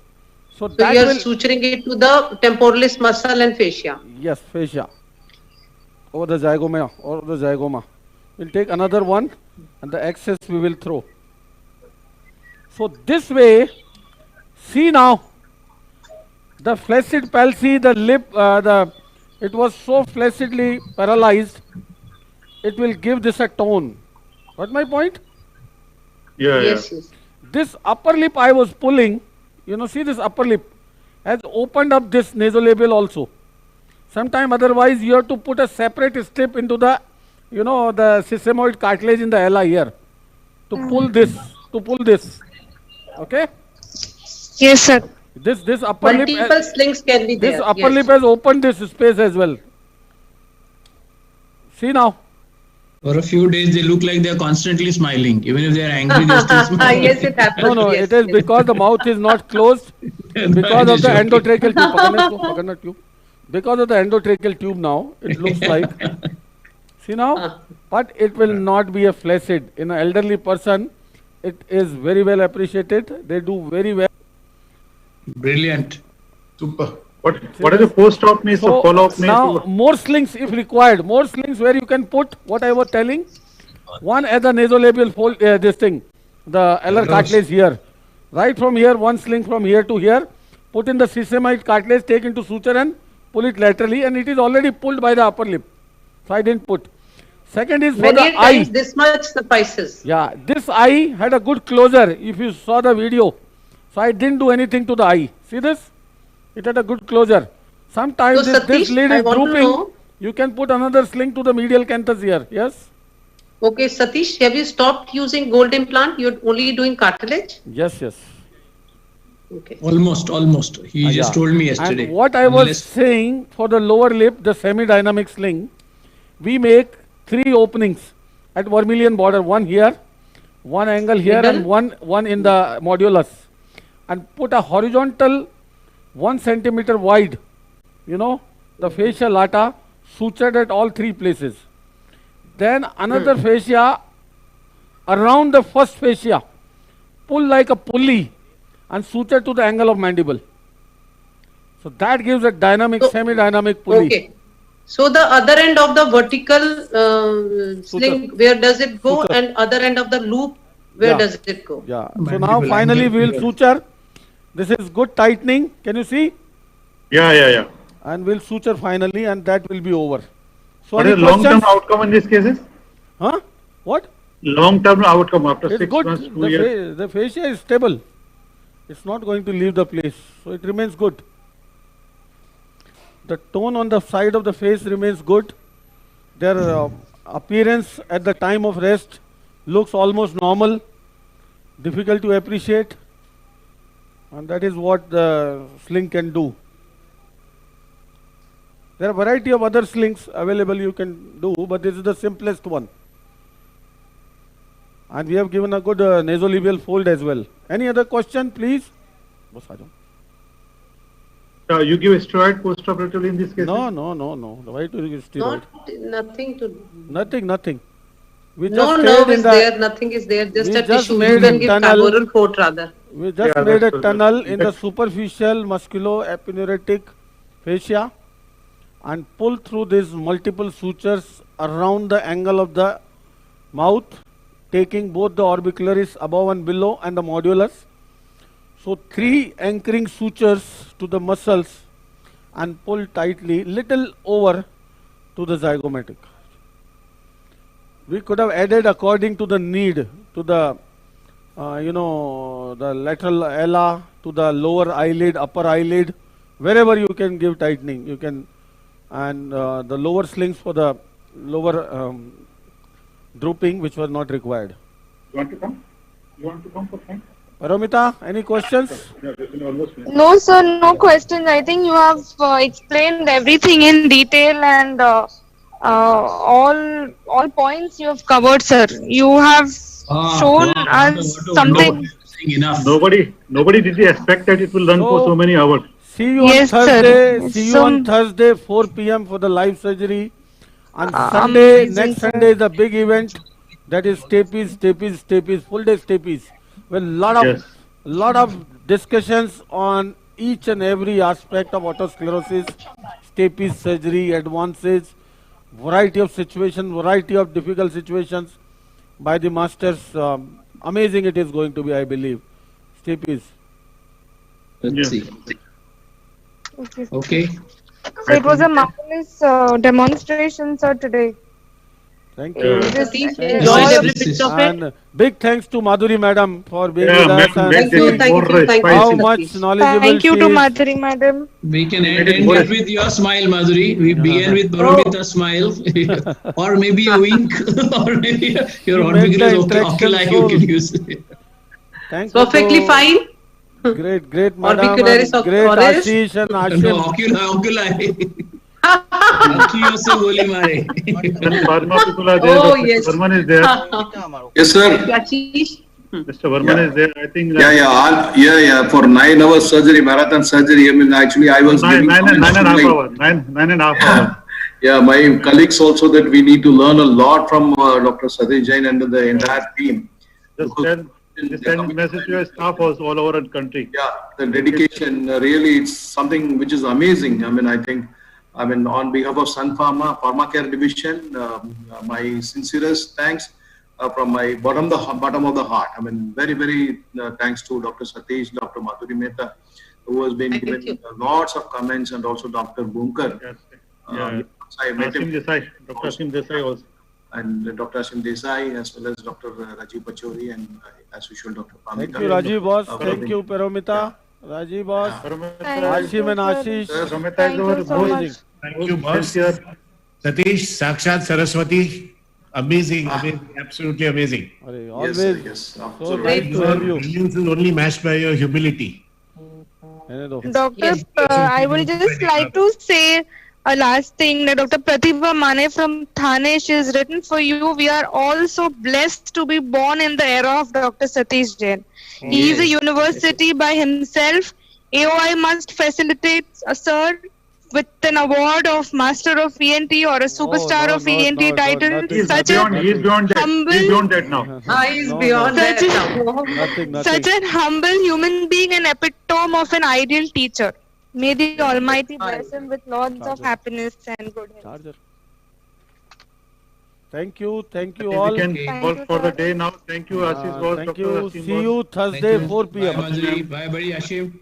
So that you are suturing it to the temporalis muscle and fascia. Yes, fascia. Over the zygoma. We'll take another one and the excess we will throw. So this way, see now, the flaccid palsy, the lip, it was so flaccidly paralyzed, it will give this a tone. Got my point? Yes. This upper lip I was pulling, see this upper lip has opened up this nasolabial also. Sometime otherwise you have to put a separate strip into the, the sesamoid cartilage in the LI here to pull this. Okay? Yes, sir. This upper lip. Multiple slings can be there. This upper lip has opened this space as well. See now. For a few days, they look like they are constantly smiling. Even if they are angry, they are still smiling. Yes, it happens. No, it is because the mouth is not closed. Because of the endotracheal tube. Because of the endotracheal tube now, it looks like. See now? But it will not be a flaccid. In an elderly person, it is very well appreciated. They do very well. Brilliant. Super. What is the post-op means or follow-up means? Now, more slings if required. More slings where you can put what I was telling. One at the nasolabial fold, this thing, the LR cartilage here. Right from here, one sling from here to here. Put in the sesamoid cartilage, take into suture and pull it laterally, and it is already pulled by the upper lip. So I didn't put. Second is for the eye. This much suffices. Yeah, this eye had a good closure if you saw the video. So I didn't do anything to the eye. See this? It had a good closure. Sometimes So, this Satish, lid I is want to drooping. know. You can put another sling to the medial canthus here. Yes? Okay, Satish, have you stopped using gold implant? You're only doing cartilage? Yes, yes. Okay. Almost. He just told me yesterday. And what I was saying for the lower lip, the semi-dynamic sling, we make 3 openings at vermilion border. One here, one angle here, and one in the modulus. And put a horizontal 1 centimeter wide, the fascia lata sutured at all 3 places. Then another fascia around the first fascia, pull like a pulley and suture to the angle of mandible. So that gives a dynamic, semi-dynamic pulley. Okay. So the other end of the vertical sling, where does it go? And other end of the loop, where does it go? Yeah. So now finally we will suture. This is good tightening. Can you see? Yeah. And we'll suture finally, and that will be over. So what is long-term outcome in these cases? Huh? What? Long-term outcome after it's 6 good. months, 2 years. The fascia is stable. It's not going to leave the place. So it remains good. The tone on the side of the face remains good. Their appearance at the time of rest looks almost normal. Difficult to appreciate. And that is what the sling can do. There are a variety of other slings available you can do, but this is the simplest one. And we have given a good nasolabial fold as well. Any other question, please? You give steroid postoperatively in this case? No. Why do you give steroid? Nothing to do. Nothing. We No just nerve is there, nothing is there, just a tissue. You can give carboral coat rather. We just made a tunnel in the superficial musculo-epineuritic fascia and pull through these multiple sutures around the angle of the mouth, taking both the orbicularis above and below and the modulus. So 3 anchoring sutures to the muscles and pull tightly little over to the zygomatic. We could have added according to the need to the the lateral ala, to the lower eyelid, upper eyelid, wherever you can give tightening, you can, and the lower slings for the lower drooping, which was not required. You want to come? For time? Paramita, any questions? No, sir, no questions. I think you have explained everything in detail, and all points you have covered, sir. You have shown us something. Nobody did expect that it will run for so many hours. See you on Thursday. See you on Thursday, 4 p.m. for the live surgery. And Sunday, next Sunday is a big event. That is stapes, full day stapes. With lot of discussions on each and every aspect of autosclerosis, stapes surgery, advances, variety of situations, variety of difficult situations by the masters. Amazing it is going to be, I believe. Stapes. Let's see. Okay. So it was a marvelous demonstration, sir, today. Thank you. And big thanks to Madhuri madam for being with us. Thank you. How much knowledgeable Thank you she to is. Madhuri madam. We can end it with your smile, Madhuri. We began with Paromita's smile, or maybe a wink, or maybe your orbiculars oculi you can use. Thanks. Perfectly fine. Great madam. Orbicularis Great Ashish and Ashwin. No, oculi. Akhiyon se goli mare. Oh yes. Verman is there. Yes, sir. Mr. Verman is there. I think. Yeah. For 9 hours surgery, marathon surgery. I mean, actually, I was nine and a half hours. Yeah, my colleagues also that we need to learn a lot from Dr. Satish Jain and the entire team. Just send message to your staff all over the country. Yeah, the dedication really, it's something which is amazing. I mean, on behalf of Sun Pharma Care Division, my sincerest thanks from my bottom of the heart. I mean, very thanks to Dr. Satish, Dr. Madhuri Mehta, who has been given lots of comments, and also Dr. Bunker. Yes. Dr. Asim Desai also. and Dr. Ashim Desai, as well as Dr. Rajiv Pachori, and as usual, Dr. Pamita. Thank you, Rajiv boss. Thank you, Paramita. Rajiv boss. Ashim and Ashish. Thank you so much. Thank you, boss. Satish, Sakshat Saraswati. Amazing, amazing, absolutely amazing. Always. Yes, So nice to have you. Brilliance is only matched by your humility. Doctor, I will just like to say a last thing that Dr. Pratibha Mane from Thane, she has written for you. We are all so blessed to be born in the era of Dr. Satish Jain. He is a university by himself. AOI must facilitate a sir with an award of Master of ENT or a Superstar of ENT title. Such He is beyond that. He is beyond that now. He's beyond that now. Such an humble human being, an epitome of an ideal teacher. May the Almighty bless him with lots of happiness and good health. Thank you We all. can call for the day now. Thank you, Ashish boss. Thank Dr. you. Asim See boss. you Thursday, 4 p.m. Bye, Manjari. Bye, buddy, Ashim.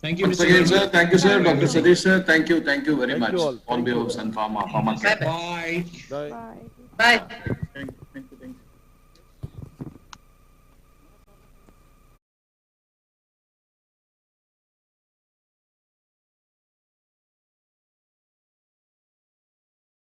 Thank you, Once Mr. again, sir. Garu. Thank you, sir. Dr. Satish, sir. Thank you very Thank much. you all. On behalf of Sun Pharma. Bye. Bye. Bye.